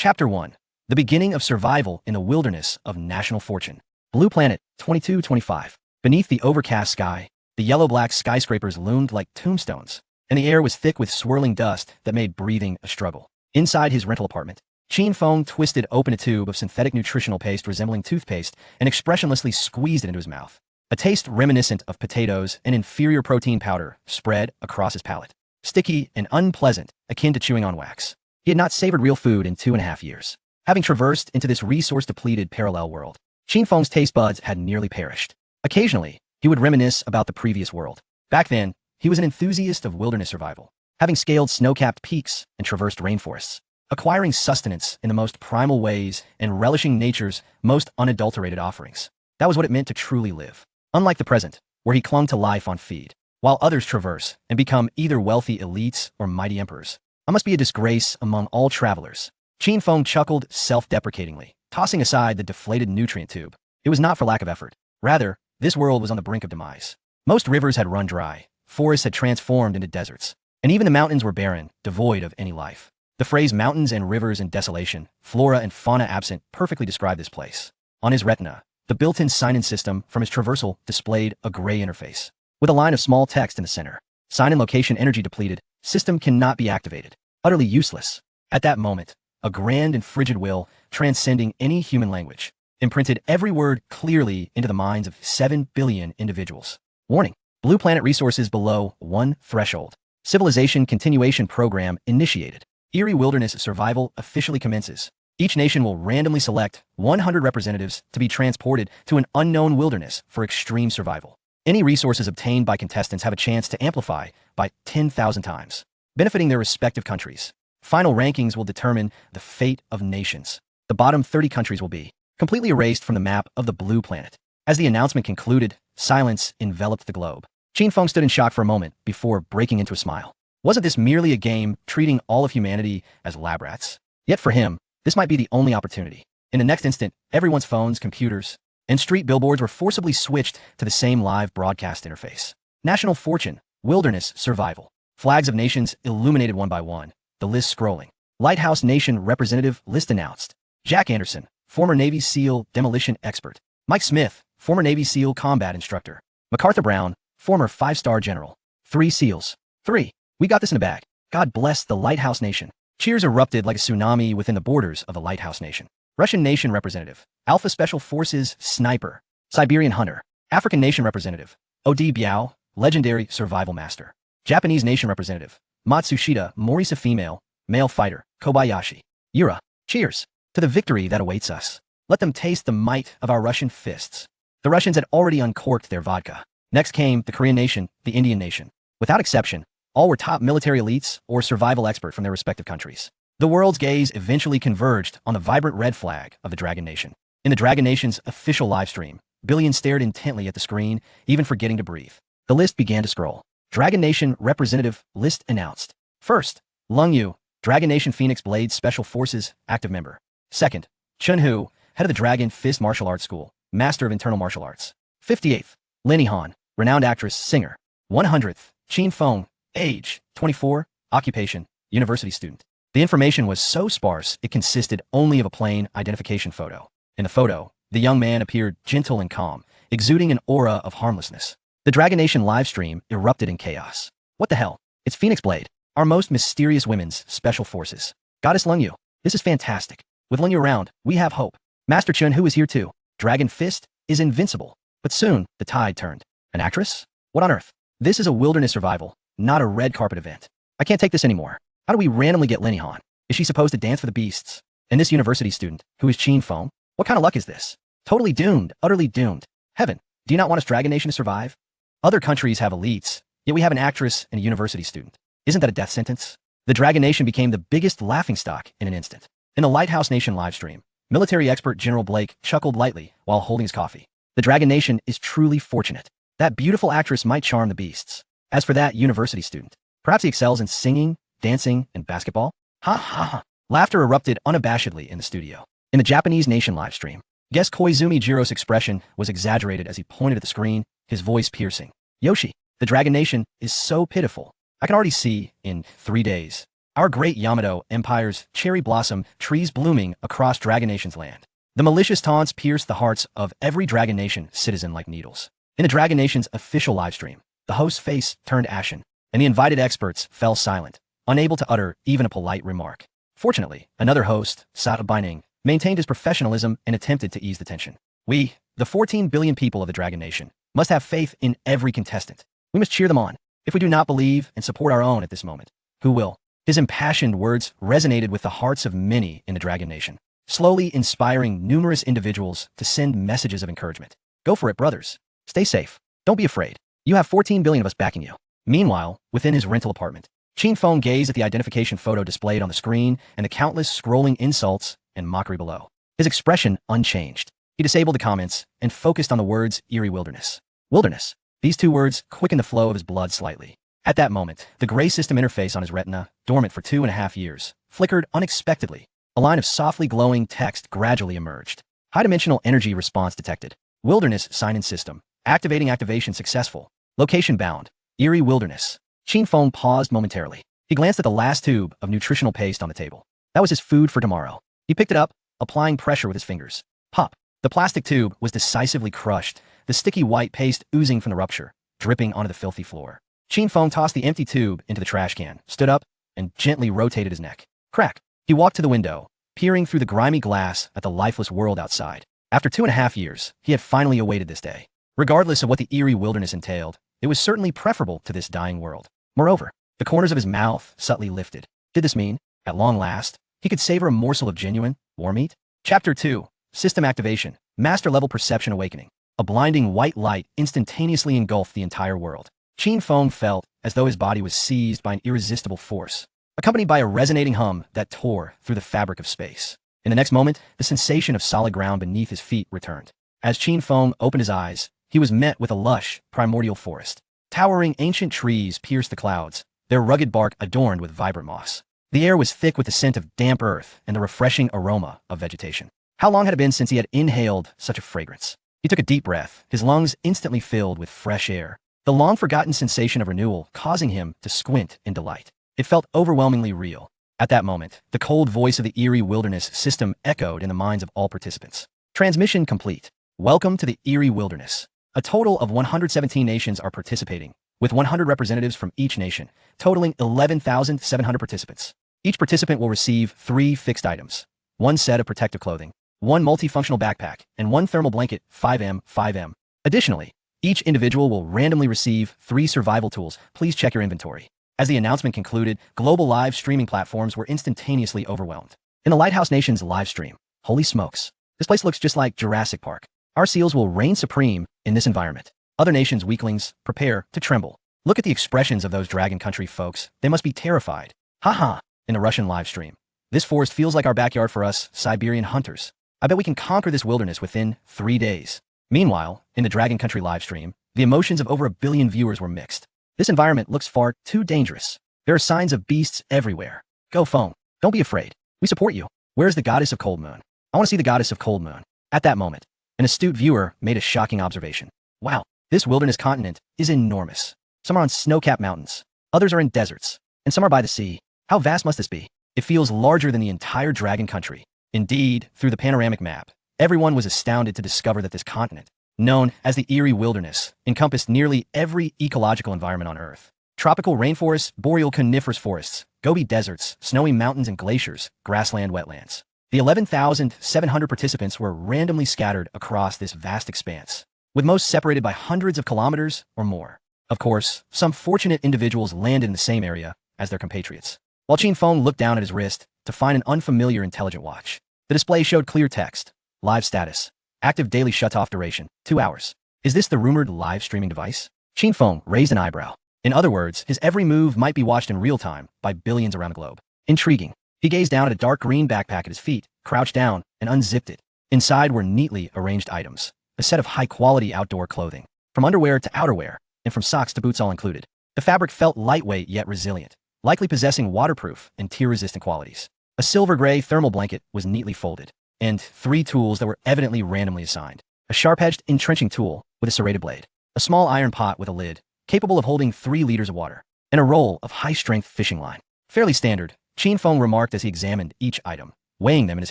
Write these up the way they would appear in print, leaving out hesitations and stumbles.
Chapter 1. The Beginning of Survival in the Wilderness of National Fortune. Blue Planet, 2225. Beneath the overcast sky, the yellow-black skyscrapers loomed like tombstones, and the air was thick with swirling dust that made breathing a struggle. Inside his rental apartment, Qin Feng twisted open a tube of synthetic nutritional paste resembling toothpaste and expressionlessly squeezed it into his mouth. A taste reminiscent of potatoes and inferior protein powder spread across his palate. Sticky and unpleasant, akin to chewing on wax. He had not savored real food in 2.5 years. Having traversed into this resource-depleted parallel world, Qin Feng's taste buds had nearly perished. Occasionally, he would reminisce about the previous world. Back then, he was an enthusiast of wilderness survival, having scaled snow-capped peaks and traversed rainforests, acquiring sustenance in the most primal ways and relishing nature's most unadulterated offerings. That was what it meant to truly live. Unlike the present, where he clung to life on feed, while others traverse and become either wealthy elites or mighty emperors. I must be a disgrace among all travelers. Qin Feng chuckled self-deprecatingly, tossing aside the deflated nutrient tube. It was not for lack of effort. Rather, this world was on the brink of demise. Most rivers had run dry, forests had transformed into deserts, and even the mountains were barren, devoid of any life. The phrase mountains and rivers in desolation, flora and fauna absent perfectly described this place. On his retina, the built-in sign-in system from his traversal displayed a gray interface, with a line of small text in the center. Sign-in location energy depleted, system cannot be activated. Utterly useless. At that moment, a grand and frigid will, transcending any human language, imprinted every word clearly into the minds of 7 billion individuals. Warning. Blue Planet resources below 1 threshold. Civilization continuation program initiated. Eerie wilderness survival officially commences. Each nation will randomly select 100 representatives to be transported to an unknown wilderness for extreme survival. Any resources obtained by contestants have a chance to amplify by 10,000 times, benefiting their respective countries. Final rankings will determine the fate of nations. The bottom 30 countries will be completely erased from the map of the Blue Planet. As the announcement concluded, silence enveloped the globe. Qin Feng stood in shock for a moment before breaking into a smile. Wasn't this merely a game treating all of humanity as lab rats? Yet for him, this might be the only opportunity. In the next instant, everyone's phones, computers, and street billboards were forcibly switched to the same live broadcast interface. National Fortune, Wilderness Survival. Flags of nations illuminated one by one, the list scrolling. Lighthouse Nation Representative list announced. Jack Anderson, former Navy SEAL demolition expert. Mike Smith, former Navy SEAL combat instructor. MacArthur Brown, former 5-star general. 3 SEALs. 3. We got this in a bag. God bless the Lighthouse Nation. Cheers erupted like a tsunami within the borders of the Lighthouse Nation. Russian Nation Representative. Alpha Special Forces Sniper. Siberian Hunter. African Nation Representative. Odi Biao, Legendary Survival Master. Japanese Nation Representative. Matsushita Morisa Female, Male Fighter. Kobayashi. Yura. Cheers to the victory that awaits us. Let them taste the might of our Russian fists. The Russians had already uncorked their vodka. Next came the Korean Nation, the Indian Nation. Without exception, all were top military elites or survival expert from their respective countries. The world's gaze eventually converged on the vibrant red flag of the Dragon Nation. In the Dragon Nation's official livestream, billions stared intently at the screen, even forgetting to breathe. The list began to scroll. Dragon Nation Representative list announced. First, Lung Yu, Dragon Nation Phoenix Blade Special Forces active member. Second, Chun Hu, head of the Dragon Fist Martial Arts School, Master of Internal Martial Arts. 58th, Lenny Han, renowned actress, singer. 100th, Qin Feng, age, 24, occupation, university student. The information was so sparse it consisted only of a plain identification photo. In the photo, the young man appeared gentle and calm, exuding an aura of harmlessness. The Dragon Nation livestream erupted in chaos. What the hell? It's Phoenix Blade, our most mysterious women's special forces. Goddess Lung Yu, this is fantastic. With Lung Yu around, we have hope. Master Chun Hu is here too. Dragon Fist is invincible. But soon, the tide turned. An actress? What on earth? This is a wilderness survival, not a red carpet event. I can't take this anymore. How do we randomly get Lenny Han? Is she supposed to dance for the beasts? And this university student, who is Qin Feng? What kind of luck is this? Totally doomed, utterly doomed. Heaven, do you not want us Dragon Nation to survive? Other countries have elites, yet we have an actress and a university student. Isn't that a death sentence? The Dragon Nation became the biggest laughingstock in an instant. In the Lighthouse Nation livestream, military expert General Blake chuckled lightly while holding his coffee. The Dragon Nation is truly fortunate. That beautiful actress might charm the beasts. As for that university student, perhaps he excels in singing, dancing, and basketball? Ha ha ha. Laughter erupted unabashedly in the studio. In the Japanese Nation livestream, guest Koizumi Jiro's expression was exaggerated as he pointed at the screen, his voice piercing. Yoshi, the Dragon Nation is so pitiful. I can already see, in 3 days, Our great Yamato Empire's cherry blossom trees blooming across Dragon Nation's land. The malicious taunts pierced the hearts of every Dragon Nation citizen like needles. In the Dragon Nation's official livestream, the host's face turned ashen, and the invited experts fell silent, unable to utter even a polite remark. Fortunately, another host, Sata Baining, maintained his professionalism and attempted to ease the tension. We, the 14 billion people of the Dragon Nation, must have faith in every contestant. We must cheer them on. If we do not believe and support our own at this moment, who will? His impassioned words resonated with the hearts of many in the Dragon Nation, slowly inspiring numerous individuals to send messages of encouragement. Go for it, brothers. Stay safe. Don't be afraid. You have 14 billion of us backing you. Meanwhile, within his rental apartment, Qin Feng gazed at the identification photo displayed on the screen and the countless scrolling insults and mockery below. His expression unchanged. He disabled the comments and focused on the words eerie wilderness. Wilderness. These two words quickened the flow of his blood slightly. At that moment, the gray system interface on his retina, dormant for 2.5 years, flickered unexpectedly. A line of softly glowing text gradually emerged. High-dimensional energy response detected. Wilderness sign-in system. Activation successful. Location bound. Eerie wilderness. Qin Feng paused momentarily. He glanced at the last tube of nutritional paste on the table. That was his food for tomorrow. He picked it up, applying pressure with his fingers. Pop. The plastic tube was decisively crushed, the sticky white paste oozing from the rupture, dripping onto the filthy floor. Qin Feng tossed the empty tube into the trash can, stood up, and gently rotated his neck. Crack. He walked to the window, peering through the grimy glass at the lifeless world outside. After 2.5 years, he had finally awaited this day. Regardless of what the eerie wilderness entailed, it was certainly preferable to this dying world. Moreover, the corners of his mouth subtly lifted. Did this mean, at long last, he could savor a morsel of genuine war meat? Chapter 2. System Activation. Master-level Perception Awakening. A blinding white light instantaneously engulfed the entire world. Qin Feng felt as though his body was seized by an irresistible force, accompanied by a resonating hum that tore through the fabric of space. In the next moment, the sensation of solid ground beneath his feet returned. As Qin Feng opened his eyes, he was met with a lush, primordial forest. Towering ancient trees pierced the clouds, their rugged bark adorned with vibrant moss. The air was thick with the scent of damp earth and the refreshing aroma of vegetation. How long had it been since he had inhaled such a fragrance? He took a deep breath, his lungs instantly filled with fresh air, the long-forgotten sensation of renewal causing him to squint in delight. It felt overwhelmingly real. At that moment, the cold voice of the eerie wilderness system echoed in the minds of all participants. Transmission complete. Welcome to the eerie wilderness. A total of 117 nations are participating, with 100 representatives from each nation, totaling 11,700 participants. Each participant will receive 3 fixed items, 1 set of protective clothing, 1 multifunctional backpack, and 1 thermal blanket, 5M. Additionally, each individual will randomly receive 3 survival tools. Please check your inventory. As the announcement concluded, global live streaming platforms were instantaneously overwhelmed. In the Lighthouse Nation's live stream, holy smokes, this place looks just like Jurassic Park. Our seals will reign supreme in this environment. Other nations' weaklings prepare to tremble. Look at the expressions of those Dragon Country folks. They must be terrified. Haha. In the Russian live stream, this forest feels like our backyard for us Siberian hunters. I bet we can conquer this wilderness within 3 days. Meanwhile, in the Dragon Country live stream, the emotions of over 1 billion viewers were mixed. This environment looks far too dangerous. There are signs of beasts everywhere. Go Feng. Don't be afraid. We support you. Where's the goddess of Cold Moon? I want to see the goddess of Cold Moon. At that moment, an astute viewer made a shocking observation. Wow, this wilderness continent is enormous. Some are on snow-capped mountains, others are in deserts, and some are by the sea. How vast must this be? It feels larger than the entire Dragon Country. Indeed, through the panoramic map, everyone was astounded to discover that this continent, known as the Eerie Wilderness, encompassed nearly every ecological environment on Earth. Tropical rainforests, boreal coniferous forests, Gobi deserts, snowy mountains and glaciers, grassland wetlands. The 11,700 participants were randomly scattered across this vast expanse, with most separated by hundreds of kilometers or more. Of course, some fortunate individuals landed in the same area as their compatriots. While Qin Feng looked down at his wrist to find an unfamiliar intelligent watch, the display showed clear text, live status, active daily shutoff duration, 2 hours. Is this the rumored live streaming device? Qin Feng raised an eyebrow. In other words, his every move might be watched in real time by billions around the globe. Intriguing. He gazed down at a dark green backpack at his feet, crouched down, and unzipped it. Inside were neatly arranged items, a set of high-quality outdoor clothing, from underwear to outerwear, and from socks to boots all included. The fabric felt lightweight yet resilient, likely possessing waterproof and tear-resistant qualities. A silver-gray thermal blanket was neatly folded, and 3 tools that were evidently randomly assigned. A sharp-edged entrenching tool with a serrated blade, a small iron pot with a lid, capable of holding 3 liters of water, and a roll of high-strength fishing line. Fairly standard, Qin Feng remarked as he examined each item, weighing them in his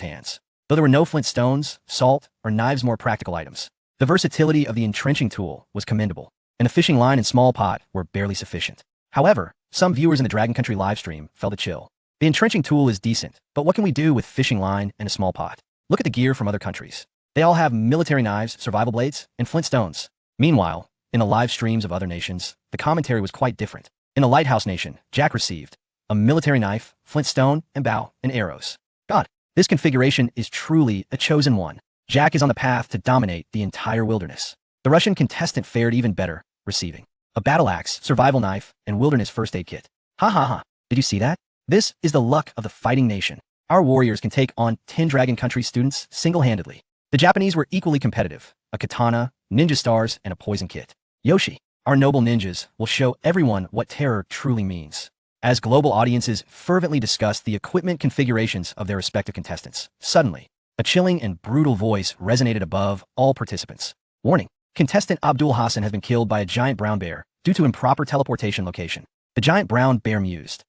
hands. Though there were no flint stones, salt, or knives more practical items, the versatility of the entrenching tool was commendable, and the fishing line and small pot were barely sufficient. However, some viewers in the Dragon Country livestream felt a chill. The entrenching tool is decent, but what can we do with fishing line and a small pot? Look at the gear from other countries. They all have military knives, survival blades, and flint stones. Meanwhile, in the live streams of other nations, the commentary was quite different. In the Lighthouse Nation, Jack received a military knife, flint stone, and bow, and arrows. God, this configuration is truly a chosen one. Jack is on the path to dominate the entire wilderness. The Russian contestant fared even better, receiving a battle axe, survival knife, and wilderness first aid kit. Ha ha ha, did you see that? This is the luck of the fighting nation. Our warriors can take on 10 Dragon Country students single-handedly. The Japanese were equally competitive, a katana, ninja stars, and a poison kit. Yoshi, our noble ninjas, will show everyone what terror truly means. As global audiences fervently discussed the equipment configurations of their respective contestants, suddenly, a chilling and brutal voice resonated above all participants. Warning, contestant Abdul Hassan has been killed by a giant brown bear due to improper teleportation location. The giant brown bear mused.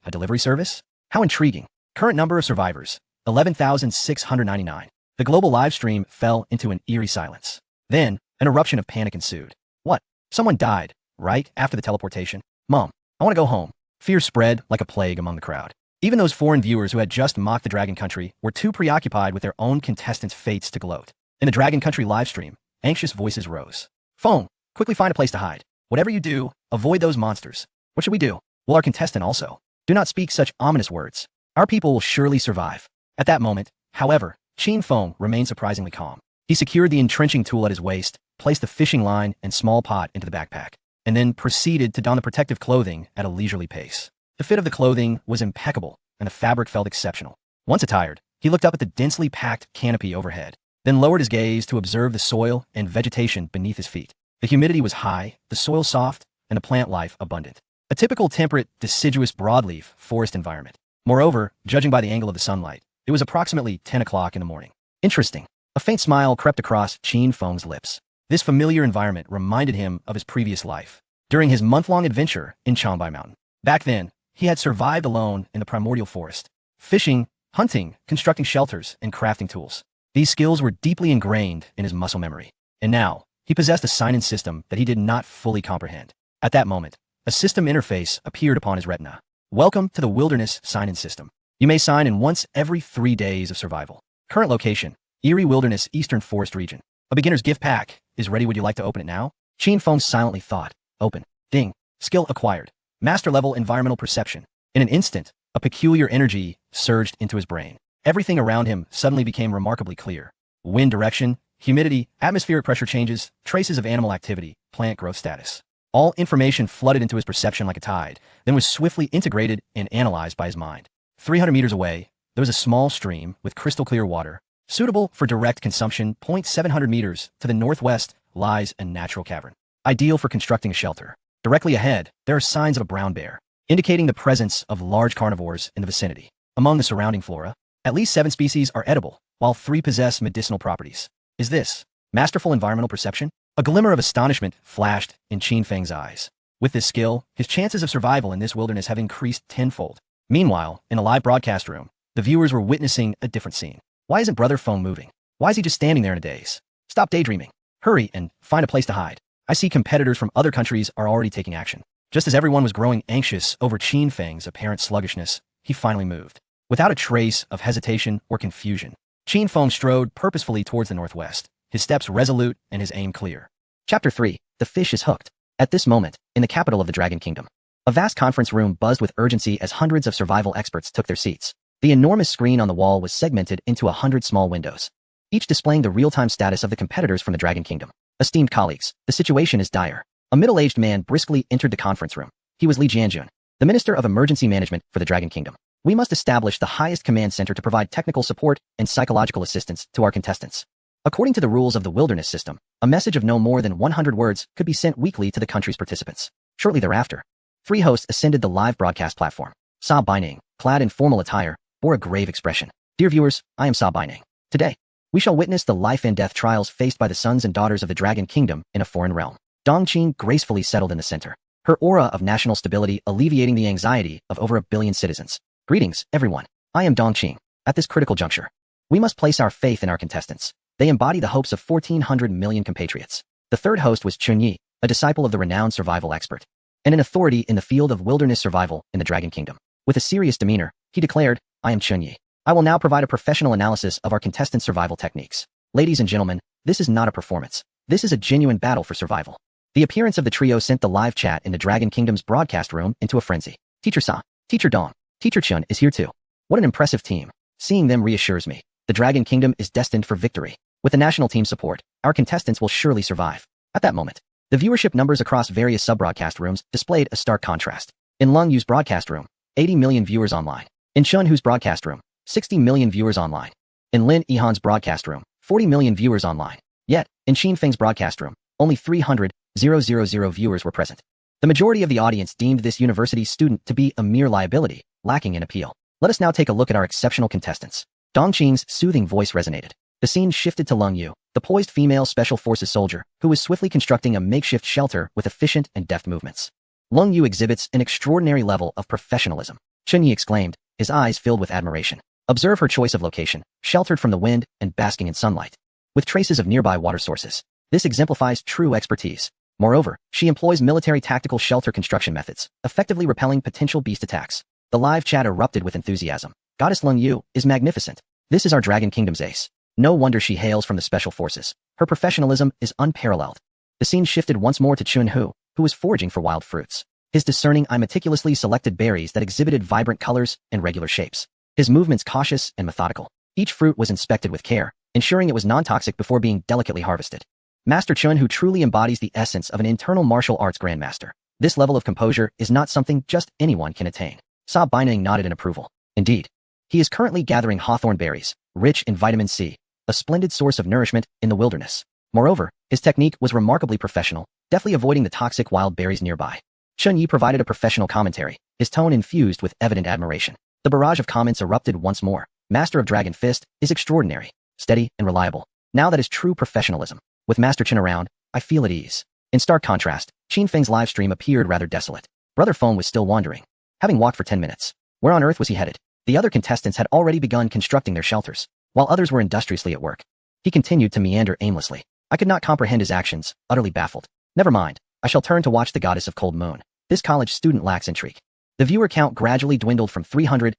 A delivery service? How intriguing. Current number of survivors, 11,699. The global live stream fell into an eerie silence. Then, an eruption of panic ensued. What? Someone died, right after the teleportation? Mom, I want to go home. Fear spread like a plague among the crowd. Even those foreign viewers who had just mocked the Dragon Country were too preoccupied with their own contestants' fates to gloat. In the Dragon Country livestream, anxious voices rose. Phone, quickly find a place to hide. Whatever you do, avoid those monsters. What should we do? Will our contestant also? Do not speak such ominous words. Our people will surely survive. At that moment, however, Qin Feng remained surprisingly calm. He secured the entrenching tool at his waist, placed the fishing line and small pot into the backpack, and then proceeded to don the protective clothing at a leisurely pace. The fit of the clothing was impeccable, and the fabric felt exceptional. Once attired, he looked up at the densely packed canopy overhead, then lowered his gaze to observe the soil and vegetation beneath his feet. The humidity was high, the soil soft, and the plant life abundant. A typical temperate, deciduous broadleaf forest environment. Moreover, judging by the angle of the sunlight, it was approximately 10 o'clock in the morning. Interesting. A faint smile crept across Qin Feng's lips. This familiar environment reminded him of his previous life, during his month-long adventure in Changbai Mountain. Back then, he had survived alone in the primordial forest, fishing, hunting, constructing shelters, and crafting tools. These skills were deeply ingrained in his muscle memory. And now, he possessed a sign-in system that he did not fully comprehend. At that moment, a system interface appeared upon his retina. Welcome to the Wilderness Sign-in System. You may sign in once every 3 days of survival. Current location, Erie Wilderness Eastern Forest Region. A beginner's gift pack is ready. Would you like to open it now? Qin Feng silently thought. Open. Ding. Skill acquired. Master level environmental perception. In an instant, a peculiar energy surged into his brain. Everything around him suddenly became remarkably clear. Wind direction, humidity, atmospheric pressure changes, traces of animal activity, plant growth status. All information flooded into his perception like a tide, then was swiftly integrated and analyzed by his mind. 300 meters away, there was a small stream with crystal clear water, suitable for direct consumption. 700 meters to the northwest lies a natural cavern, ideal for constructing a shelter. Directly ahead, there are signs of a brown bear, indicating the presence of large carnivores in the vicinity. Among the surrounding flora, at least 7 species are edible, while 3 possess medicinal properties. Is this masterful environmental perception? A glimmer of astonishment flashed in Qin Feng's eyes. With this skill, his chances of survival in this wilderness have increased tenfold. Meanwhile, in a live broadcast room, the viewers were witnessing a different scene. Why isn't Brother Feng moving? Why is he just standing there in a daze? Stop daydreaming. Hurry and find a place to hide. I see competitors from other countries are already taking action. Just as everyone was growing anxious over Qin Feng's apparent sluggishness, he finally moved. Without a trace of hesitation or confusion, Qin Feng strode purposefully towards the northwest, his steps resolute and his aim clear. Chapter 3. The Fish is Hooked. At this moment, in the capital of the Dragon Kingdom, a vast conference room buzzed with urgency as hundreds of survival experts took their seats. The enormous screen on the wall was segmented into 100 small windows, each displaying the real-time status of the competitors from the Dragon Kingdom. Esteemed colleagues, the situation is dire. A middle-aged man briskly entered the conference room. He was Li Jianjun, the Minister of Emergency Management for the Dragon Kingdom. We must establish the highest command center to provide technical support and psychological assistance to our contestants. According to the rules of the Wilderness System, a message of no more than 100 words could be sent weekly to the country's participants. Shortly thereafter, 3 hosts ascended the live broadcast platform. Sa Baining, clad in formal attire, bore a grave expression. Dear viewers, I am Sa Baining. Today, we shall witness the life and death trials faced by the sons and daughters of the Dragon Kingdom in a foreign realm. Dong Qin gracefully settled in the center, her aura of national stability alleviating the anxiety of over 1 billion citizens. Greetings, everyone. I am Dong Qing. At this critical juncture, we must place our faith in our contestants. They embody the hopes of 1,400 million compatriots. The third host was Chun Yi, a disciple of the renowned survival expert, and an authority in the field of wilderness survival in the Dragon Kingdom. With a serious demeanor, he declared, I am Chun Yi. I will now provide a professional analysis of our contestants' survival techniques. Ladies and gentlemen, this is not a performance. This is a genuine battle for survival. The appearance of the trio sent the live chat in the Dragon Kingdom's broadcast room into a frenzy. Teacher Sa, Teacher Dong, Teacher Chun is here too. What an impressive team. Seeing them reassures me. The Dragon Kingdom is destined for victory. With the national team support, our contestants will surely survive. At that moment, the viewership numbers across various sub-broadcast rooms displayed a stark contrast. In Lung Yu's broadcast room, 80 million viewers online. In Chun Hu's broadcast room, 60 million viewers online. In Lin Yihan's broadcast room, 40 million viewers online. Yet, in Qin Feng's broadcast room, only 300,000 viewers were present. The majority of the audience deemed this university student to be a mere liability, lacking in appeal. Let us now take a look at our exceptional contestants. Dong Qing's soothing voice resonated. The scene shifted to Lung Yu, the poised female special forces soldier, who was swiftly constructing a makeshift shelter with efficient and deft movements. Lung Yu exhibits an extraordinary level of professionalism. Chun Yi exclaimed, his eyes filled with admiration. Observe her choice of location, sheltered from the wind and basking in sunlight, with traces of nearby water sources. This exemplifies true expertise. Moreover, she employs military tactical shelter construction methods, effectively repelling potential beast attacks. The live chat erupted with enthusiasm. Goddess Lung Yu is magnificent. This is our Dragon Kingdom's ace. No wonder she hails from the special forces. Her professionalism is unparalleled. The scene shifted once more to Chun Hu, who was foraging for wild fruits. His discerning eye meticulously selected berries that exhibited vibrant colors and regular shapes. His movements cautious and methodical. Each fruit was inspected with care, ensuring it was non-toxic before being delicately harvested. Master Chun Hu truly embodies the essence of an internal martial arts grandmaster. This level of composure is not something just anyone can attain. Sa Baining nodded in approval. Indeed, he is currently gathering hawthorn berries, rich in vitamin C, a splendid source of nourishment in the wilderness. Moreover, his technique was remarkably professional, deftly avoiding the toxic wild berries nearby. Chun Yi provided a professional commentary, his tone infused with evident admiration. The barrage of comments erupted once more. Master of Dragon Fist is extraordinary, steady, and reliable. Now that is true professionalism. With Master Chen around, I feel at ease. In stark contrast, Qin Feng's live stream appeared rather desolate. Brother Feng was still wandering, having walked for 10 minutes. Where on earth was he headed? The other contestants had already begun constructing their shelters, while others were industriously at work. He continued to meander aimlessly. I could not comprehend his actions, utterly baffled. Never mind, I shall turn to watch the goddess of cold moon. This college student lacks intrigue. The viewer count gradually dwindled from 300,000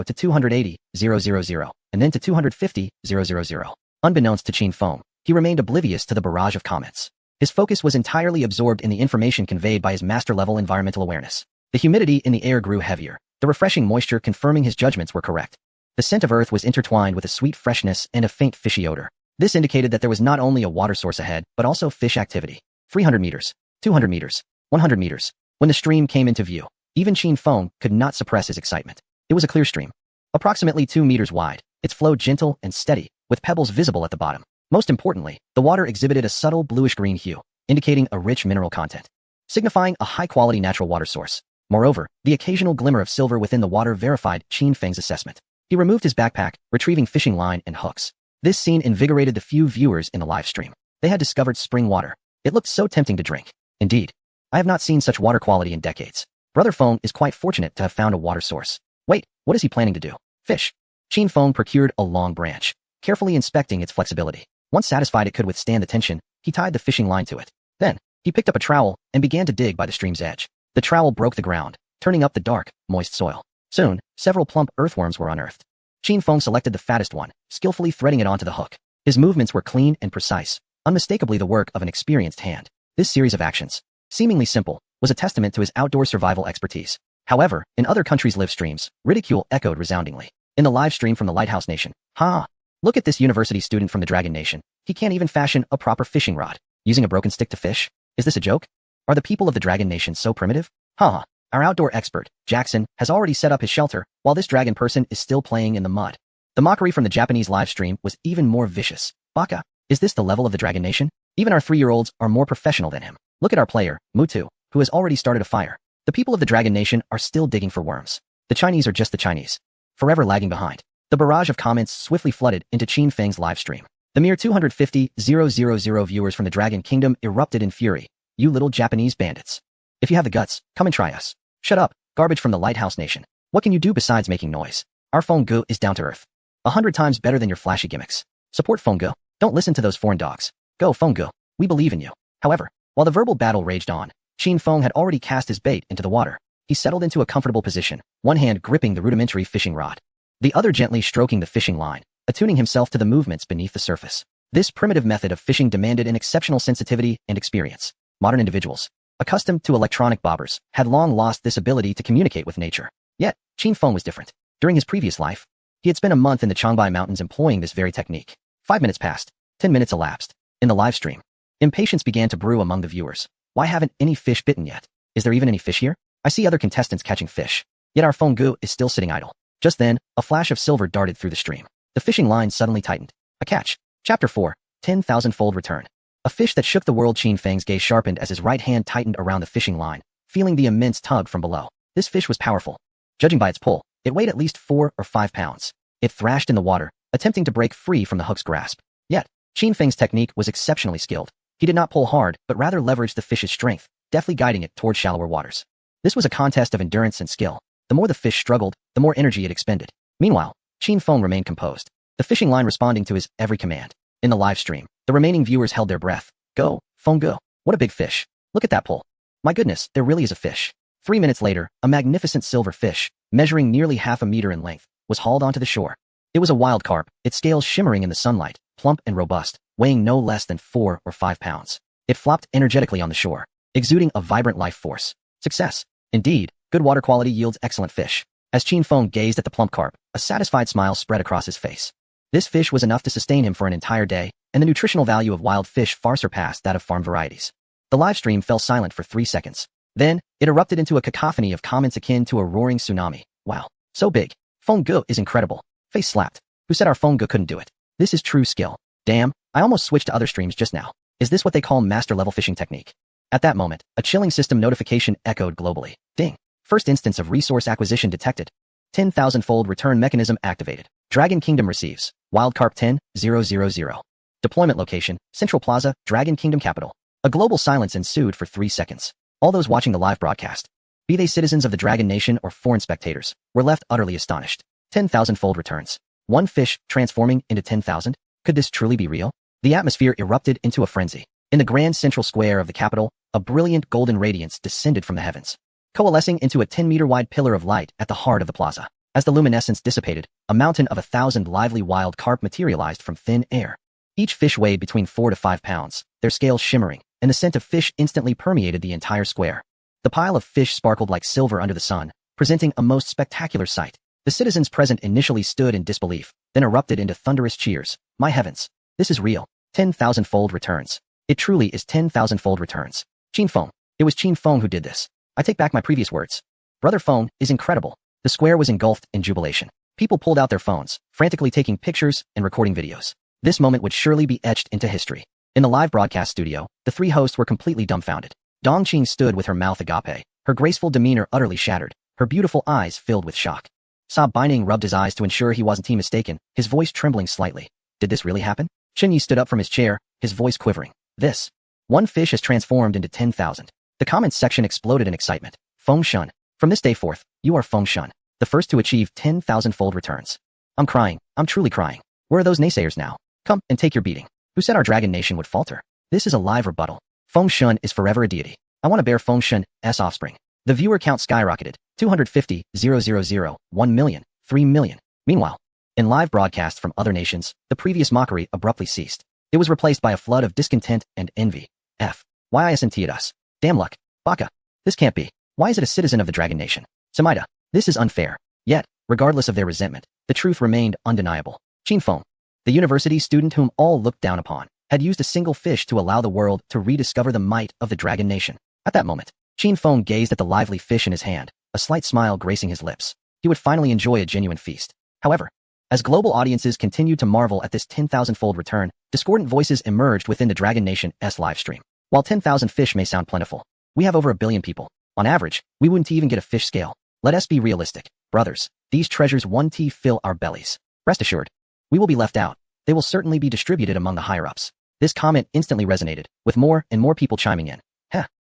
to 280,000, and then to 250,000. Unbeknownst to Qin Feng, he remained oblivious to the barrage of comments. His focus was entirely absorbed in the information conveyed by his master-level environmental awareness. The humidity in the air grew heavier, the refreshing moisture confirming his judgments were correct. The scent of earth was intertwined with a sweet freshness and a faint fishy odor. This indicated that there was not only a water source ahead, but also fish activity. 300 meters, 200 meters, 100 meters. When the stream came into view, even Qin Feng could not suppress his excitement. It was a clear stream, approximately 2 meters wide. Its flow gentle and steady, with pebbles visible at the bottom. Most importantly, the water exhibited a subtle bluish-green hue, indicating a rich mineral content, signifying a high-quality natural water source. Moreover, the occasional glimmer of silver within the water verified Qin Feng's assessment. He removed his backpack, retrieving fishing line and hooks. This scene invigorated the few viewers in the live stream. They had discovered spring water. It looked so tempting to drink. Indeed, I have not seen such water quality in decades. Brother Feng is quite fortunate to have found a water source. Wait, what is he planning to do? Fish. Qin Feng procured a long branch, carefully inspecting its flexibility. Once satisfied it could withstand the tension, he tied the fishing line to it. Then, he picked up a trowel and began to dig by the stream's edge. The trowel broke the ground, turning up the dark, moist soil. Soon, several plump earthworms were unearthed. Qin Feng selected the fattest one, skillfully threading it onto the hook. His movements were clean and precise, unmistakably the work of an experienced hand. This series of actions, seemingly simple, was a testament to his outdoor survival expertise. However, in other countries' live streams, ridicule echoed resoundingly. In the live stream from the Lighthouse Nation, look at this university student from the Dragon Nation. He can't even fashion a proper fishing rod, using a broken stick to fish. Is this a joke? Are the people of the Dragon Nation so primitive? Our outdoor expert, Jackson, has already set up his shelter, while this dragon person is still playing in the mud. The mockery from the Japanese live stream was even more vicious. Baka, is this the level of the Dragon Nation? Even our 3-year-olds are more professional than him. Look at our player, Mutu, who has already started a fire. The people of the Dragon Nation are still digging for worms. The Chinese are just the Chinese, forever lagging behind. The barrage of comments swiftly flooded into Qin Feng's live stream. The mere 250,000 viewers from the Dragon Kingdom erupted in fury. You little Japanese bandits. If you have the guts, come and try us. Shut up, garbage from the Lighthouse Nation. What can you do besides making noise? Our Feng is down to earth. 100 times better than your flashy gimmicks. Support Feng. Don't listen to those foreign dogs. Go Feng. We believe in you. However, while the verbal battle raged on, Qin Feng had already cast his bait into the water. He settled into a comfortable position, one hand gripping the rudimentary fishing rod, the other gently stroking the fishing line, attuning himself to the movements beneath the surface. This primitive method of fishing demanded an exceptional sensitivity and experience. Modern individuals, accustomed to electronic bobbers, had long lost this ability to communicate with nature. Yet, Qin Feng was different. During his previous life, he had spent a month in the Changbai Mountains employing this very technique. 5 minutes passed. 10 minutes elapsed. In the live stream, impatience began to brew among the viewers. Why haven't any fish bitten yet? Is there even any fish here? I see other contestants catching fish. Yet our Feng is still sitting idle. Just then, a flash of silver darted through the stream. The fishing line suddenly tightened. A catch. Chapter 4. 10,000-fold return. A fish that shook the world. Qin Feng's gaze sharpened as his right hand tightened around the fishing line, feeling the immense tug from below. This fish was powerful. Judging by its pull, it weighed at least 4 or 5 pounds. It thrashed in the water, attempting to break free from the hook's grasp. Yet, Qin Feng's technique was exceptionally skilled. He did not pull hard, but rather leveraged the fish's strength, deftly guiding it toward shallower waters. This was a contest of endurance and skill. The more the fish struggled, the more energy it expended. Meanwhile, Qin Feng remained composed, the fishing line responding to his every command. In the live stream, the remaining viewers held their breath. Go, Feng. What a big fish. Look at that pull. My goodness, there really is a fish. 3 minutes later, a magnificent silver fish, measuring nearly half a meter in length, was hauled onto the shore. It was a wild carp, its scales shimmering in the sunlight, plump and robust, weighing no less than 4 or 5 pounds. It flopped energetically on the shore, exuding a vibrant life force. Success. Indeed, good water quality yields excellent fish. As Qin Feng gazed at the plump carp, a satisfied smile spread across his face. This fish was enough to sustain him for an entire day, and the nutritional value of wild fish far surpassed that of farm varieties. The live stream fell silent for 3 seconds. Then, it erupted into a cacophony of comments akin to a roaring tsunami. Wow, so big. Feng is incredible. Face slapped. Who said our Feng couldn't do it? This is true skill. Damn, I almost switched to other streams just now. Is this what they call master-level fishing technique? At that moment, a chilling system notification echoed globally. Ding. First instance of resource acquisition detected. 10,000-fold return mechanism activated. Dragon Kingdom receives. Wildcarp 10,000. Deployment location, Central Plaza, Dragon Kingdom capital. A global silence ensued for 3 seconds. All those watching the live broadcast, be they citizens of the Dragon Nation or foreign spectators, were left utterly astonished. 10,000-fold returns. One fish transforming into 10,000? Could this truly be real? The atmosphere erupted into a frenzy. In the grand central square of the capital, a brilliant golden radiance descended from the heavens, coalescing into a 10-meter-wide pillar of light at the heart of the plaza. As the luminescence dissipated, a mountain of 1,000 lively wild carp materialized from thin air. Each fish weighed between 4 to 5 pounds, their scales shimmering, and the scent of fish instantly permeated the entire square. The pile of fish sparkled like silver under the sun, presenting a most spectacular sight. The citizens present initially stood in disbelief, then erupted into thunderous cheers. My heavens, this is real. 10,000-fold returns. It truly is 10,000-fold returns. Qin Feng. It was Qin Feng who did this. I take back my previous words. Brother Feng is incredible. The square was engulfed in jubilation. People pulled out their phones, frantically taking pictures and recording videos. This moment would surely be etched into history. In the live broadcast studio, the 3 hosts were completely dumbfounded. Dong Qing stood with her mouth agape, her graceful demeanor utterly shattered, her beautiful eyes filled with shock. Sa Baining rubbed his eyes to ensure he wasn't mistaken, his voice trembling slightly. Did this really happen? Chen Yi stood up from his chair, his voice quivering. This. One fish has transformed into 10,000. The comments section exploded in excitement. Feng Shun. From this day forth, you are Feng Shun, the first to achieve 10,000-fold returns. I'm crying. I'm truly crying. Where are those naysayers now? Come and take your beating. Who said our Dragon Nation would falter? This is a live rebuttal. Feng Shun is forever a deity. I want to bear Feng Shun's offspring. The viewer count skyrocketed. 250,000, 1 million, 3 million. Meanwhile, in live broadcasts from other nations, the previous mockery abruptly ceased. It was replaced by a flood of discontent and envy. Why isn't it us? Damn luck. Baka. This can't be. Why is it a citizen of the Dragon Nation? Samaida. This is unfair. Yet, regardless of their resentment, the truth remained undeniable. Qin Feng, the university student whom all looked down upon, had used a single fish to allow the world to rediscover the might of the Dragon Nation. At that moment, Qin Feng gazed at the lively fish in his hand, a slight smile gracing his lips. He would finally enjoy a genuine feast. However, as global audiences continued to marvel at this 10,000-fold return, discordant voices emerged within the Dragon Nation's live stream. While 10,000 fish may sound plentiful, we have over 1 billion people. On average, we wouldn't even get a fish scale. Let us be realistic. Brothers, these treasures won't fill our bellies. Rest assured, we will be left out. They will certainly be distributed among the higher-ups. This comment instantly resonated, with more and more people chiming in.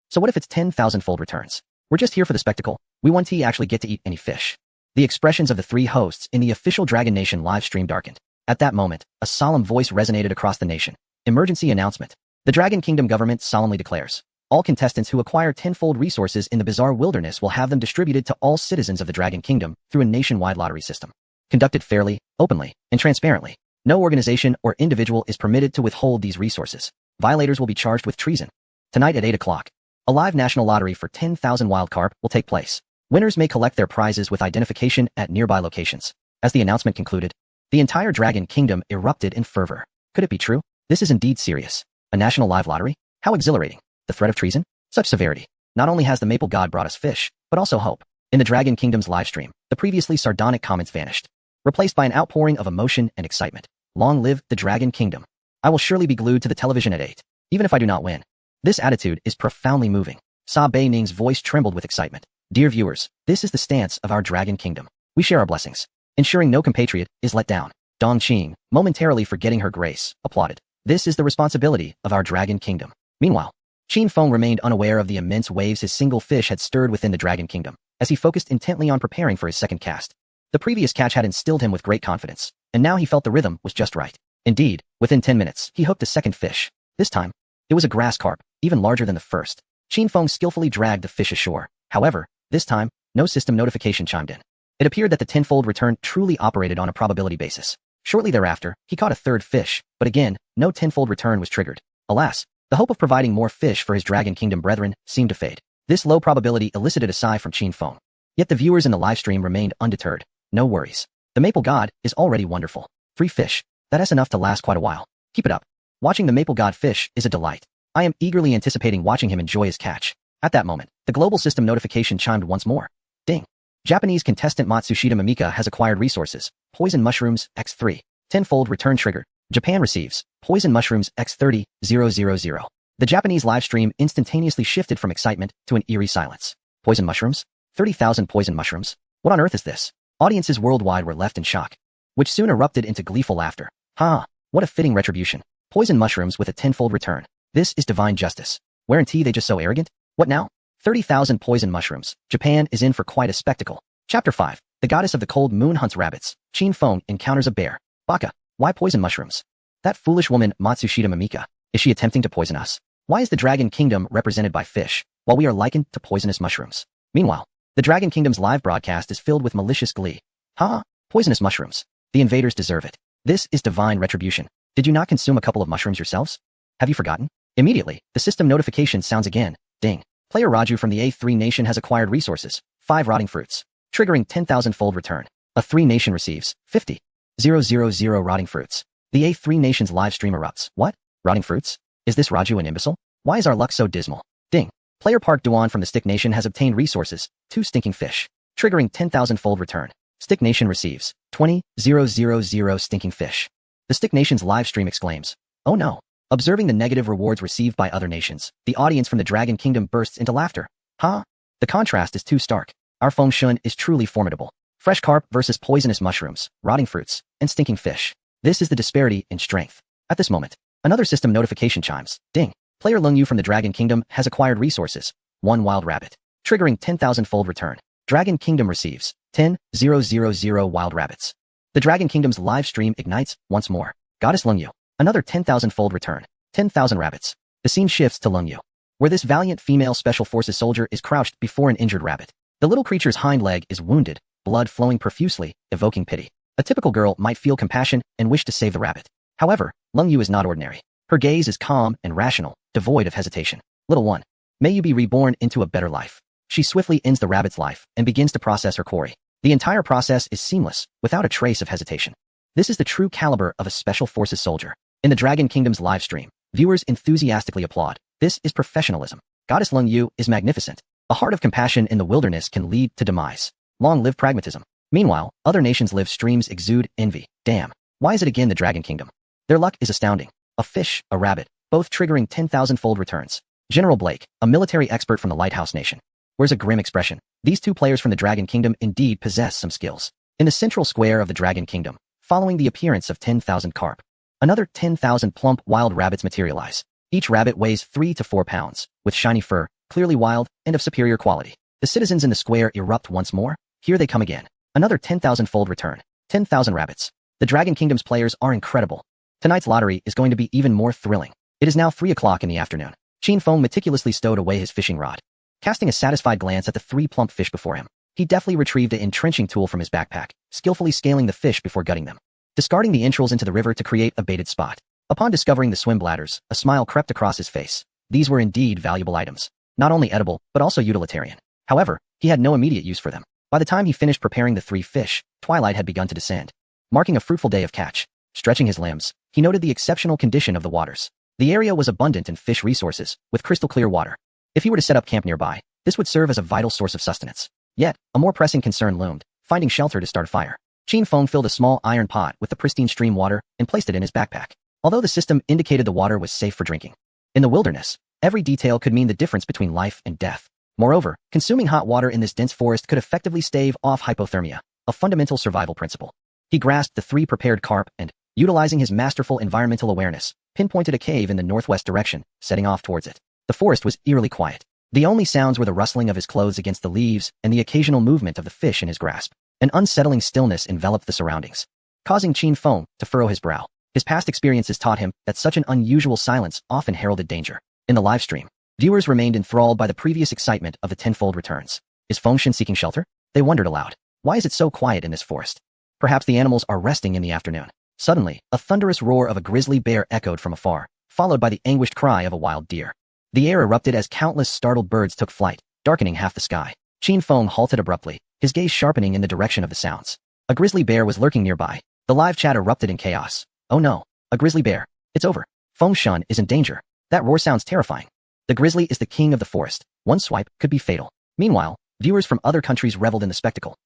So what if it's 10,000-fold returns? We're just here for the spectacle. We won't actually get to eat any fish. The expressions of the three hosts in the official Dragon Nation live stream darkened. At that moment, a solemn voice resonated across the nation. Emergency announcement. The Dragon Kingdom government solemnly declares, all contestants who acquire tenfold resources in the bizarre wilderness will have them distributed to all citizens of the Dragon Kingdom through a nationwide lottery system. Conducted fairly, openly, and transparently. No organization or individual is permitted to withhold these resources. Violators will be charged with treason. Tonight at 8 o'clock, a live national lottery for 10,000 wild carp will take place. Winners may collect their prizes with identification at nearby locations. As the announcement concluded, the entire Dragon Kingdom erupted in fervor. Could it be true? This is indeed serious. A national live lottery? How exhilarating. The threat of treason? Such severity. Not only has the Maple God brought us fish, but also hope. In the Dragon Kingdom's livestream, the previously sardonic comments vanished, replaced by an outpouring of emotion and excitement. Long live the Dragon Kingdom. I will surely be glued to the television at 8, even if I do not win. This attitude is profoundly moving. Sa Bei Ning's voice trembled with excitement. Dear viewers, this is the stance of our Dragon Kingdom. We share our blessings, ensuring no compatriot is let down. Dong Qing, momentarily forgetting her grace, applauded. This is the responsibility of our Dragon Kingdom. Meanwhile, Qin Feng remained unaware of the immense waves his single fish had stirred within the Dragon Kingdom, as he focused intently on preparing for his second cast. The previous catch had instilled him with great confidence, and now he felt the rhythm was just right. Indeed, within 10 minutes, he hooked a second fish. This time, it was a grass carp, even larger than the first. Qin Feng skillfully dragged the fish ashore. However, this time, no system notification chimed in. It appeared that the tenfold return truly operated on a probability basis. Shortly thereafter, he caught a third fish, but again, no tenfold return was triggered. Alas, the hope of providing more fish for his Dragon Kingdom brethren seemed to fade. This low probability elicited a sigh from Qin Feng. Yet the viewers in the livestream remained undeterred. No worries. The Maple God is already wonderful. 3 fish. That is enough to last quite a while. Keep it up. Watching the Maple God fish is a delight. I am eagerly anticipating watching him enjoy his catch. At that moment, the global system notification chimed once more. Ding. Japanese contestant Matsushita Mimika has acquired resources. Poison mushrooms, X3. Tenfold return triggered. Japan receives. Poison mushrooms, X30, 000. The Japanese live stream instantaneously shifted from excitement to an eerie silence. Poison mushrooms? 30,000 poison mushrooms? What on earth is this? Audiences worldwide were left in shock, which soon erupted into gleeful laughter. Ha! What a fitting retribution. Poison mushrooms with a tenfold return. This is divine justice. Weren't they just so arrogant? What now? 30,000 poison mushrooms. Japan is in for quite a spectacle. Chapter 5. The goddess of the cold moon hunts rabbits. Qin Feng encounters a bear. Baka. Why poison mushrooms? That foolish woman Matsushita Mimika. Is she attempting to poison us? Why is the Dragon Kingdom represented by fish, while we are likened to poisonous mushrooms? Meanwhile, the Dragon Kingdom's live broadcast is filled with malicious glee. Ha! Poisonous mushrooms. The invaders deserve it. This is divine retribution. Did you not consume a couple of mushrooms yourselves? Have you forgotten? Immediately, the system notification sounds again. Ding. Player Raju from the A3 nation has acquired resources. 5 rotting fruits. Triggering 10,000-fold return. A3 nation receives 50,000 rotting fruits. The A3 nation's live stream erupts. What? Rotting fruits? Is this Raju an imbecile? Why is our luck so dismal? Ding. Player Park Duan from the Stick Nation has obtained resources. 2 stinking fish. Triggering 10,000-fold return. Stick Nation receives 20,000 stinking fish. The Stick Nation's live stream exclaims, oh no. Observing the negative rewards received by other nations, the audience from the Dragon Kingdom bursts into laughter. Ha! The contrast is too stark. Our Feng Shun is truly formidable. Fresh carp versus poisonous mushrooms, rotting fruits, and stinking fish. This is the disparity in strength. At this moment, another system notification chimes. Ding. Player Lung Yu from the Dragon Kingdom has acquired resources. 1 wild rabbit. Triggering 10,000-fold return. Dragon Kingdom receives 10,000 wild rabbits. The Dragon Kingdom's live stream ignites once more. Goddess Lung Yu. Another 10,000-fold return. 10,000 rabbits. The scene shifts to Lung Yu, where this valiant female special forces soldier is crouched before an injured rabbit. The little creature's hind leg is wounded, blood flowing profusely, evoking pity. A typical girl might feel compassion and wish to save the rabbit. However, Lung Yu is not ordinary. Her gaze is calm and rational, devoid of hesitation. Little one, may you be reborn into a better life. She swiftly ends the rabbit's life and begins to process her quarry. The entire process is seamless, without a trace of hesitation. This is the true caliber of a special forces soldier. In the Dragon Kingdom's live stream, viewers enthusiastically applaud. This is professionalism. Goddess Lung Yu is magnificent. A heart of compassion in the wilderness can lead to demise. Long live pragmatism. Meanwhile, other nations' live streams exude envy. Damn. Why is it again the Dragon Kingdom? Their luck is astounding. A fish, a rabbit, both triggering 10,000-fold returns. General Blake, a military expert from the Lighthouse Nation, wears a grim expression. These 2 players from the Dragon Kingdom indeed possess some skills. In the central square of the Dragon Kingdom, following the appearance of 10,000 carp, another 10,000 plump wild rabbits materialize. Each rabbit weighs 3 to 4 pounds, with shiny fur, clearly wild, and of superior quality. The citizens in the square erupt once more. Here they come again. Another 10,000-fold return. 10,000 rabbits. The Dragon Kingdom's players are incredible. Tonight's lottery is going to be even more thrilling. It is now 3 o'clock in the afternoon. Qin Feng meticulously stowed away his fishing rod. Casting a satisfied glance at the 3 plump fish before him, he deftly retrieved an entrenching tool from his backpack, skillfully scaling the fish before gutting them. Discarding the entrails into the river to create a baited spot. Upon discovering the swim bladders, a smile crept across his face. These were indeed valuable items. Not only edible, but also utilitarian. However, he had no immediate use for them. By the time he finished preparing the 3 fish, twilight had begun to descend, marking a fruitful day of catch. Stretching his limbs, he noted the exceptional condition of the waters. The area was abundant in fish resources, with crystal clear water. If he were to set up camp nearby, this would serve as a vital source of sustenance. Yet, a more pressing concern loomed, finding shelter to start a fire. Qin Feng filled a small iron pot with the pristine stream water and placed it in his backpack. Although the system indicated the water was safe for drinking. In the wilderness, every detail could mean the difference between life and death. Moreover, consuming hot water in this dense forest could effectively stave off hypothermia, a fundamental survival principle. He grasped the 3 prepared carp and, utilizing his masterful environmental awareness, pinpointed a cave in the northwest direction, setting off towards it. The forest was eerily quiet. The only sounds were the rustling of his clothes against the leaves and the occasional movement of the fish in his grasp. An unsettling stillness enveloped the surroundings, causing Qin Feng to furrow his brow. His past experiences taught him that such an unusual silence often heralded danger. In the live stream, viewers remained enthralled by the previous excitement of the 10-fold returns. Is Fengshen seeking shelter? They wondered aloud. Why is it so quiet in this forest? Perhaps the animals are resting in the afternoon. Suddenly, a thunderous roar of a grizzly bear echoed from afar, followed by the anguished cry of a wild deer. The air erupted as countless startled birds took flight, darkening half the sky. Qin Feng halted abruptly, his gaze sharpening in the direction of the sounds. A grizzly bear was lurking nearby. The live chat erupted in chaos. Oh no, a grizzly bear. It's over. Fengshen is in danger. That roar sounds terrifying. The grizzly is the king of the forest. One swipe could be fatal. Meanwhile, viewers from other countries reveled in the spectacle.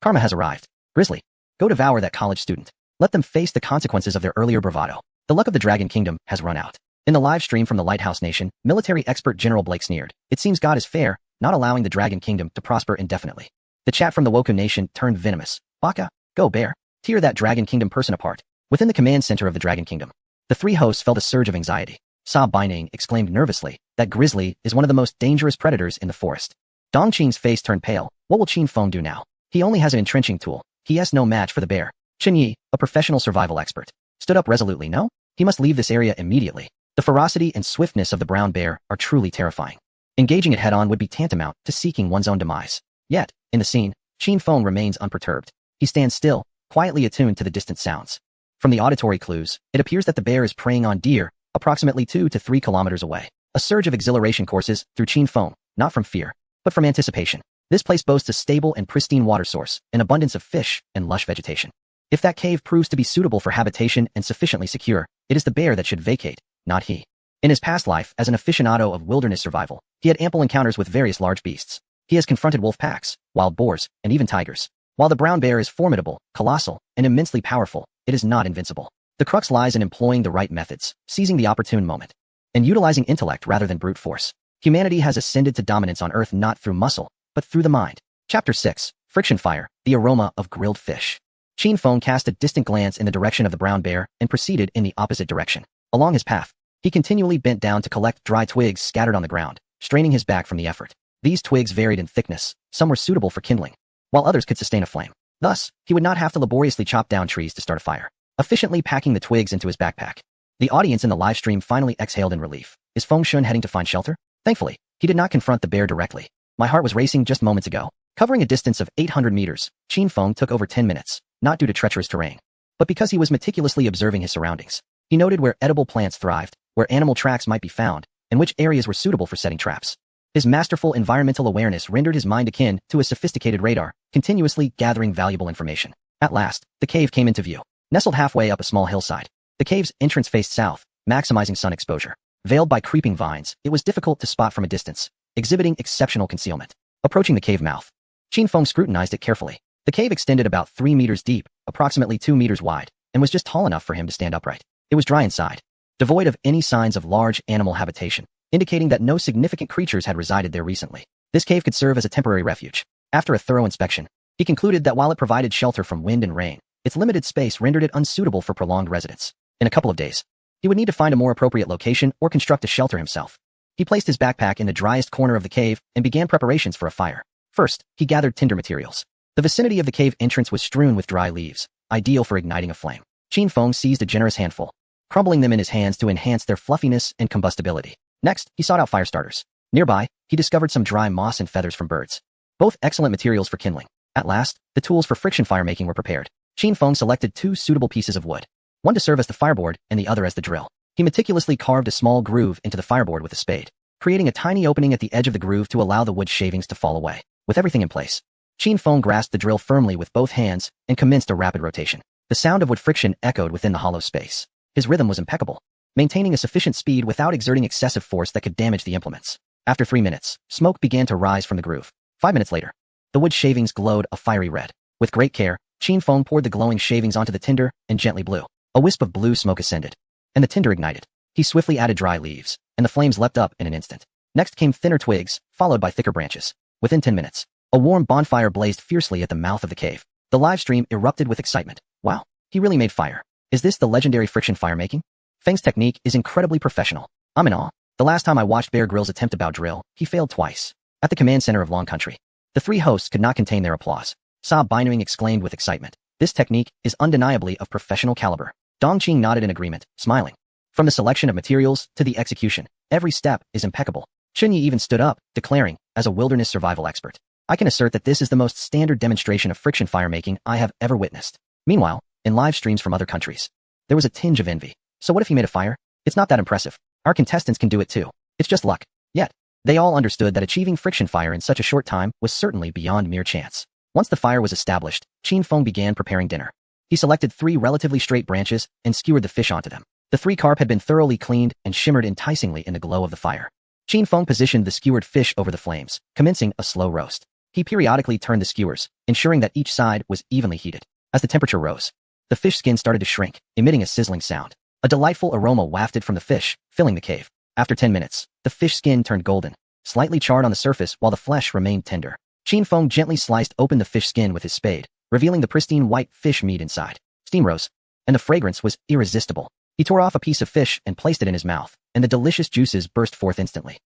Karma has arrived. Grizzly, go devour that college student. Let them face the consequences of their earlier bravado. The luck of the Dragon Kingdom has run out. In the live stream from the Lighthouse Nation, military expert General Blake sneered. It seems God is fair, not allowing the Dragon Kingdom to prosper indefinitely. The chat from the Woku Nation turned venomous. Baka, go bear. Tear that Dragon Kingdom person apart. Within the command center of the Dragon Kingdom, the 3 hosts felt a surge of anxiety. Sa Baining exclaimed nervously that grizzly is one of the most dangerous predators in the forest. Dong Qin's face turned pale. What will Qin Feng do now? He only has an entrenching tool. He has no match for the bear. Chen Yi, a professional survival expert, stood up resolutely. No, he must leave this area immediately. The ferocity and swiftness of the brown bear are truly terrifying. Engaging it head-on would be tantamount to seeking one's own demise. Yet, in the scene, Qin Feng remains unperturbed. He stands still, quietly attuned to the distant sounds. From the auditory clues, it appears that the bear is preying on deer, approximately 2 to 3 kilometers away. A surge of exhilaration courses through Qin Feng, not from fear, but from anticipation. This place boasts a stable and pristine water source, an abundance of fish, and lush vegetation. If that cave proves to be suitable for habitation and sufficiently secure, it is the bear that should vacate, not he. In his past life, as an aficionado of wilderness survival, he had ample encounters with various large beasts. He has confronted wolf packs, wild boars, and even tigers. While the brown bear is formidable, colossal, and immensely powerful, it is not invincible. The crux lies in employing the right methods, seizing the opportune moment, and utilizing intellect rather than brute force. Humanity has ascended to dominance on Earth not through muscle, but through the mind. Chapter 6. Friction Fire, the aroma of grilled fish. Qin Feng cast a distant glance in the direction of the brown bear and proceeded in the opposite direction. Along his path, he continually bent down to collect dry twigs scattered on the ground, straining his back from the effort. These twigs varied in thickness, some were suitable for kindling, while others could sustain a flame. Thus, he would not have to laboriously chop down trees to start a fire, efficiently packing the twigs into his backpack. The audience in the live stream finally exhaled in relief. Is Fengshen heading to find shelter? Thankfully, he did not confront the bear directly. My heart was racing just moments ago. Covering a distance of 800 meters, Qin Feng took over 10 minutes, not due to treacherous terrain, but because he was meticulously observing his surroundings. He noted where edible plants thrived, where animal tracks might be found, and which areas were suitable for setting traps. His masterful environmental awareness rendered his mind akin to a sophisticated radar, continuously gathering valuable information. At last, the cave came into view. Nestled halfway up a small hillside, the cave's entrance faced south, maximizing sun exposure. Veiled by creeping vines, it was difficult to spot from a distance, exhibiting exceptional concealment. Approaching the cave mouth, Qin Feng scrutinized it carefully. The cave extended about 3 meters deep, approximately 2 meters wide, and was just tall enough for him to stand upright. It was dry inside, devoid of any signs of large animal habitation, indicating that no significant creatures had resided there recently. This cave could serve as a temporary refuge. After a thorough inspection, he concluded that while it provided shelter from wind and rain, its limited space rendered it unsuitable for prolonged residence. In a couple of days, he would need to find a more appropriate location or construct a shelter himself. He placed his backpack in the driest corner of the cave and began preparations for a fire. First, he gathered tinder materials. The vicinity of the cave entrance was strewn with dry leaves, ideal for igniting a flame. Qin Feng seized a generous handful, crumbling them in his hands to enhance their fluffiness and combustibility. Next, he sought out fire starters. Nearby, he discovered some dry moss and feathers from birds, both excellent materials for kindling. At last, the tools for friction fire making were prepared. Qin Feng selected 2 suitable pieces of wood, one to serve as the fireboard and the other as the drill. He meticulously carved a small groove into the fireboard with a spade, creating a tiny opening at the edge of the groove to allow the wood shavings to fall away. With everything in place, Qin Feng grasped the drill firmly with both hands and commenced a rapid rotation. The sound of wood friction echoed within the hollow space. His rhythm was impeccable, maintaining a sufficient speed without exerting excessive force that could damage the implements. After 3 minutes, smoke began to rise from the groove. 5 minutes later, the wood shavings glowed a fiery red. With great care, Qin Feng poured the glowing shavings onto the tinder and gently blew. A wisp of blue smoke ascended, and the tinder ignited. He swiftly added dry leaves, and the flames leapt up in an instant. Next came thinner twigs, followed by thicker branches. Within 10 minutes, a warm bonfire blazed fiercely at the mouth of the cave. The live stream erupted with excitement. Wow, he really made fire. Is this the legendary friction fire making? Feng's technique is incredibly professional. I'm in awe. The last time I watched Bear Grylls attempt a bow drill, he failed twice. At the command center of Long Country, the 3 hosts could not contain their applause. Sa Bainuing exclaimed with excitement. This technique is undeniably of professional caliber. Dongqing nodded in agreement, smiling. From the selection of materials to the execution, every step is impeccable. Chunyi even stood up, declaring, as a wilderness survival expert, I can assert that this is the most standard demonstration of friction fire making I have ever witnessed. Meanwhile, in live streams from other countries, there was a tinge of envy. So what if he made a fire? It's not that impressive. Our contestants can do it too. It's just luck. Yet, they all understood that achieving friction fire in such a short time was certainly beyond mere chance. Once the fire was established, Qin Feng began preparing dinner. He selected 3 relatively straight branches and skewered the fish onto them. The 3 carp had been thoroughly cleaned and shimmered enticingly in the glow of the fire. Qin Feng positioned the skewered fish over the flames, commencing a slow roast. He periodically turned the skewers, ensuring that each side was evenly heated. As the temperature rose, the fish skin started to shrink, emitting a sizzling sound. A delightful aroma wafted from the fish, filling the cave. After 10 minutes, the fish skin turned golden, slightly charred on the surface while the flesh remained tender. Qin Feng gently sliced open the fish skin with his spade, revealing the pristine white fish meat inside. Steam rose, and the fragrance was irresistible. He tore off a piece of fish and placed it in his mouth, and the delicious juices burst forth instantly.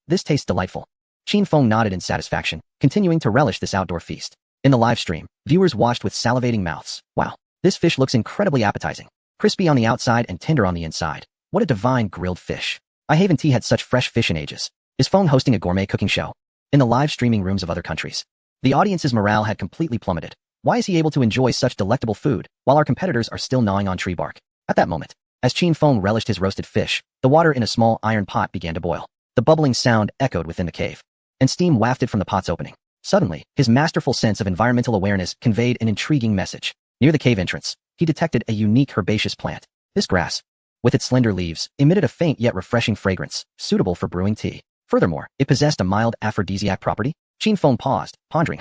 This tastes delightful. Qin Feng nodded in satisfaction, continuing to relish this outdoor feast. In the live stream, viewers watched with salivating mouths. Wow, this fish looks incredibly appetizing. Crispy on the outside and tender on the inside. What a divine grilled fish. I haven't had such fresh fish in ages. Is Feng hosting a gourmet cooking show? In the live streaming rooms of other countries, the audience's morale had completely plummeted. Why is he able to enjoy such delectable food, while our competitors are still gnawing on tree bark? At that moment, as Qin Feng relished his roasted fish, the water in a small iron pot began to boil. The bubbling sound echoed within the cave, and steam wafted from the pot's opening. Suddenly, his masterful sense of environmental awareness conveyed an intriguing message. Near the cave entrance, he detected a unique herbaceous plant. This grass, with its slender leaves, emitted a faint yet refreshing fragrance, suitable for brewing tea. Furthermore, it possessed a mild aphrodisiac property. Qin Feng paused, pondering,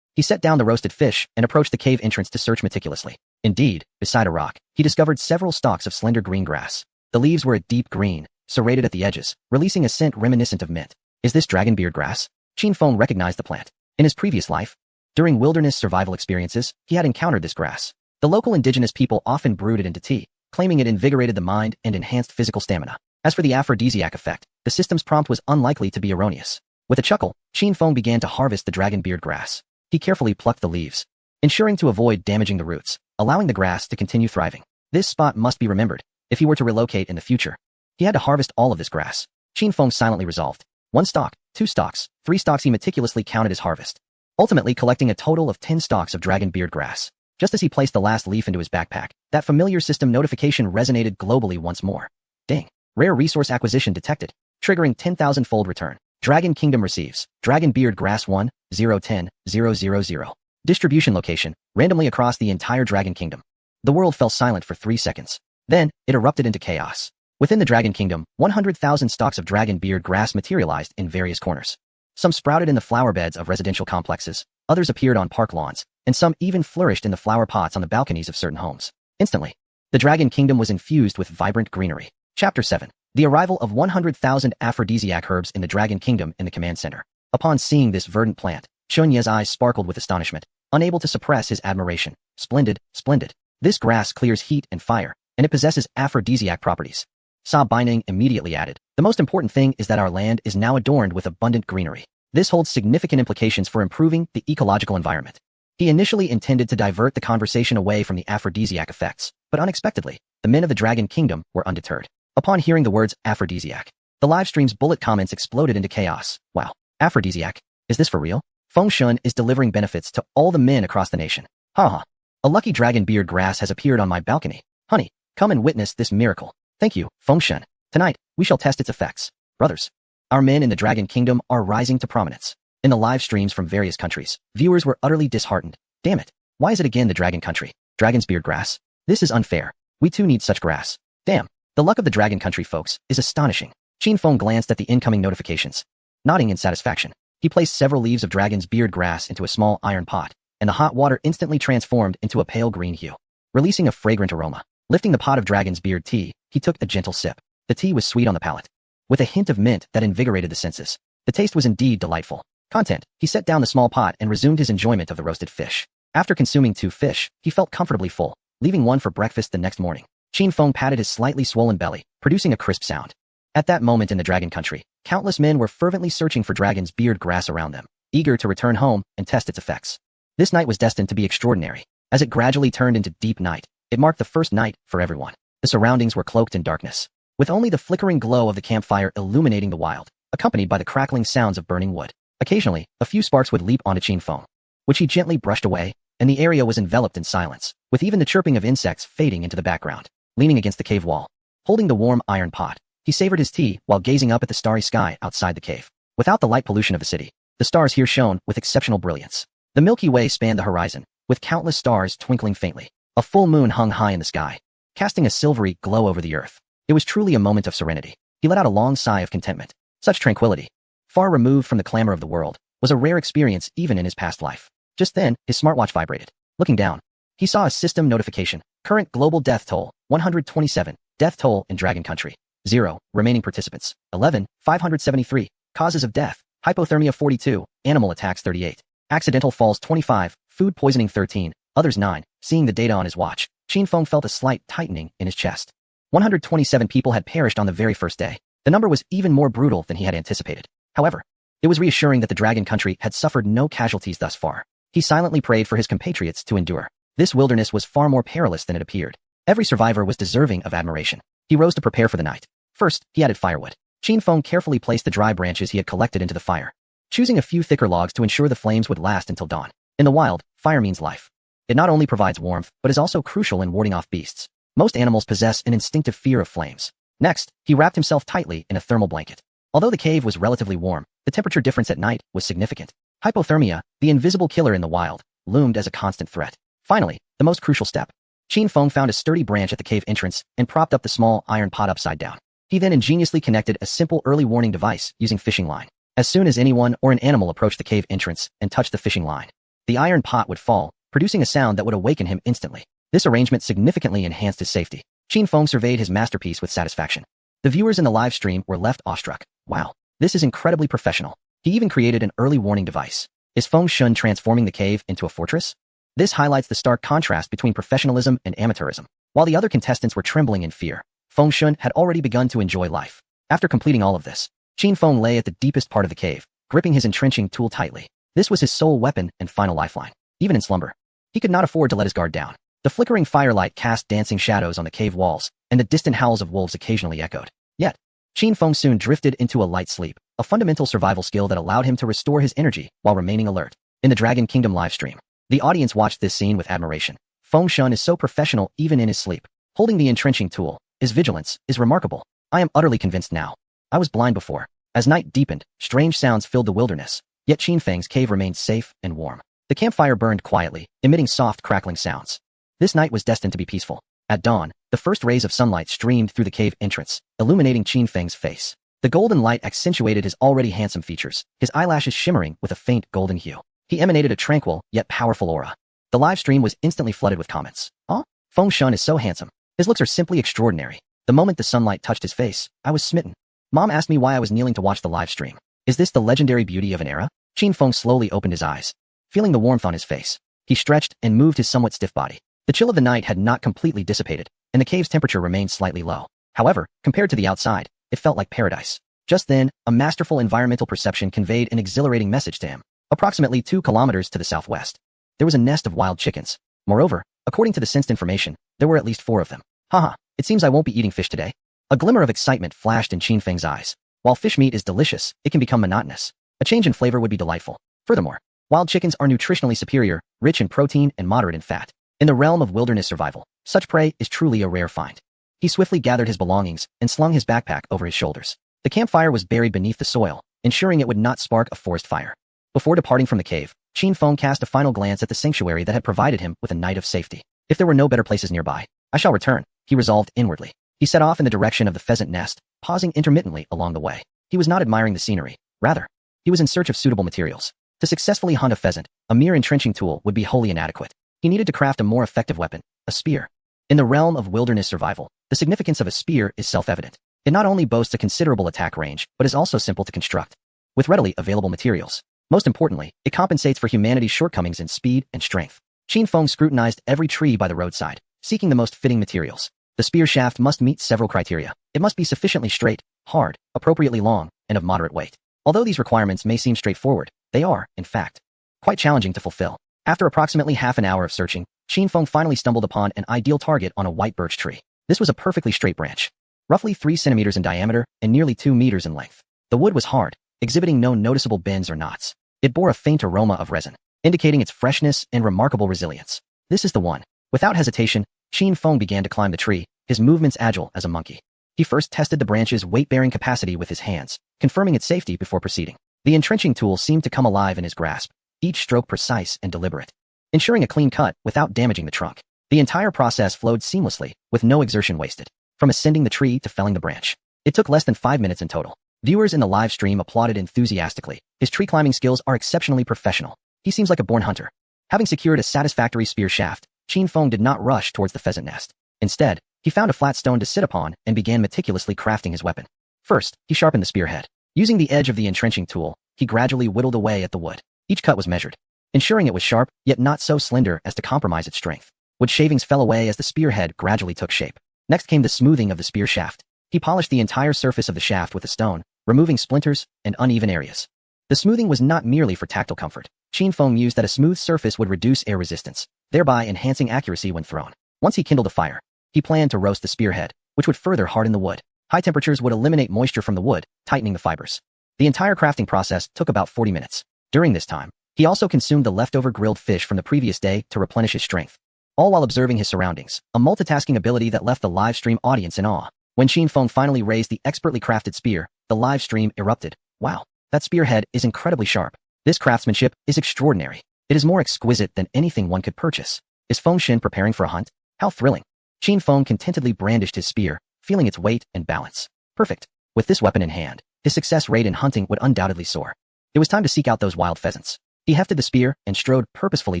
He set down the roasted fish and approached the cave entrance to search meticulously. Indeed, beside a rock, he discovered several stalks of slender green grass. The leaves were a deep green, serrated at the edges, releasing a scent reminiscent of mint. Is this dragonbeard grass? Qin Feng recognized the plant. In his previous life, during wilderness survival experiences, he had encountered this grass. The local indigenous people often brewed it into tea, claiming it invigorated the mind and enhanced physical stamina. As for the aphrodisiac effect, the system's prompt was unlikely to be erroneous. With a chuckle, Qin Feng began to harvest the dragonbeard grass. He carefully plucked the leaves, ensuring to avoid damaging the roots, allowing the grass to continue thriving. This spot must be remembered. If he were to relocate in the future, he had to harvest all of this grass. Qin Feng silently resolved. 1 stalk, 2 stalks, 3 stalks. He meticulously counted his harvest, ultimately collecting a total of 10 stalks of dragonbeard grass. Just as he placed the last leaf into his backpack, that familiar system notification resonated globally once more. Ding. Rare resource acquisition detected, triggering 10,000-fold return. Dragon Kingdom receives Dragonbeard Grass 1, 010, 000. Distribution location, randomly across the entire Dragon Kingdom. The world fell silent for 3 seconds. Then, it erupted into chaos. Within the Dragon Kingdom, 100,000 stalks of dragonbeard grass materialized in various corners. Some sprouted in the flower beds of residential complexes, others appeared on park lawns, and some even flourished in the flower pots on the balconies of certain homes. Instantly, the Dragon Kingdom was infused with vibrant greenery. Chapter 7. The arrival of 100,000 aphrodisiac herbs in the Dragon Kingdom in the command center. Upon seeing this verdant plant, Chunye's eyes sparkled with astonishment, unable to suppress his admiration. Splendid, splendid. This grass clears heat and fire, and it possesses aphrodisiac properties. Sa Baining immediately added, the most important thing is that our land is now adorned with abundant greenery. This holds significant implications for improving the ecological environment. He initially intended to divert the conversation away from the aphrodisiac effects, but unexpectedly, the men of the Dragon Kingdom were undeterred. Upon hearing the words aphrodisiac, the live stream's bullet comments exploded into chaos. Wow, aphrodisiac? Is this for real? Feng Shun is delivering benefits to all the men across the nation. Haha. A lucky dragon beard grass has appeared on my balcony. Honey, come and witness this miracle. Thank you, Feng Shun. Tonight, we shall test its effects. Brothers, our men in the Dragon Kingdom are rising to prominence. In the live streams from various countries, viewers were utterly disheartened. Damn it. Why is it again the Dragon Country? Dragon's beard grass? This is unfair. We too need such grass. Damn. The luck of the Dragon Country folks is astonishing. Qin Feng glanced at the incoming notifications. Nodding in satisfaction, he placed several leaves of dragon's beard grass into a small iron pot, and the hot water instantly transformed into a pale green hue, releasing a fragrant aroma. Lifting the pot of dragon's beard tea, he took a gentle sip. The tea was sweet on the palate, with a hint of mint that invigorated the senses. The taste was indeed delightful. Content. He set down the small pot and resumed his enjoyment of the roasted fish. After consuming 2 fish, he felt comfortably full, leaving one for breakfast the next morning. Qin Feng patted his slightly swollen belly, producing a crisp sound. At that moment in the Dragon Country, countless men were fervently searching for dragon's beard grass around them, eager to return home and test its effects. This night was destined to be extraordinary. As it gradually turned into deep night, it marked the first night for everyone. The surroundings were cloaked in darkness, with only the flickering glow of the campfire illuminating the wild, accompanied by the crackling sounds of burning wood. Occasionally, a few sparks would leap onto Qin Feng, which he gently brushed away, and the area was enveloped in silence, with even the chirping of insects fading into the background. Leaning against the cave wall, holding the warm iron pot, he savored his tea while gazing up at the starry sky outside the cave. Without the light pollution of the city, the stars here shone with exceptional brilliance. The Milky Way spanned the horizon, with countless stars twinkling faintly. A full moon hung high in the sky, casting a silvery glow over the earth. It was truly a moment of serenity. He let out a long sigh of contentment. Such tranquility, far removed from the clamor of the world, was a rare experience even in his past life. Just then, his smartwatch vibrated. Looking down, he saw a system notification. Current global death toll, 127. Death toll in Dragon Country, 0. Remaining participants, 11. 573. Causes of death, hypothermia 42. Animal attacks 38. Accidental falls 25. Food poisoning 13. Others 9. Seeing the data on his watch, Qin Feng felt a slight tightening in his chest. 127 people had perished on the very first day. The number was even more brutal than he had anticipated. However, it was reassuring that the Dragon Country had suffered no casualties thus far. He silently prayed for his compatriots to endure. This wilderness was far more perilous than it appeared. Every survivor was deserving of admiration. He rose to prepare for the night. First, he added firewood. Qin Feng carefully placed the dry branches he had collected into the fire, choosing a few thicker logs to ensure the flames would last until dawn. In the wild, fire means life. It not only provides warmth, but is also crucial in warding off beasts. Most animals possess an instinctive fear of flames. Next, he wrapped himself tightly in a thermal blanket. Although the cave was relatively warm, the temperature difference at night was significant. Hypothermia, the invisible killer in the wild, loomed as a constant threat. Finally, the most crucial step. Qin Feng found a sturdy branch at the cave entrance and propped up the small iron pot upside down. He then ingeniously connected a simple early warning device using fishing line. As soon as anyone or an animal approached the cave entrance and touched the fishing line, the iron pot would fall, producing a sound that would awaken him instantly. This arrangement significantly enhanced his safety. Qin Feng surveyed his masterpiece with satisfaction. The viewers in the live stream were left awestruck. Wow, this is incredibly professional. He even created an early warning device. Is Feng Shun transforming the cave into a fortress? This highlights the stark contrast between professionalism and amateurism. While the other contestants were trembling in fear, Feng Shun had already begun to enjoy life. After completing all of this, Qin Feng lay at the deepest part of the cave, gripping his entrenching tool tightly. This was his sole weapon and final lifeline. Even in slumber, he could not afford to let his guard down. The flickering firelight cast dancing shadows on the cave walls, and the distant howls of wolves occasionally echoed. Yet, Qin Feng soon drifted into a light sleep, a fundamental survival skill that allowed him to restore his energy while remaining alert. In the Dragon Kingdom livestream, the audience watched this scene with admiration. Feng Shun is so professional even in his sleep. Holding the entrenching tool, his vigilance is remarkable. I am utterly convinced now. I was blind before. As night deepened, strange sounds filled the wilderness, yet Qin Feng's cave remained safe and warm. The campfire burned quietly, emitting soft crackling sounds. This night was destined to be peaceful. At dawn, the first rays of sunlight streamed through the cave entrance, illuminating Qin Feng's face. The golden light accentuated his already handsome features, his eyelashes shimmering with a faint golden hue. He emanated a tranquil, yet powerful aura. The live stream was instantly flooded with comments. "Oh, Feng Shun is so handsome. His looks are simply extraordinary." The moment the sunlight touched his face, I was smitten. Mom asked me why I was kneeling to watch the live stream. Is this the legendary beauty of an era? Qin Feng slowly opened his eyes, feeling the warmth on his face. He stretched and moved his somewhat stiff body. The chill of the night had not completely dissipated, and the cave's temperature remained slightly low. However, compared to the outside, it felt like paradise. Just then, a masterful environmental perception conveyed an exhilarating message to him. Approximately 2 kilometers to the southwest, there was a nest of wild chickens. Moreover, according to the sensed information, there were at least 4 of them. Haha, it seems I won't be eating fish today. A glimmer of excitement flashed in Qin Feng's eyes. While fish meat is delicious, it can become monotonous. A change in flavor would be delightful. Furthermore, wild chickens are nutritionally superior, rich in protein and moderate in fat. In the realm of wilderness survival, such prey is truly a rare find. He swiftly gathered his belongings and slung his backpack over his shoulders. The campfire was buried beneath the soil, ensuring it would not spark a forest fire. Before departing from the cave, Qin Feng cast a final glance at the sanctuary that had provided him with a night of safety. If there were no better places nearby, I shall return, he resolved inwardly. He set off in the direction of the pheasant nest, pausing intermittently along the way. He was not admiring the scenery. Rather, he was in search of suitable materials. To successfully hunt a pheasant, a mere entrenching tool would be wholly inadequate. He needed to craft a more effective weapon, a spear. In the realm of wilderness survival, the significance of a spear is self-evident. It not only boasts a considerable attack range, but is also simple to construct. With readily available materials. Most importantly, it compensates for humanity's shortcomings in speed and strength. Qin Feng scrutinized every tree by the roadside, seeking the most fitting materials. The spear shaft must meet several criteria. It must be sufficiently straight, hard, appropriately long, and of moderate weight. Although these requirements may seem straightforward, they are, in fact, quite challenging to fulfill. After approximately half an hour of searching, Qin Feng finally stumbled upon an ideal target on a white birch tree. This was a perfectly straight branch, roughly 3 centimeters in diameter and nearly 2 meters in length. The wood was hard, exhibiting no noticeable bends or knots. It bore a faint aroma of resin, indicating its freshness and remarkable resilience. This is the one. Without hesitation, Qin Feng began to climb the tree, his movements agile as a monkey. He first tested the branch's weight-bearing capacity with his hands, confirming its safety before proceeding. The entrenching tool seemed to come alive in his grasp, each stroke precise and deliberate, ensuring a clean cut without damaging the trunk. The entire process flowed seamlessly, with no exertion wasted. From ascending the tree to felling the branch, it took less than 5 minutes in total. Viewers in the live stream applauded enthusiastically. His tree climbing skills are exceptionally professional. He seems like a born hunter. Having secured a satisfactory spear shaft, Qin Feng did not rush towards the pheasant nest. Instead, he found a flat stone to sit upon and began meticulously crafting his weapon. First, he sharpened the spearhead. Using the edge of the entrenching tool, he gradually whittled away at the wood. Each cut was measured, ensuring it was sharp, yet not so slender as to compromise its strength. Wood shavings fell away as the spearhead gradually took shape. Next came the smoothing of the spear shaft. He polished the entire surface of the shaft with a stone, removing splinters and uneven areas. The smoothing was not merely for tactile comfort. Qin Feng mused that a smooth surface would reduce air resistance, thereby enhancing accuracy when thrown. Once he kindled a fire, he planned to roast the spearhead, which would further harden the wood. High temperatures would eliminate moisture from the wood, tightening the fibers. The entire crafting process took about 40 minutes. During this time, he also consumed the leftover grilled fish from the previous day to replenish his strength, all while observing his surroundings, a multitasking ability that left the live stream audience in awe. When Qin Feng finally raised the expertly crafted spear, the live stream erupted. Wow, that spearhead is incredibly sharp. This craftsmanship is extraordinary. It is more exquisite than anything one could purchase. Is Feng Xin preparing for a hunt? How thrilling. Qin Feng contentedly brandished his spear, feeling its weight and balance. Perfect. With this weapon in hand, his success rate in hunting would undoubtedly soar. It was time to seek out those wild pheasants. He hefted the spear and strode purposefully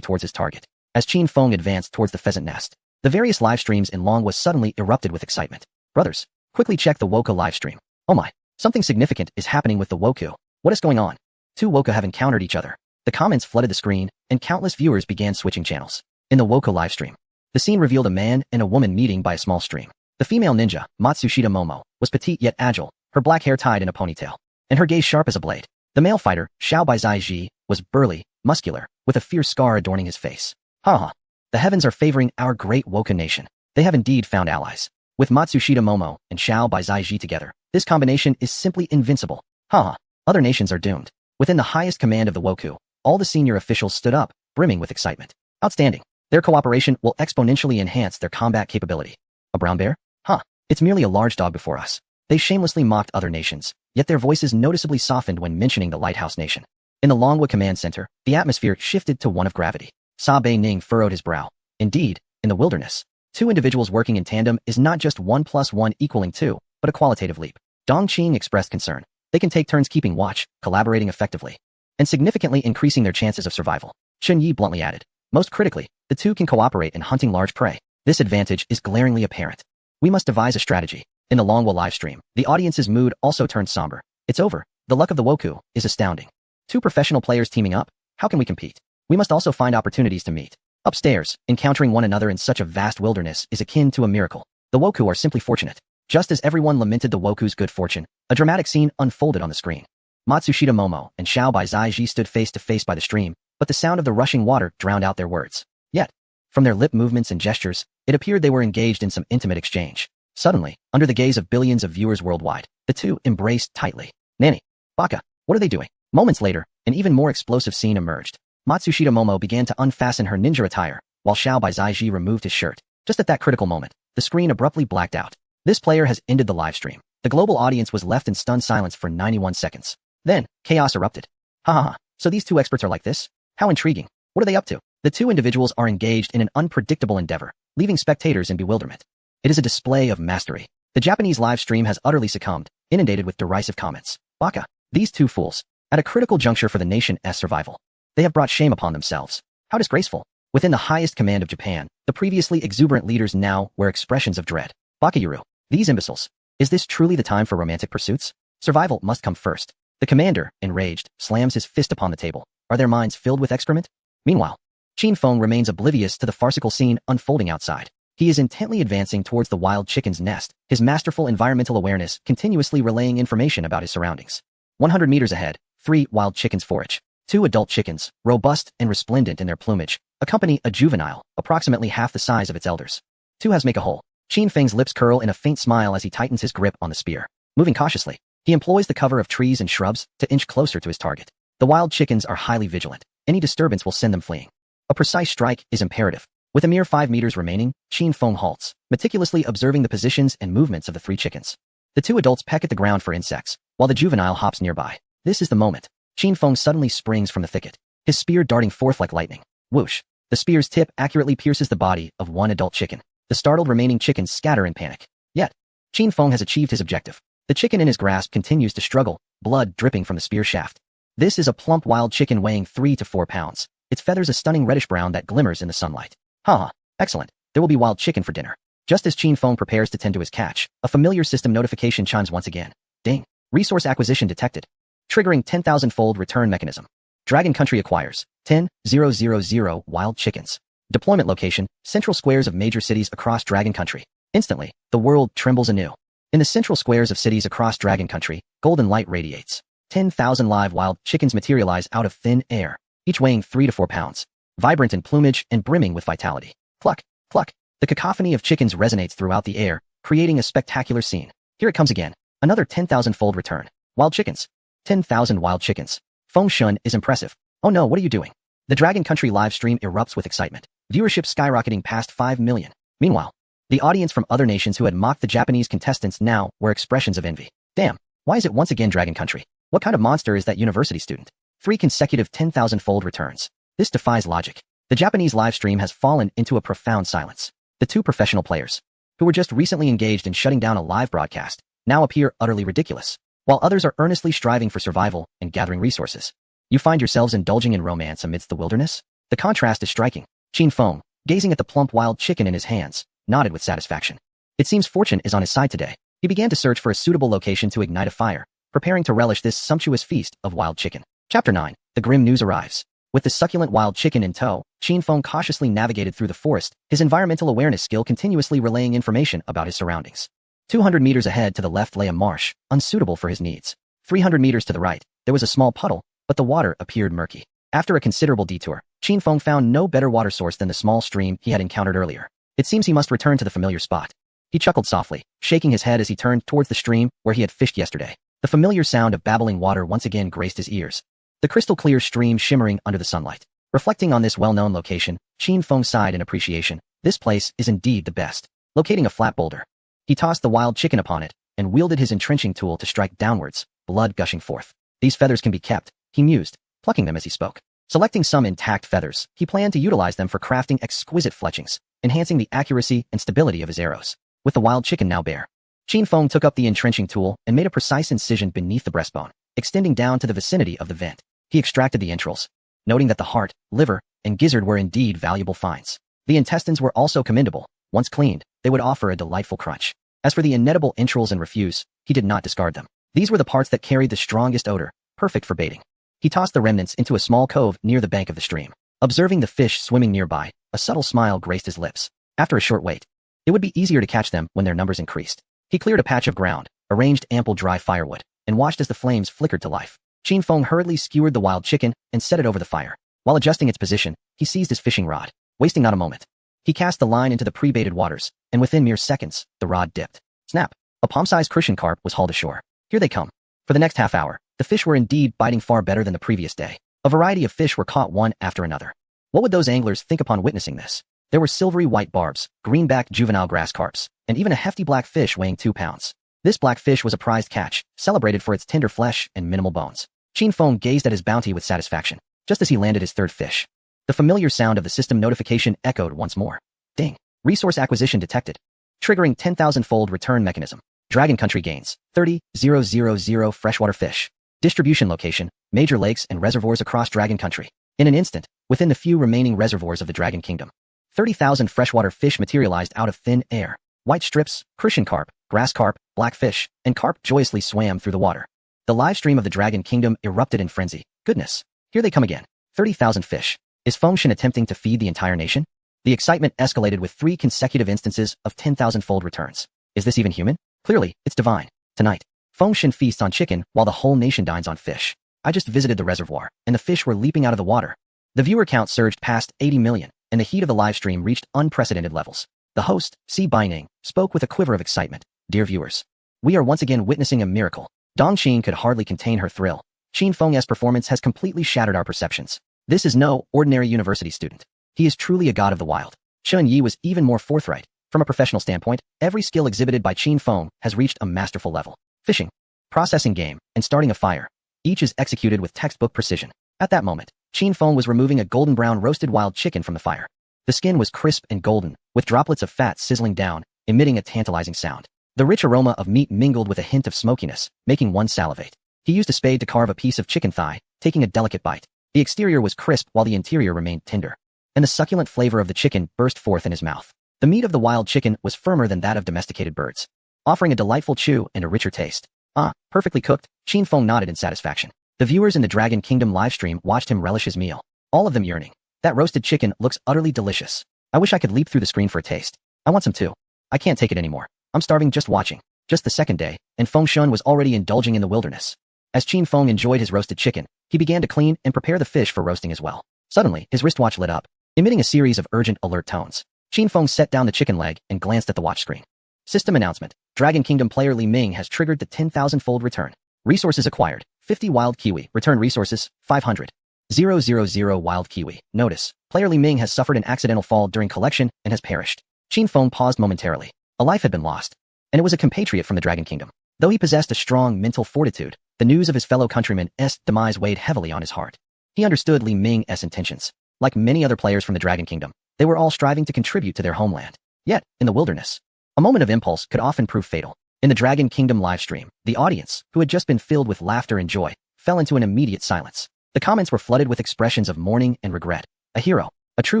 towards his target. As Qin Feng advanced towards the pheasant nest, the various live streams in Long was suddenly erupted with excitement. Brothers, quickly check the Wokou live stream. Oh my, something significant is happening with the Wokou. What is going on? 2 Wokou have encountered each other. The comments flooded the screen, and countless viewers began switching channels. In the Wokou live stream, the scene revealed a man and a woman meeting by a small stream. The female ninja, Matsushita Momo, was petite yet agile, her black hair tied in a ponytail, and her gaze sharp as a blade. The male fighter, Xiao Baizai Ji, was burly, muscular, with a fierce scar adorning his face. Haha. The heavens are favoring our great Wokou nation. They have indeed found allies. With Matsushita Momo and Xiao Baizai Ji together, this combination is simply invincible. Haha. Other nations are doomed. Within the highest command of the Wokou, all the senior officials stood up, brimming with excitement. Outstanding. Their cooperation will exponentially enhance their combat capability. A brown bear? Huh. It's merely a large dog before us. They shamelessly mocked other nations, yet their voices noticeably softened when mentioning the Lighthouse Nation. In the Longwood Command Center, the atmosphere shifted to one of gravity. Sa Bei Ning furrowed his brow. Indeed, in the wilderness, 2 individuals working in tandem is not just 1 + 1 = 2, but a qualitative leap. Dong Qing expressed concern. They can take turns keeping watch, collaborating effectively, and significantly increasing their chances of survival. Chen Yi bluntly added. Most critically, the 2 can cooperate in hunting large prey. This advantage is glaringly apparent. We must devise a strategy. In the Longwo live stream, the audience's mood also turned somber. It's over. The luck of the Wokou is astounding. 2 professional players teaming up? How can we compete? We must also find opportunities to meet. Upstairs, encountering one another in such a vast wilderness is akin to a miracle. The Wokou are simply fortunate. Just as everyone lamented the Wokou's good fortune, a dramatic scene unfolded on the screen. Matsushita Momo and Xiao Baizai Ji stood face to face by the stream, but the sound of the rushing water drowned out their words. Yet, from their lip movements and gestures, it appeared they were engaged in some intimate exchange. Suddenly, under the gaze of billions of viewers worldwide, the two embraced tightly. Nani, Baka, what are they doing? Moments later, an even more explosive scene emerged. Matsushita Momo began to unfasten her ninja attire, while Xiao Baizaiji removed his shirt. Just at that critical moment, the screen abruptly blacked out. This player has ended the livestream. The global audience was left in stunned silence for 91 seconds. Then, chaos erupted. Ha ha ha, so these two experts are like this? How intriguing. What are they up to? The two individuals are engaged in an unpredictable endeavor, leaving spectators in bewilderment. It is a display of mastery. The Japanese live stream has utterly succumbed, inundated with derisive comments. Baka, these two fools. At a critical juncture for the nation's survival, they have brought shame upon themselves. How disgraceful. Within the highest command of Japan, the previously exuberant leaders now wear expressions of dread. Bakayuru, these imbeciles. Is this truly the time for romantic pursuits? Survival must come first. The commander, enraged, slams his fist upon the table. Are their minds filled with excrement? Meanwhile, Qin Feng remains oblivious to the farcical scene unfolding outside. He is intently advancing towards the wild chicken's nest, his masterful environmental awareness continuously relaying information about his surroundings. 100 meters ahead, 3 wild chickens forage. 2 adult chickens, robust and resplendent in their plumage, accompany a juvenile, approximately half the size of its elders. 2 has make a hole. Qin Feng's lips curl in a faint smile as he tightens his grip on the spear. Moving cautiously, he employs the cover of trees and shrubs to inch closer to his target. The wild chickens are highly vigilant. Any disturbance will send them fleeing. A precise strike is imperative. With a mere 5 meters remaining, Qin Feng halts, meticulously observing the positions and movements of the 3 chickens. The 2 adults peck at the ground for insects, while the juvenile hops nearby. This is the moment. Qin Feng suddenly springs from the thicket, his spear darting forth like lightning. Whoosh! The spear's tip accurately pierces the body of 1 adult chicken. The startled remaining chickens scatter in panic. Yet, Qin Feng has achieved his objective. The chicken in his grasp continues to struggle, blood dripping from the spear shaft. This is a plump wild chicken weighing 3 to 4 pounds. Its feathers a stunning reddish brown that glimmers in the sunlight. Haha, excellent. There will be wild chicken for dinner. Just as Qin Feng prepares to tend to his catch, a familiar system notification chimes once again. Ding. Resource acquisition detected. Triggering 10,000-fold return mechanism. Dragon Country acquires 10,000 wild chickens. Deployment location, central squares of major cities across Dragon Country. Instantly, the world trembles anew. In the central squares of cities across Dragon Country, golden light radiates. 10,000 live wild chickens materialize out of thin air, each weighing 3 to 4 pounds. Vibrant in plumage and brimming with vitality. Cluck, cluck. The cacophony of chickens resonates throughout the air, creating a spectacular scene. Here it comes again. Another 10,000-fold return. Wild chickens. 10,000 wild chickens. Feng Shun is impressive. Oh no, what are you doing? The Dragon Country live stream erupts with excitement. Viewership skyrocketing past 5 million. Meanwhile, the audience from other nations who had mocked the Japanese contestants now were expressions of envy. Damn, why is it once again Dragon Country? What kind of monster is that university student? 3 consecutive 10,000-fold returns. This defies logic. The Japanese live stream has fallen into a profound silence. The 2 professional players, who were just recently engaged in shutting down a live broadcast, now appear utterly ridiculous, while others are earnestly striving for survival and gathering resources. You find yourselves indulging in romance amidst the wilderness? The contrast is striking. Qin Feng, gazing at the plump wild chicken in his hands, nodded with satisfaction. It seems fortune is on his side today. He began to search for a suitable location to ignite a fire, preparing to relish this sumptuous feast of wild chicken. Chapter 9. The grim news arrives. With the succulent wild chicken in tow, Qin Feng cautiously navigated through the forest, his environmental awareness skill continuously relaying information about his surroundings. 200 meters ahead to the left lay a marsh, unsuitable for his needs. 300 meters to the right, there was a small puddle, but the water appeared murky. After a considerable detour, Qin Feng found no better water source than the small stream he had encountered earlier. It seems he must return to the familiar spot. He chuckled softly, shaking his head as he turned towards the stream where he had fished yesterday. The familiar sound of babbling water once again graced his ears. The crystal-clear stream shimmering under the sunlight. Reflecting on this well-known location, Qin Feng sighed in appreciation. This place is indeed the best. Locating a flat boulder, he tossed the wild chicken upon it and wielded his entrenching tool to strike downwards, blood gushing forth. These feathers can be kept, he mused, plucking them as he spoke. Selecting some intact feathers, he planned to utilize them for crafting exquisite fletchings, enhancing the accuracy and stability of his arrows. With the wild chicken now bare, Qin Feng took up the entrenching tool and made a precise incision beneath the breastbone, extending down to the vicinity of the vent. He extracted the entrails, noting that the heart, liver, and gizzard were indeed valuable finds. The intestines were also commendable. Once cleaned, they would offer a delightful crunch. As for the inedible entrails and refuse, he did not discard them. These were the parts that carried the strongest odor, perfect for baiting. He tossed the remnants into a small cove near the bank of the stream. Observing the fish swimming nearby, a subtle smile graced his lips. After a short wait, it would be easier to catch them when their numbers increased. He cleared a patch of ground, arranged ample dry firewood, and watched as the flames flickered to life. Qin Feng hurriedly skewered the wild chicken and set it over the fire. While adjusting its position, he seized his fishing rod, wasting not a moment. He cast the line into the pre-baited waters, and within mere seconds, the rod dipped. Snap! A palm-sized crucian carp was hauled ashore. Here they come. For the next half hour, the fish were indeed biting far better than the previous day. A variety of fish were caught one after another. What would those anglers think upon witnessing this? There were silvery white barbs, greenback juvenile grass carps, and even a hefty black fish weighing 2 pounds. This black fish was a prized catch, celebrated for its tender flesh and minimal bones. Qin Feng gazed at his bounty with satisfaction, just as he landed his third fish. The familiar sound of the system notification echoed once more. Ding! Resource acquisition detected. Triggering 10,000-fold return mechanism. Dragon Country gains 30,000 freshwater fish. Distribution location, major lakes and reservoirs across Dragon Country. In an instant, within the few remaining reservoirs of the Dragon Kingdom, 30,000 freshwater fish materialized out of thin air. White strips, crucian carp, grass carp, black fish, and carp joyously swam through the water. The live stream of the Dragon Kingdom erupted in frenzy. Goodness, here they come again. 30,000 fish. Is Fengshen attempting to feed the entire nation? The excitement escalated with 3 consecutive instances of 10,000-fold returns. Is this even human? Clearly, it's divine. Tonight, Fengshen feasts on chicken while the whole nation dines on fish. I just visited the reservoir, and the fish were leaping out of the water. The viewer count surged past 80 million, and the heat of the live stream reached unprecedented levels. The host, Si Baining, spoke with a quiver of excitement. Dear viewers, we are once again witnessing a miracle. Dong Qin could hardly contain her thrill. Qin Feng's performance has completely shattered our perceptions. This is no ordinary university student. He is truly a god of the wild. Chen Yi was even more forthright. From a professional standpoint, every skill exhibited by Qin Feng has reached a masterful level. Fishing, processing game, and starting a fire. Each is executed with textbook precision. At that moment, Qin Feng was removing a golden brown roasted wild chicken from the fire. The skin was crisp and golden, with droplets of fat sizzling down, emitting a tantalizing sound. The rich aroma of meat mingled with a hint of smokiness, making one salivate. He used a spade to carve a piece of chicken thigh, taking a delicate bite. The exterior was crisp while the interior remained tender, and the succulent flavor of the chicken burst forth in his mouth. The meat of the wild chicken was firmer than that of domesticated birds, offering a delightful chew and a richer taste. Ah, perfectly cooked. Qin Feng nodded in satisfaction. The viewers in the Dragon Kingdom livestream watched him relish his meal, all of them yearning. That roasted chicken looks utterly delicious. I wish I could leap through the screen for a taste. I want some too. I can't take it anymore. I'm starving just watching. Just the second day, and Fengshen was already indulging in the wilderness. As Qin Feng enjoyed his roasted chicken, he began to clean and prepare the fish for roasting as well. Suddenly, his wristwatch lit up, emitting a series of urgent alert tones. Qin Feng set down the chicken leg and glanced at the watch screen. System announcement. Dragon Kingdom player Li Ming has triggered the 10,000-fold return. Resources acquired. 50 wild kiwi. Return resources, 500. 000 wild kiwi. Notice. Player Li Ming has suffered an accidental fall during collection and has perished. Qin Feng paused momentarily. A life had been lost, and it was a compatriot from the Dragon Kingdom. Though he possessed a strong mental fortitude, the news of his fellow countryman's demise weighed heavily on his heart. He understood Li Ming's intentions. Like many other players from the Dragon Kingdom, they were all striving to contribute to their homeland. Yet, in the wilderness, a moment of impulse could often prove fatal. In the Dragon Kingdom livestream, the audience, who had just been filled with laughter and joy, fell into an immediate silence. The comments were flooded with expressions of mourning and regret. A hero. A true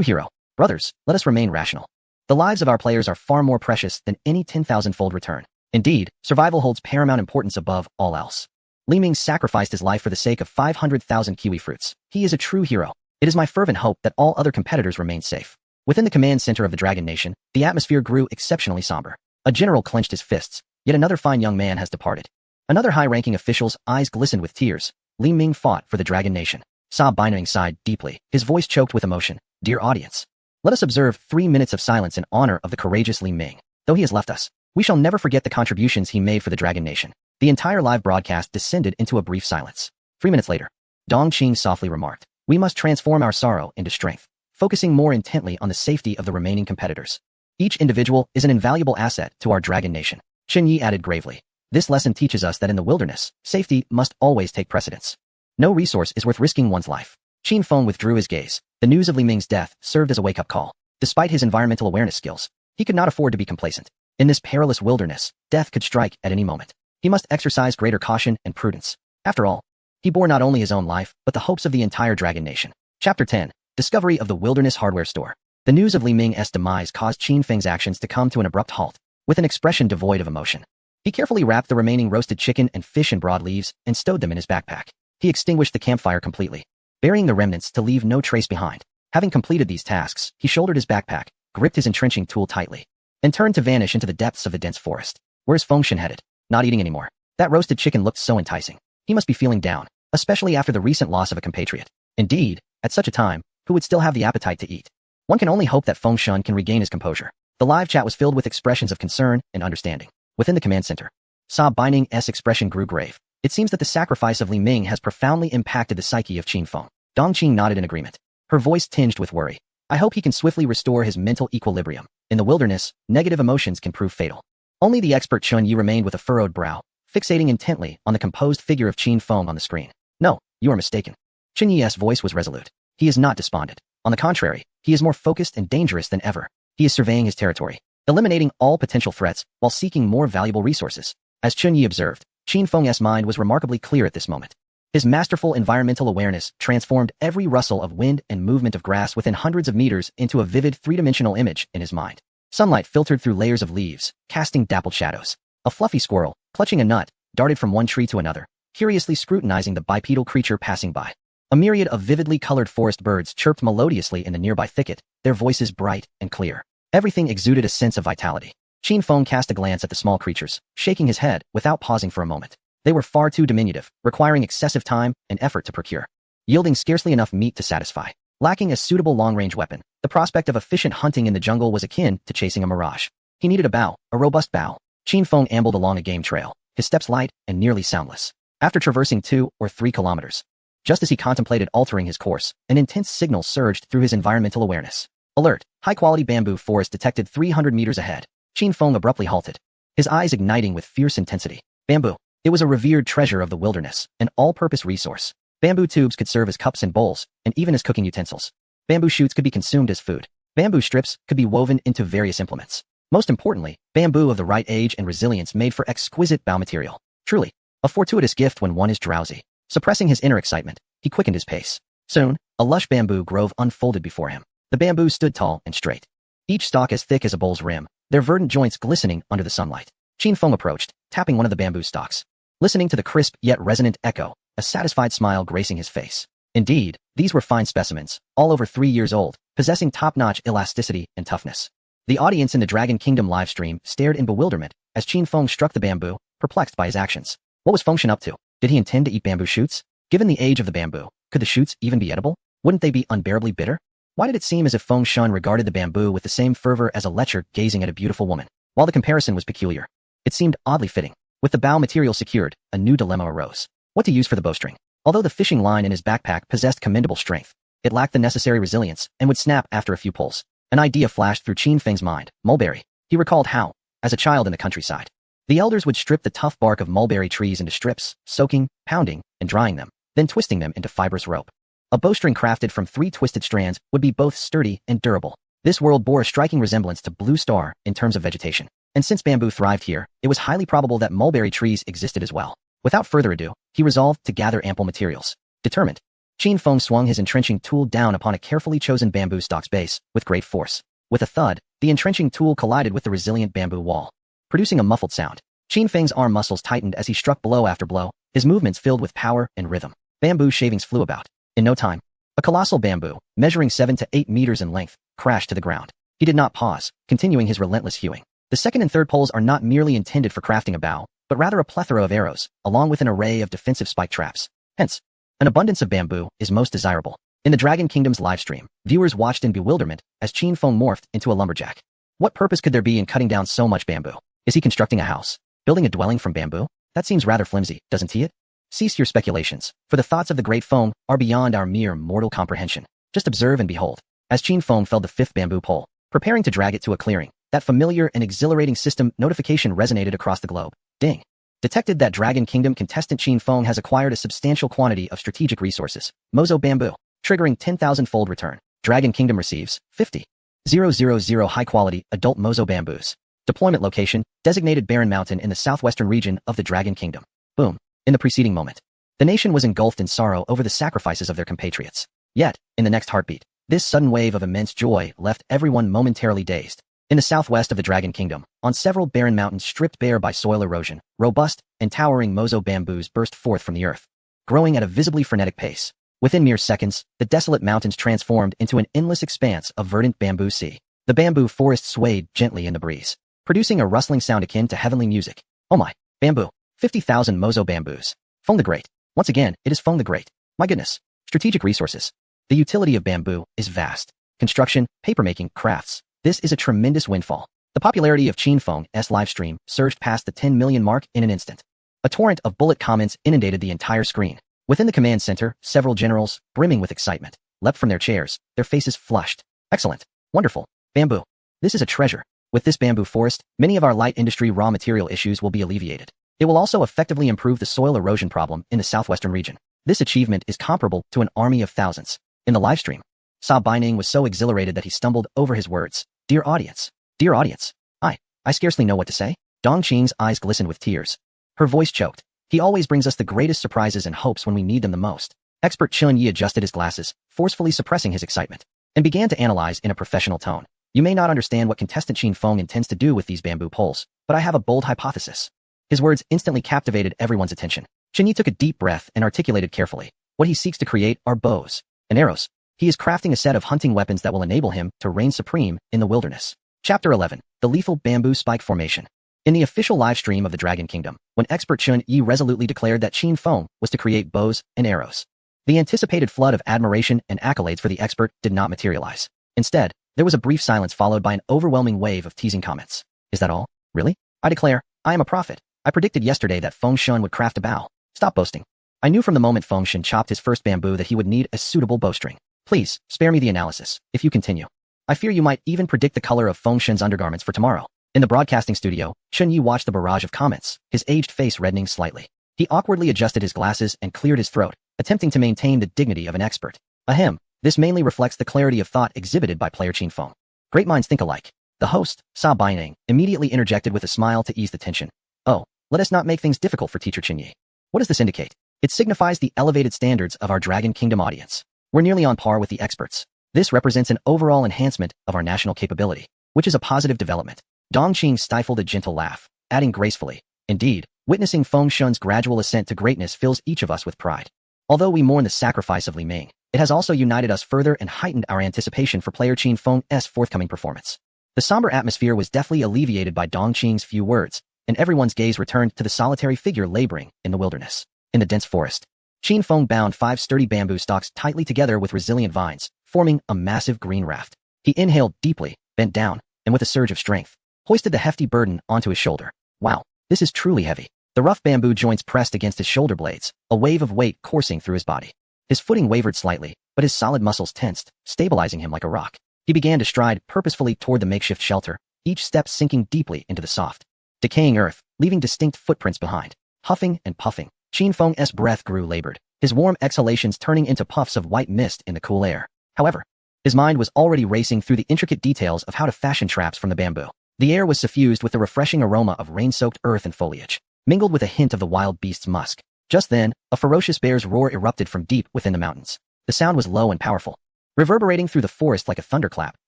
hero. Brothers, let us remain rational. The lives of our players are far more precious than any 10,000-fold return. Indeed, survival holds paramount importance above all else. Li Ming sacrificed his life for the sake of 500,000 kiwi fruits. He is a true hero. It is my fervent hope that all other competitors remain safe. Within the command center of the Dragon Nation, the atmosphere grew exceptionally somber. A general clenched his fists. Yet another fine young man has departed. Another high-ranking official's eyes glistened with tears. Li Ming fought for the Dragon Nation. Sa Baining sighed deeply, his voice choked with emotion. Dear audience, let us observe 3 minutes of silence in honor of the courageous Li Ming. Though he has left us, we shall never forget the contributions he made for the Dragon Nation. The entire live broadcast descended into a brief silence. 3 minutes later, Dong Qin softly remarked, we must transform our sorrow into strength, focusing more intently on the safety of the remaining competitors. Each individual is an invaluable asset to our Dragon Nation. Chen Yi added gravely, this lesson teaches us that in the wilderness, safety must always take precedence. No resource is worth risking one's life. Qin Feng withdrew his gaze. The news of Li Ming's death served as a wake-up call. Despite his environmental awareness skills, he could not afford to be complacent. In this perilous wilderness, death could strike at any moment. He must exercise greater caution and prudence. After all, he bore not only his own life, but the hopes of the entire Dragon Nation. Chapter 10. Discovery of the Wilderness Hardware Store. The news of Li Ming's demise caused Qin Feng's actions to come to an abrupt halt. With an expression devoid of emotion, he carefully wrapped the remaining roasted chicken and fish in broad leaves and stowed them in his backpack. He extinguished the campfire completely, burying the remnants to leave no trace behind. Having completed these tasks, he shouldered his backpack, gripped his entrenching tool tightly, and turned to vanish into the depths of the dense forest. Where's Fengshen headed? Not eating anymore. That roasted chicken looked so enticing. He must be feeling down, especially after the recent loss of a compatriot. Indeed, at such a time, who would still have the appetite to eat? One can only hope that Feng Shun can regain his composure. The live chat was filled with expressions of concern and understanding. Within the command center, Sa Bining's expression grew grave. It seems that the sacrifice of Li Ming has profoundly impacted the psyche of Qin Feng. Dong Qing nodded in agreement, her voice tinged with worry. I hope he can swiftly restore his mental equilibrium. In the wilderness, negative emotions can prove fatal. Only the expert Chun Yi remained with a furrowed brow, fixating intently on the composed figure of Qin Feng on the screen. No, you are mistaken. Chun Yi's voice was resolute. He is not despondent. On the contrary, he is more focused and dangerous than ever. He is surveying his territory, eliminating all potential threats while seeking more valuable resources. As Chun Yi observed, Qin Feng's mind was remarkably clear at this moment. His masterful environmental awareness transformed every rustle of wind and movement of grass within hundreds of meters into a vivid three-dimensional image in his mind. Sunlight filtered through layers of leaves, casting dappled shadows. A fluffy squirrel, clutching a nut, darted from one tree to another, curiously scrutinizing the bipedal creature passing by. A myriad of vividly colored forest birds chirped melodiously in the nearby thicket, their voices bright and clear. Everything exuded a sense of vitality. Qin Feng cast a glance at the small creatures, shaking his head without pausing for a moment. They were far too diminutive, requiring excessive time and effort to procure, yielding scarcely enough meat to satisfy. Lacking a suitable long-range weapon, the prospect of efficient hunting in the jungle was akin to chasing a mirage. He needed a bow, a robust bow. Qin Feng ambled along a game trail, his steps light and nearly soundless. After traversing 2 or 3 kilometers, just as he contemplated altering his course, an intense signal surged through his environmental awareness. Alert! High-quality bamboo forest detected 300 meters ahead. Qin Feng abruptly halted, his eyes igniting with fierce intensity. Bamboo. It was a revered treasure of the wilderness, an all-purpose resource. Bamboo tubes could serve as cups and bowls, and even as cooking utensils. Bamboo shoots could be consumed as food. Bamboo strips could be woven into various implements. Most importantly, bamboo of the right age and resilience made for exquisite bow material. Truly, a fortuitous gift when one is drowsy. Suppressing his inner excitement, he quickened his pace. Soon, a lush bamboo grove unfolded before him. The bamboo stood tall and straight, each stalk as thick as a bowl's rim, their verdant joints glistening under the sunlight. Qin Feng approached, tapping one of the bamboo stalks. Listening to the crisp yet resonant echo, a satisfied smile gracing his face. Indeed, these were fine specimens, all over 3 years old, possessing top-notch elasticity and toughness. The audience in the Dragon Kingdom livestream stared in bewilderment as Qin Feng struck the bamboo, perplexed by his actions. What was Feng Shun up to? Did he intend to eat bamboo shoots? Given the age of the bamboo, could the shoots even be edible? Wouldn't they be unbearably bitter? Why did it seem as if Feng Shun regarded the bamboo with the same fervor as a lecher gazing at a beautiful woman? While the comparison was peculiar, it seemed oddly fitting. With the bow material secured, a new dilemma arose. What to use for the bowstring? Although the fishing line in his backpack possessed commendable strength, it lacked the necessary resilience and would snap after a few pulls. An idea flashed through Qin Feng's mind. Mulberry. He recalled how, as a child in the countryside, the elders would strip the tough bark of mulberry trees into strips, soaking, pounding, and drying them, then twisting them into fibrous rope. A bowstring crafted from 3 twisted strands would be both sturdy and durable. This world bore a striking resemblance to Blue Star in terms of vegetation. And since bamboo thrived here, it was highly probable that mulberry trees existed as well. Without further ado, he resolved to gather ample materials. Determined, Qin Feng swung his entrenching tool down upon a carefully chosen bamboo stalk's base with great force. With a thud, the entrenching tool collided with the resilient bamboo wall, producing a muffled sound. Qin Feng's arm muscles tightened as he struck blow after blow, his movements filled with power and rhythm. Bamboo shavings flew about. In no time, a colossal bamboo, measuring 7 to 8 meters in length, crashed to the ground. He did not pause, continuing his relentless hewing. The second and third poles are not merely intended for crafting a bow, but rather a plethora of arrows, along with an array of defensive spike traps. Hence, an abundance of bamboo is most desirable. In the Dragon Kingdom's livestream, viewers watched in bewilderment as Qin Feng morphed into a lumberjack. What purpose could there be in cutting down so much bamboo? Is he constructing a house? Building a dwelling from bamboo? That seems rather flimsy, doesn't it? Cease your speculations, for the thoughts of the great Feng are beyond our mere mortal comprehension. Just observe and behold. As Qin Feng felled the 5th bamboo pole, preparing to drag it to a clearing, that familiar and exhilarating system notification resonated across the globe. Ding. Detected that Dragon Kingdom contestant Qin Feng has acquired a substantial quantity of strategic resources. Mozo bamboo. Triggering 10,000-fold return. Dragon Kingdom receives 50,000 high-quality adult Mozo bamboos. Deployment location, designated Barren Mountain in the southwestern region of the Dragon Kingdom. Boom. In the preceding moment, the nation was engulfed in sorrow over the sacrifices of their compatriots. Yet, in the next heartbeat, this sudden wave of immense joy left everyone momentarily dazed. In the southwest of the Dragon Kingdom, on several barren mountains stripped bare by soil erosion, robust and towering Mozo bamboos burst forth from the earth, growing at a visibly frenetic pace. Within mere seconds, the desolate mountains transformed into an endless expanse of verdant bamboo sea. The bamboo forest swayed gently in the breeze, producing a rustling sound akin to heavenly music. Oh my, bamboo. 50,000 Mozo bamboos. Feng the Great. Once again, it is Feng the Great. My goodness. Strategic resources. The utility of bamboo is vast. Construction, papermaking, crafts. This is a tremendous windfall. The popularity of Qinfeng's live stream surged past the 10 million mark in an instant. A torrent of bullet comments inundated the entire screen. Within the command center, several generals, brimming with excitement, leapt from their chairs, their faces flushed. Excellent. Wonderful. Bamboo. This is a treasure. With this bamboo forest, many of our light industry raw material issues will be alleviated. It will also effectively improve the soil erosion problem in the southwestern region. This achievement is comparable to an army of thousands. In the live stream, Sa Baining was so exhilarated that he stumbled over his words. Dear audience. Dear audience. I scarcely know what to say. Dong Qing's eyes glistened with tears. Her voice choked. He always brings us the greatest surprises and hopes when we need them the most. Expert Chun Yi adjusted his glasses, forcefully suppressing his excitement, and began to analyze in a professional tone. You may not understand what contestant Qinfeng intends to do with these bamboo poles, but I have a bold hypothesis. His words instantly captivated everyone's attention. Chun Yi took a deep breath and articulated carefully. What he seeks to create are bows and arrows. He is crafting a set of hunting weapons that will enable him to reign supreme in the wilderness. Chapter 11. The Lethal Bamboo Spike Formation. In the official live stream of the Dragon Kingdom, when expert Chun Yi resolutely declared that Qinfeng was to create bows and arrows, the anticipated flood of admiration and accolades for the expert did not materialize. Instead, there was a brief silence followed by an overwhelming wave of teasing comments. Is that all? Really? I declare, I am a prophet. I predicted yesterday that Feng Shun would craft a bow. Stop boasting. I knew from the moment Feng Shun chopped his first bamboo that he would need a suitable bowstring. Please, spare me the analysis, if you continue. I fear you might even predict the color of Feng Shun's undergarments for tomorrow. In the broadcasting studio, Chun Yi watched the barrage of comments, his aged face reddening slightly. He awkwardly adjusted his glasses and cleared his throat, attempting to maintain the dignity of an expert. Ahem, this mainly reflects the clarity of thought exhibited by player Qinfeng. Great minds think alike. The host, Sa Baining, immediately interjected with a smile to ease the tension. Oh, let us not make things difficult for teacher Chun Yi. What does this indicate? It signifies the elevated standards of our Dragon Kingdom audience. We're nearly on par with the experts. This represents an overall enhancement of our national capability, which is a positive development. Dong Qing stifled a gentle laugh, adding gracefully, indeed, witnessing Feng Shun's gradual ascent to greatness fills each of us with pride. Although we mourn the sacrifice of Li Ming, it has also united us further and heightened our anticipation for player Qinfeng's forthcoming performance. The somber atmosphere was deftly alleviated by Dong Qing's few words, and everyone's gaze returned to the solitary figure laboring in the wilderness. In the dense forest, Qinfeng bound 5 sturdy bamboo stalks tightly together with resilient vines, forming a massive green raft. He inhaled deeply, bent down, and with a surge of strength, hoisted the hefty burden onto his shoulder. Wow, this is truly heavy. The rough bamboo joints pressed against his shoulder blades, a wave of weight coursing through his body. His footing wavered slightly, but his solid muscles tensed, stabilizing him like a rock. He began to stride purposefully toward the makeshift shelter, each step sinking deeply into the soft, decaying earth, leaving distinct footprints behind. Huffing and puffing, Qinfeng's breath grew labored, his warm exhalations turning into puffs of white mist in the cool air. However, his mind was already racing through the intricate details of how to fashion traps from the bamboo. The air was suffused with the refreshing aroma of rain-soaked earth and foliage, mingled with a hint of the wild beast's musk. Just then, a ferocious bear's roar erupted from deep within the mountains. The sound was low and powerful, reverberating through the forest like a thunderclap,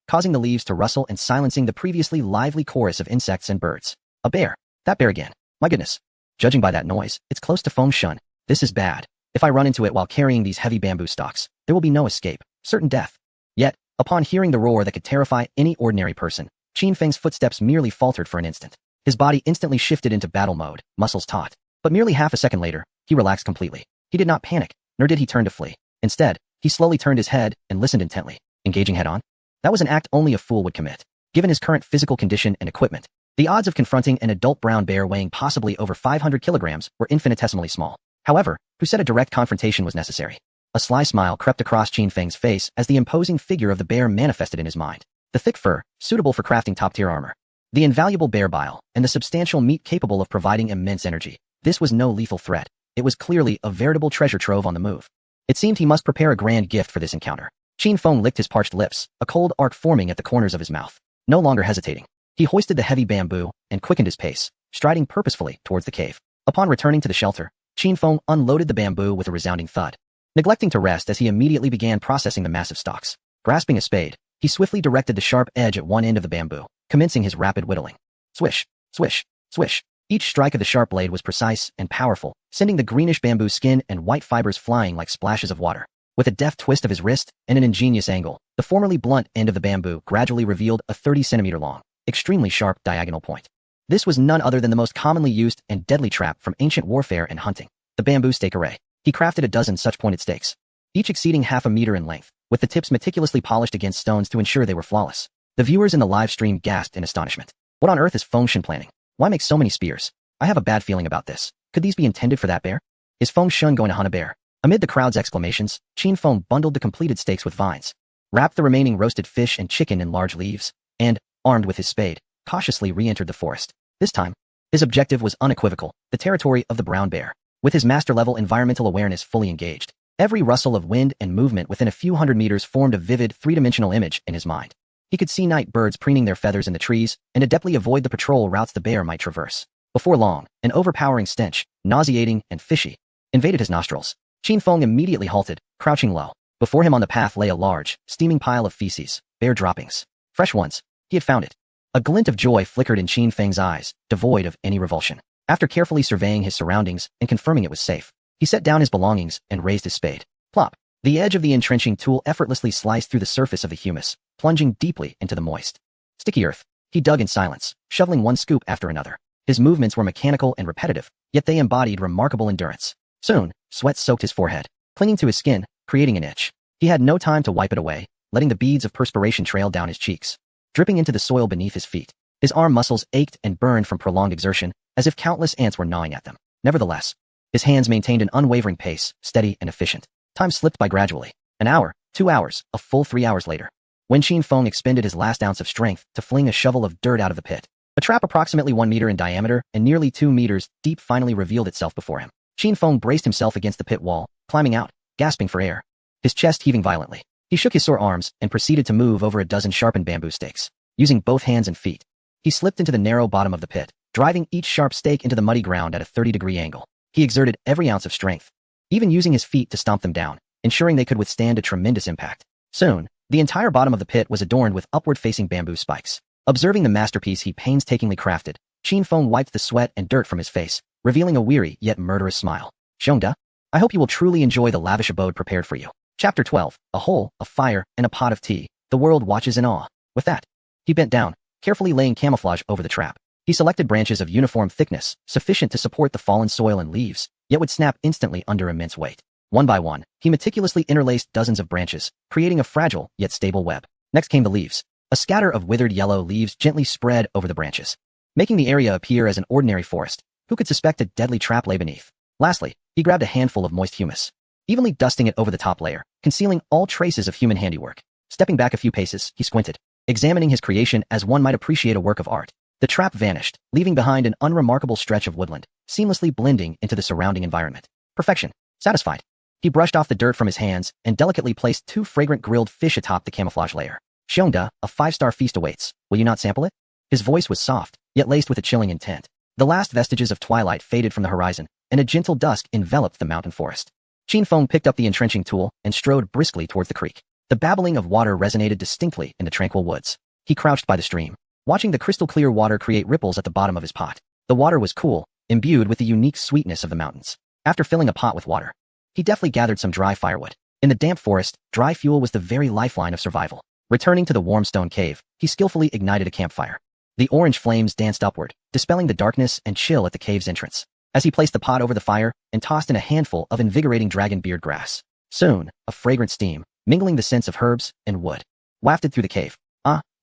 causing the leaves to rustle and silencing the previously lively chorus of insects and birds. A bear. That bear again. My goodness. Judging by that noise, it's close to Feng Shun. This is bad. If I run into it while carrying these heavy bamboo stalks, there will be no escape, certain death. Yet, upon hearing the roar that could terrify any ordinary person, Qinfeng's footsteps merely faltered for an instant. His body instantly shifted into battle mode, muscles taut. But merely half a second later, he relaxed completely. He did not panic, nor did he turn to flee. Instead, he slowly turned his head and listened intently, engaging head-on. That was an act only a fool would commit. Given his current physical condition and equipment, the odds of confronting an adult brown bear weighing possibly over 500 kilograms were infinitesimally small. However, who said a direct confrontation was necessary? A sly smile crept across Qinfeng's face as the imposing figure of the bear manifested in his mind. The thick fur, suitable for crafting top-tier armor. The invaluable bear bile, and the substantial meat capable of providing immense energy. This was no lethal threat. It was clearly a veritable treasure trove on the move. It seemed he must prepare a grand gift for this encounter. Qinfeng licked his parched lips, a cold arc forming at the corners of his mouth. No longer hesitating, he hoisted the heavy bamboo and quickened his pace, striding purposefully towards the cave. Upon returning to the shelter, Qinfeng unloaded the bamboo with a resounding thud, neglecting to rest as he immediately began processing the massive stalks. Grasping a spade, he swiftly directed the sharp edge at one end of the bamboo, commencing his rapid whittling. Swish, swish, swish. Each strike of the sharp blade was precise and powerful, sending the greenish bamboo skin and white fibers flying like splashes of water. With a deft twist of his wrist and an ingenious angle, the formerly blunt end of the bamboo gradually revealed a 30-centimeter long, extremely sharp diagonal point. This was none other than the most commonly used and deadly trap from ancient warfare and hunting, the bamboo stake array. He crafted a dozen such pointed stakes, each exceeding half a meter in length, with the tips meticulously polished against stones to ensure they were flawless. The viewers in the live stream gasped in astonishment. What on earth is Feng Shen planning? Why make so many spears? I have a bad feeling about this. Could these be intended for that bear? Is Feng Shen going to hunt a bear? Amid the crowd's exclamations, Qin Feng bundled the completed steaks with vines, wrapped the remaining roasted fish and chicken in large leaves, and, armed with his spade, cautiously re-entered the forest. This time, his objective was unequivocal, the territory of the brown bear. With his master-level environmental awareness fully engaged, every rustle of wind and movement within a few hundred meters formed a vivid, three-dimensional image in his mind. He could see night birds preening their feathers in the trees and adeptly avoid the patrol routes the bear might traverse. Before long, an overpowering stench, nauseating and fishy, invaded his nostrils. Qin Feng immediately halted, crouching low. Before him on the path lay a large, steaming pile of feces, bear droppings. Fresh ones. He had found it. A glint of joy flickered in Qin Feng's eyes, devoid of any revulsion. After carefully surveying his surroundings and confirming it was safe, he set down his belongings and raised his spade. Plop! The edge of the entrenching tool effortlessly sliced through the surface of the humus, plunging deeply into the moist, sticky earth. He dug in silence, shoveling one scoop after another. His movements were mechanical and repetitive, yet they embodied remarkable endurance. Soon, sweat soaked his forehead, clinging to his skin, creating an itch. He had no time to wipe it away, letting the beads of perspiration trail down his cheeks, dripping into the soil beneath his feet. His arm muscles ached and burned from prolonged exertion, as if countless ants were gnawing at them. Nevertheless, his hands maintained an unwavering pace, steady and efficient. Time slipped by gradually. An hour, 2 hours, a full 3 hours later, when Qin Feng expended his last ounce of strength to fling a shovel of dirt out of the pit, a trap approximately 1 meter in diameter and nearly 2 meters deep finally revealed itself before him. Qin Feng braced himself against the pit wall, climbing out, gasping for air, his chest heaving violently. He shook his sore arms and proceeded to move over a dozen sharpened bamboo stakes. Using both hands and feet, he slipped into the narrow bottom of the pit, driving each sharp stake into the muddy ground at a 30-degree angle. He exerted every ounce of strength, even using his feet to stomp them down, ensuring they could withstand a tremendous impact. Soon, the entire bottom of the pit was adorned with upward-facing bamboo spikes. Observing the masterpiece he painstakingly crafted, Qin Feng wiped the sweat and dirt from his face, revealing a weary yet murderous smile. Xiongda, I hope you will truly enjoy the lavish abode prepared for you. Chapter 12, a hole, a fire, and a pot of tea. The world watches in awe. With that, he bent down, carefully laying camouflage over the trap. He selected branches of uniform thickness, sufficient to support the fallen soil and leaves, yet would snap instantly under immense weight. One by one, he meticulously interlaced dozens of branches, creating a fragile yet stable web. Next came the leaves. A scatter of withered yellow leaves gently spread over the branches, making the area appear as an ordinary forest. Who could suspect a deadly trap lay beneath? Lastly, he grabbed a handful of moist humus, evenly dusting it over the top layer, concealing all traces of human handiwork. Stepping back a few paces, he squinted, examining his creation as one might appreciate a work of art. The trap vanished, leaving behind an unremarkable stretch of woodland, seamlessly blending into the surrounding environment. Perfection. Satisfied, he brushed off the dirt from his hands and delicately placed 2 fragrant grilled fish atop the camouflage layer. Xiongda, a 5-star feast awaits. Will you not sample it? His voice was soft, yet laced with a chilling intent. The last vestiges of twilight faded from the horizon, and a gentle dusk enveloped the mountain forest. Qin Feng picked up the entrenching tool and strode briskly towards the creek. The babbling of water resonated distinctly in the tranquil woods. He crouched by the stream, watching the crystal-clear water create ripples at the bottom of his pot. The water was cool, imbued with the unique sweetness of the mountains. After filling a pot with water, he deftly gathered some dry firewood. In the damp forest, dry fuel was the very lifeline of survival. Returning to the warm stone cave, he skillfully ignited a campfire. The orange flames danced upward, dispelling the darkness and chill at the cave's entrance. As he placed the pot over the fire and tossed in a handful of invigorating dragon beard grass, soon, a fragrant steam, mingling the scents of herbs and wood, wafted through the cave.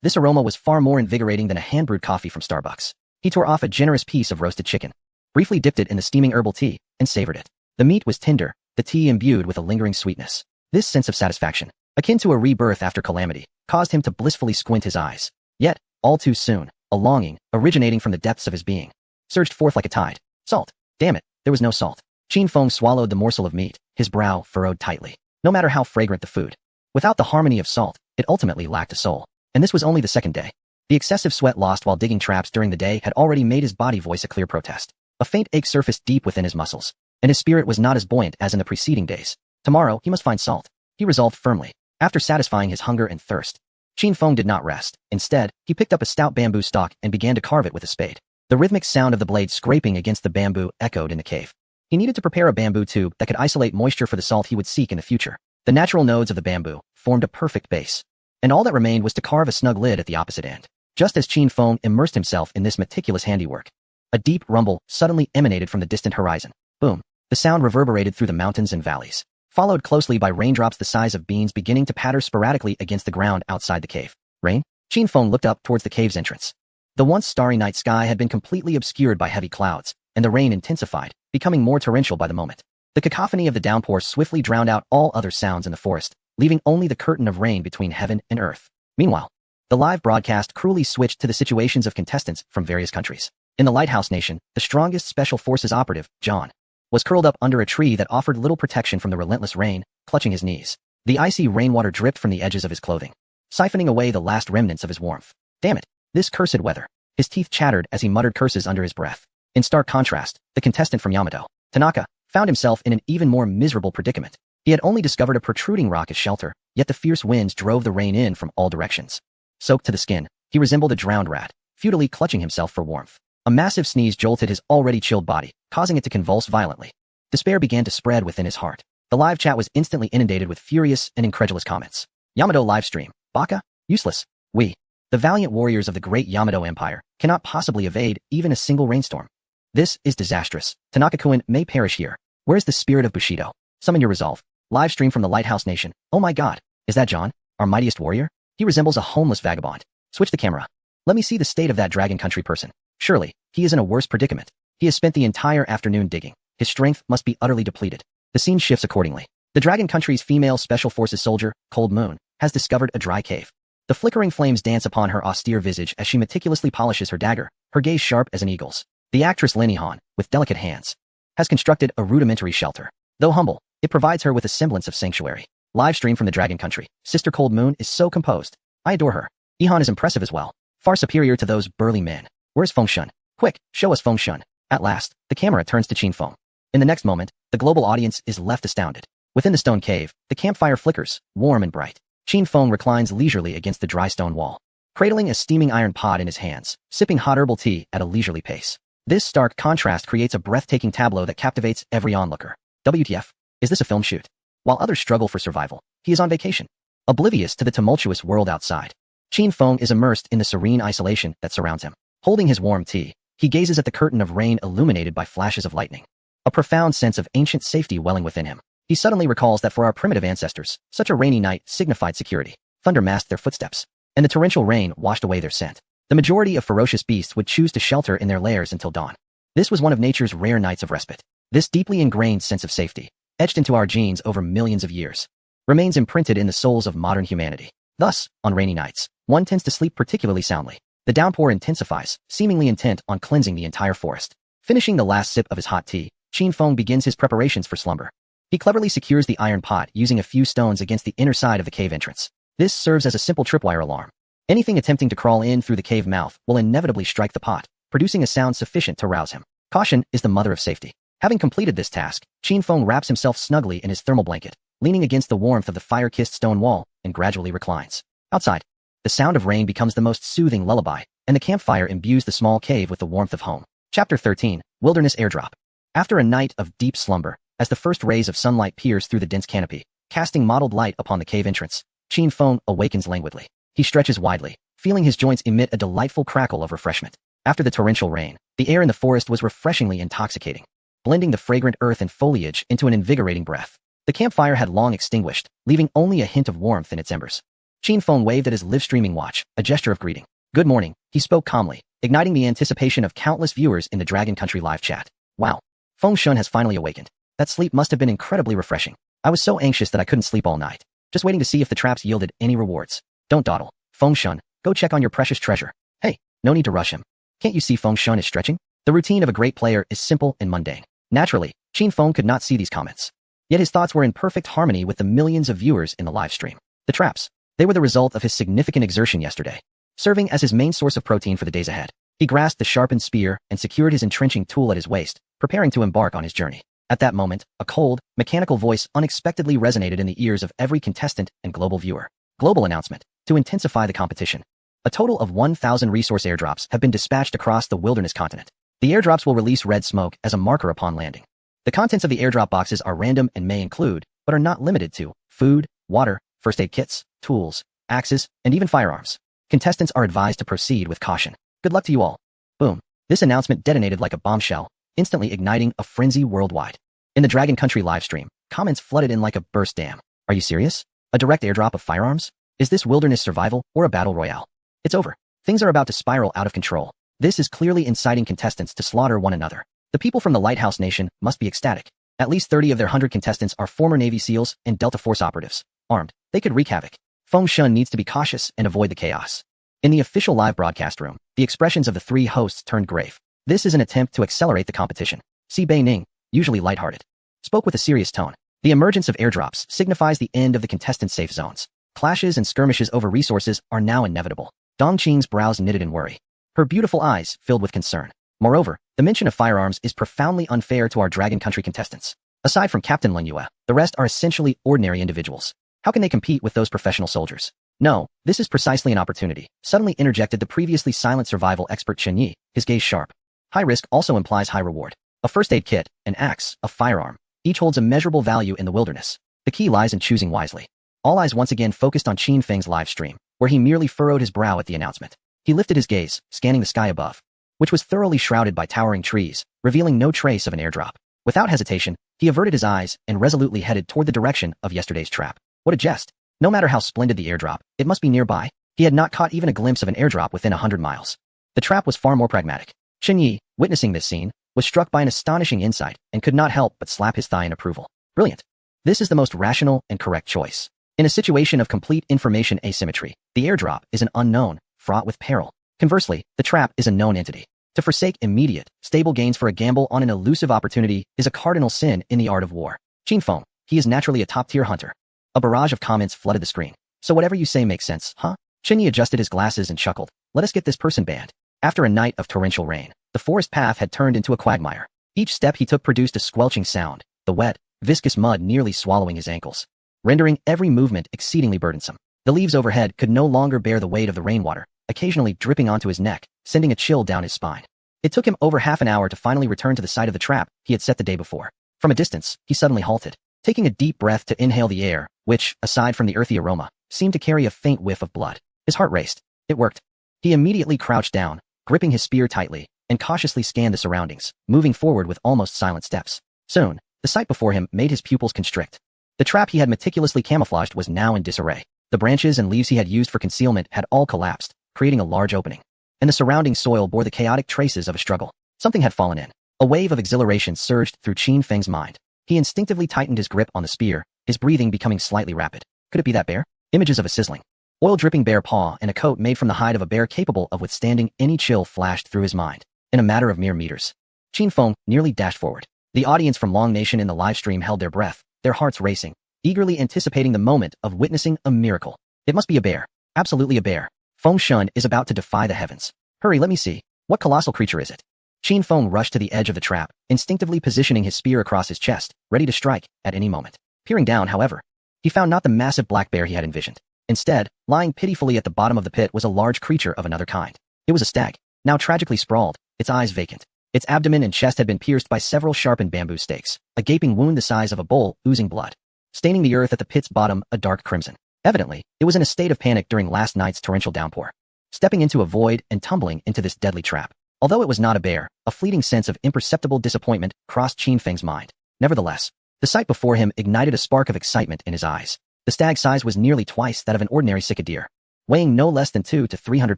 This aroma was far more invigorating than a hand-brewed coffee from Starbucks. He tore off a generous piece of roasted chicken, briefly dipped it in the steaming herbal tea, and savored it. The meat was tender, the tea imbued with a lingering sweetness. This sense of satisfaction, akin to a rebirth after calamity, caused him to blissfully squint his eyes. Yet, all too soon, a longing, originating from the depths of his being, surged forth like a tide. Salt. Damn it, there was no salt. Qin Feng swallowed the morsel of meat, his brow furrowed tightly. No matter how fragrant the food, without the harmony of salt, it ultimately lacked a soul. And this was only the second day. The excessive sweat lost while digging traps during the day had already made his body voice a clear protest. A faint ache surfaced deep within his muscles, and his spirit was not as buoyant as in the preceding days. Tomorrow, he must find salt. He resolved firmly. After satisfying his hunger and thirst, Qin Feng did not rest. Instead, he picked up a stout bamboo stalk and began to carve it with a spade. The rhythmic sound of the blade scraping against the bamboo echoed in the cave. He needed to prepare a bamboo tube that could isolate moisture for the salt he would seek in the future. The natural nodes of the bamboo formed a perfect base, and all that remained was to carve a snug lid at the opposite end. Just as Qin Feng immersed himself in this meticulous handiwork, a deep rumble suddenly emanated from the distant horizon. Boom! The sound reverberated through the mountains and valleys, followed closely by raindrops the size of beans beginning to patter sporadically against the ground outside the cave. Rain? Qin Feng looked up towards the cave's entrance. The once starry night sky had been completely obscured by heavy clouds, and the rain intensified, becoming more torrential by the moment. The cacophony of the downpour swiftly drowned out all other sounds in the forest, leaving only the curtain of rain between heaven and earth. Meanwhile, the live broadcast cruelly switched to the situations of contestants from various countries. In the Lighthouse Nation, the strongest Special Forces operative, John, was curled up under a tree that offered little protection from the relentless rain, clutching his knees. The icy rainwater dripped from the edges of his clothing, siphoning away the last remnants of his warmth. Damn it, this cursed weather. His teeth chattered as he muttered curses under his breath. In stark contrast, the contestant from Yamato, Tanaka, found himself in an even more miserable predicament. He had only discovered a protruding rock as shelter, yet the fierce winds drove the rain in from all directions. Soaked to the skin, he resembled a drowned rat, futilely clutching himself for warmth. A massive sneeze jolted his already chilled body, causing it to convulse violently. Despair began to spread within his heart. The live chat was instantly inundated with furious and incredulous comments. Yamato livestream. Baka? Useless. We, the valiant warriors of the great Yamato Empire, cannot possibly evade even a single rainstorm. This is disastrous. Tanaka-kun may perish here. Where's the spirit of Bushido? Summon your resolve. Live stream from the Lighthouse Nation. Oh my god. Is that John? Our mightiest warrior? He resembles a homeless vagabond. Switch the camera. Let me see the state of that Dragon Country person. Surely, he is in a worse predicament. He has spent the entire afternoon digging. His strength must be utterly depleted. The scene shifts accordingly. The Dragon Country's female Special Forces soldier, Cold Moon, has discovered a dry cave. The flickering flames dance upon her austere visage as she meticulously polishes her dagger, her gaze sharp as an eagle's. The actress Lin Han, with delicate hands, has constructed a rudimentary shelter. Though humble, it provides her with a semblance of sanctuary. Live stream from the Dragon Country. Sister Cold Moon is so composed. I adore her. Ihan is impressive as well. Far superior to those burly men. Where's Feng Shun? Quick, show us Feng Shun. At last, the camera turns to Qin Feng. In the next moment, the global audience is left astounded. Within the stone cave, the campfire flickers, warm and bright. Qin Feng reclines leisurely against the dry stone wall, cradling a steaming iron pot in his hands, sipping hot herbal tea at a leisurely pace. This stark contrast creates a breathtaking tableau that captivates every onlooker. WTF? Is this a film shoot? While others struggle for survival, he is on vacation, oblivious to the tumultuous world outside. Qin Feng is immersed in the serene isolation that surrounds him. Holding his warm tea, he gazes at the curtain of rain illuminated by flashes of lightning. A profound sense of ancient safety welling within him. He suddenly recalls that for our primitive ancestors, such a rainy night signified security. Thunder masked their footsteps, and the torrential rain washed away their scent. The majority of ferocious beasts would choose to shelter in their lairs until dawn. This was one of nature's rare nights of respite. This deeply ingrained sense of safety, etched into our genes over millions of years, remains imprinted in the souls of modern humanity. Thus, on rainy nights, one tends to sleep particularly soundly. The downpour intensifies, seemingly intent on cleansing the entire forest. Finishing the last sip of his hot tea, Qin Feng begins his preparations for slumber. He cleverly secures the iron pot using a few stones against the inner side of the cave entrance. This serves as a simple tripwire alarm. Anything attempting to crawl in through the cave mouth will inevitably strike the pot, producing a sound sufficient to rouse him. Caution is the mother of safety. Having completed this task, Qin Feng wraps himself snugly in his thermal blanket, leaning against the warmth of the fire-kissed stone wall, and gradually reclines. Outside, the sound of rain becomes the most soothing lullaby, and the campfire imbues the small cave with the warmth of home. Chapter 13, Wilderness Airdrop. After a night of deep slumber, as the first rays of sunlight pierce through the dense canopy, casting mottled light upon the cave entrance, Qin Feng awakens languidly. He stretches widely, feeling his joints emit a delightful crackle of refreshment. After the torrential rain, the air in the forest was refreshingly intoxicating, blending the fragrant earth and foliage into an invigorating breath. The campfire had long extinguished, leaving only a hint of warmth in its embers. Qin Feng waved at his live-streaming watch, a gesture of greeting. Good morning, he spoke calmly, igniting the anticipation of countless viewers in the Dragon Country live chat. Wow. Feng Shun has finally awakened. That sleep must have been incredibly refreshing. I was so anxious that I couldn't sleep all night, just waiting to see if the traps yielded any rewards. Don't dawdle. Feng Shun, go check on your precious treasure. Hey, no need to rush him. Can't you see Feng Shun is stretching? The routine of a great player is simple and mundane. Naturally, Qin Feng could not see these comments. Yet his thoughts were in perfect harmony with the millions of viewers in the live stream. The traps. They were the result of his significant exertion yesterday, serving as his main source of protein for the days ahead. He grasped the sharpened spear and secured his entrenching tool at his waist, preparing to embark on his journey. At that moment, a cold, mechanical voice unexpectedly resonated in the ears of every contestant and global viewer. Global announcement. To intensify the competition, a total of 1,000 resource airdrops have been dispatched across the wilderness continent. The airdrops will release red smoke as a marker upon landing. The contents of the airdrop boxes are random and may include, but are not limited to, food, water, first aid kits, tools, axes, and even firearms. Contestants are advised to proceed with caution. Good luck to you all. Boom. This announcement detonated like a bombshell, instantly igniting a frenzy worldwide. In the Dragon Country livestream, Comments flooded in like a burst dam. Are you serious? A direct airdrop of firearms? Is this wilderness survival or a battle royale? It's over. Things are about to spiral out of control. This is clearly inciting contestants to slaughter one another. The people from the Lighthouse Nation must be ecstatic. At least 30 of their 100 contestants are former Navy SEALs and Delta Force operatives. Armed, they could wreak havoc. Feng Shun needs to be cautious and avoid the chaos. In the official live broadcast room, the expressions of the three hosts turned grave. This is an attempt to accelerate the competition. Si Bei Ning, usually lighthearted, spoke with a serious tone. The emergence of airdrops signifies the end of the contestant safe zones. Clashes and skirmishes over resources are now inevitable. Dong Qing's brows knitted in worry. Her beautiful eyes filled with concern. Moreover, the mention of firearms is profoundly unfair to our Dragon Country contestants. Aside from Captain Lin Yue, the rest are essentially ordinary individuals. How can they compete with those professional soldiers? No, this is precisely an opportunity, suddenly interjected the previously silent survival expert Chen Yi, his gaze sharp. High risk also implies high reward. A first aid kit, an axe, a firearm, each holds a measurable value in the wilderness. The key lies in choosing wisely. All eyes once again focused on Qin Feng's live stream, where he merely furrowed his brow at the announcement. He lifted his gaze, scanning the sky above, which was thoroughly shrouded by towering trees, revealing no trace of an airdrop. Without hesitation, he averted his eyes and resolutely headed toward the direction of yesterday's trap. What a jest! No matter how splendid the airdrop, it must be nearby. He had not caught even a glimpse of an airdrop within 100 miles. The trap was far more pragmatic. Chen Yi, witnessing this scene, was struck by an astonishing insight and could not help but slap his thigh in approval. Brilliant. This is the most rational and correct choice. In a situation of complete information asymmetry, the airdrop is an unknown, fraught with peril. Conversely, the trap is a known entity. To forsake immediate, stable gains for a gamble on an elusive opportunity is a cardinal sin in the art of war. Qin Feng, he is naturally a top-tier hunter. A barrage of comments flooded the screen. So whatever you say makes sense, huh? Chen Yi adjusted his glasses and chuckled. Let us get this person banned. After a night of torrential rain, the forest path had turned into a quagmire. Each step he took produced a squelching sound, the wet, viscous mud nearly swallowing his ankles, rendering every movement exceedingly burdensome. The leaves overhead could no longer bear the weight of the rainwater, occasionally dripping onto his neck, sending a chill down his spine. It took him over half an hour to finally return to the site of the trap he had set the day before. From a distance, he suddenly halted, taking a deep breath to inhale the air, which, aside from the earthy aroma, seemed to carry a faint whiff of blood. His heart raced. It worked. He immediately crouched down, gripping his spear tightly, and cautiously scanned the surroundings, moving forward with almost silent steps. Soon, the sight before him made his pupils constrict. The trap he had meticulously camouflaged was now in disarray. The branches and leaves he had used for concealment had all collapsed, creating a large opening. And the surrounding soil bore the chaotic traces of a struggle. Something had fallen in. A wave of exhilaration surged through Qin Feng's mind. He instinctively tightened his grip on the spear, his breathing becoming slightly rapid. Could it be that bear? Images of a sizzling, oil-dripping bear paw and a coat made from the hide of a bear capable of withstanding any chill flashed through his mind. In a matter of mere meters, Qin Feng nearly dashed forward. The audience from Long Nation in the live stream held their breath, their hearts racing, eagerly anticipating the moment of witnessing a miracle. It must be a bear. Absolutely a bear. Feng Shun is about to defy the heavens. Hurry, let me see. What colossal creature is it? Qin Feng rushed to the edge of the trap, instinctively positioning his spear across his chest, ready to strike at any moment. Peering down, however, he found not the massive black bear he had envisioned. Instead, lying pitifully at the bottom of the pit was a large creature of another kind. It was a stag, now tragically sprawled, its eyes vacant. Its abdomen and chest had been pierced by several sharpened bamboo stakes, a gaping wound the size of a bowl oozing blood, staining the earth at the pit's bottom a dark crimson. Evidently, it was in a state of panic during last night's torrential downpour, stepping into a void and tumbling into this deadly trap. Although it was not a bear, a fleeting sense of imperceptible disappointment crossed Qin Feng's mind. Nevertheless, the sight before him ignited a spark of excitement in his eyes. The stag's size was nearly twice that of an ordinary cicadeer, weighing no less than 200 to 300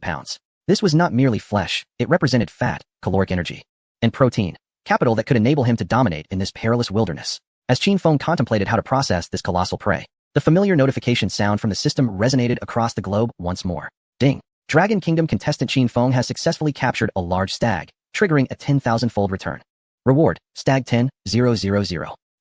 pounds. This was not merely flesh, it represented fat, caloric energy, and protein, capital that could enable him to dominate in this perilous wilderness. As Qin Feng contemplated how to process this colossal prey, the familiar notification sound from the system resonated across the globe once more. Ding! Dragon Kingdom contestant Qin Feng has successfully captured a large stag, triggering a 10,000-fold return. Reward, Stag 10,000.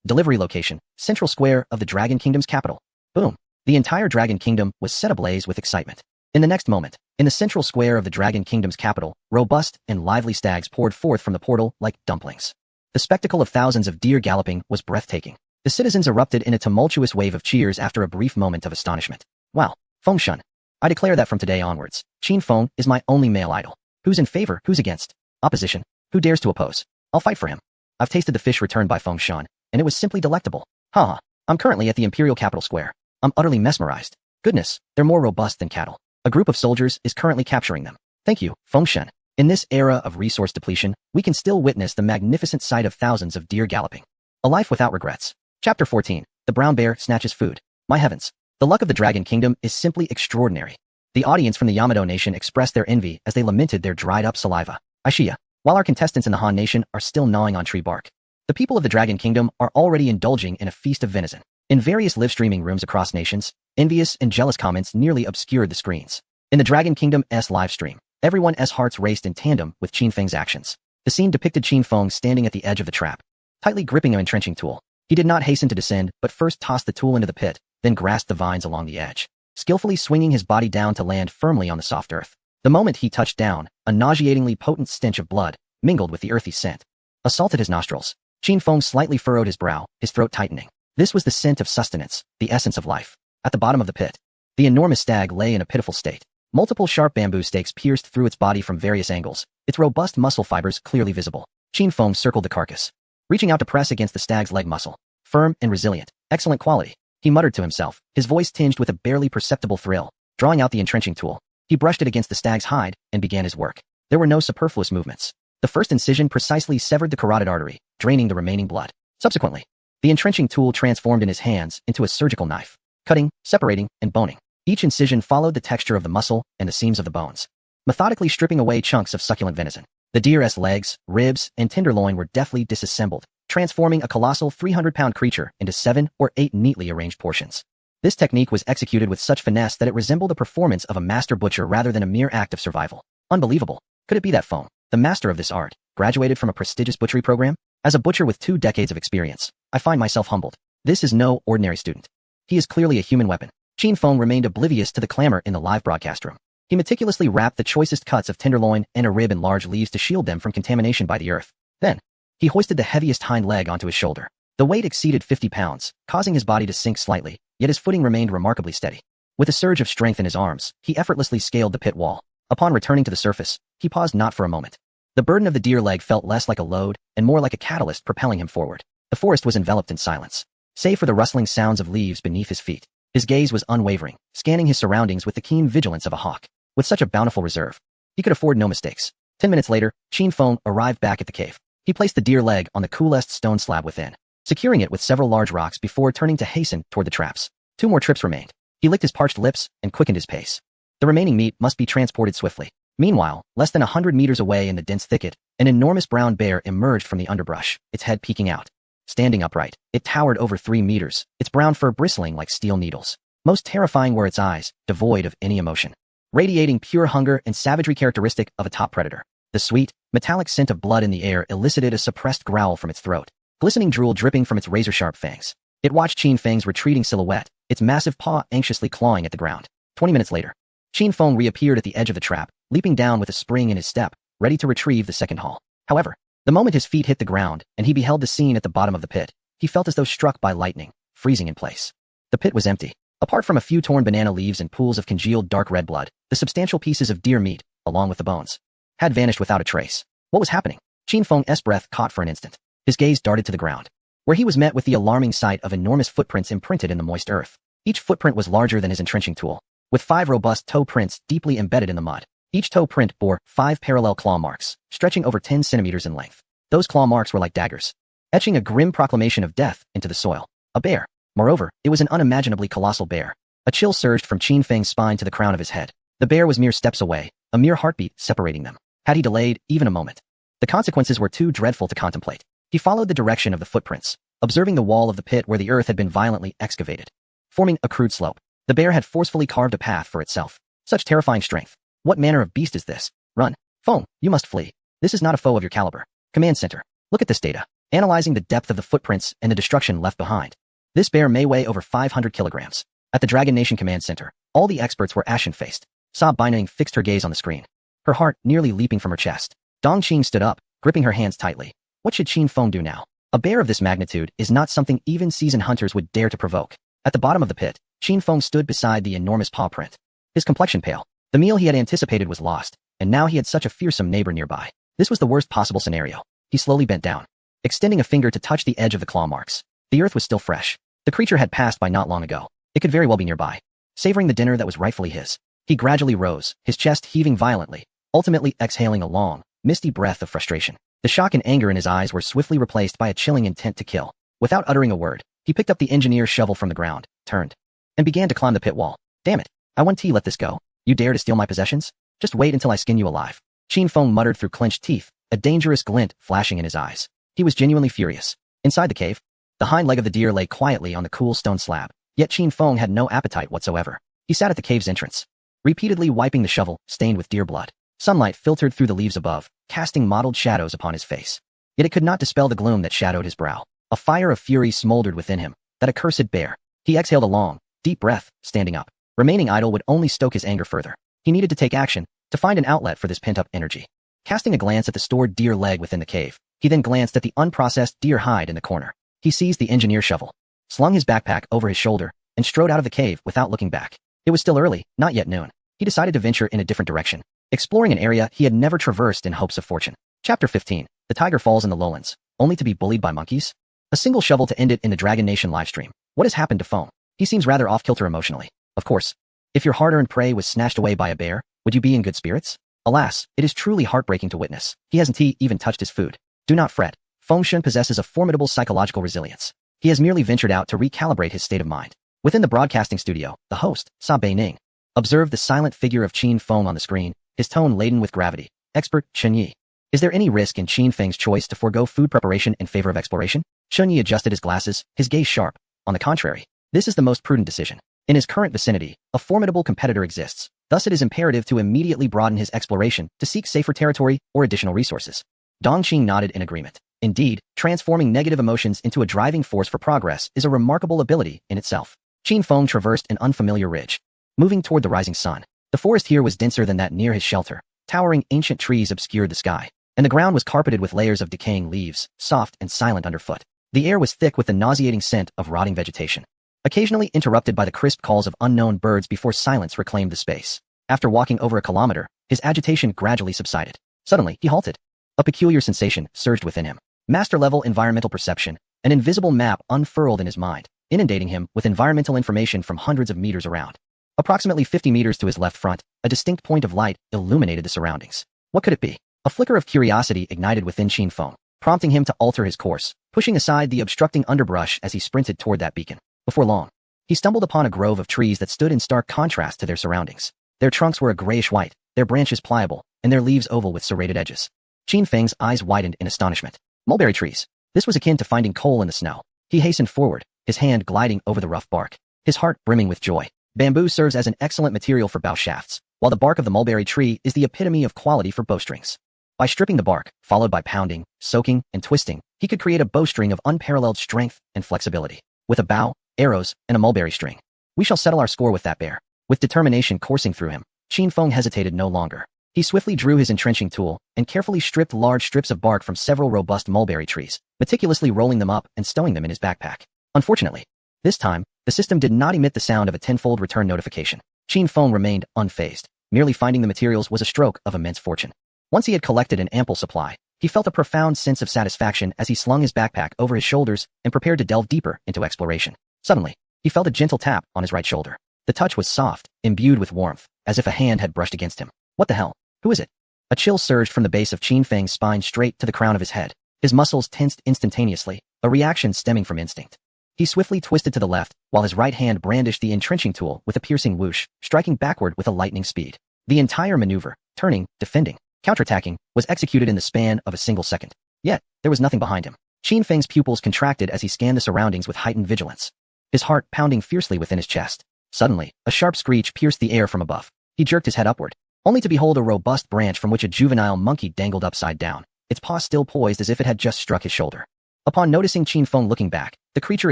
Delivery location, Central Square of the Dragon Kingdom's capital. Boom! The entire Dragon Kingdom was set ablaze with excitement. In the next moment, in the central square of the Dragon Kingdom's capital, robust and lively stags poured forth from the portal like dumplings. The spectacle of thousands of deer galloping was breathtaking. The citizens erupted in a tumultuous wave of cheers after a brief moment of astonishment. Wow, Feng Shun. I declare that from today onwards, Qin Feng is my only male idol. Who's in favor, who's against? Opposition. Who dares to oppose? I'll fight for him. I've tasted the fish returned by Feng Shun, and it was simply delectable. Ha! I'm currently at the Imperial Capital Square. I'm utterly mesmerized. Goodness, they're more robust than cattle. A group of soldiers is currently capturing them. Thank you, Feng Shun. In this era of resource depletion, we can still witness the magnificent sight of thousands of deer galloping. A life without regrets. Chapter 14. The Brown Bear Snatches Food. My heavens. The luck of the Dragon Kingdom is simply extraordinary. The audience from the Yamato Nation expressed their envy as they lamented their dried-up saliva. Aishiya. While our contestants in the Han Nation are still gnawing on tree bark, the people of the Dragon Kingdom are already indulging in a feast of venison. In various live-streaming rooms across nations, envious and jealous comments nearly obscured the screens. In the Dragon Kingdom's live stream, everyone's hearts raced in tandem with Qin Feng's actions. The scene depicted Qin Feng standing at the edge of the trap, tightly gripping an entrenching tool. He did not hasten to descend, but first tossed the tool into the pit, then grasped the vines along the edge, skillfully swinging his body down to land firmly on the soft earth. The moment he touched down, a nauseatingly potent stench of blood mingled with the earthy scent assaulted his nostrils. Qin Feng slightly furrowed his brow, his throat tightening. This was the scent of sustenance, the essence of life. At the bottom of the pit, the enormous stag lay in a pitiful state. Multiple sharp bamboo stakes pierced through its body from various angles, its robust muscle fibers clearly visible. Qin Feng circled the carcass, reaching out to press against the stag's leg muscle. Firm and resilient. Excellent quality. He muttered to himself, his voice tinged with a barely perceptible thrill. Drawing out the entrenching tool, he brushed it against the stag's hide and began his work. There were no superfluous movements. The first incision precisely severed the carotid artery, draining the remaining blood. Subsequently, the entrenching tool transformed in his hands into a surgical knife, cutting, separating, and boning. Each incision followed the texture of the muscle and the seams of the bones, methodically stripping away chunks of succulent venison. The deer's legs, ribs, and tenderloin were deftly disassembled, transforming a colossal 300-pound creature into 7 or 8 neatly arranged portions. This technique was executed with such finesse that it resembled a performance of a master butcher rather than a mere act of survival. Unbelievable. Could it be that Feng, the master of this art, graduated from a prestigious butchery program? As a butcher with 2 decades of experience, I find myself humbled. This is no ordinary student. He is clearly a human weapon. Qin Feng remained oblivious to the clamor in the live broadcast room. He meticulously wrapped the choicest cuts of tenderloin and a rib in large leaves to shield them from contamination by the earth. Then, he hoisted the heaviest hind leg onto his shoulder. The weight exceeded 50 pounds, causing his body to sink slightly, yet his footing remained remarkably steady. With a surge of strength in his arms, he effortlessly scaled the pit wall. Upon returning to the surface, he paused not for a moment. The burden of the deer leg felt less like a load and more like a catalyst propelling him forward. The forest was enveloped in silence, save for the rustling sounds of leaves beneath his feet. His gaze was unwavering, scanning his surroundings with the keen vigilance of a hawk. With such a bountiful reserve, he could afford no mistakes. 10 minutes later, Qin Feng arrived back at the cave. He placed the deer leg on the coolest stone slab within, securing it with several large rocks before turning to hasten toward the traps. 2 more trips remained. He licked his parched lips and quickened his pace. The remaining meat must be transported swiftly. Meanwhile, less than 100 meters away in the dense thicket, an enormous brown bear emerged from the underbrush, its head peeking out. Standing upright, it towered over 3 meters, its brown fur bristling like steel needles. Most terrifying were its eyes, devoid of any emotion, radiating pure hunger and savagery characteristic of a top predator. The sweet, metallic scent of blood in the air elicited a suppressed growl from its throat, glistening drool dripping from its razor-sharp fangs. It watched Qin Feng's retreating silhouette, its massive paw anxiously clawing at the ground. 20 minutes later, Qin Feng reappeared at the edge of the trap, leaping down with a spring in his step, ready to retrieve the second haul. However, the moment his feet hit the ground and he beheld the scene at the bottom of the pit, he felt as though struck by lightning, freezing in place. The pit was empty. Apart from a few torn banana leaves and pools of congealed dark red blood, the substantial pieces of deer meat, along with the bones, had vanished without a trace. What was happening? Qin Feng's breath caught for an instant. His gaze darted to the ground, where he was met with the alarming sight of enormous footprints imprinted in the moist earth. Each footprint was larger than his entrenching tool, with 5 robust toe prints deeply embedded in the mud. Each toe print bore 5 parallel claw marks, stretching over 10 centimeters in length. Those claw marks were like daggers, etching a grim proclamation of death into the soil. A bear. Moreover, it was an unimaginably colossal bear. A chill surged from Qin Feng's spine to the crown of his head. The bear was mere steps away, a mere heartbeat separating them. Had he delayed even a moment, the consequences were too dreadful to contemplate. He followed the direction of the footprints, observing the wall of the pit where the earth had been violently excavated, forming a crude slope. The bear had forcefully carved a path for itself. Such terrifying strength. What manner of beast is this? Run. Feng, you must flee. This is not a foe of your caliber. Command Center. Look at this data, analyzing the depth of the footprints and the destruction left behind. This bear may weigh over 500 kilograms. At the Dragon Nation Command Center, all the experts were ashen-faced. Sa Baining fixed her gaze on the screen, her heart nearly leaping from her chest. Dong Qing stood up, gripping her hands tightly. What should Qin Feng do now? A bear of this magnitude is not something even seasoned hunters would dare to provoke. At the bottom of the pit, Qin Feng stood beside the enormous paw print, his complexion pale. The meal he had anticipated was lost, and now he had such a fearsome neighbor nearby. This was the worst possible scenario. He slowly bent down, extending a finger to touch the edge of the claw marks. The earth was still fresh. The creature had passed by not long ago. It could very well be nearby, savoring the dinner that was rightfully his. He gradually rose, his chest heaving violently, ultimately exhaling a long, misty breath of frustration. The shock and anger in his eyes were swiftly replaced by a chilling intent to kill. Without uttering a word, He picked up the engineer's shovel from the ground, turned, and began to climb the pit wall. Damn it. I won't let this go. You dare to steal my possessions? Just wait until I skin you alive. Qin Feng muttered through clenched teeth, a dangerous glint flashing in his eyes. He was genuinely furious. Inside the cave, the hind leg of the deer lay quietly on the cool stone slab, yet Qin Feng had no appetite whatsoever. He sat at the cave's entrance, repeatedly wiping the shovel, stained with deer blood. Sunlight filtered through the leaves above, casting mottled shadows upon his face. Yet it could not dispel the gloom that shadowed his brow. A fire of fury smoldered within him. That accursed bear. He exhaled a long, deep breath, standing up. Remaining idle would only stoke his anger further. He needed to take action, to find an outlet for this pent-up energy. Casting a glance at the stored deer leg within the cave, he then glanced at the unprocessed deer hide in the corner. He seized the engineer shovel, slung his backpack over his shoulder, and strode out of the cave without looking back. It was still early, not yet noon. He decided to venture in a different direction, exploring an area he had never traversed in hopes of fortune. Chapter 15. The tiger falls in the lowlands, only to be bullied by monkeys? A single shovel to end it in the Dragon Nation livestream. What has happened to Foam? He seems rather off-kilter emotionally. Of course. If your hard-earned prey was snatched away by a bear, would you be in good spirits? Alas, it is truly heartbreaking to witness. He hasn't even touched his food. Do not fret. Foam Shun possesses a formidable psychological resilience. He has merely ventured out to recalibrate his state of mind. Within the broadcasting studio, the host, Sa Beining, observed the silent figure of Qin Feng on the screen, his tone laden with gravity. Expert, Chen Yi. Is there any risk in Qin Feng's choice to forego food preparation in favor of exploration? Chen Yi adjusted his glasses, his gaze sharp. On the contrary, this is the most prudent decision. In his current vicinity, a formidable competitor exists. Thus it is imperative to immediately broaden his exploration to seek safer territory or additional resources. Dongqing nodded in agreement. Indeed, transforming negative emotions into a driving force for progress is a remarkable ability in itself. Qin Feng traversed an unfamiliar ridge, moving toward the rising sun. The forest here was denser than that near his shelter. Towering ancient trees obscured the sky, and the ground was carpeted with layers of decaying leaves, soft and silent underfoot. The air was thick with the nauseating scent of rotting vegetation, occasionally interrupted by the crisp calls of unknown birds before silence reclaimed the space. After walking over a kilometer, his agitation gradually subsided. Suddenly, he halted. A peculiar sensation surged within him. Master-level environmental perception, an invisible map unfurled in his mind, inundating him with environmental information from hundreds of meters around. Approximately 50 meters to his left front, a distinct point of light illuminated the surroundings. What could it be? A flicker of curiosity ignited within Qin Feng, prompting him to alter his course, pushing aside the obstructing underbrush as he sprinted toward that beacon. Before long, he stumbled upon a grove of trees that stood in stark contrast to their surroundings. Their trunks were a grayish-white, their branches pliable, and their leaves oval with serrated edges. Qin Feng's eyes widened in astonishment. Mulberry trees. This was akin to finding coal in the snow. He hastened forward, his hand gliding over the rough bark, his heart brimming with joy. Bamboo serves as an excellent material for bow shafts, while the bark of the mulberry tree is the epitome of quality for bowstrings. By stripping the bark, followed by pounding, soaking, and twisting, he could create a bowstring of unparalleled strength and flexibility. With a bow, arrows, and a mulberry string, we shall settle our score with that bear. With determination coursing through him, Qin Feng hesitated no longer. He swiftly drew his entrenching tool and carefully stripped large strips of bark from several robust mulberry trees, meticulously rolling them up and stowing them in his backpack. Unfortunately, this time, the system did not emit the sound of a tenfold return notification. Qin Feng remained unfazed. Merely finding the materials was a stroke of immense fortune. Once he had collected an ample supply, he felt a profound sense of satisfaction as he slung his backpack over his shoulders and prepared to delve deeper into exploration. Suddenly, he felt a gentle tap on his right shoulder. The touch was soft, imbued with warmth, as if a hand had brushed against him. What the hell? Who is it? A chill surged from the base of Qin Feng's spine straight to the crown of his head. His muscles tensed instantaneously, a reaction stemming from instinct. He swiftly twisted to the left, while his right hand brandished the entrenching tool with a piercing whoosh, striking backward with a lightning speed. The entire maneuver, turning, defending, counterattacking, was executed in the span of a single second. Yet, there was nothing behind him. Qin Feng's pupils contracted as he scanned the surroundings with heightened vigilance, his heart pounding fiercely within his chest. Suddenly, a sharp screech pierced the air from above. He jerked his head upward, only to behold a robust branch from which a juvenile monkey dangled upside down, its paw still poised as if it had just struck his shoulder. Upon noticing Qin Feng looking back, the creature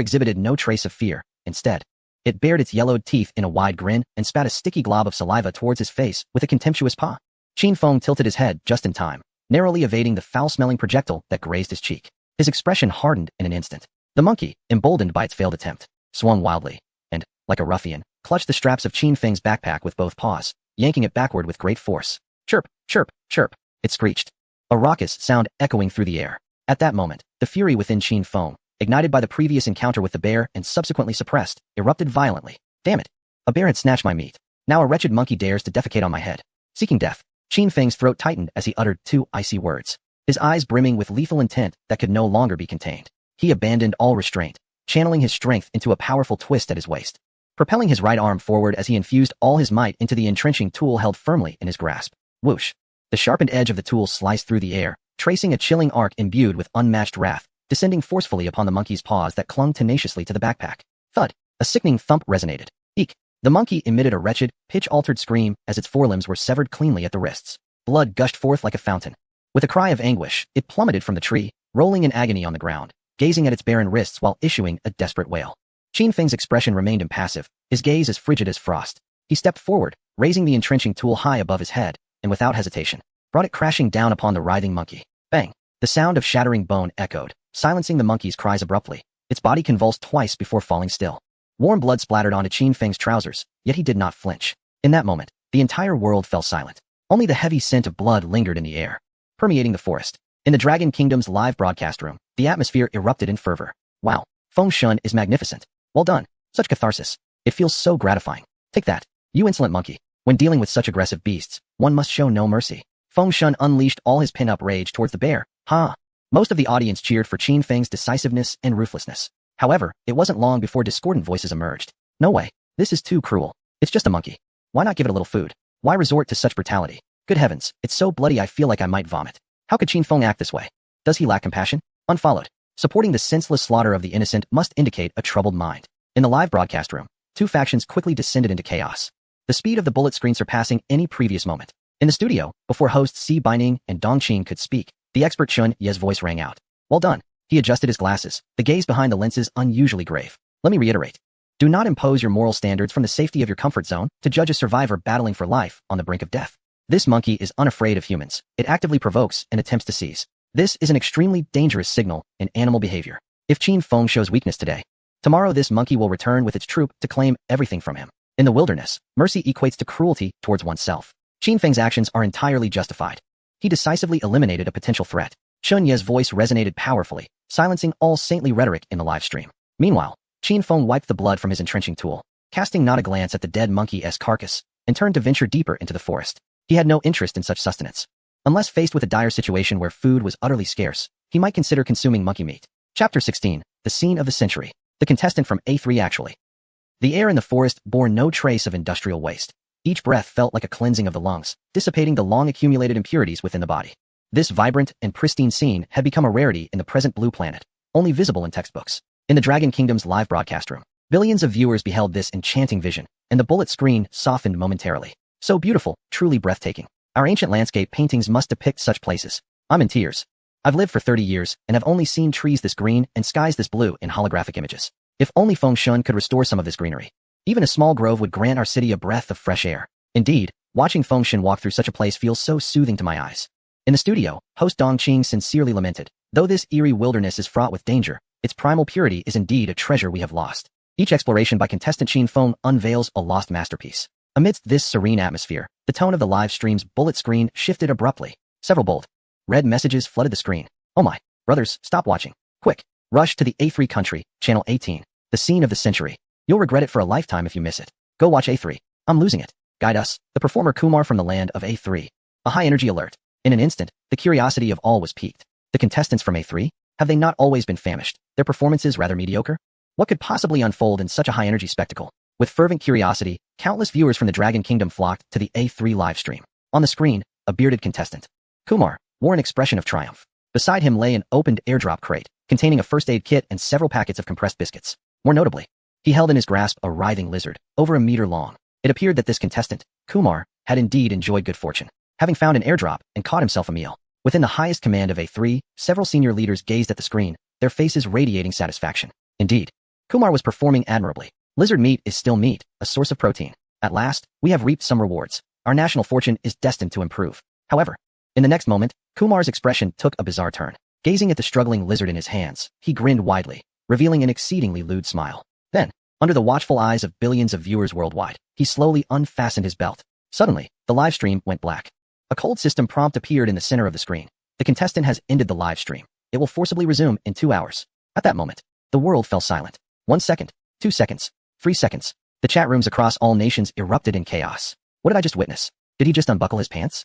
exhibited no trace of fear. Instead, it bared its yellowed teeth in a wide grin and spat a sticky glob of saliva towards his face with a contemptuous paw. Qin Feng tilted his head just in time, narrowly evading the foul-smelling projectile that grazed his cheek. His expression hardened in an instant. The monkey, emboldened by its failed attempt, swung wildly, and, like a ruffian, clutched the straps of Qin Feng's backpack with both paws, yanking it backward with great force. Chirp, chirp, chirp, it screeched, a raucous sound echoing through the air. At that moment, the fury within Qin Feng, ignited by the previous encounter with the bear and subsequently suppressed, erupted violently. Damn it! A bear had snatched my meat. Now a wretched monkey dares to defecate on my head. Seeking death, Qin Feng's throat tightened as he uttered two icy words, his eyes brimming with lethal intent that could no longer be contained. He abandoned all restraint. channeling his strength into a powerful twist at his waist, propelling his right arm forward as he infused all his might into the entrenching tool held firmly in his grasp. Whoosh! The sharpened edge of the tool sliced through the air, tracing a chilling arc imbued with unmatched wrath, descending forcefully upon the monkey's paws that clung tenaciously to the backpack. Thud! A sickening thump resonated. Eek! The monkey emitted a wretched, pitch-altered scream as its forelimbs were severed cleanly at the wrists. Blood gushed forth like a fountain. With a cry of anguish, it plummeted from the tree, rolling in agony on the ground, gazing at its barren wrists while issuing a desperate wail. Qin Feng's expression remained impassive, his gaze as frigid as frost. He stepped forward, raising the entrenching tool high above his head, and without hesitation, brought it crashing down upon the writhing monkey. Bang! The sound of shattering bone echoed, silencing the monkey's cries abruptly. Its body convulsed twice before falling still. Warm blood splattered onto Qin Feng's trousers, yet he did not flinch. In that moment, the entire world fell silent. Only the heavy scent of blood lingered in the air, permeating the forest. In the Dragon Kingdom's live broadcast room, the atmosphere erupted in fervor. Wow, Feng Shun is magnificent. Well done. Such catharsis. It feels so gratifying. Take that, you insolent monkey. When dealing with such aggressive beasts, one must show no mercy. Feng Shun unleashed all his pin-up rage towards the bear. Ha! Most of the audience cheered for Qin Feng's decisiveness and ruthlessness. However, it wasn't long before discordant voices emerged. No way. This is too cruel. It's just a monkey. Why not give it a little food? Why resort to such brutality? Good heavens, it's so bloody I feel like I might vomit. How could Qin Feng act this way? Does he lack compassion? Unfollowed. Supporting the senseless slaughter of the innocent must indicate a troubled mind. In the live broadcast room, two factions quickly descended into chaos, the speed of the bullet screen surpassing any previous moment. In the studio, before hosts Si Baining and Dong Qing could speak, the expert Chun Ye's voice rang out. Well done. He adjusted his glasses, the gaze behind the lenses unusually grave. Let me reiterate. Do not impose your moral standards from the safety of your comfort zone to judge a survivor battling for life on the brink of death. This monkey is unafraid of humans. It actively provokes and attempts to seize. This is an extremely dangerous signal in animal behavior. If Qin Feng shows weakness today, tomorrow this monkey will return with its troop to claim everything from him. In the wilderness, mercy equates to cruelty towards oneself. Qin Feng's actions are entirely justified. He decisively eliminated a potential threat. Chun Ye's voice resonated powerfully, silencing all saintly rhetoric in the live stream. Meanwhile, Qin Feng wiped the blood from his entrenching tool, casting not a glance at the dead monkey-esque carcass, and turned to venture deeper into the forest. He had no interest in such sustenance. Unless faced with a dire situation where food was utterly scarce, he might consider consuming monkey meat. Chapter 16, The Scene of the Century. The contestant from A3 actually. The air in the forest bore no trace of industrial waste. Each breath felt like a cleansing of the lungs, dissipating the long-accumulated impurities within the body. This vibrant and pristine scene had become a rarity in the present Blue Planet, only visible in textbooks. In the Dragon Kingdom's live broadcast room, billions of viewers beheld this enchanting vision, and the bullet screen softened momentarily. So beautiful, truly breathtaking. Our ancient landscape paintings must depict such places. I'm in tears. I've lived for 30 years and have only seen trees this green and skies this blue in holographic images. If only Feng Shun could restore some of this greenery. Even a small grove would grant our city a breath of fresh air. Indeed, watching Feng Shun walk through such a place feels so soothing to my eyes. In the studio, host Dong Qing sincerely lamented, though this eerie wilderness is fraught with danger, its primal purity is indeed a treasure we have lost. Each exploration by contestant Qin Feng unveils a lost masterpiece. Amidst this serene atmosphere, the tone of the live stream's bullet screen shifted abruptly. Several bold, red messages flooded the screen. Oh my, brothers, stop watching. Quick, rush to the A3 country, channel 18, the scene of the century. You'll regret it for a lifetime if you miss it. Go watch A3. I'm losing it. Guide us, the performer Kumar from the land of A3. A high-energy alert. In an instant, the curiosity of all was piqued. The contestants from A3? Have they not always been famished? Their performances rather mediocre? What could possibly unfold in such a high-energy spectacle? With fervent curiosity, countless viewers from the Dragon Kingdom flocked to the A3 live stream. On the screen, a bearded contestant, Kumar, wore an expression of triumph. Beside him lay an opened airdrop crate, containing a first aid kit and several packets of compressed biscuits. More notably, he held in his grasp a writhing lizard, over a meter long. It appeared that this contestant, Kumar, had indeed enjoyed good fortune, having found an airdrop and caught himself a meal. Within the highest command of A3, several senior leaders gazed at the screen, their faces radiating satisfaction. Indeed, Kumar was performing admirably. Lizard meat is still meat, a source of protein. At last, we have reaped some rewards. Our national fortune is destined to improve. However, in the next moment, Kumar's expression took a bizarre turn. Gazing at the struggling lizard in his hands, he grinned widely, revealing an exceedingly lewd smile. Then, under the watchful eyes of billions of viewers worldwide, he slowly unfastened his belt. Suddenly, the live stream went black. A cold system prompt appeared in the center of the screen. The contestant has ended the live stream. It will forcibly resume in 2 hours. At that moment, the world fell silent. 1 second, 2 seconds, 3 seconds. The chat rooms across all nations erupted in chaos. What did I just witness? Did he just unbuckle his pants?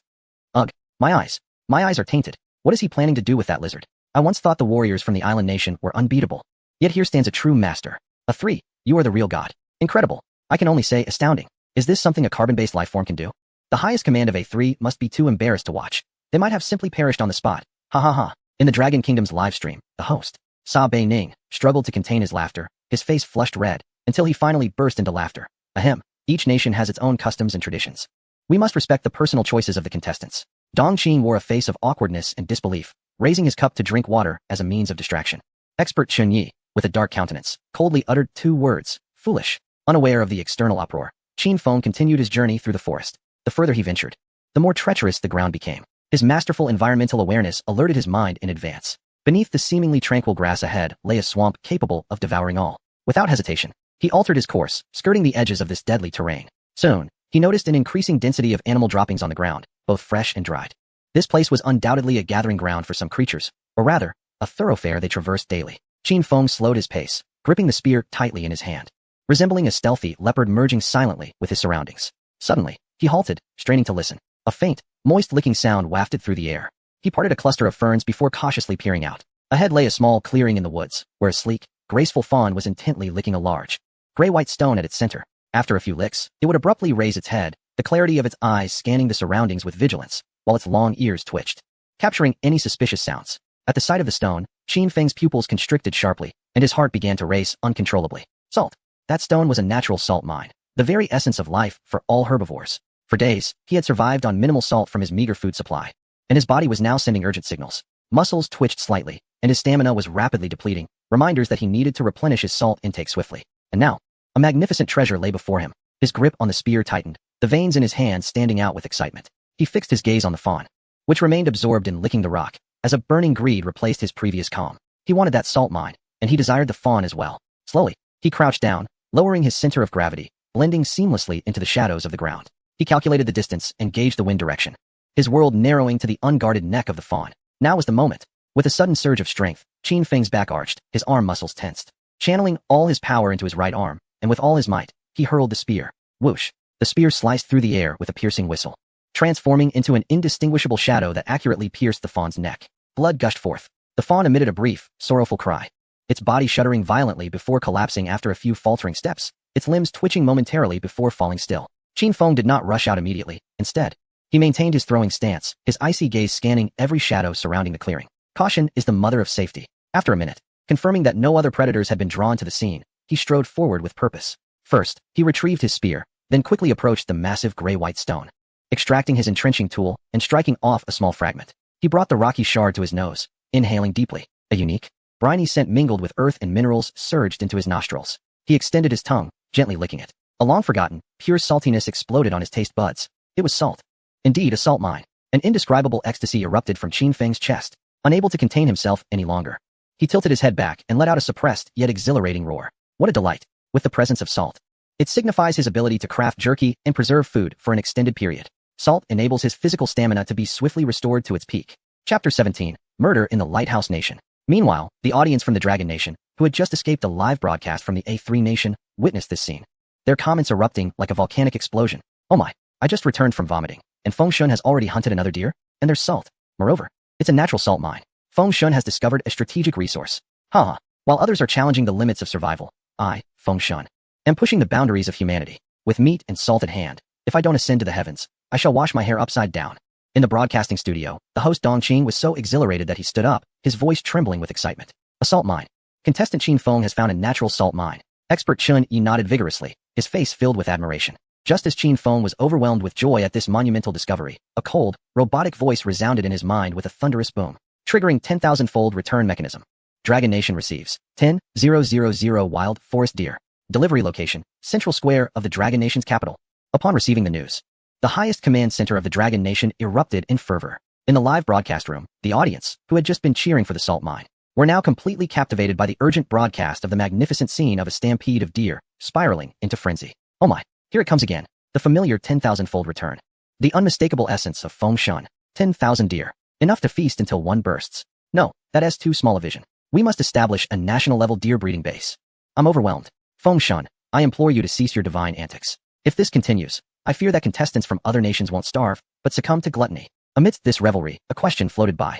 Ugh, my eyes. My eyes are tainted. What is he planning to do with that lizard? I once thought the warriors from the island nation were unbeatable. Yet here stands a true master. A 3. You are the real god. Incredible. I can only say astounding. Is this something a carbon-based life form can do? The highest command of A3 must be too embarrassed to watch. They might have simply perished on the spot. Ha ha ha. In the Dragon Kingdom's live stream, the host, Sa Bei Ning, struggled to contain his laughter, his face flushed red, until he finally burst into laughter. Ahem. Each nation has its own customs and traditions. We must respect the personal choices of the contestants. Dong Qing wore a face of awkwardness and disbelief, raising his cup to drink water as a means of distraction. Expert Chun Yi, with a dark countenance, coldly uttered 2 words, foolish. Unaware of the external uproar, Qin Feng continued his journey through the forest. The further he ventured, the more treacherous the ground became. His masterful environmental awareness alerted his mind in advance. Beneath the seemingly tranquil grass ahead lay a swamp capable of devouring all. Without hesitation, he altered his course, skirting the edges of this deadly terrain. Soon, he noticed an increasing density of animal droppings on the ground, both fresh and dried. This place was undoubtedly a gathering ground for some creatures, or rather, a thoroughfare they traversed daily. Qin Feng slowed his pace, gripping the spear tightly in his hand. Resembling a stealthy leopard merging silently with his surroundings. Suddenly, he halted, straining to listen. A faint, moist licking sound wafted through the air. He parted a cluster of ferns before cautiously peering out. Ahead lay a small clearing in the woods, where a sleek, graceful fawn was intently licking a large, gray-white stone at its center. After a few licks, it would abruptly raise its head, the clarity of its eyes scanning the surroundings with vigilance, while its long ears twitched, capturing any suspicious sounds. At the sight of the stone, Qin Feng's pupils constricted sharply, and his heart began to race uncontrollably. Salt. That stone was a natural salt mine, the very essence of life for all herbivores. For days, he had survived on minimal salt from his meager food supply, and his body was now sending urgent signals. Muscles twitched slightly, and his stamina was rapidly depleting, reminders that he needed to replenish his salt intake swiftly. And now, a magnificent treasure lay before him. His grip on the spear tightened, the veins in his hand standing out with excitement. He fixed his gaze on the fawn, which remained absorbed in licking the rock, as a burning greed replaced his previous calm. He wanted that salt mine, and he desired the fawn as well. Slowly, he crouched down, lowering his center of gravity, blending seamlessly into the shadows of the ground. He calculated the distance and gauged the wind direction, his world narrowing to the unguarded neck of the fawn. Now was the moment. With a sudden surge of strength, Qin Feng's back arched, his arm muscles tensed. Channeling all his power into his right arm, and with all his might, he hurled the spear. Whoosh! The spear sliced through the air with a piercing whistle, transforming into an indistinguishable shadow that accurately pierced the fawn's neck. Blood gushed forth. The fawn emitted a brief, sorrowful cry, its body shuddering violently before collapsing after a few faltering steps, its limbs twitching momentarily before falling still. Qin Feng did not rush out immediately. Instead, he maintained his throwing stance, his icy gaze scanning every shadow surrounding the clearing. Caution is the mother of safety. After a minute, confirming that no other predators had been drawn to the scene, he strode forward with purpose. First, he retrieved his spear, then quickly approached the massive gray-white stone. Extracting his entrenching tool and striking off a small fragment, he brought the rocky shard to his nose, inhaling deeply. A unique, briny scent mingled with earth and minerals surged into his nostrils. He extended his tongue, gently licking it. A long-forgotten, pure saltiness exploded on his taste buds. It was salt. Indeed, a salt mine. An indescribable ecstasy erupted from Qin Feng's chest. Unable to contain himself any longer, he tilted his head back and let out a suppressed yet exhilarating roar. What a delight! With the presence of salt, it signifies his ability to craft jerky and preserve food for an extended period. Salt enables his physical stamina to be swiftly restored to its peak. Chapter 17. Murder in the Lighthouse Nation. Meanwhile, the audience from the Dragon Nation, who had just escaped a live broadcast from the A3 Nation, witnessed this scene. Their comments erupting like a volcanic explosion. Oh my, I just returned from vomiting, and Feng Shun has already hunted another deer? And there's salt. Moreover, it's a natural salt mine. Feng Shun has discovered a strategic resource. Haha. While others are challenging the limits of survival, I, Feng Shun, am pushing the boundaries of humanity. With meat and salt at hand, if I don't ascend to the heavens, I shall wash my hair upside down. In the broadcasting studio, the host Dong Qing was so exhilarated that he stood up, his voice trembling with excitement. A salt mine. Contestant Qin Feng has found a natural salt mine. Expert Chun Yi nodded vigorously, his face filled with admiration. Just as Qin Feng was overwhelmed with joy at this monumental discovery, a cold, robotic voice resounded in his mind with a thunderous boom, triggering 10,000-fold return mechanism. Dragon Nation receives 10,000 wild forest deer. Delivery location, Central Square of the Dragon Nation's capital. Upon receiving the news, the highest command center of the Dragon Nation erupted in fervor. In the live broadcast room, the audience, who had just been cheering for the salt mine, were now completely captivated by the urgent broadcast of the magnificent scene of a stampede of deer, spiraling into frenzy. Oh my, here it comes again. The familiar 10,000-fold return. The unmistakable essence of Feng Shun. 10,000 deer. Enough to feast until one bursts. No, that has too small a vision. We must establish a national-level deer breeding base. I'm overwhelmed. Feng Shun, I implore you to cease your divine antics. If this continues, I fear that contestants from other nations won't starve, but succumb to gluttony. Amidst this revelry, a question floated by.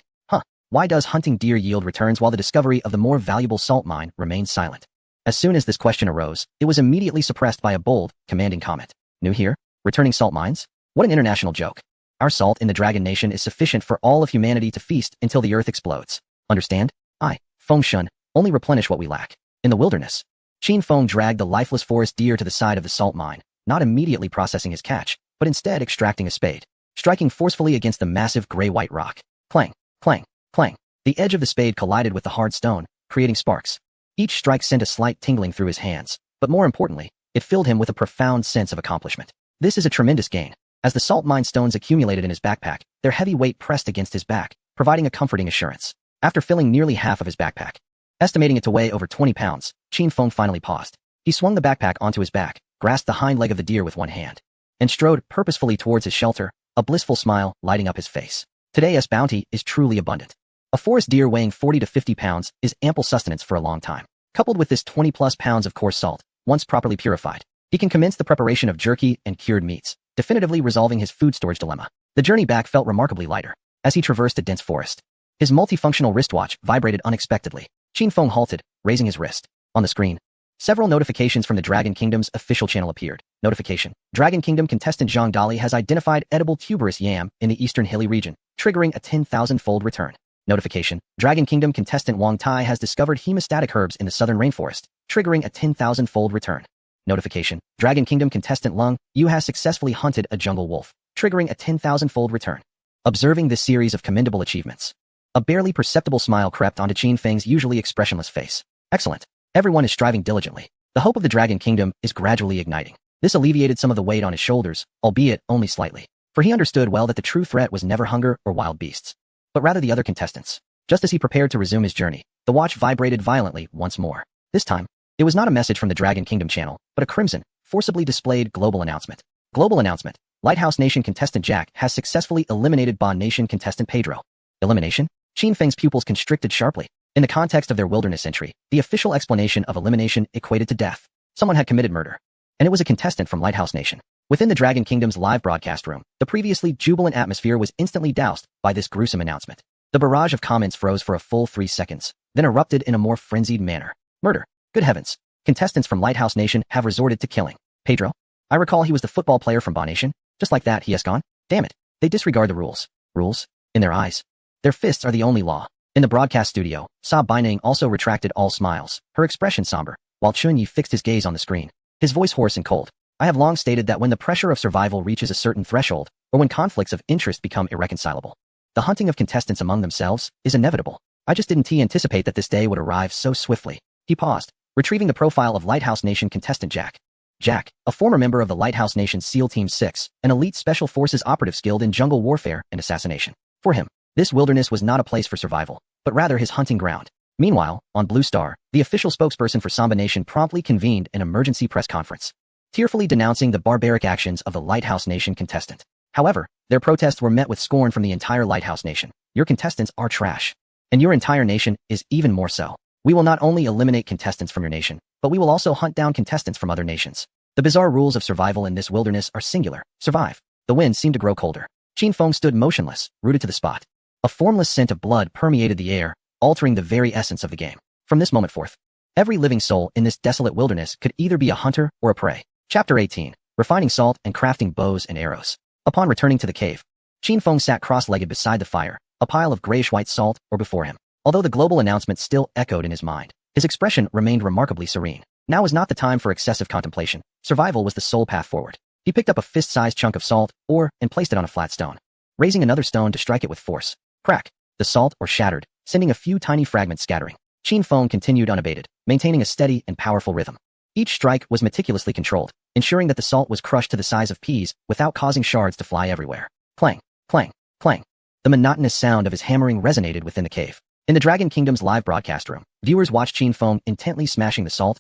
Why does hunting deer yield returns while the discovery of the more valuable salt mine remains silent? As soon as this question arose, it was immediately suppressed by a bold, commanding comment. New here? Returning salt mines? What an international joke. Our salt in the Dragon Nation is sufficient for all of humanity to feast until the earth explodes. Understand? I, Feng Shun, only replenish what we lack. In the wilderness, Qin Feng dragged the lifeless forest deer to the side of the salt mine, not immediately processing his catch, but instead extracting a spade, striking forcefully against the massive gray-white rock. Clang, clang, clang. The edge of the spade collided with the hard stone, creating sparks. Each strike sent a slight tingling through his hands, but more importantly, it filled him with a profound sense of accomplishment. This is a tremendous gain. As the salt mine stones accumulated in his backpack, their heavy weight pressed against his back, providing a comforting assurance. After filling nearly half of his backpack, estimating it to weigh over 20 pounds, Qin Feng finally paused. He swung the backpack onto his back, grasped the hind leg of the deer with one hand, and strode purposefully towards his shelter, a blissful smile lighting up his face. Today's bounty is truly abundant. A forest deer weighing 40 to 50 pounds is ample sustenance for a long time. Coupled with this 20-plus pounds of coarse salt, once properly purified, he can commence the preparation of jerky and cured meats, definitively resolving his food storage dilemma. The journey back felt remarkably lighter. As he traversed a dense forest, his multifunctional wristwatch vibrated unexpectedly. Qin Feng halted, raising his wrist. On the screen, several notifications from the Dragon Kingdom's official channel appeared. Notification: Dragon Kingdom contestant Zhang Dali has identified edible tuberous yam in the eastern hilly region, triggering a 10,000-fold return. Notification: Dragon Kingdom contestant Wang Tai has discovered hemostatic herbs in the southern rainforest, triggering a 10,000-fold return. Notification: Dragon Kingdom contestant Lung Yu has successfully hunted a jungle wolf, triggering a 10,000-fold return. Observing this series of commendable achievements, a barely perceptible smile crept onto Qin Feng's usually expressionless face. Excellent. Everyone is striving diligently. The hope of the Dragon Kingdom is gradually igniting. This alleviated some of the weight on his shoulders, albeit only slightly, for he understood well that the true threat was never hunger or wild beasts, but rather the other contestants. Just as he prepared to resume his journey, the watch vibrated violently once more. This time, it was not a message from the Dragon Kingdom channel, but a crimson, forcibly displayed global announcement. Global announcement. Lighthouse Nation contestant Jack has successfully eliminated Bond Nation contestant Pedro. Elimination? Qin Feng's pupils constricted sharply. In the context of their wilderness entry, the official explanation of elimination equated to death. Someone had committed murder, and it was a contestant from Lighthouse Nation. Within the Dragon Kingdom's live broadcast room, the previously jubilant atmosphere was instantly doused by this gruesome announcement. The barrage of comments froze for a full 3 seconds, then erupted in a more frenzied manner. Murder. Good heavens. Contestants from Lighthouse Nation have resorted to killing Pedro. I recall he was the football player from Bond Nation. Just like that, he has gone. Damn it. They disregard the rules. Rules? In their eyes, their fists are the only law. In the broadcast studio, Sa Baining also retracted all smiles, her expression somber, while Chun Yi fixed his gaze on the screen, his voice hoarse and cold. I have long stated that when the pressure of survival reaches a certain threshold, or when conflicts of interest become irreconcilable, the hunting of contestants among themselves is inevitable. I just didn't anticipate that this day would arrive so swiftly. He paused, retrieving the profile of Lighthouse Nation contestant Jack. Jack, a former member of the Lighthouse Nation SEAL Team 6, an elite special forces operative skilled in jungle warfare and assassination. For him, this wilderness was not a place for survival, but rather his hunting ground. Meanwhile, on Blue Star, the official spokesperson for Samba Nation promptly convened an emergency press conference, tearfully denouncing the barbaric actions of the Lighthouse Nation contestant. However, their protests were met with scorn from the entire Lighthouse Nation. Your contestants are trash. And your entire nation is even more so. We will not only eliminate contestants from your nation, but we will also hunt down contestants from other nations. The bizarre rules of survival in this wilderness are singular. Survive. The wind seemed to grow colder. Qin Feng stood motionless, rooted to the spot. A formless scent of blood permeated the air, altering the very essence of the game. From this moment forth, every living soul in this desolate wilderness could either be a hunter or a prey. Chapter 18. Refining salt and crafting bows and arrows. Upon returning to the cave, Qin Feng sat cross-legged beside the fire, a pile of grayish-white salt, or before him. Although the global announcement still echoed in his mind, his expression remained remarkably serene. Now was not the time for excessive contemplation. Survival was the sole path forward. He picked up a fist-sized chunk of salt, and placed it on a flat stone, raising another stone to strike it with force. Crack. The salt shattered, sending a few tiny fragments scattering. Qin Feng continued unabated, maintaining a steady and powerful rhythm. Each strike was meticulously controlled, ensuring that the salt was crushed to the size of peas without causing shards to fly everywhere. Clang, clang, clang. The monotonous sound of his hammering resonated within the cave. In the Dragon Kingdom's live broadcast room, viewers watched Qin Feng intently smashing the salt,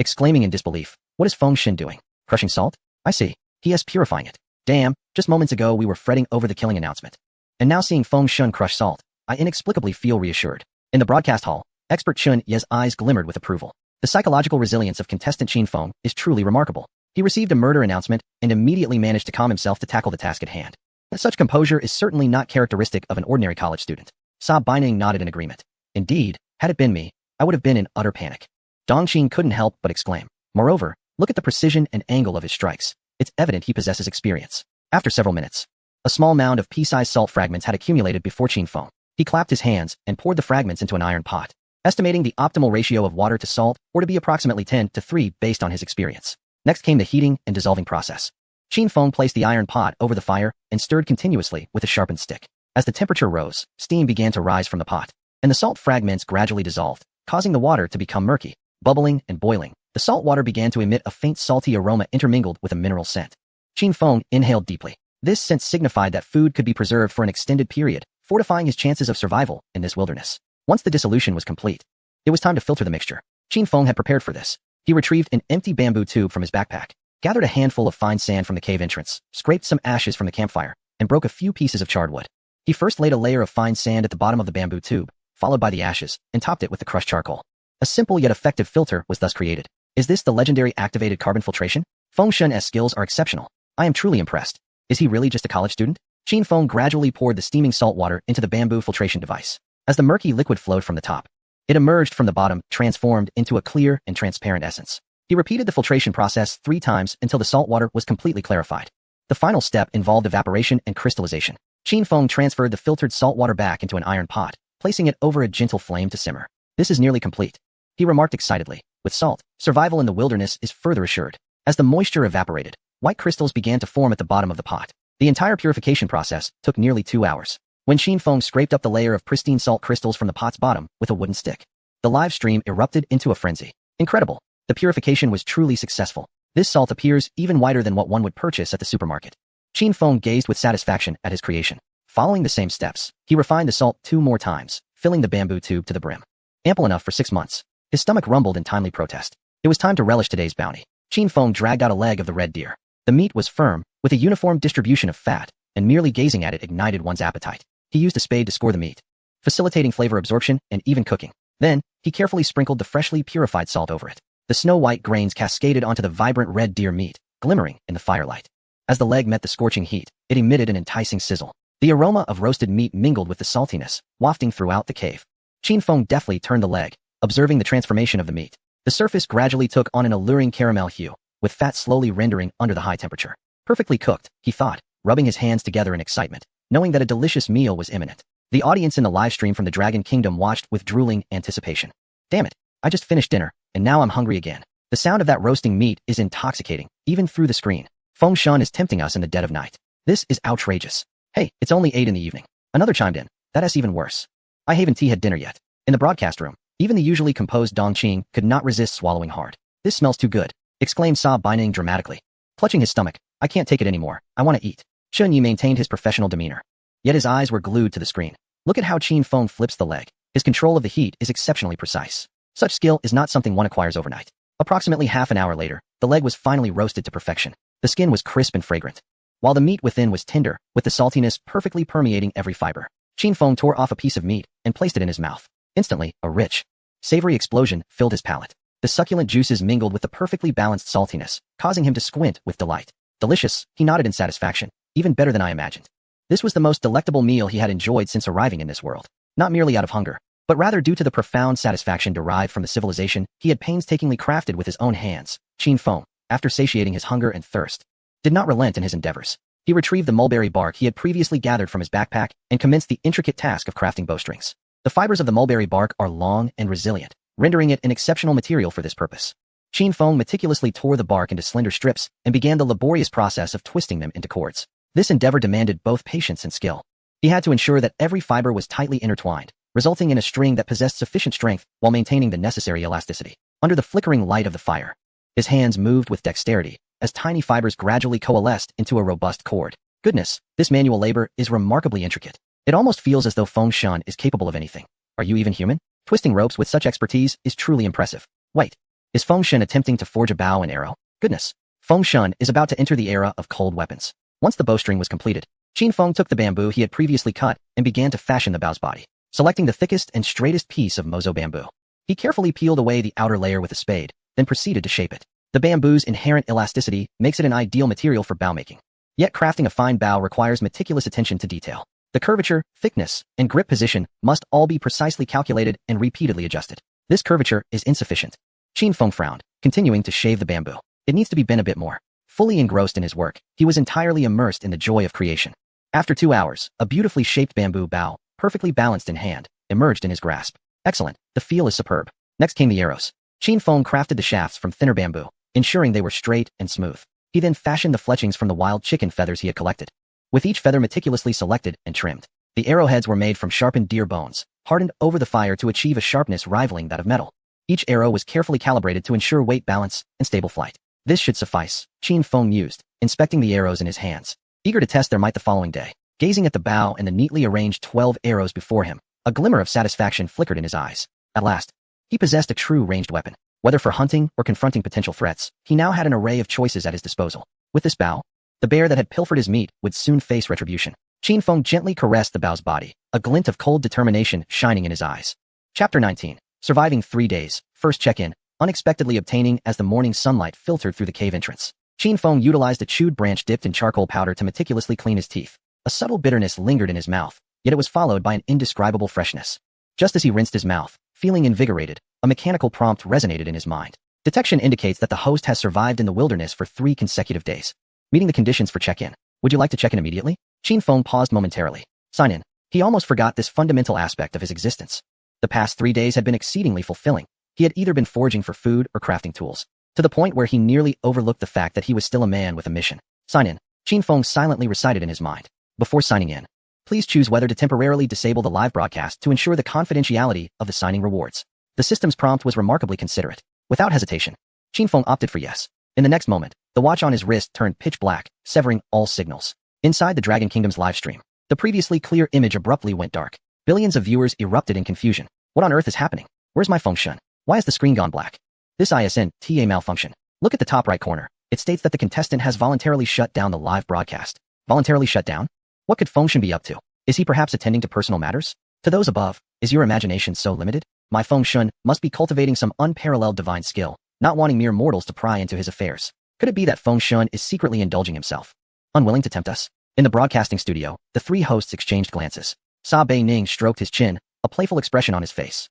exclaiming in disbelief, "What is Feng Shin doing? Crushing salt? I see. He is purifying it. Damn, just moments ago we were fretting over the killing announcement. And now seeing Feng Shun crush salt, I inexplicably feel reassured." In the broadcast hall, expert Chun Ye's eyes glimmered with approval. The psychological resilience of contestant Qin Feng is truly remarkable. He received a murder announcement and immediately managed to calm himself to tackle the task at hand. Such composure is certainly not characteristic of an ordinary college student. Sa Baining nodded in agreement. Indeed, had it been me, I would have been in utter panic. Dongqing couldn't help but exclaim. Moreover, look at the precision and angle of his strikes. It's evident he possesses experience. After several minutes, a small mound of pea-sized salt fragments had accumulated before Qin Feng. He clapped his hands and poured the fragments into an iron pot, estimating the optimal ratio of water to salt or to be approximately 10:3 based on his experience. Next came the heating and dissolving process. Qin Feng placed the iron pot over the fire and stirred continuously with a sharpened stick. As the temperature rose, steam began to rise from the pot, and the salt fragments gradually dissolved, causing the water to become murky. Bubbling and boiling, the salt water began to emit a faint salty aroma intermingled with a mineral scent. Qin Feng inhaled deeply. This scent signified that food could be preserved for an extended period, fortifying his chances of survival in this wilderness. Once the dissolution was complete, it was time to filter the mixture. Qin Feng had prepared for this. He retrieved an empty bamboo tube from his backpack, gathered a handful of fine sand from the cave entrance, scraped some ashes from the campfire, and broke a few pieces of charred wood. He first laid a layer of fine sand at the bottom of the bamboo tube, followed by the ashes, and topped it with the crushed charcoal. A simple yet effective filter was thus created. Is this the legendary activated carbon filtration? Feng Shen's skills are exceptional. I am truly impressed. Is he really just a college student? Qin Feng gradually poured the steaming salt water into the bamboo filtration device. As the murky liquid flowed from the top, it emerged from the bottom, transformed into a clear and transparent essence. He repeated the filtration process 3 times until the salt water was completely clarified. The final step involved evaporation and crystallization. Qin Feng transferred the filtered salt water back into an iron pot, placing it over a gentle flame to simmer. This is nearly complete, he remarked excitedly. With salt, survival in the wilderness is further assured. As the moisture evaporated, white crystals began to form at the bottom of the pot. The entire purification process took nearly 2 hours. When Qin Feng scraped up the layer of pristine salt crystals from the pot's bottom with a wooden stick, the live stream erupted into a frenzy. Incredible! The purification was truly successful. This salt appears even whiter than what one would purchase at the supermarket. Qin Feng gazed with satisfaction at his creation. Following the same steps, he refined the salt 2 more times, filling the bamboo tube to the brim. Ample enough for 6 months. His stomach rumbled in timely protest. It was time to relish today's bounty. Qin Feng dragged out a leg of the red deer. The meat was firm, with a uniform distribution of fat, and merely gazing at it ignited one's appetite. He used a spade to score the meat, facilitating flavor absorption and even cooking. Then, he carefully sprinkled the freshly purified salt over it. The snow-white grains cascaded onto the vibrant red deer meat, glimmering in the firelight. As the leg met the scorching heat, it emitted an enticing sizzle. The aroma of roasted meat mingled with the saltiness, wafting throughout the cave. Qin Feng deftly turned the leg, observing the transformation of the meat. The surface gradually took on an alluring caramel hue, with fat slowly rendering under the high temperature. Perfectly cooked, he thought, rubbing his hands together in excitement, knowing that a delicious meal was imminent. The audience in the live stream from the Dragon Kingdom watched with drooling anticipation. Damn it, I just finished dinner, and now I'm hungry again. The sound of that roasting meat is intoxicating, even through the screen. Feng Shen is tempting us in the dead of night. This is outrageous. Hey, it's only 8 in the evening. Another chimed in. That's even worse. I haven't had dinner yet. In the broadcast room, even the usually composed Dongqing could not resist swallowing hard. This smells too good, exclaimed Sa Baining dramatically. Clutching his stomach, I can't take it anymore. I want to eat. Chen Yi maintained his professional demeanor. Yet his eyes were glued to the screen. Look at how Qin Feng flips the leg. His control of the heat is exceptionally precise. Such skill is not something one acquires overnight. Approximately half an hour later, the leg was finally roasted to perfection. The skin was crisp and fragrant, while the meat within was tender, with the saltiness perfectly permeating every fiber. Qin Feng tore off a piece of meat and placed it in his mouth. Instantly, a rich, savory explosion filled his palate. The succulent juices mingled with the perfectly balanced saltiness, causing him to squint with delight. Delicious, he nodded in satisfaction. Even better than I imagined. This was the most delectable meal he had enjoyed since arriving in this world. Not merely out of hunger, but rather due to the profound satisfaction derived from the civilization he had painstakingly crafted with his own hands. Qin Feng, after satiating his hunger and thirst, did not relent in his endeavors. He retrieved the mulberry bark he had previously gathered from his backpack and commenced the intricate task of crafting bowstrings. The fibers of the mulberry bark are long and resilient, rendering it an exceptional material for this purpose. Qin Feng meticulously tore the bark into slender strips and began the laborious process of twisting them into cords. This endeavor demanded both patience and skill. He had to ensure that every fiber was tightly intertwined, resulting in a string that possessed sufficient strength while maintaining the necessary elasticity. Under the flickering light of the fire, his hands moved with dexterity as tiny fibers gradually coalesced into a robust cord. Goodness, this manual labor is remarkably intricate. It almost feels as though Feng Shen is capable of anything. Are you even human? Twisting ropes with such expertise is truly impressive. Wait, is Feng Shen attempting to forge a bow and arrow? Goodness, Feng Shen is about to enter the era of cold weapons. Once the bowstring was completed, Qin Feng took the bamboo he had previously cut and began to fashion the bow's body, selecting the thickest and straightest piece of mozo bamboo. He carefully peeled away the outer layer with a spade, then proceeded to shape it. The bamboo's inherent elasticity makes it an ideal material for bow making. Yet crafting a fine bow requires meticulous attention to detail. The curvature, thickness, and grip position must all be precisely calculated and repeatedly adjusted. This curvature is insufficient. Qin Feng frowned, continuing to shave the bamboo. It needs to be bent a bit more. Fully engrossed in his work, he was entirely immersed in the joy of creation. After 2 hours, a beautifully shaped bamboo bough, perfectly balanced in hand, emerged in his grasp. Excellent, the feel is superb. Next came the arrows. Qin Feng crafted the shafts from thinner bamboo, ensuring they were straight and smooth. He then fashioned the fletchings from the wild chicken feathers he had collected. With each feather meticulously selected and trimmed, the arrowheads were made from sharpened deer bones, hardened over the fire to achieve a sharpness rivaling that of metal. Each arrow was carefully calibrated to ensure weight balance and stable flight. This should suffice, Qin Feng mused, inspecting the arrows in his hands. Eager to test their might the following day, gazing at the bow and the neatly arranged 12 arrows before him, a glimmer of satisfaction flickered in his eyes. At last, he possessed a true ranged weapon. Whether for hunting or confronting potential threats, he now had an array of choices at his disposal. With this bow, the bear that had pilfered his meat would soon face retribution. Qin Feng gently caressed the bow's body, a glint of cold determination shining in his eyes. Chapter 19. Surviving 3 days. First check-in, unexpectedly obtaining as the morning sunlight filtered through the cave entrance. Qin Feng utilized a chewed branch dipped in charcoal powder to meticulously clean his teeth. A subtle bitterness lingered in his mouth, yet it was followed by an indescribable freshness. Just as he rinsed his mouth, feeling invigorated, a mechanical prompt resonated in his mind. Detection indicates that the host has survived in the wilderness for 3 consecutive days. Meeting the conditions for check-in. Would you like to check in immediately? Qin Feng paused momentarily. Sign in. He almost forgot this fundamental aspect of his existence. The past 3 days had been exceedingly fulfilling. He had either been foraging for food or crafting tools, to the point where he nearly overlooked the fact that he was still a man with a mission. Sign in. Qin Feng silently recited in his mind. Before signing in, please choose whether to temporarily disable the live broadcast to ensure the confidentiality of the signing rewards. The system's prompt was remarkably considerate. Without hesitation, Qin Feng opted for yes. In the next moment, the watch on his wrist turned pitch black, severing all signals. Inside the Dragon Kingdom's live stream, the previously clear image abruptly went dark. Billions of viewers erupted in confusion. What on earth is happening? Where's my function? Why is the screen gone black? This ISNTA malfunction. Look at the top right corner. It states that the contestant has voluntarily shut down the live broadcast. Voluntarily shut down? What could Fengshen be up to? Is he perhaps attending to personal matters? To those above, is your imagination so limited? My Fengshen must be cultivating some unparalleled divine skill, not wanting mere mortals to pry into his affairs. Could it be that Fengshen is secretly indulging himself? Unwilling to tempt us? In the broadcasting studio, the 3 hosts exchanged glances. Sa Beining stroked his chin, a playful expression on his face.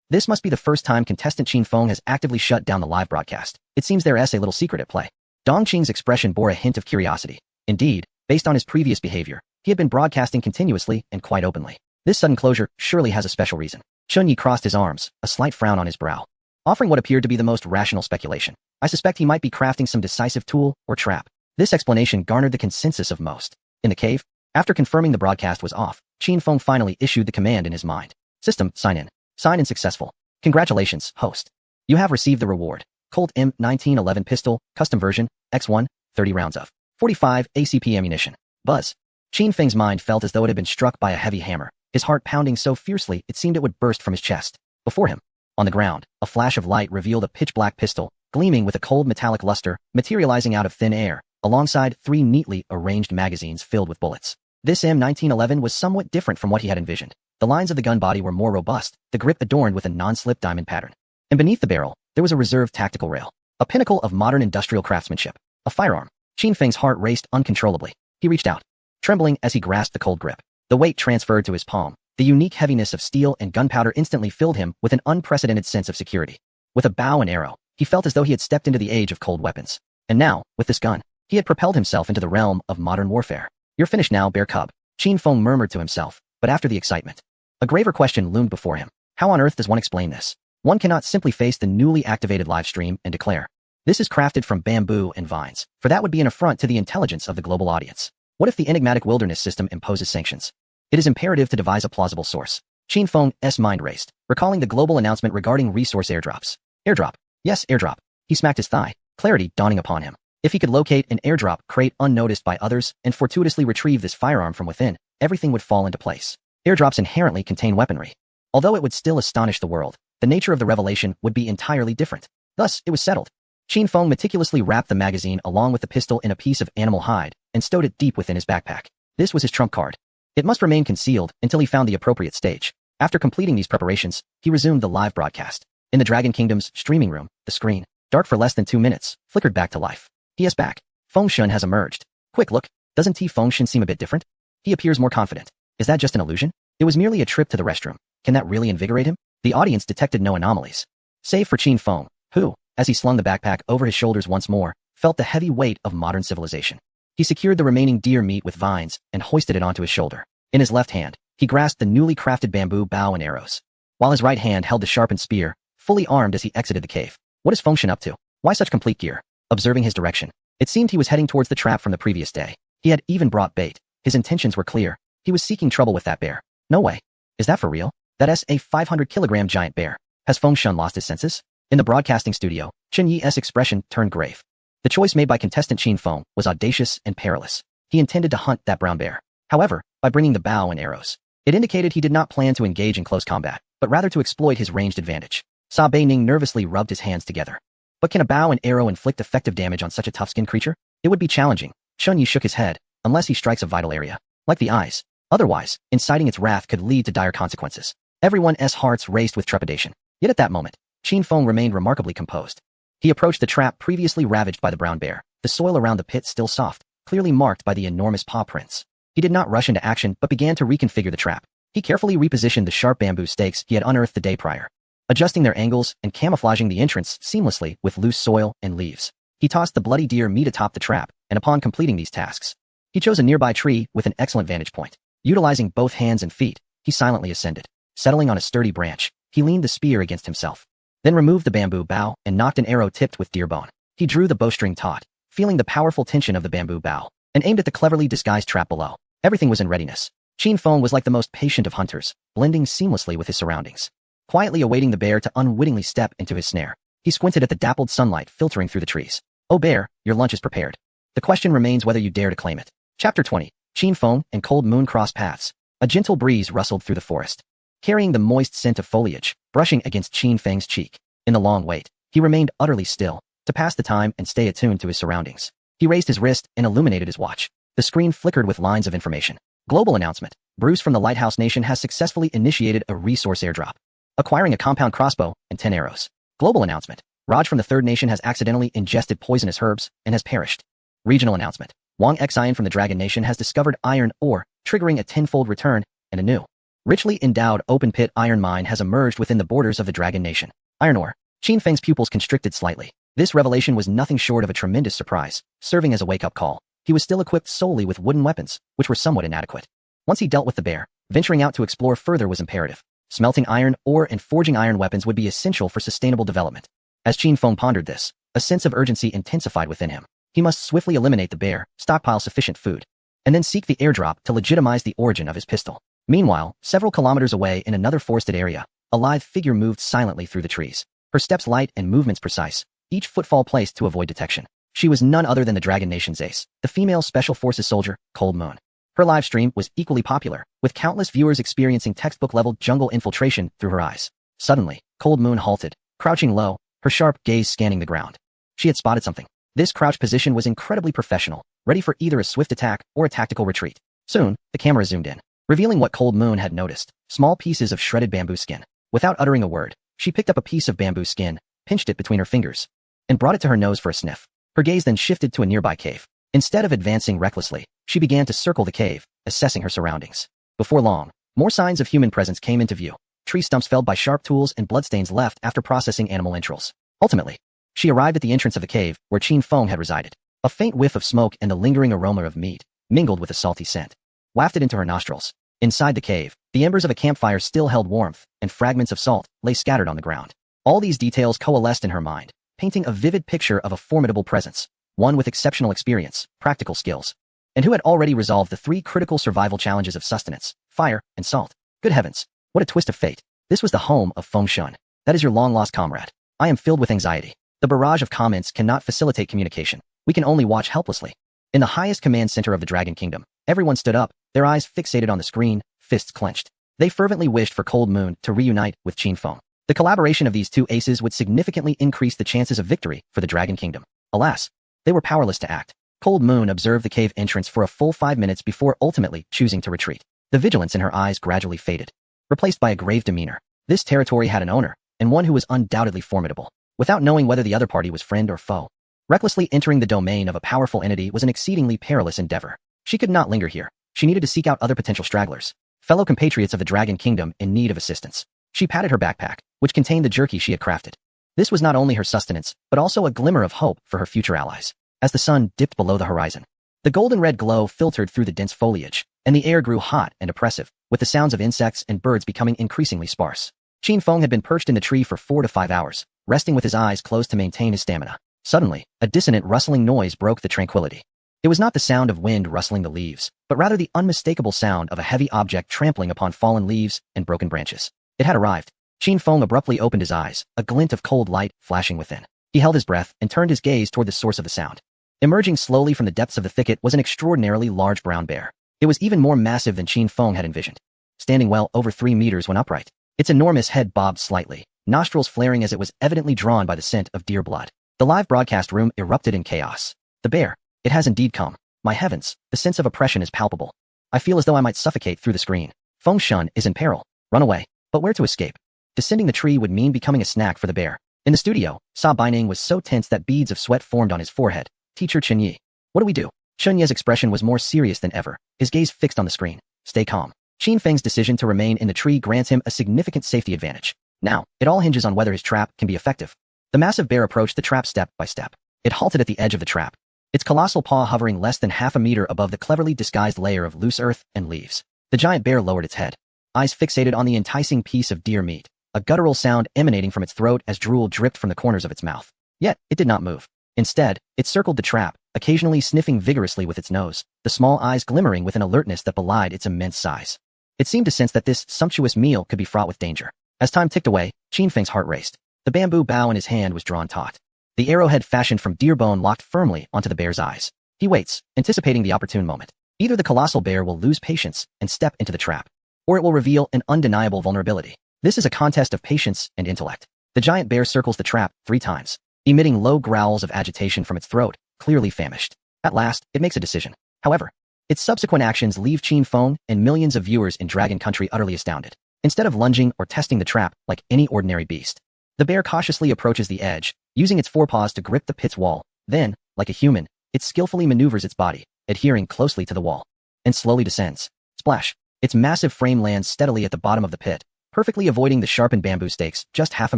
This must be the first time contestant Qin Feng has actively shut down the live broadcast. It seems there is a little secret at play. Dong Qing's expression bore a hint of curiosity. Indeed, based on his previous behavior, he had been broadcasting continuously and quite openly. This sudden closure surely has a special reason. Chun Yi crossed his arms, a slight frown on his brow, offering what appeared to be the most rational speculation. I suspect he might be crafting some decisive tool or trap. This explanation garnered the consensus of most. In the cave, after confirming the broadcast was off, Qin Feng finally issued the command in his mind. System, sign in. Sign in successful. Congratulations, host. You have received the reward. Colt M1911 pistol, custom version, X1, 30 rounds of 45 ACP ammunition. Buzz. Qin Feng's mind felt as though it had been struck by a heavy hammer, his heart pounding so fiercely it seemed it would burst from his chest. Before him, on the ground, a flash of light revealed a pitch-black pistol, gleaming with a cold metallic luster, materializing out of thin air, alongside 3 neatly arranged magazines filled with bullets. This M1911 was somewhat different from what he had envisioned. The lines of the gun body were more robust, the grip adorned with a non-slip diamond pattern. And beneath the barrel, there was a reserved tactical rail, a pinnacle of modern industrial craftsmanship, a firearm. Qin Feng's heart raced uncontrollably. He reached out, trembling as he grasped the cold grip. The weight transferred to his palm. The unique heaviness of steel and gunpowder instantly filled him with an unprecedented sense of security. With a bow and arrow, he felt as though he had stepped into the age of cold weapons. And now, with this gun, he had propelled himself into the realm of modern warfare. You're finished now, Bear Cub, Qin Feng murmured to himself, but after the excitement, a graver question loomed before him. How on earth does one explain this? One cannot simply face the newly activated live stream and declare, this is crafted from bamboo and vines, for that would be an affront to the intelligence of the global audience. What if the enigmatic wilderness system imposes sanctions? It is imperative to devise a plausible source. Qin Feng's mind raced, recalling the global announcement regarding resource airdrops. Airdrop. Yes, airdrop. He smacked his thigh, clarity dawning upon him. If he could locate an airdrop crate unnoticed by others and fortuitously retrieve this firearm from within, everything would fall into place. Airdrops inherently contain weaponry. Although it would still astonish the world, the nature of the revelation would be entirely different. Thus, it was settled. Qin Feng meticulously wrapped the magazine along with the pistol in a piece of animal hide and stowed it deep within his backpack. This was his trump card. It must remain concealed until he found the appropriate stage. After completing these preparations, he resumed the live broadcast. In the Dragon Kingdom's streaming room, the screen, dark for less than 2 minutes, flickered back to life. He is back. Fengshen has emerged. Quick look, doesn't Fengshen seem a bit different? He appears more confident. Is that just an illusion? It was merely a trip to the restroom. Can that really invigorate him? The audience detected no anomalies. Save for Qin Feng, who, as he slung the backpack over his shoulders once more, felt the heavy weight of modern civilization. He secured the remaining deer meat with vines and hoisted it onto his shoulder. In his left hand, he grasped the newly crafted bamboo bow and arrows, while his right hand held the sharpened spear, fully armed as he exited the cave. What is Fengshen up to? Why such complete gear? Observing his direction, it seemed he was heading towards the trap from the previous day. He had even brought bait. His intentions were clear. He was seeking trouble with that bear. No way. Is that for real? That's a 500-kilogram giant bear. Has Fengshen lost his senses? In the broadcasting studio, Chen Yi's expression turned grave. The choice made by contestant Qin Feng was audacious and perilous. He intended to hunt that brown bear. However, by bringing the bow and arrows, it indicated he did not plan to engage in close combat, but rather to exploit his ranged advantage. Sa Beining nervously rubbed his hands together. But can a bow and arrow inflict effective damage on such a tough-skinned creature? It would be challenging. Chen Yi shook his head, unless he strikes a vital area, like the eyes. Otherwise, inciting its wrath could lead to dire consequences. Everyone's hearts raced with trepidation. Yet at that moment, Qin Feng remained remarkably composed. He approached the trap previously ravaged by the brown bear, the soil around the pit still soft, clearly marked by the enormous paw prints. He did not rush into action but began to reconfigure the trap. He carefully repositioned the sharp bamboo stakes he had unearthed the day prior, adjusting their angles and camouflaging the entrance seamlessly with loose soil and leaves. He tossed the bloody deer meat atop the trap, and upon completing these tasks, he chose a nearby tree with an excellent vantage point. Utilizing both hands and feet, he silently ascended. Settling on a sturdy branch, he leaned the spear against himself, then removed the bamboo bow and nocked an arrow tipped with deer bone. He drew the bowstring taut, feeling the powerful tension of the bamboo bow, and aimed at the cleverly disguised trap below. Everything was in readiness. Qin Feng was like the most patient of hunters, blending seamlessly with his surroundings, quietly awaiting the bear to unwittingly step into his snare. He squinted at the dappled sunlight filtering through the trees. Oh bear, your lunch is prepared. The question remains whether you dare to claim it. Chapter 20. Qin Feng and Cold Moon crossed paths. A gentle breeze rustled through the forest, carrying the moist scent of foliage, brushing against Qin Feng's cheek. In the long wait, he remained utterly still, to pass the time and stay attuned to his surroundings. He raised his wrist and illuminated his watch. The screen flickered with lines of information. Global announcement. Bruce from the Lighthouse Nation has successfully initiated a resource airdrop, acquiring a compound crossbow and 10 arrows. Global announcement. Raj from the Third Nation has accidentally ingested poisonous herbs and has perished. Regional announcement. Wang Xian from the Dragon Nation has discovered iron ore, triggering a tenfold return, and a new, richly endowed open-pit iron mine has emerged within the borders of the Dragon Nation. Iron ore. Qin Feng's pupils constricted slightly. This revelation was nothing short of a tremendous surprise, serving as a wake-up call. He was still equipped solely with wooden weapons, which were somewhat inadequate. Once he dealt with the bear, venturing out to explore further was imperative. Smelting iron ore and forging iron weapons would be essential for sustainable development. As Qin Feng pondered this, a sense of urgency intensified within him. He must swiftly eliminate the bear, stockpile sufficient food, and then seek the airdrop to legitimize the origin of his pistol. Meanwhile, several kilometers away in another forested area, a lithe figure moved silently through the trees. Her steps light and movements precise, each footfall placed to avoid detection. She was none other than the Dragon Nation's ace, the female Special Forces soldier, Cold Moon. Her live stream was equally popular, with countless viewers experiencing textbook-level jungle infiltration through her eyes. Suddenly, Cold Moon halted, crouching low, her sharp gaze scanning the ground. She had spotted something. This crouch position was incredibly professional, ready for either a swift attack or a tactical retreat. Soon, the camera zoomed in, revealing what Cold Moon had noticed, small pieces of shredded bamboo skin. Without uttering a word, she picked up a piece of bamboo skin, pinched it between her fingers, and brought it to her nose for a sniff. Her gaze then shifted to a nearby cave. Instead of advancing recklessly, she began to circle the cave, assessing her surroundings. Before long, more signs of human presence came into view. Tree stumps felled by sharp tools and bloodstains left after processing animal entrails. Ultimately, she arrived at the entrance of the cave where Qin Feng had resided. A faint whiff of smoke and the lingering aroma of meat, mingled with a salty scent, wafted into her nostrils. Inside the cave, the embers of a campfire still held warmth, and fragments of salt lay scattered on the ground. All these details coalesced in her mind, painting a vivid picture of a formidable presence, one with exceptional experience, practical skills, and who had already resolved the 3 critical survival challenges of sustenance, fire, and salt. Good heavens, what a twist of fate. This was the home of Fengshen. That is your long-lost comrade. I am filled with anxiety. The barrage of comments cannot facilitate communication. We can only watch helplessly. In the highest command center of the Dragon Kingdom, everyone stood up, their eyes fixated on the screen, fists clenched. They fervently wished for Cold Moon to reunite with Qin Feng. The collaboration of these 2 aces would significantly increase the chances of victory for the Dragon Kingdom. Alas, they were powerless to act. Cold Moon observed the cave entrance for a full 5 minutes before ultimately choosing to retreat. The vigilance in her eyes gradually faded, replaced by a grave demeanor. This territory had an owner, and one who was undoubtedly formidable. Without knowing whether the other party was friend or foe, recklessly entering the domain of a powerful entity was an exceedingly perilous endeavor. She could not linger here. She needed to seek out other potential stragglers. fellow compatriots of the Dragon Kingdom in need of assistance. She patted her backpack, which contained the jerky she had crafted. This was not only her sustenance, but also a glimmer of hope for her future allies. As the sun dipped below the horizon, the golden-red glow filtered through the dense foliage, and the air grew hot and oppressive, with the sounds of insects and birds becoming increasingly sparse. Qin Feng had been perched in the tree for 4 to 5 hours, resting with his eyes closed to maintain his stamina. Suddenly, a dissonant rustling noise broke the tranquility. It was not the sound of wind rustling the leaves, but rather the unmistakable sound of a heavy object trampling upon fallen leaves and broken branches. It had arrived. Qin Feng abruptly opened his eyes, a glint of cold light flashing within. He held his breath and turned his gaze toward the source of the sound. Emerging slowly from the depths of the thicket was an extraordinarily large brown bear. It was even more massive than Qin Feng had envisioned. Standing well over 3 meters when upright, its enormous head bobbed slightly, nostrils flaring as it was evidently drawn by the scent of deer blood. The live broadcast room erupted in chaos. The bear. It has indeed come. My heavens, the sense of oppression is palpable. I feel as though I might suffocate through the screen. Feng Shun is in peril. Run away. But where to escape? Descending the tree would mean becoming a snack for the bear. In the studio, Sa Baining was so tense that beads of sweat formed on his forehead. Teacher Chen Yi. What do we do? Chen Ye's expression was more serious than ever, his gaze fixed on the screen. Stay calm. Qin Feng's decision to remain in the tree grants him a significant safety advantage. Now, it all hinges on whether his trap can be effective. The massive bear approached the trap step by step. It halted at the edge of the trap, its colossal paw hovering less than half a meter above the cleverly disguised layer of loose earth and leaves. The giant bear lowered its head, eyes fixated on the enticing piece of deer meat, a guttural sound emanating from its throat as drool dripped from the corners of its mouth. Yet, it did not move. Instead, it circled the trap, occasionally sniffing vigorously with its nose, the small eyes glimmering with an alertness that belied its immense size. It seemed to sense that this sumptuous meal could be fraught with danger. As time ticked away, Qin Feng's heart raced. The bamboo bow in his hand was drawn taut. The arrowhead fashioned from deer bone locked firmly onto the bear's eyes. He waits, anticipating the opportune moment. Either the colossal bear will lose patience and step into the trap, or it will reveal an undeniable vulnerability. This is a contest of patience and intellect. The giant bear circles the trap 3 times, emitting low growls of agitation from its throat, clearly famished. At last, it makes a decision. However, its subsequent actions leave Qin Feng and millions of viewers in Dragon Country utterly astounded. Instead of lunging or testing the trap like any ordinary beast, the bear cautiously approaches the edge, using its forepaws to grip the pit's wall. Then, like a human, it skillfully maneuvers its body, adhering closely to the wall, and slowly descends. Splash! Its massive frame lands steadily at the bottom of the pit, perfectly avoiding the sharpened bamboo stakes just half a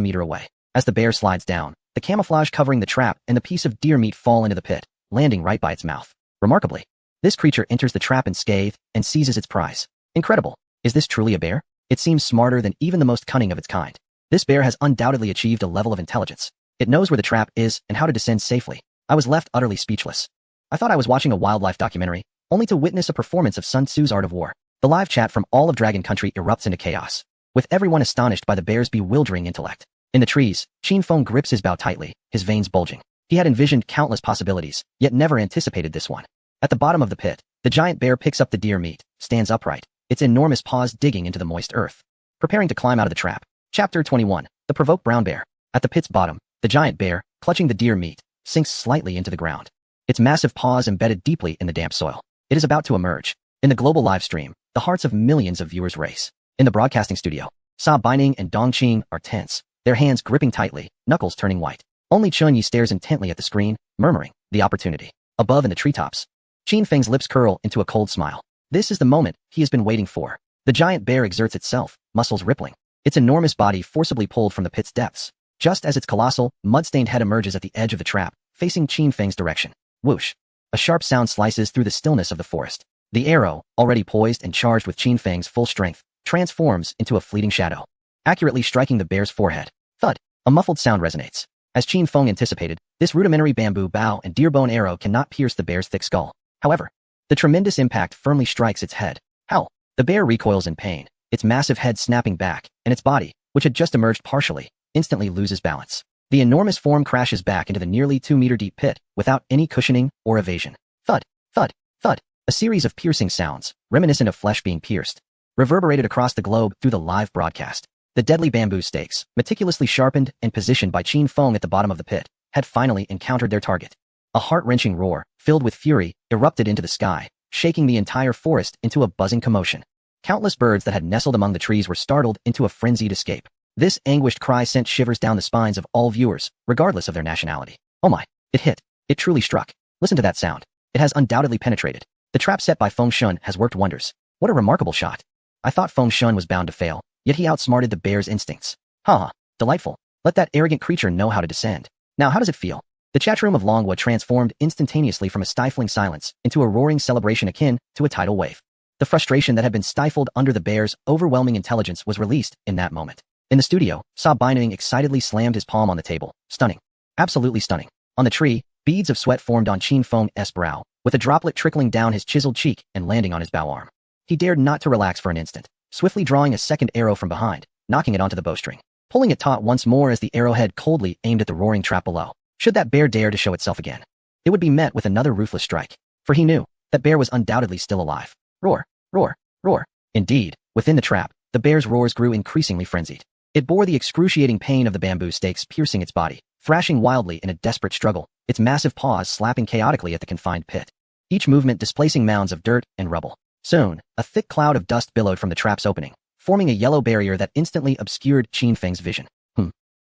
meter away. As the bear slides down, the camouflage covering the trap and the piece of deer meat fall into the pit, landing right by its mouth. Remarkably, this creature enters the trap unscathed and seizes its prize. Incredible! Is this truly a bear? It seems smarter than even the most cunning of its kind. This bear has undoubtedly achieved a level of intelligence. It knows where the trap is and how to descend safely. I was left utterly speechless. I thought I was watching a wildlife documentary, only to witness a performance of Sun Tzu's Art of War. The live chat from all of Dragon Country erupts into chaos, with everyone astonished by the bear's bewildering intellect. In the trees, Qin Feng grips his bow tightly, his veins bulging. He had envisioned countless possibilities, yet never anticipated this one. At the bottom of the pit, the giant bear picks up the deer meat, stands upright, its enormous paws digging into the moist earth, preparing to climb out of the trap. Chapter 21. The Provoked Brown Bear. At the pit's bottom, the giant bear, clutching the deer meat, sinks slightly into the ground, its massive paws embedded deeply in the damp soil. It is about to emerge. In the global live stream, the hearts of millions of viewers race. In the broadcasting studio, Sa Baining and Dong Qing are tense, their hands gripping tightly, knuckles turning white. Only Chen Yi stares intently at the screen, murmuring, the opportunity. Above in the treetops, Qin Feng's lips curl into a cold smile. This is the moment he has been waiting for. The giant bear exerts itself, muscles rippling, its enormous body forcibly pulled from the pit's depths, just as its colossal, mud-stained head emerges at the edge of the trap, facing Qin Feng's direction. Whoosh! A sharp sound slices through the stillness of the forest. The arrow, already poised and charged with Qin Feng's full strength, transforms into a fleeting shadow, accurately striking the bear's forehead. Thud! A muffled sound resonates. As Qin Feng anticipated, this rudimentary bamboo bow and deer bone arrow cannot pierce the bear's thick skull. However, the tremendous impact firmly strikes its head. Howl! The bear recoils in pain, its massive head snapping back, and its body, which had just emerged partially, instantly loses balance. The enormous form crashes back into the nearly 2-meter-deep pit, without any cushioning or evasion. Thud! Thud! Thud! A series of piercing sounds, reminiscent of flesh being pierced, reverberated across the globe through the live broadcast. The deadly bamboo stakes, meticulously sharpened and positioned by Qin Feng at the bottom of the pit, had finally encountered their target. A heart-wrenching roar, filled with fury, erupted into the sky, shaking the entire forest into a buzzing commotion. Countless birds that had nestled among the trees were startled into a frenzied escape. This anguished cry sent shivers down the spines of all viewers, regardless of their nationality. Oh my, it hit. It truly struck. Listen to that sound. It has undoubtedly penetrated. The trap set by Feng Shun has worked wonders. What a remarkable shot. I thought Feng Shun was bound to fail, yet he outsmarted the bear's instincts. Ha! Delightful. Let that arrogant creature know how to descend. Now how does it feel? The chat room of Longhua transformed instantaneously from a stifling silence into a roaring celebration akin to a tidal wave. The frustration that had been stifled under the bear's overwhelming intelligence was released in that moment. In the studio, Sa Baining excitedly slammed his palm on the table. Stunning. Absolutely stunning. On the tree, beads of sweat formed on Qin Feng's brow, with a droplet trickling down his chiseled cheek and landing on his bow arm. He dared not to relax for an instant, swiftly drawing a second arrow from behind, knocking it onto the bowstring, pulling it taut once more as the arrowhead coldly aimed at the roaring trap below. Should that bear dare to show itself again, it would be met with another ruthless strike, for he knew that bear was undoubtedly still alive. Roar, roar, roar. Indeed, within the trap, the bear's roars grew increasingly frenzied. It bore the excruciating pain of the bamboo stakes piercing its body, thrashing wildly in a desperate struggle, its massive paws slapping chaotically at the confined pit, each movement displacing mounds of dirt and rubble. Soon, a thick cloud of dust billowed from the trap's opening, forming a yellow barrier that instantly obscured Qin Feng's vision.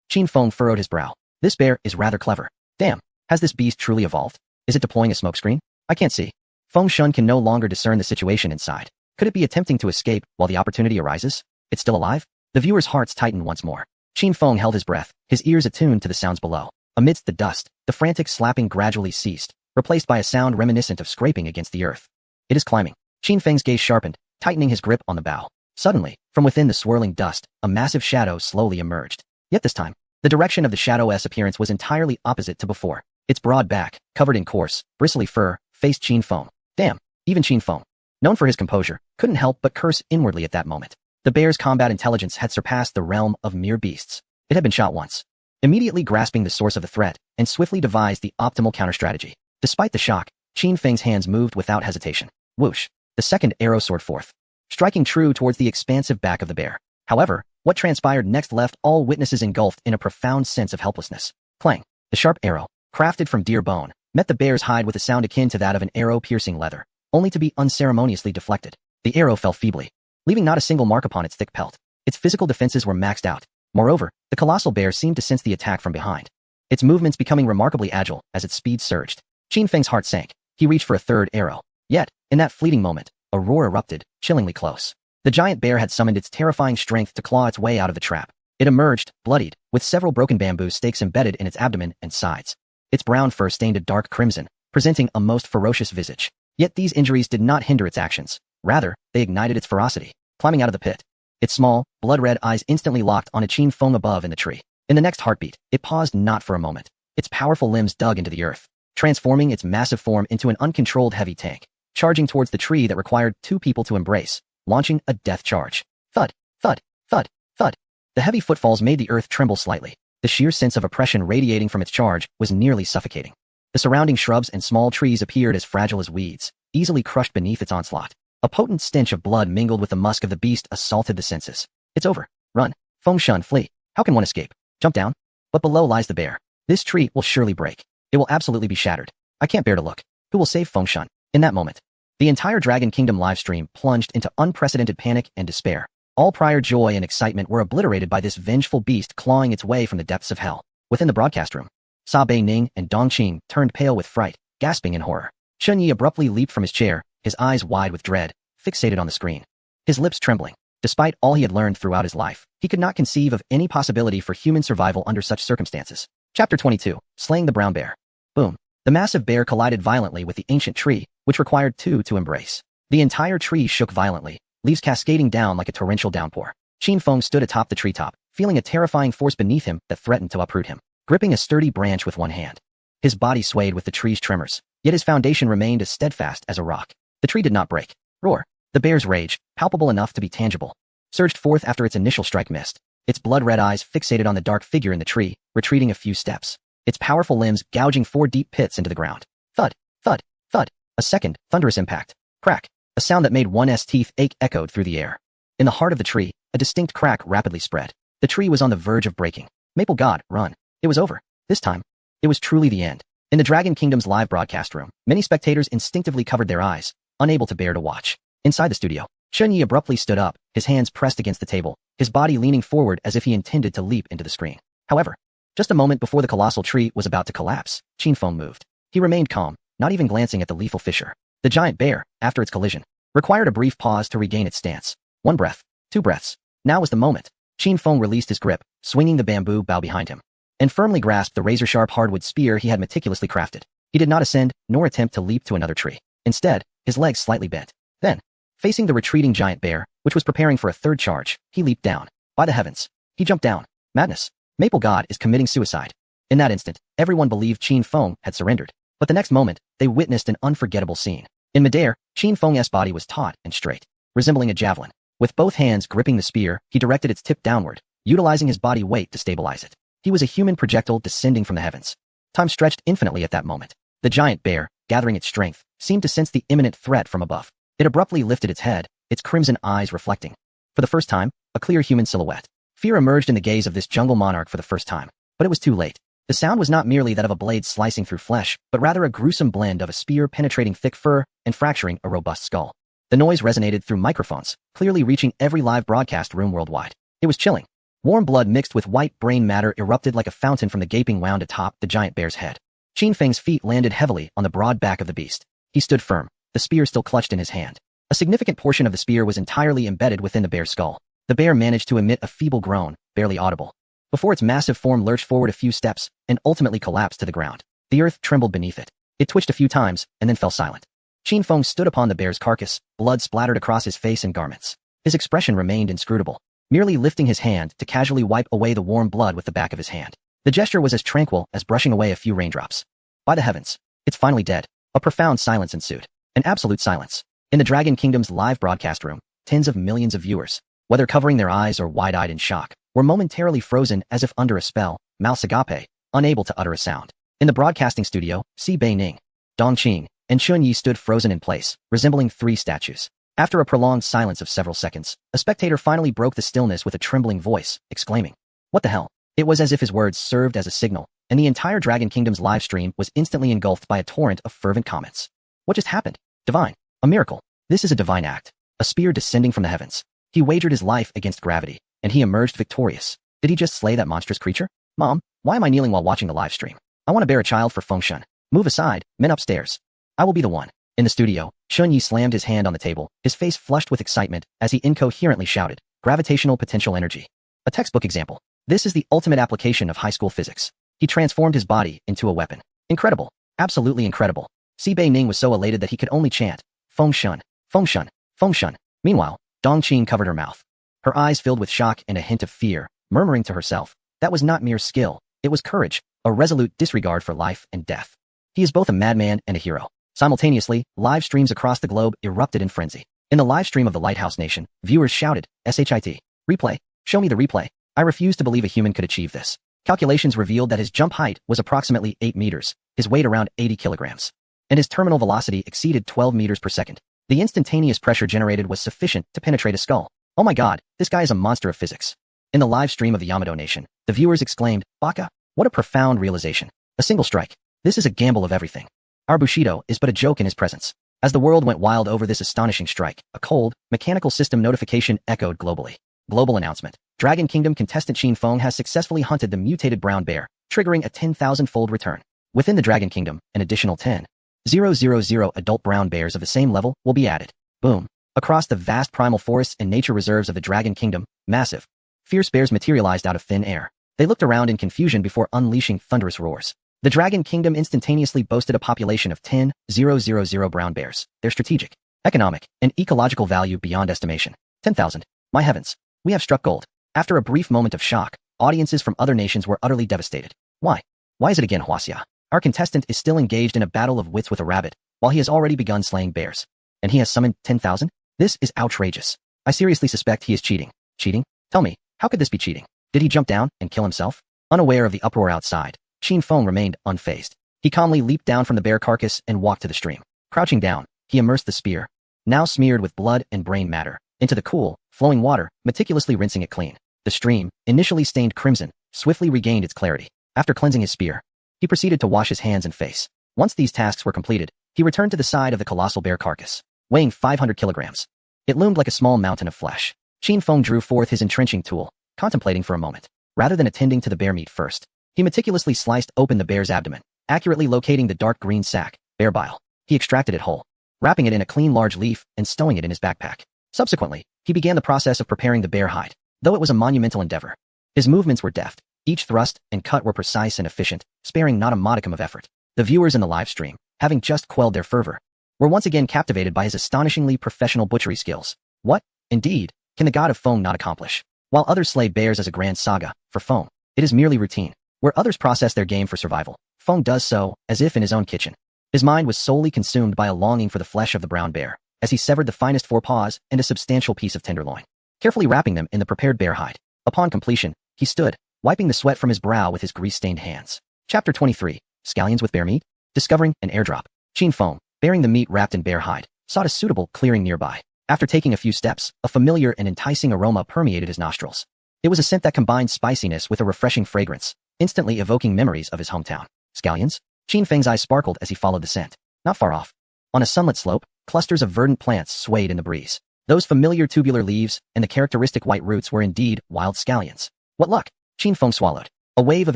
Qin Feng furrowed his brow. This bear is rather clever. Damn, has this beast truly evolved? Is it deploying a smokescreen? I can't see. Feng Shun can no longer discern the situation inside. Could it be attempting to escape while the opportunity arises? It's still alive? The viewers' hearts tightened once more. Qin Feng held his breath, his ears attuned to the sounds below. Amidst the dust, the frantic slapping gradually ceased, replaced by a sound reminiscent of scraping against the earth. It is climbing. Qin Feng's gaze sharpened, tightening his grip on the bow. Suddenly, from within the swirling dust, a massive shadow slowly emerged. Yet this time, the direction of the shadow's appearance was entirely opposite to before. Its broad back, covered in coarse, bristly fur, faced Qin Feng. Damn, even Qin Feng, known for his composure, couldn't help but curse inwardly at that moment. The bear's combat intelligence had surpassed the realm of mere beasts. It had been shot once, immediately grasping the source of the threat, and swiftly devised the optimal counter-strategy. Despite the shock, Qin Feng's hands moved without hesitation. Whoosh! The second arrow soared forth, striking true towards the expansive back of the bear. However, what transpired next left all witnesses engulfed in a profound sense of helplessness. Clang! The sharp arrow, crafted from deer bone, met the bear's hide with a sound akin to that of an arrow piercing leather, only to be unceremoniously deflected. The arrow fell feebly, leaving not a single mark upon its thick pelt. Its physical defenses were maxed out. Moreover, the colossal bear seemed to sense the attack from behind, its movements becoming remarkably agile as its speed surged. Qin Feng's heart sank. He reached for a third arrow. Yet, in that fleeting moment, a roar erupted, chillingly close. The giant bear had summoned its terrifying strength to claw its way out of the trap. It emerged, bloodied, with several broken bamboo stakes embedded in its abdomen and sides. Its brown fur stained a dark crimson, presenting a most ferocious visage. Yet these injuries did not hinder its actions. Rather, they ignited its ferocity. Climbing out of the pit, its small, blood-red eyes instantly locked on a Qin Feng above in the tree. In the next heartbeat, it paused not for a moment. Its powerful limbs dug into the earth, transforming its massive form into an uncontrolled heavy tank, charging towards the tree that required two people to embrace, launching a death charge. Thud, thud, thud, thud. The heavy footfalls made the earth tremble slightly. The sheer sense of oppression radiating from its charge was nearly suffocating. The surrounding shrubs and small trees appeared as fragile as weeds, easily crushed beneath its onslaught. A potent stench of blood mingled with the musk of the beast assaulted the senses. It's over. Run. Feng Shun, flee. How can one escape? Jump down? But below lies the bear. This tree will surely break. It will absolutely be shattered. I can't bear to look. Who will save Feng Shun? In that moment, the entire Dragon Kingdom livestream plunged into unprecedented panic and despair. All prior joy and excitement were obliterated by this vengeful beast clawing its way from the depths of hell. Within the broadcast room, Sa Baining and Dong Qing turned pale with fright, gasping in horror. Chun Yi abruptly leaped from his chair, his eyes wide with dread, fixated on the screen, his lips trembling. Despite all he had learned throughout his life, he could not conceive of any possibility for human survival under such circumstances. Chapter 22. Slaying the Brown Bear. Boom. The massive bear collided violently with the ancient tree, which required two to embrace. The entire tree shook violently, leaves cascading down like a torrential downpour. Qin Feng stood atop the treetop, feeling a terrifying force beneath him that threatened to uproot him, gripping a sturdy branch with one hand. His body swayed with the tree's tremors, yet his foundation remained as steadfast as a rock. The tree did not break. Roar. The bear's rage, palpable enough to be tangible, surged forth after its initial strike missed. Its blood-red eyes fixated on the dark figure in the tree, retreating a few steps, its powerful limbs gouging 4 deep pits into the ground. Thud, thud, thud. A second, thunderous impact. Crack. A sound that made one's teeth ache echoed through the air. In the heart of the tree, a distinct crack rapidly spread. The tree was on the verge of breaking. Maple God, run. It was over. This time, it was truly the end. In the Dragon Kingdom's live broadcast room, many spectators instinctively covered their eyes, unable to bear to watch. Inside the studio, Chun Yi abruptly stood up, his hands pressed against the table, his body leaning forward as if he intended to leap into the screen. However, just a moment before the colossal tree was about to collapse, Qin Feng moved. He remained calm, not even glancing at the lethal fissure. The giant bear, after its collision, required a brief pause to regain its stance. One breath. Two breaths. Now was the moment. Qin Feng released his grip, swinging the bamboo bough behind him, and firmly grasped the razor-sharp hardwood spear he had meticulously crafted. He did not ascend, nor attempt to leap to another tree. Instead, his legs slightly bent. Then, facing the retreating giant bear, which was preparing for a third charge, he leaped down. By the heavens. He jumped down. Madness. Maple God is committing suicide. In that instant, everyone believed Qin Feng had surrendered. But the next moment, they witnessed an unforgettable scene. In midair, Qin Feng's body was taut and straight, resembling a javelin. With both hands gripping the spear, he directed its tip downward, utilizing his body weight to stabilize it. He was a human projectile descending from the heavens. Time stretched infinitely at that moment. The giant bear, gathering its strength, seemed to sense the imminent threat from above. It abruptly lifted its head, its crimson eyes reflecting. For the first time, a clear human silhouette. Fear emerged in the gaze of this jungle monarch for the first time. But it was too late. The sound was not merely that of a blade slicing through flesh, but rather a gruesome blend of a spear penetrating thick fur and fracturing a robust skull. The noise resonated through microphones, clearly reaching every live broadcast room worldwide. It was chilling. Warm blood mixed with white brain matter erupted like a fountain from the gaping wound atop the giant bear's head. Qin Feng's feet landed heavily on the broad back of the beast. He stood firm, the spear still clutched in his hand. A significant portion of the spear was entirely embedded within the bear's skull. The bear managed to emit a feeble groan, barely audible, before its massive form lurched forward a few steps and ultimately collapsed to the ground. The earth trembled beneath it. It twitched a few times and then fell silent. Qin Feng stood upon the bear's carcass, blood splattered across his face and garments. His expression remained inscrutable, merely lifting his hand to casually wipe away the warm blood with the back of his hand. The gesture was as tranquil as brushing away a few raindrops. By the heavens, it's finally dead. A profound silence ensued. An absolute silence. In the Dragon Kingdom's live broadcast room, tens of millions of viewers, whether covering their eyes or wide-eyed in shock, were momentarily frozen as if under a spell, mouths agape, unable to utter a sound. In the broadcasting studio, Si Beining, Dong Qing, and Chun Yi stood frozen in place, resembling three statues. After a prolonged silence of several seconds, a spectator finally broke the stillness with a trembling voice, exclaiming, "What the hell?" It was as if his words served as a signal, and the entire Dragon Kingdom's live stream was instantly engulfed by a torrent of fervent comments. What just happened? Divine. A miracle. This is a divine act. A spear descending from the heavens. He wagered his life against gravity, and he emerged victorious. Did he just slay that monstrous creature? Mom, why am I kneeling while watching the live stream? I want to bear a child for Feng Shun. Move aside, men upstairs. I will be the one. In the studio, Chun Yi slammed his hand on the table, his face flushed with excitement as he incoherently shouted, "Gravitational potential energy." A textbook example. This is the ultimate application of high school physics. He transformed his body into a weapon. Incredible. Absolutely incredible. Si Beining was so elated that he could only chant, "Feng Shun, Feng Shun, Feng Shun." Meanwhile, Dong Qing covered her mouth. Her eyes filled with shock and a hint of fear, murmuring to herself, that was not mere skill, it was courage, a resolute disregard for life and death. He is both a madman and a hero. Simultaneously, live streams across the globe erupted in frenzy. In the live stream of the Lighthouse Nation, viewers shouted, "SHIT. Replay. Show me the replay. I refuse to believe a human could achieve this." Calculations revealed that his jump height was approximately 8 meters, his weight around 80 kilograms, and his terminal velocity exceeded 12 meters per second. The instantaneous pressure generated was sufficient to penetrate a skull. Oh my god, this guy is a monster of physics. In the live stream of the Yamato Nation, the viewers exclaimed, "Baka, what a profound realization. A single strike. This is a gamble of everything. Our Bushido is but a joke in his presence." As the world went wild over this astonishing strike, a cold, mechanical system notification echoed globally. Global announcement. Dragon Kingdom contestant Qin Feng has successfully hunted the mutated brown bear, triggering a 10,000-fold return. Within the Dragon Kingdom, an additional 10,000 adult brown bears of the same level will be added. Boom. Across the vast primal forests and nature reserves of the Dragon Kingdom, massive, fierce bears materialized out of thin air. They looked around in confusion before unleashing thunderous roars. The Dragon Kingdom instantaneously boasted a population of 10,000 brown bears, their strategic, economic, and ecological value beyond estimation. 10,000. My heavens. We have struck gold. After a brief moment of shock, audiences from other nations were utterly devastated. Why? Why is it again Huaxia? Our contestant is still engaged in a battle of wits with a rabbit, while he has already begun slaying bears. And he has summoned 10,000? This is outrageous. I seriously suspect he is cheating. Cheating? Tell me, how could this be cheating? Did he jump down and kill himself? Unaware of the uproar outside, Qin Feng remained unfazed. He calmly leaped down from the bear carcass and walked to the stream. Crouching down, he immersed the spear, now smeared with blood and brain matter, into the cool, flowing water, meticulously rinsing it clean. The stream, initially stained crimson, swiftly regained its clarity. After cleansing his spear, he proceeded to wash his hands and face. Once these tasks were completed, he returned to the side of the colossal bear carcass, weighing 500 kilograms. It loomed like a small mountain of flesh. Qin Feng drew forth his entrenching tool, contemplating for a moment. Rather than attending to the bear meat first, he meticulously sliced open the bear's abdomen, accurately locating the dark green sac, bear bile. He extracted it whole, wrapping it in a clean large leaf and stowing it in his backpack. Subsequently, he began the process of preparing the bear hide, though it was a monumental endeavor. His movements were deft. Each thrust and cut were precise and efficient, sparing not a modicum of effort. The viewers in the live stream, having just quelled their fervor, were once again captivated by his astonishingly professional butchery skills. What, indeed, can the god of Feng not accomplish? While others slay bears as a grand saga, for Feng, it is merely routine. Where others process their game for survival, Feng does so, as if in his own kitchen. His mind was solely consumed by a longing for the flesh of the brown bear, as he severed the finest forepaws and a substantial piece of tenderloin, carefully wrapping them in the prepared bear hide. Upon completion, he stood, wiping the sweat from his brow with his grease-stained hands. Chapter 23. Scallions with bear meat? Discovering an airdrop. Qin Feng, bearing the meat wrapped in bear hide, sought a suitable clearing nearby. After taking a few steps, a familiar and enticing aroma permeated his nostrils. It was a scent that combined spiciness with a refreshing fragrance, instantly evoking memories of his hometown. Scallions? Qin Feng's eyes sparkled as he followed the scent. Not far off, on a sunlit slope, clusters of verdant plants swayed in the breeze. Those familiar tubular leaves and the characteristic white roots were indeed wild scallions. What luck! Qin Feng swallowed, a wave of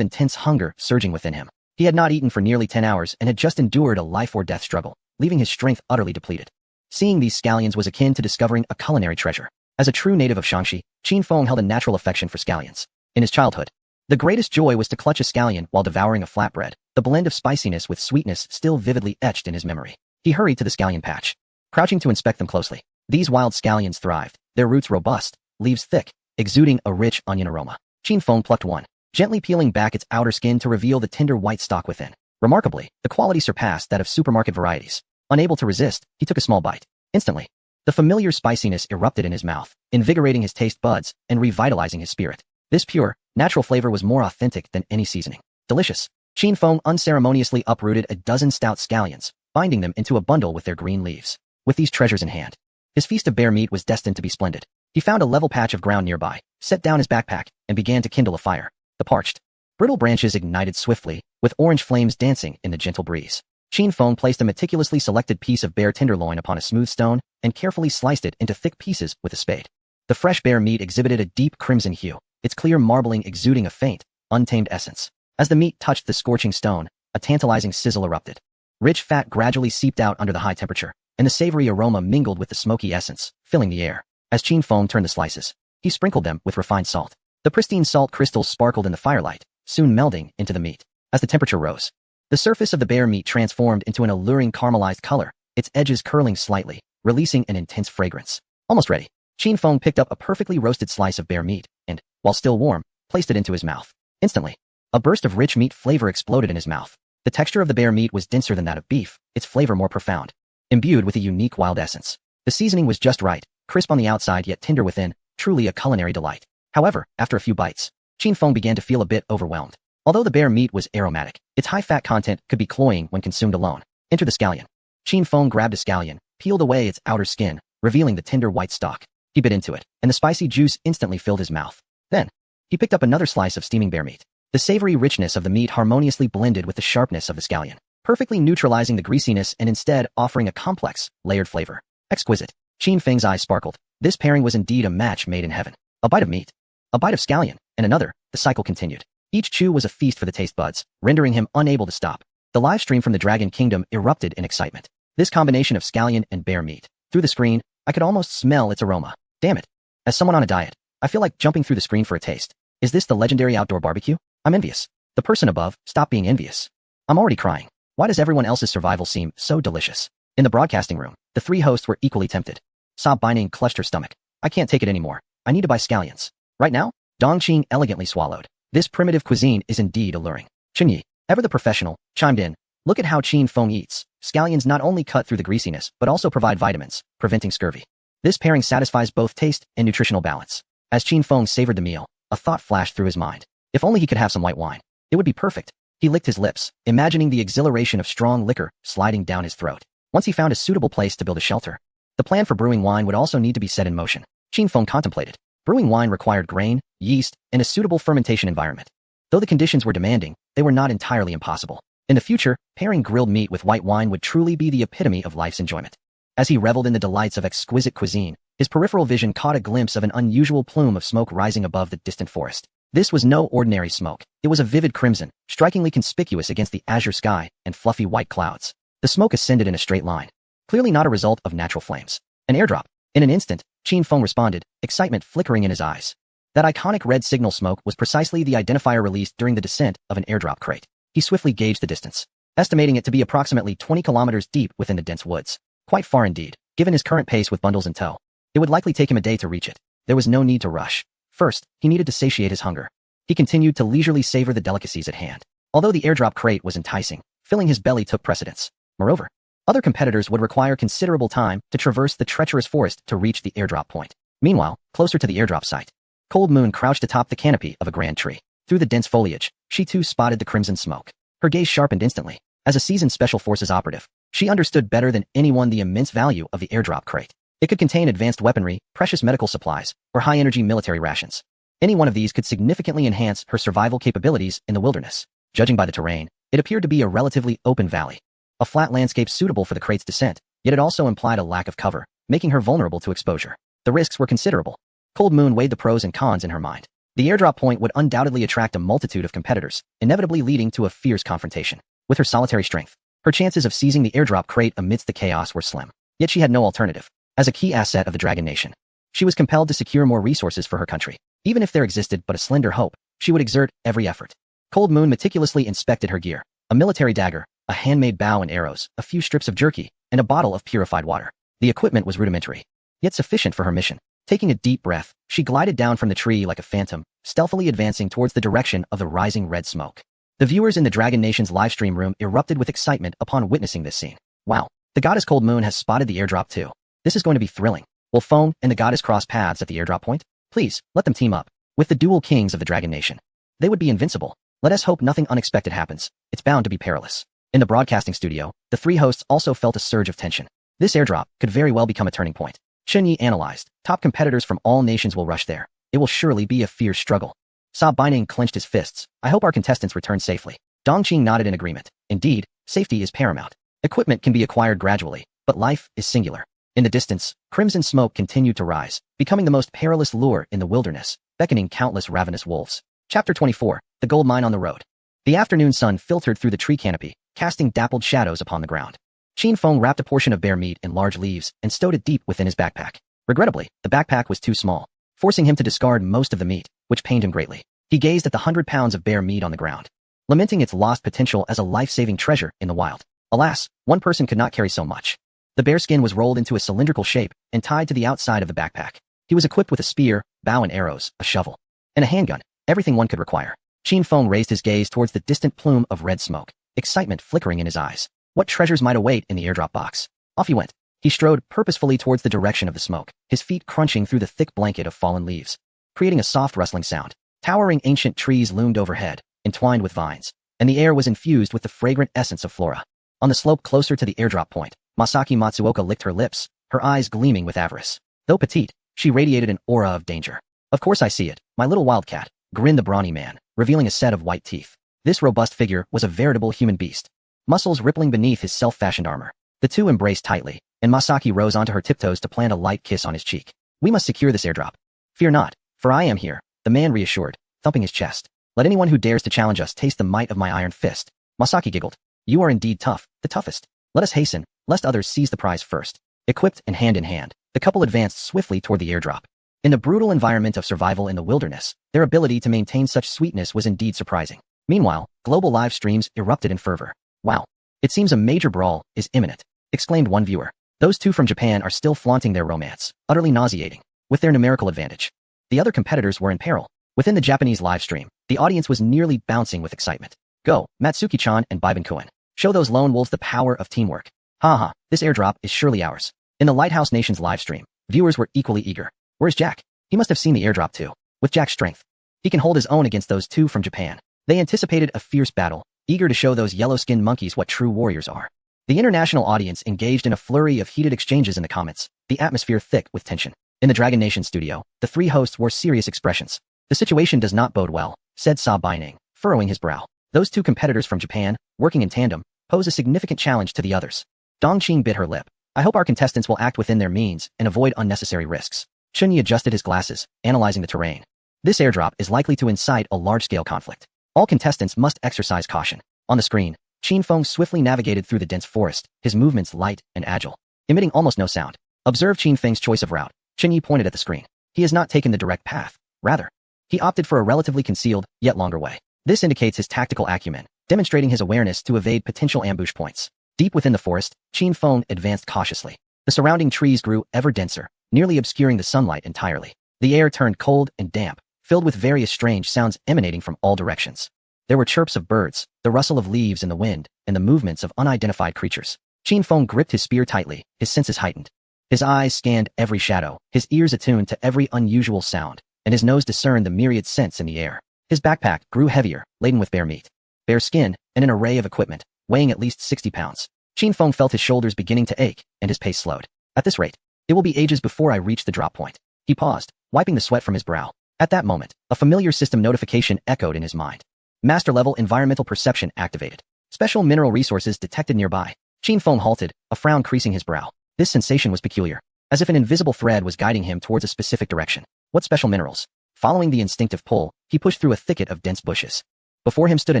intense hunger surging within him. He had not eaten for nearly 10 hours and had just endured a life-or-death struggle, leaving his strength utterly depleted. Seeing these scallions was akin to discovering a culinary treasure. As a true native of Shaanxi, Qin Feng held a natural affection for scallions. In his childhood, the greatest joy was to clutch a scallion while devouring a flatbread, the blend of spiciness with sweetness still vividly etched in his memory. He hurried to the scallion patch, crouching to inspect them closely. These wild scallions thrived, their roots robust, leaves thick, exuding a rich onion aroma. Qin Feng plucked one, gently peeling back its outer skin to reveal the tender white stalk within. Remarkably, the quality surpassed that of supermarket varieties. Unable to resist, he took a small bite. Instantly, the familiar spiciness erupted in his mouth, invigorating his taste buds and revitalizing his spirit. This pure, natural flavor was more authentic than any seasoning. Delicious. Qin Feng unceremoniously uprooted a dozen stout scallions, binding them into a bundle with their green leaves. With these treasures in hand, his feast of bear meat was destined to be splendid. He found a level patch of ground nearby, set down his backpack, and began to kindle a fire. The parched, brittle branches ignited swiftly, with orange flames dancing in the gentle breeze. Qin Feng placed a meticulously selected piece of bear tenderloin upon a smooth stone and carefully sliced it into thick pieces with a spade. The fresh bear meat exhibited a deep crimson hue, its clear marbling exuding a faint, untamed essence. As the meat touched the scorching stone, a tantalizing sizzle erupted. Rich fat gradually seeped out under the high temperature, and the savory aroma mingled with the smoky essence, filling the air. As Qin Feng turned the slices, he sprinkled them with refined salt. The pristine salt crystals sparkled in the firelight, soon melding into the meat. As the temperature rose, the surface of the bear meat transformed into an alluring caramelized color, its edges curling slightly, releasing an intense fragrance. Almost ready, Qin Feng picked up a perfectly roasted slice of bear meat and, while still warm, placed it into his mouth. Instantly, a burst of rich meat flavor exploded in his mouth. The texture of the bear meat was denser than that of beef, its flavor more profound, imbued with a unique wild essence. The seasoning was just right, crisp on the outside yet tender within, truly a culinary delight. However, after a few bites, Qin Feng began to feel a bit overwhelmed. Although the bear meat was aromatic, its high-fat content could be cloying when consumed alone. Enter the scallion. Qin Feng grabbed a scallion, peeled away its outer skin, revealing the tender white stalk. He bit into it, and the spicy juice instantly filled his mouth. Then, he picked up another slice of steaming bear meat. The savory richness of the meat harmoniously blended with the sharpness of the scallion, perfectly neutralizing the greasiness and instead offering a complex, layered flavor. Exquisite. Qin Feng's eyes sparkled. This pairing was indeed a match made in heaven. A bite of meat, a bite of scallion, and another. The cycle continued. Each chew was a feast for the taste buds, rendering him unable to stop. The live stream from the Dragon Kingdom erupted in excitement. This combination of scallion and bear meat. Through the screen, I could almost smell its aroma. Damn it. As someone on a diet, I feel like jumping through the screen for a taste. Is this the legendary outdoor barbecue? I'm envious. The person above, stop being envious. I'm already crying. Why does everyone else's survival seem so delicious? In the broadcasting room, the three hosts were equally tempted. Sa Baining clutched her stomach. I can't take it anymore. I need to buy scallions. Right now? Dong Qing elegantly swallowed. This primitive cuisine is indeed alluring. Chen Yi, ever the professional, chimed in. Look at how Qin Feng eats. Scallions not only cut through the greasiness, but also provide vitamins, preventing scurvy. This pairing satisfies both taste and nutritional balance. As Qin Feng savored the meal, a thought flashed through his mind. If only he could have some white wine. It would be perfect. He licked his lips, imagining the exhilaration of strong liquor sliding down his throat. Once he found a suitable place to build a shelter, the plan for brewing wine would also need to be set in motion. Qin Feng contemplated. Brewing wine required grain, yeast, and a suitable fermentation environment. Though the conditions were demanding, they were not entirely impossible. In the future, pairing grilled meat with white wine would truly be the epitome of life's enjoyment. As he reveled in the delights of exquisite cuisine, his peripheral vision caught a glimpse of an unusual plume of smoke rising above the distant forest. This was no ordinary smoke. It was a vivid crimson, strikingly conspicuous against the azure sky and fluffy white clouds. The smoke ascended in a straight line, clearly not a result of natural flames. An airdrop. In an instant, Qin Feng responded, excitement flickering in his eyes. That iconic red signal smoke was precisely the identifier released during the descent of an airdrop crate. He swiftly gauged the distance, estimating it to be approximately 20 kilometers deep within the dense woods. Quite far indeed, given his current pace with bundles in tow. It would likely take him a day to reach it. There was no need to rush. First, he needed to satiate his hunger. He continued to leisurely savor the delicacies at hand. Although the airdrop crate was enticing, filling his belly took precedence. Moreover, other competitors would require considerable time to traverse the treacherous forest to reach the airdrop point. Meanwhile, closer to the airdrop site, Cold Moon crouched atop the canopy of a grand tree. Through the dense foliage, she too spotted the crimson smoke. Her gaze sharpened instantly. As a seasoned Special Forces operative, she understood better than anyone the immense value of the airdrop crate. It could contain advanced weaponry, precious medical supplies, or high-energy military rations. Any one of these could significantly enhance her survival capabilities in the wilderness. Judging by the terrain, it appeared to be a relatively open valley. A flat landscape suitable for the crate's descent, yet it also implied a lack of cover, making her vulnerable to exposure. The risks were considerable. Cold Moon weighed the pros and cons in her mind. The airdrop point would undoubtedly attract a multitude of competitors, inevitably leading to a fierce confrontation. With her solitary strength, her chances of seizing the airdrop crate amidst the chaos were slim. Yet she had no alternative. As a key asset of the Dragon Nation, she was compelled to secure more resources for her country. Even if there existed but a slender hope, she would exert every effort. Cold Moon meticulously inspected her gear. A military dagger, a handmade bow and arrows, a few strips of jerky, and a bottle of purified water. The equipment was rudimentary, yet sufficient for her mission. Taking a deep breath, she glided down from the tree like a phantom, stealthily advancing towards the direction of the rising red smoke. The viewers in the Dragon Nation's livestream room erupted with excitement upon witnessing this scene. Wow, the goddess Cold Moon has spotted the airdrop too. This is going to be thrilling. Will Feng and the goddess cross paths at the airdrop point? Please, let them team up. With the dual kings of the Dragon Nation, they would be invincible. Let us hope nothing unexpected happens. It's bound to be perilous. In the broadcasting studio, the three hosts also felt a surge of tension. This airdrop could very well become a turning point. Chen Yi analyzed. Top competitors from all nations will rush there. It will surely be a fierce struggle. Sa Baining clenched his fists. I hope our contestants return safely. Dong Qing nodded in agreement. Indeed, safety is paramount. Equipment can be acquired gradually, but life is singular. In the distance, crimson smoke continued to rise, becoming the most perilous lure in the wilderness, beckoning countless ravenous wolves. Chapter 24, The Gold Mine on the Road. The afternoon sun filtered through the tree canopy, casting dappled shadows upon the ground. Qin Feng wrapped a portion of bear meat in large leaves and stowed it deep within his backpack. Regrettably, the backpack was too small, forcing him to discard most of the meat, which pained him greatly. He gazed at the 100 pounds of bear meat on the ground, lamenting its lost potential as a life-saving treasure in the wild. Alas, one person could not carry so much. The bear skin was rolled into a cylindrical shape and tied to the outside of the backpack. He was equipped with a spear, bow and arrows, a shovel, and a handgun, everything one could require. Qin Feng raised his gaze towards the distant plume of red smoke, excitement flickering in his eyes. What treasures might await in the airdrop box? Off he went. He strode purposefully towards the direction of the smoke, his feet crunching through the thick blanket of fallen leaves, creating a soft rustling sound. Towering ancient trees loomed overhead, entwined with vines, and the air was infused with the fragrant essence of flora. On the slope closer to the airdrop point, Masaki Matsuoka licked her lips, her eyes gleaming with avarice. Though petite, she radiated an aura of danger. Of course I see it, my little wildcat, grinned the brawny man, revealing a set of white teeth. This robust figure was a veritable human beast, muscles rippling beneath his self-fashioned armor. The two embraced tightly, and Masaki rose onto her tiptoes to plant a light kiss on his cheek. We must secure this airdrop. Fear not, for I am here, the man reassured, thumping his chest. Let anyone who dares to challenge us taste the might of my iron fist. Masaki giggled. You are indeed tough, the toughest. Let us hasten, lest others seize the prize first. Equipped and hand in hand, the couple advanced swiftly toward the airdrop. In the brutal environment of survival in the wilderness, their ability to maintain such sweetness was indeed surprising. Meanwhile, global live streams erupted in fervor. Wow. It seems a major brawl is imminent, exclaimed one viewer. Those two from Japan are still flaunting their romance, utterly nauseating, with their numerical advantage. The other competitors were in peril. Within the Japanese live stream, the audience was nearly bouncing with excitement. Go, Matsuki-chan and Baiban-kun. Show those lone wolves the power of teamwork. Haha, this airdrop is surely ours. In the Lighthouse Nation's live stream, viewers were equally eager. Where's Jack? He must have seen the airdrop too. With Jack's strength, he can hold his own against those two from Japan. They anticipated a fierce battle, eager to show those yellow-skinned monkeys what true warriors are. The international audience engaged in a flurry of heated exchanges in the comments, the atmosphere thick with tension. In the Dragon Nation studio, the three hosts wore serious expressions. The situation does not bode well, said Sa Baining, furrowing his brow. Those two competitors from Japan, working in tandem, pose a significant challenge to the others. Dong Qing bit her lip. I hope our contestants will act within their means and avoid unnecessary risks. Chen Yi adjusted his glasses, analyzing the terrain. This airdrop is likely to incite a large-scale conflict. All contestants must exercise caution. On the screen, Qin Feng swiftly navigated through the dense forest, his movements light and agile, emitting almost no sound. Observe Qin Feng's choice of route. Chen Yi pointed at the screen. He has not taken the direct path. Rather, he opted for a relatively concealed, yet longer way. This indicates his tactical acumen, demonstrating his awareness to evade potential ambush points. Deep within the forest, Qin Feng advanced cautiously. The surrounding trees grew ever denser, nearly obscuring the sunlight entirely. The air turned cold and damp, filled with various strange sounds emanating from all directions. There were chirps of birds, the rustle of leaves in the wind, and the movements of unidentified creatures. Qin Feng gripped his spear tightly, his senses heightened. His eyes scanned every shadow, his ears attuned to every unusual sound, and his nose discerned the myriad scents in the air. His backpack grew heavier, laden with bear meat, bear skin, and an array of equipment, weighing at least 60 pounds. Qin Feng felt his shoulders beginning to ache, and his pace slowed. At this rate, it will be ages before I reach the drop point. He paused, wiping the sweat from his brow. At that moment, a familiar system notification echoed in his mind. Master-level environmental perception activated. Special mineral resources detected nearby. Qin Feng halted, a frown creasing his brow. This sensation was peculiar, as if an invisible thread was guiding him towards a specific direction. What special minerals? Following the instinctive pull, he pushed through a thicket of dense bushes. Before him stood a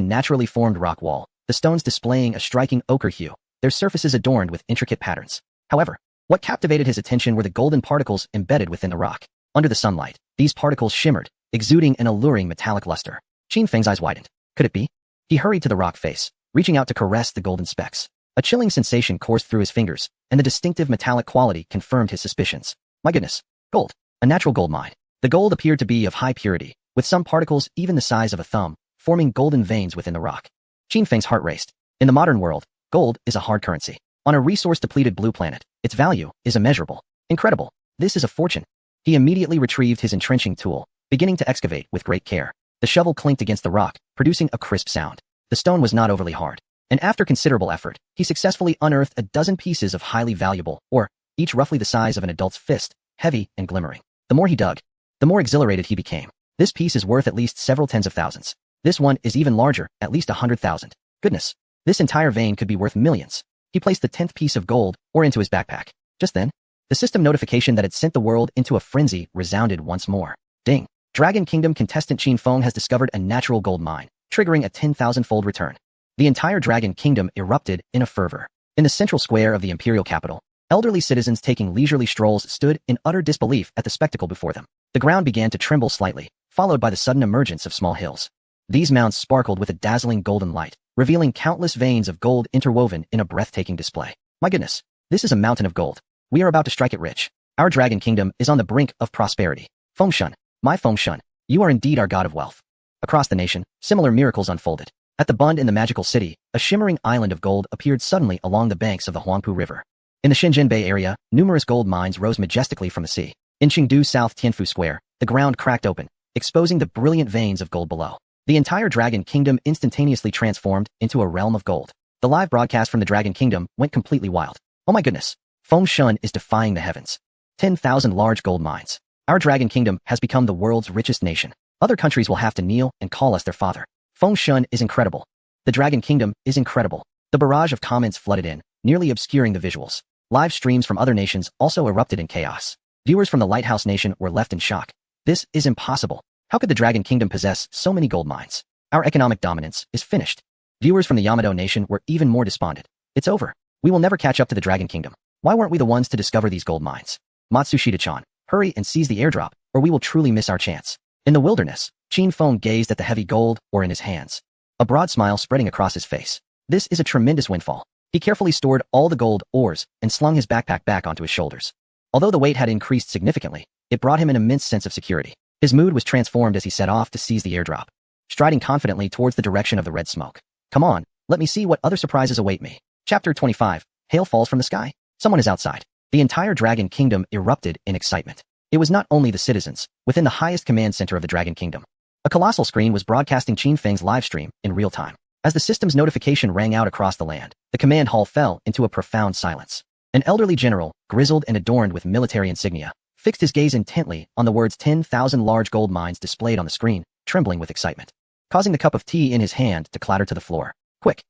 naturally formed rock wall, the stones displaying a striking ochre hue, their surfaces adorned with intricate patterns. However, what captivated his attention were the golden particles embedded within the rock. Under the sunlight, these particles shimmered, exuding an alluring metallic luster. Qin Feng's eyes widened. Could it be? He hurried to the rock face, reaching out to caress the golden specks. A chilling sensation coursed through his fingers, and the distinctive metallic quality confirmed his suspicions. My goodness, gold. A natural gold mine. The gold appeared to be of high purity, with some particles even the size of a thumb, forming golden veins within the rock. Qin Feng's heart raced. In the modern world, gold is a hard currency. On a resource-depleted blue planet, its value is immeasurable. Incredible. This is a fortune. He immediately retrieved his entrenching tool, beginning to excavate with great care. The shovel clinked against the rock, producing a crisp sound. The stone was not overly hard, and after considerable effort, he successfully unearthed a dozen pieces of highly valuable ore, each roughly the size of an adult's fist, heavy and glimmering. The more he dug, the more exhilarated he became. This piece is worth at least several tens of thousands. This one is even larger, at least 100,000. Goodness, this entire vein could be worth millions. He placed the 10th piece of gold ore into his backpack. Just then, the system notification that had sent the world into a frenzy resounded once more. Ding! Dragon Kingdom contestant Qin Feng has discovered a natural gold mine, triggering a 10,000-fold return. The entire Dragon Kingdom erupted in a fervor. In the central square of the imperial capital, elderly citizens taking leisurely strolls stood in utter disbelief at the spectacle before them. The ground began to tremble slightly, followed by the sudden emergence of small hills. These mounds sparkled with a dazzling golden light, revealing countless veins of gold interwoven in a breathtaking display. My goodness, this is a mountain of gold. We are about to strike it rich. Our Dragon Kingdom is on the brink of prosperity. Fengshen, my Fengshen, you are indeed our god of wealth. Across the nation, similar miracles unfolded. At the Bund in the magical city, a shimmering island of gold appeared suddenly along the banks of the Huangpu River. In the Shenzhen Bay area, numerous gold mines rose majestically from the sea. In Chengdu South Tianfu Square, the ground cracked open, exposing the brilliant veins of gold below. The entire Dragon Kingdom instantaneously transformed into a realm of gold. The live broadcast from the Dragon Kingdom went completely wild. Oh my goodness, Fengshen is defying the heavens. 10,000 large gold mines. Our Dragon Kingdom has become the world's richest nation. Other countries will have to kneel and call us their father. Fengshen is incredible. The Dragon Kingdom is incredible. The barrage of comments flooded in, nearly obscuring the visuals. Live streams from other nations also erupted in chaos. Viewers from the Lighthouse Nation were left in shock. This is impossible. How could the Dragon Kingdom possess so many gold mines? Our economic dominance is finished. Viewers from the Yamato Nation were even more despondent. It's over. We will never catch up to the Dragon Kingdom. Why weren't we the ones to discover these gold mines? Matsushita-chan, hurry and seize the airdrop, or we will truly miss our chance. In the wilderness, Qin Feng gazed at the heavy gold ore in his hands, a broad smile spreading across his face. This is a tremendous windfall. He carefully stored all the gold ores and slung his backpack back onto his shoulders. Although the weight had increased significantly, it brought him an immense sense of security. His mood was transformed as he set off to seize the airdrop, striding confidently towards the direction of the red smoke. Come on, let me see what other surprises await me. Chapter 25. Hail falls from the sky. Someone is outside. The entire Dragon Kingdom erupted in excitement. It was not only the citizens, within the highest command center of the Dragon Kingdom. A colossal screen was broadcasting Qin Feng's live stream in real time. As the system's notification rang out across the land, the command hall fell into a profound silence. An elderly general, grizzled and adorned with military insignia, fixed his gaze intently on the words 10,000 large gold mines displayed on the screen, trembling with excitement, causing the cup of tea in his hand to clatter to the floor. Quick,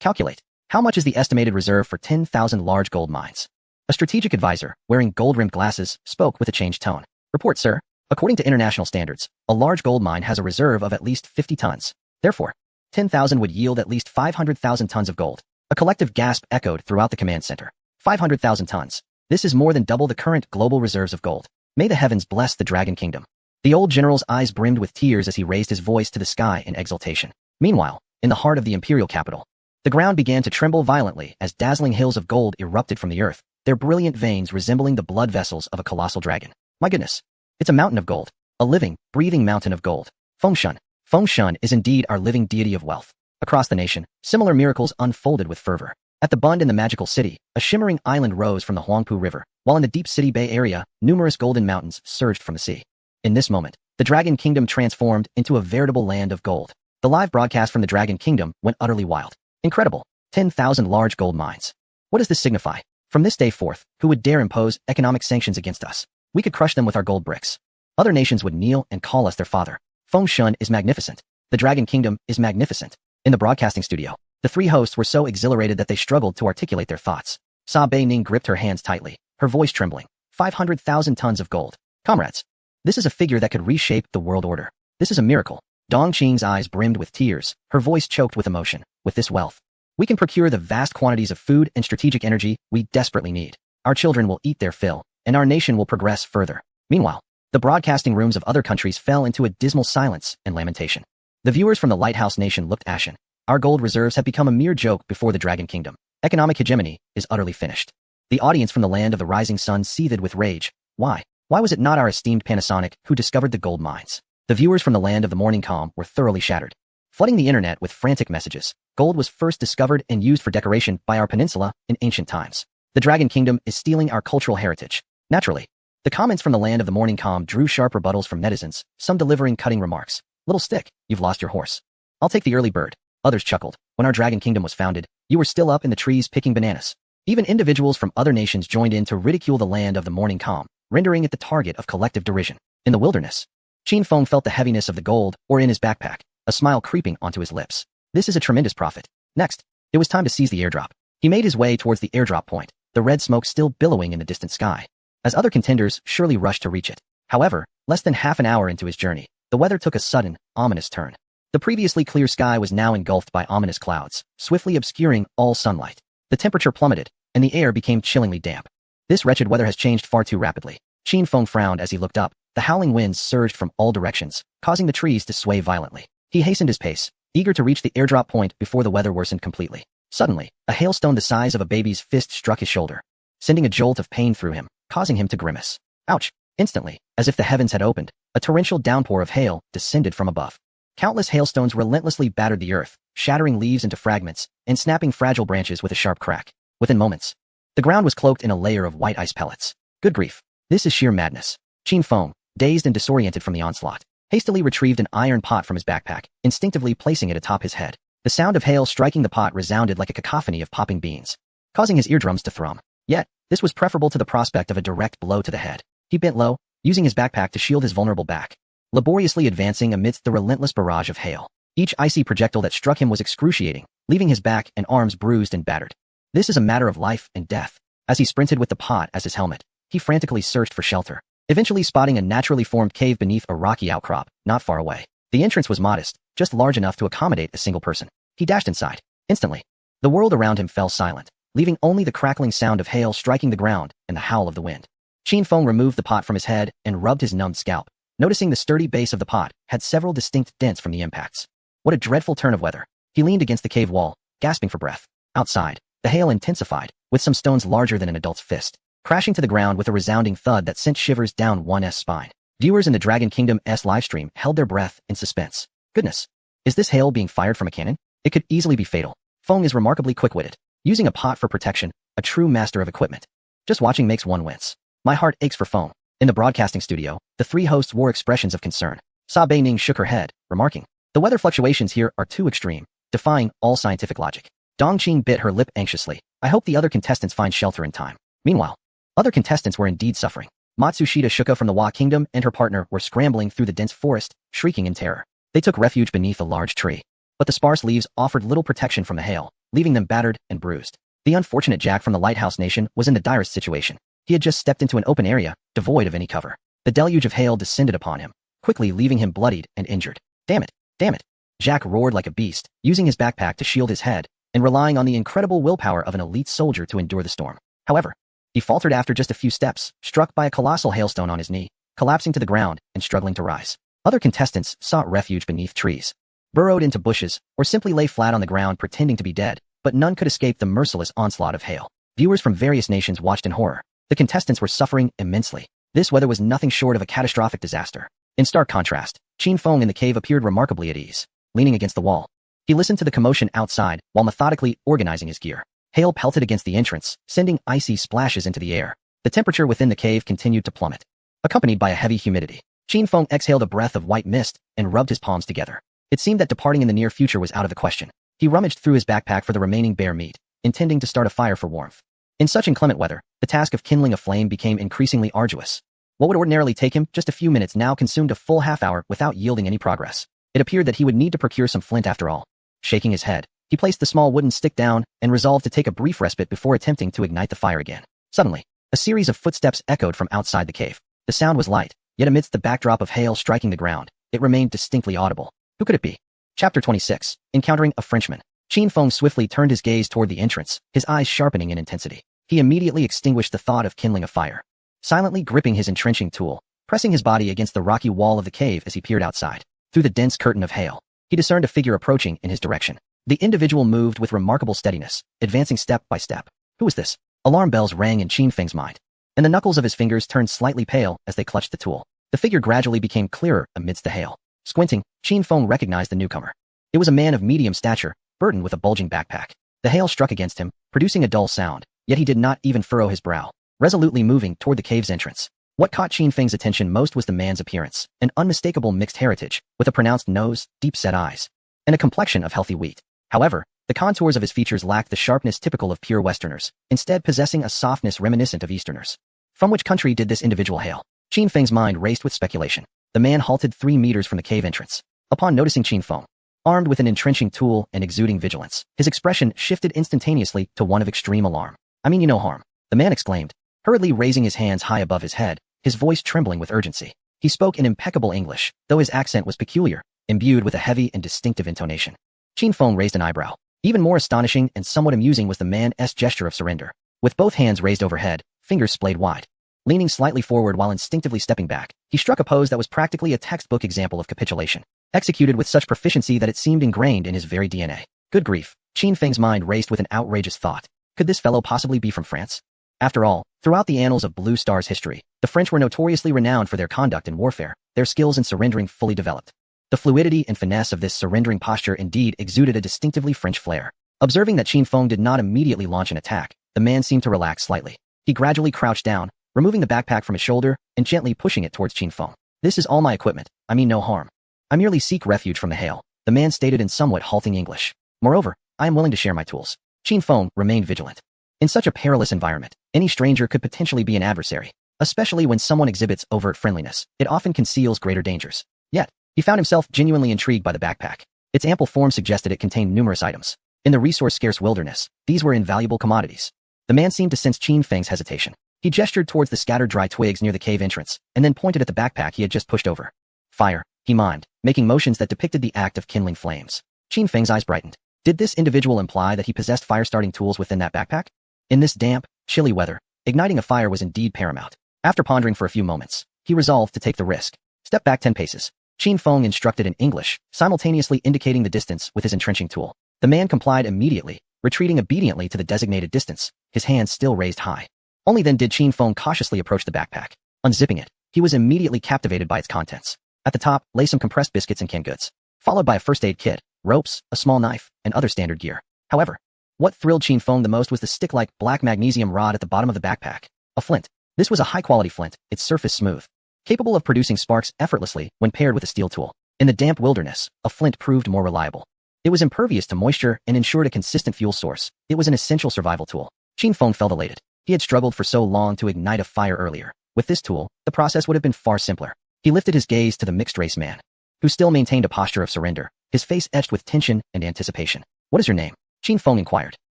calculate. How much is the estimated reserve for 10,000 large gold mines? A strategic advisor, wearing gold-rimmed glasses, spoke with a changed tone. Report, sir. According to international standards, a large gold mine has a reserve of at least 50 tons. Therefore, 10,000 would yield at least 500,000 tons of gold. A collective gasp echoed throughout the command center. 500,000 tons. This is more than double the current global reserves of gold. May the heavens bless the Dragon Kingdom. The old general's eyes brimmed with tears as he raised his voice to the sky in exultation. Meanwhile, in the heart of the imperial capital, the ground began to tremble violently as dazzling hills of gold erupted from the earth, their brilliant veins resembling the blood vessels of a colossal dragon. My goodness. It's a mountain of gold. A living, breathing mountain of gold. Fengshen. Fengshen is indeed our living deity of wealth. Across the nation, similar miracles unfolded with fervor. At the Bund in the magical city, a shimmering island rose from the Huangpu River, while in the deep city Bay Area, numerous golden mountains surged from the sea. In this moment, the Dragon Kingdom transformed into a veritable land of gold. The live broadcast from the Dragon Kingdom went utterly wild. Incredible. 10,000 large gold mines. What does this signify? From this day forth, who would dare impose economic sanctions against us? We could crush them with our gold bricks. Other nations would kneel and call us their father. Fengshen is magnificent. The Dragon Kingdom is magnificent. In the broadcasting studio, the three hosts were so exhilarated that they struggled to articulate their thoughts. Sa Beining gripped her hands tightly, her voice trembling. 500,000 tons of gold. Comrades, this is a figure that could reshape the world order. This is a miracle. Dong Qing's eyes brimmed with tears, her voice choked with emotion. With this wealth, we can procure the vast quantities of food and strategic energy we desperately need. Our children will eat their fill, and our nation will progress further. Meanwhile, the broadcasting rooms of other countries fell into a dismal silence and lamentation. The viewers from the Lighthouse Nation looked ashen. Our gold reserves have become a mere joke before the Dragon Kingdom. Economic hegemony is utterly finished. The audience from the land of the rising sun seethed with rage. Why? Why was it not our esteemed Panasonic who discovered the gold mines? The viewers from the land of the morning calm were thoroughly shattered. Flooding the internet with frantic messages, gold was first discovered and used for decoration by our peninsula in ancient times. The Dragon Kingdom is stealing our cultural heritage. Naturally, the comments from the land of the morning calm drew sharp rebuttals from netizens, some delivering cutting remarks. Little stick, you've lost your horse. I'll take the early bird. Others chuckled. When our Dragon Kingdom was founded, you were still up in the trees picking bananas. Even individuals from other nations joined in to ridicule the land of the morning calm, rendering it the target of collective derision. In the wilderness, Qin Feng felt the heaviness of the gold ore in his backpack, a smile creeping onto his lips. This is a tremendous profit. Next, it was time to seize the airdrop. He made his way towards the airdrop point, the red smoke still billowing in the distant sky, as other contenders surely rushed to reach it. However, less than half an hour into his journey, the weather took a sudden, ominous turn. The previously clear sky was now engulfed by ominous clouds, swiftly obscuring all sunlight. The temperature plummeted, and the air became chillingly damp. This wretched weather has changed far too rapidly. Qin Feng frowned as he looked up. The howling winds surged from all directions, causing the trees to sway violently. He hastened his pace, eager to reach the airdrop point before the weather worsened completely. Suddenly, a hailstone the size of a baby's fist struck his shoulder, sending a jolt of pain through him, causing him to grimace. Ouch! Instantly, as if the heavens had opened, a torrential downpour of hail descended from above. Countless hailstones relentlessly battered the earth, shattering leaves into fragments and snapping fragile branches with a sharp crack. Within moments, the ground was cloaked in a layer of white ice pellets. Good grief! This is sheer madness. Qin Feng, dazed and disoriented from the onslaught, hastily retrieved an iron pot from his backpack, instinctively placing it atop his head. The sound of hail striking the pot resounded like a cacophony of popping beans, causing his eardrums to thrum. Yet, this was preferable to the prospect of a direct blow to the head. He bent low, using his backpack to shield his vulnerable back, laboriously advancing amidst the relentless barrage of hail. Each icy projectile that struck him was excruciating, leaving his back and arms bruised and battered. This is a matter of life and death. As he sprinted with the pot as his helmet, he frantically searched for shelter, eventually spotting a naturally formed cave beneath a rocky outcrop, not far away. The entrance was modest, just large enough to accommodate a single person. He dashed inside. Instantly, the world around him fell silent, leaving only the crackling sound of hail striking the ground and the howl of the wind. Qin Feng removed the pot from his head and rubbed his numbed scalp, noticing the sturdy base of the pot had several distinct dents from the impacts. What a dreadful turn of weather. He leaned against the cave wall, gasping for breath. Outside, the hail intensified, with some stones larger than an adult's fist, crashing to the ground with a resounding thud that sent shivers down one's spine. Viewers in the Dragon Kingdom's livestream held their breath in suspense. Goodness, is this hail being fired from a cannon? It could easily be fatal. Feng is remarkably quick-witted, using a pot for protection, a true master of equipment. Just watching makes one wince. My heart aches for Feng. In the broadcasting studio, the three hosts wore expressions of concern. Sa Beining shook her head, remarking, "The weather fluctuations here are too extreme, defying all scientific logic." Dong Qing bit her lip anxiously. I hope the other contestants find shelter in time. Meanwhile, other contestants were indeed suffering. Matsushita Shuka from the Wa Kingdom and her partner were scrambling through the dense forest, shrieking in terror. They took refuge beneath a large tree, but the sparse leaves offered little protection from the hail, leaving them battered and bruised. The unfortunate Jack from the Lighthouse Nation was in the direst situation. He had just stepped into an open area, devoid of any cover. The deluge of hail descended upon him, quickly leaving him bloodied and injured. Damn it! Damn it! Jack roared like a beast, using his backpack to shield his head, and relying on the incredible willpower of an elite soldier to endure the storm. However, He faltered after just a few steps, struck by a colossal hailstone on his knee, collapsing to the ground and struggling to rise. Other contestants sought refuge beneath trees, burrowed into bushes, or simply lay flat on the ground pretending to be dead, but none could escape the merciless onslaught of hail. Viewers from various nations watched in horror. The contestants were suffering immensely. This weather was nothing short of a catastrophic disaster. In stark contrast, Qin Feng in the cave appeared remarkably at ease, leaning against the wall. He listened to the commotion outside while methodically organizing his gear. Hail pelted against the entrance, sending icy splashes into the air. The temperature within the cave continued to plummet, accompanied by a heavy humidity. Qin Feng exhaled a breath of white mist and rubbed his palms together. It seemed that departing in the near future was out of the question. He rummaged through his backpack for the remaining bear meat, intending to start a fire for warmth. In such inclement weather, the task of kindling a flame became increasingly arduous. What would ordinarily take him just a few minutes now consumed a full half-hour without yielding any progress. It appeared that he would need to procure some flint after all. Shaking his head, he placed the small wooden stick down and resolved to take a brief respite before attempting to ignite the fire again. Suddenly, a series of footsteps echoed from outside the cave. The sound was light, yet amidst the backdrop of hail striking the ground, it remained distinctly audible. Who could it be? Chapter 26. Encountering a Frenchman. Qin Feng swiftly turned his gaze toward the entrance, his eyes sharpening in intensity. He immediately extinguished the thought of kindling a fire, silently gripping his entrenching tool, pressing his body against the rocky wall of the cave as he peered outside. Through the dense curtain of hail, he discerned a figure approaching in his direction. The individual moved with remarkable steadiness, advancing step by step. Who was this? Alarm bells rang in Qin Feng's mind, and the knuckles of his fingers turned slightly pale as they clutched the tool. The figure gradually became clearer amidst the hail. Squinting, Qin Feng recognized the newcomer. It was a man of medium stature, burdened with a bulging backpack. The hail struck against him, producing a dull sound, yet he did not even furrow his brow, resolutely moving toward the cave's entrance. What caught Qin Feng's attention most was the man's appearance, an unmistakable mixed heritage, with a pronounced nose, deep-set eyes, and a complexion of healthy wheat. However, the contours of his features lacked the sharpness typical of pure Westerners, instead possessing a softness reminiscent of Easterners. From which country did this individual hail? Qin Feng's mind raced with speculation. The man halted 3 meters from the cave entrance. Upon noticing Qin Feng, armed with an entrenching tool and exuding vigilance, his expression shifted instantaneously to one of extreme alarm. "I mean you no harm," the man exclaimed, hurriedly raising his hands high above his head, his voice trembling with urgency. He spoke in impeccable English, though his accent was peculiar, imbued with a heavy and distinctive intonation. Qin Feng raised an eyebrow. Even more astonishing and somewhat amusing was the man's gesture of surrender. With both hands raised overhead, fingers splayed wide, leaning slightly forward while instinctively stepping back, he struck a pose that was practically a textbook example of capitulation, executed with such proficiency that it seemed ingrained in his very DNA. Good grief, Qin Feng's mind raced with an outrageous thought. Could this fellow possibly be from France? After all, throughout the annals of Blue Star's history, the French were notoriously renowned for their conduct in warfare, their skills in surrendering fully developed. The fluidity and finesse of this surrendering posture indeed exuded a distinctively French flair. Observing that Qin Feng did not immediately launch an attack, the man seemed to relax slightly. He gradually crouched down, removing the backpack from his shoulder and gently pushing it towards Qin Feng. "This is all my equipment. I mean no harm. I merely seek refuge from the hail," the man stated in somewhat halting English. "Moreover, I am willing to share my tools." Qin Feng remained vigilant. In such a perilous environment, any stranger could potentially be an adversary. Especially when someone exhibits overt friendliness, it often conceals greater dangers. Yet, he found himself genuinely intrigued by the backpack. Its ample form suggested it contained numerous items. In the resource-scarce wilderness, these were invaluable commodities. The man seemed to sense Qin Feng's hesitation. He gestured towards the scattered dry twigs near the cave entrance, and then pointed at the backpack he had just pushed over. "Fire," he mimed, making motions that depicted the act of kindling flames. Qin Feng's eyes brightened. Did this individual imply that he possessed fire-starting tools within that backpack? In this damp, chilly weather, igniting a fire was indeed paramount. After pondering for a few moments, he resolved to take the risk. "Step back 10 paces. Qin Feng instructed in English, simultaneously indicating the distance with his entrenching tool. The man complied immediately, retreating obediently to the designated distance, his hands still raised high. Only then did Qin Feng cautiously approach the backpack. Unzipping it, he was immediately captivated by its contents. At the top lay some compressed biscuits and canned goods, followed by a first aid kit, ropes, a small knife, and other standard gear. However, what thrilled Qin Feng the most was the stick-like black magnesium rod at the bottom of the backpack. A flint. This was a high-quality flint, its surface smooth, capable of producing sparks effortlessly when paired with a steel tool. In the damp wilderness, a flint proved more reliable. It was impervious to moisture and ensured a consistent fuel source. It was an essential survival tool. Qin Feng felt elated. He had struggled for so long to ignite a fire earlier. With this tool, the process would have been far simpler. He lifted his gaze to the mixed-race man, who still maintained a posture of surrender, his face etched with tension and anticipation. "What is your name?" Qin Feng inquired.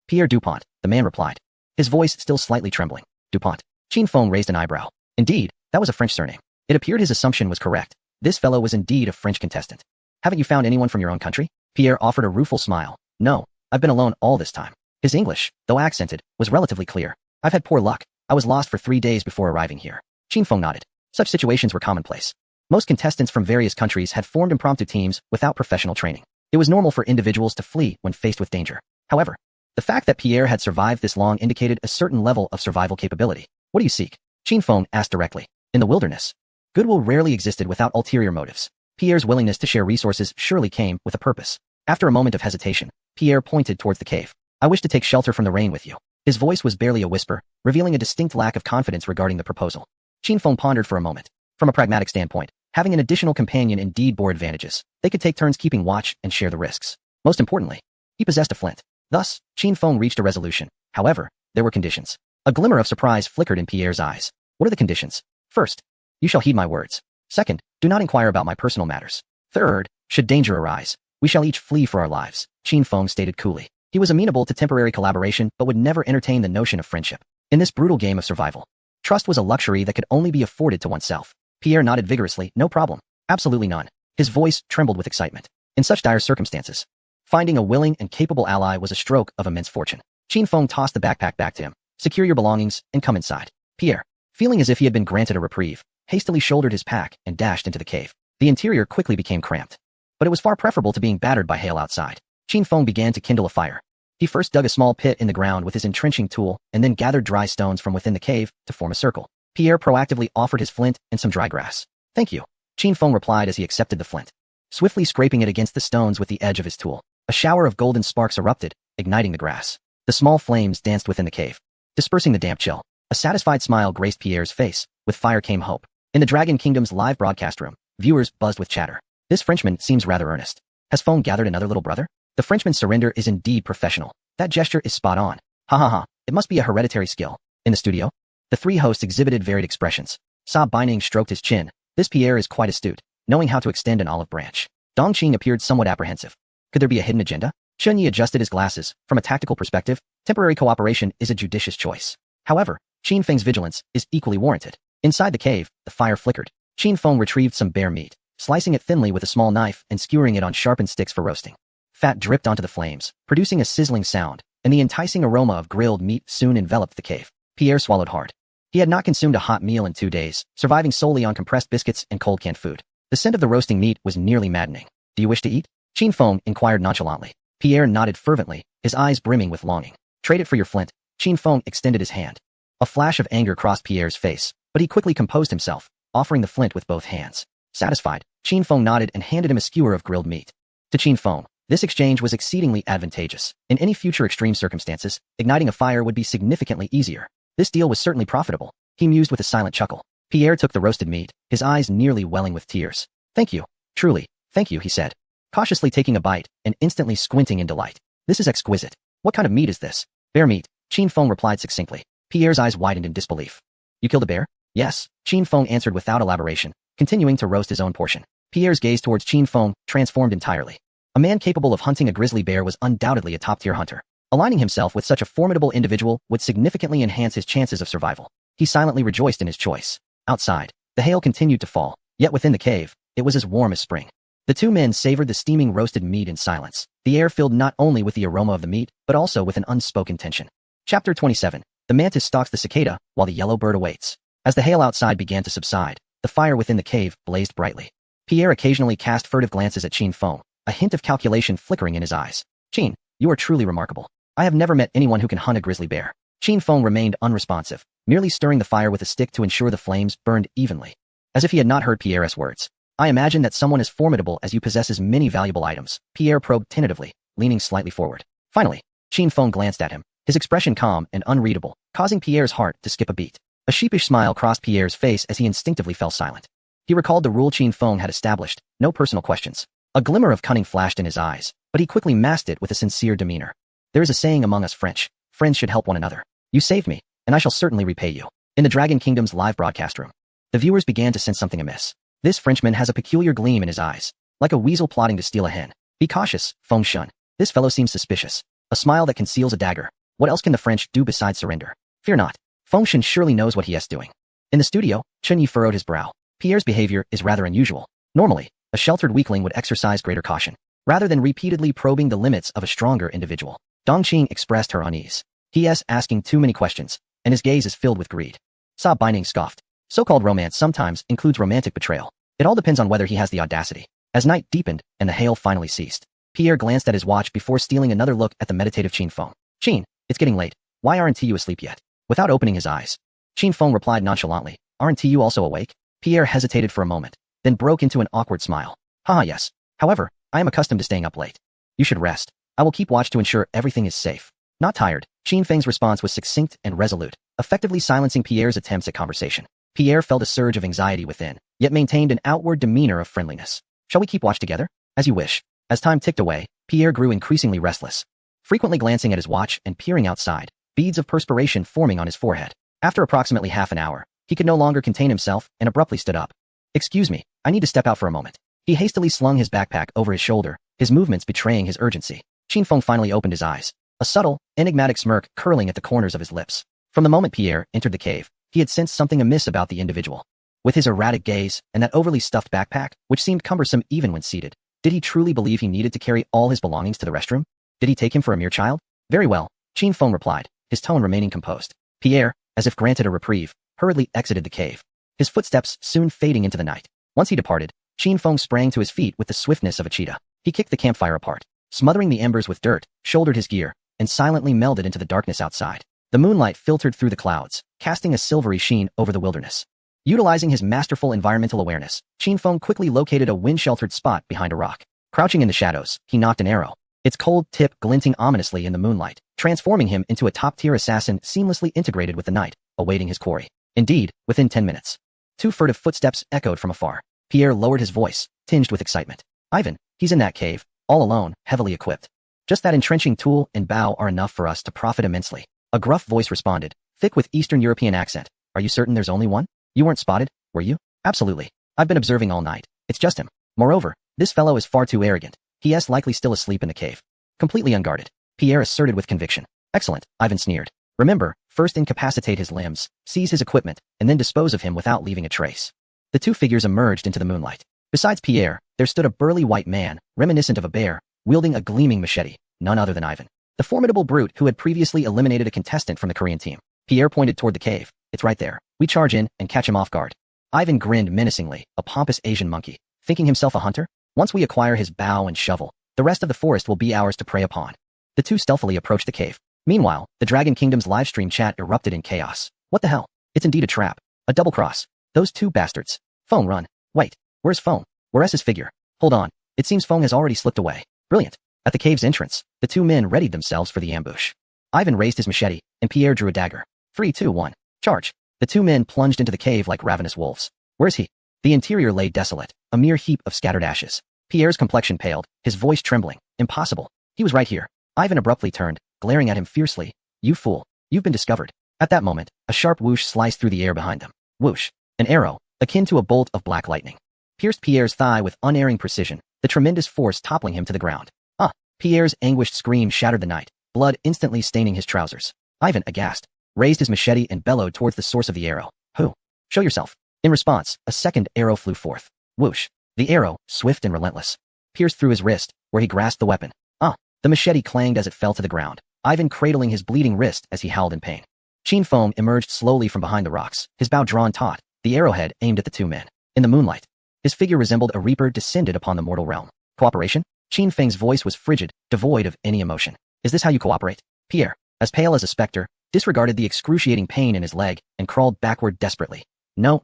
"Pierre Dupont," the man replied, his voice still slightly trembling. "Dupont?" Qin Feng raised an eyebrow. Indeed, that was a French surname. It appeared his assumption was correct. This fellow was indeed a French contestant. "Haven't you found anyone from your own country?" Pierre offered a rueful smile. "No, I've been alone all this time." His English, though accented, was relatively clear. "I've had poor luck. I was lost for 3 days before arriving here. Qin Feng nodded. Such situations were commonplace. Most contestants from various countries had formed impromptu teams without professional training. It was normal for individuals to flee when faced with danger. However, the fact that Pierre had survived this long indicated a certain level of survival capability. What do you seek? Qin Feng asked directly. In the wilderness, goodwill rarely existed without ulterior motives. Pierre's willingness to share resources surely came with a purpose. After a moment of hesitation, Pierre pointed towards the cave. I wish to take shelter from the rain with you. His voice was barely a whisper, revealing a distinct lack of confidence regarding the proposal. Qin Feng pondered for a moment. From a pragmatic standpoint, having an additional companion indeed bore advantages. They could take turns keeping watch and share the risks. Most importantly, he possessed a flint. Thus, Qin Feng reached a resolution. However, there were conditions. A glimmer of surprise flickered in Pierre's eyes. What are the conditions? First, you shall heed my words. Second, do not inquire about my personal matters. Third, should danger arise, we shall each flee for our lives, Qin Feng stated coolly. He was amenable to temporary collaboration but would never entertain the notion of friendship. In this brutal game of survival, trust was a luxury that could only be afforded to oneself. Pierre nodded vigorously. No problem. Absolutely none. His voice trembled with excitement. In such dire circumstances, finding a willing and capable ally was a stroke of immense fortune. Qin Feng tossed the backpack back to him. Secure your belongings and come inside. Pierre, feeling as if he had been granted a reprieve, hastily shouldered his pack and dashed into the cave. The interior quickly became cramped, but it was far preferable to being battered by hail outside. Qin Feng began to kindle a fire. He first dug a small pit in the ground with his entrenching tool and then gathered dry stones from within the cave to form a circle. Pierre proactively offered his flint and some dry grass. Thank you, Qin Feng replied as he accepted the flint. Swiftly scraping it against the stones with the edge of his tool, a shower of golden sparks erupted, igniting the grass. The small flames danced within the cave, dispersing the damp chill. A satisfied smile graced Pierre's face. With fire came hope. In the Dragon Kingdom's live broadcast room, viewers buzzed with chatter. This Frenchman seems rather earnest. Has Feng gathered another little brother? The Frenchman's surrender is indeed professional. That gesture is spot on. Ha ha ha. It must be a hereditary skill. In the studio, the three hosts exhibited varied expressions. Sa Baining stroked his chin. This Pierre is quite astute, knowing how to extend an olive branch. Dongqing appeared somewhat apprehensive. Could there be a hidden agenda? Chun Yi adjusted his glasses. From a tactical perspective, temporary cooperation is a judicious choice. However, Qin Feng's vigilance is equally warranted. Inside the cave, the fire flickered. Qin Feng retrieved some bear meat, slicing it thinly with a small knife and skewering it on sharpened sticks for roasting. Fat dripped onto the flames, producing a sizzling sound, and the enticing aroma of grilled meat soon enveloped the cave. Pierre swallowed hard. He had not consumed a hot meal in 2 days, surviving solely on compressed biscuits and cold canned food. The scent of the roasting meat was nearly maddening. Do you wish to eat? Qin Feng inquired nonchalantly. Pierre nodded fervently, his eyes brimming with longing. Trade it for your flint. Qin Feng extended his hand. A flash of anger crossed Pierre's face, but he quickly composed himself, offering the flint with both hands. Satisfied, Qin Feng nodded and handed him a skewer of grilled meat. To Qin Feng, this exchange was exceedingly advantageous. In any future extreme circumstances, igniting a fire would be significantly easier. This deal was certainly profitable. He mused with a silent chuckle. Pierre took the roasted meat, his eyes nearly welling with tears. Thank you. Truly, thank you, he said, cautiously taking a bite and instantly squinting in delight. This is exquisite. What kind of meat is this? Bear meat, Qin Feng replied succinctly. Pierre's eyes widened in disbelief. You killed a bear? Yes, Qin Feng answered without elaboration, continuing to roast his own portion. Pierre's gaze towards Qin Feng transformed entirely. A man capable of hunting a grizzly bear was undoubtedly a top-tier hunter. Aligning himself with such a formidable individual would significantly enhance his chances of survival. He silently rejoiced in his choice. Outside, the hail continued to fall, yet within the cave, it was as warm as spring. The two men savored the steaming roasted meat in silence. The air filled not only with the aroma of the meat, but also with an unspoken tension. Chapter 27. The mantis stalks the cicada, while the yellow bird awaits. As the hail outside began to subside, the fire within the cave blazed brightly. Pierre occasionally cast furtive glances at Qin Feng, a hint of calculation flickering in his eyes. Qin, you are truly remarkable. I have never met anyone who can hunt a grizzly bear. Qin Feng remained unresponsive, merely stirring the fire with a stick to ensure the flames burned evenly. As if he had not heard Pierre's words. I imagine that someone as formidable as you possesses many valuable items. Pierre probed tentatively, leaning slightly forward. Finally, Qin Feng glanced at him, his expression calm and unreadable, causing Pierre's heart to skip a beat. A sheepish smile crossed Pierre's face as he instinctively fell silent. He recalled the rule Qin Feng had established, no personal questions. A glimmer of cunning flashed in his eyes, but he quickly masked it with a sincere demeanor. There is a saying among us French, friends should help one another. You saved me, and I shall certainly repay you. In the Dragon Kingdom's live broadcast room, the viewers began to sense something amiss. This Frenchman has a peculiar gleam in his eyes, like a weasel plotting to steal a hen. Be cautious, Feng Shun. This fellow seems suspicious. A smile that conceals a dagger. What else can the French do besides surrender? Fear not. Feng Shun surely knows what he is doing. In the studio, Chun Yi furrowed his brow. Pierre's behavior is rather unusual. Normally, a sheltered weakling would exercise greater caution, rather than repeatedly probing the limits of a stronger individual. Dongqing expressed her unease. He is asking too many questions. and his gaze is filled with greed. Sa Binding scoffed. So-called romance sometimes includes romantic betrayal. It all depends on whether he has the audacity. As night deepened and the hail finally ceased, Pierre glanced at his watch before stealing another look at the meditative Qin Feng. Qin, it's getting late. Why aren't you asleep yet? Without opening his eyes, Qin Feng replied nonchalantly, aren't you also awake? Pierre hesitated for a moment, then broke into an awkward smile. Haha, yes. However, I am accustomed to staying up late. You should rest. I will keep watch to ensure everything is safe. Not tired. Qin Feng's response was succinct and resolute, effectively silencing Pierre's attempts at conversation. Pierre felt a surge of anxiety within, yet maintained an outward demeanor of friendliness. Shall we keep watch together? As you wish. As time ticked away, Pierre grew increasingly restless, frequently glancing at his watch and peering outside, beads of perspiration forming on his forehead. After approximately half an hour, he could no longer contain himself and abruptly stood up. Excuse me, I need to step out for a moment. He hastily slung his backpack over his shoulder, his movements betraying his urgency. Qin Feng finally opened his eyes, a subtle, enigmatic smirk curling at the corners of his lips. From the moment Pierre entered the cave, he had sensed something amiss about the individual. With his erratic gaze and that overly stuffed backpack, which seemed cumbersome even when seated, did he truly believe he needed to carry all his belongings to the restroom? Did he take him for a mere child? Very well, Qin Feng replied, his tone remaining composed. Pierre, as if granted a reprieve, hurriedly exited the cave, his footsteps soon fading into the night. Once he departed, Qin Feng sprang to his feet with the swiftness of a cheetah. He kicked the campfire apart, smothering the embers with dirt, shouldered his gear, and silently melded into the darkness outside. The moonlight filtered through the clouds, casting a silvery sheen over the wilderness. Utilizing his masterful environmental awareness, Qin Feng quickly located a wind-sheltered spot behind a rock. Crouching in the shadows, he nocked an arrow, its cold tip glinting ominously in the moonlight, transforming him into a top-tier assassin seamlessly integrated with the night, awaiting his quarry. Indeed, within 10 minutes, 2 furtive footsteps echoed from afar. Pierre lowered his voice, tinged with excitement. Ivan, he's in that cave, all alone, heavily equipped. Just that entrenching tool and bow are enough for us to profit immensely. A gruff voice responded, thick with Eastern European accent. Are you certain there's only one? You weren't spotted, were you? Absolutely. I've been observing all night. It's just him. Moreover, this fellow is far too arrogant. He is likely still asleep in the cave. Completely unguarded. Pierre asserted with conviction. Excellent, Ivan sneered. Remember, first incapacitate his limbs, seize his equipment, and then dispose of him without leaving a trace. The two figures emerged into the moonlight. Besides Pierre, there stood a burly white man, reminiscent of a bear, wielding a gleaming machete, none other than Ivan, the formidable brute who had previously eliminated a contestant from the Korean team. Pierre pointed toward the cave. It's right there. We charge in and catch him off guard. Ivan grinned menacingly, a pompous Asian monkey, thinking himself a hunter. Once we acquire his bow and shovel, the rest of the forest will be ours to prey upon. The two stealthily approached the cave. Meanwhile, the Dragon Kingdom's livestream chat erupted in chaos. What the hell? It's indeed a trap. A double cross. Those two bastards. Feng, run. Wait. Where's Feng? Where's his figure? Hold on. It seems Feng has already slipped away. Brilliant. At the cave's entrance, the two men readied themselves for the ambush. Ivan raised his machete, and Pierre drew a dagger. 3, 2, 1. Charge. The two men plunged into the cave like ravenous wolves. Where's he? The interior lay desolate, a mere heap of scattered ashes. Pierre's complexion paled, his voice trembling. Impossible. He was right here. Ivan abruptly turned, glaring at him fiercely. You fool. You've been discovered. At that moment, a sharp whoosh sliced through the air behind them. Whoosh. An arrow, akin to a bolt of black lightning, pierced Pierre's thigh with unerring precision, the tremendous force toppling him to the ground. Ah! Pierre's anguished scream shattered the night, blood instantly staining his trousers. Ivan, aghast, raised his machete and bellowed towards the source of the arrow. Who? Show yourself. In response, a second arrow flew forth. Whoosh. The arrow, swift and relentless, pierced through his wrist, where he grasped the weapon. Ah! The machete clanged as it fell to the ground, Ivan cradling his bleeding wrist as he howled in pain. Qin Feng emerged slowly from behind the rocks, his bow drawn taut, the arrowhead aimed at the two men. In the moonlight, his figure resembled a reaper descended upon the mortal realm. Cooperation? Qin Feng's voice was frigid, devoid of any emotion. Is this how you cooperate? Pierre, as pale as a specter, disregarded the excruciating pain in his leg and crawled backward desperately. No,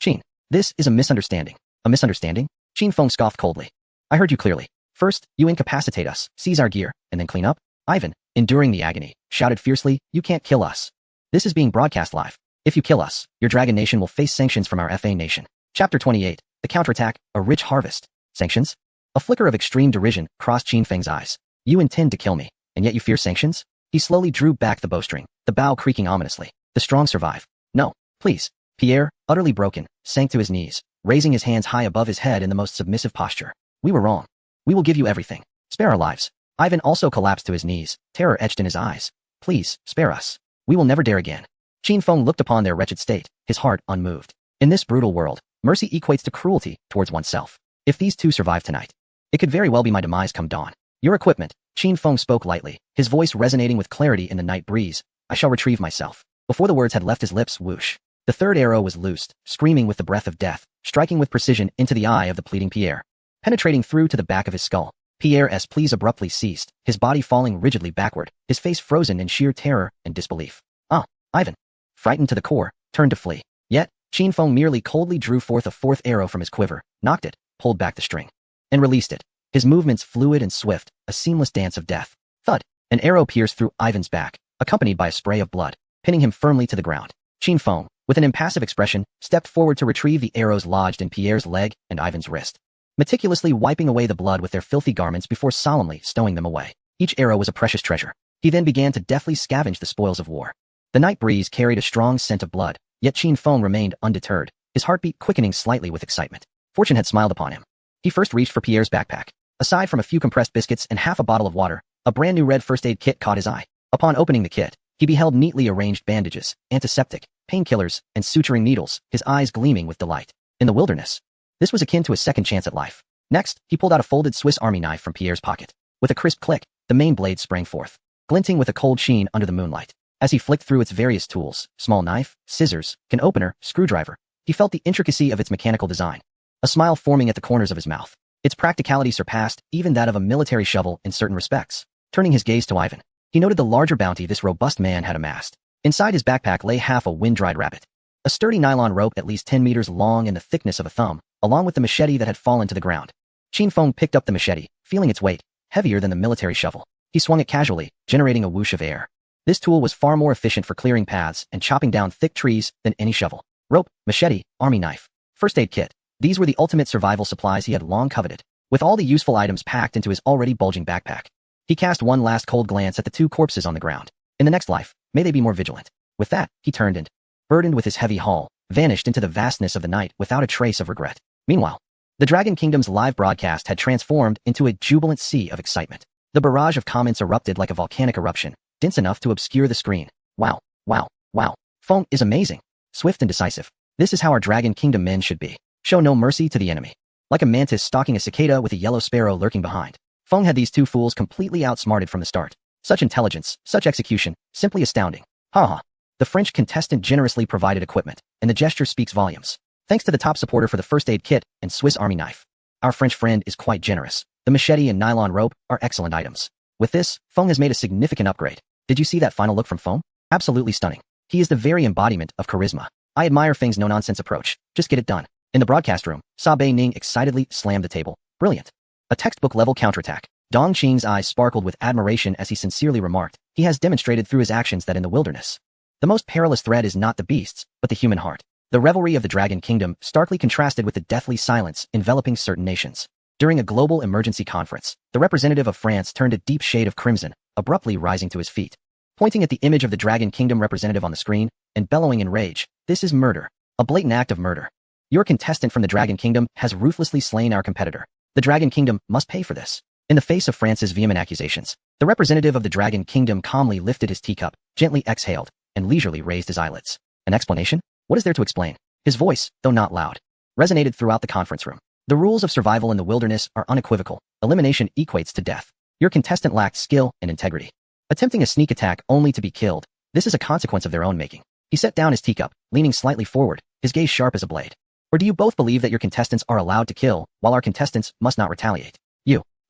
Qin. This is a misunderstanding. A misunderstanding? Qin Feng scoffed coldly. I heard you clearly. First, you incapacitate us, seize our gear, and then clean up? Ivan, enduring the agony, shouted fiercely, you can't kill us. This is being broadcast live. If you kill us, your Dragon Nation will face sanctions from our FA Nation. Chapter 28, The Counterattack, A Rich Harvest. Sanctions? A flicker of extreme derision crossed Qin Feng's eyes. You intend to kill me, and yet you fear sanctions? He slowly drew back the bowstring, the bow creaking ominously. The strong survive. No, please. Pierre, utterly broken, sank to his knees, raising his hands high above his head in the most submissive posture. We were wrong. We will give you everything. Spare our lives. Ivan also collapsed to his knees, terror etched in his eyes. Please, spare us. We will never dare again. Qin Feng looked upon their wretched state, his heart unmoved. In this brutal world, mercy equates to cruelty towards oneself. If these two survive tonight, it could very well be my demise come dawn. Your equipment, Qin Feng spoke lightly, his voice resonating with clarity in the night breeze. I shall retrieve myself. Before the words had left his lips, whoosh. The third arrow was loosed, screaming with the breath of death, striking with precision into the eye of the pleading Pierre. Penetrating through to the back of his skull, Pierre's pleas abruptly ceased, his body falling rigidly backward, his face frozen in sheer terror and disbelief. Ah, Ivan, frightened to the core, turned to flee. Yet, Qin Feng merely coldly drew forth a fourth arrow from his quiver, knocked it, pulled back the string, and released it. His movements fluid and swift, a seamless dance of death. Thud! An arrow pierced through Ivan's back, accompanied by a spray of blood, pinning him firmly to the ground. Qin Feng, with an impassive expression, stepped forward to retrieve the arrows lodged in Pierre's leg and Ivan's wrist, meticulously wiping away the blood with their filthy garments before solemnly stowing them away. Each arrow was a precious treasure. He then began to deftly scavenge the spoils of war. The night breeze carried a strong scent of blood, yet Qin Feng remained undeterred, his heartbeat quickening slightly with excitement. Fortune had smiled upon him. He first reached for Pierre's backpack. Aside from a few compressed biscuits and half a bottle of water, a brand new red first aid kit caught his eye. Upon opening the kit, he beheld neatly arranged bandages, antiseptic, painkillers, and suturing needles, his eyes gleaming with delight. In the wilderness, this was akin to a second chance at life. Next, he pulled out a folded Swiss Army knife from Pierre's pocket. With a crisp click, the main blade sprang forth, glinting with a cold sheen under the moonlight. As he flicked through its various tools, small knife, scissors, can opener, screwdriver, he felt the intricacy of its mechanical design. A smile forming at the corners of his mouth. Its practicality surpassed even that of a military shovel in certain respects. Turning his gaze to Ivan, he noted the larger bounty this robust man had amassed. Inside his backpack lay half a wind-dried rabbit, a sturdy nylon rope at least 10 meters long and the thickness of a thumb, along with the machete that had fallen to the ground. Qin Feng picked up the machete, feeling its weight, heavier than the military shovel. He swung it casually, generating a whoosh of air. This tool was far more efficient for clearing paths and chopping down thick trees than any shovel. Rope, machete, army knife, first aid kit. These were the ultimate survival supplies he had long coveted. With all the useful items packed into his already bulging backpack, he cast one last cold glance at the two corpses on the ground. In the next life, may they be more vigilant. With that, he turned and, burdened with his heavy haul, vanished into the vastness of the night without a trace of regret. Meanwhile, the Dragon Kingdom's live broadcast had transformed into a jubilant sea of excitement. The barrage of comments erupted like a volcanic eruption, dense enough to obscure the screen. Wow, wow, wow. Feng is amazing. Swift and decisive. This is how our Dragon Kingdom men should be. Show no mercy to the enemy. Like a mantis stalking a cicada with a yellow sparrow lurking behind, Feng had these two fools completely outsmarted from the start. Such intelligence, such execution, simply astounding. Ha. The French contestant generously provided equipment, and the gesture speaks volumes. Thanks to the top supporter for the first aid kit and Swiss Army knife. Our French friend is quite generous. The machete and nylon rope are excellent items. With this, Feng has made a significant upgrade. Did you see that final look from Feng? Absolutely stunning. He is the very embodiment of charisma. I admire Feng's no-nonsense approach. Just get it done. In the broadcast room, Sa Bei-ning excitedly slammed the table. Brilliant. A textbook-level counterattack. Dong Qing's eyes sparkled with admiration as he sincerely remarked, he has demonstrated through his actions that in the wilderness, the most perilous threat is not the beasts, but the human heart. The revelry of the Dragon Kingdom starkly contrasted with the deathly silence enveloping certain nations. During a global emergency conference, the representative of France turned a deep shade of crimson, abruptly rising to his feet. Pointing at the image of the Dragon Kingdom representative on the screen, and bellowing in rage, this is murder. A blatant act of murder. Your contestant from the Dragon Kingdom has ruthlessly slain our competitor. The Dragon Kingdom must pay for this. In the face of France's vehement accusations, the representative of the Dragon Kingdom calmly lifted his teacup, gently exhaled, and leisurely raised his eyelids. An explanation? What is there to explain? His voice, though not loud, resonated throughout the conference room. The rules of survival in the wilderness are unequivocal. Elimination equates to death. Your contestant lacked skill and integrity. Attempting a sneak attack only to be killed, this is a consequence of their own making. He set down his teacup, leaning slightly forward, his gaze sharp as a blade. Or do you both believe that your contestants are allowed to kill, while our contestants must not retaliate?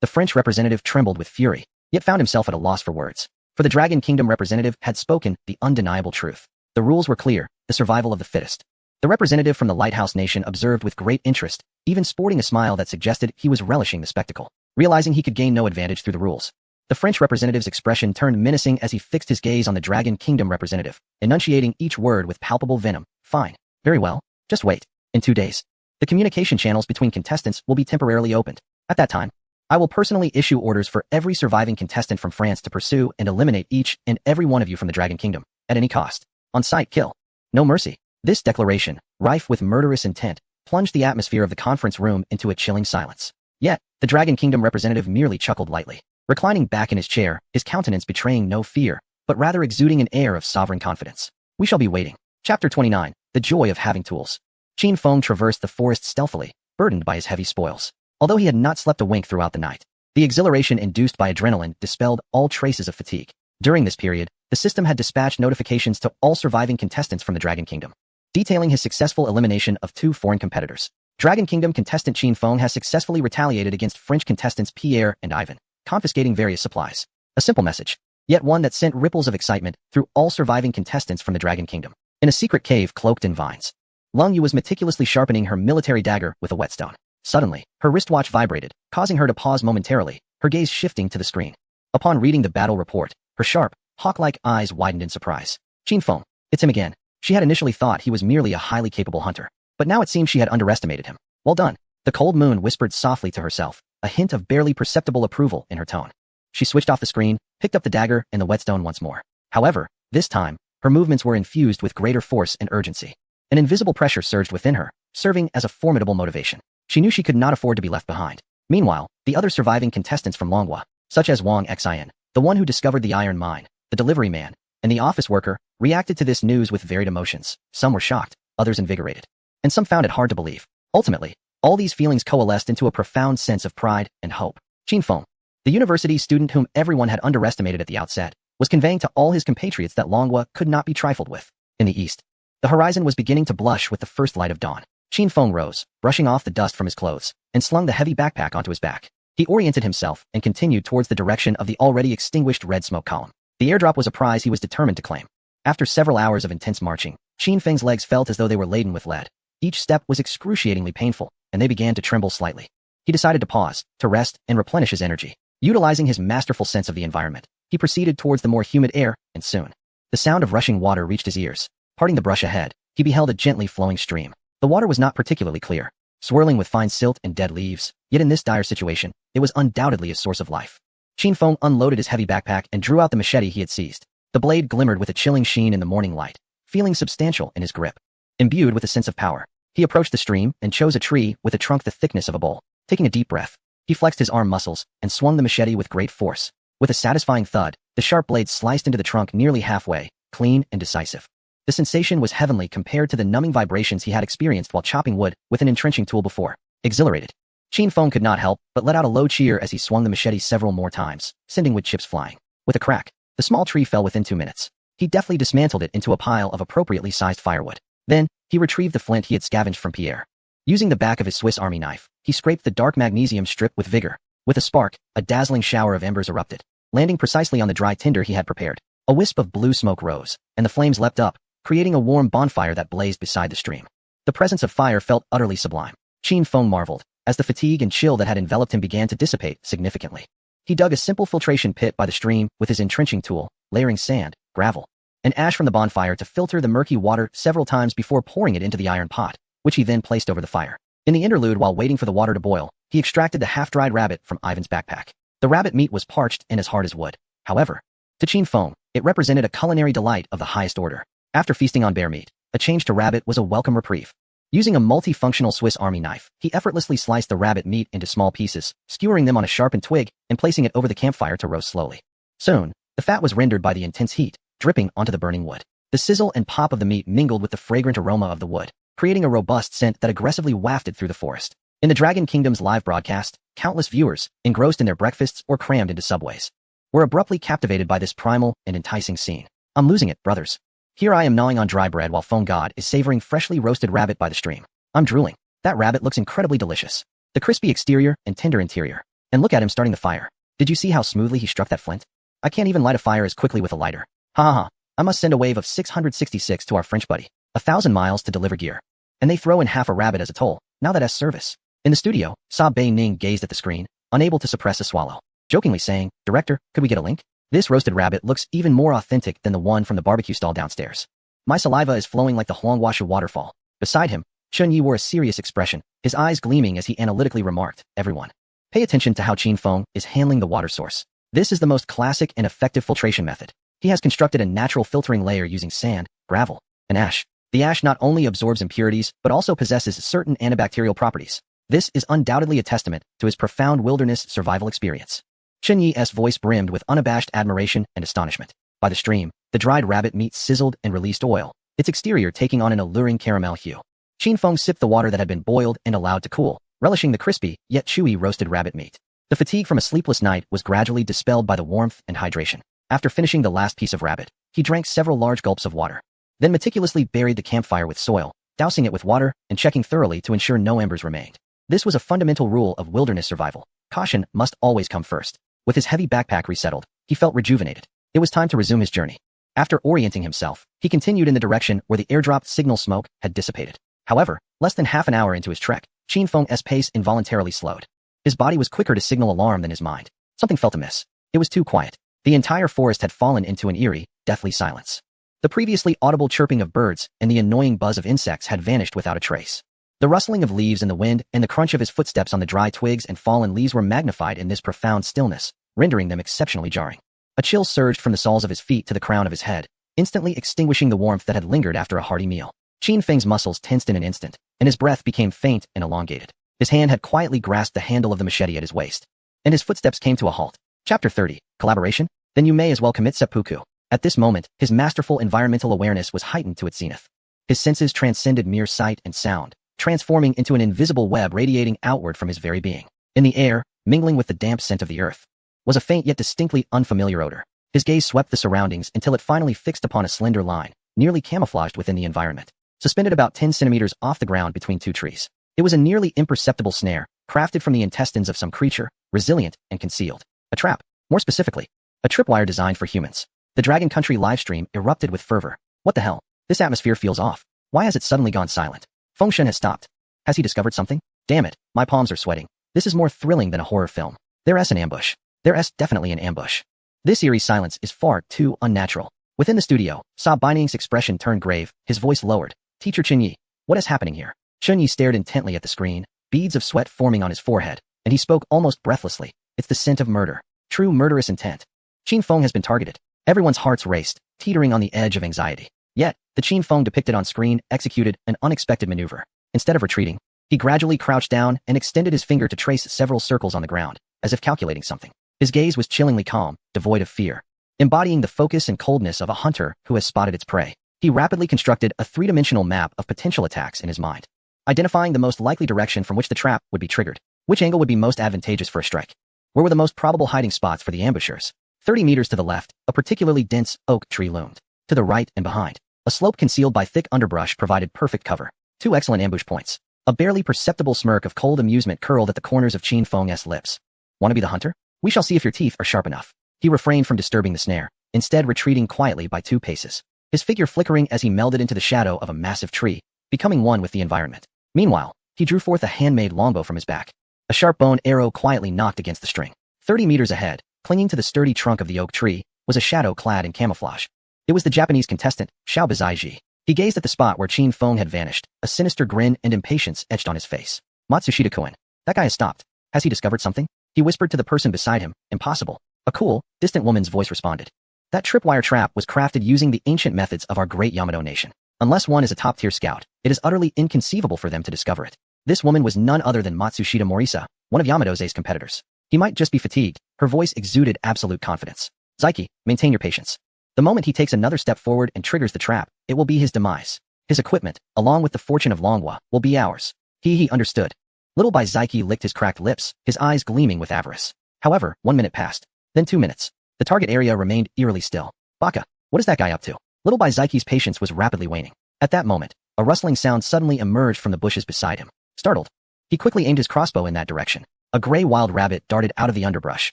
The French representative trembled with fury, yet found himself at a loss for words. For the Dragon Kingdom representative had spoken the undeniable truth. The rules were clear, the survival of the fittest. The representative from the Lighthouse Nation observed with great interest, even sporting a smile that suggested he was relishing the spectacle. Realizing he could gain no advantage through the rules, the French representative's expression turned menacing as he fixed his gaze on the Dragon Kingdom representative, enunciating each word with palpable venom. Fine. Very well. Just wait. In 2 days, the communication channels between contestants will be temporarily opened. At that time, I will personally issue orders for every surviving contestant from France to pursue and eliminate each and every one of you from the Dragon Kingdom, at any cost. On sight kill. No mercy. This declaration, rife with murderous intent, plunged the atmosphere of the conference room into a chilling silence. Yet, the Dragon Kingdom representative merely chuckled lightly, reclining back in his chair, his countenance betraying no fear, but rather exuding an air of sovereign confidence. We shall be waiting. Chapter 29. The Joy of Having Tools. Qin Feng traversed the forest stealthily, burdened by his heavy spoils. Although he had not slept a wink throughout the night, the exhilaration induced by adrenaline dispelled all traces of fatigue. During this period, the system had dispatched notifications to all surviving contestants from the Dragon Kingdom, detailing his successful elimination of 2 foreign competitors. Dragon Kingdom contestant Qin Feng has successfully retaliated against French contestants Pierre and Ivan, confiscating various supplies. A simple message, yet one that sent ripples of excitement through all surviving contestants from the Dragon Kingdom. In a secret cave cloaked in vines, Lung Yu was meticulously sharpening her military dagger with a whetstone. Suddenly, her wristwatch vibrated, causing her to pause momentarily, her gaze shifting to the screen. Upon reading the battle report, her sharp, hawk-like eyes widened in surprise. Qin Feng, it's him again. She had initially thought he was merely a highly capable hunter, but now it seemed she had underestimated him. Well done. The cold moon whispered softly to herself, a hint of barely perceptible approval in her tone. She switched off the screen, picked up the dagger and the whetstone once more. However, this time, her movements were infused with greater force and urgency. An invisible pressure surged within her, serving as a formidable motivation. She knew she could not afford to be left behind. Meanwhile, the other surviving contestants from Longhua, such as Wang Xian, the one who discovered the iron mine, the delivery man, and the office worker, reacted to this news with varied emotions. Some were shocked, others invigorated, and some found it hard to believe. Ultimately, all these feelings coalesced into a profound sense of pride and hope. Qin Feng, the university student whom everyone had underestimated at the outset, was conveying to all his compatriots that Longhua could not be trifled with. In the east, the horizon was beginning to blush with the first light of dawn. Qin Feng rose, brushing off the dust from his clothes, and slung the heavy backpack onto his back. He oriented himself and continued towards the direction of the already extinguished red smoke column. The airdrop was a prize he was determined to claim. After several hours of intense marching, Qin Feng's legs felt as though they were laden with lead. Each step was excruciatingly painful, and they began to tremble slightly. He decided to pause, to rest, and replenish his energy. Utilizing his masterful sense of the environment, he proceeded towards the more humid air, and soon, the sound of rushing water reached his ears. Parting the brush ahead, he beheld a gently flowing stream. The water was not particularly clear, swirling with fine silt and dead leaves, yet in this dire situation, it was undoubtedly a source of life. Qin Feng unloaded his heavy backpack and drew out the machete he had seized. The blade glimmered with a chilling sheen in the morning light, feeling substantial in his grip. Imbued with a sense of power, he approached the stream and chose a tree with a trunk the thickness of a bowl. Taking a deep breath, he flexed his arm muscles and swung the machete with great force. With a satisfying thud, the sharp blade sliced into the trunk nearly halfway, clean and decisive. The sensation was heavenly compared to the numbing vibrations he had experienced while chopping wood with an entrenching tool before. Exhilarated, Qin Feng could not help but let out a low cheer as he swung the machete several more times, sending wood chips flying. With a crack, the small tree fell within 2 minutes. He deftly dismantled it into a pile of appropriately sized firewood. Then, he retrieved the flint he had scavenged from Pierre. Using the back of his Swiss Army knife, he scraped the dark magnesium strip with vigor. With a spark, a dazzling shower of embers erupted, landing precisely on the dry tinder he had prepared. A wisp of blue smoke rose, and the flames leapt up, creating a warm bonfire that blazed beside the stream. The presence of fire felt utterly sublime. Qin Feng marveled, as the fatigue and chill that had enveloped him began to dissipate significantly. He dug a simple filtration pit by the stream with his entrenching tool, layering sand, gravel, and ash from the bonfire to filter the murky water several times before pouring it into the iron pot, which he then placed over the fire. In the interlude while waiting for the water to boil, he extracted the half-dried rabbit from Ivan's backpack. The rabbit meat was parched and as hard as wood. However, to Qin Feng, it represented a culinary delight of the highest order. After feasting on bear meat, a change to rabbit was a welcome reprieve. Using a multifunctional Swiss Army knife, he effortlessly sliced the rabbit meat into small pieces, skewering them on a sharpened twig and placing it over the campfire to roast slowly. Soon, the fat was rendered by the intense heat, dripping onto the burning wood. The sizzle and pop of the meat mingled with the fragrant aroma of the wood, creating a robust scent that aggressively wafted through the forest. In the Dragon Kingdom's live broadcast, countless viewers, engrossed in their breakfasts or crammed into subways, were abruptly captivated by this primal and enticing scene. I'm losing it, brothers. Here I am gnawing on dry bread while Feng God is savoring freshly roasted rabbit by the stream. I'm drooling. That rabbit looks incredibly delicious. The crispy exterior and tender interior. And look at him starting the fire. Did you see how smoothly he struck that flint? I can't even light a fire as quickly with a lighter. Ha ha ha. I must send a wave of 666 to our French buddy. 1,000 miles to deliver gear. And they throw in half a rabbit as a toll. Now that as service. In the studio, Sa Bei Ning gazed at the screen, unable to suppress a swallow, jokingly saying, Director, could we get a link? This roasted rabbit looks even more authentic than the one from the barbecue stall downstairs. My saliva is flowing like the Huanghuashu waterfall. Beside him, Chen Yi wore a serious expression, his eyes gleaming as he analytically remarked, Everyone, pay attention to how Qin Feng is handling the water source. This is the most classic and effective filtration method. He has constructed a natural filtering layer using sand, gravel, and ash. The ash not only absorbs impurities, but also possesses certain antibacterial properties. This is undoubtedly a testament to his profound wilderness survival experience. Chen Yi's voice brimmed with unabashed admiration and astonishment. By the stream, the dried rabbit meat sizzled and released oil, its exterior taking on an alluring caramel hue. Qin Feng sipped the water that had been boiled and allowed to cool, relishing the crispy, yet chewy roasted rabbit meat. The fatigue from a sleepless night was gradually dispelled by the warmth and hydration. After finishing the last piece of rabbit, he drank several large gulps of water, then meticulously buried the campfire with soil, dousing it with water and checking thoroughly to ensure no embers remained. This was a fundamental rule of wilderness survival. Caution must always come first. With his heavy backpack resettled, he felt rejuvenated. It was time to resume his journey. After orienting himself, he continued in the direction where the airdropped signal smoke had dissipated. However, less than half an hour into his trek, Qin Feng's pace involuntarily slowed. His body was quicker to signal alarm than his mind. Something felt amiss. It was too quiet. The entire forest had fallen into an eerie, deathly silence. The previously audible chirping of birds and the annoying buzz of insects had vanished without a trace. The rustling of leaves in the wind and the crunch of his footsteps on the dry twigs and fallen leaves were magnified in this profound stillness, rendering them exceptionally jarring. A chill surged from the soles of his feet to the crown of his head, instantly extinguishing the warmth that had lingered after a hearty meal. Qin Feng's muscles tensed in an instant, and his breath became faint and elongated. His hand had quietly grasped the handle of the machete at his waist, and his footsteps came to a halt. Chapter 30. Collaboration? Then you may as well commit seppuku. At this moment, his masterful environmental awareness was heightened to its zenith. His senses transcended mere sight and sound, transforming into an invisible web radiating outward from his very being. In the air, mingling with the damp scent of the earth, was a faint yet distinctly unfamiliar odor. His gaze swept the surroundings until it finally fixed upon a slender line, nearly camouflaged within the environment, suspended about 10 centimeters off the ground between two trees. It was a nearly imperceptible snare, crafted from the intestines of some creature, resilient and concealed. A trap, more specifically, a tripwire designed for humans. The Dragon Country livestream erupted with fervor. What the hell? This atmosphere feels off. Why has it suddenly gone silent? Feng Shen has stopped. Has he discovered something? Damn it, my palms are sweating. This is more thrilling than a horror film. There's an ambush. There's definitely an ambush. This eerie silence is far too unnatural. Within the studio, Sa Bining's expression turned grave, his voice lowered. Teacher Chunyi, what is happening here? Chunyi stared intently at the screen, beads of sweat forming on his forehead, and he spoke almost breathlessly. It's the scent of murder. True murderous intent. Qin Feng has been targeted. Everyone's hearts raced, teetering on the edge of anxiety. Yet, the Qin Feng depicted on screen executed an unexpected maneuver. Instead of retreating, he gradually crouched down and extended his finger to trace several circles on the ground, as if calculating something. His gaze was chillingly calm, devoid of fear, embodying the focus and coldness of a hunter who has spotted its prey. He rapidly constructed a three-dimensional map of potential attacks in his mind, identifying the most likely direction from which the trap would be triggered. Which angle would be most advantageous for a strike? Where were the most probable hiding spots for the ambushers? 30 meters to the left, a particularly dense oak tree loomed. To the right and behind, a slope concealed by thick underbrush provided perfect cover. Two excellent ambush points. A barely perceptible smirk of cold amusement curled at the corners of Qin Feng's lips. Want to be the hunter? We shall see if your teeth are sharp enough. He refrained from disturbing the snare, instead retreating quietly by 2 paces, his figure flickering as he melded into the shadow of a massive tree, becoming one with the environment. Meanwhile, he drew forth a handmade longbow from his back. A sharp-boned arrow quietly knocked against the string. 30 meters ahead, clinging to the sturdy trunk of the oak tree, was a shadow clad in camouflage. It was the Japanese contestant, Xiao Bizaiji. He gazed at the spot where Qin Feng had vanished, a sinister grin and impatience etched on his face. Matsushita-kun. That guy has stopped. Has he discovered something? He whispered to the person beside him. Impossible. A cool, distant woman's voice responded. That tripwire trap was crafted using the ancient methods of our great Yamato nation. Unless one is a top-tier scout, it is utterly inconceivable for them to discover it. This woman was none other than Matsushita Morisa, one of Yamato's ace competitors. He might just be fatigued. Her voice exuded absolute confidence. Zaiki, maintain your patience. The moment he takes another step forward and triggers the trap, it will be his demise. His equipment, along with the fortune of Longhua, will be ours. He understood. Little by Zaiki licked his cracked lips, his eyes gleaming with avarice. However, 1 minute passed. Then 2 minutes. The target area remained eerily still. Baka, what is that guy up to? Little by Zaiki's patience was rapidly waning. At that moment, a rustling sound suddenly emerged from the bushes beside him. Startled, he quickly aimed his crossbow in that direction. A gray wild rabbit darted out of the underbrush,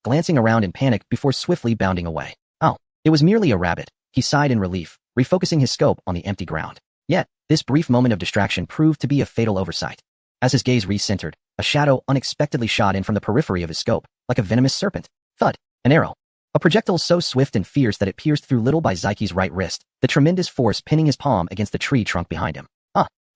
glancing around in panic before swiftly bounding away. Oh, it was merely a rabbit. He sighed in relief, refocusing his scope on the empty ground. Yet, this brief moment of distraction proved to be a fatal oversight. As his gaze re-centered, a shadow unexpectedly shot in from the periphery of his scope, like a venomous serpent. Thud. An arrow. A projectile so swift and fierce that it pierced through Little by Zaiki's right wrist, the tremendous force pinning his palm against the tree trunk behind him.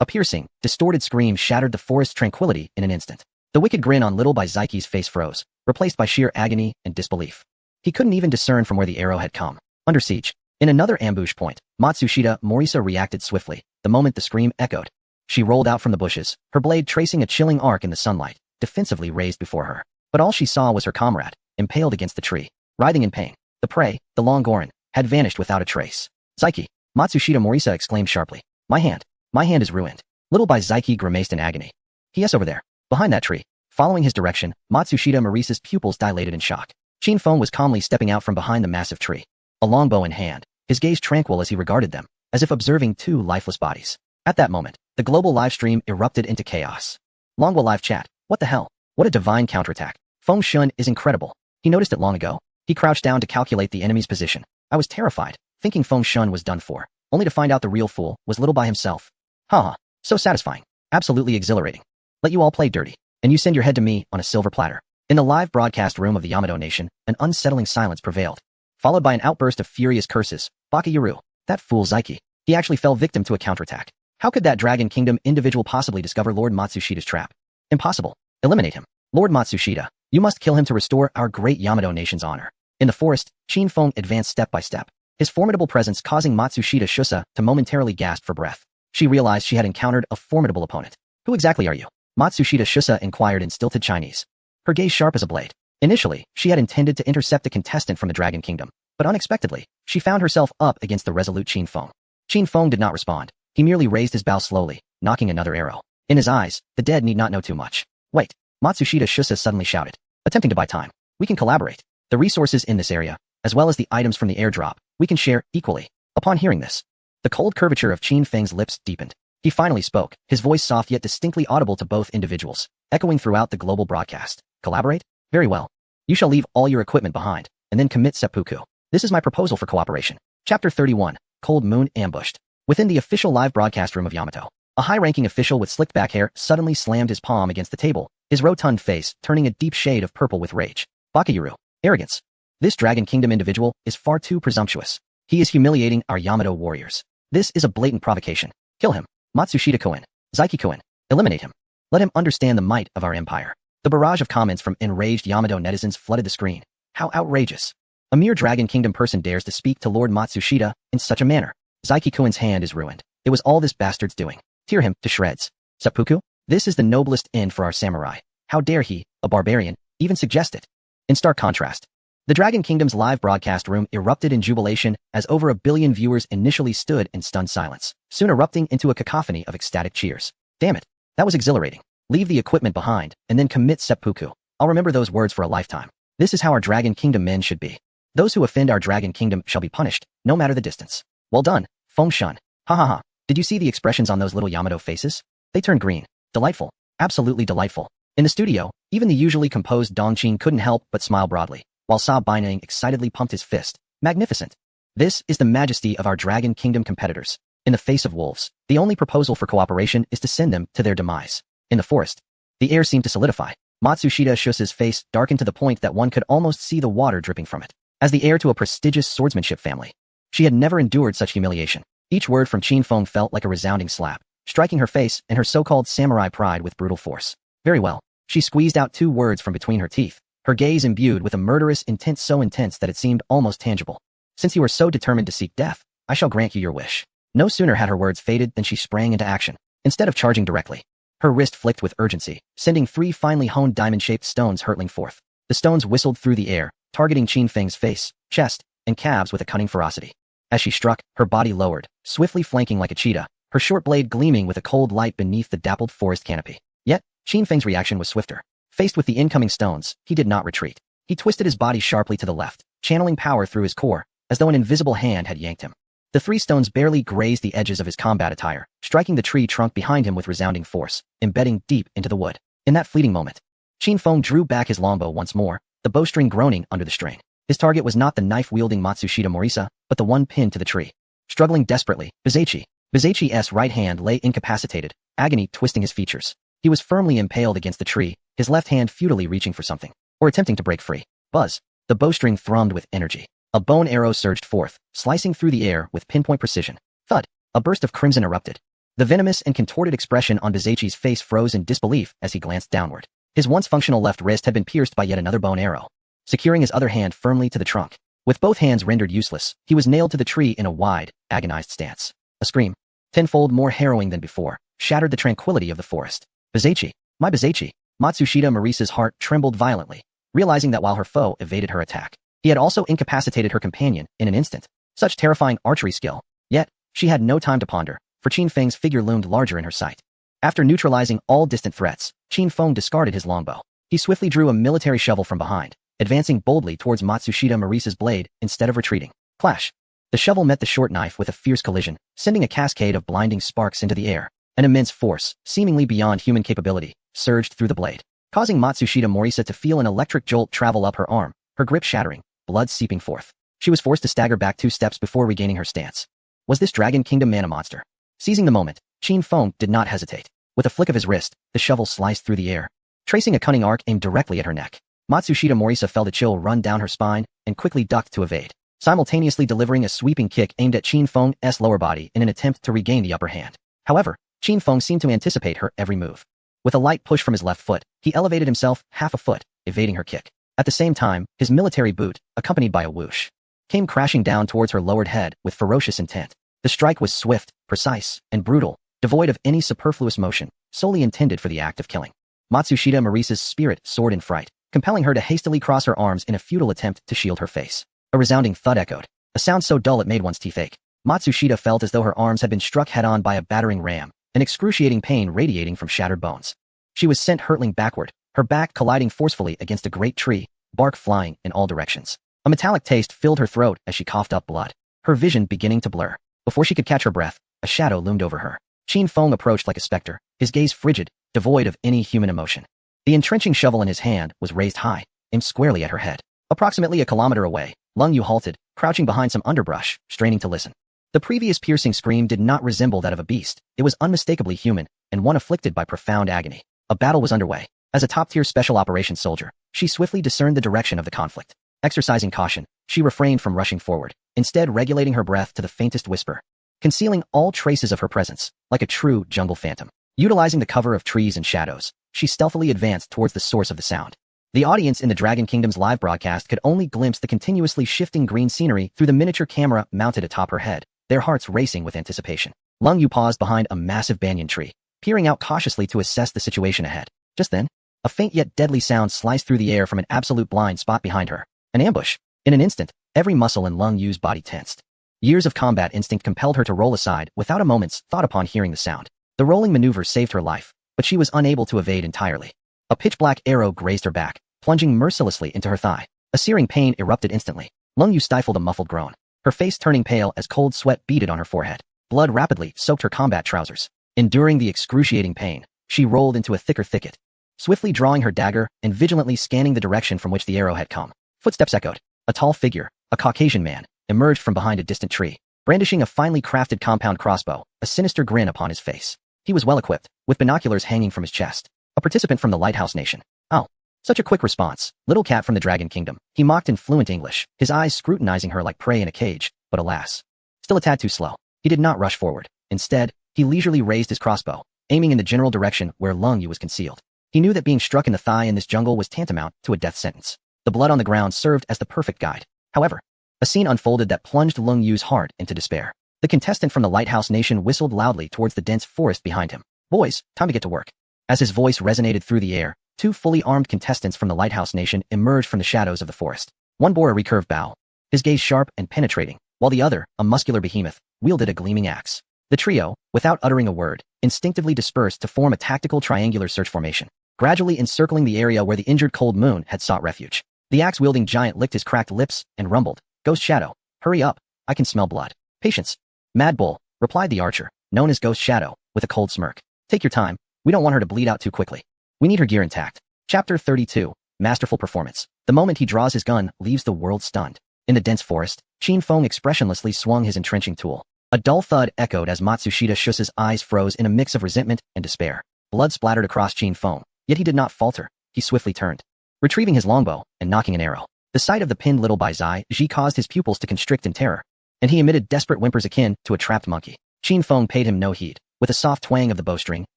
A piercing, distorted scream shattered the forest's tranquility in an instant. The wicked grin on Little by Zaiki's face froze, replaced by sheer agony and disbelief. He couldn't even discern from where the arrow had come. Under siege. In another ambush point, Matsushita Morisa reacted swiftly, the moment the scream echoed. She rolled out from the bushes, her blade tracing a chilling arc in the sunlight, defensively raised before her. But all she saw was her comrade, impaled against the tree, writhing in pain. The prey, the Longoran, had vanished without a trace. Zaiki, Matsushita Morisa exclaimed sharply. My hand is ruined. Little by Zaiki grimaced in agony. Yes, over there, behind that tree. Following his direction, Matsushita Morisa's pupils dilated in shock. Qin Feng was calmly stepping out from behind the massive tree. a longbow in hand, his gaze tranquil as he regarded them, as if observing two lifeless bodies. At that moment, the global live stream erupted into chaos. Longbow live chat. What the hell? What a divine counterattack. Feng Shun is incredible. He noticed it long ago. He crouched down to calculate the enemy's position. I was terrified, thinking Feng Shun was done for, only to find out the real fool was little by himself. Haha, so satisfying. Absolutely exhilarating. Let you all play dirty, and you send your head to me on a silver platter. In the live broadcast room of the Yamato Nation, an unsettling silence prevailed, followed by an outburst of furious curses. Bakayaru, that fool Zaiki. He actually fell victim to a counterattack. How could that Dragon Kingdom individual possibly discover Lord Matsushida's trap? Impossible. Eliminate him. Lord Matsushida, you must kill him to restore our great Yamato Nation's honor. In the forest, Qin Feng advanced step by step, his formidable presence causing Matsushida Shusa to momentarily gasp for breath. She realized she had encountered a formidable opponent. Who exactly are you? Matsushida Shusa inquired in stilted Chinese, her gaze sharp as a blade. Initially, she had intended to intercept a contestant from the Dragon Kingdom, but unexpectedly, she found herself up against the resolute Qin Feng. Qin Feng did not respond. He merely raised his bow slowly, knocking another arrow. In his eyes, the dead need not know too much. Wait, Matsushida Shusa suddenly shouted, attempting to buy time. We can collaborate. The resources in this area, as well as the items from the airdrop, we can share equally. Upon hearing this, the cold curvature of Qin Feng's lips deepened. He finally spoke, his voice soft yet distinctly audible to both individuals, echoing throughout the global broadcast. Collaborate? Very well. You shall leave all your equipment behind, and then commit seppuku. This is my proposal for cooperation. Chapter 31, Cold Moon Ambushed. Within the official live broadcast room of Yamato, a high-ranking official with slicked back hair suddenly slammed his palm against the table, his rotund face turning a deep shade of purple with rage. Bakayaru. Arrogance. This Dragon Kingdom individual is far too presumptuous. He is humiliating our Yamato warriors. This is a blatant provocation. Kill him. Matsushida-kun. Zaiki-kun. Eliminate him. Let him understand the might of our empire. The barrage of comments from enraged Yamato netizens flooded the screen. How outrageous. A mere Dragon Kingdom person dares to speak to Lord Matsushida in such a manner. Zaiki-kun's hand is ruined. It was all this bastard's doing. Tear him to shreds. Seppuku? This is the noblest end for our samurai. How dare he, a barbarian, even suggest it? In stark contrast, the Dragon Kingdom's live broadcast room erupted in jubilation as over 1 billion viewers initially stood in stunned silence, soon erupting into a cacophony of ecstatic cheers. Damn it. That was exhilarating. Leave the equipment behind, and then commit seppuku. I'll remember those words for a lifetime. This is how our Dragon Kingdom men should be. Those who offend our Dragon Kingdom shall be punished, no matter the distance. Well done, Feng Shun. Ha ha ha. Did you see the expressions on those little Yamato faces? They turned green. Delightful. Absolutely delightful. In the studio, even the usually composed Dongqing couldn't help but smile broadly, while Sa Baining excitedly pumped his fist. Magnificent. This is the majesty of our Dragon Kingdom competitors. In the face of wolves, the only proposal for cooperation is to send them to their demise. In the forest, the air seemed to solidify. Matsushida Shusa's face darkened to the point that one could almost see the water dripping from it. As the heir to a prestigious swordsmanship family, she had never endured such humiliation. Each word from Qin Feng felt like a resounding slap, striking her face and her so-called samurai pride with brutal force. Very well. She squeezed out 2 words from between her teeth, her gaze imbued with a murderous intent so intense that it seemed almost tangible. Since you are so determined to seek death, I shall grant you your wish. No sooner had her words faded than she sprang into action. Instead of charging directly, her wrist flicked with urgency, sending 3 finely honed diamond-shaped stones hurtling forth. The stones whistled through the air, targeting Qin Feng's face, chest, and calves with a cunning ferocity. As she struck, her body lowered, swiftly flanking like a cheetah, her short blade gleaming with a cold light beneath the dappled forest canopy. Yet, Qin Feng's reaction was swifter. Faced with the incoming stones, he did not retreat. He twisted his body sharply to the left, channeling power through his core, as though an invisible hand had yanked him. The 3 stones barely grazed the edges of his combat attire, striking the tree trunk behind him with resounding force, embedding deep into the wood. In that fleeting moment, Qin Feng drew back his longbow once more, the bowstring groaning under the strain. His target was not the knife-wielding Matsushida Morisa, but the one pinned to the tree. Struggling desperately, Bizachi's right hand lay incapacitated, agony twisting his features. He was firmly impaled against the tree, his left hand futilely reaching for something, or attempting to break free. Buzz. The bowstring thrummed with energy. A bone arrow surged forth, slicing through the air with pinpoint precision. Thud. A burst of crimson erupted. The venomous and contorted expression on Bizachi's face froze in disbelief as he glanced downward. His once functional left wrist had been pierced by yet another bone arrow. Securing his other hand firmly to the trunk, with both hands rendered useless, he was nailed to the tree in a wide, agonized stance. A scream, tenfold more harrowing than before, shattered the tranquility of the forest. Bizachi, my Bizachi. Matsushida Morisa's heart trembled violently, realizing that while her foe evaded her attack, he had also incapacitated her companion in an instant. Such terrifying archery skill. Yet, she had no time to ponder, for Qin Feng's figure loomed larger in her sight. After neutralizing all distant threats, Qin Feng discarded his longbow. He swiftly drew a military shovel from behind, advancing boldly towards Matsushida Morisa's blade instead of retreating. Clash. The shovel met the short knife with a fierce collision, sending a cascade of blinding sparks into the air. An immense force, seemingly beyond human capability, surged through the blade, causing Matsushita Morisa to feel an electric jolt travel up her arm, her grip shattering, blood seeping forth. She was forced to stagger back 2 steps before regaining her stance. Was this Dragon Kingdom man a monster? Seizing the moment, Qin Feng did not hesitate. With a flick of his wrist, the shovel sliced through the air, tracing a cunning arc aimed directly at her neck. Matsushita Morisa felt a chill run down her spine and quickly ducked to evade, simultaneously delivering a sweeping kick aimed at Qin Feng's lower body in an attempt to regain the upper hand. However, Qin Feng seemed to anticipate her every move. With a light push from his left foot, he elevated himself half a foot, evading her kick. At the same time, his military boot, accompanied by a whoosh, came crashing down towards her lowered head with ferocious intent. The strike was swift, precise, and brutal, devoid of any superfluous motion, solely intended for the act of killing. Matsushita Morisa's spirit soared in fright, compelling her to hastily cross her arms in a futile attempt to shield her face. A resounding thud echoed, a sound so dull it made one's teeth ache. Matsushita felt as though her arms had been struck head-on by a battering ram, an excruciating pain radiating from shattered bones. She was sent hurtling backward, her back colliding forcefully against a great tree, bark flying in all directions. A metallic taste filled her throat as she coughed up blood, her vision beginning to blur. Before she could catch her breath, a shadow loomed over her. Qin Feng approached like a specter, his gaze frigid, devoid of any human emotion. The entrenching shovel in his hand was raised high, aimed squarely at her head. Approximately a kilometer away, Lung Yu halted, crouching behind some underbrush, straining to listen. The previous piercing scream did not resemble that of a beast. It was unmistakably human, and one afflicted by profound agony. A battle was underway. As a top-tier special operations soldier, she swiftly discerned the direction of the conflict. Exercising caution, she refrained from rushing forward, instead regulating her breath to the faintest whisper, concealing all traces of her presence, like a true jungle phantom. Utilizing the cover of trees and shadows, she stealthily advanced towards the source of the sound. The audience in the Dragon Kingdom's live broadcast could only glimpse the continuously shifting green scenery through the miniature camera mounted atop her head, their hearts racing with anticipation. Lung Yu paused behind a massive banyan tree, peering out cautiously to assess the situation ahead. Just then, a faint yet deadly sound sliced through the air from an absolute blind spot behind her. An ambush. In an instant, every muscle in Lung Yu's body tensed. Years of combat instinct compelled her to roll aside without a moment's thought upon hearing the sound. The rolling maneuver saved her life, but she was unable to evade entirely. A pitch-black arrow grazed her back, plunging mercilessly into her thigh. A searing pain erupted instantly. Lung Yu stifled a muffled groan, her face turning pale as cold sweat beaded on her forehead. Blood rapidly soaked her combat trousers. Enduring the excruciating pain, she rolled into a thicker thicket, swiftly drawing her dagger and vigilantly scanning the direction from which the arrow had come. Footsteps echoed. A tall figure, a Caucasian man, emerged from behind a distant tree, brandishing a finely crafted compound crossbow, a sinister grin upon his face. He was well equipped, with binoculars hanging from his chest. A participant from the Lighthouse Nation. Oh, such a quick response. Little cat from the Dragon Kingdom. He mocked in fluent English, his eyes scrutinizing her like prey in a cage, but alas, still a tad too slow. He did not rush forward. Instead, he leisurely raised his crossbow, aiming in the general direction where Lung Yu was concealed. He knew that being struck in the thigh in this jungle was tantamount to a death sentence. The blood on the ground served as the perfect guide. However, a scene unfolded that plunged Lung Yu's heart into despair. The contestant from the Lighthouse Nation whistled loudly towards the dense forest behind him. Boys, time to get to work. As his voice resonated through the air, 2 fully armed contestants from the Lighthouse Nation emerged from the shadows of the forest. One bore a recurved bow, his gaze sharp and penetrating, while the other, a muscular behemoth, wielded a gleaming axe. The trio, without uttering a word, instinctively dispersed to form a tactical triangular search formation, gradually encircling the area where the injured Cold Moon had sought refuge. The axe-wielding giant licked his cracked lips and rumbled, "Ghost Shadow, hurry up, I can smell blood." "Patience, Mad Bull," replied the archer, known as Ghost Shadow, with a cold smirk. "Take your time, we don't want her to bleed out too quickly. We need her gear intact." Chapter 32, Masterful Performance. The moment he draws his gun leaves the world stunned. In the dense forest, Qin Feng expressionlessly swung his entrenching tool. A dull thud echoed as Matsushita Shusa's eyes froze in a mix of resentment and despair. Blood splattered across Qin Feng, yet he did not falter. He swiftly turned, retrieving his longbow and nocking an arrow. The sight of the pinned little Bai Zai Ji caused his pupils to constrict in terror, and he emitted desperate whimpers akin to a trapped monkey. Qin Feng paid him no heed. With a soft twang of the bowstring,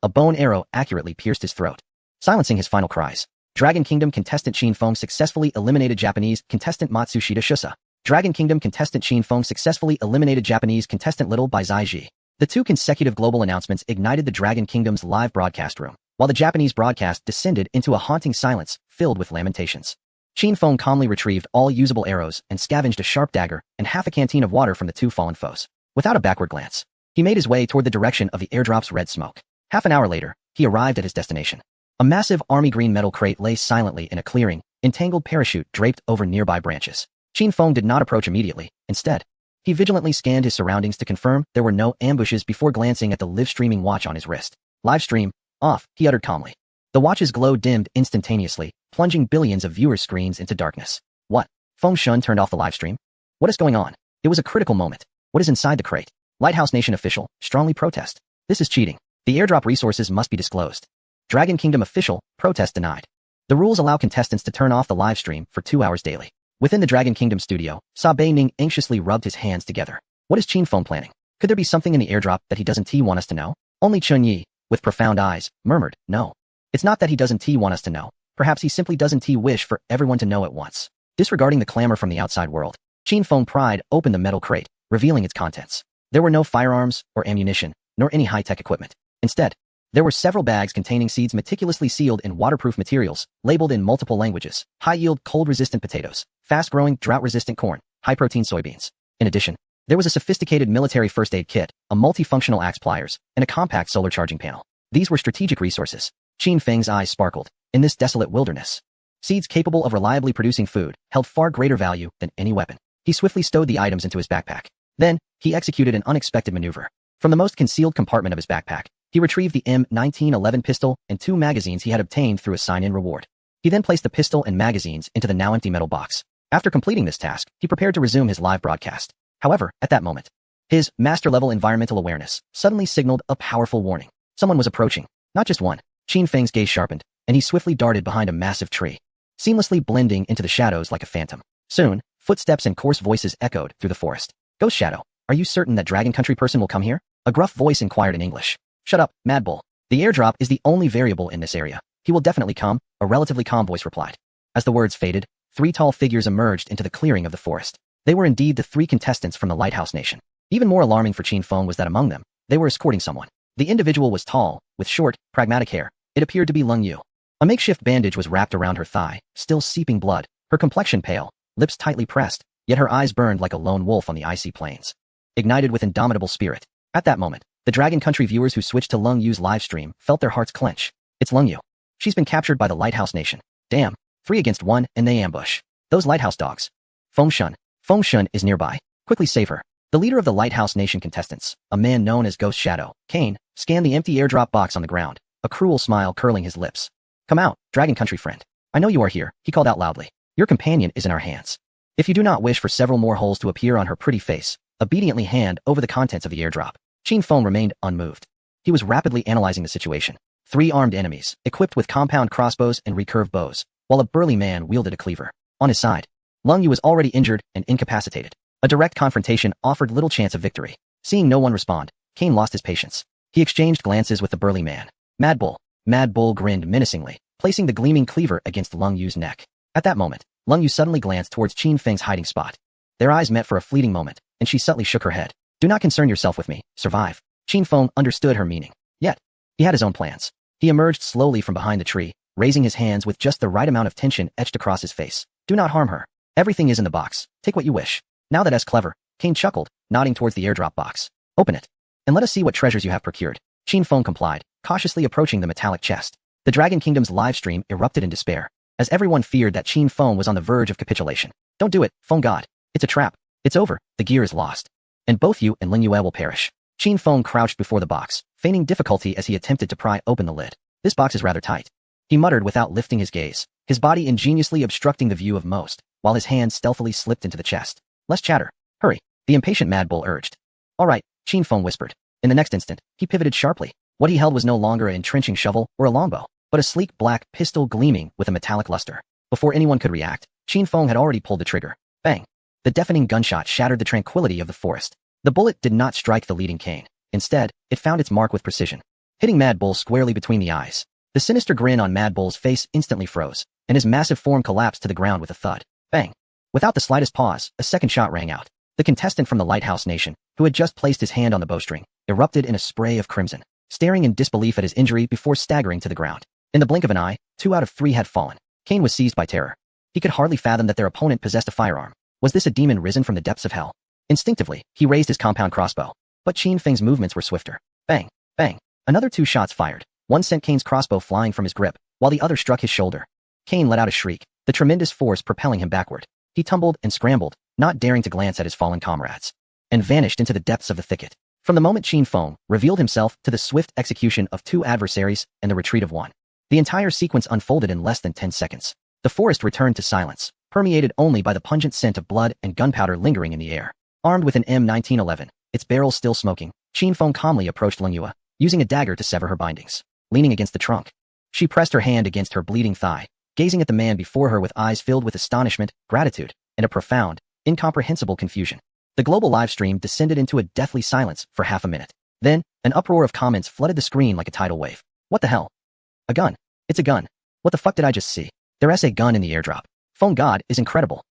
a bone arrow accurately pierced his throat, silencing his final cries. Dragon Kingdom contestant Qin Feng successfully eliminated Japanese contestant Matsushita Shusa. Dragon Kingdom contestant Qin Feng successfully eliminated Japanese contestant Little Bai Zai Ji. The 2 consecutive global announcements ignited the Dragon Kingdom's live broadcast room, while the Japanese broadcast descended into a haunting silence filled with lamentations. Qin Feng calmly retrieved all usable arrows and scavenged a sharp dagger and half a canteen of water from the 2 fallen foes. Without a backward glance, he made his way toward the direction of the airdrop's red smoke. Half an hour later, he arrived at his destination. A massive army green metal crate lay silently in a clearing, entangled parachute draped over nearby branches. Qin Feng did not approach immediately. Instead, he vigilantly scanned his surroundings to confirm there were no ambushes before glancing at the live-streaming watch on his wrist. Live stream, off, he uttered calmly. The watch's glow dimmed instantaneously, plunging billions of viewers' screens into darkness. What? Feng Shun turned off the live stream? What is going on? It was a critical moment. What is inside the crate? Lighthouse Nation official, strongly protest. This is cheating. The airdrop resources must be disclosed. Dragon Kingdom official, protest denied. The rules allow contestants to turn off the live stream for 2 hours daily. Within the Dragon Kingdom studio, Bei Ning anxiously rubbed his hands together. What is Qin Feng planning? Could there be something in the airdrop that he doesn't want us to know? Only Chun Yi, with profound eyes, murmured, no. It's not that he doesn't want us to know. Perhaps he simply doesn't wish for everyone to know at once. Disregarding the clamor from the outside world, Qin Feng pried open the metal crate, revealing its contents. There were no firearms or ammunition, nor any high-tech equipment. Instead, there were several bags containing seeds meticulously sealed in waterproof materials, labeled in multiple languages, high-yield, cold-resistant potatoes, fast-growing, drought-resistant corn, high-protein soybeans. In addition, there was a sophisticated military first aid kit, a multifunctional axe pliers, and a compact solar charging panel. These were strategic resources. Qin Feng's eyes sparkled. In this desolate wilderness, seeds capable of reliably producing food held far greater value than any weapon. He swiftly stowed the items into his backpack. Then, he executed an unexpected maneuver. From the most concealed compartment of his backpack, he retrieved the M1911 pistol and 2 magazines he had obtained through a sign-in reward. He then placed the pistol and magazines into the now empty metal box. After completing this task, he prepared to resume his live broadcast. However, at that moment, his master-level environmental awareness suddenly signaled a powerful warning. Someone was approaching. Not just one. Qin Feng's gaze sharpened, and he swiftly darted behind a massive tree, seamlessly blending into the shadows like a phantom. Soon, footsteps and coarse voices echoed through the forest. Ghost Shadow, are you certain that Dragon Country person will come here? A gruff voice inquired in English. Shut up, Mad Bull. The airdrop is the only variable in this area. He will definitely come, a relatively calm voice replied. As the words faded, 3 tall figures emerged into the clearing of the forest. They were indeed the 3 contestants from the Lighthouse Nation. Even more alarming for Qin Feng was that among them, they were escorting someone. The individual was tall, with short, pragmatic hair. It appeared to be Lung Yu. A makeshift bandage was wrapped around her thigh, still seeping blood, her complexion pale, lips tightly pressed, yet her eyes burned like a lone wolf on the icy plains. Ignited with indomitable spirit. At that moment, the Dragon Country viewers who switched to Lung Yu's live stream felt their hearts clench. It's Lung Yu. She's been captured by the Lighthouse Nation. Damn. 3 against 1, and they ambush. Those Lighthouse dogs. Feng Shun. Feng Shun is nearby. Quickly save her. The leader of the Lighthouse Nation contestants, a man known as Ghost Shadow, Kane, scanned the empty airdrop box on the ground, a cruel smile curling his lips. Come out, Dragon Country friend. I know you are here, he called out loudly. Your companion is in our hands. If you do not wish for several more holes to appear on her pretty face, obediently hand over the contents of the airdrop. Qin Feng remained unmoved. He was rapidly analyzing the situation. 3 armed enemies, equipped with compound crossbows and recurved bows, while a burly man wielded a cleaver. On his side, Lung Yu was already injured and incapacitated. A direct confrontation offered little chance of victory. Seeing no one respond, Kane lost his patience. He exchanged glances with the burly man. Mad Bull grinned menacingly, placing the gleaming cleaver against Lung Yu's neck. At that moment, Lung Yu suddenly glanced towards Qin Feng's hiding spot. Their eyes met for a fleeting moment, and she subtly shook her head. Do not concern yourself with me, survive. Qin Feng understood her meaning. Yet, he had his own plans. He emerged slowly from behind the tree, raising his hands with just the right amount of tension etched across his face. Do not harm her. Everything is in the box. Take what you wish. Now that's clever, Kane chuckled, nodding towards the airdrop box. Open it, and let us see what treasures you have procured. Qin Feng complied, cautiously approaching the metallic chest. The Dragon Kingdom's live stream erupted in despair, as everyone feared that Qin Feng was on the verge of capitulation. Don't do it, Feng God. It's a trap. It's over. The gear is lost. And both you and Lin Yue will perish. Qin Feng crouched before the box, feigning difficulty as he attempted to pry open the lid. This box is rather tight, he muttered without lifting his gaze, his body ingeniously obstructing the view of most, while his hand stealthily slipped into the chest. Less chatter. Hurry, the impatient Mad Bull urged. All right, Qin Feng whispered. In the next instant, he pivoted sharply. What he held was no longer an entrenching shovel or a longbow, but a sleek black pistol gleaming with a metallic luster. Before anyone could react, Qin Feng had already pulled the trigger. Bang! The deafening gunshot shattered the tranquility of the forest. The bullet did not strike the leading Kane. Instead, it found its mark with precision, hitting Mad Bull squarely between the eyes. The sinister grin on Mad Bull's face instantly froze, and his massive form collapsed to the ground with a thud. Bang! Without the slightest pause, a second shot rang out. The contestant from the Lighthouse Nation, who had just placed his hand on the bowstring, erupted in a spray of crimson, staring in disbelief at his injury before staggering to the ground. In the blink of an eye, 2 out of 3 had fallen. Kane was seized by terror. He could hardly fathom that their opponent possessed a firearm. Was this a demon risen from the depths of hell? Instinctively, he raised his compound crossbow. But Qin Feng's movements were swifter. Bang! Bang! Another 2 shots fired. One sent Kane's crossbow flying from his grip, while the other struck his shoulder. Kane let out a shriek, the tremendous force propelling him backward. He tumbled and scrambled, not daring to glance at his fallen comrades, and vanished into the depths of the thicket. From the moment Qin Feng revealed himself to the swift execution of 2 adversaries and the retreat of 1, the entire sequence unfolded in less than 10 seconds. The forest returned to silence, permeated only by the pungent scent of blood and gunpowder lingering in the air. Armed with an M1911, its barrel still smoking, Qin Feng calmly approached Leng Yue, using a dagger to sever her bindings. Leaning against the trunk, she pressed her hand against her bleeding thigh, gazing at the man before her with eyes filled with astonishment, gratitude, and a profound, incomprehensible confusion. The global live stream descended into a deathly silence for half a minute. Then, an uproar of comments flooded the screen like a tidal wave. What the hell? A gun. It's a gun. What the fuck did I just see? There's a gun in the airdrop. Phone God is incredible.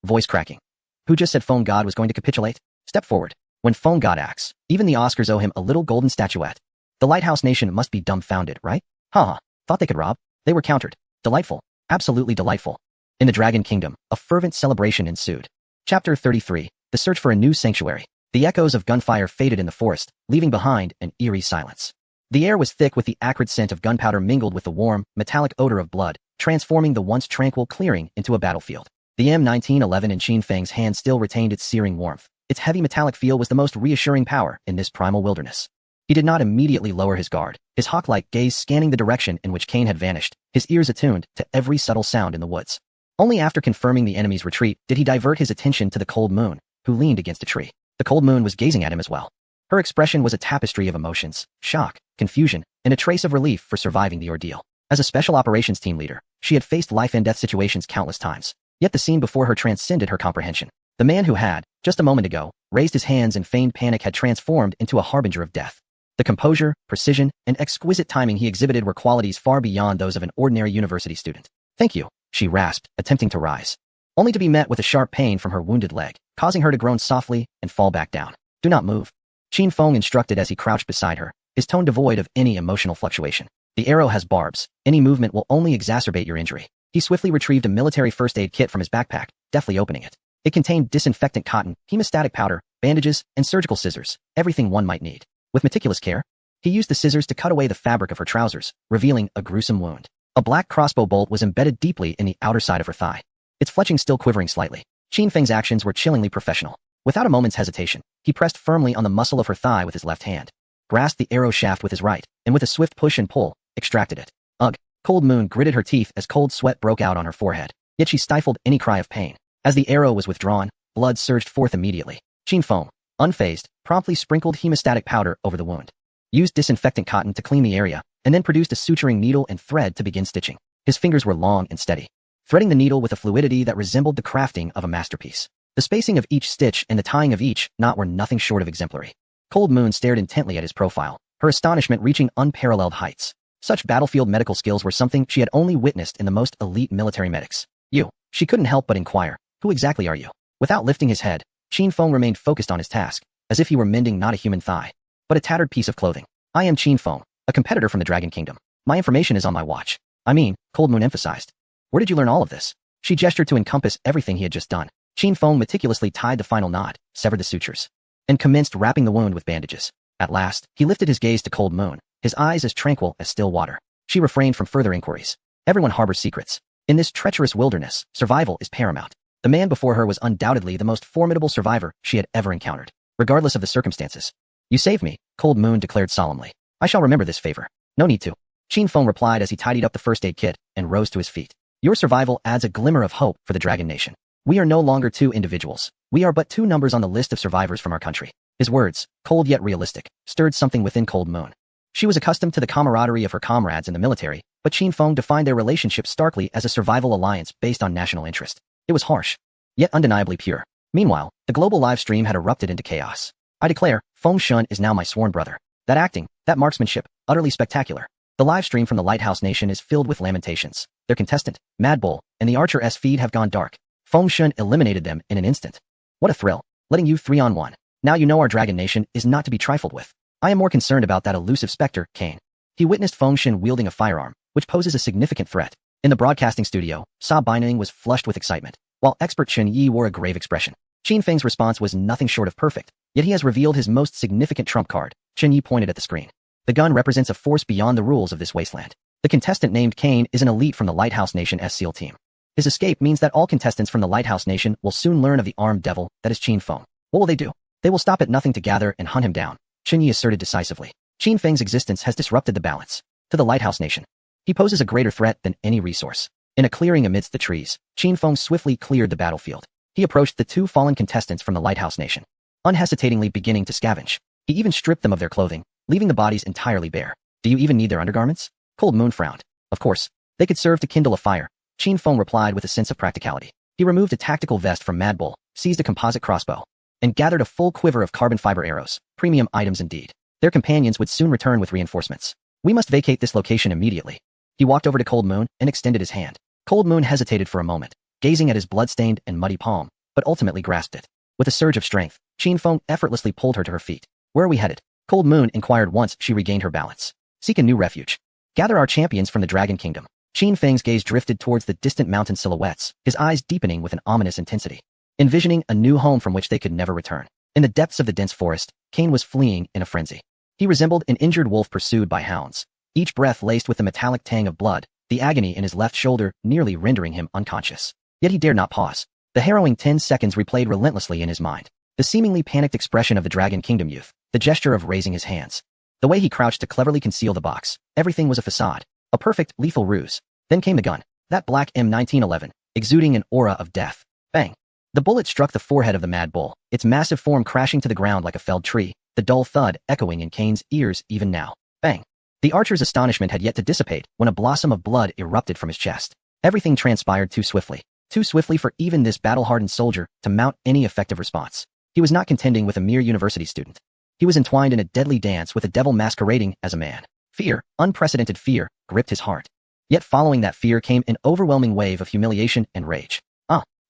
Voice cracking. Who just said Phone God was going to capitulate? Step forward. When Phone God acts, even the Oscars owe him a little golden statuette. The Lighthouse Nation must be dumbfounded, right? Haha. Thought they could rob? They were countered. Delightful. Absolutely delightful. In the Dragon Kingdom, a fervent celebration ensued. Chapter 33. The search for a new sanctuary. The echoes of gunfire faded in the forest, leaving behind an eerie silence. The air was thick with the acrid scent of gunpowder mingled with the warm, metallic odor of blood, transforming the once tranquil clearing into a battlefield. The M1911 in Qin Feng's hand still retained its searing warmth. Its heavy metallic feel was the most reassuring power in this primal wilderness. He did not immediately lower his guard, his hawk-like gaze scanning the direction in which Cain had vanished, his ears attuned to every subtle sound in the woods. Only after confirming the enemy's retreat did he divert his attention to the cold moon, who leaned against a tree. The cold moon was gazing at him as well. Her expression was a tapestry of emotions, shock, confusion, and a trace of relief for surviving the ordeal. As a special operations team leader, she had faced life-and-death situations countless times, yet the scene before her transcended her comprehension. The man who had, just a moment ago, raised his hands in feigned panic had transformed into a harbinger of death. The composure, precision, and exquisite timing he exhibited were qualities far beyond those of an ordinary university student. Thank you, she rasped, attempting to rise, only to be met with a sharp pain from her wounded leg, causing her to groan softly and fall back down. Do not move. Qin Feng instructed as he crouched beside her, his tone devoid of any emotional fluctuation. The arrow has barbs. Any movement will only exacerbate your injury. He swiftly retrieved a military first aid kit from his backpack, deftly opening it. It contained disinfectant cotton, hemostatic powder, bandages, and surgical scissors, everything one might need. With meticulous care, he used the scissors to cut away the fabric of her trousers, revealing a gruesome wound. A black crossbow bolt was embedded deeply in the outer side of her thigh, its fletching still quivering slightly. Qin Feng's actions were chillingly professional. Without a moment's hesitation, he pressed firmly on the muscle of her thigh with his left hand, grasped the arrow shaft with his right, and with a swift push and pull, extracted it. Ugh! Cold Moon gritted her teeth as cold sweat broke out on her forehead, yet she stifled any cry of pain. As the arrow was withdrawn, blood surged forth immediately. Qin Feng, unfazed, promptly sprinkled hemostatic powder over the wound, used disinfectant cotton to clean the area, and then produced a suturing needle and thread to begin stitching. His fingers were long and steady, threading the needle with a fluidity that resembled the crafting of a masterpiece. The spacing of each stitch and the tying of each knot were nothing short of exemplary. Cold Moon stared intently at his profile, her astonishment reaching unparalleled heights. Such battlefield medical skills were something she had only witnessed in the most elite military medics. You, she couldn't help but inquire, who exactly are you? Without lifting his head, Qin Feng remained focused on his task, as if he were mending not a human thigh, but a tattered piece of clothing. I am Qin Feng, a competitor from the Dragon Kingdom. My information is on my watch. I mean, Cold Moon emphasized. Where did you learn all of this? She gestured to encompass everything he had just done. Qin Feng meticulously tied the final knot, severed the sutures, and commenced wrapping the wound with bandages. At last, he lifted his gaze to Cold Moon, his eyes as tranquil as still water. She refrained from further inquiries. Everyone harbors secrets. In this treacherous wilderness, survival is paramount. The man before her was undoubtedly the most formidable survivor she had ever encountered, regardless of the circumstances. You saved me, Cold Moon declared solemnly. I shall remember this favor. No need to. Qin Feng replied as he tidied up the first aid kit and rose to his feet. Your survival adds a glimmer of hope for the Dragon Nation. We are no longer 2 individuals. We are but 2 numbers on the list of survivors from our country. His words, cold yet realistic, stirred something within Cold Moon. She was accustomed to the camaraderie of her comrades in the military, but Qin Feng defined their relationship starkly as a survival alliance based on national interest. It was harsh, yet undeniably pure. Meanwhile, the global live stream had erupted into chaos. I declare, Feng Shun is now my sworn brother. That acting, that marksmanship, utterly spectacular. The live stream from the Lighthouse Nation is filled with lamentations. Their contestant, Mad Bull, and the Archer S feed have gone dark. Feng Shun eliminated them in an instant. What a thrill, letting you 3-on-1. Now you know our Dragon Nation is not to be trifled with. I am more concerned about that elusive specter, Cain. He witnessed Feng Shun wielding a firearm, which poses a significant threat. In the broadcasting studio, Sa Baining was flushed with excitement, while expert Chen Yi wore a grave expression. Qin Feng's response was nothing short of perfect, yet he has revealed his most significant trump card. Chen Yi pointed at the screen. The gun represents a force beyond the rules of this wasteland. The contestant named Cain is an elite from the Lighthouse Nation S SEAL team. His escape means that all contestants from the Lighthouse Nation will soon learn of the armed devil that is Qin Feng. What will they do? They will stop at nothing to gather and hunt him down, Chen Yi asserted decisively. Qin Feng's existence has disrupted the balance. To the Lighthouse Nation, he poses a greater threat than any resource. In a clearing amidst the trees, Qin Feng swiftly cleared the battlefield. He approached the two fallen contestants from the Lighthouse Nation, unhesitatingly beginning to scavenge. He even stripped them of their clothing, leaving the bodies entirely bare. Do you even need their undergarments? Cold Moon frowned. Of course. They could serve to kindle a fire. Qin Feng replied with a sense of practicality. He removed a tactical vest from Mad Bull, seized a composite crossbow, and gathered a full quiver of carbon fiber arrows. Premium items indeed. Their companions would soon return with reinforcements. We must vacate this location immediately. He walked over to Cold Moon and extended his hand. Cold Moon hesitated for a moment, gazing at his blood-stained and muddy palm, but ultimately grasped it. With a surge of strength, Qin Feng effortlessly pulled her to her feet. Where are we headed? Cold Moon inquired once she regained her balance. Seek a new refuge. Gather our champions from the Dragon Kingdom. Qin Feng's gaze drifted towards the distant mountain silhouettes, his eyes deepening with an ominous intensity, envisioning a new home from which they could never return. In the depths of the dense forest, Cain was fleeing in a frenzy. He resembled an injured wolf pursued by hounds, each breath laced with the metallic tang of blood, the agony in his left shoulder nearly rendering him unconscious. Yet he dared not pause. The harrowing 10 seconds replayed relentlessly in his mind. The seemingly panicked expression of the Dragon Kingdom youth, the gesture of raising his hands, the way he crouched to cleverly conceal the box, everything was a facade, a perfect, lethal ruse. Then came the gun, that black M1911, exuding an aura of death. Bang! The bullet struck the forehead of the Mad Bull, its massive form crashing to the ground like a felled tree, the dull thud echoing in Cain's ears even now. Bang! The archer's astonishment had yet to dissipate when a blossom of blood erupted from his chest. Everything transpired too swiftly for even this battle-hardened soldier to mount any effective response. He was not contending with a mere university student. He was entwined in a deadly dance with a devil masquerading as a man. Fear, unprecedented fear, gripped his heart. Yet following that fear came an overwhelming wave of humiliation and rage.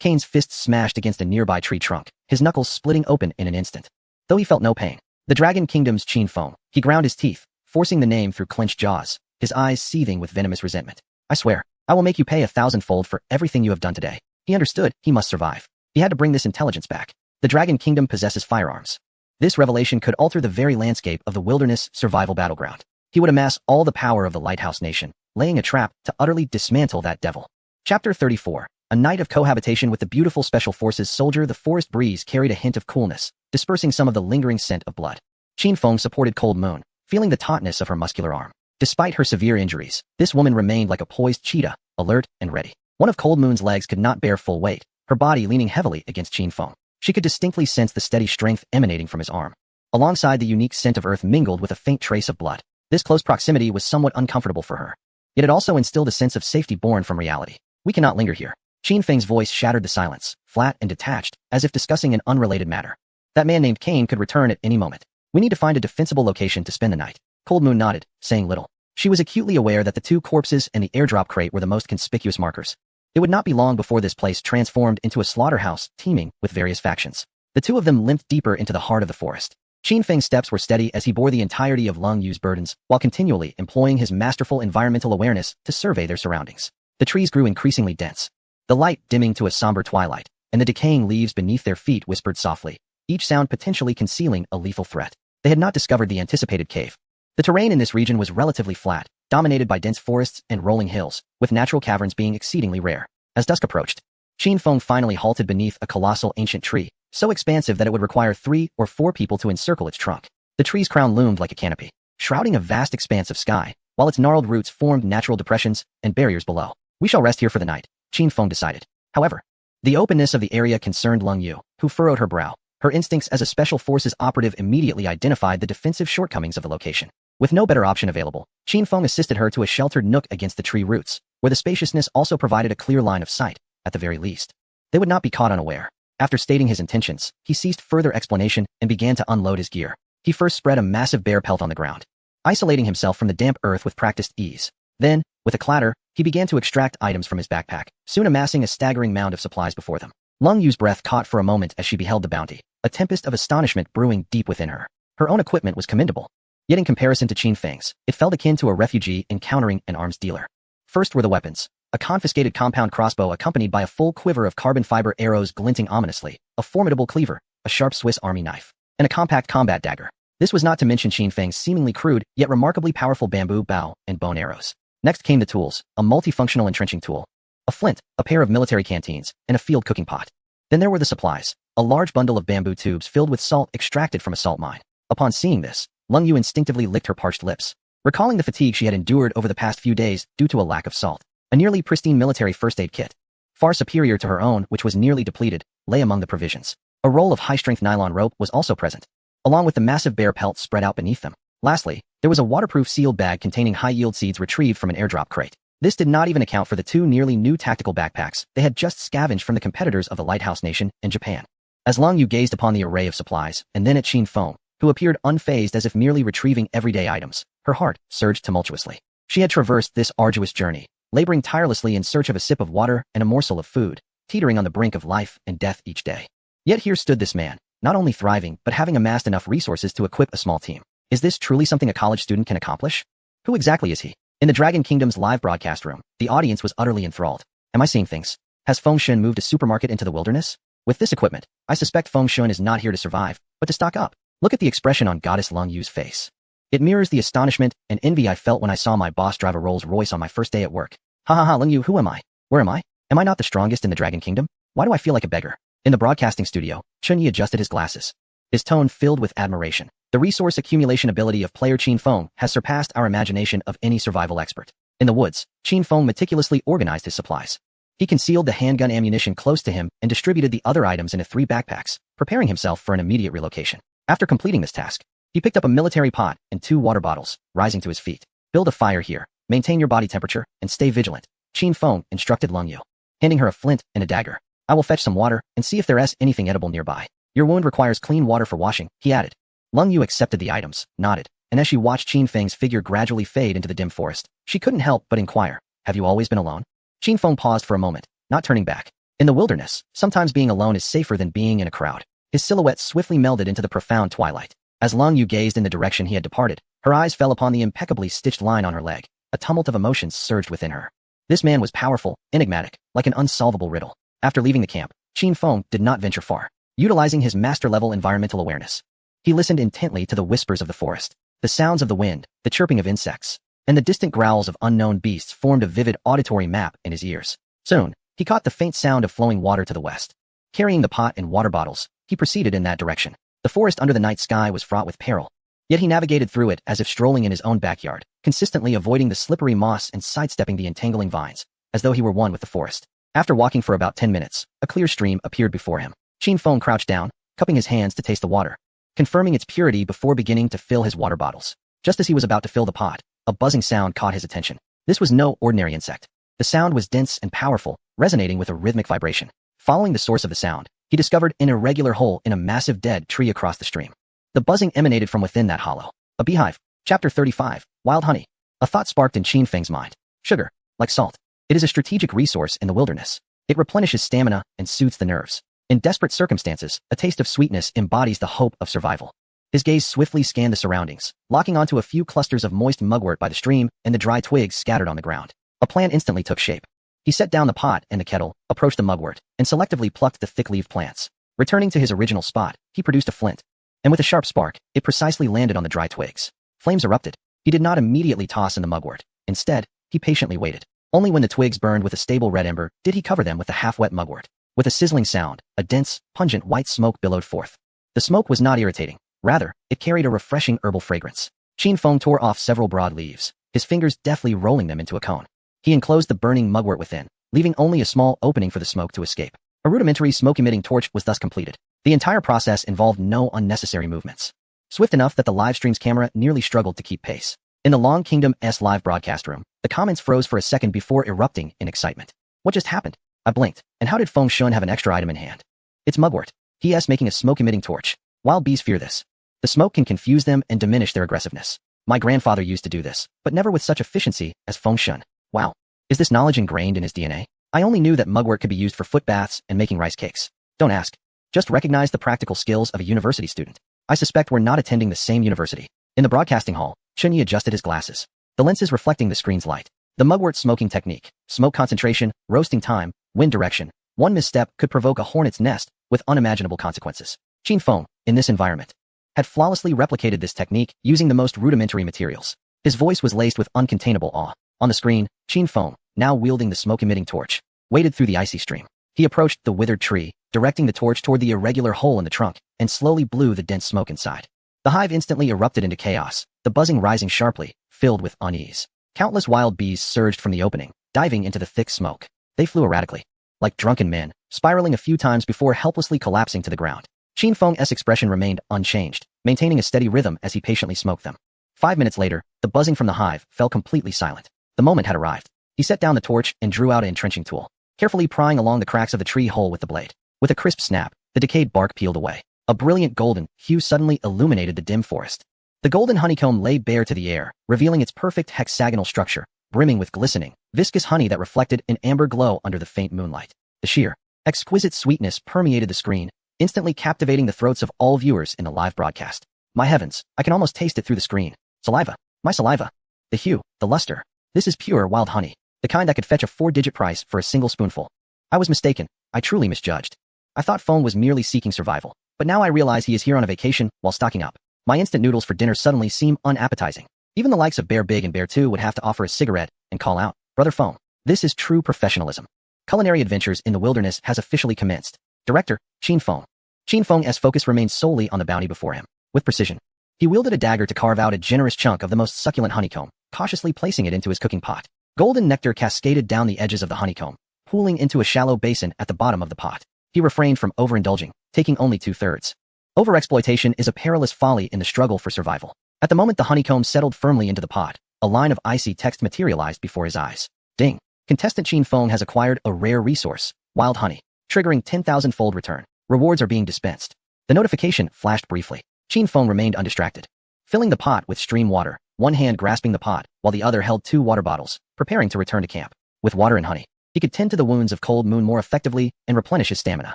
Cain's fist smashed against a nearby tree trunk, his knuckles splitting open in an instant. Though he felt no pain. The Dragon Kingdom's Qin Feng. He ground his teeth, forcing the name through clenched jaws, his eyes seething with venomous resentment. I swear, I will make you pay 1,000-fold for everything you have done today. He understood, he must survive. He had to bring this intelligence back. The Dragon Kingdom possesses firearms. This revelation could alter the very landscape of the wilderness survival battleground. He would amass all the power of the Lighthouse Nation, laying a trap to utterly dismantle that devil. Chapter 34. A night of cohabitation with the beautiful Special Forces soldier. The forest breeze carried a hint of coolness, dispersing some of the lingering scent of blood. Qin Feng supported Cold Moon, feeling the tautness of her muscular arm. Despite her severe injuries, this woman remained like a poised cheetah, alert and ready. One of Cold Moon's legs could not bear full weight, her body leaning heavily against Qin Feng. She could distinctly sense the steady strength emanating from his arm. Alongside the unique scent of earth mingled with a faint trace of blood. This close proximity was somewhat uncomfortable for her. Yet it also instilled a sense of safety born from reality. We cannot linger here. Qin Feng's voice shattered the silence, flat and detached, as if discussing an unrelated matter. That man named Cain could return at any moment. We need to find a defensible location to spend the night. Cold Moon nodded, saying little. She was acutely aware that the two corpses and the airdrop crate were the most conspicuous markers. It would not be long before this place transformed into a slaughterhouse teeming with various factions. The two of them limped deeper into the heart of the forest. Qin Feng's steps were steady as he bore the entirety of Lung Yu's burdens, while continually employing his masterful environmental awareness to survey their surroundings. The trees grew increasingly dense, the light dimming to a somber twilight, and the decaying leaves beneath their feet whispered softly, each sound potentially concealing a lethal threat. They had not discovered the anticipated cave. The terrain in this region was relatively flat, dominated by dense forests and rolling hills, with natural caverns being exceedingly rare. As dusk approached, Qin Feng finally halted beneath a colossal ancient tree, so expansive that it would require 3 or 4 people to encircle its trunk. The tree's crown loomed like a canopy, shrouding a vast expanse of sky, while its gnarled roots formed natural depressions and barriers below. We shall rest here for the night, Qin Feng decided. However, the openness of the area concerned Lung Yu, who furrowed her brow. Her instincts as a special forces operative immediately identified the defensive shortcomings of the location. With no better option available, Qin Feng assisted her to a sheltered nook against the tree roots, where the spaciousness also provided a clear line of sight, at the very least. They would not be caught unaware. After stating his intentions, he ceased further explanation and began to unload his gear. He first spread a massive bear pelt on the ground, isolating himself from the damp earth with practiced ease. Then, with a clatter, he began to extract items from his backpack, soon amassing a staggering mound of supplies before them. Lung Yu's breath caught for a moment as she beheld the bounty, a tempest of astonishment brewing deep within her. Her own equipment was commendable. Yet in comparison to Qin Feng's, it felt akin to a refugee encountering an arms dealer. First were the weapons. A confiscated compound crossbow accompanied by a full quiver of carbon fiber arrows glinting ominously, a formidable cleaver, a sharp Swiss Army knife, and a compact combat dagger. This was not to mention Qin Feng's seemingly crude, yet remarkably powerful bamboo bow and bone arrows. Next came the tools, a multifunctional entrenching tool, a flint, a pair of military canteens, and a field cooking pot. Then there were the supplies, a large bundle of bamboo tubes filled with salt extracted from a salt mine. Upon seeing this, Lung Yu instinctively licked her parched lips, recalling the fatigue she had endured over the past few days due to a lack of salt. A nearly pristine military first aid kit, far superior to her own, which was nearly depleted, lay among the provisions. A roll of high-strength nylon rope was also present, along with the massive bear pelts spread out beneath them. Lastly, there was a waterproof sealed bag containing high-yield seeds retrieved from an airdrop crate. This did not even account for the two nearly new tactical backpacks they had just scavenged from the competitors of the Lighthouse Nation in Japan. As Lung Yu gazed upon the array of supplies, and then at Qin Feng, who appeared unfazed as if merely retrieving everyday items, her heart surged tumultuously. She had traversed this arduous journey, laboring tirelessly in search of a sip of water and a morsel of food, teetering on the brink of life and death each day. Yet here stood this man, not only thriving but having amassed enough resources to equip a small team. Is this truly something a college student can accomplish? Who exactly is he? In the Dragon Kingdom's live broadcast room, the audience was utterly enthralled. Am I seeing things? Has Feng Shun moved a supermarket into the wilderness? With this equipment, I suspect Feng Shun is not here to survive, but to stock up. Look at the expression on Goddess Lung Yu's face. It mirrors the astonishment and envy I felt when I saw my boss drive a Rolls-Royce on my first day at work. Ha ha ha, Lung Yu, who am I? Where am I? Am I not the strongest in the Dragon Kingdom? Why do I feel like a beggar? In the broadcasting studio, Chun Yi adjusted his glasses, his tone filled with admiration. The resource accumulation ability of player Qin Feng has surpassed our imagination of any survival expert. In the woods, Qin Feng meticulously organized his supplies. He concealed the handgun ammunition close to him and distributed the other items into 3 backpacks, preparing himself for an immediate relocation. After completing this task, he picked up a military pot and 2 water bottles, rising to his feet. Build a fire here, maintain your body temperature, and stay vigilant, Qin Feng instructed Lung Yu, handing her a flint and a dagger. I will fetch some water and see if there is anything edible nearby. Your wound requires clean water for washing, he added. Lung Yu accepted the items, nodded, and as she watched Qin Feng's figure gradually fade into the dim forest, she couldn't help but inquire, have you always been alone? Qin Feng paused for a moment, not turning back. In the wilderness, sometimes being alone is safer than being in a crowd. His silhouette swiftly melded into the profound twilight. As Lung Yu gazed in the direction he had departed, her eyes fell upon the impeccably stitched line on her leg. A tumult of emotions surged within her. This man was powerful, enigmatic, like an unsolvable riddle. After leaving the camp, Qin Feng did not venture far, utilizing his master-level environmental awareness. He listened intently to the whispers of the forest. The sounds of the wind, the chirping of insects, and the distant growls of unknown beasts formed a vivid auditory map in his ears. Soon, he caught the faint sound of flowing water to the west. Carrying the pot and water bottles, he proceeded in that direction. The forest under the night sky was fraught with peril, yet he navigated through it as if strolling in his own backyard, consistently avoiding the slippery moss and sidestepping the entangling vines, as though he were one with the forest. After walking for about 10 minutes, a clear stream appeared before him. Qin Feng crouched down, cupping his hands to taste the water, confirming its purity before beginning to fill his water bottles. Just as he was about to fill the pot, a buzzing sound caught his attention. This was no ordinary insect. The sound was dense and powerful, resonating with a rhythmic vibration. Following the source of the sound, he discovered an irregular hole in a massive dead tree across the stream. The buzzing emanated from within that hollow. A beehive. Chapter 35, Wild Honey. A thought sparked in Qin Feng's mind. Sugar, like salt. It is a strategic resource in the wilderness. It replenishes stamina and soothes the nerves. In desperate circumstances, a taste of sweetness embodies the hope of survival. His gaze swiftly scanned the surroundings, locking onto a few clusters of moist mugwort by the stream and the dry twigs scattered on the ground. A plan instantly took shape. He set down the pot and the kettle, approached the mugwort, and selectively plucked the thick-leaved plants. Returning to his original spot, he produced a flint, and with a sharp spark, it precisely landed on the dry twigs. Flames erupted. He did not immediately toss in the mugwort. Instead, he patiently waited. Only when the twigs burned with a stable red ember did he cover them with the half-wet mugwort. With a sizzling sound, a dense, pungent white smoke billowed forth. The smoke was not irritating. Rather, it carried a refreshing herbal fragrance. Qin Feng tore off several broad leaves, his fingers deftly rolling them into a cone. He enclosed the burning mugwort within, leaving only a small opening for the smoke to escape. A rudimentary smoke-emitting torch was thus completed. The entire process involved no unnecessary movements. Swift enough that the live stream's camera nearly struggled to keep pace. In the Long Kingdom's live broadcast room, the comments froze for a second before erupting in excitement. What just happened? I blinked. And how did Feng Shun have an extra item in hand? It's mugwort. He making a smoke-emitting torch. Wild bees fear this. The smoke can confuse them and diminish their aggressiveness. My grandfather used to do this, but never with such efficiency as Feng Shun. Wow. Is this knowledge ingrained in his DNA? I only knew that mugwort could be used for foot baths and making rice cakes. Don't ask. Just recognize the practical skills of a university student. I suspect we're not attending the same university. In the broadcasting hall, Chun Yi adjusted his glasses, the lenses reflecting the screen's light. The mugwort smoking technique, smoke concentration, roasting time, wind direction. One misstep could provoke a hornet's nest with unimaginable consequences. Qin Feng, in this environment, had flawlessly replicated this technique using the most rudimentary materials. His voice was laced with uncontainable awe. On the screen, Qin Feng, now wielding the smoke-emitting torch, waded through the icy stream. He approached the withered tree, directing the torch toward the irregular hole in the trunk, and slowly blew the dense smoke inside. The hive instantly erupted into chaos, the buzzing rising sharply, filled with unease. Countless wild bees surged from the opening, diving into the thick smoke. They flew erratically, like drunken men, spiraling a few times before helplessly collapsing to the ground. Qin Feng's expression remained unchanged, maintaining a steady rhythm as he patiently smoked them. 5 minutes later, the buzzing from the hive fell completely silent. The moment had arrived. He set down the torch and drew out an entrenching tool, carefully prying along the cracks of the tree hole with the blade. With a crisp snap, the decayed bark peeled away. A brilliant golden hue suddenly illuminated the dim forest. The golden honeycomb lay bare to the air, revealing its perfect hexagonal structure, brimming with glistening, viscous honey that reflected an amber glow under the faint moonlight. The sheer, exquisite sweetness permeated the screen, instantly captivating the throats of all viewers in the live broadcast. My heavens, I can almost taste it through the screen. Saliva. My saliva. The hue, the luster. This is pure wild honey, the kind that could fetch a 4-digit price for a single spoonful. I was mistaken. I truly misjudged. I thought Feng was merely seeking survival, but now I realize he is here on a vacation while stocking up. My instant noodles for dinner suddenly seem unappetizing. Even the likes of Bear Big and Bear 2 would have to offer a cigarette and call out, "Brother Feng, this is true professionalism." Culinary Adventures in the Wilderness has officially commenced. Director, Qin Feng. Qin Feng's focus remained solely on the bounty before him. With precision, he wielded a dagger to carve out a generous chunk of the most succulent honeycomb, cautiously placing it into his cooking pot. Golden nectar cascaded down the edges of the honeycomb, pooling into a shallow basin at the bottom of the pot. He refrained from overindulging, taking only 2/3. Overexploitation is a perilous folly in the struggle for survival. At the moment the honeycomb settled firmly into the pot, a line of icy text materialized before his eyes. Ding. Contestant Qin Feng has acquired a rare resource, wild honey, triggering 10,000-fold return. Rewards are being dispensed. The notification flashed briefly. Qin Feng remained undistracted, filling the pot with stream water, one hand grasping the pot, while the other held 2 water bottles, preparing to return to camp. With water and honey, he could tend to the wounds of Cold Moon more effectively and replenish his stamina.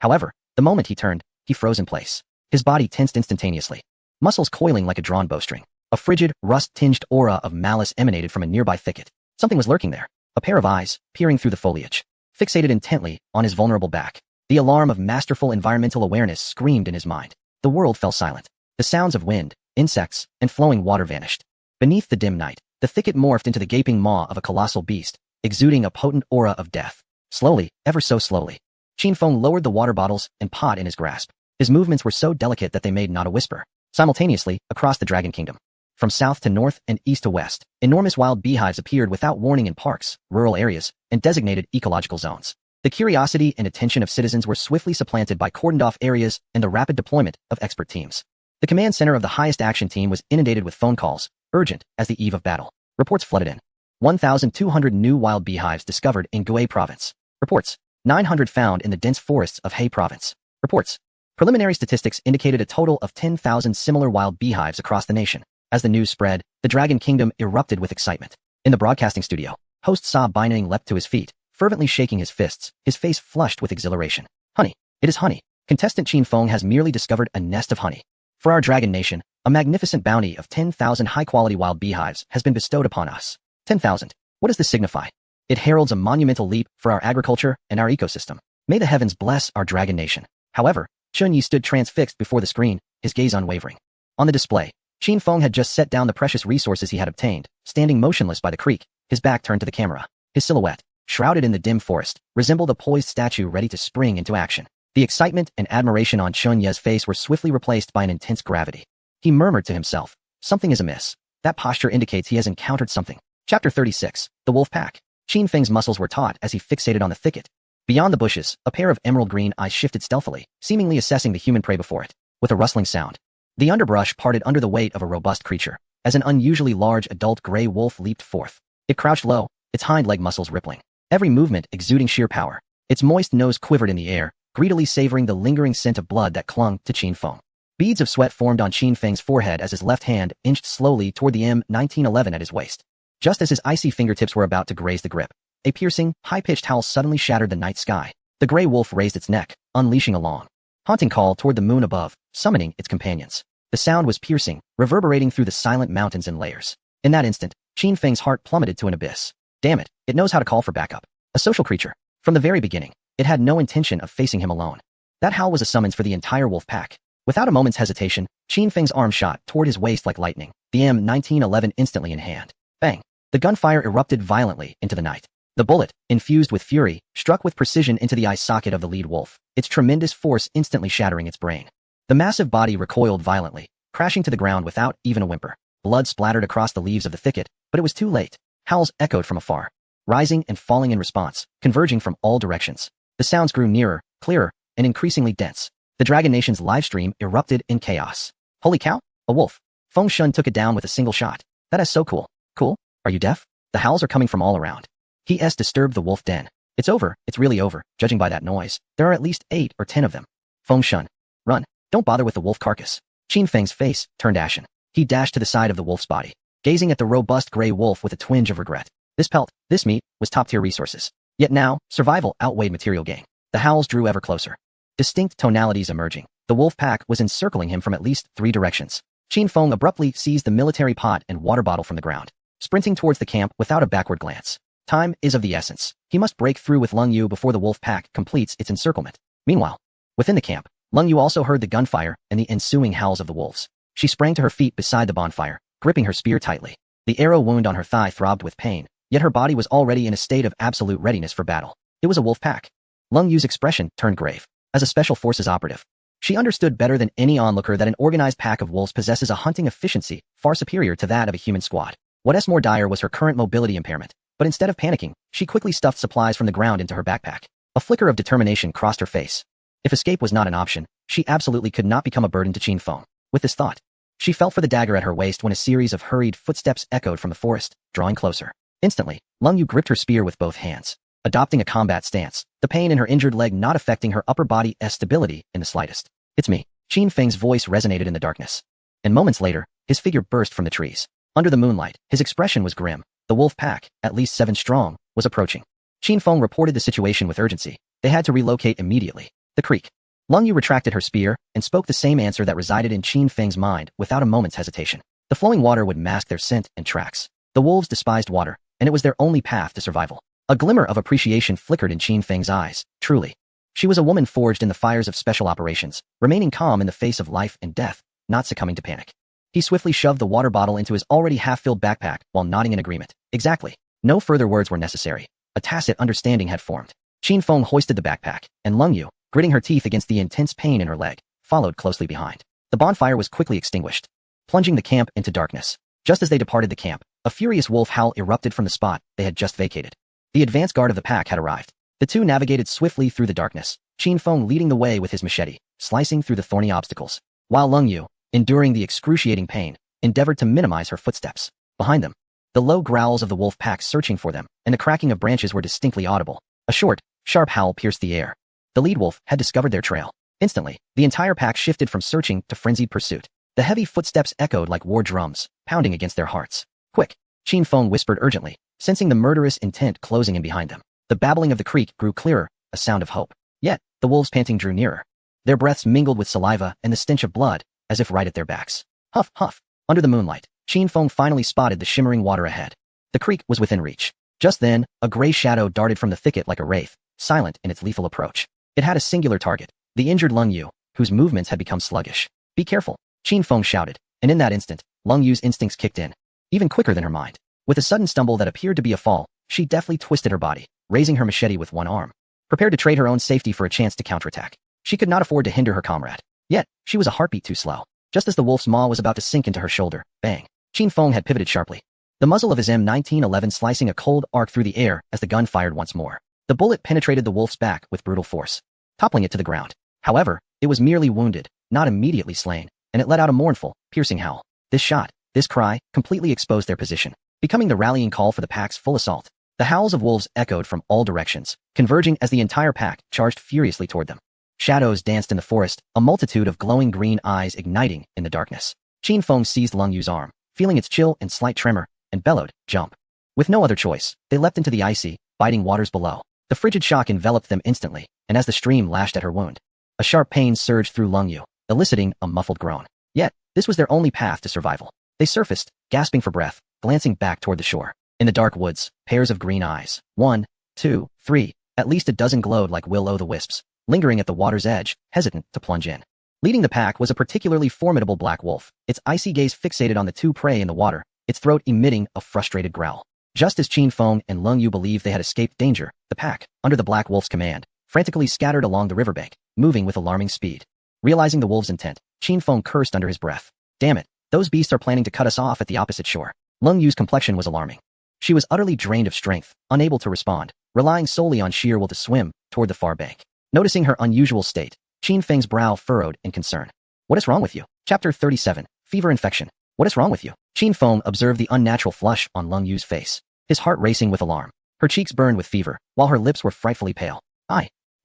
However, the moment he turned, he froze in place. His body tensed instantaneously, muscles coiling like a drawn bowstring. A frigid, rust-tinged aura of malice emanated from a nearby thicket. Something was lurking there, a pair of eyes, peering through the foliage, fixated intently on his vulnerable back. The alarm of masterful environmental awareness screamed in his mind. The world fell silent. The sounds of wind, insects, and flowing water vanished. Beneath the dim night, the thicket morphed into the gaping maw of a colossal beast, exuding a potent aura of death. Slowly, ever so slowly, Qin Feng lowered the water bottles and pot in his grasp. His movements were so delicate that they made not a whisper. Simultaneously, across the Dragon Kingdom, from south to north and east to west, enormous wild beehives appeared without warning in parks, rural areas, and designated ecological zones. The curiosity and attention of citizens were swiftly supplanted by cordoned-off areas and the rapid deployment of expert teams. The command center of the highest action team was inundated with phone calls, urgent as the eve of battle. Reports flooded in. 1,200 new wild beehives discovered in Gui Province. Reports. 900 found in the dense forests of He Province. Reports. Preliminary statistics indicated a total of 10,000 similar wild beehives across the nation. As the news spread, the Dragon Kingdom erupted with excitement. In the broadcasting studio, host Sa Baining leapt to his feet, fervently shaking his fists, his face flushed with exhilaration. Honey. It is honey. Contestant Qin Feng has merely discovered a nest of honey. For our Dragon Nation, a magnificent bounty of 10,000 high-quality wild beehives has been bestowed upon us. 10,000. What does this signify? It heralds a monumental leap for our agriculture and our ecosystem. May the heavens bless our Dragon Nation. However, Chun Yi stood transfixed before the screen, his gaze unwavering. On the display, Qin Feng had just set down the precious resources he had obtained, standing motionless by the creek, his back turned to the camera. His silhouette, shrouded in the dim forest, resembled a poised statue ready to spring into action. The excitement and admiration on Chun Ye's face were swiftly replaced by an intense gravity. He murmured to himself, "Something is amiss. That posture indicates he has encountered something." Chapter 36, The Wolf Pack. Qin Feng's muscles were taut as he fixated on the thicket. Beyond the bushes, a pair of emerald green eyes shifted stealthily, seemingly assessing the human prey before it. With a rustling sound, the underbrush parted under the weight of a robust creature, as an unusually large adult gray wolf leaped forth. It crouched low, its hind leg muscles rippling, every movement exuding sheer power. Its moist nose quivered in the air, greedily savoring the lingering scent of blood that clung to Qin Feng. Beads of sweat formed on Qin Feng's forehead as his left hand inched slowly toward the M1911 at his waist. Just as his icy fingertips were about to graze the grip, a piercing, high-pitched howl suddenly shattered the night sky. The gray wolf raised its neck, unleashing a long, haunting call toward the moon above, summoning its companions. The sound was piercing, reverberating through the silent mountains in layers. In that instant, Qin Feng's heart plummeted to an abyss. Damn it, it knows how to call for backup. A social creature. From the very beginning, it had no intention of facing him alone. That howl was a summons for the entire wolf pack. Without a moment's hesitation, Qin Feng's arm shot toward his waist like lightning, the M1911 instantly in hand. Bang! The gunfire erupted violently into the night. The bullet, infused with fury, struck with precision into the eye socket of the lead wolf, its tremendous force instantly shattering its brain. The massive body recoiled violently, crashing to the ground without even a whimper. Blood splattered across the leaves of the thicket, but it was too late. Howls echoed from afar, rising and falling in response, converging from all directions. The sounds grew nearer, clearer, and increasingly dense. The Dragon Nation's live stream erupted in chaos. Holy cow! A wolf! Feng Shun took it down with a single shot. That is so cool. Cool? Are you deaf? The howls are coming from all around. He disturbed the wolf den. It's over, it's really over, judging by that noise. There are at least 8 or 10 of them. Feng Shun. Run. Don't bother with the wolf carcass. Qin Feng's face turned ashen. He dashed to the side of the wolf's body, gazing at the robust gray wolf with a twinge of regret. This pelt, this meat, was top-tier resources. Yet now, survival outweighed material gain. The howls drew ever closer. Distinct tonalities emerging. The wolf pack was encircling him from at least 3 directions. Qin Feng abruptly seized the military pot and water bottle from the ground, sprinting towards the camp without a backward glance. Time is of the essence. He must break through with Leng Yu before the wolf pack completes its encirclement. Meanwhile, within the camp, Leng Yu also heard the gunfire and the ensuing howls of the wolves. She sprang to her feet beside the bonfire, gripping her spear tightly. The arrow wound on her thigh throbbed with pain, yet her body was already in a state of absolute readiness for battle. It was a wolf pack. Leng Yu's expression turned grave. As a special forces operative, she understood better than any onlooker that an organized pack of wolves possesses a hunting efficiency far superior to that of a human squad. What's more dire was her current mobility impairment, but instead of panicking, she quickly stuffed supplies from the ground into her backpack. A flicker of determination crossed her face. If escape was not an option, she absolutely could not become a burden to Qin Feng. With this thought, she felt for the dagger at her waist when a series of hurried footsteps echoed from the forest, drawing closer. Instantly, Leng Yu gripped her spear with both hands, adopting a combat stance, the pain in her injured leg not affecting her upper body's stability in the slightest. It's me. Qin Feng's voice resonated in the darkness. And moments later, his figure burst from the trees. Under the moonlight, his expression was grim. The wolf pack, at least 7 strong, was approaching. Qin Feng reported the situation with urgency. They had to relocate immediately. The creek. Leng Yu retracted her spear and spoke the same answer that resided in Qin Feng's mind without a moment's hesitation. The flowing water would mask their scent and tracks. The wolves despised water, and it was their only path to survival. A glimmer of appreciation flickered in Qin Feng's eyes. Truly. She was a woman forged in the fires of special operations, remaining calm in the face of life and death, not succumbing to panic. He swiftly shoved the water bottle into his already half-filled backpack while nodding in agreement. Exactly. No further words were necessary. A tacit understanding had formed. Qin Feng hoisted the backpack, and Leng Yu, gritting her teeth against the intense pain in her leg, followed closely behind. The bonfire was quickly extinguished, plunging the camp into darkness. Just as they departed the camp, a furious wolf howl erupted from the spot they had just vacated. The advance guard of the pack had arrived. The two navigated swiftly through the darkness, Qin Feng leading the way with his machete, slicing through the thorny obstacles, while Leng Yu, enduring the excruciating pain, endeavored to minimize her footsteps. Behind them, the low growls of the wolf pack searching for them, and the cracking of branches were distinctly audible. A short, sharp howl pierced the air. The lead wolf had discovered their trail. Instantly, the entire pack shifted from searching to frenzied pursuit. The heavy footsteps echoed like war drums, pounding against their hearts. Quick! Qin Feng whispered urgently, sensing the murderous intent closing in behind them. The babbling of the creek grew clearer, a sound of hope. Yet, the wolves panting drew nearer. Their breaths mingled with saliva and the stench of blood, as if right at their backs. Huff, huff. Under the moonlight, Qin Feng finally spotted the shimmering water ahead. The creek was within reach. Just then, a gray shadow darted from the thicket like a wraith, silent in its lethal approach. It had a singular target, the injured Leng Yu, whose movements had become sluggish. Be careful, Qin Feng shouted, and in that instant, Leng Yu's instincts kicked in, even quicker than her mind. With a sudden stumble that appeared to be a fall, she deftly twisted her body, raising her machete with one arm, prepared to trade her own safety for a chance to counterattack. She could not afford to hinder her comrade. Yet, she was a heartbeat too slow. Just as the wolf's maw was about to sink into her shoulder, bang, Qin Feng had pivoted sharply, the muzzle of his M1911 slicing a cold arc through the air as the gun fired once more. The bullet penetrated the wolf's back with brutal force, toppling it to the ground. However, it was merely wounded, not immediately slain, and it let out a mournful, piercing howl. This shot, this cry, completely exposed their position, becoming the rallying call for the pack's full assault. The howls of wolves echoed from all directions, converging as the entire pack charged furiously toward them. Shadows danced in the forest, a multitude of glowing green eyes igniting in the darkness. Qin Feng seized Leng Yu's arm, feeling its chill and slight tremor, and bellowed, "Jump!" With no other choice, they leapt into the icy, biting waters below. The frigid shock enveloped them instantly, and as the stream lashed at her wound, a sharp pain surged through Leng Yu, eliciting a muffled groan. Yet, this was their only path to survival. They surfaced, gasping for breath, glancing back toward the shore. In the dark woods, pairs of green eyes, 1, 2, 3, at least a dozen glowed like will-o'-the-wisps, lingering at the water's edge, hesitant to plunge in. Leading the pack was a particularly formidable black wolf, its icy gaze fixated on the two prey in the water, its throat emitting a frustrated growl. Just as Qin Feng and Leng Yu believed they had escaped danger, the pack, under the Black Wolf's command, frantically scattered along the riverbank, moving with alarming speed. Realizing the wolves' intent, Qin Feng cursed under his breath. Damn it, those beasts are planning to cut us off at the opposite shore. Leng Yu's complexion was alarming. She was utterly drained of strength, unable to respond, relying solely on sheer will to swim toward the far bank. Noticing her unusual state, Qin Feng's brow furrowed in concern. What is wrong with you? Chapter 37, Fever Infection. What is wrong with you? Qin Feng observed the unnatural flush on Leng Yu's face, his heart racing with alarm. Her cheeks burned with fever, while her lips were frightfully pale.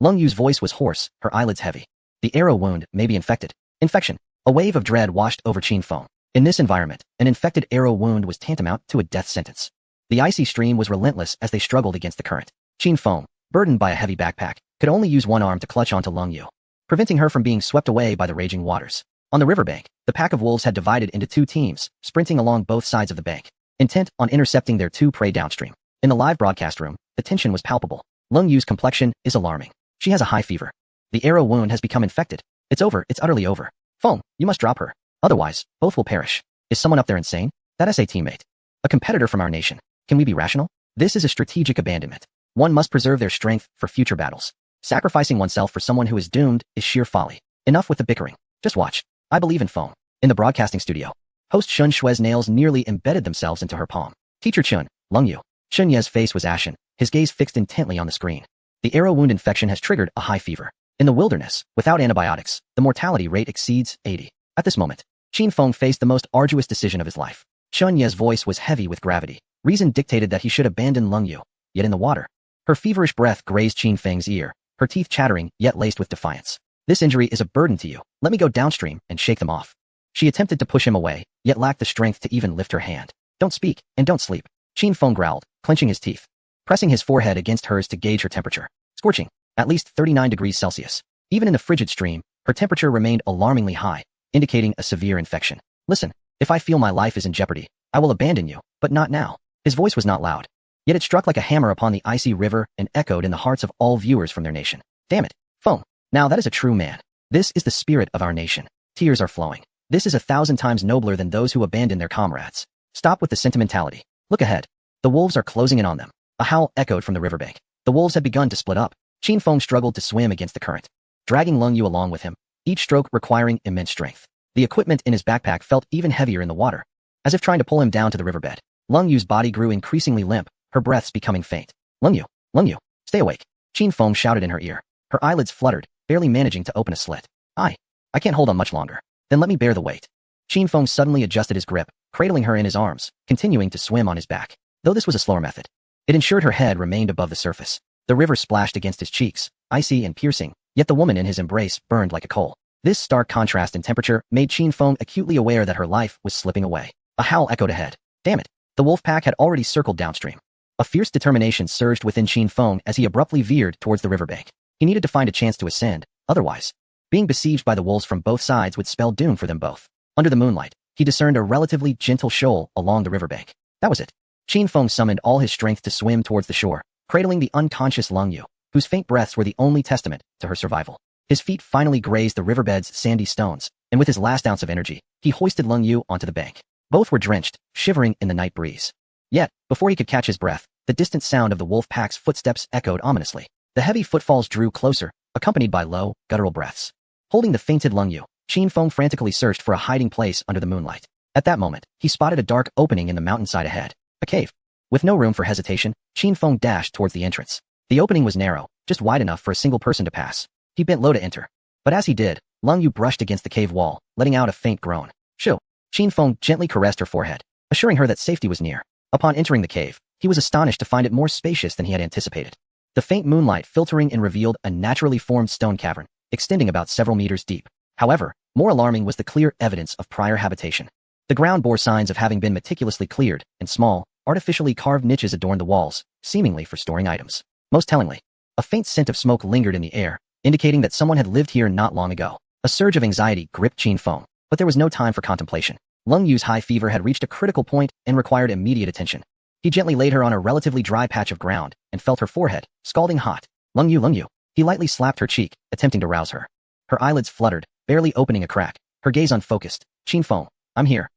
Leng Yu's voice was hoarse, her eyelids heavy. The arrow wound may be infected. Infection. A wave of dread washed over Qin Feng. In this environment, an infected arrow wound was tantamount to a death sentence. The icy stream was relentless as they struggled against the current. Qin Feng, burdened by a heavy backpack, could only use one arm to clutch onto Leng Yu, preventing her from being swept away by the raging waters. On the riverbank, the pack of wolves had divided into two teams, sprinting along both sides of the bank, intent on intercepting their two prey downstream. In the live broadcast room, the tension was palpable. Leng Yu's complexion is alarming. She has a high fever. The arrow wound has become infected. It's over, it's utterly over. Feng, you must drop her. Otherwise, both will perish. Is someone up there insane? That is a teammate. A competitor from our nation. Can we be rational? This is a strategic abandonment. One must preserve their strength for future battles. Sacrificing oneself for someone who is doomed is sheer folly. Enough with the bickering. Just watch. I believe in Feng. In the broadcasting studio, host Shun Shue's nails nearly embedded themselves into her palm. Teacher Chun, Leng Yu. Shun Ye's face was ashen, his gaze fixed intently on the screen. The arrow wound infection has triggered a high fever. In the wilderness, without antibiotics, the mortality rate exceeds 80. At this moment, Qin Feng faced the most arduous decision of his life. Shun Ye's voice was heavy with gravity. Reason dictated that he should abandon Leng Yu. Yet in the water, her feverish breath grazed Qin Feng's ear, her teeth chattering yet laced with defiance. This injury is a burden to you. Let me go downstream and shake them off. She attempted to push him away, yet lacked the strength to even lift her hand. Don't speak, and don't sleep. Qin Feng growled, clenching his teeth, pressing his forehead against hers to gauge her temperature. Scorching, at least 39 degrees Celsius. Even in the frigid stream, her temperature remained alarmingly high, indicating a severe infection. Listen, if I feel my life is in jeopardy, I will abandon you, but not now. His voice was not loud, yet it struck like a hammer upon the icy river and echoed in the hearts of all viewers from their nation. Damn it, Feng. Now that is a true man. This is the spirit of our nation. Tears are flowing. This is 1,000 times nobler than those who abandon their comrades. Stop with the sentimentality. Look ahead. The wolves are closing in on them. A howl echoed from the riverbank. The wolves had begun to split up. Qin Feng struggled to swim against the current, dragging Leng Yu along with him, each stroke requiring immense strength. The equipment in his backpack felt even heavier in the water, as if trying to pull him down to the riverbed. Leng Yu's body grew increasingly limp, her breaths becoming faint. Leng Yu, stay awake. Qin Feng shouted in her ear. Her eyelids fluttered, barely managing to open a slit. I can't hold on much longer. Then let me bear the weight. Qin Feng suddenly adjusted his grip, cradling her in his arms, continuing to swim on his back. Though this was a slower method, it ensured her head remained above the surface. The river splashed against his cheeks, icy and piercing, yet the woman in his embrace burned like a coal. This stark contrast in temperature made Qin Feng acutely aware that her life was slipping away. A howl echoed ahead. Damn it. The wolf pack had already circled downstream. A fierce determination surged within Qin Feng as he abruptly veered towards the riverbank. He needed to find a chance to ascend, otherwise, being besieged by the wolves from both sides would spell doom for them both. Under the moonlight, he discerned a relatively gentle shoal along the riverbank. That was it. Qin Feng summoned all his strength to swim towards the shore, cradling the unconscious Leng Yu, whose faint breaths were the only testament to her survival. His feet finally grazed the riverbed's sandy stones, and with his last ounce of energy, he hoisted Leng Yu onto the bank. Both were drenched, shivering in the night breeze. Yet, before he could catch his breath, the distant sound of the wolf pack's footsteps echoed ominously. The heavy footfalls drew closer, accompanied by low, guttural breaths. Holding the fainted Leng Yu, Qin Feng frantically searched for a hiding place under the moonlight. At that moment, he spotted a dark opening in the mountainside ahead. A cave. With no room for hesitation, Qin Feng dashed towards the entrance. The opening was narrow, just wide enough for a single person to pass. He bent low to enter. But as he did, Leng Yu brushed against the cave wall, letting out a faint groan. Shoo! Qin Feng gently caressed her forehead, assuring her that safety was near. Upon entering the cave, he was astonished to find it more spacious than he had anticipated. The faint moonlight filtering in revealed a naturally formed stone cavern, extending about several meters deep. However, more alarming was the clear evidence of prior habitation. The ground bore signs of having been meticulously cleared, and small, artificially carved niches adorned the walls, seemingly for storing items. Most tellingly, a faint scent of smoke lingered in the air, indicating that someone had lived here not long ago. A surge of anxiety gripped Qin Feng, but there was no time for contemplation. Leng Yu's high fever had reached a critical point and required immediate attention. He gently laid her on a relatively dry patch of ground and felt her forehead, scalding hot. Leng Yu. He lightly slapped her cheek, attempting to rouse her. Her eyelids fluttered, barely opening a crack, her gaze unfocused. Qin Feng, I'm here.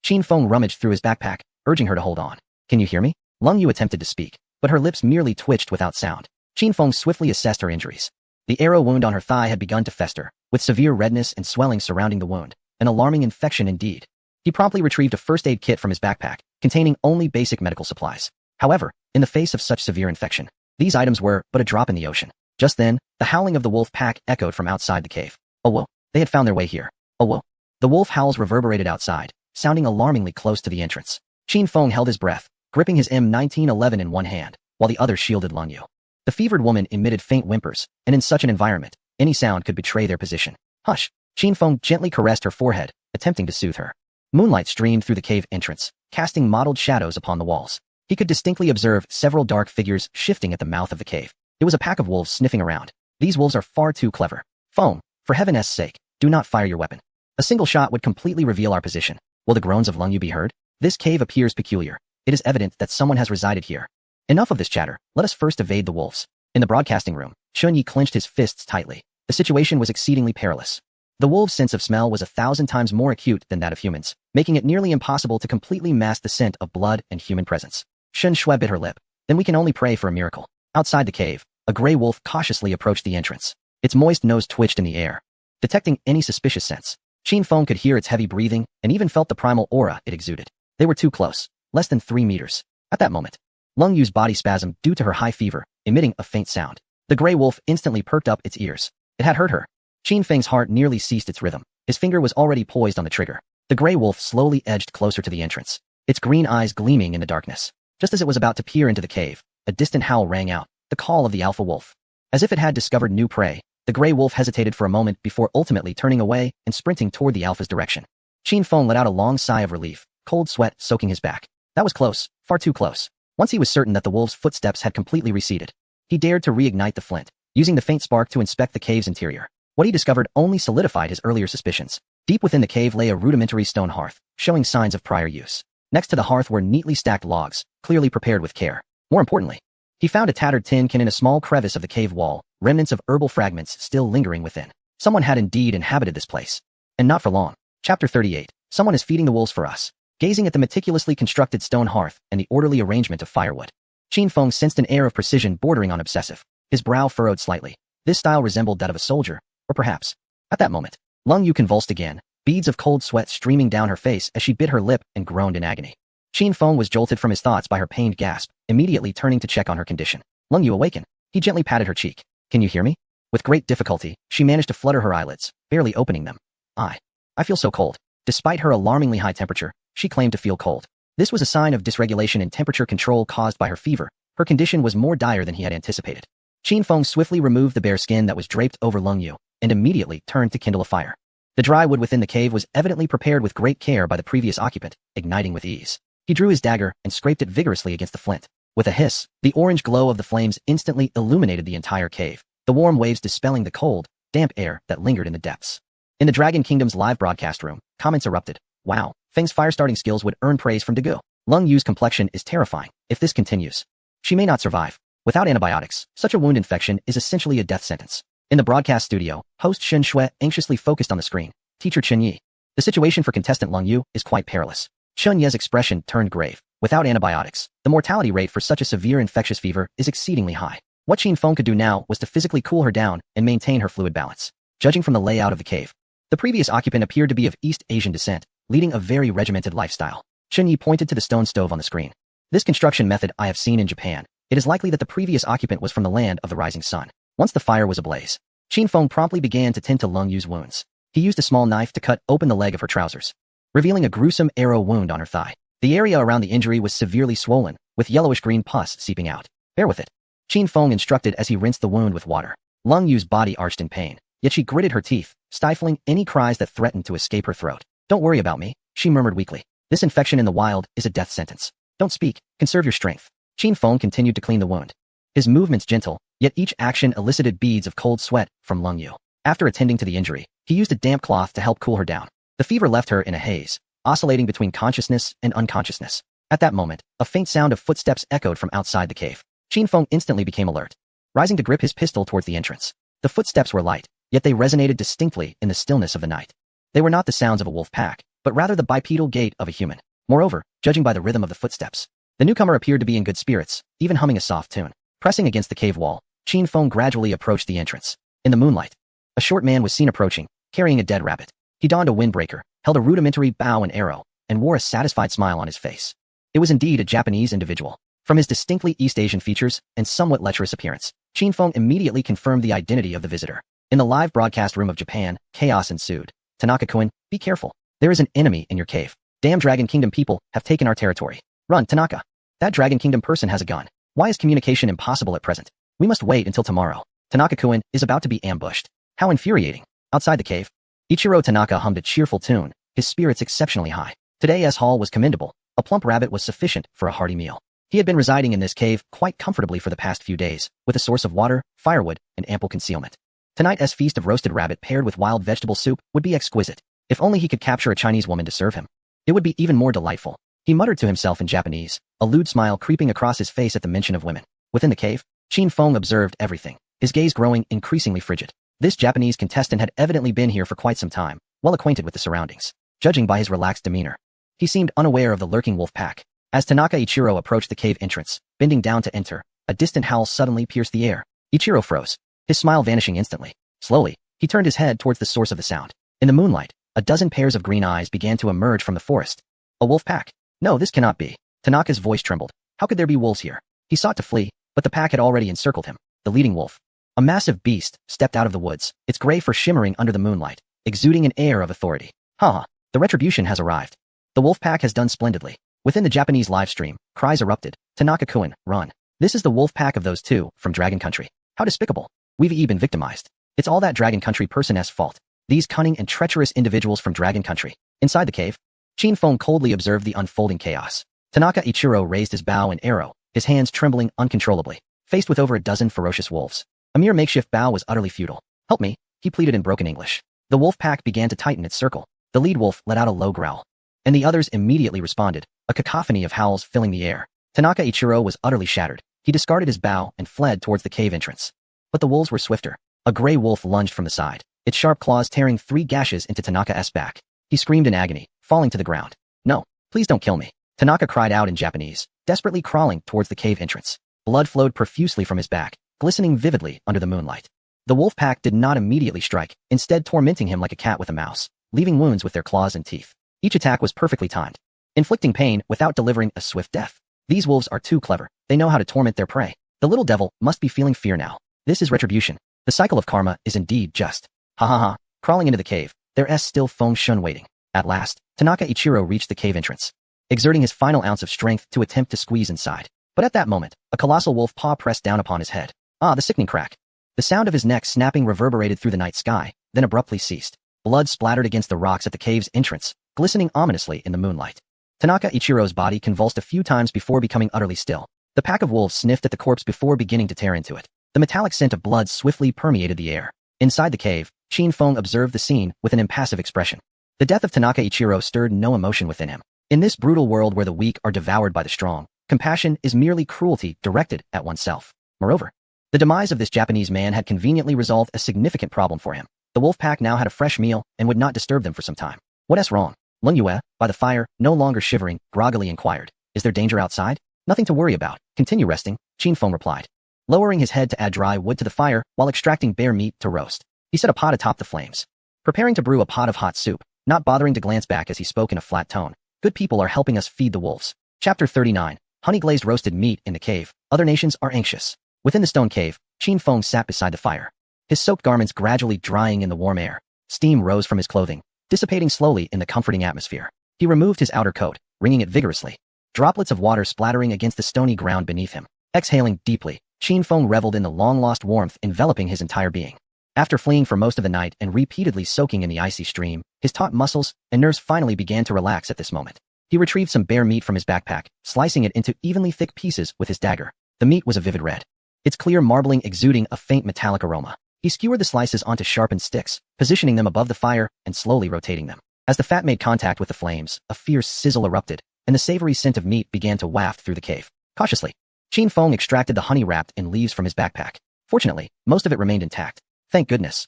Qin Feng rummaged through his backpack, urging her to hold on. Can you hear me? Lung Yu attempted to speak, but her lips merely twitched without sound. Qin Feng swiftly assessed her injuries. The arrow wound on her thigh had begun to fester, with severe redness and swelling surrounding the wound, an alarming infection indeed. He promptly retrieved a first aid kit from his backpack, containing only basic medical supplies. However, in the face of such severe infection, these items were but a drop in the ocean. Just then, the howling of the wolf pack echoed from outside the cave. Oh whoa, they had found their way here. Oh whoa. The wolf howls reverberated outside, sounding alarmingly close to the entrance. Qin Feng held his breath, gripping his M1911 in one hand, while the other shielded Lung Yu. The fevered woman emitted faint whimpers, and in such an environment, any sound could betray their position. Hush! Qin Feng gently caressed her forehead, attempting to soothe her. Moonlight streamed through the cave entrance, casting mottled shadows upon the walls. He could distinctly observe several dark figures shifting at the mouth of the cave. It was a pack of wolves sniffing around. These wolves are far too clever. Feng, for heaven's sake, do not fire your weapon. A single shot would completely reveal our position. Will the groans of Lung Yu be heard? This cave appears peculiar. It is evident that someone has resided here. Enough of this chatter. Let us first evade the wolves. In the broadcasting room, Chunyi clenched his fists tightly. The situation was exceedingly perilous. The wolves' sense of smell was 1,000 times more acute than that of humans, making it nearly impossible to completely mask the scent of blood and human presence. Shen Shui bit her lip. Then we can only pray for a miracle. Outside the cave, a gray wolf cautiously approached the entrance. Its moist nose twitched in the air. Detecting any suspicious scents, Qin Feng could hear its heavy breathing and even felt the primal aura it exuded. They were too close, less than 3 meters. At that moment, Lung Yu's body spasmed due to her high fever, emitting a faint sound. The gray wolf instantly perked up its ears. It had heard her. Qin Feng's heart nearly ceased its rhythm. His finger was already poised on the trigger. The gray wolf slowly edged closer to the entrance, its green eyes gleaming in the darkness. Just as it was about to peer into the cave, a distant howl rang out, the call of the alpha wolf. As if it had discovered new prey, the gray wolf hesitated for a moment before ultimately turning away and sprinting toward the alpha's direction. Qin Feng let out a long sigh of relief, cold sweat soaking his back. That was close, far too close. Once he was certain that the wolf's footsteps had completely receded, he dared to reignite the flint, using the faint spark to inspect the cave's interior. What he discovered only solidified his earlier suspicions. Deep within the cave lay a rudimentary stone hearth, showing signs of prior use. Next to the hearth were neatly stacked logs, clearly prepared with care. More importantly, he found a tattered tin can in a small crevice of the cave wall, remnants of herbal fragments still lingering within. Someone had indeed inhabited this place. And not for long. Chapter 38. Someone is feeding the wolves for us. Gazing at the meticulously constructed stone hearth and the orderly arrangement of firewood, Qin Feng sensed an air of precision bordering on obsessive. His brow furrowed slightly. This style resembled that of a soldier, or perhaps. At that moment, Lung Yu convulsed again, beads of cold sweat streaming down her face as she bit her lip and groaned in agony. Qin Feng was jolted from his thoughts by her pained gasp, immediately turning to check on her condition. Lung Yu awakened. He gently patted her cheek. Can you hear me? With great difficulty, she managed to flutter her eyelids, barely opening them. I feel so cold. Despite her alarmingly high temperature, she claimed to feel cold. This was a sign of dysregulation in temperature control caused by her fever. Her condition was more dire than he had anticipated. Qin Feng swiftly removed the bare skin that was draped over Lung Yu, and immediately turned to kindle a fire. The dry wood within the cave was evidently prepared with great care by the previous occupant, igniting with ease. He drew his dagger and scraped it vigorously against the flint. With a hiss, the orange glow of the flames instantly illuminated the entire cave, the warm waves dispelling the cold, damp air that lingered in the depths. In the Dragon Kingdom's live broadcast room, comments erupted. Wow, Feng's fire-starting skills would earn praise from Dagu. Lung Yu's complexion is terrifying. If this continues, she may not survive. Without antibiotics, such a wound infection is essentially a death sentence. In the broadcast studio, host Shen Shui anxiously focused on the screen. Teacher Chen Yi. The situation for contestant Lung Yu is quite perilous. Chen Ye's expression turned grave. Without antibiotics, the mortality rate for such a severe infectious fever is exceedingly high. What Qin Feng could do now was to physically cool her down and maintain her fluid balance. Judging from the layout of the cave, the previous occupant appeared to be of East Asian descent, leading a very regimented lifestyle. Chen Yi pointed to the stone stove on the screen. This construction method I have seen in Japan. It is likely that the previous occupant was from the land of the rising sun. Once the fire was ablaze, Qin Feng promptly began to tend to Lung Yu's wounds. He used a small knife to cut open the leg of her trousers, revealing a gruesome arrow wound on her thigh. The area around the injury was severely swollen, with yellowish-green pus seeping out. Bear with it, Qin Feng instructed as he rinsed the wound with water. Lung Yu's body arched in pain, yet she gritted her teeth, stifling any cries that threatened to escape her throat. Don't worry about me, she murmured weakly. This infection in the wild is a death sentence. Don't speak, conserve your strength. Qin Feng continued to clean the wound. His movements gentle, yet each action elicited beads of cold sweat from Lung Yu. After attending to the injury, he used a damp cloth to help cool her down. The fever left her in a haze, oscillating between consciousness and unconsciousness. At that moment, a faint sound of footsteps echoed from outside the cave. Qin Feng instantly became alert, rising to grip his pistol towards the entrance. The footsteps were light, yet they resonated distinctly in the stillness of the night. They were not the sounds of a wolf pack, but rather the bipedal gait of a human. Moreover, judging by the rhythm of the footsteps, The newcomer appeared to be in good spirits, even humming a soft tune. Pressing against the cave wall, Qin Feng gradually approached the entrance. In the moonlight, a short man was seen approaching, carrying a dead rabbit. He donned a windbreaker, held a rudimentary bow and arrow, and wore a satisfied smile on his face. It was indeed a Japanese individual. From his distinctly East Asian features and somewhat lecherous appearance, Qin Feng immediately confirmed the identity of the visitor. In the live broadcast room of Japan, chaos ensued. Tanaka-kun, be careful. There is an enemy in your cave. Damn Dragon Kingdom people have taken our territory. Run, Tanaka. That Dragon Kingdom person has a gun. Why is communication impossible at present? We must wait until tomorrow. Tanaka-kun is about to be ambushed. How infuriating. Outside the cave, Ichiro Tanaka hummed a cheerful tune, his spirits exceptionally high. Today's haul was commendable. A plump rabbit was sufficient for a hearty meal. He had been residing in this cave quite comfortably for the past few days, with a source of water, firewood, and ample concealment. Tonight's feast of roasted rabbit paired with wild vegetable soup would be exquisite. If only he could capture a Chinese woman to serve him. It would be even more delightful. He muttered to himself in Japanese, a lewd smile creeping across his face at the mention of women. Within the cave, Qin Feng observed everything, his gaze growing increasingly frigid. This Japanese contestant had evidently been here for quite some time, well acquainted with the surroundings. Judging by his relaxed demeanor, he seemed unaware of the lurking wolf pack. As Tanaka Ichiro approached the cave entrance, bending down to enter, a distant howl suddenly pierced the air. Ichiro froze, his smile vanishing instantly. Slowly, he turned his head towards the source of the sound. In the moonlight, a dozen pairs of green eyes began to emerge from the forest. A wolf pack? No, this cannot be. Tanaka's voice trembled. How could there be wolves here? He sought to flee, but the pack had already encircled him. The leading wolf, a massive beast, stepped out of the woods, its gray fur shimmering under the moonlight, exuding an air of authority. The retribution has arrived. The wolf pack has done splendidly. Within the Japanese live stream, cries erupted. Tanaka-kun, run. This is the wolf pack of those two from Dragon Country. How despicable. We've been victimized. It's all that Dragon Country person's fault. These cunning and treacherous individuals from Dragon Country. Inside the cave, Qin Feng coldly observed the unfolding chaos. Tanaka Ichiro raised his bow and arrow, his hands trembling uncontrollably. Faced with over a dozen ferocious wolves, a mere makeshift bow was utterly futile. Help me, he pleaded in broken English. The wolf pack began to tighten its circle. The lead wolf let out a low growl, and the others immediately responded, a cacophony of howls filling the air. Tanaka Ichiro was utterly shattered. He discarded his bow and fled towards the cave entrance. But the wolves were swifter. A gray wolf lunged from the side, its sharp claws tearing 3 gashes into Tanaka's back. He screamed in agony, falling to the ground. No, please don't kill me. Tanaka cried out in Japanese, desperately crawling towards the cave entrance. Blood flowed profusely from his back, glistening vividly under the moonlight. The wolf pack did not immediately strike, instead tormenting him like a cat with a mouse, leaving wounds with their claws and teeth. Each attack was perfectly timed, inflicting pain without delivering a swift death. These wolves are too clever. They know how to torment their prey. The little devil must be feeling fear now. This is retribution. The cycle of karma is indeed just. Ha. Crawling into the cave, there's still Feng Shun waiting. At last, Tanaka Ichiro reached the cave entrance, exerting his final ounce of strength to attempt to squeeze inside. But at that moment, a colossal wolf paw pressed down upon his head. The sickening crack. The sound of his neck snapping reverberated through the night sky, then abruptly ceased. Blood splattered against the rocks at the cave's entrance, glistening ominously in the moonlight. Tanaka Ichiro's body convulsed a few times before becoming utterly still. The pack of wolves sniffed at the corpse before beginning to tear into it. The metallic scent of blood swiftly permeated the air. Inside the cave, Qin Feng observed the scene with an impassive expression. The death of Tanaka Ichiro stirred no emotion within him. In this brutal world where the weak are devoured by the strong, compassion is merely cruelty directed at oneself. Moreover, the demise of this Japanese man had conveniently resolved a significant problem for him. The wolf pack now had a fresh meal and would not disturb them for some time. What's wrong? Lung Yue, by the fire, no longer shivering, groggily inquired. Is there danger outside? Nothing to worry about. Continue resting, Qin Feng replied, lowering his head to add dry wood to the fire while extracting bear meat to roast. He set a pot atop the flames, preparing to brew a pot of hot soup, not bothering to glance back as he spoke in a flat tone. Good people are helping us feed the wolves. Chapter 39. Honey-glazed roasted meat in the cave. Other nations are anxious. Within the stone cave, Qin Feng sat beside the fire, his soaked garments gradually drying in the warm air. Steam rose from his clothing, dissipating slowly in the comforting atmosphere. He removed his outer coat, wringing it vigorously, droplets of water splattering against the stony ground beneath him. Exhaling deeply, Qin Feng reveled in the long-lost warmth enveloping his entire being. After fleeing for most of the night and repeatedly soaking in the icy stream, his taut muscles and nerves finally began to relax at this moment. He retrieved some bear meat from his backpack, slicing it into evenly thick pieces with his dagger. The meat was a vivid red, its clear marbling exuding a faint metallic aroma. He skewered the slices onto sharpened sticks, positioning them above the fire and slowly rotating them. As the fat made contact with the flames, a fierce sizzle erupted, and the savory scent of meat began to waft through the cave. Cautiously, Qin Feng extracted the honey wrapped in leaves from his backpack. Fortunately, most of it remained intact. Thank goodness,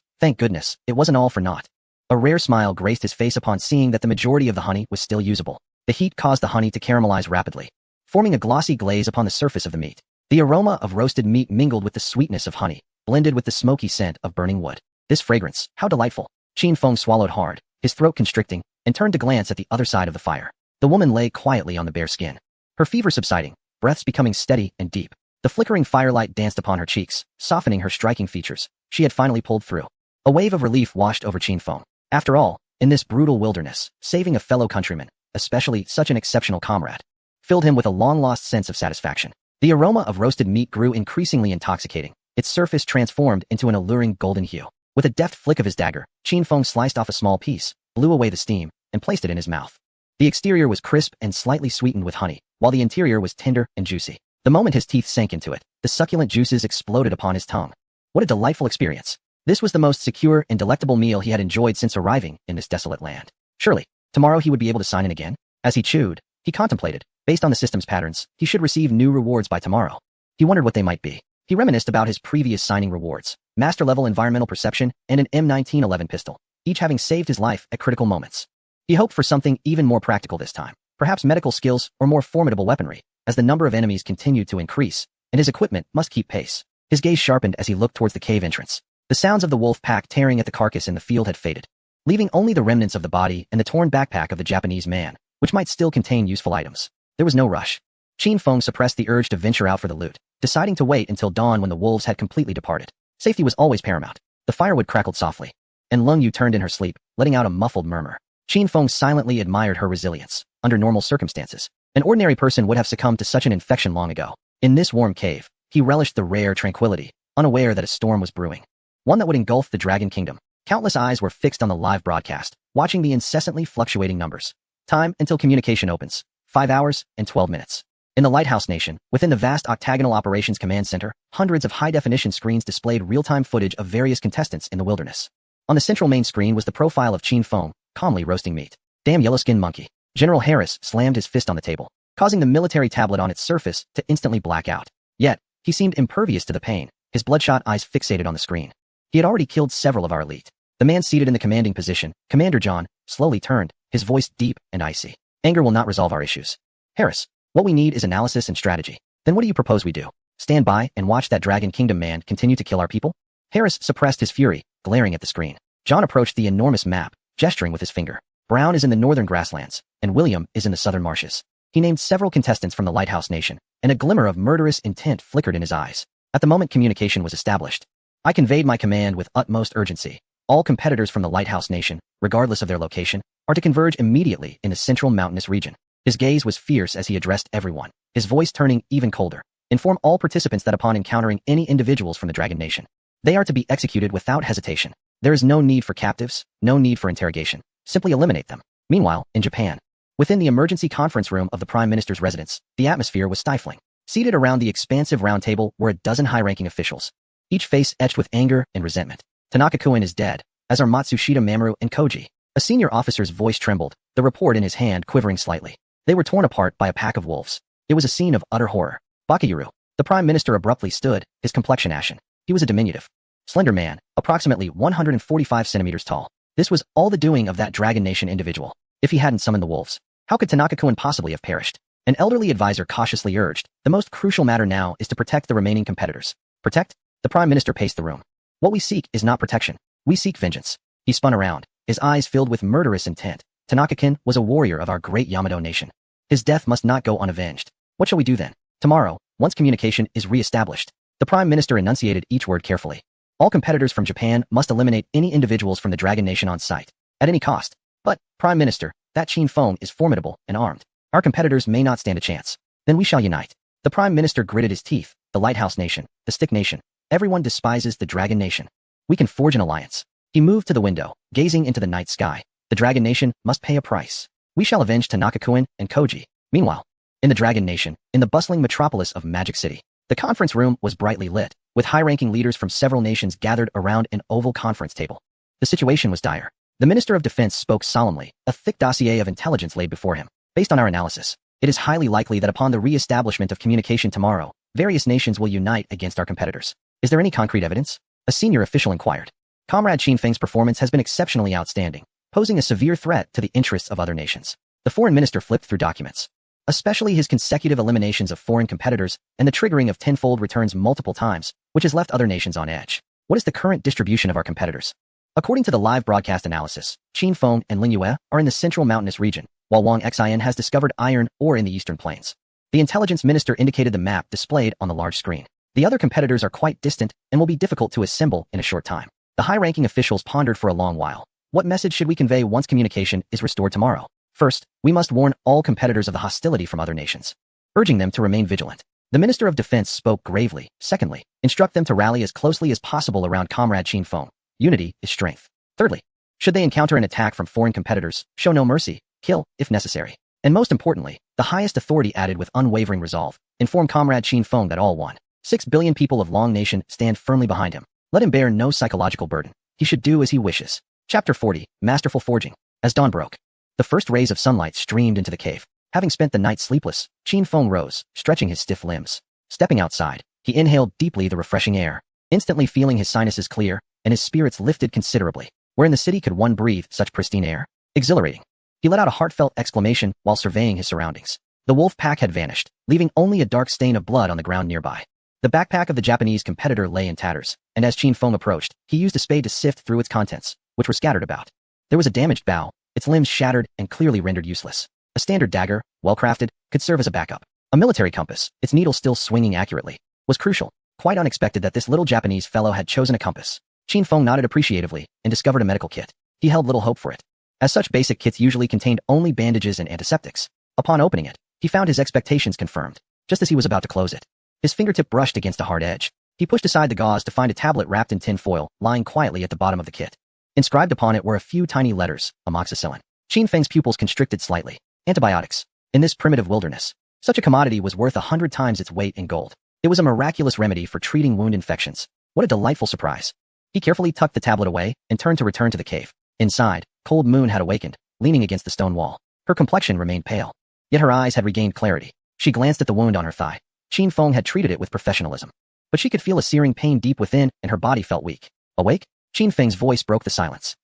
it wasn't all for naught. A rare smile graced his face upon seeing that the majority of the honey was still usable. The heat caused the honey to caramelize rapidly, forming a glossy glaze upon the surface of the meat. The aroma of roasted meat mingled with the sweetness of honey, blended with the smoky scent of burning wood. This fragrance, how delightful! Qin Feng swallowed hard, his throat constricting, and turned to glance at the other side of the fire. The woman lay quietly on the bare skin, her fever subsiding, breaths becoming steady and deep. The flickering firelight danced upon her cheeks, softening her striking features. She had finally pulled through. A wave of relief washed over Qin Feng. After all, in this brutal wilderness, saving a fellow countryman, especially such an exceptional comrade, filled him with a long-lost sense of satisfaction. The aroma of roasted meat grew increasingly intoxicating, its surface transformed into an alluring golden hue. With a deft flick of his dagger, Qin Feng sliced off a small piece, blew away the steam, and placed it in his mouth. The exterior was crisp and slightly sweetened with honey, while the interior was tender and juicy. The moment his teeth sank into it, the succulent juices exploded upon his tongue. What a delightful experience. This was the most secure and delectable meal he had enjoyed since arriving in this desolate land. Surely, tomorrow he would be able to sign in again? As he chewed, he contemplated, based on the system's patterns, he should receive new rewards by tomorrow. He wondered what they might be. He reminisced about his previous signing rewards, master-level environmental perception and an M1911 pistol, each having saved his life at critical moments. He hoped for something even more practical this time, perhaps medical skills or more formidable weaponry, as the number of enemies continued to increase, and his equipment must keep pace. His gaze sharpened as he looked towards the cave entrance. The sounds of the wolf pack tearing at the carcass in the field had faded, leaving only the remnants of the body and the torn backpack of the Japanese man, which might still contain useful items. There was no rush. Qin Feng suppressed the urge to venture out for the loot, deciding to wait until dawn when the wolves had completely departed. Safety was always paramount. The firewood crackled softly, and Leng Yu turned in her sleep, letting out a muffled murmur. Qin Feng silently admired her resilience. Under normal circumstances, an ordinary person would have succumbed to such an infection long ago. In this warm cave, he relished the rare tranquility, unaware that a storm was brewing, one that would engulf the Dragon Kingdom. Countless eyes were fixed on the live broadcast, watching the incessantly fluctuating numbers. Time until communication opens, 5 hours and 12 minutes. In the Lighthouse Nation, within the vast Octagonal Operations Command Center, hundreds of high-definition screens displayed real-time footage of various contestants in the wilderness. On the central main screen was the profile of Qin Feng, calmly roasting meat. Damn yellow-skinned monkey. General Harris slammed his fist on the table, causing the military tablet on its surface to instantly black out. Yet, he seemed impervious to the pain, his bloodshot eyes fixated on the screen. He had already killed several of our elite. The man seated in the commanding position, Commander John, slowly turned, his voice deep and icy. Anger will not resolve our issues. Harris, what we need is analysis and strategy. Then what do you propose we do? Stand by and watch that Dragon Kingdom man continue to kill our people? Harris suppressed his fury, glaring at the screen. John approached the enormous map, gesturing with his finger. Brown is in the northern grasslands, and William is in the southern marshes. He named several contestants from the Lighthouse Nation, and a glimmer of murderous intent flickered in his eyes. At the moment communication was established, I conveyed my command with utmost urgency. All competitors from the Lighthouse Nation, regardless of their location, are to converge immediately in the central mountainous region. His gaze was fierce as he addressed everyone, his voice turning even colder. Inform all participants that upon encountering any individuals from the Dragon Nation, they are to be executed without hesitation. There is no need for captives, no need for interrogation. Simply eliminate them. Meanwhile, in Japan, within the emergency conference room of the Prime Minister's residence, the atmosphere was stifling. Seated around the expansive round table were a dozen high-ranking officials, each face etched with anger and resentment. Tanaka-kun is dead, as are Matsushita Mamoru and Koji. A senior officer's voice trembled, the report in his hand quivering slightly. They were torn apart by a pack of wolves. It was a scene of utter horror. Bakayuru. The Prime Minister abruptly stood, his complexion ashen. He was a diminutive, slender man, approximately 145 centimeters tall. This was all the doing of that Dragon Nation individual. If he hadn't summoned the wolves, how could Tanaka-kun possibly have perished? An elderly advisor cautiously urged, the most crucial matter now is to protect the remaining competitors. Protect? The Prime Minister paced the room. What we seek is not protection. We seek vengeance. He spun around, his eyes filled with murderous intent. Tanaka-kun was a warrior of our great Yamato nation. His death must not go unavenged. What shall we do then? Tomorrow, once communication is re-established, the Prime Minister enunciated each word carefully. All competitors from Japan must eliminate any individuals from the Dragon Nation on sight, at any cost. But, Prime Minister, that Qin Feng is formidable and armed. Our competitors may not stand a chance. Then we shall unite. The Prime Minister gritted his teeth. The Lighthouse Nation, the Stick Nation, everyone despises the Dragon Nation. We can forge an alliance. He moved to the window, gazing into the night sky. The Dragon Nation must pay a price. We shall avenge Tanaka-kun and Koji. Meanwhile, in the Dragon Nation, in the bustling metropolis of Magic City, the conference room was brightly lit, with high-ranking leaders from several nations gathered around an oval conference table. The situation was dire. The Minister of Defense spoke solemnly, a thick dossier of intelligence laid before him. Based on our analysis, it is highly likely that upon the re-establishment of communication tomorrow, various nations will unite against our competitors. Is there any concrete evidence? A senior official inquired. Comrade Qin Feng's performance has been exceptionally outstanding, posing a severe threat to the interests of other nations. The foreign minister flipped through documents. especially his consecutive eliminations of foreign competitors and the triggering of tenfold returns multiple times, which has left other nations on edge. What is the current distribution of our competitors? According to the live broadcast analysis, Qin Feng and Ling Yue are in the central mountainous region, while Wang Xin has discovered iron ore in the eastern plains. The intelligence minister indicated the map displayed on the large screen. The other competitors are quite distant and will be difficult to assemble in a short time. The high-ranking officials pondered for a long while. What message should we convey once communication is restored tomorrow? First, we must warn all competitors of the hostility from other nations, urging them to remain vigilant. The Minister of Defense spoke gravely. Secondly, instruct them to rally as closely as possible around Comrade Qin Feng. Unity is strength. Thirdly, should they encounter an attack from foreign competitors, show no mercy, kill if necessary. And most importantly, the highest authority added with unwavering resolve, inform Comrade Qin Feng that all 1.6 billion people of Long Nation stand firmly behind him. Let him bear no psychological burden. He should do as he wishes. Chapter 40, Masterful Forging. As dawn broke, the first rays of sunlight streamed into the cave. Having spent the night sleepless, Qin Feng rose, stretching his stiff limbs. Stepping outside, he inhaled deeply the refreshing air, instantly feeling his sinuses clear and his spirits lifted considerably. Where in the city could one breathe such pristine air? Exhilarating. He let out a heartfelt exclamation while surveying his surroundings. The wolf pack had vanished, leaving only a dark stain of blood on the ground nearby. The backpack of the Japanese competitor lay in tatters, and as Qin Feng approached, he used a spade to sift through its contents, which were scattered about. There was a damaged bow, its limbs shattered and clearly rendered useless. A standard dagger, well-crafted, could serve as a backup. A military compass, its needle still swinging accurately, was crucial. Quite unexpected that this little Japanese fellow had chosen a compass. Qin Feng nodded appreciatively and discovered a medical kit. He held little hope for it, as such basic kits usually contained only bandages and antiseptics. Upon opening it, he found his expectations confirmed, just as he was about to close it. His fingertip brushed against a hard edge. He pushed aside the gauze to find a tablet wrapped in tin foil, lying quietly at the bottom of the kit. Inscribed upon it were a few tiny letters, amoxicillin. Qin Feng's pupils constricted slightly. Antibiotics. In this primitive wilderness, such a commodity was worth 100 times its weight in gold. It was a miraculous remedy for treating wound infections. What a delightful surprise. He carefully tucked the tablet away and turned to return to the cave. Inside, Cold Moon had awakened, leaning against the stone wall. Her complexion remained pale, yet her eyes had regained clarity. She glanced at the wound on her thigh. Qin Feng had treated it with professionalism, but she could feel a searing pain deep within and her body felt weak. Awake? Qin Feng's voice broke the silence.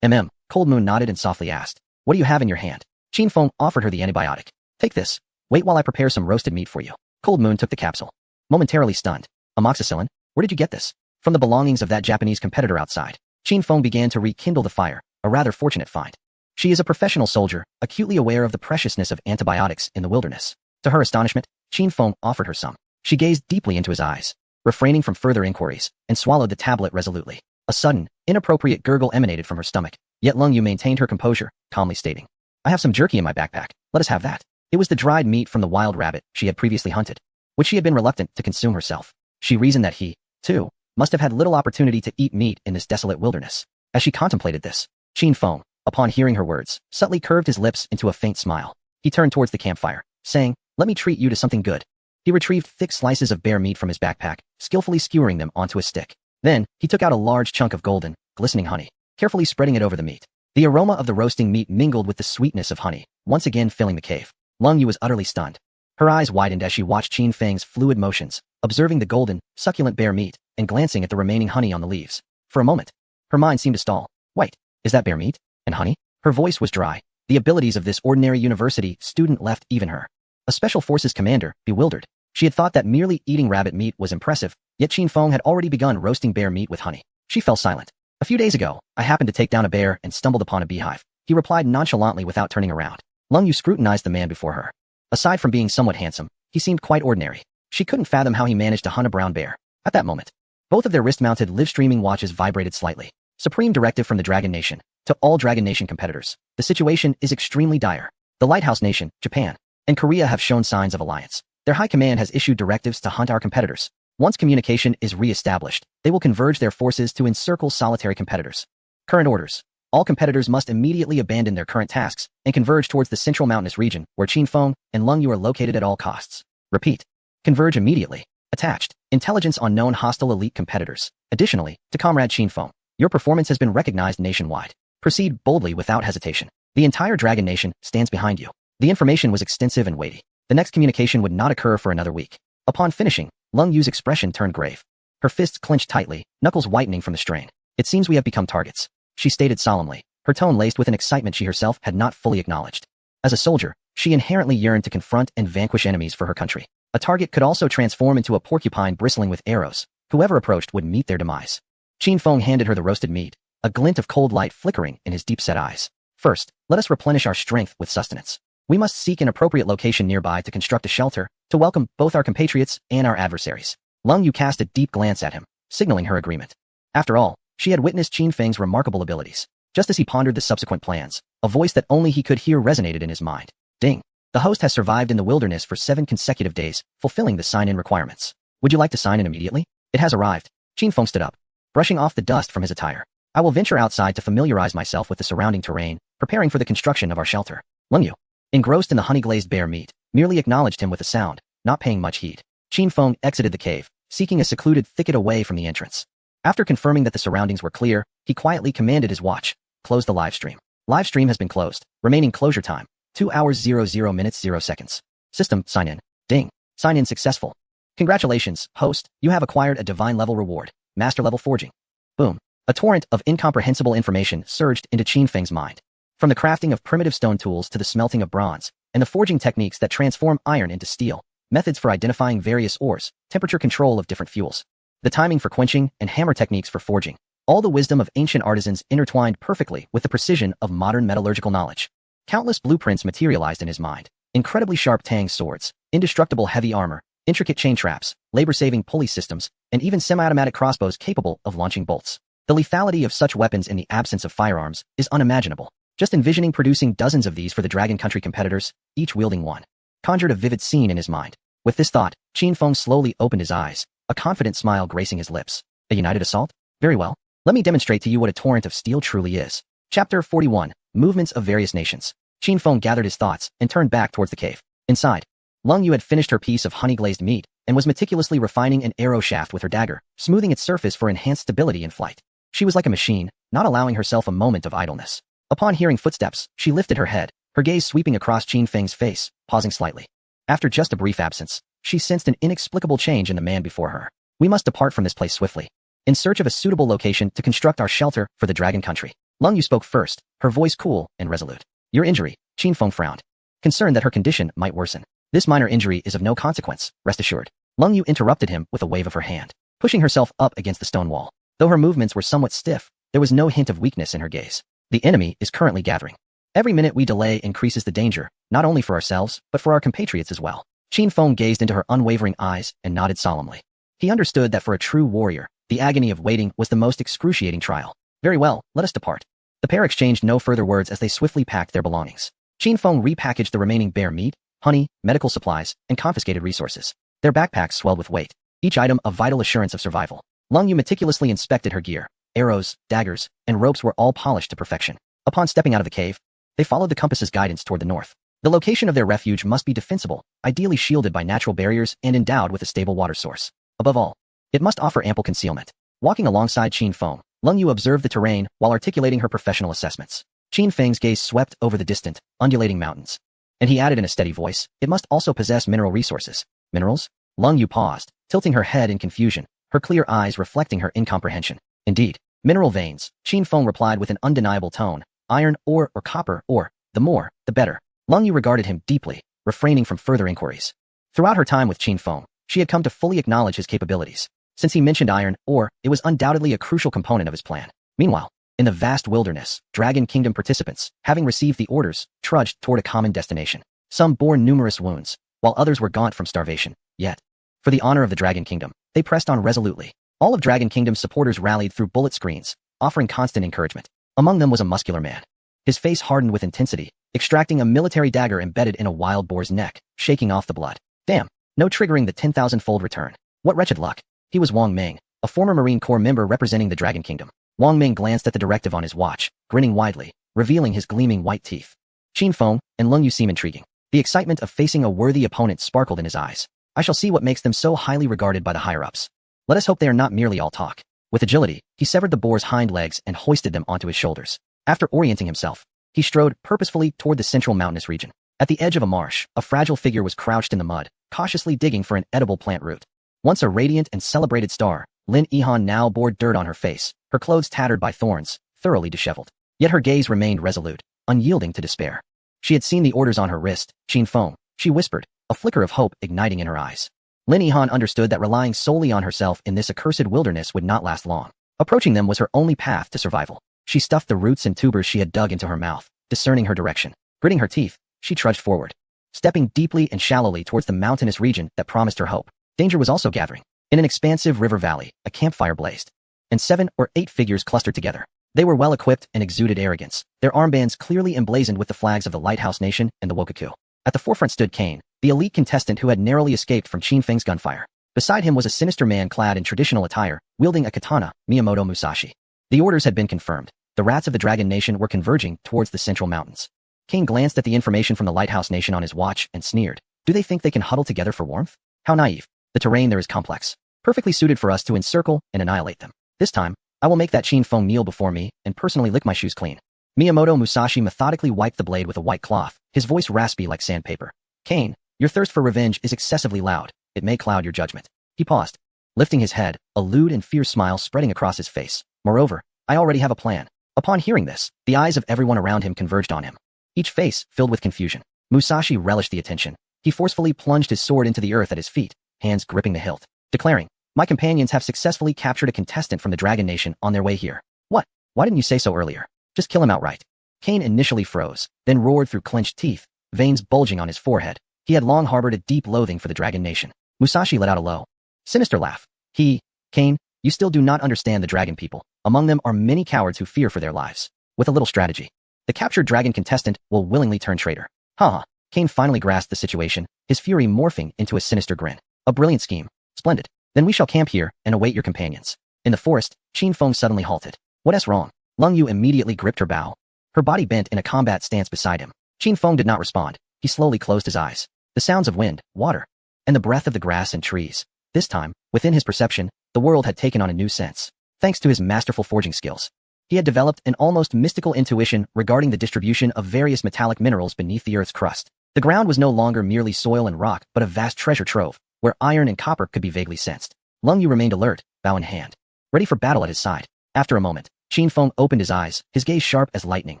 Cold Moon nodded and softly asked, "What do you have in your hand?" Qin Feng offered her the antibiotic. "Take this. Wait while I prepare some roasted meat for you." Cold Moon took the capsule, momentarily stunned. "Amoxicillin? Where did you get this?" "From the belongings of that Japanese competitor outside." Qin Feng began to rekindle the fire, a rather fortunate find. She is a professional soldier, acutely aware of the preciousness of antibiotics in the wilderness. To her astonishment, Qin Feng offered her some. She gazed deeply into his eyes, refraining from further inquiries, and swallowed the tablet resolutely. A sudden, inappropriate gurgle emanated from her stomach, yet Lung Yu maintained her composure, calmly stating, "I have some jerky in my backpack. Let us have that." It was the dried meat from the wild rabbit she had previously hunted, which she had been reluctant to consume herself. She reasoned that he, too, must have had little opportunity to eat meat in this desolate wilderness. As she contemplated this, Qin Feng, upon hearing her words, subtly curved his lips into a faint smile. He turned towards the campfire, saying, "Let me treat you to something good." He retrieved thick slices of bear meat from his backpack, skillfully skewering them onto a stick. Then, he took out a large chunk of golden, glistening honey, carefully spreading it over the meat. The aroma of the roasting meat mingled with the sweetness of honey, once again filling the cave. Lung Yu was utterly stunned. Her eyes widened as she watched Qin Feng's fluid motions, observing the golden, succulent bear meat, and glancing at the remaining honey on the leaves. For a moment, her mind seemed to stall. "Wait, is that bear meat? And honey?" Her voice was dry. The abilities of this ordinary university student left even her, a special forces commander, bewildered. She had thought that merely eating rabbit meat was impressive, yet Qin Feng had already begun roasting bear meat with honey. She fell silent. "A few days ago, I happened to take down a bear and stumbled upon a beehive," he replied nonchalantly without turning around. Lung Yu scrutinized the man before her. Aside from being somewhat handsome, he seemed quite ordinary. She couldn't fathom how he managed to hunt a brown bear. At that moment, both of their wrist-mounted live-streaming watches vibrated slightly. Supreme directive from the Dragon Nation. To all Dragon Nation competitors, the situation is extremely dire. The Lighthouse Nation, Japan, and Korea have shown signs of alliance. Their high command has issued directives to hunt our competitors. Once communication is re-established, they will converge their forces to encircle solitary competitors. Current orders. All competitors must immediately abandon their current tasks and converge towards the central mountainous region where Qin Feng and Lung Yu are located at all costs. Repeat. Converge immediately. Attached. Intelligence on known hostile elite competitors. Additionally, to Comrade Qin Feng, your performance has been recognized nationwide. Proceed boldly without hesitation. The entire Dragon Nation stands behind you. The information was extensive and weighty. The next communication would not occur for another week. Upon finishing, Lung Yu's expression turned grave. Her fists clenched tightly, knuckles whitening from the strain. "It seems we have become targets," she stated solemnly, her tone laced with an excitement she herself had not fully acknowledged. As a soldier, She inherently yearned to confront and vanquish enemies for her country. A target could also transform into a porcupine bristling with arrows. Whoever approached would meet their demise. Qin Feng handed her the roasted meat, a glint of cold light flickering in his deep-set eyes. First, let us replenish our strength with sustenance. We must seek an appropriate location nearby to construct a shelter to welcome both our compatriots and our adversaries. Leng Yu cast a deep glance at him, signaling her agreement. After all, she had witnessed Qin Feng's remarkable abilities. Just as he pondered the subsequent plans, a voice that only he could hear resonated in his mind. Ding. The host has survived in the wilderness for 7 consecutive days, fulfilling the sign-in requirements. Would you like to sign in immediately? It has arrived. Qin Feng stood up, brushing off the dust from his attire. I will venture outside to familiarize myself with the surrounding terrain, preparing for the construction of our shelter. Leng Yu, engrossed in the honey-glazed bear meat, merely acknowledged him with a sound, not paying much heed. Qin Feng exited the cave, seeking a secluded thicket away from the entrance. After confirming that the surroundings were clear, he quietly commanded his watch, close the live stream. Live stream has been closed. Remaining closure time, 2 hours 00 minutes 0 seconds. System, sign in. Ding. Sign in successful. Congratulations, host, you have acquired a divine level reward, master level forging. Boom. A torrent of incomprehensible information surged into Qin Feng's mind. From the crafting of primitive stone tools to the smelting of bronze, and the forging techniques that transform iron into steel, methods for identifying various ores, temperature control of different fuels, the timing for quenching, and hammer techniques for forging. All the wisdom of ancient artisans intertwined perfectly with the precision of modern metallurgical knowledge. Countless blueprints materialized in his mind. Incredibly sharp tang swords, indestructible heavy armor, intricate chain traps, labor-saving pulley systems, and even semi-automatic crossbows capable of launching bolts. The lethality of such weapons in the absence of firearms is unimaginable. Just envisioning producing dozens of these for the Dragon Country competitors, each wielding one, conjured a vivid scene in his mind. With this thought, Qin Feng slowly opened his eyes, a confident smile gracing his lips. A united assault? Very well. Let me demonstrate to you what a torrent of steel truly is. Chapter 41. Movements of Various Nations. Qin Feng gathered his thoughts and turned back towards the cave. Inside, Leng Yu had finished her piece of honey-glazed meat and was meticulously refining an arrow shaft with her dagger, smoothing its surface for enhanced stability in flight. She was like a machine, not allowing herself a moment of idleness. Upon hearing footsteps, she lifted her head, her gaze sweeping across Qin Feng's face, pausing slightly. After just a brief absence, she sensed an inexplicable change in the man before her. We must depart from this place swiftly, in search of a suitable location to construct our shelter for the Dragon Country. Leng Yu spoke first, her voice cool and resolute. Your injury, Qin Feng frowned, concerned that her condition might worsen. This minor injury is of no consequence, rest assured. Leng Yu interrupted him with a wave of her hand, pushing herself up against the stone wall. Though her movements were somewhat stiff, there was no hint of weakness in her gaze. The enemy is currently gathering. Every minute we delay increases the danger, not only for ourselves, but for our compatriots as well. Qin Feng gazed into her unwavering eyes and nodded solemnly. He understood that for a true warrior, the agony of waiting was the most excruciating trial. Very well, let us depart. The pair exchanged no further words as they swiftly packed their belongings. Qin Feng repackaged the remaining bear meat, honey, medical supplies, and confiscated resources. Their backpacks swelled with weight, each item a vital assurance of survival. Leng Yu meticulously inspected her gear. Arrows, daggers, and ropes were all polished to perfection. Upon stepping out of the cave, they followed the compass's guidance toward the north. The location of their refuge must be defensible, ideally shielded by natural barriers and endowed with a stable water source. Above all, it must offer ample concealment. Walking alongside Qin Feng, Leng Yu observed the terrain while articulating her professional assessments. Qin Feng's gaze swept over the distant, undulating mountains, and he added in a steady voice, it must also possess mineral resources. Minerals? Leng Yu paused, tilting her head in confusion, her clear eyes reflecting her incomprehension. Indeed, mineral veins, Qin Feng replied with an undeniable tone. Iron, ore, or copper, or, the more, the better. Leng Yu regarded him deeply, refraining from further inquiries. Throughout her time with Qin Feng, she had come to fully acknowledge his capabilities. Since he mentioned iron, ore, it was undoubtedly a crucial component of his plan. Meanwhile, in the vast wilderness, Dragon Kingdom participants, having received the orders, trudged toward a common destination. Some bore numerous wounds, while others were gaunt from starvation. Yet, for the honor of the Dragon Kingdom, they pressed on resolutely. All of Dragon Kingdom's supporters rallied through bullet screens, offering constant encouragement. Among them was a muscular man. His face hardened with intensity, extracting a military dagger embedded in a wild boar's neck, shaking off the blood. Damn, no triggering the 10,000-fold return. What wretched luck. He was Wang Ming, a former Marine Corps member representing the Dragon Kingdom. Wang Ming glanced at the directive on his watch, grinning widely, revealing his gleaming white teeth. Qin Feng and Leng Yu seemed intriguing. The excitement of facing a worthy opponent sparkled in his eyes. I shall see what makes them so highly regarded by the higher-ups. Let us hope they are not merely all talk. With agility, he severed the boar's hind legs and hoisted them onto his shoulders. After orienting himself, he strode purposefully toward the central mountainous region. At the edge of a marsh, a fragile figure was crouched in the mud, cautiously digging for an edible plant root. Once a radiant and celebrated star, Lin Yihan now bore dirt on her face, her clothes tattered by thorns, thoroughly disheveled. Yet her gaze remained resolute, unyielding to despair. She had seen the orders on her wrist. Qin Feng, she whispered, a flicker of hope igniting in her eyes. Lin Yihan understood that relying solely on herself in this accursed wilderness would not last long. Approaching them was her only path to survival. She stuffed the roots and tubers she had dug into her mouth, discerning her direction. Gritting her teeth, she trudged forward, stepping deeply and shallowly towards the mountainous region that promised her hope. Danger was also gathering. In an expansive river valley, a campfire blazed, and 7 or 8 figures clustered together. They were well-equipped and exuded arrogance, their armbands clearly emblazoned with the flags of the Lighthouse Nation and the Wokaku. At the forefront stood Kane, the elite contestant who had narrowly escaped from Qin Feng's gunfire. Beside him was a sinister man clad in traditional attire, wielding a katana, Miyamoto Musashi. The orders had been confirmed. The rats of the Dragon Nation were converging towards the central mountains. Kane glanced at the information from the Lighthouse Nation on his watch and sneered. Do they think they can huddle together for warmth? How naive. The terrain there is complex, perfectly suited for us to encircle and annihilate them. This time, I will make that Qin Feng kneel before me and personally lick my shoes clean. Miyamoto Musashi methodically wiped the blade with a white cloth, his voice raspy like sandpaper. Kane, your thirst for revenge is excessively loud. It may cloud your judgment. He paused, lifting his head, a lewd and fierce smile spreading across his face. Moreover, I already have a plan. Upon hearing this, the eyes of everyone around him converged on him, each face filled with confusion. Musashi relished the attention. He forcefully plunged his sword into the earth at his feet, hands gripping the hilt, declaring, my companions have successfully captured a contestant from the Dragon Nation on their way here. What? Why didn't you say so earlier? Just kill him outright. Kane initially froze, then roared through clenched teeth, veins bulging on his forehead. He had long harbored a deep loathing for the Dragon Nation. Musashi let out a low, sinister laugh. Kane, you still do not understand the Dragon people. Among them are many cowards who fear for their lives. With a little strategy, the captured Dragon contestant will willingly turn traitor. Ha! Kane finally grasped the situation, his fury morphing into a sinister grin. A brilliant scheme. Splendid. Then we shall camp here and await your companions. In the forest, Qin Feng suddenly halted. What's wrong? Lung Yu immediately gripped her bow, her body bent in a combat stance beside him. Qin Feng did not respond. He slowly closed his eyes. The sounds of wind, water, and the breath of the grass and trees. This time, within his perception, the world had taken on a new sense. Thanks to his masterful forging skills, he had developed an almost mystical intuition regarding the distribution of various metallic minerals beneath the Earth's crust. The ground was no longer merely soil and rock, but a vast treasure trove, where iron and copper could be vaguely sensed. Lung Yu remained alert, bow in hand, ready for battle at his side. After a moment, Qin Feng opened his eyes, his gaze sharp as lightning,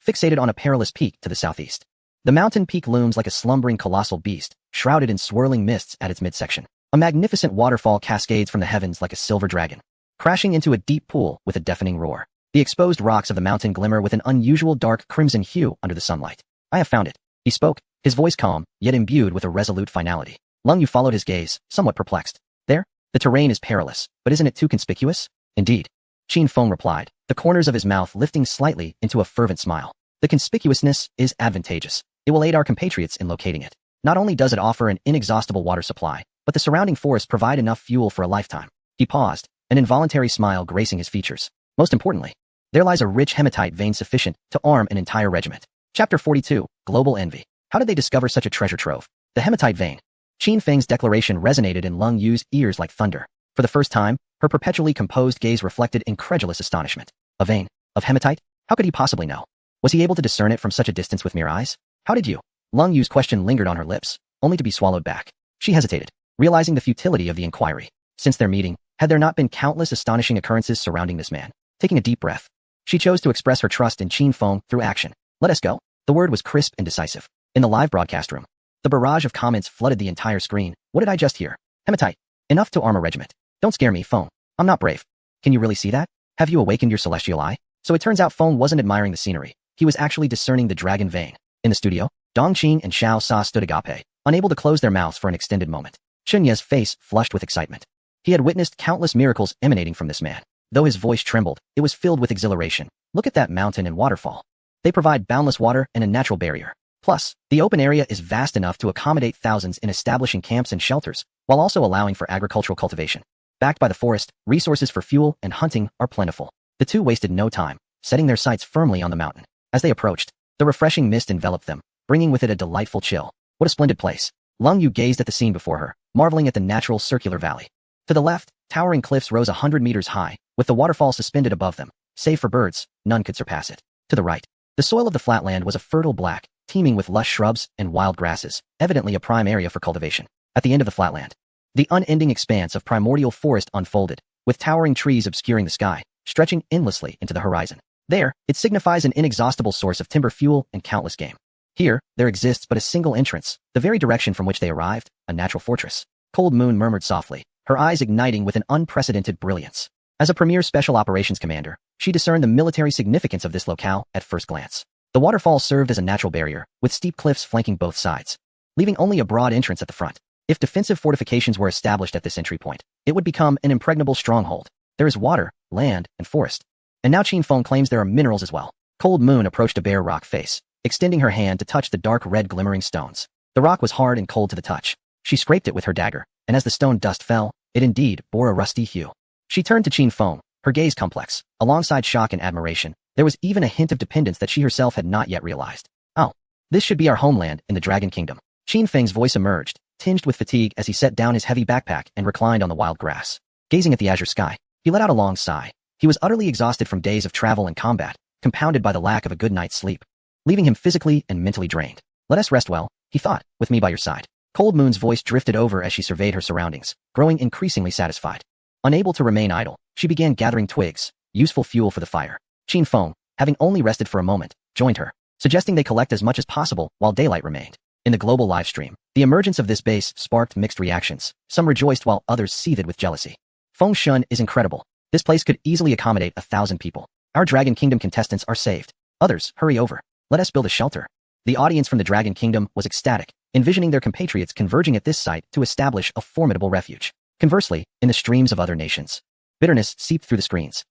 fixated on a perilous peak to the southeast. The mountain peak looms like a slumbering colossal beast, shrouded in swirling mists at its midsection. A magnificent waterfall cascades from the heavens like a silver dragon, crashing into a deep pool with a deafening roar. The exposed rocks of the mountain glimmer with an unusual dark crimson hue under the sunlight. I have found it. He spoke, his voice calm, yet imbued with a resolute finality. Lung Yu followed his gaze, somewhat perplexed. There? The terrain is perilous, but isn't it too conspicuous? Indeed. Qin Feng replied, the corners of his mouth lifting slightly into a fervent smile. The conspicuousness is advantageous. It will aid our compatriots in locating it. Not only does it offer an inexhaustible water supply, but the surrounding forests provide enough fuel for a lifetime. He paused, an involuntary smile gracing his features. Most importantly, there lies a rich hematite vein sufficient to arm an entire regiment. Chapter 42, Global Envy. How did they discover such a treasure trove? The hematite vein. Qin Feng's declaration resonated in Lung Yu's ears like thunder. For the first time, her perpetually composed gaze reflected incredulous astonishment. A vein? Of hematite? How could he possibly know? Was he able to discern it from such a distance with mere eyes? How did you? Lung Yu's question lingered on her lips, only to be swallowed back. She hesitated, realizing the futility of the inquiry. Since their meeting, had there not been countless astonishing occurrences surrounding this man? Taking a deep breath, she chose to express her trust in Qin Feng through action. Let us go. The word was crisp and decisive. In the live broadcast room, the barrage of comments flooded the entire screen. What did I just hear? Hematite. Enough to arm a regiment. Don't scare me, Feng. I'm not brave. Can you really see that? Have you awakened your celestial eye? So it turns out Feng wasn't admiring the scenery. He was actually discerning the dragon vein. In the studio, Dong Qing and Xiao Sa stood agape, unable to close their mouths for an extended moment. Chunya's face flushed with excitement. He had witnessed countless miracles emanating from this man. Though his voice trembled, it was filled with exhilaration. Look at that mountain and waterfall. They provide boundless water and a natural barrier. Plus, the open area is vast enough to accommodate thousands in establishing camps and shelters, while also allowing for agricultural cultivation. Backed by the forest, resources for fuel and hunting are plentiful. The two wasted no time, setting their sights firmly on the mountain. As they approached, the refreshing mist enveloped them, bringing with it a delightful chill. What a splendid place. Lung Yu gazed at the scene before her, marveling at the natural circular valley. To the left, towering cliffs rose 100 meters high, with the waterfall suspended above them. Save for birds, none could surpass it. To the right, the soil of the flatland was a fertile black, teeming with lush shrubs and wild grasses, evidently a prime area for cultivation. At the end of the flatland, the unending expanse of primordial forest unfolded, with towering trees obscuring the sky, stretching endlessly into the horizon. There, it signifies an inexhaustible source of timber fuel and countless game. Here, there exists but a single entrance, the very direction from which they arrived, a natural fortress. Cold Moon murmured softly, her eyes igniting with an unprecedented brilliance. As a premier special operations commander, she discerned the military significance of this locale at first glance. The waterfall served as a natural barrier, with steep cliffs flanking both sides, leaving only a broad entrance at the front. If defensive fortifications were established at this entry point, it would become an impregnable stronghold. There is water, land, and forest. And now Qin Feng claims there are minerals as well. Cold Moon approached a bare rock face, extending her hand to touch the dark red glimmering stones. The rock was hard and cold to the touch. She scraped it with her dagger, and as the stone dust fell, it indeed bore a rusty hue. She turned to Qin Feng, her gaze complex. Alongside shock and admiration, there was even a hint of dependence that she herself had not yet realized. Oh, this should be our homeland in the Dragon Kingdom. Qin Feng's voice emerged, tinged with fatigue as he set down his heavy backpack and reclined on the wild grass. Gazing at the azure sky, he let out a long sigh. He was utterly exhausted from days of travel and combat, compounded by the lack of a good night's sleep, leaving him physically and mentally drained. Let us rest well, he thought, with me by your side. Cold Moon's voice drifted over as she surveyed her surroundings, growing increasingly satisfied. Unable to remain idle, she began gathering twigs, useful fuel for the fire. Qin Feng, having only rested for a moment, joined her, suggesting they collect as much as possible while daylight remained. In the global livestream, the emergence of this base sparked mixed reactions. Some rejoiced while others seethed with jealousy. Feng Shun is incredible. This place could easily accommodate 1,000 people. Our Dragon Kingdom contestants are saved. Others, hurry over. Let us build a shelter. The audience from the Dragon Kingdom was ecstatic, envisioning their compatriots converging at this site to establish a formidable refuge. Conversely, in the streams of other nations, bitterness seeped through the screens.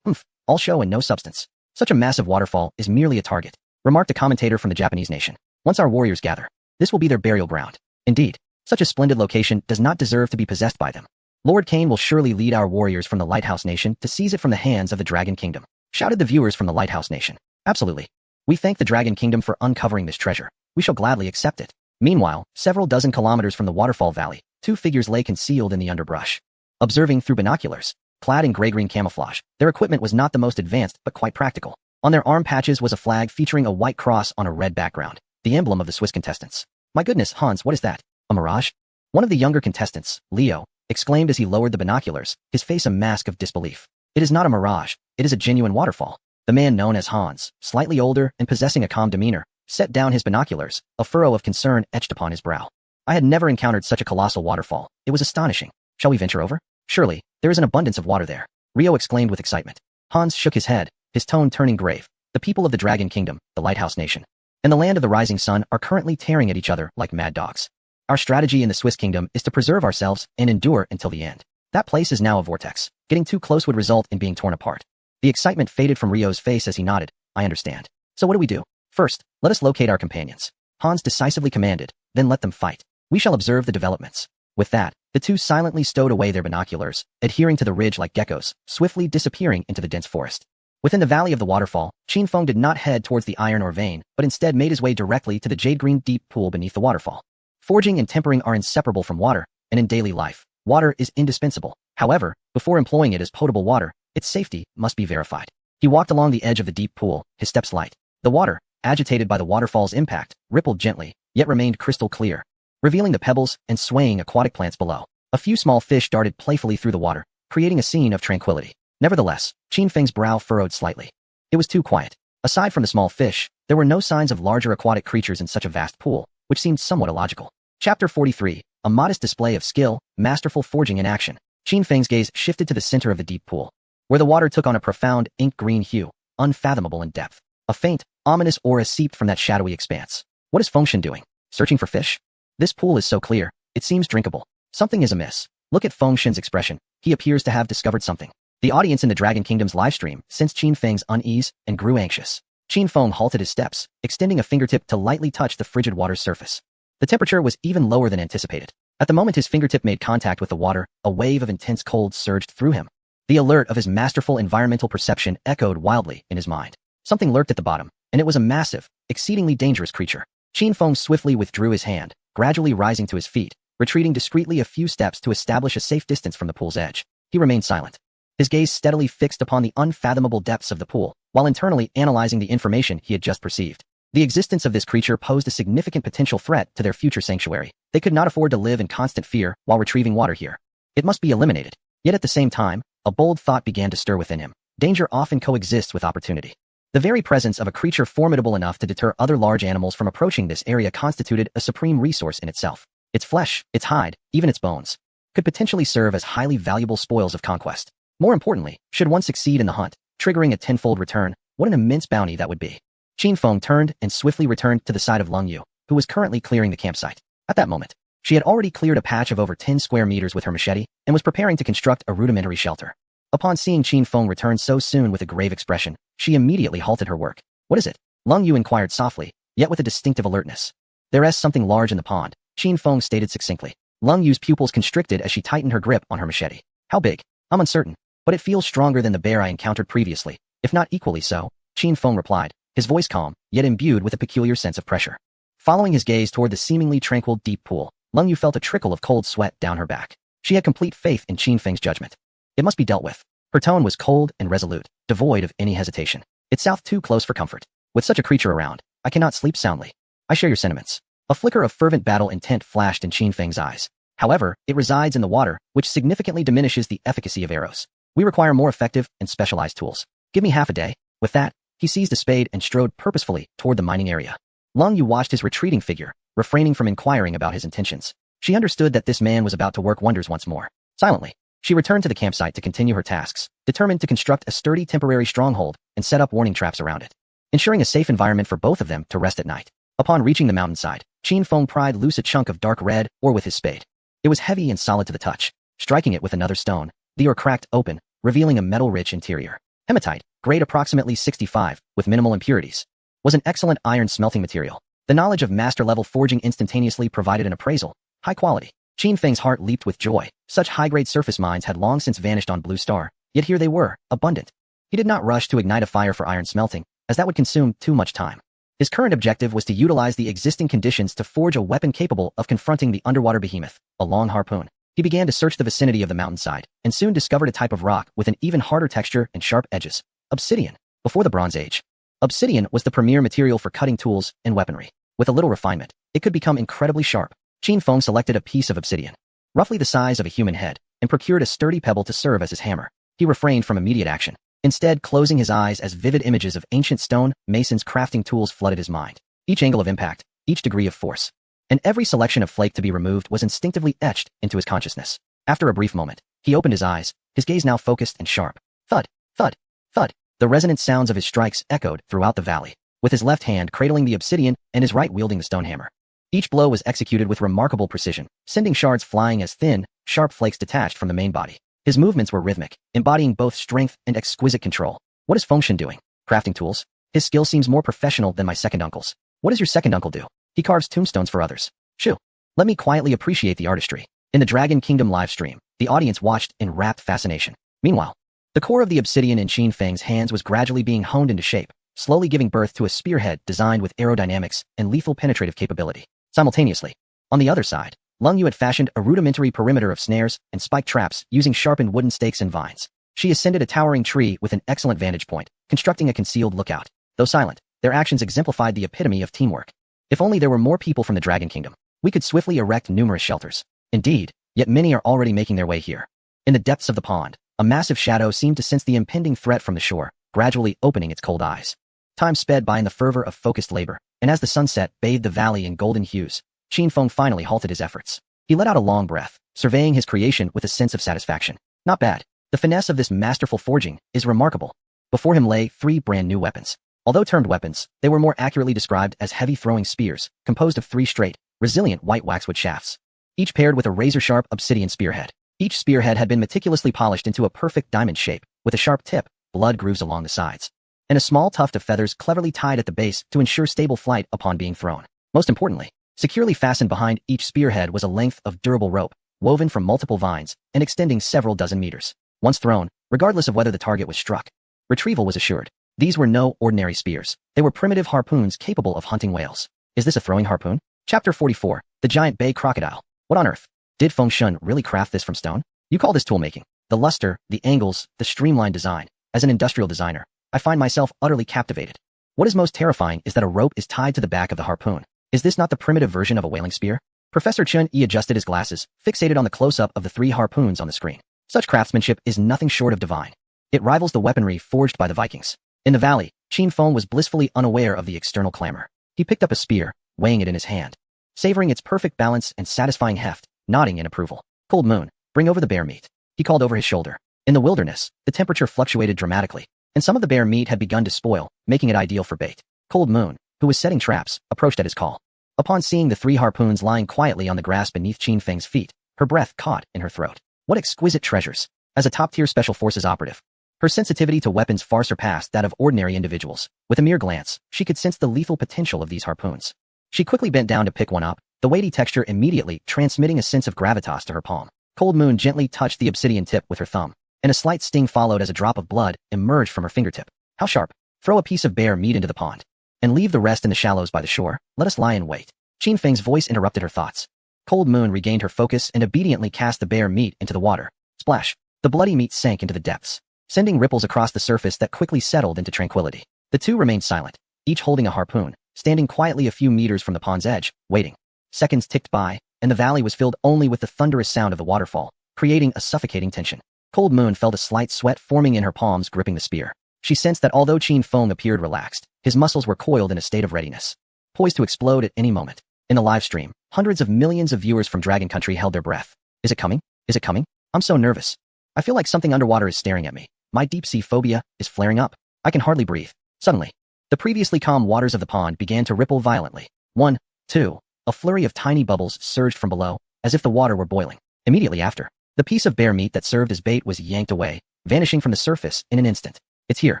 All show and no substance. Such a massive waterfall is merely a target, remarked a commentator from the Japanese nation. Once our warriors gather, this will be their burial ground. Indeed, such a splendid location does not deserve to be possessed by them. Lord Cain will surely lead our warriors from the Lighthouse Nation to seize it from the hands of the Dragon Kingdom, shouted the viewers from the Lighthouse Nation. Absolutely. We thank the Dragon Kingdom for uncovering this treasure. We shall gladly accept it. Meanwhile, several dozen kilometers from the waterfall valley, two figures lay concealed in the underbrush. Observing through binoculars, clad in gray-green camouflage, their equipment was not the most advanced but quite practical. On their arm patches was a flag featuring a white cross on a red background, the emblem of the Swiss contestants. My goodness, Hans, what is that? A mirage? One of the younger contestants, Leo, exclaimed as he lowered the binoculars, his face a mask of disbelief. It is not a mirage, it is a genuine waterfall. The man known as Hans, slightly older and possessing a calm demeanor, set down his binoculars, a furrow of concern etched upon his brow. I had never encountered such a colossal waterfall. It was astonishing. Shall we venture over? Surely, there is an abundance of water there. Rio exclaimed with excitement. Hans shook his head, his tone turning grave. The people of the Dragon Kingdom, the Lighthouse Nation, and the land of the rising sun are currently tearing at each other like mad dogs. Our strategy in the Swiss kingdom is to preserve ourselves and endure until the end. That place is now a vortex. Getting too close would result in being torn apart. The excitement faded from Rio's face as he nodded. I understand. So what do we do? First, let us locate our companions. Hans decisively commanded, then let them fight. We shall observe the developments. With that, the two silently stowed away their binoculars, adhering to the ridge like geckos, swiftly disappearing into the dense forest. Within the valley of the waterfall, Qin Feng did not head towards the iron or vein, but instead made his way directly to the jade-green deep pool beneath the waterfall. Forging and tempering are inseparable from water, and in daily life, water is indispensable. However, before employing it as potable water, its safety must be verified. He walked along the edge of the deep pool, his steps light. The water, agitated by the waterfall's impact, rippled gently, yet remained crystal clear, revealing the pebbles and swaying aquatic plants below. A few small fish darted playfully through the water, creating a scene of tranquility. Nevertheless, Qin Feng's brow furrowed slightly. It was too quiet. Aside from the small fish, there were no signs of larger aquatic creatures in such a vast pool, which seemed somewhat illogical. Chapter 43, a modest display of skill, masterful forging in action. Qin Feng's gaze shifted to the center of the deep pool, where the water took on a profound ink-green hue, unfathomable in depth. A faint, ominous aura seeped from that shadowy expanse. What is Fengshen doing? Searching for fish? This pool is so clear, it seems drinkable. Something is amiss. Look at Fengshen's expression. He appears to have discovered something. The audience in the Dragon Kingdom's livestream sensed Qin Feng's unease and grew anxious. Qin Feng halted his steps, extending a fingertip to lightly touch the frigid water's surface. The temperature was even lower than anticipated. At the moment his fingertip made contact with the water, a wave of intense cold surged through him. The alert of his masterful environmental perception echoed wildly in his mind. Something lurked at the bottom, and it was a massive, exceedingly dangerous creature. Qin Feng swiftly withdrew his hand, gradually rising to his feet, retreating discreetly a few steps to establish a safe distance from the pool's edge. He remained silent, his gaze steadily fixed upon the unfathomable depths of the pool, while internally analyzing the information he had just perceived. The existence of this creature posed a significant potential threat to their future sanctuary. They could not afford to live in constant fear while retrieving water here. It must be eliminated. Yet at the same time, a bold thought began to stir within him. Danger often coexists with opportunity. The very presence of a creature formidable enough to deter other large animals from approaching this area constituted a supreme resource in itself. Its flesh, its hide, even its bones, could potentially serve as highly valuable spoils of conquest. More importantly, should one succeed in the hunt, triggering a tenfold return, what an immense bounty that would be. Qin Feng turned and swiftly returned to the side of Leng Yu, who was currently clearing the campsite. At that moment, she had already cleared a patch of over 10 square meters with her machete and was preparing to construct a rudimentary shelter. Upon seeing Qin Feng return so soon with a grave expression, she immediately halted her work. What is it? Leng Yu inquired softly, yet with a distinctive alertness. There is something large in the pond, Qin Feng stated succinctly. Leng Yu's pupils constricted as she tightened her grip on her machete. How big? I'm uncertain, but it feels stronger than the bear I encountered previously, if not equally so, Qin Feng replied, his voice calm, yet imbued with a peculiar sense of pressure. Following his gaze toward the seemingly tranquil deep pool, Leng Yu felt a trickle of cold sweat down her back. She had complete faith in Qin Feng's judgment. It must be dealt with. Her tone was cold and resolute, devoid of any hesitation. It's south too close for comfort. With such a creature around, I cannot sleep soundly. I share your sentiments. A flicker of fervent battle intent flashed in Qin Feng's eyes. However, it resides in the water, which significantly diminishes the efficacy of arrows. We require more effective and specialized tools. Give me half a day. With that, he seized a spade and strode purposefully toward the mining area. Leng Yu watched his retreating figure, refraining from inquiring about his intentions. She understood that this man was about to work wonders once more. Silently, she returned to the campsite to continue her tasks, determined to construct a sturdy temporary stronghold and set up warning traps around it, ensuring a safe environment for both of them to rest at night. Upon reaching the mountainside, Qin Feng pried loose a chunk of dark red ore with his spade. It was heavy and solid to the touch. Striking it with another stone, the ore cracked open, revealing a metal-rich interior. Hematite, grade approximately 65, with minimal impurities, was an excellent iron smelting material. The knowledge of master-level forging instantaneously provided an appraisal, high quality. Qin Feng's heart leaped with joy. Such high-grade surface mines had long since vanished on Blue Star, yet here they were, abundant. He did not rush to ignite a fire for iron smelting, as that would consume too much time. His current objective was to utilize the existing conditions to forge a weapon capable of confronting the underwater behemoth, a long harpoon. He began to search the vicinity of the mountainside, and soon discovered a type of rock with an even harder texture and sharp edges. Obsidian. Before the Bronze Age, obsidian was the premier material for cutting tools and weaponry. With a little refinement, it could become incredibly sharp. Qin Feng selected a piece of obsidian, roughly the size of a human head, and procured a sturdy pebble to serve as his hammer. He refrained from immediate action, instead closing his eyes as vivid images of ancient stone masons' crafting tools flooded his mind. Each angle of impact, each degree of force, and every selection of flake to be removed was instinctively etched into his consciousness. After a brief moment, he opened his eyes, his gaze now focused and sharp. Thud, thud, thud. The resonant sounds of his strikes echoed throughout the valley, with his left hand cradling the obsidian and his right wielding the stone hammer. Each blow was executed with remarkable precision, sending shards flying as thin, sharp flakes detached from the main body. His movements were rhythmic, embodying both strength and exquisite control. What is Feng Shen doing? Crafting tools? His skill seems more professional than my second uncle's. What does your second uncle do? He carves tombstones for others. Shoo. Let me quietly appreciate the artistry. In the Dragon Kingdom live stream, the audience watched in rapt fascination. Meanwhile, the core of the obsidian in Qin Feng's hands was gradually being honed into shape, slowly giving birth to a spearhead designed with aerodynamics and lethal penetrative capability. Simultaneously, on the other side, Leng Yu had fashioned a rudimentary perimeter of snares and spike traps using sharpened wooden stakes and vines. She ascended a towering tree with an excellent vantage point, constructing a concealed lookout. Though silent, their actions exemplified the epitome of teamwork. If only there were more people from the Dragon Kingdom, we could swiftly erect numerous shelters. Indeed, yet many are already making their way here. In the depths of the pond, a massive shadow seemed to sense the impending threat from the shore, gradually opening its cold eyes. Time sped by in the fervor of focused labor, and as the sunset bathed the valley in golden hues, Qin Feng finally halted his efforts. He let out a long breath, surveying his creation with a sense of satisfaction. Not bad. The finesse of this masterful forging is remarkable. Before him lay 3 brand new weapons. Although termed weapons, they were more accurately described as heavy throwing spears, composed of 3 straight, resilient white waxwood shafts, each paired with a razor-sharp obsidian spearhead. Each spearhead had been meticulously polished into a perfect diamond shape, with a sharp tip, blood grooves along the sides, and a small tuft of feathers cleverly tied at the base to ensure stable flight upon being thrown. Most importantly, securely fastened behind each spearhead was a length of durable rope, woven from multiple vines and extending several dozen meters. Once thrown, regardless of whether the target was struck, retrieval was assured. These were no ordinary spears. They were primitive harpoons capable of hunting whales. Is this a throwing harpoon? Chapter 44, The Giant Bay Crocodile. What on earth? Did Feng Shen really craft this from stone? You call this toolmaking? The luster, the angles, the streamlined design. As an industrial designer, I find myself utterly captivated. What is most terrifying is that a rope is tied to the back of the harpoon. Is this not the primitive version of a whaling spear? Professor Chen Yi adjusted his glasses, fixated on the close-up of the 3 harpoons on the screen. Such craftsmanship is nothing short of divine. It rivals the weaponry forged by the Vikings. In the valley, Qin Feng was blissfully unaware of the external clamor. He picked up a spear, weighing it in his hand. Savoring its perfect balance and satisfying heft, nodding in approval. Cold Moon, bring over the bear meat. He called over his shoulder. In the wilderness, the temperature fluctuated dramatically, and some of the bear meat had begun to spoil, making it ideal for bait. Cold Moon, who was setting traps, approached at his call. Upon seeing the 3 harpoons lying quietly on the grass beneath Qin Feng's feet, her breath caught in her throat. What exquisite treasures! As a top-tier special forces operative, her sensitivity to weapons far surpassed that of ordinary individuals. With a mere glance, she could sense the lethal potential of these harpoons. She quickly bent down to pick one up, the weighty texture immediately transmitting a sense of gravitas to her palm. Cold Moon gently touched the obsidian tip with her thumb, and a slight sting followed as a drop of blood emerged from her fingertip. How sharp! Throw a piece of bear meat into the pond, and leave the rest in the shallows by the shore. Let us lie in wait. Qin Feng's voice interrupted her thoughts. Cold Moon regained her focus and obediently cast the bear meat into the water. Splash! The bloody meat sank into the depths, sending ripples across the surface that quickly settled into tranquility. The two remained silent, each holding a harpoon, standing quietly a few meters from the pond's edge, waiting. Seconds ticked by, and the valley was filled only with the thunderous sound of the waterfall, creating a suffocating tension. Cold Moon felt a slight sweat forming in her palms gripping the spear. She sensed that although Qin Feng appeared relaxed, his muscles were coiled in a state of readiness, poised to explode at any moment. In the live stream, hundreds of millions of viewers from Dragon Country held their breath. Is it coming? Is it coming? I'm so nervous. I feel like something underwater is staring at me. My deep-sea phobia is flaring up. I can hardly breathe. Suddenly, the previously calm waters of the pond began to ripple violently. 1, 2, a flurry of tiny bubbles surged from below, as if the water were boiling. Immediately after, the piece of bear meat that served as bait was yanked away, vanishing from the surface in an instant. It's here.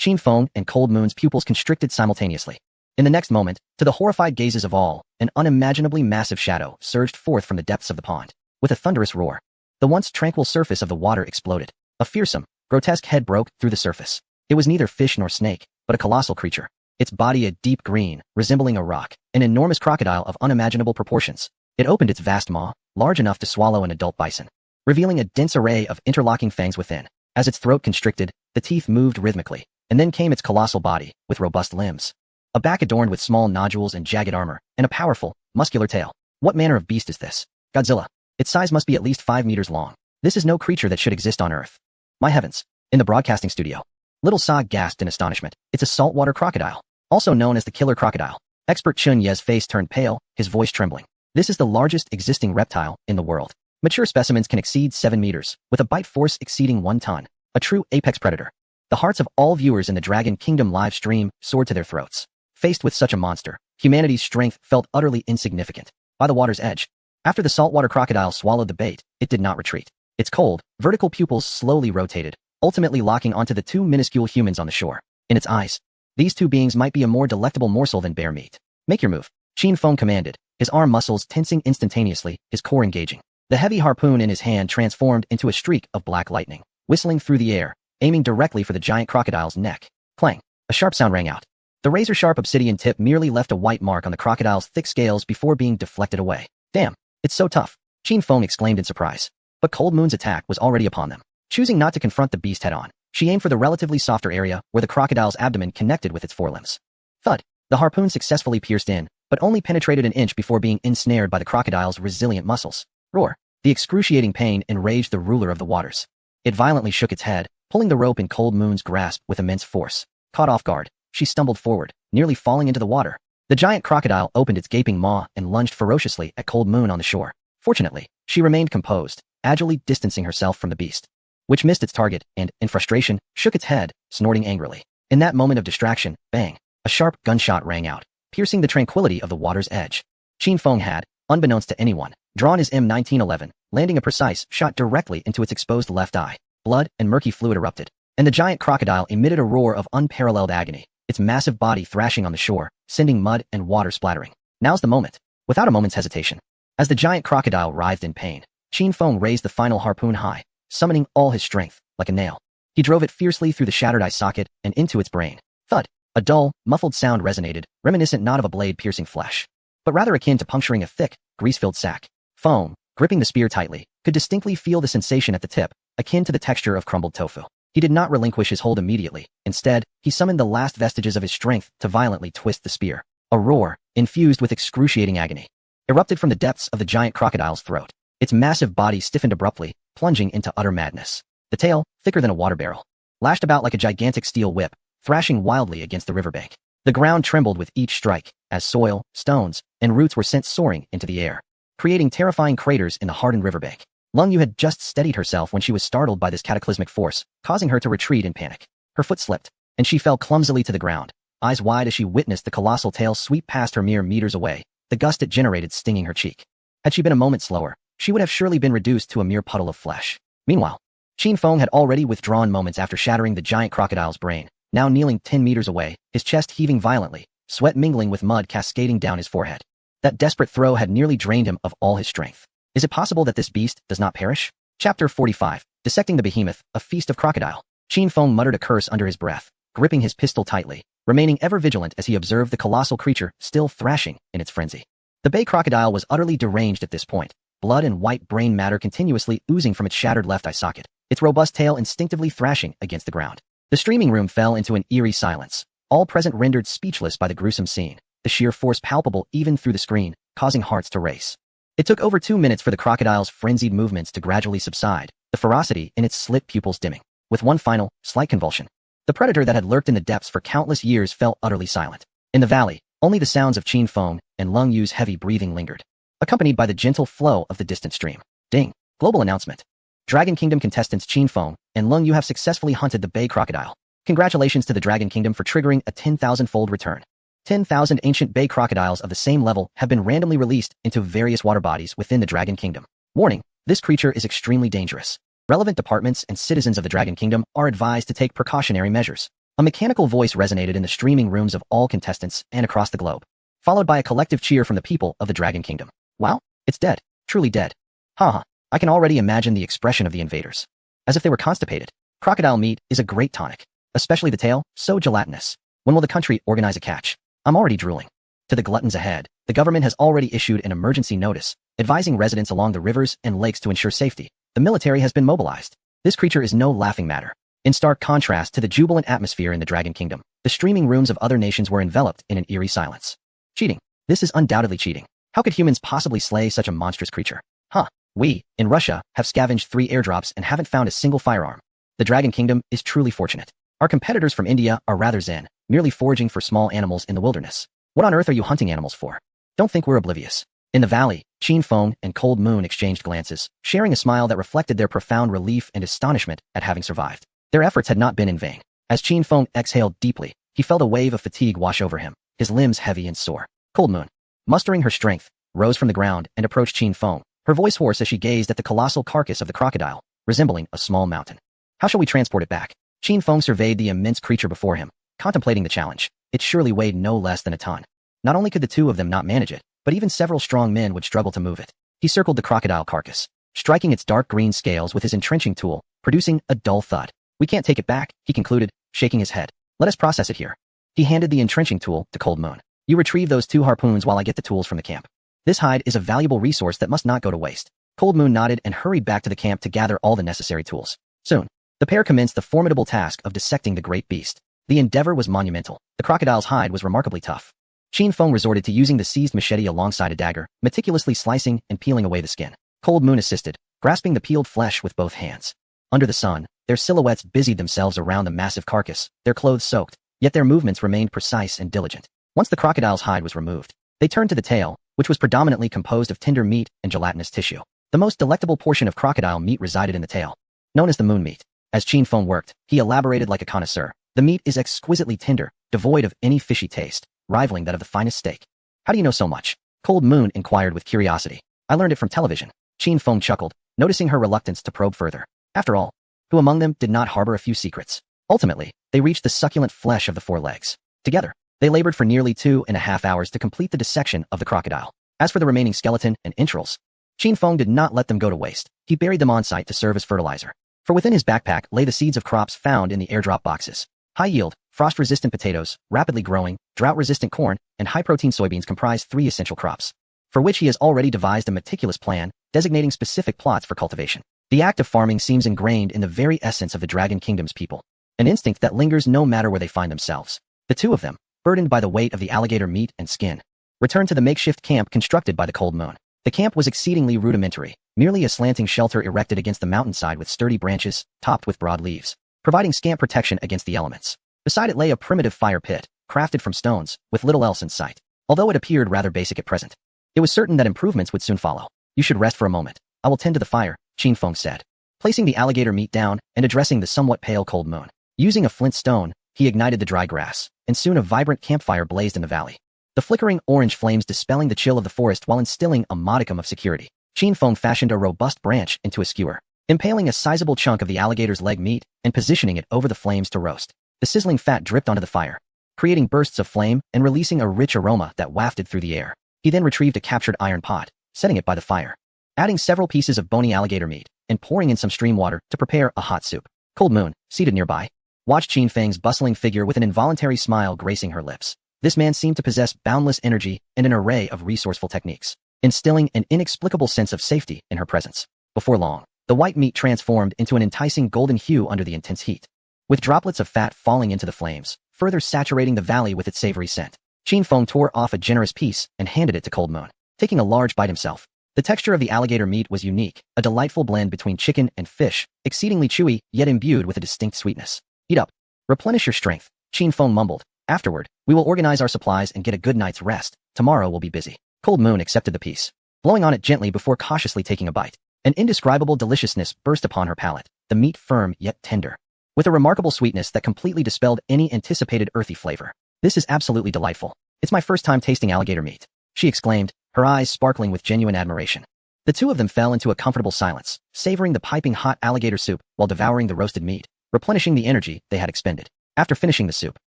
Qin Feng and Cold Moon's pupils constricted simultaneously. In the next moment, to the horrified gazes of all, an unimaginably massive shadow surged forth from the depths of the pond. With a thunderous roar, the once tranquil surface of the water exploded. A fearsome, grotesque head broke through the surface. It was neither fish nor snake, but a colossal creature. Its body a deep green, resembling a rock, an enormous crocodile of unimaginable proportions. It opened its vast maw, large enough to swallow an adult bison, revealing a dense array of interlocking fangs within. As its throat constricted, the teeth moved rhythmically, and then came its colossal body, with robust limbs, a back adorned with small nodules and jagged armor, and a powerful, muscular tail. What manner of beast is this? Godzilla. Its size must be at least 5 meters long. This is no creature that should exist on Earth. My heavens. In the broadcasting studio, Little Sa gasped in astonishment. It's a saltwater crocodile, also known as the killer crocodile. Expert Chun Ye's face turned pale, his voice trembling. This is the largest existing reptile in the world. Mature specimens can exceed 7 meters, with a bite force exceeding 1 ton. A true apex predator. The hearts of all viewers in the Dragon Kingdom live stream soared to their throats. Faced with such a monster, humanity's strength felt utterly insignificant. By the water's edge, after the saltwater crocodile swallowed the bait, it did not retreat. Its cold, vertical pupils slowly rotated, ultimately locking onto the 2 minuscule humans on the shore. In its eyes, these 2 beings might be a more delectable morsel than bear meat. Make your move, Qin Feng commanded, his arm muscles tensing instantaneously, his core engaging. The heavy harpoon in his hand transformed into a streak of black lightning, whistling through the air, aiming directly for the giant crocodile's neck. Clang! A sharp sound rang out. The razor-sharp obsidian tip merely left a white mark on the crocodile's thick scales before being deflected away. Damn, it's so tough, Qin Feng exclaimed in surprise. But Cold Moon's attack was already upon them. Choosing not to confront the beast head-on, she aimed for the relatively softer area where the crocodile's abdomen connected with its forelimbs. Thud! The harpoon successfully pierced in, but only penetrated an inch before being ensnared by the crocodile's resilient muscles. Roar! The excruciating pain enraged the ruler of the waters. It violently shook its head, pulling the rope in Cold Moon's grasp with immense force. Caught off guard, she stumbled forward, nearly falling into the water. The giant crocodile opened its gaping maw and lunged ferociously at Cold Moon on the shore. Fortunately, she remained composed, agilely distancing herself from the beast, which missed its target and, in frustration, shook its head, snorting angrily. In that moment of distraction, bang! A sharp gunshot rang out, piercing the tranquility of the water's edge. Qin Feng had, unbeknownst to anyone, drawn his M1911, landing a precise shot directly into its exposed left eye. Blood and murky fluid erupted, and the giant crocodile emitted a roar of unparalleled agony, its massive body thrashing on the shore, sending mud and water splattering. Now's the moment. Without a moment's hesitation, as the giant crocodile writhed in pain, Qin Feng raised the final harpoon high, summoning all his strength, like a nail. He drove it fiercely through the shattered eye socket and into its brain. Thud! A dull, muffled sound resonated, reminiscent not of a blade piercing flesh, but rather akin to puncturing a thick, grease-filled sack. Feng, gripping the spear tightly, could distinctly feel the sensation at the tip, akin to the texture of crumbled tofu. He did not relinquish his hold immediately. Instead, he summoned the last vestiges of his strength to violently twist the spear. A roar, infused with excruciating agony, erupted from the depths of the giant crocodile's throat. Its massive body stiffened abruptly, plunging into utter madness. The tail, thicker than a water barrel, lashed about like a gigantic steel whip, thrashing wildly against the riverbank. The ground trembled with each strike, as soil, stones, and roots were sent soaring into the air, creating terrifying craters in the hardened riverbank. Lung Yu had just steadied herself when she was startled by this cataclysmic force, causing her to retreat in panic. Her foot slipped, and she fell clumsily to the ground, eyes wide as she witnessed the colossal tail sweep past her mere meters away, the gust it generated stinging her cheek. Had she been a moment slower, she would have surely been reduced to a mere puddle of flesh. Meanwhile, Qin Feng had already withdrawn moments after shattering the giant crocodile's brain, now kneeling 10 meters away, his chest heaving violently, sweat mingling with mud cascading down his forehead. That desperate throw had nearly drained him of all his strength. Is it possible that this beast does not perish? Chapter 45. Dissecting the Behemoth, a Feast of Crocodile. Qin Feng muttered a curse under his breath, gripping his pistol tightly, remaining ever vigilant as he observed the colossal creature still thrashing in its frenzy. The bay crocodile was utterly deranged at this point, blood and white brain matter continuously oozing from its shattered left eye socket, its robust tail instinctively thrashing against the ground. The streaming room fell into an eerie silence, all present rendered speechless by the gruesome scene, the sheer force palpable even through the screen, causing hearts to race. It took over 2 minutes for the crocodile's frenzied movements to gradually subside, the ferocity in its slit pupils dimming. With one final, slight convulsion, the predator that had lurked in the depths for countless years fell utterly silent. In the valley, only the sounds of Qin Feng and Lung Yu's heavy breathing lingered, accompanied by the gentle flow of the distant stream. Ding! Global announcement. Dragon Kingdom contestants Qin Feng and Lung Yu have successfully hunted the bay crocodile. Congratulations to the Dragon Kingdom for triggering a 10,000-fold return. 10,000 ancient bay crocodiles of the same level have been randomly released into various water bodies within the Dragon Kingdom. Warning, this creature is extremely dangerous. Relevant departments and citizens of the Dragon Kingdom are advised to take precautionary measures. A mechanical voice resonated in the streaming rooms of all contestants and across the globe, followed by a collective cheer from the people of the Dragon Kingdom. Wow, it's dead. Truly dead. Haha, I can already imagine the expression of the invaders. As if they were constipated. Crocodile meat is a great tonic, especially the tail, so gelatinous. When will the country organize a catch? I'm already drooling. To the gluttons ahead, the government has already issued an emergency notice, advising residents along the rivers and lakes to ensure safety. The military has been mobilized. This creature is no laughing matter. In stark contrast to the jubilant atmosphere in the Dragon Kingdom, the streaming rooms of other nations were enveloped in an eerie silence. Cheating. This is undoubtedly cheating. How could humans possibly slay such a monstrous creature? Huh. We, in Russia, have scavenged 3 airdrops and haven't found a single firearm. The Dragon Kingdom is truly fortunate. Our competitors from India are rather zen, merely foraging for small animals in the wilderness. What on earth are you hunting animals for? Don't think we're oblivious. In the valley, Qin Feng and Cold Moon exchanged glances, sharing a smile that reflected their profound relief and astonishment at having survived. Their efforts had not been in vain. As Qin Feng exhaled deeply, he felt a wave of fatigue wash over him, his limbs heavy and sore. Cold Moon, mustering her strength, rose from the ground and approached Qin Feng, her voice hoarse as she gazed at the colossal carcass of the crocodile, resembling a small mountain. How shall we transport it back? Qin Feng surveyed the immense creature before him, contemplating the challenge. It surely weighed no less than a ton. Not only could the two of them not manage it, but even several strong men would struggle to move it. He circled the crocodile carcass, striking its dark green scales with his entrenching tool, producing a dull thud. We can't take it back, he concluded, shaking his head. Let us process it here. He handed the entrenching tool to Cold Moon. You retrieve those 2 harpoons while I get the tools from the camp. This hide is a valuable resource that must not go to waste. Cold Moon nodded and hurried back to the camp to gather all the necessary tools. Soon, the pair commenced the formidable task of dissecting the great beast. The endeavor was monumental. The crocodile's hide was remarkably tough. Qin Feng resorted to using the seized machete alongside a dagger, meticulously slicing and peeling away the skin. Cold Moon assisted, grasping the peeled flesh with both hands. Under the sun, their silhouettes busied themselves around the massive carcass, their clothes soaked, yet their movements remained precise and diligent. Once the crocodile's hide was removed, they turned to the tail, which was predominantly composed of tender meat and gelatinous tissue. The most delectable portion of crocodile meat resided in the tail, known as the moon meat. As Qin Feng worked, he elaborated like a connoisseur. The meat is exquisitely tender, devoid of any fishy taste, rivaling that of the finest steak. How do you know so much? Cold Moon inquired with curiosity. I learned it from television. Qin Feng chuckled, noticing her reluctance to probe further. After all, who among them did not harbor a few secrets? Ultimately, they reached the succulent flesh of the 4 legs. Together, they labored for nearly 2.5 hours to complete the dissection of the crocodile. As for the remaining skeleton and entrails, Qin Feng did not let them go to waste. He buried them on site to serve as fertilizer. For within his backpack lay the seeds of crops found in the airdrop boxes. High-yield, frost-resistant potatoes, rapidly growing, drought-resistant corn, and high-protein soybeans comprise 3 essential crops, for which he has already devised a meticulous plan, designating specific plots for cultivation. The act of farming seems ingrained in the very essence of the Dragon Kingdom's people, an instinct that lingers no matter where they find themselves. The 2 of them, burdened by the weight of the alligator meat and skin, returned to the makeshift camp constructed by the Cold Moon. The camp was exceedingly rudimentary, merely a slanting shelter erected against the mountainside with sturdy branches, topped with broad leaves, providing scant protection against the elements. Beside it lay a primitive fire pit, crafted from stones, with little else in sight. Although it appeared rather basic at present, it was certain that improvements would soon follow. You should rest for a moment. I will tend to the fire, Qin Feng said, placing the alligator meat down and addressing the somewhat pale cold moon. Using a flint stone, he ignited the dry grass, and soon a vibrant campfire blazed in the valley. The flickering orange flames dispelling the chill of the forest while instilling a modicum of security. Qin Feng fashioned a robust branch into a skewer, impaling a sizable chunk of the alligator's leg meat and positioning it over the flames to roast. The sizzling fat dripped onto the fire, creating bursts of flame and releasing a rich aroma that wafted through the air. He then retrieved a captured iron pot, setting it by the fire, adding several pieces of bony alligator meat, and pouring in some stream water to prepare a hot soup. Cold Moon, seated nearby, watched Qin Feng's bustling figure with an involuntary smile gracing her lips. This man seemed to possess boundless energy and an array of resourceful techniques, instilling an inexplicable sense of safety in her presence. Before long, the white meat transformed into an enticing golden hue under the intense heat, with droplets of fat falling into the flames, further saturating the valley with its savory scent. Qin Feng tore off a generous piece and handed it to Cold Moon, taking a large bite himself. The texture of the alligator meat was unique, a delightful blend between chicken and fish, exceedingly chewy, yet imbued with a distinct sweetness. Eat up. Replenish your strength, Qin Feng mumbled. Afterward, we will organize our supplies and get a good night's rest. Tomorrow we'll be busy. Cold Moon accepted the piece, blowing on it gently before cautiously taking a bite. An indescribable deliciousness burst upon her palate, the meat firm yet tender, with a remarkable sweetness that completely dispelled any anticipated earthy flavor. This is absolutely delightful. It's my first time tasting alligator meat, she exclaimed, her eyes sparkling with genuine admiration. The two of them fell into a comfortable silence, savoring the piping hot alligator soup while devouring the roasted meat, replenishing the energy they had expended. After finishing the soup,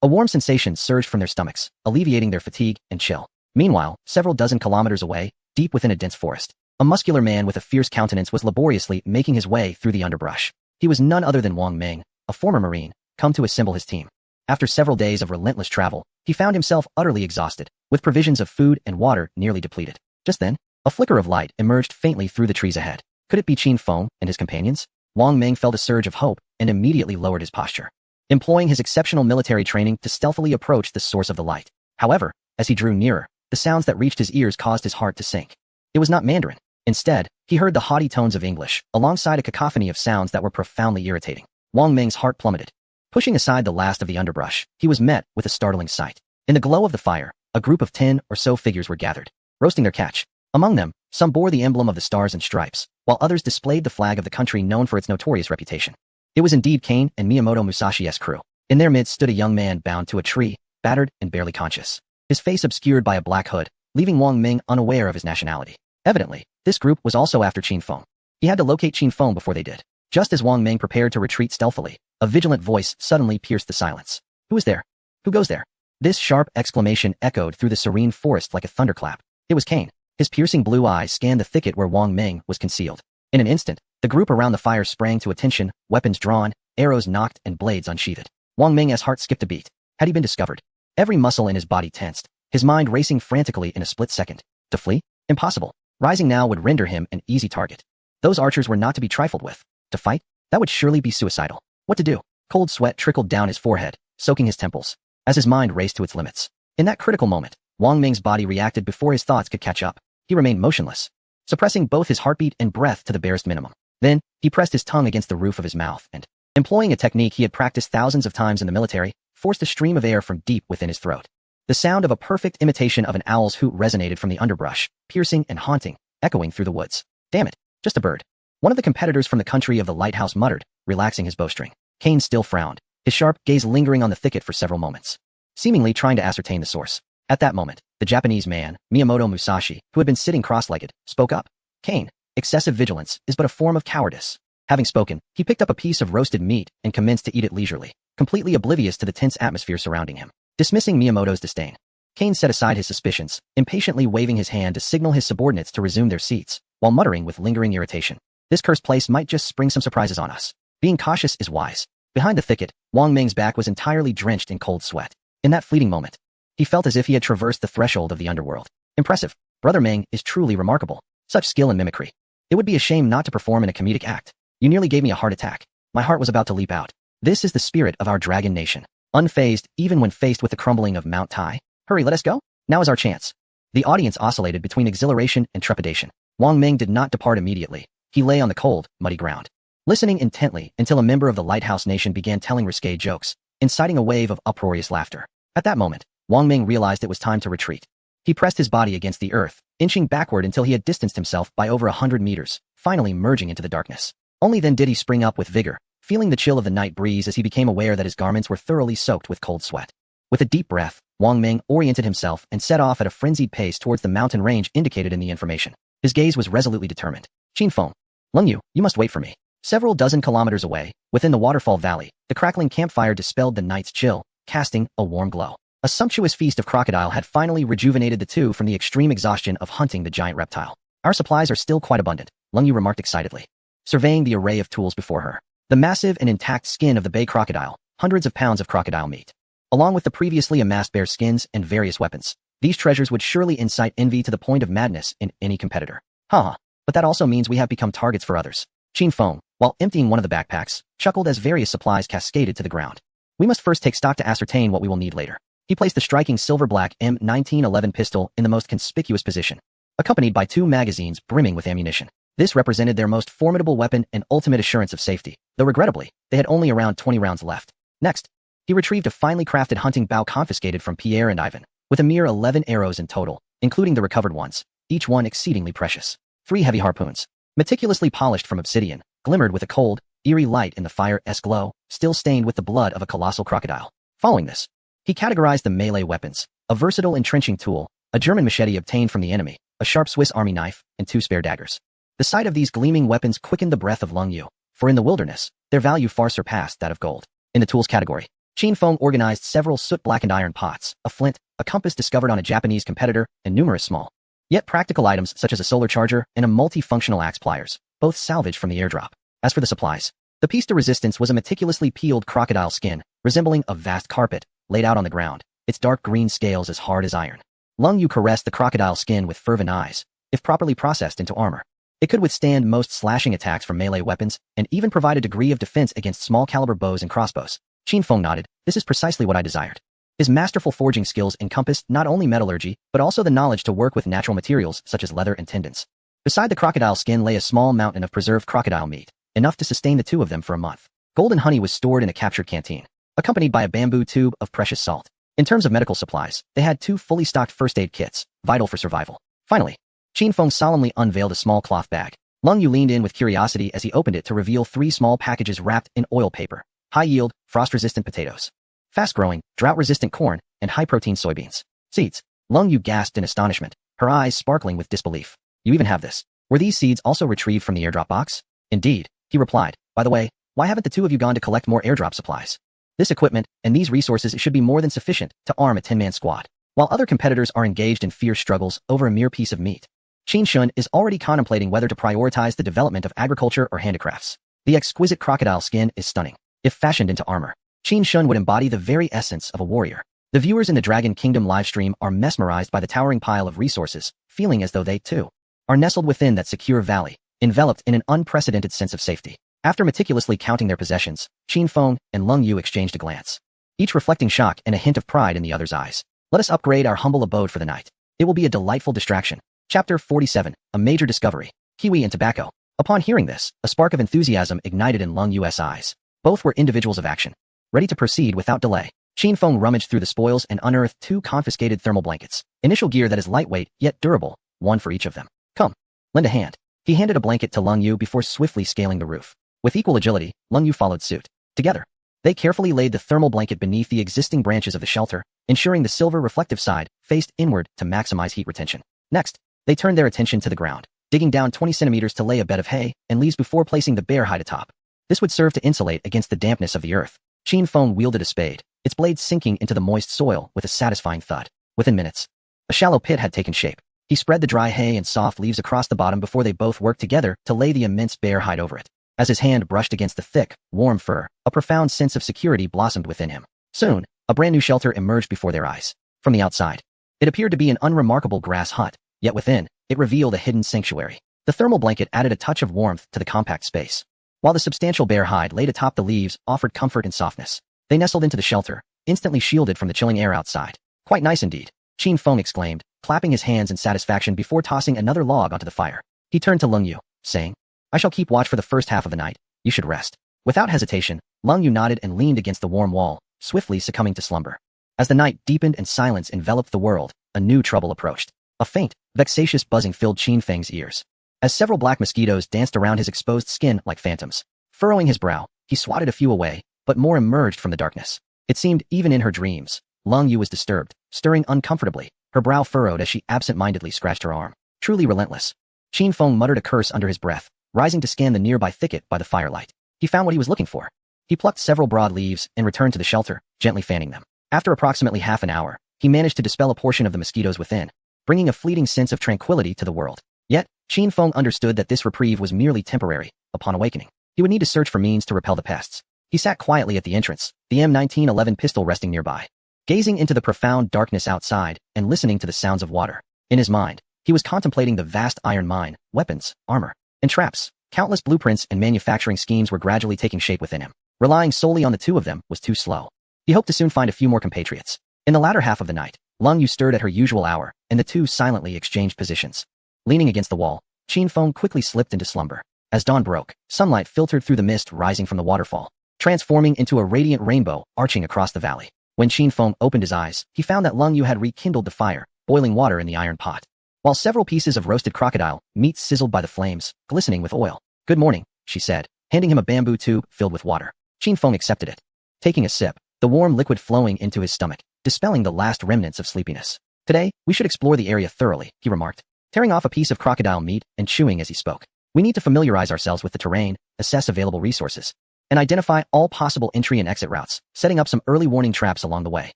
a warm sensation surged from their stomachs, alleviating their fatigue and chill. Meanwhile, several dozen kilometers away, deep within a dense forest, a muscular man with a fierce countenance was laboriously making his way through the underbrush. He was none other than Wang Ming, a former Marine, come to assemble his team. After several days of relentless travel, he found himself utterly exhausted, with provisions of food and water nearly depleted. Just then, a flicker of light emerged faintly through the trees ahead. Could it be Qin Feng and his companions? Wang Ming felt a surge of hope and immediately lowered his posture, employing his exceptional military training to stealthily approach the source of the light. However, as he drew nearer, the sounds that reached his ears caused his heart to sink. It was not Mandarin. Instead, he heard the haughty tones of English, alongside a cacophony of sounds that were profoundly irritating. Wang Ming's heart plummeted. Pushing aside the last of the underbrush, he was met with a startling sight. In the glow of the fire, a group of 10 or so figures were gathered, roasting their catch. Among them, some bore the emblem of the stars and stripes, while others displayed the flag of the country known for its notorious reputation. It was indeed Kane and Miyamoto Musashi's crew. In their midst stood a young man bound to a tree, battered and barely conscious, his face obscured by a black hood, leaving Wang Ming unaware of his nationality. Evidently, this group was also after Qin Feng. He had to locate Qin Feng before they did. Just as Wang Ming prepared to retreat stealthily, a vigilant voice suddenly pierced the silence. Who is there? Who goes there? This sharp exclamation echoed through the serene forest like a thunderclap. It was Kane. His piercing blue eyes scanned the thicket where Wang Ming was concealed. In an instant, the group around the fire sprang to attention, weapons drawn, arrows nocked, and blades unsheathed. Wang Ming's heart skipped a beat. Had he been discovered? Every muscle in his body tensed, his mind racing frantically in a split second. To flee? Impossible. Rising now would render him an easy target. Those archers were not to be trifled with. To fight? That would surely be suicidal. What to do? Cold sweat trickled down his forehead, soaking his temples, as his mind raced to its limits. In that critical moment, Wang Ming's body reacted before his thoughts could catch up. He remained motionless, suppressing both his heartbeat and breath to the barest minimum. Then, he pressed his tongue against the roof of his mouth and, employing a technique he had practiced thousands of times in the military, forced a stream of air from deep within his throat. The sound of a perfect imitation of an owl's hoot resonated from the underbrush, piercing and haunting, echoing through the woods. Damn it, just a bird. One of the competitors from the country of the lighthouse muttered, relaxing his bowstring. Kane still frowned, his sharp gaze lingering on the thicket for several moments, seemingly trying to ascertain the source. At that moment, the Japanese man, Miyamoto Musashi, who had been sitting cross-legged, spoke up. Kane, excessive vigilance is but a form of cowardice. Having spoken, he picked up a piece of roasted meat and commenced to eat it leisurely, completely oblivious to the tense atmosphere surrounding him. Dismissing Miyamoto's disdain, Kane set aside his suspicions, impatiently waving his hand to signal his subordinates to resume their seats, while muttering with lingering irritation. This cursed place might just spring some surprises on us. Being cautious is wise. Behind the thicket, Wang Ming's back was entirely drenched in cold sweat. In that fleeting moment, he felt as if he had traversed the threshold of the underworld. Impressive. Brother Ming is truly remarkable. Such skill in mimicry. It would be a shame not to perform in a comedic act. You nearly gave me a heart attack. My heart was about to leap out. This is the spirit of our dragon nation. Unfazed, even when faced with the crumbling of Mount Tai. Hurry, let us go. Now is our chance. The audience oscillated between exhilaration and trepidation. Wang Ming did not depart immediately. He lay on the cold, muddy ground, listening intently until a member of the lighthouse nation began telling risque jokes, inciting a wave of uproarious laughter. At that moment, Wang Ming realized it was time to retreat. He pressed his body against the earth, inching backward until he had distanced himself by over 100 meters, finally merging into the darkness. Only then did he spring up with vigor, feeling the chill of the night breeze as he became aware that his garments were thoroughly soaked with cold sweat. With a deep breath, Wang Ming oriented himself and set off at a frenzied pace towards the mountain range indicated in the information. His gaze was resolutely determined. Qin Feng, Leng Yu, you must wait for me. Several dozen kilometers away, within the waterfall valley, the crackling campfire dispelled the night's chill, casting a warm glow. A sumptuous feast of crocodile had finally rejuvenated the two from the extreme exhaustion of hunting the giant reptile. Our supplies are still quite abundant, Leng Yu remarked excitedly, surveying the array of tools before her. The massive and intact skin of the bay crocodile, hundreds of pounds of crocodile meat, along with the previously amassed bear skins and various weapons. These treasures would surely incite envy to the point of madness in any competitor. But that also means we have become targets for others. Qin Feng, while emptying one of the backpacks, chuckled as various supplies cascaded to the ground. We must first take stock to ascertain what we will need later. He placed the striking silver-black M1911 pistol in the most conspicuous position, accompanied by 2 magazines brimming with ammunition. This represented their most formidable weapon and ultimate assurance of safety, though regrettably, they had only around 20 rounds left. Next, he retrieved a finely crafted hunting bow confiscated from Pierre and Ivan, with a mere 11 arrows in total, including the recovered ones, each one exceedingly precious. 3 heavy harpoons, meticulously polished from obsidian, glimmered with a cold, eerie light in the fire's glow, still stained with the blood of a colossal crocodile. Following this, he categorized the melee weapons, a versatile entrenching tool, a German machete obtained from the enemy, a sharp Swiss army knife, and 2 spare daggers. The sight of these gleaming weapons quickened the breath of Leng Yu, for in the wilderness, their value far surpassed that of gold. In the tools category, Qin Feng organized several soot-blackened iron pots, a flint, a compass discovered on a Japanese competitor, and numerous small, yet practical items such as a solar charger and a multifunctional axe pliers, both salvaged from the airdrop. As for the supplies, the piece de resistance was a meticulously peeled crocodile skin, resembling a vast carpet, laid out on the ground, its dark green scales as hard as iron. Leng Yu caressed the crocodile skin with fervent eyes. If properly processed into armor, it could withstand most slashing attacks from melee weapons and even provide a degree of defense against small-caliber bows and crossbows. Qin Feng nodded. This is precisely what I desired. His masterful forging skills encompassed not only metallurgy, but also the knowledge to work with natural materials such as leather and tendons. Beside the crocodile skin lay a small mountain of preserved crocodile meat, enough to sustain the 2 of them for a month. Golden honey was stored in a captured canteen, accompanied by a bamboo tube of precious salt. In terms of medical supplies, they had 2 fully stocked first aid kits, vital for survival. Finally, Qin Feng solemnly unveiled a small cloth bag. Leng Yu leaned in with curiosity as he opened it to reveal 3 small packages wrapped in oil paper, high-yield, frost-resistant potatoes, fast-growing, drought-resistant corn, and high-protein soybeans. Seeds. Leng Yu gasped in astonishment, her eyes sparkling with disbelief. You even have this. Were these seeds also retrieved from the airdrop box? Indeed, he replied. By the way, why haven't the 2 of you gone to collect more airdrop supplies? This equipment and these resources should be more than sufficient to arm a 10-man squad. While other competitors are engaged in fierce struggles over a mere piece of meat, Qin Shun is already contemplating whether to prioritize the development of agriculture or handicrafts. The exquisite crocodile skin is stunning. If fashioned into armor, Qin Shun would embody the very essence of a warrior. The viewers in the Dragon Kingdom livestream are mesmerized by the towering pile of resources, feeling as though they, too, are nestled within that secure valley, enveloped in an unprecedented sense of safety. After meticulously counting their possessions, Qin Feng and Leng Yu exchanged a glance, each reflecting shock and a hint of pride in the other's eyes. Let us upgrade our humble abode for the night. It will be a delightful distraction. Chapter 47, A Major Discovery, Kiwi and Tobacco. Upon hearing this, a spark of enthusiasm ignited in Leng Yu's eyes. Both were individuals of action, ready to proceed without delay. Qin Feng rummaged through the spoils and unearthed 2 confiscated thermal blankets, initial gear that is lightweight yet durable, 1 for each of them. Come, lend a hand. He handed a blanket to Leng Yu before swiftly scaling the roof. With equal agility, Leng Yu followed suit. Together, they carefully laid the thermal blanket beneath the existing branches of the shelter, ensuring the silver reflective side faced inward to maximize heat retention. Next, they turned their attention to the ground, digging down 20 centimeters to lay a bed of hay and leaves before placing the bear hide atop. This would serve to insulate against the dampness of the earth. Qin Feng wielded a spade, its blade sinking into the moist soil with a satisfying thud. Within minutes, a shallow pit had taken shape. He spread the dry hay and soft leaves across the bottom before they both worked together to lay the immense bear hide over it. As his hand brushed against the thick, warm fur, a profound sense of security blossomed within him. Soon, a brand new shelter emerged before their eyes. From the outside, it appeared to be an unremarkable grass hut, yet within, it revealed a hidden sanctuary. The thermal blanket added a touch of warmth to the compact space, while the substantial bear hide laid atop the leaves offered comfort and softness. They nestled into the shelter, instantly shielded from the chilling air outside. Quite nice indeed, Qin Feng exclaimed, clapping his hands in satisfaction before tossing another log onto the fire. He turned to Leng Yu, saying, I shall keep watch for the first half of the night. You should rest. Without hesitation, Leng Yu nodded and leaned against the warm wall, swiftly succumbing to slumber. As the night deepened and silence enveloped the world, a new trouble approached. A faint, vexatious buzzing filled Qin Feng's ears. As several black mosquitoes danced around his exposed skin like phantoms. Furrowing his brow, he swatted a few away, but more emerged from the darkness. It seemed even in her dreams, Long Yu was disturbed, stirring uncomfortably, her brow furrowed as she absent-mindedly scratched her arm. Truly relentless. Qin Feng muttered a curse under his breath, rising to scan the nearby thicket by the firelight. He found what he was looking for. He plucked several broad leaves and returned to the shelter, gently fanning them. After approximately half an hour, he managed to dispel a portion of the mosquitoes within, bringing a fleeting sense of tranquility to the world. Yet, Qin Feng understood that this reprieve was merely temporary. Upon awakening, he would need to search for means to repel the pests. He sat quietly at the entrance, the M1911 pistol resting nearby, gazing into the profound darkness outside and listening to the sounds of water. In his mind, he was contemplating the vast iron mine, weapons, armor, and traps. Countless blueprints and manufacturing schemes were gradually taking shape within him. Relying solely on the two of them was too slow. He hoped to soon find a few more compatriots. In the latter half of the night, Long Yu stirred at her usual hour, and the two silently exchanged positions. Leaning against the wall, Qin Feng quickly slipped into slumber. As dawn broke, sunlight filtered through the mist rising from the waterfall, transforming into a radiant rainbow arching across the valley. When Qin Feng opened his eyes, he found that Long Yu had rekindled the fire, boiling water in the iron pot, while several pieces of roasted crocodile meat sizzled by the flames, glistening with oil. "Good morning," she said, handing him a bamboo tube filled with water. Qin Feng accepted it. Taking a sip, the warm liquid flowing into his stomach, dispelling the last remnants of sleepiness. "Today, we should explore the area thoroughly," he remarked, tearing off a piece of crocodile meat and chewing as he spoke. "We need to familiarize ourselves with the terrain, assess available resources, and identify all possible entry and exit routes, setting up some early warning traps along the way."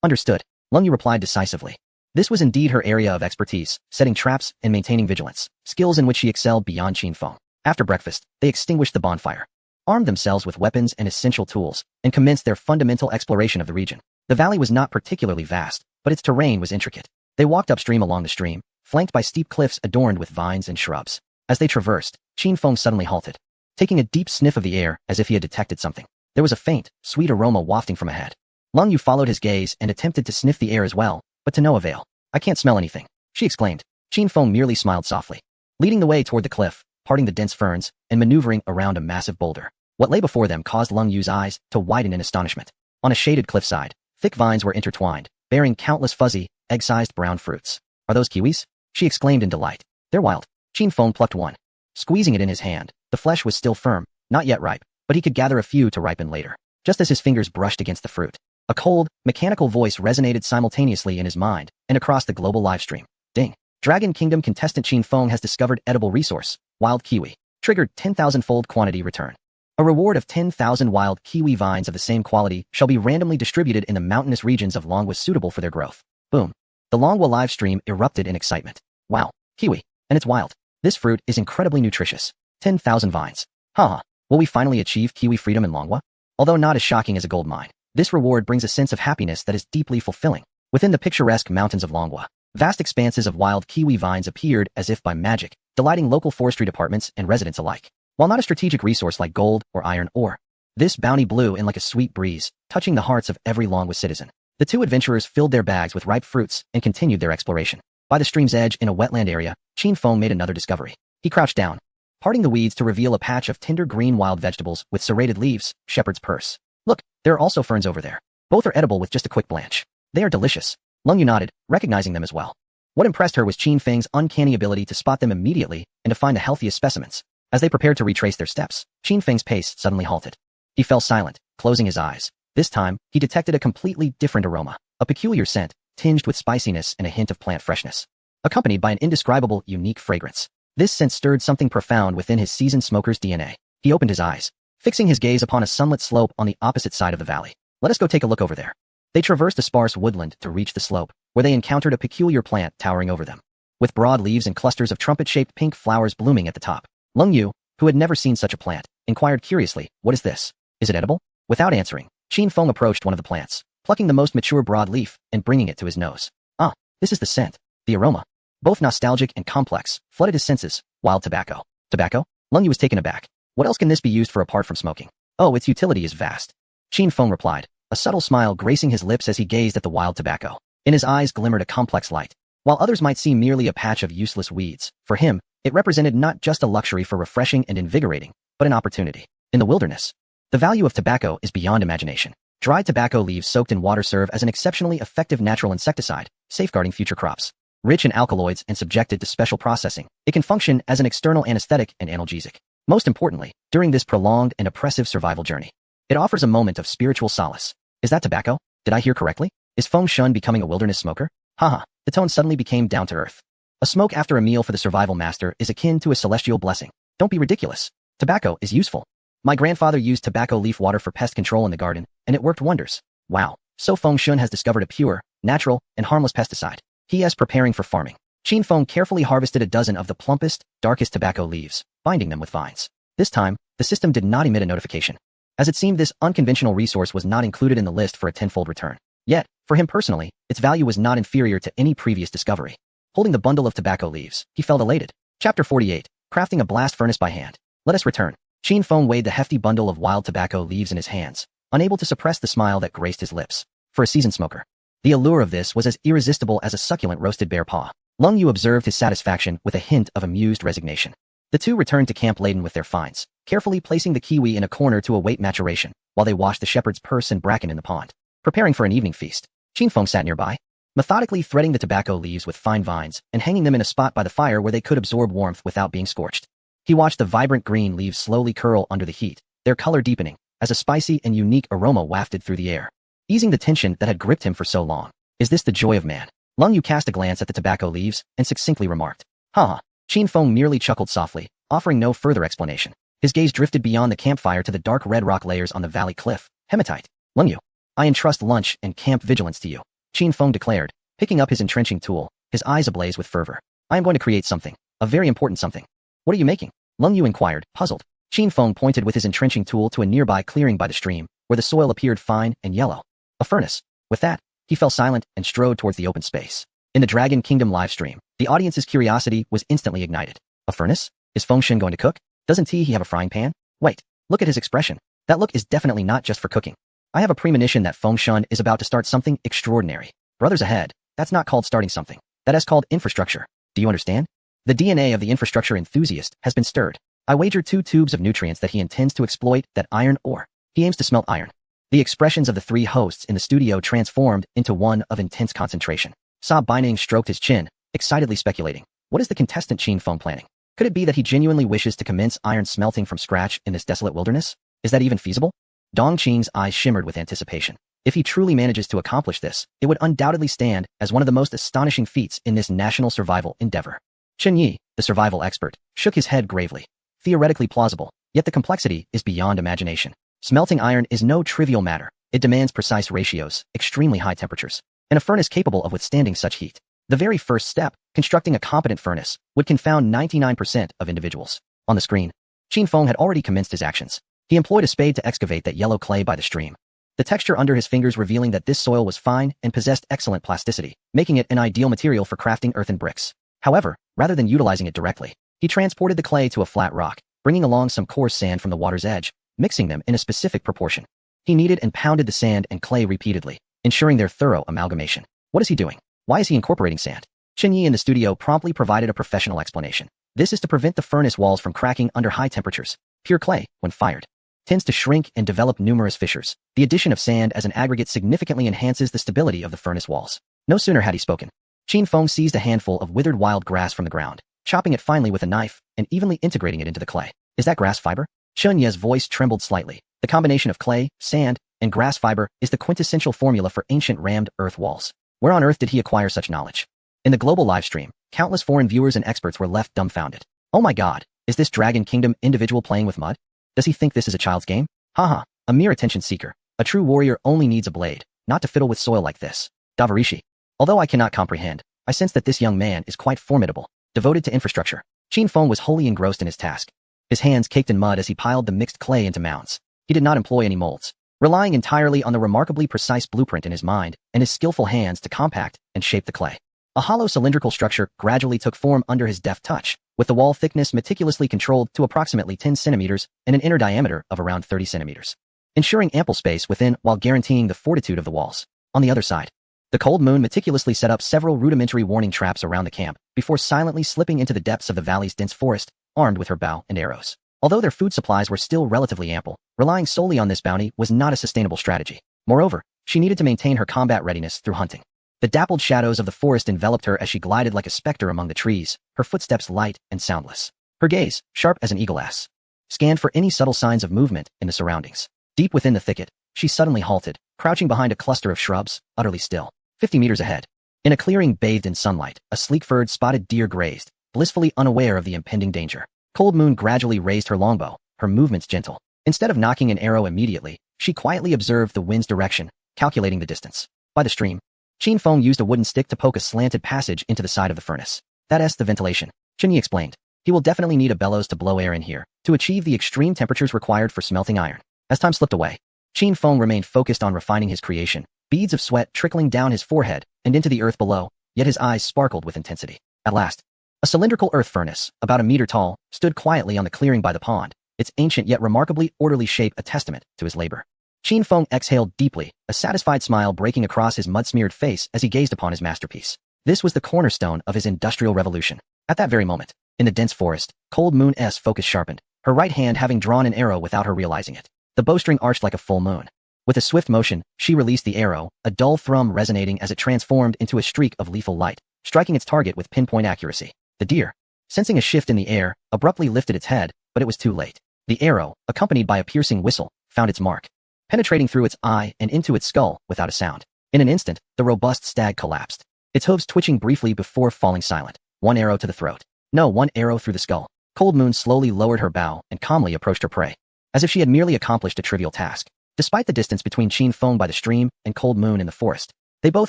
"Understood," Long Yu replied decisively. This was indeed her area of expertise, setting traps and maintaining vigilance, skills in which she excelled beyond Qin Feng. After breakfast, they extinguished the bonfire, armed themselves with weapons and essential tools, and commenced their fundamental exploration of the region. The valley was not particularly vast, but its terrain was intricate. They walked upstream along the stream, flanked by steep cliffs adorned with vines and shrubs. As they traversed, Qin Feng suddenly halted, taking a deep sniff of the air as if he had detected something. There was a faint, sweet aroma wafting from ahead. Long Yu followed his gaze and attempted to sniff the air as well, but to no avail. "I can't smell anything," she exclaimed. Qin Feng merely smiled softly, leading the way toward the cliff, parting the dense ferns, and maneuvering around a massive boulder. What lay before them caused Long Yu's eyes to widen in astonishment. On a shaded cliffside, thick vines were intertwined, bearing countless fuzzy, egg-sized brown fruits. "Are those kiwis?" she exclaimed in delight. "They're wild." Qin Feng plucked one, squeezing it in his hand. The flesh was still firm, not yet ripe, but he could gather a few to ripen later. Just as his fingers brushed against the fruit, a cold, mechanical voice resonated simultaneously in his mind and across the global livestream. "Ding! Dragon Kingdom contestant Qin Feng has discovered edible resource, wild kiwi. Triggered 10,000-fold quantity return. A reward of 10,000 wild kiwi vines of the same quality shall be randomly distributed in the mountainous regions of Longwa suitable for their growth." Boom. The Longwa live stream erupted in excitement. "Wow, kiwi, and it's wild. This fruit is incredibly nutritious. 10,000 vines. Haha, will we finally achieve kiwi freedom in Longwa? Although not as shocking as a gold mine, this reward brings a sense of happiness that is deeply fulfilling." Within the picturesque mountains of Longwa, vast expanses of wild kiwi vines appeared as if by magic, delighting local forestry departments and residents alike. While not a strategic resource like gold or iron ore, this bounty blew in like a sweet breeze, touching the hearts of every Longwa citizen. The two adventurers filled their bags with ripe fruits and continued their exploration. By the stream's edge in a wetland area, Qin Feng made another discovery. He crouched down, parting the weeds to reveal a patch of tender green wild vegetables with serrated leaves, shepherd's purse. "Look, there are also ferns over there. Both are edible with just a quick blanch. They are delicious." Long Yu nodded, recognizing them as well. What impressed her was Qin Feng's uncanny ability to spot them immediately and to find the healthiest specimens. As they prepared to retrace their steps, Qin Feng's pace suddenly halted. He fell silent, closing his eyes. This time, he detected a completely different aroma, a peculiar scent, tinged with spiciness and a hint of plant freshness, accompanied by an indescribable, unique fragrance. This scent stirred something profound within his seasoned smoker's DNA. He opened his eyes, fixing his gaze upon a sunlit slope on the opposite side of the valley. "Let us go take a look over there." They traversed a sparse woodland to reach the slope, where they encountered a peculiar plant towering over them, with broad leaves and clusters of trumpet-shaped pink flowers blooming at the top. Long Yu, who had never seen such a plant, inquired curiously, "What is this? Is it edible?" Without answering, Qin Feng approached one of the plants, plucking the most mature broad leaf and bringing it to his nose. "Ah, this is the scent, the aroma." Both nostalgic and complex, flooded his senses. Wild tobacco. Tobacco? Long Yu was taken aback. What else can this be used for apart from smoking? "Oh, its utility is vast," Qin Feng replied, a subtle smile gracing his lips as he gazed at the wild tobacco. In his eyes glimmered a complex light. While others might see merely a patch of useless weeds, for him, it represented not just a luxury for refreshing and invigorating, but an opportunity. In the wilderness, the value of tobacco is beyond imagination. Dried tobacco leaves soaked in water serve as an exceptionally effective natural insecticide, safeguarding future crops. Rich in alkaloids and subjected to special processing, it can function as an external anesthetic and analgesic. Most importantly, during this prolonged and oppressive survival journey, it offers a moment of spiritual solace. Is that tobacco? Did I hear correctly? Is Feng Shun becoming a wilderness smoker? Haha, the tone suddenly became down to earth. A smoke after a meal for the survival master is akin to a celestial blessing. Don't be ridiculous. Tobacco is useful. My grandfather used tobacco leaf water for pest control in the garden, and it worked wonders. Wow. So Feng Shun has discovered a pure, natural, and harmless pesticide. He is preparing for farming. Qin Feng carefully harvested a dozen of the plumpest, darkest tobacco leaves, binding them with vines. This time, the system did not emit a notification, as it seemed this unconventional resource was not included in the list for a tenfold return. Yet, for him personally, its value was not inferior to any previous discovery. Holding the bundle of tobacco leaves, he felt elated. Chapter 48, Crafting a Blast Furnace by Hand. Let us return. Qin Feng weighed the hefty bundle of wild tobacco leaves in his hands, unable to suppress the smile that graced his lips. For a seasoned smoker, the allure of this was as irresistible as a succulent roasted bear paw. Lung Yu observed his satisfaction with a hint of amused resignation. The two returned to camp laden with their finds, carefully placing the kiwi in a corner to await maturation, while they washed the shepherd's purse and bracken in the pond. Preparing for an evening feast, Qin Feng sat nearby, methodically threading the tobacco leaves with fine vines and hanging them in a spot by the fire where they could absorb warmth without being scorched. He watched the vibrant green leaves slowly curl under the heat, their color deepening, as a spicy and unique aroma wafted through the air, easing the tension that had gripped him for so long. Is this the joy of man? Lung Yu cast a glance at the tobacco leaves and succinctly remarked, "Ha." Qin Feng merely chuckled softly, offering no further explanation. His gaze drifted beyond the campfire to the dark red rock layers on the valley cliff. Hematite. Lung Yu, I entrust lunch and camp vigilance to you, Qin Feng declared, picking up his entrenching tool, his eyes ablaze with fervor. I am going to create something, a very important something. What are you making? Lung Yu inquired, puzzled. Qin Feng pointed with his entrenching tool to a nearby clearing by the stream, where the soil appeared fine and yellow. A furnace. With that, he fell silent and strode towards the open space. In the Dragon Kingdom livestream, the audience's curiosity was instantly ignited. A furnace? Is Feng Shun going to cook? Doesn't he have a frying pan? Wait, look at his expression. That look is definitely not just for cooking. I have a premonition that Feng Shun is about to start something extraordinary. Brothers ahead, that's not called starting something. That is called infrastructure. Do you understand? The DNA of the infrastructure enthusiast has been stirred. I wager 2 tubes of nutrients that he intends to exploit that iron ore. He aims to smelt iron. The expressions of the 3 hosts in the studio transformed into one of intense concentration. Sa Baining stroked his chin, excitedly speculating. What is the contestant Qin Feng planning? Could it be that he genuinely wishes to commence iron smelting from scratch in this desolate wilderness? Is that even feasible? Dong Qing's eyes shimmered with anticipation. If he truly manages to accomplish this, it would undoubtedly stand as one of the most astonishing feats in this national survival endeavor. Chen Yi, the survival expert, shook his head gravely. Theoretically plausible, yet the complexity is beyond imagination. Smelting iron is no trivial matter. It demands precise ratios, extremely high temperatures, and a furnace capable of withstanding such heat. The very first step, constructing a competent furnace, would confound 99% of individuals. On the screen, Qin Feng had already commenced his actions. He employed a spade to excavate that yellow clay by the stream, the texture under his fingers revealing that this soil was fine and possessed excellent plasticity, making it an ideal material for crafting earthen bricks. However, rather than utilizing it directly, he transported the clay to a flat rock, bringing along some coarse sand from the water's edge, mixing them in a specific proportion. He kneaded and pounded the sand and clay repeatedly, ensuring their thorough amalgamation. What is he doing? Why is he incorporating sand? Chen Yi in the studio promptly provided a professional explanation. This is to prevent the furnace walls from cracking under high temperatures. Pure clay, when fired, tends to shrink and develop numerous fissures. The addition of sand as an aggregate significantly enhances the stability of the furnace walls. No sooner had he spoken, Qin Feng seized a handful of withered wild grass from the ground, chopping it finely with a knife and evenly integrating it into the clay. Is that grass fiber? Chen Ye's voice trembled slightly. The combination of clay, sand, and grass fiber is the quintessential formula for ancient rammed earth walls. Where on earth did he acquire such knowledge? In the global livestream, countless foreign viewers and experts were left dumbfounded. Oh my god, is this Dragon Kingdom individual playing with mud? Does he think this is a child's game? Haha, a mere attention seeker. A true warrior only needs a blade, not to fiddle with soil like this. Davarishi. Although I cannot comprehend, I sense that this young man is quite formidable, devoted to infrastructure. Qin Feng was wholly engrossed in his task. His hands caked in mud as he piled the mixed clay into mounds. He did not employ any molds, relying entirely on the remarkably precise blueprint in his mind and his skillful hands to compact and shape the clay. A hollow cylindrical structure gradually took form under his deft touch, with the wall thickness meticulously controlled to approximately 10 centimeters and an inner diameter of around 30 centimeters, ensuring ample space within while guaranteeing the fortitude of the walls. On the other side, the cold moon meticulously set up several rudimentary warning traps around the camp before silently slipping into the depths of the valley's dense forest, armed with her bow and arrows. Although their food supplies were still relatively ample, relying solely on this bounty was not a sustainable strategy. Moreover, she needed to maintain her combat readiness through hunting. The dappled shadows of the forest enveloped her as she glided like a specter among the trees, her footsteps light and soundless. Her gaze, sharp as an eagle-ass, scanned for any subtle signs of movement in the surroundings. Deep within the thicket, she suddenly halted, crouching behind a cluster of shrubs, utterly still. 50 meters ahead, in a clearing bathed in sunlight, a sleek-furred spotted deer grazed, blissfully unaware of the impending danger. Cold Moon gradually raised her longbow, her movements gentle. Instead of knocking an arrow immediately, she quietly observed the wind's direction, calculating the distance. By the stream, Qin Feng used a wooden stick to poke a slanted passage into the side of the furnace. That's the ventilation, Chen Yi explained. He will definitely need a bellows to blow air in here, to achieve the extreme temperatures required for smelting iron. As time slipped away, Qin Feng remained focused on refining his creation, beads of sweat trickling down his forehead and into the earth below, yet his eyes sparkled with intensity. At last, a cylindrical earth furnace, about a meter tall, stood quietly on the clearing by the pond, its ancient yet remarkably orderly shape a testament to his labor. Qin Feng exhaled deeply, a satisfied smile breaking across his mud-smeared face as he gazed upon his masterpiece. This was the cornerstone of his industrial revolution. At that very moment, in the dense forest, Cold Moon's focus sharpened, her right hand having drawn an arrow without her realizing it. The bowstring arched like a full moon. With a swift motion, she released the arrow, a dull thrum resonating as it transformed into a streak of lethal light, striking its target with pinpoint accuracy. The deer, sensing a shift in the air, abruptly lifted its head, but it was too late. The arrow, accompanied by a piercing whistle, found its mark, penetrating through its eye and into its skull without a sound. In an instant, the robust stag collapsed, its hooves twitching briefly before falling silent. One arrow to the throat. No, one arrow through the skull. Cold Moon slowly lowered her bow and calmly approached her prey, as if she had merely accomplished a trivial task. Despite the distance between Qin Feng by the stream and Cold Moon in the forest, they both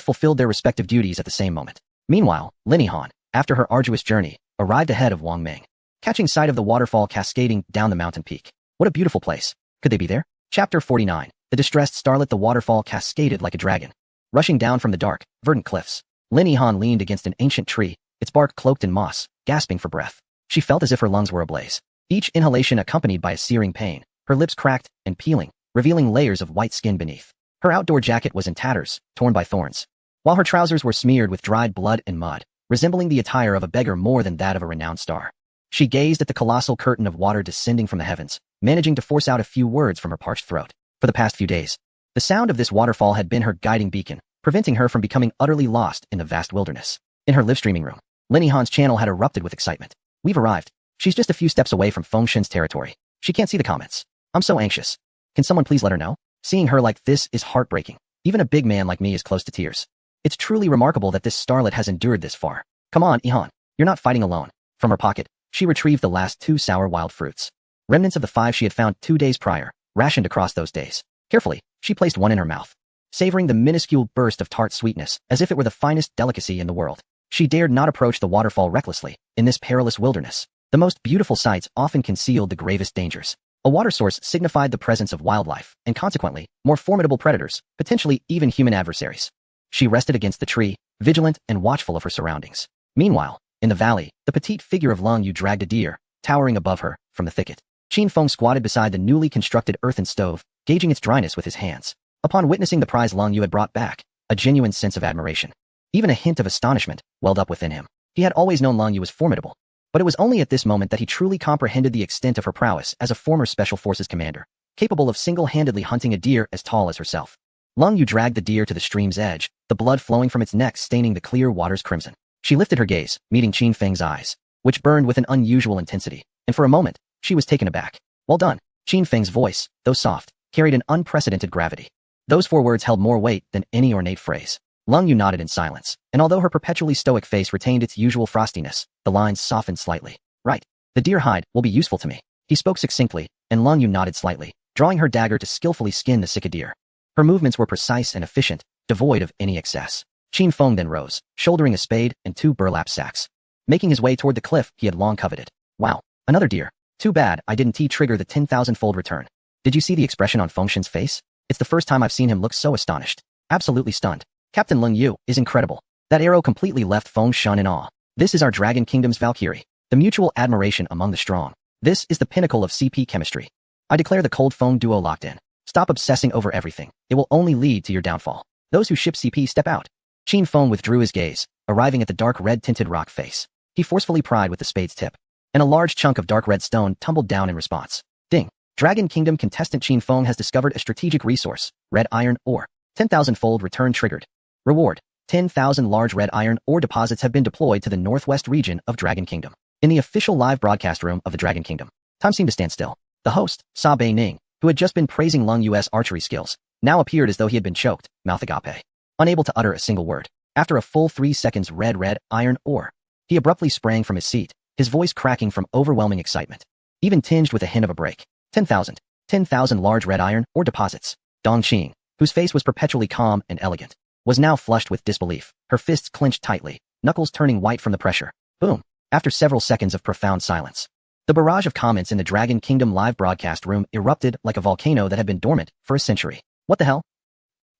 fulfilled their respective duties at the same moment. Meanwhile, Lin Yihan, after her arduous journey, arrived ahead of Wang Ming, catching sight of the waterfall cascading down the mountain peak. What a beautiful place. Could they be there? Chapter 49. The distressed starlet. The waterfall cascaded like a dragon, rushing down from the dark, verdant cliffs. Lin Yihan leaned against an ancient tree, its bark cloaked in moss, gasping for breath. She felt as if her lungs were ablaze, each inhalation accompanied by a searing pain, her lips cracked and peeling, revealing layers of white skin beneath. Her outdoor jacket was in tatters, torn by thorns, while her trousers were smeared with dried blood and mud, resembling the attire of a beggar more than that of a renowned star. She gazed at the colossal curtain of water descending from the heavens, managing to force out a few words from her parched throat. For the past few days, the sound of this waterfall had been her guiding beacon, preventing her from becoming utterly lost in the vast wilderness. In her live-streaming room, Lin Yihan's channel had erupted with excitement. We've arrived. She's just a few steps away from Fengshen's territory. She can't see the comments. I'm so anxious. Can someone please let her know? Seeing her like this is heartbreaking. Even a big man like me is close to tears. It's truly remarkable that this starlet has endured this far. Come on, Yihan. You're not fighting alone. From her pocket, she retrieved the last 2 sour wild fruits. Remnants of the 5 she had found 2 days prior, rationed across those days. Carefully, she placed one in her mouth, savoring the minuscule burst of tart sweetness as if it were the finest delicacy in the world. She dared not approach the waterfall recklessly. In this perilous wilderness, the most beautiful sights often concealed the gravest dangers. A water source signified the presence of wildlife, and consequently, more formidable predators, potentially even human adversaries. She rested against the tree, vigilant and watchful of her surroundings. Meanwhile, in the valley, the petite figure of Lung Yu dragged a deer, towering above her, from the thicket. Qin Feng squatted beside the newly constructed earthen stove, gauging its dryness with his hands. Upon witnessing the prize Lung Yu had brought back, a genuine sense of admiration, even a hint of astonishment, welled up within him. He had always known Lung Yu was formidable, but it was only at this moment that he truly comprehended the extent of her prowess as a former Special Forces commander, capable of single-handedly hunting a deer as tall as herself. Lung Yu dragged the deer to the stream's edge, the blood flowing from its neck staining the clear waters crimson. She lifted her gaze, meeting Qin Feng's eyes, which burned with an unusual intensity, and for a moment, she was taken aback. Well done. Qin Feng's voice, though soft, carried an unprecedented gravity. Those 4 words held more weight than any ornate phrase. Lung Yu nodded in silence, and although her perpetually stoic face retained its usual frostiness, the lines softened slightly. Right. The deer hide will be useful to me. He spoke succinctly, and Lung Yu nodded slightly, drawing her dagger to skillfully skin the sick deer. Her movements were precise and efficient, devoid of any excess. Qin Feng then rose, shouldering a spade and 2 burlap sacks, making his way toward the cliff he had long coveted. Wow, another deer. Too bad I didn't trigger the 10,000-fold return. Did you see the expression on Fengshen's face? It's the first time I've seen him look so astonished. Absolutely stunned. Captain Lung Yu is incredible. That arrow completely left Fengshen in awe. This is our Dragon Kingdom's Valkyrie. The mutual admiration among the strong. This is the pinnacle of CP chemistry. I declare the Cold Feng duo locked in. Stop obsessing over everything. It will only lead to your downfall. Those who ship CP step out. Qin Feng withdrew his gaze, arriving at the dark red-tinted rock face. He forcefully pried with the spade's tip, and a large chunk of dark red stone tumbled down in response. Ding! Dragon Kingdom contestant Qin Feng has discovered a strategic resource, red iron ore. 10,000-fold return triggered. Reward: 10,000 large red iron ore deposits have been deployed to the northwest region of Dragon Kingdom. In the official live broadcast room of the Dragon Kingdom, time seemed to stand still. The host, Sa Bei Ning, who had just been praising Lung Yue's archery skills, now appeared as though he had been choked, mouth agape. Unable to utter a single word. After a full 3 seconds red iron ore, he abruptly sprang from his seat, his voice cracking from overwhelming excitement, even tinged with a hint of a break. 10,000 large red iron ore deposits. Dong Qing, whose face was perpetually calm and elegant, was now flushed with disbelief, her fists clenched tightly, knuckles turning white from the pressure. Boom. After several seconds of profound silence, the barrage of comments in the Dragon Kingdom live broadcast room erupted like a volcano that had been dormant for a century. What the hell?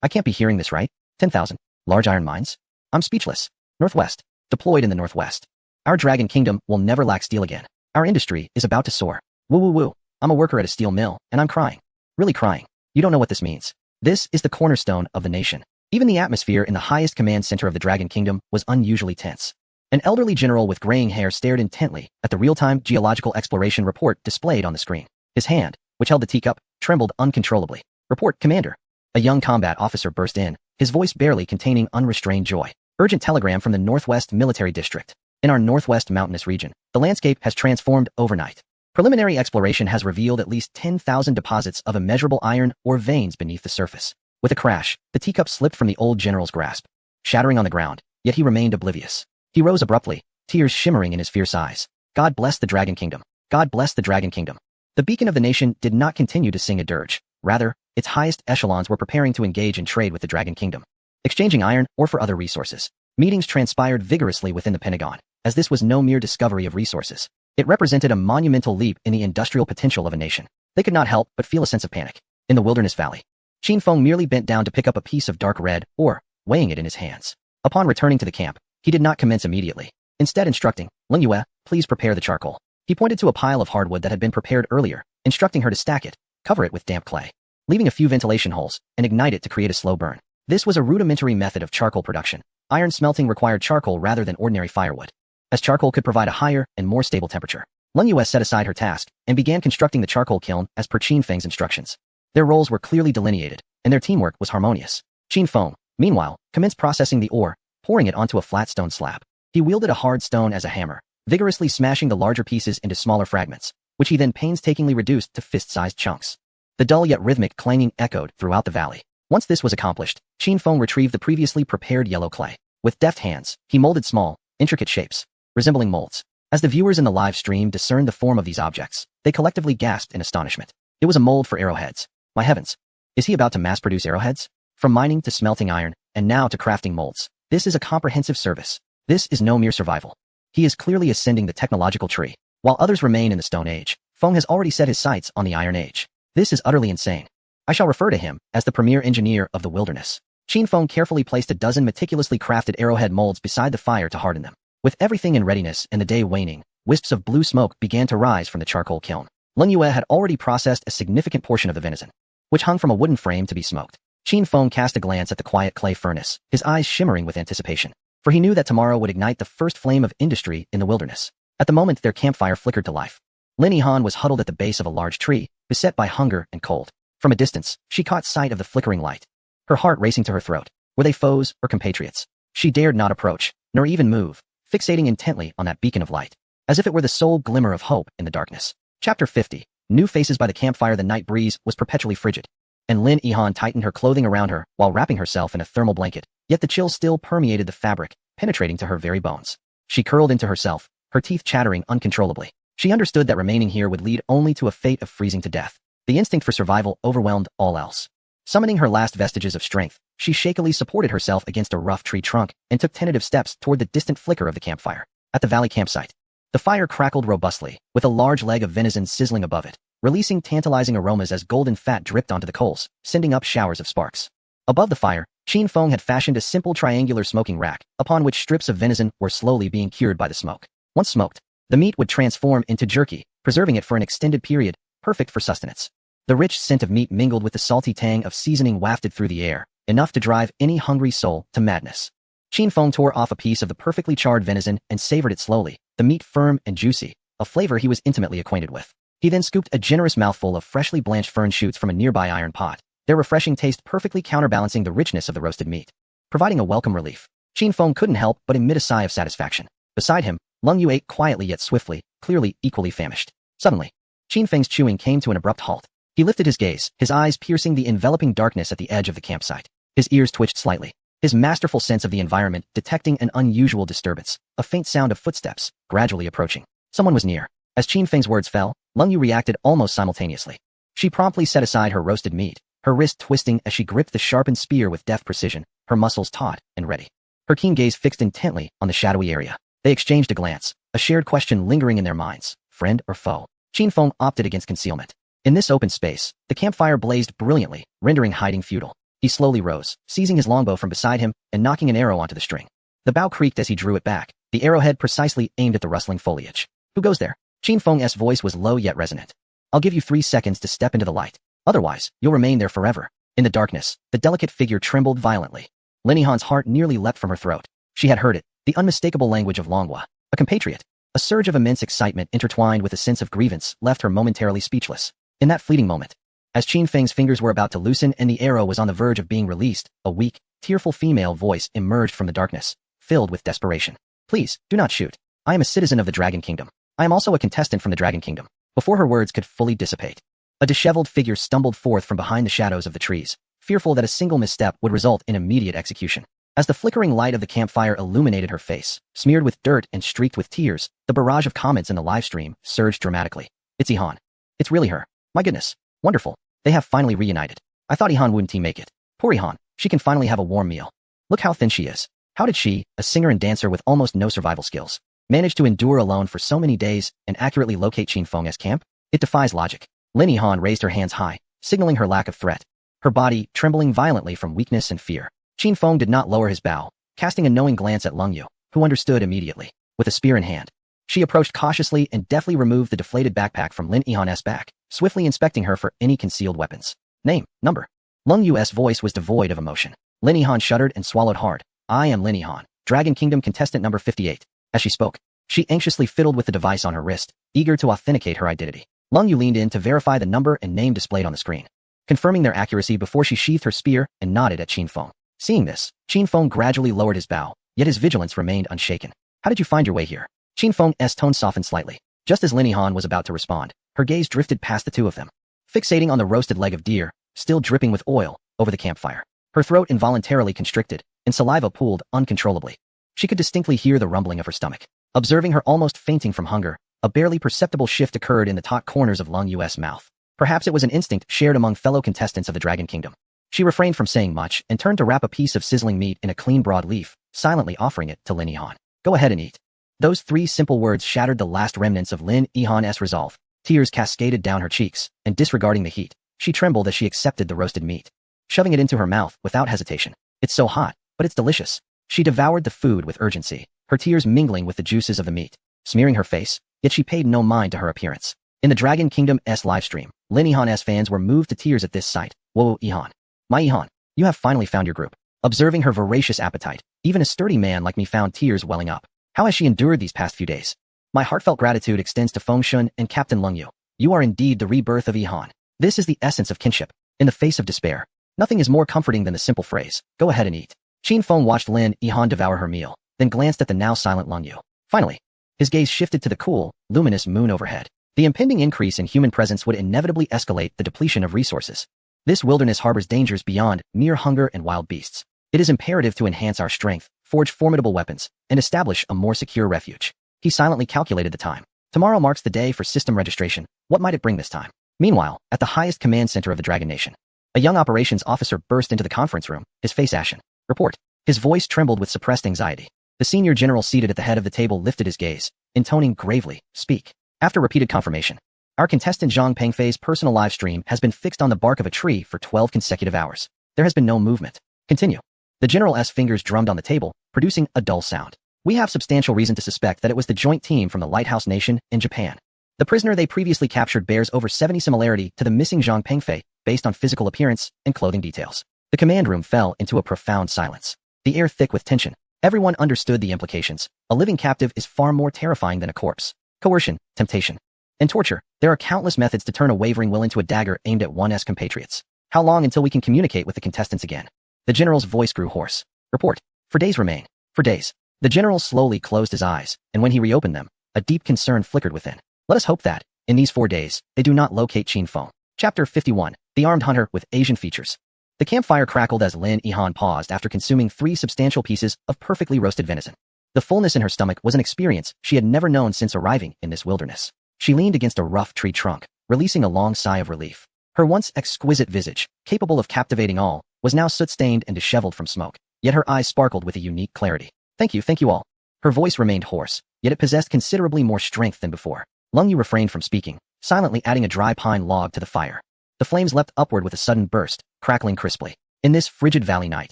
I can't be hearing this right. 10,000 large iron mines? I'm speechless. Northwest. Deployed in the Northwest. Our Dragon Kingdom will never lack steel again. Our industry is about to soar. Woo woo woo. I'm a worker at a steel mill, and I'm crying. Really crying. You don't know what this means. This is the cornerstone of the nation. Even the atmosphere in the highest command center of the Dragon Kingdom was unusually tense. An elderly general with graying hair stared intently at the real-time geological exploration report displayed on the screen. His hand, which held the teacup, trembled uncontrollably. Report, Commander. A young combat officer burst in, his voice barely containing unrestrained joy. Urgent telegram from the Northwest Military District. In our Northwest mountainous region, the landscape has transformed overnight. Preliminary exploration has revealed at least 10,000 deposits of immeasurable iron ore veins beneath the surface. With a crash, the teacup slipped from the old general's grasp, shattering on the ground, yet he remained oblivious. He rose abruptly, tears shimmering in his fierce eyes. God bless the Dragon Kingdom. God bless the Dragon Kingdom. The beacon of the nation did not continue to sing a dirge. Rather, its highest echelons were preparing to engage in trade with the Dragon Kingdom, exchanging iron ore for other resources. Meetings transpired vigorously within the Pentagon, as this was no mere discovery of resources. It represented a monumental leap in the industrial potential of a nation. They could not help but feel a sense of panic. In the Wilderness Valley, Qin Feng merely bent down to pick up a piece of dark red ore, weighing it in his hands. Upon returning to the camp, he did not commence immediately, instead instructing, Lung Yue, please prepare the charcoal. He pointed to a pile of hardwood that had been prepared earlier, instructing her to stack it, cover it with damp clay, leaving a few ventilation holes, and ignite it to create a slow burn. This was a rudimentary method of charcoal production. Iron smelting required charcoal rather than ordinary firewood, as charcoal could provide a higher and more stable temperature. Lung Yue set aside her task and began constructing the charcoal kiln as per Qin Feng's instructions. Their roles were clearly delineated, and their teamwork was harmonious. Qin Feng, meanwhile, commenced processing the ore, pouring it onto a flat stone slab. He wielded a hard stone as a hammer, vigorously smashing the larger pieces into smaller fragments, which he then painstakingly reduced to fist-sized chunks. The dull yet rhythmic clanging echoed throughout the valley. Once this was accomplished, Qin Feng retrieved the previously prepared yellow clay. With deft hands, he molded small, intricate shapes, resembling molds. As the viewers in the live stream discerned the form of these objects, they collectively gasped in astonishment. It was a mold for arrowheads. My heavens! Is he about to mass-produce arrowheads? From mining to smelting iron, and now to crafting molds. This is a comprehensive service. This is no mere survival. He is clearly ascending the technological tree. While others remain in the Stone Age, Feng has already set his sights on the Iron Age. This is utterly insane. I shall refer to him as the premier engineer of the wilderness. Qin Feng carefully placed a dozen meticulously crafted arrowhead molds beside the fire to harden them. With everything in readiness and the day waning, wisps of blue smoke began to rise from the charcoal kiln. Lung Yue had already processed a significant portion of the venison, which hung from a wooden frame to be smoked. Qin Feng cast a glance at the quiet clay furnace, his eyes shimmering with anticipation, for he knew that tomorrow would ignite the first flame of industry in the wilderness. At the moment their campfire flickered to life, Lin Yihan was huddled at the base of a large tree, beset by hunger and cold. From a distance, she caught sight of the flickering light, her heart racing to her throat. Were they foes or compatriots? She dared not approach, nor even move, fixating intently on that beacon of light, as if it were the sole glimmer of hope in the darkness. Chapter 50. New faces by the campfire. The night breeze was perpetually frigid, and Lin Yihan tightened her clothing around her while wrapping herself in a thermal blanket, yet the chill still permeated the fabric, penetrating to her very bones. She curled into herself, her teeth chattering uncontrollably. She understood that remaining here would lead only to a fate of freezing to death. The instinct for survival overwhelmed all else. Summoning her last vestiges of strength, she shakily supported herself against a rough tree trunk and took tentative steps toward the distant flicker of the campfire. At the valley campsite, the fire crackled robustly, with a large leg of venison sizzling above it, releasing tantalizing aromas as golden fat dripped onto the coals, sending up showers of sparks. Above the fire, Qin Feng had fashioned a simple triangular smoking rack, upon which strips of venison were slowly being cured by the smoke. Once smoked, the meat would transform into jerky, preserving it for an extended period, perfect for sustenance. The rich scent of meat mingled with the salty tang of seasoning wafted through the air, enough to drive any hungry soul to madness. Qin Feng tore off a piece of the perfectly charred venison and savored it slowly, the meat firm and juicy, a flavor he was intimately acquainted with. He then scooped a generous mouthful of freshly blanched fern shoots from a nearby iron pot, their refreshing taste perfectly counterbalancing the richness of the roasted meat, providing a welcome relief. Qin Feng couldn't help but emit a sigh of satisfaction. Beside him, Lung Yu ate quietly yet swiftly, clearly equally famished. Suddenly, Qin Feng's chewing came to an abrupt halt. He lifted his gaze, his eyes piercing the enveloping darkness at the edge of the campsite. His ears twitched slightly, his masterful sense of the environment detecting an unusual disturbance, a faint sound of footsteps, gradually approaching. Someone was near. As Qin Feng's words fell, Lung Yu reacted almost simultaneously. She promptly set aside her roasted meat, her wrist twisting as she gripped the sharpened spear with deft precision, her muscles taut and ready. Her keen gaze fixed intently on the shadowy area. They exchanged a glance, a shared question lingering in their minds, friend or foe. Qin Feng opted against concealment. In this open space, the campfire blazed brilliantly, rendering hiding futile. He slowly rose, seizing his longbow from beside him and knocking an arrow onto the string. The bow creaked as he drew it back, the arrowhead precisely aimed at the rustling foliage. Who goes there? Qin Feng's voice was low yet resonant. I'll give you 3 seconds to step into the light. Otherwise, you'll remain there forever. In the darkness, the delicate figure trembled violently. Lin Yihan's heart nearly leapt from her throat. She had heard it, the unmistakable language of Longhua, a compatriot. A surge of immense excitement intertwined with a sense of grievance left her momentarily speechless. In that fleeting moment, as Qin Feng's fingers were about to loosen and the arrow was on the verge of being released, a weak, tearful female voice emerged from the darkness, filled with desperation. Please, do not shoot. I am a citizen of the Dragon Kingdom. I am also a contestant from the Dragon Kingdom. Before her words could fully dissipate, a disheveled figure stumbled forth from behind the shadows of the trees, fearful that a single misstep would result in immediate execution. As the flickering light of the campfire illuminated her face, smeared with dirt and streaked with tears, the barrage of comments in the live stream surged dramatically. It's Yihan. It's really her. My goodness. Wonderful. They have finally reunited. I thought Yihan wouldn't make it. Poor Yihan. She can finally have a warm meal. Look how thin she is. How did she, a singer and dancer with almost no survival skills, manage to endure alone for so many days and accurately locate Qin Feng's camp? It defies logic. Lin Yihan raised her hands high, signaling her lack of threat, her body trembling violently from weakness and fear. Qin Feng did not lower his bow, casting a knowing glance at Lung Yu, who understood immediately. With a spear in hand, she approached cautiously and deftly removed the deflated backpack from Lin Yihan's back, swiftly inspecting her for any concealed weapons. Name, number. Lung Yu's voice was devoid of emotion. Lin Yihan shuddered and swallowed hard. I am Lin Yihan, Dragon Kingdom contestant number 58. As she spoke, she anxiously fiddled with the device on her wrist, eager to authenticate her identity. Lung Yu leaned in to verify the number and name displayed on the screen, confirming their accuracy before she sheathed her spear and nodded at Qin Feng. Seeing this, Qin Feng gradually lowered his bow, yet his vigilance remained unshaken. How did you find your way here? Qin Feng's tone softened slightly. Just as Lin Yihan was about to respond, her gaze drifted past the two of them, fixating on the roasted leg of deer, still dripping with oil, over the campfire. Her throat involuntarily constricted, and saliva pooled uncontrollably. She could distinctly hear the rumbling of her stomach. Observing her almost fainting from hunger, a barely perceptible shift occurred in the taut corners of Lung Yu's mouth. Perhaps it was an instinct shared among fellow contestants of the Dragon Kingdom. She refrained from saying much and turned to wrap a piece of sizzling meat in a clean broad leaf, silently offering it to Lin Yihan. Go ahead and eat. Those 3 simple words shattered the last remnants of Lin Yihan's resolve. Tears cascaded down her cheeks, and disregarding the heat, she trembled as she accepted the roasted meat, shoving it into her mouth without hesitation. It's so hot, but it's delicious. She devoured the food with urgency, her tears mingling with the juices of the meat, smearing her face, yet she paid no mind to her appearance. In the Dragon Kingdom's livestream, Lin Yihan's fans were moved to tears at this sight. Whoa, Yihan. My Yihan, you have finally found your group. Observing her voracious appetite, even a sturdy man like me found tears welling up. How has she endured these past few days? My heartfelt gratitude extends to Feng Shun and Captain Lung Yu. You are indeed the rebirth of Yihan. This is the essence of kinship. In the face of despair, nothing is more comforting than the simple phrase, go ahead and eat. Qin Feng watched Lin Yihan devour her meal, then glanced at the now silent Lung Yu. Finally, his gaze shifted to the cool, luminous moon overhead. The impending increase in human presence would inevitably escalate the depletion of resources. This wilderness harbors dangers beyond mere hunger and wild beasts. It is imperative to enhance our strength, forge formidable weapons, and establish a more secure refuge. He silently calculated the time. Tomorrow marks the day for system registration. What might it bring this time? Meanwhile, at the highest command center of the Dragon Nation, a young operations officer burst into the conference room, his face ashen. Report. His voice trembled with suppressed anxiety. The senior general seated at the head of the table lifted his gaze, intoning gravely, speak. After repeated confirmation, our contestant Zhang Pengfei's personal live stream has been fixed on the bark of a tree for 12 consecutive hours. There has been no movement. Continue. The general's fingers drummed on the table, producing a dull sound. We have substantial reason to suspect that it was the joint team from the Lighthouse Nation in Japan. The prisoner they previously captured bears over 70 similarity to the missing Zhang Pengfei, based on physical appearance and clothing details. The command room fell into a profound silence, the air thick with tension. Everyone understood the implications. A living captive is far more terrifying than a corpse. Coercion, temptation, In torture, there are countless methods to turn a wavering will into a dagger aimed at one's compatriots. How long until we can communicate with the contestants again? The general's voice grew hoarse. Report. For days remain. For days. The general slowly closed his eyes, and when he reopened them, a deep concern flickered within. Let us hope that, in these 4 days, they do not locate Qin Feng. Chapter 51. The Armed Hunter with Asian Features. The campfire crackled as Lin Yihan paused after consuming 3 substantial pieces of perfectly roasted venison. The fullness in her stomach was an experience she had never known since arriving in this wilderness. She leaned against a rough tree trunk, releasing a long sigh of relief. Her once exquisite visage, capable of captivating all, was now soot-stained and disheveled from smoke, yet her eyes sparkled with a unique clarity. Thank you all. Her voice remained hoarse, yet it possessed considerably more strength than before. Lung Yu refrained from speaking, silently adding a dry pine log to the fire. The flames leapt upward with a sudden burst, crackling crisply. In this frigid valley night,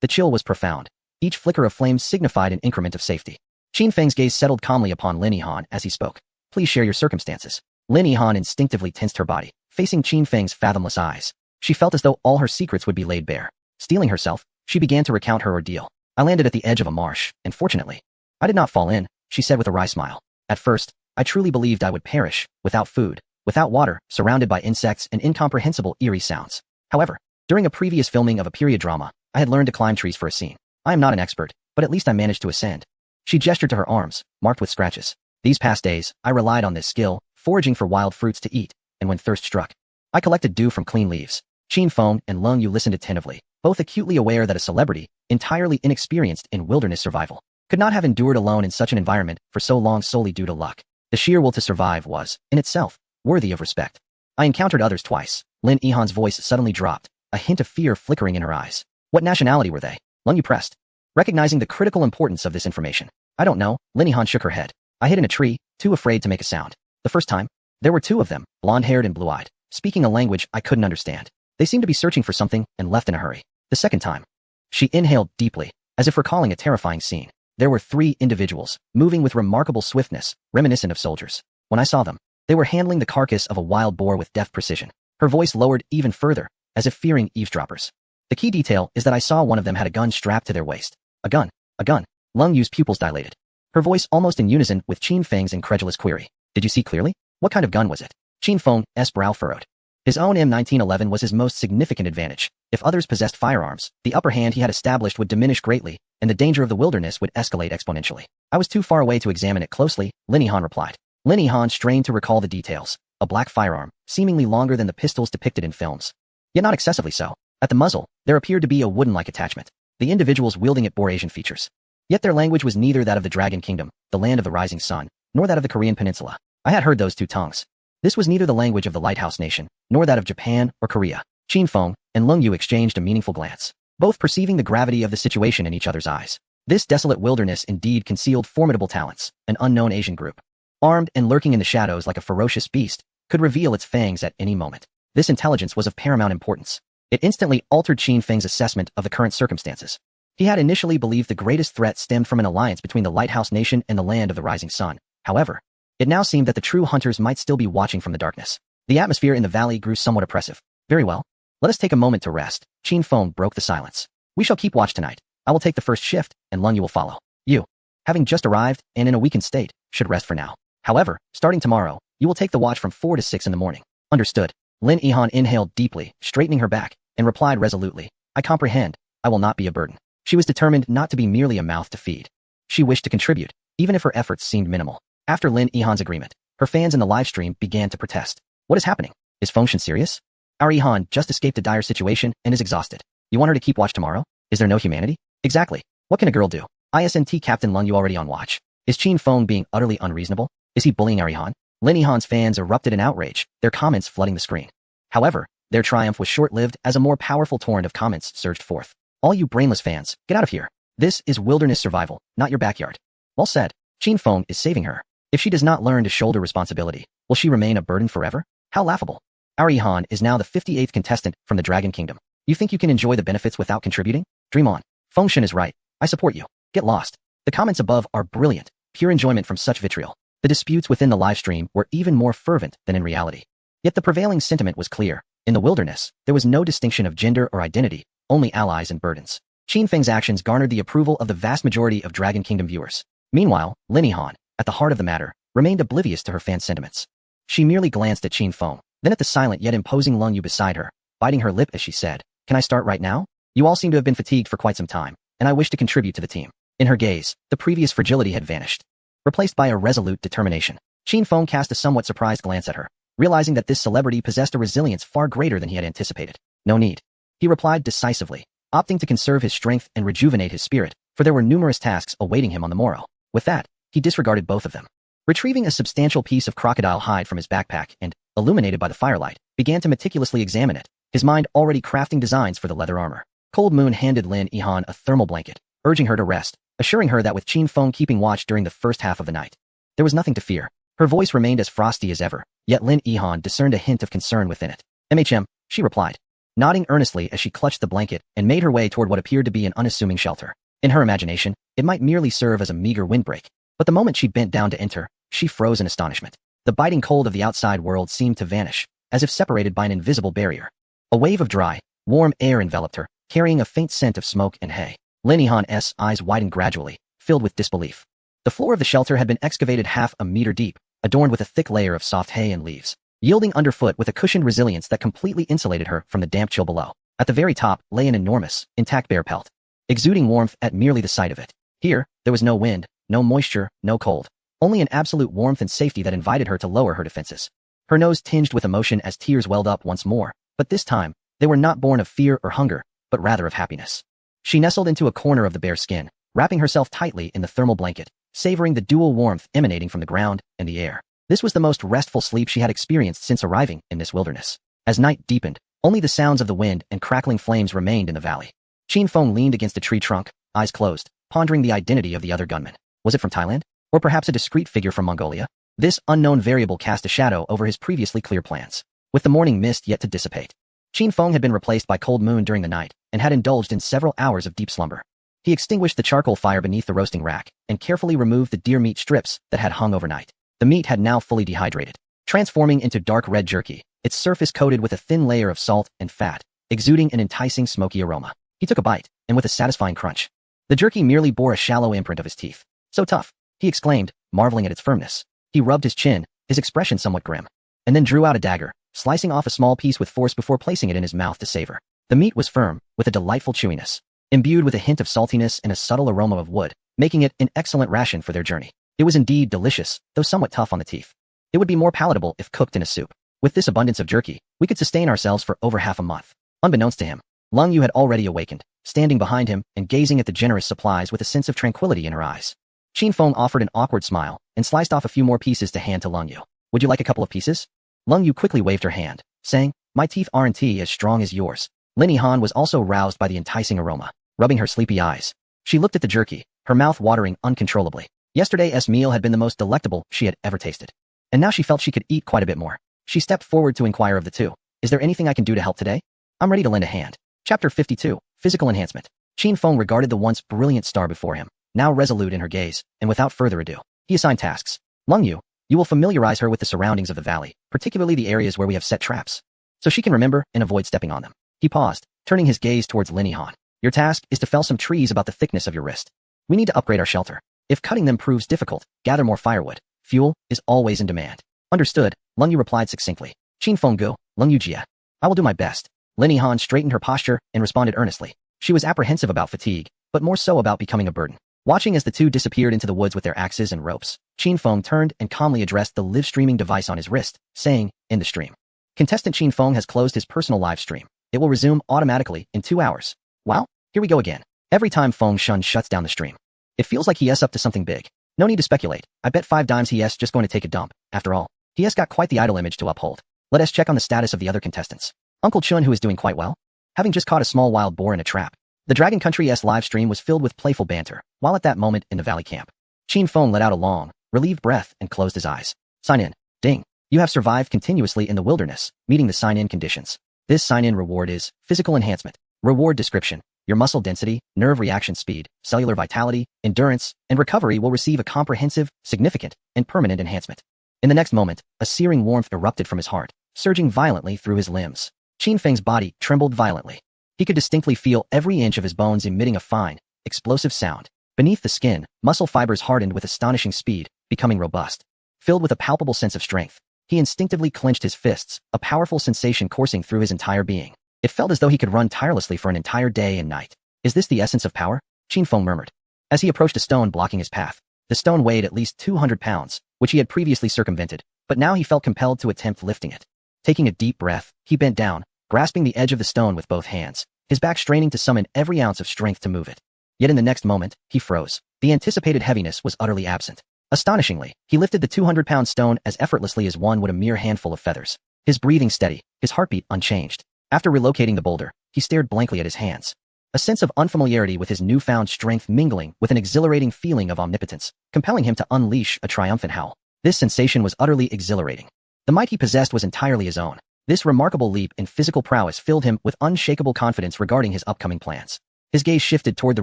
the chill was profound. Each flicker of flame signified an increment of safety. Qin Feng's gaze settled calmly upon Lin Yihan as he spoke. Please share your circumstances. Lin Yihan instinctively tensed her body, facing Qin Feng's fathomless eyes. She felt as though all her secrets would be laid bare. Steeling herself, she began to recount her ordeal. I landed at the edge of a marsh, and fortunately, I did not fall in, she said with a wry smile. At first, I truly believed I would perish, without food, without water, surrounded by insects and incomprehensible eerie sounds. However, during a previous filming of a period drama, I had learned to climb trees for a scene. I am not an expert, but at least I managed to ascend. She gestured to her arms, marked with scratches. These past days, I relied on this skill, foraging for wild fruits to eat, and when thirst struck, I collected dew from clean leaves. Qin Feng and Lung Yu listened attentively, both acutely aware that a celebrity, entirely inexperienced in wilderness survival, could not have endured alone in such an environment for so long solely due to luck. The sheer will to survive was, in itself, worthy of respect. I encountered others twice. Lin Yihan's voice suddenly dropped, a hint of fear flickering in her eyes. What nationality were they? Lung Yu pressed, recognizing the critical importance of this information. I don't know. Lin Yihan shook her head. I hid in a tree, too afraid to make a sound. The first time, there were 2 of them, blonde-haired and blue-eyed, speaking a language I couldn't understand. They seemed to be searching for something and left in a hurry. The second time, she inhaled deeply, as if recalling a terrifying scene. There were 3 individuals, moving with remarkable swiftness, reminiscent of soldiers. When I saw them, they were handling the carcass of a wild boar with deft precision. Her voice lowered even further, as if fearing eavesdroppers. The key detail is that I saw one of them had a gun strapped to their waist. A gun. A gun. Lung Yu's pupils dilated. Her voice almost in unison with Qin Feng's incredulous query. Did you see clearly? What kind of gun was it? Qin Feng's brow furrowed. His own M1911 was his most significant advantage. If others possessed firearms, the upper hand he had established would diminish greatly, and the danger of the wilderness would escalate exponentially. I was too far away to examine it closely, Lin Yihan replied. Lin Yihan strained to recall the details. A black firearm, seemingly longer than the pistols depicted in films. Yet not excessively so. At the muzzle, there appeared to be a wooden-like attachment. The individuals wielding it bore Asian features. Yet their language was neither that of the Dragon Kingdom, the land of the rising sun, nor that of the Korean peninsula. I had heard those 2 tongues. This was neither the language of the Lighthouse Nation, nor that of Japan or Korea. Qin Feng and Lung Yu exchanged a meaningful glance, both perceiving the gravity of the situation in each other's eyes. This desolate wilderness indeed concealed formidable talents. An unknown Asian group, armed and lurking in the shadows like a ferocious beast, could reveal its fangs at any moment. This intelligence was of paramount importance. It instantly altered Qin Feng's assessment of the current circumstances. He had initially believed the greatest threat stemmed from an alliance between the Lighthouse Nation and the land of the rising sun. However, it now seemed that the true hunters might still be watching from the darkness. The atmosphere in the valley grew somewhat oppressive. Very well. Let us take a moment to rest. Qin Feng broke the silence. We shall keep watch tonight. I will take the first shift, and Lung Yu will follow. You, having just arrived and in a weakened state, should rest for now. However, starting tomorrow, you will take the watch from 4 to 6 in the morning. Understood. Lin Yihan inhaled deeply, straightening her back, and replied resolutely. I comprehend. I will not be a burden. She was determined not to be merely a mouth to feed. She wished to contribute, even if her efforts seemed minimal. After Lin Yihan's agreement, her fans in the live stream began to protest. What is happening? Is Fengshen serious? Our Yihan just escaped a dire situation and is exhausted. You want her to keep watch tomorrow? Is there no humanity? Exactly. What can a girl do? ISNT Captain Lung Yu already on watch. Is Qin Feng being utterly unreasonable? Is he bullying our Yihan? Lin Yihan's fans erupted in outrage, their comments flooding the screen. However, their triumph was short-lived as a more powerful torrent of comments surged forth. All you brainless fans, get out of here. This is wilderness survival, not your backyard. Well said. Qin Feng is saving her. If she does not learn to shoulder responsibility, will she remain a burden forever? How laughable. Our Yihan is now the 58th contestant from the Dragon Kingdom. You think you can enjoy the benefits without contributing? Dream on. Fengshen is right. I support you. Get lost. The comments above are brilliant, pure enjoyment from such vitriol. The disputes within the live stream were even more fervent than in reality. Yet the prevailing sentiment was clear. In the wilderness, there was no distinction of gender or identity, only allies and burdens. Qin Feng's actions garnered the approval of the vast majority of Dragon Kingdom viewers. Meanwhile, Lin Yihan, at the heart of the matter, remained oblivious to her fans' sentiments. She merely glanced at Qin Feng, then at the silent yet imposing Lung Yu beside her, biting her lip as she said, "Can I start right now? You all seem to have been fatigued for quite some time, and I wish to contribute to the team." In her gaze, the previous fragility had vanished, replaced by a resolute determination. Qin Feng cast a somewhat surprised glance at her, realizing that this celebrity possessed a resilience far greater than he had anticipated. "No need," he replied decisively, opting to conserve his strength and rejuvenate his spirit, for there were numerous tasks awaiting him on the morrow. With that, he disregarded both of them. Retrieving a substantial piece of crocodile hide from his backpack and, illuminated by the firelight, began to meticulously examine it, his mind already crafting designs for the leather armor. Cold Moon handed Lin Yihan a thermal blanket, urging her to rest, assuring her that with Qin Feng keeping watch during the first half of the night, there was nothing to fear. Her voice remained as frosty as ever, yet Lin Yihan discerned a hint of concern within it. "MHM," she replied, nodding earnestly as she clutched the blanket and made her way toward what appeared to be an unassuming shelter. In her imagination, it might merely serve as a meager windbreak, but the moment she bent down to enter, she froze in astonishment. The biting cold of the outside world seemed to vanish, as if separated by an invisible barrier. A wave of dry, warm air enveloped her, carrying a faint scent of smoke and hay. Lin Yihan's eyes widened gradually, filled with disbelief. The floor of the shelter had been excavated half a meter deep, adorned with a thick layer of soft hay and leaves, yielding underfoot with a cushioned resilience that completely insulated her from the damp chill below. At the very top lay an enormous, intact bear pelt, exuding warmth at merely the sight of it. Here, there was no wind, no moisture, no cold, only an absolute warmth and safety that invited her to lower her defenses. Her nose tinged with emotion as tears welled up once more, but this time, they were not born of fear or hunger, but rather of happiness. She nestled into a corner of the bear's skin, wrapping herself tightly in the thermal blanket, savoring the dual warmth emanating from the ground and the air. This was the most restful sleep she had experienced since arriving in this wilderness. As night deepened, only the sounds of the wind and crackling flames remained in the valley. Qin Feng leaned against a tree trunk, eyes closed, pondering the identity of the other gunman. Was it from Thailand? Or perhaps a discreet figure from Mongolia? This unknown variable cast a shadow over his previously clear plans. With the morning mist yet to dissipate, Qin Feng had been replaced by Cold Moon during the night and had indulged in several hours of deep slumber. He extinguished the charcoal fire beneath the roasting rack and carefully removed the deer meat strips that had hung overnight. The meat had now fully dehydrated, transforming into dark red jerky, its surface coated with a thin layer of salt and fat, exuding an enticing smoky aroma. He took a bite, and with a satisfying crunch, the jerky merely bore a shallow imprint of his teeth. "So tough," he exclaimed, marveling at its firmness. He rubbed his chin, his expression somewhat grim, and then drew out a dagger, slicing off a small piece with force before placing it in his mouth to savor. The meat was firm, with a delightful chewiness, imbued with a hint of saltiness and a subtle aroma of wood, making it an excellent ration for their journey. It was indeed delicious, though somewhat tough on the teeth. It would be more palatable if cooked in a soup. With this abundance of jerky, we could sustain ourselves for over half a month. Unbeknownst to him, Lung Yu had already awakened, standing behind him and gazing at the generous supplies with a sense of tranquility in her eyes. Qin Feng offered an awkward smile and sliced off a few more pieces to hand to Lung Yu. "Would you like a couple of pieces?" Lung Yu quickly waved her hand, saying, "My teeth aren't as strong as yours." Lin Yihan was also roused by the enticing aroma, rubbing her sleepy eyes. She looked at the jerky, her mouth watering uncontrollably. Yesterday's meal had been the most delectable she had ever tasted, and now she felt she could eat quite a bit more. She stepped forward to inquire of the two, "Is there anything I can do to help today? I'm ready to lend a hand." Chapter 52, Physical Enhancement. Qin Feng regarded the once brilliant star before him, now resolute in her gaze, and without further ado, he assigned tasks. "Lung Yu, you will familiarize her with the surroundings of the valley, particularly the areas where we have set traps, so she can remember and avoid stepping on them." He paused, turning his gaze towards Lin Yihan. "Your task is to fell some trees about the thickness of your wrist. We need to upgrade our shelter. If cutting them proves difficult, gather more firewood. Fuel is always in demand." "Understood," Lung Yu replied succinctly. "Qin Feng Gu, Lung Yu Jia. I will do my best." Lin Yihan straightened her posture and responded earnestly. She was apprehensive about fatigue, but more so about becoming a burden. Watching as the two disappeared into the woods with their axes and ropes, Qin Feng turned and calmly addressed the live streaming device on his wrist, saying, "In the stream. Contestant Qin Feng has closed his personal live stream. It will resume automatically in 2 hours." Wow, here we go again. Every time Feng Shun shuts down the stream, it feels like he is up to something big. No need to speculate. I bet 5 dimes he is just going to take a dump. After all, he has got quite the idol image to uphold. Let us check on the status of the other contestants. Uncle Chun, who is doing quite well, having just caught a small wild boar in a trap. The Dragon Country's live stream was filled with playful banter, while at that moment in the valley camp, Qin Feng let out a long, relieved breath and closed his eyes. "Sign in. Ding. You have survived continuously in the wilderness, meeting the sign-in conditions. This sign-in reward is Physical Enhancement. Reward description: your muscle density, nerve reaction speed, cellular vitality, endurance, and recovery will receive a comprehensive, significant, and permanent enhancement." In the next moment, a searing warmth erupted from his heart, surging violently through his limbs. Qin Feng's body trembled violently. He could distinctly feel every inch of his bones emitting a fine, explosive sound. Beneath the skin, muscle fibers hardened with astonishing speed, becoming robust, filled with a palpable sense of strength. He instinctively clenched his fists, a powerful sensation coursing through his entire being. It felt as though he could run tirelessly for an entire day and night. Is this the essence of power? Qin Feng murmured. As he approached a stone blocking his path, the stone weighed at least 200 pounds, which he had previously circumvented, but now he felt compelled to attempt lifting it. Taking a deep breath, he bent down, grasping the edge of the stone with both hands, his back straining to summon every ounce of strength to move it. Yet in the next moment, he froze. The anticipated heaviness was utterly absent. Astonishingly, he lifted the 200-pound stone as effortlessly as one would a mere handful of feathers. His breathing steady, his heartbeat unchanged. After relocating the boulder, he stared blankly at his hands. A sense of unfamiliarity with his newfound strength mingling with an exhilarating feeling of omnipotence, compelling him to unleash a triumphant howl. This sensation was utterly exhilarating. The might he possessed was entirely his own. This remarkable leap in physical prowess filled him with unshakable confidence regarding his upcoming plans. His gaze shifted toward the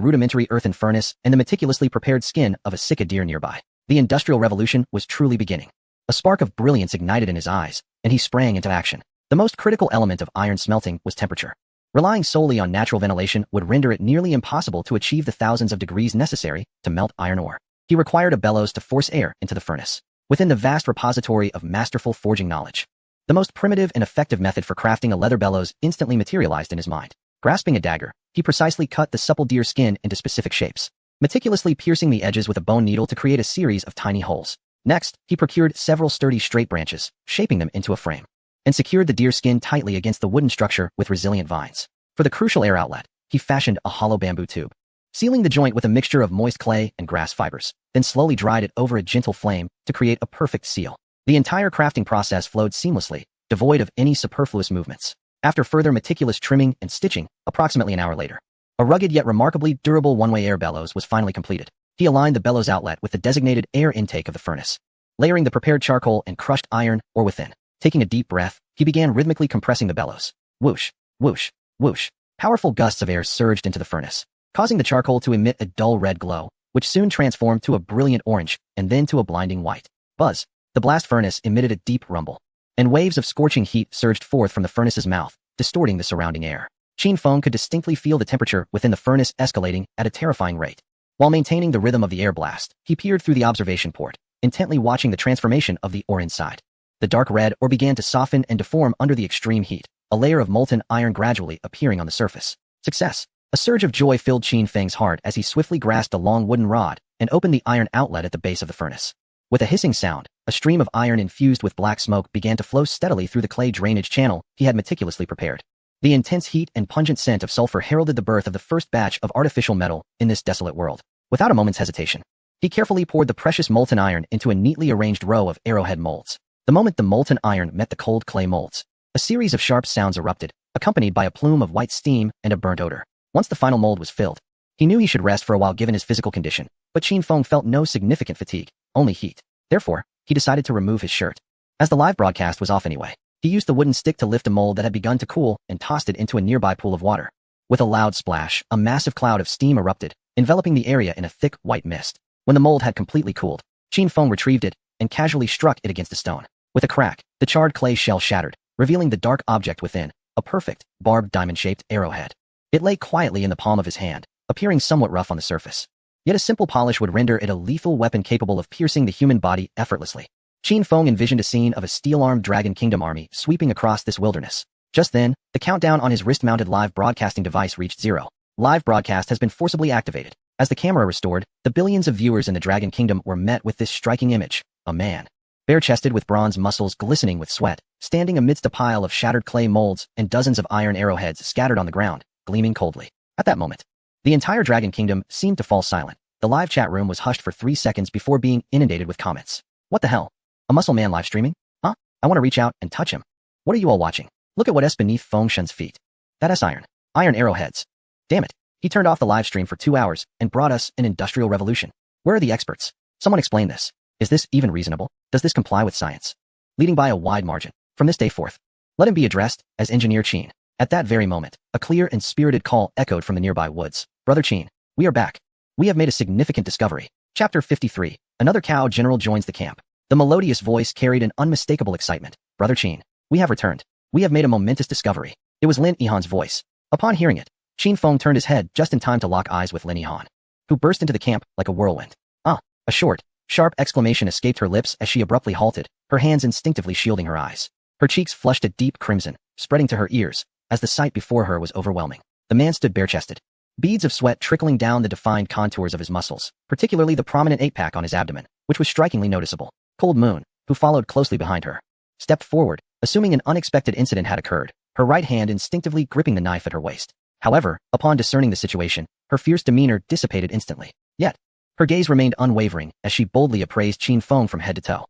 rudimentary earthen furnace and the meticulously prepared skin of a sika deer nearby. The Industrial Revolution was truly beginning. A spark of brilliance ignited in his eyes, and he sprang into action. The most critical element of iron smelting was temperature. Relying solely on natural ventilation would render it nearly impossible to achieve the thousands of degrees necessary to melt iron ore. He required a bellows to force air into the furnace. Within the vast repository of masterful forging knowledge, the most primitive and effective method for crafting a leather bellows instantly materialized in his mind. Grasping a dagger, he precisely cut the supple deer skin into specific shapes, meticulously piercing the edges with a bone needle to create a series of tiny holes. Next, he procured several sturdy straight branches, shaping them into a frame, and secured the deer skin tightly against the wooden structure with resilient vines. For the crucial air outlet, he fashioned a hollow bamboo tube, sealing the joint with a mixture of moist clay and grass fibers, then slowly dried it over a gentle flame to create a perfect seal. The entire crafting process flowed seamlessly, devoid of any superfluous movements. After further meticulous trimming and stitching, approximately an hour later, a rugged yet remarkably durable one-way air bellows was finally completed. He aligned the bellows outlet with the designated air intake of the furnace, layering the prepared charcoal and crushed iron ore within. Taking a deep breath, he began rhythmically compressing the bellows. Whoosh, whoosh, whoosh. Powerful gusts of air surged into the furnace, causing the charcoal to emit a dull red glow, which soon transformed to a brilliant orange and then to a blinding white. Buzz. The blast furnace emitted a deep rumble, and waves of scorching heat surged forth from the furnace's mouth, distorting the surrounding air. Qin Feng could distinctly feel the temperature within the furnace escalating at a terrifying rate. While maintaining the rhythm of the air blast, he peered through the observation port, intently watching the transformation of the ore inside. The dark red ore began to soften and deform under the extreme heat, a layer of molten iron gradually appearing on the surface. Success! A surge of joy filled Qin Feng's heart as he swiftly grasped a long wooden rod and opened the iron outlet at the base of the furnace. With a hissing sound, a stream of iron infused with black smoke began to flow steadily through the clay drainage channel he had meticulously prepared. The intense heat and pungent scent of sulfur heralded the birth of the first batch of artificial metal in this desolate world. Without a moment's hesitation, he carefully poured the precious molten iron into a neatly arranged row of arrowhead molds. The moment the molten iron met the cold clay molds, a series of sharp sounds erupted, accompanied by a plume of white steam and a burnt odor. Once the final mold was filled, he knew he should rest for a while given his physical condition, but Qin Feng felt no significant fatigue, only heat. Therefore, he decided to remove his shirt. As the live broadcast was off anyway, he used the wooden stick to lift a mold that had begun to cool and tossed it into a nearby pool of water. With a loud splash, a massive cloud of steam erupted, enveloping the area in a thick white mist. When the mold had completely cooled, Qin Feng retrieved it and casually struck it against a stone. With a crack, the charred clay shell shattered, revealing the dark object within, a perfect, barbed diamond-shaped arrowhead. It lay quietly in the palm of his hand, appearing somewhat rough on the surface. Yet a simple polish would render it a lethal weapon capable of piercing the human body effortlessly. Qin Feng envisioned a scene of a steel-armed Dragon Kingdom army sweeping across this wilderness. Just then, the countdown on his wrist-mounted live broadcasting device reached 0. Live broadcast has been forcibly activated. As the camera restored, the billions of viewers in the Dragon Kingdom were met with this striking image. A man, bare-chested with bronze muscles glistening with sweat, standing amidst a pile of shattered clay molds and dozens of iron arrowheads scattered on the ground, gleaming coldly. At that moment, the entire Dragon Kingdom seemed to fall silent. The live chat room was hushed for 3 seconds before being inundated with comments. What the hell? A muscle man live streaming? Huh? I want to reach out and touch him. What are you all watching? Look at what's beneath Feng Shen's feet. That's iron. Iron arrowheads. Damn it. He turned off the live stream for 2 hours and brought us an industrial revolution. Where are the experts? Someone explain this. Is this even reasonable? Does this comply with science? Leading by a wide margin. From this day forth, let him be addressed as Engineer Qin. At that very moment, a clear and spirited call echoed from the nearby woods. Brother Qin, we are back. We have made a significant discovery. Chapter 53. Another cow general joins the camp. The melodious voice carried an unmistakable excitement. Brother Qin, we have returned. We have made a momentous discovery. It was Lin Yihan's voice. Upon hearing it, Qin Feng turned his head just in time to lock eyes with Lin Yihan, who burst into the camp like a whirlwind. A short, Sharp exclamation escaped her lips as she abruptly halted, her hands instinctively shielding her eyes. Her cheeks flushed a deep crimson, spreading to her ears, as the sight before her was overwhelming. The man stood bare-chested, beads of sweat trickling down the defined contours of his muscles, particularly the prominent eight-pack on his abdomen, which was strikingly noticeable. Cold Moon, who followed closely behind her, stepped forward, assuming an unexpected incident had occurred, her right hand instinctively gripping the knife at her waist. However, upon discerning the situation, her fierce demeanor dissipated instantly. Yet, her gaze remained unwavering as she boldly appraised Qin Feng from head to toe.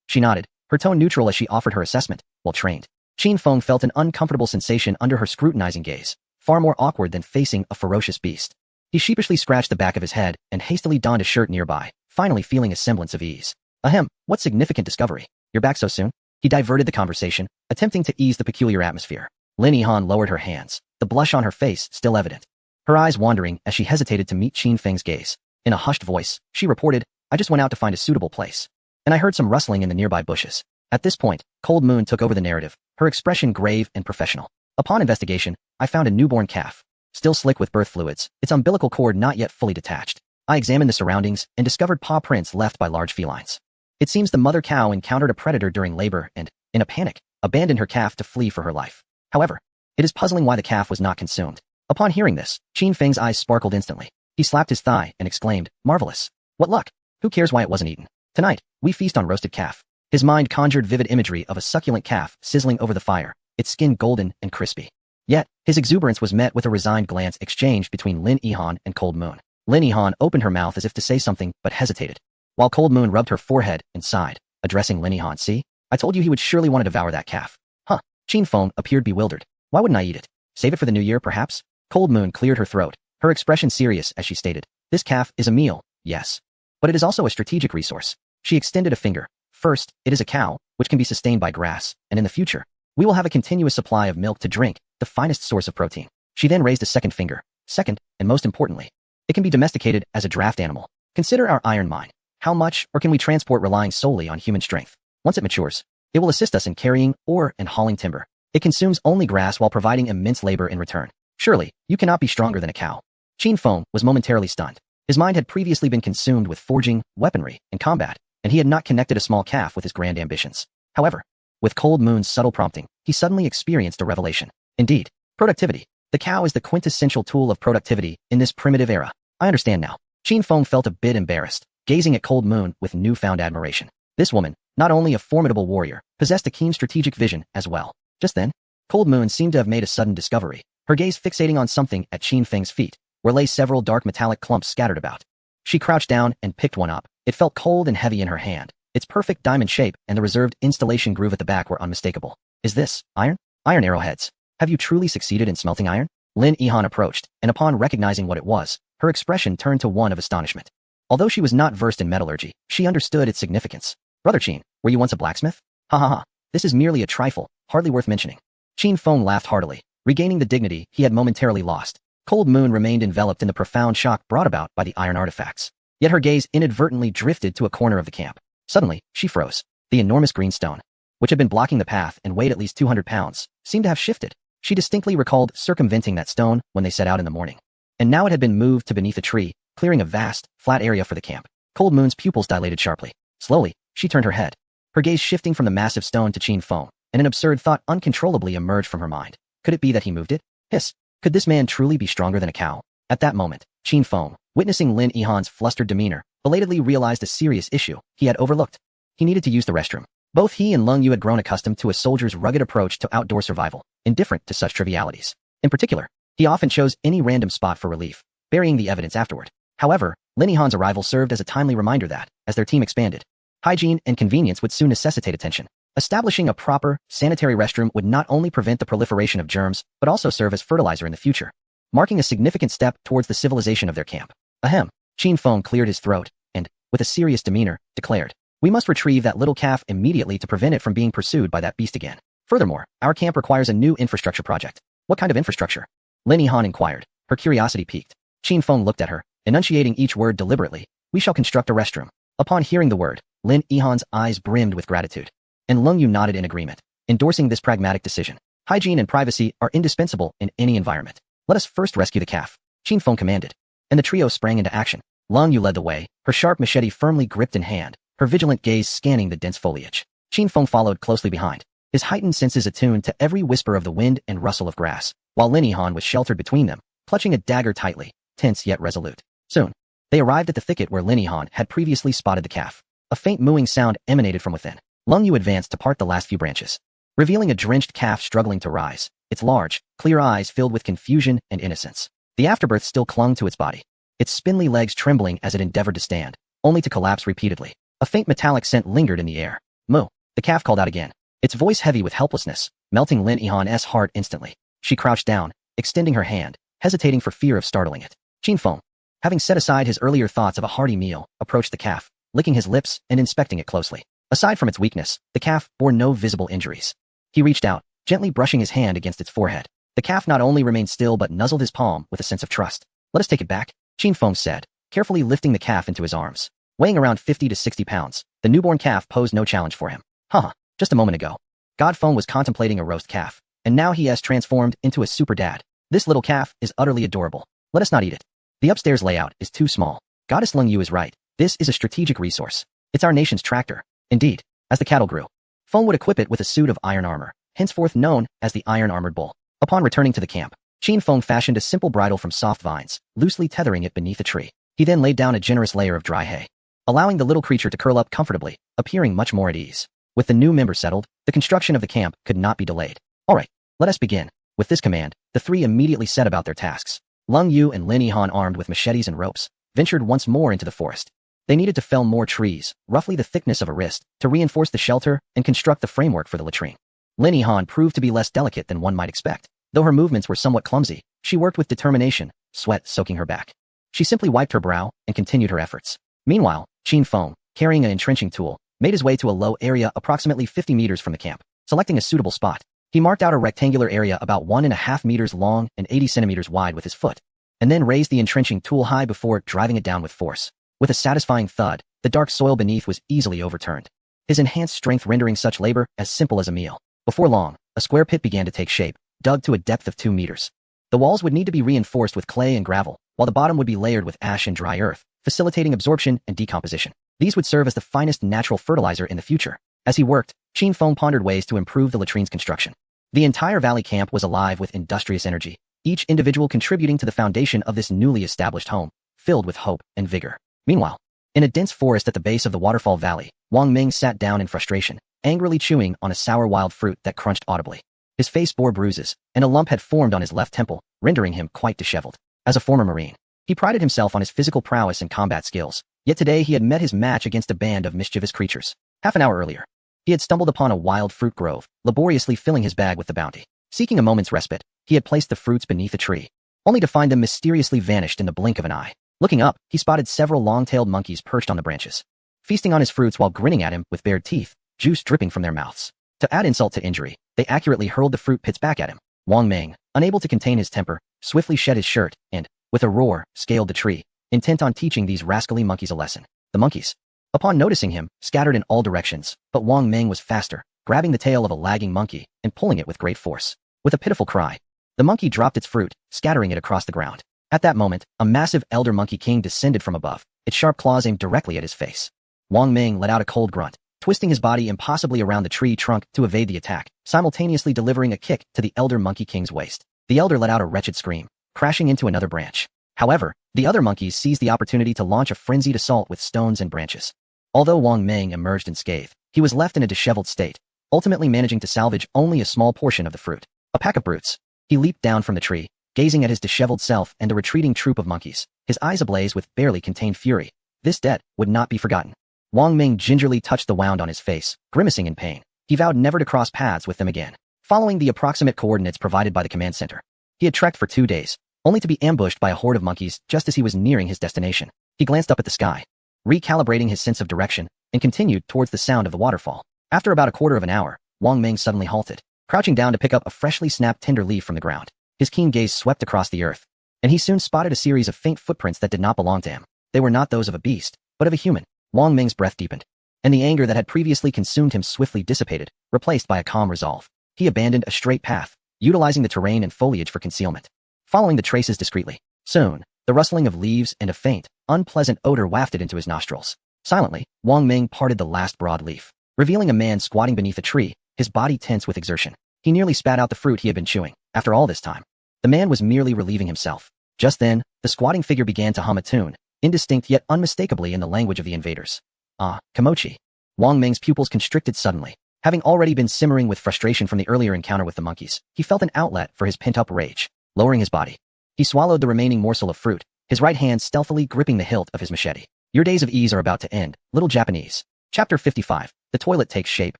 She nodded, her tone neutral as she offered her assessment, well trained. Qin Feng felt an uncomfortable sensation under her scrutinizing gaze, far more awkward than facing a ferocious beast. He sheepishly scratched the back of his head and hastily donned a shirt nearby, finally feeling a semblance of ease. Ahem, what significant discovery. You're back so soon? He diverted the conversation, attempting to ease the peculiar atmosphere. Lin Yihan lowered her hands, the blush on her face still evident. Her eyes wandering as she hesitated to meet Qin Feng's gaze. In a hushed voice, she reported, I just went out to find a suitable place. And I heard some rustling in the nearby bushes. At this point, Cold Moon took over the narrative, her expression grave and professional. Upon investigation, I found a newborn calf, still slick with birth fluids, its umbilical cord not yet fully detached. I examined the surroundings and discovered paw prints left by large felines. It seems the mother cow encountered a predator during labor and, in a panic, abandoned her calf to flee for her life. However, it is puzzling why the calf was not consumed. Upon hearing this, Qin Feng's eyes sparkled instantly. He slapped his thigh and exclaimed, marvelous. What luck. Who cares why it wasn't eaten? Tonight, we feast on roasted calf. His mind conjured vivid imagery of a succulent calf sizzling over the fire, its skin golden and crispy. Yet, his exuberance was met with a resigned glance exchanged between Lin Yihan and Cold Moon. Lin Yihan opened her mouth as if to say something, but hesitated, while Cold Moon rubbed her forehead and sighed, addressing Lin Yihan. See? I told you he would surely want to devour that calf. Huh. Qin Feng appeared bewildered. Why wouldn't I eat it? Save it for the new year, perhaps? Cold Moon cleared her throat, her expression serious as she stated, this calf is a meal, yes. But it is also a strategic resource. She extended a finger. First, it is a cow, which can be sustained by grass, and in the future, we will have a continuous supply of milk to drink, the finest source of protein. She then raised a second finger. Second, and most importantly, it can be domesticated as a draft animal. Consider our iron mine. How much, or can we transport relying solely on human strength? Once it matures, it will assist us in carrying ore and hauling timber. It consumes only grass while providing immense labor in return. Surely, you cannot be stronger than a cow. Qin Feng was momentarily stunned. His mind had previously been consumed with forging, weaponry, and combat, and he had not connected a small calf with his grand ambitions. However, with Cold Moon's subtle prompting, he suddenly experienced a revelation. Indeed, productivity. The cow is the quintessential tool of productivity in this primitive era. I understand now. Qin Feng felt a bit embarrassed, gazing at Cold Moon with newfound admiration. This woman, not only a formidable warrior, possessed a keen strategic vision as well. Just then, Cold Moon seemed to have made a sudden discovery, her gaze fixating on something at Qin Feng's feet, where lay several dark metallic clumps scattered about. She crouched down and picked one up. It felt cold and heavy in her hand. Its perfect diamond shape and the reserved installation groove at the back were unmistakable. Is this iron? Iron arrowheads. Have you truly succeeded in smelting iron? Lin Yihan approached, and upon recognizing what it was, her expression turned to one of astonishment. Although she was not versed in metallurgy, she understood its significance. Brother Qin, were you once a blacksmith? Ha ha ha. This is merely a trifle, hardly worth mentioning. Qin Feng laughed heartily, regaining the dignity he had momentarily lost. Cold Moon remained enveloped in the profound shock brought about by the iron artifacts. Yet her gaze inadvertently drifted to a corner of the camp. Suddenly, she froze. The enormous green stone, which had been blocking the path and weighed at least 200 pounds, seemed to have shifted. She distinctly recalled circumventing that stone when they set out in the morning. And now it had been moved to beneath a tree, clearing a vast, flat area for the camp. Cold Moon's pupils dilated sharply. Slowly, she turned her head, her gaze shifting from the massive stone to Qin Feng, and an absurd thought uncontrollably emerged from her mind. Could it be that he moved it? Hiss. Could this man truly be stronger than a cow? At that moment, Qin Feng, witnessing Lin Yihan's flustered demeanor, belatedly realized a serious issue he had overlooked. He needed to use the restroom. Both he and Lung Yu had grown accustomed to a soldier's rugged approach to outdoor survival, indifferent to such trivialities. In particular, he often chose any random spot for relief, burying the evidence afterward. However, Lin Yihan's arrival served as a timely reminder that, as their team expanded, hygiene and convenience would soon necessitate attention. Establishing a proper, sanitary restroom would not only prevent the proliferation of germs, but also serve as fertilizer in the future, marking a significant step towards the civilization of their camp. Ahem. Qin Feng cleared his throat, and, with a serious demeanor, declared, we must retrieve that little calf immediately to prevent it from being pursued by that beast again. Furthermore, our camp requires a new infrastructure project. What kind of infrastructure? Lin Yihan inquired, her curiosity piqued. Qin Feng looked at her, enunciating each word deliberately. We shall construct a restroom. Upon hearing the word, Lin Yihan's eyes brimmed with gratitude, and Lung Yu nodded in agreement, endorsing this pragmatic decision. Hygiene and privacy are indispensable in any environment. Let us first rescue the calf, Qin Feng commanded, and the trio sprang into action. Long Yu led the way, her sharp machete firmly gripped in hand, her vigilant gaze scanning the dense foliage. Qin Feng followed closely behind, his heightened senses attuned to every whisper of the wind and rustle of grass, while Lin Yihan was sheltered between them, clutching a dagger tightly, tense yet resolute. Soon, they arrived at the thicket where Lin Yihan had previously spotted the calf. A faint mooing sound emanated from within. Long Yu advanced to part the last few branches, revealing a drenched calf struggling to rise, its large, clear eyes filled with confusion and innocence. The afterbirth still clung to its body, its spindly legs trembling as it endeavored to stand, only to collapse repeatedly. A faint metallic scent lingered in the air. Moo! The calf called out again, its voice heavy with helplessness, melting Lin Yihan's heart instantly. She crouched down, extending her hand, hesitating for fear of startling it. Qin Feng, having set aside his earlier thoughts of a hearty meal, approached the calf, licking his lips and inspecting it closely. Aside from its weakness, the calf bore no visible injuries. He reached out, gently brushing his hand against its forehead. The calf not only remained still but nuzzled his palm with a sense of trust. Let us take it back, Qin Feng said, carefully lifting the calf into his arms. Weighing around 50 to 60 pounds, the newborn calf posed no challenge for him. Haha, just a moment ago, God Feng was contemplating a roast calf, and now he has transformed into a super dad. This little calf is utterly adorable. Let us not eat it. The upstairs layout is too small. Goddess Lung Yu is right. This is a strategic resource. It's our nation's tractor. Indeed, as the cattle grew, Feng would equip it with a suit of iron armor, henceforth known as the Iron Armored Bull. Upon returning to the camp, Qin Feng fashioned a simple bridle from soft vines, loosely tethering it beneath a tree. He then laid down a generous layer of dry hay, allowing the little creature to curl up comfortably, appearing much more at ease. With the new member settled, the construction of the camp could not be delayed. All right, let us begin. With this command, the three immediately set about their tasks. Lung Yu and Lin Yihan, armed with machetes and ropes, ventured once more into the forest. They needed to fell more trees, roughly the thickness of a wrist, to reinforce the shelter and construct the framework for the latrine. Lin Yihan proved to be less delicate than one might expect. Though her movements were somewhat clumsy, she worked with determination, sweat soaking her back. She simply wiped her brow and continued her efforts. Meanwhile, Qin Feng, carrying an entrenching tool, made his way to a low area approximately 50 meters from the camp. Selecting a suitable spot, he marked out a rectangular area about 1.5 meters long and 80 centimeters wide with his foot, and then raised the entrenching tool high before driving it down with force. With a satisfying thud, the dark soil beneath was easily overturned, his enhanced strength rendering such labor as simple as a meal. Before long, a square pit began to take shape, dug to a depth of 2 meters. The walls would need to be reinforced with clay and gravel, while the bottom would be layered with ash and dry earth, facilitating absorption and decomposition. These would serve as the finest natural fertilizer in the future. As he worked, Qin Feng pondered ways to improve the latrine's construction. The entire valley camp was alive with industrious energy, each individual contributing to the foundation of this newly established home, filled with hope and vigor. Meanwhile, in a dense forest at the base of the waterfall valley, Wang Ming sat down in frustration, angrily chewing on a sour wild fruit that crunched audibly. His face bore bruises, and a lump had formed on his left temple, rendering him quite disheveled. As a former Marine, he prided himself on his physical prowess and combat skills, yet today he had met his match against a band of mischievous creatures. Half an hour earlier, he had stumbled upon a wild fruit grove, laboriously filling his bag with the bounty. Seeking a moment's respite, he had placed the fruits beneath a tree, only to find them mysteriously vanished in the blink of an eye. Looking up, he spotted several long-tailed monkeys perched on the branches, feasting on his fruits while grinning at him with bared teeth, juice dripping from their mouths. To add insult to injury, they accurately hurled the fruit pits back at him. Wang Ming, unable to contain his temper, swiftly shed his shirt and, with a roar, scaled the tree, intent on teaching these rascally monkeys a lesson. The monkeys, upon noticing him, scattered in all directions, but Wang Ming was faster, grabbing the tail of a lagging monkey and pulling it with great force. With a pitiful cry, the monkey dropped its fruit, scattering it across the ground. At that moment, a massive elder monkey king descended from above, its sharp claws aimed directly at his face. Wang Ming let out a cold grunt, twisting his body impossibly around the tree trunk to evade the attack, simultaneously delivering a kick to the elder monkey king's waist. The elder let out a wretched scream, crashing into another branch. However, the other monkeys seized the opportunity to launch a frenzied assault with stones and branches. Although Wang Ming emerged unscathed, he was left in a disheveled state, ultimately managing to salvage only a small portion of the fruit. A pack of brutes. He leaped down from the tree, gazing at his disheveled self and the retreating troop of monkeys, his eyes ablaze with barely contained fury. This debt would not be forgotten. Wang Ming gingerly touched the wound on his face, grimacing in pain. He vowed never to cross paths with them again. Following the approximate coordinates provided by the command center, he had trekked for 2 days, only to be ambushed by a horde of monkeys just as he was nearing his destination. He glanced up at the sky, recalibrating his sense of direction, and continued towards the sound of the waterfall. After about a quarter of an hour, Wang Ming suddenly halted, crouching down to pick up a freshly snapped tender leaf from the ground. His keen gaze swept across the earth, and he soon spotted a series of faint footprints that did not belong to him. They were not those of a beast, but of a human. Wang Ming's breath deepened, and the anger that had previously consumed him swiftly dissipated, replaced by a calm resolve. He abandoned a straight path, utilizing the terrain and foliage for concealment, following the traces discreetly. Soon, The rustling of leaves and a faint, unpleasant odor wafted into his nostrils. Silently, Wang Ming parted the last broad leaf, revealing a man squatting beneath a tree, his body tense with exertion. He nearly spat out the fruit he had been chewing. After all this time, the man was merely relieving himself. Just then, the squatting figure began to hum a tune, indistinct yet unmistakably in the language of the invaders. Ah, Kimochi. Wang Ming's pupils constricted suddenly. Having already been simmering with frustration from the earlier encounter with the monkeys, he felt an outlet for his pent-up rage. Lowering his body, he swallowed the remaining morsel of fruit, his right hand stealthily gripping the hilt of his machete. Your days of ease are about to end, little Japanese. Chapter 55. The toilet takes shape.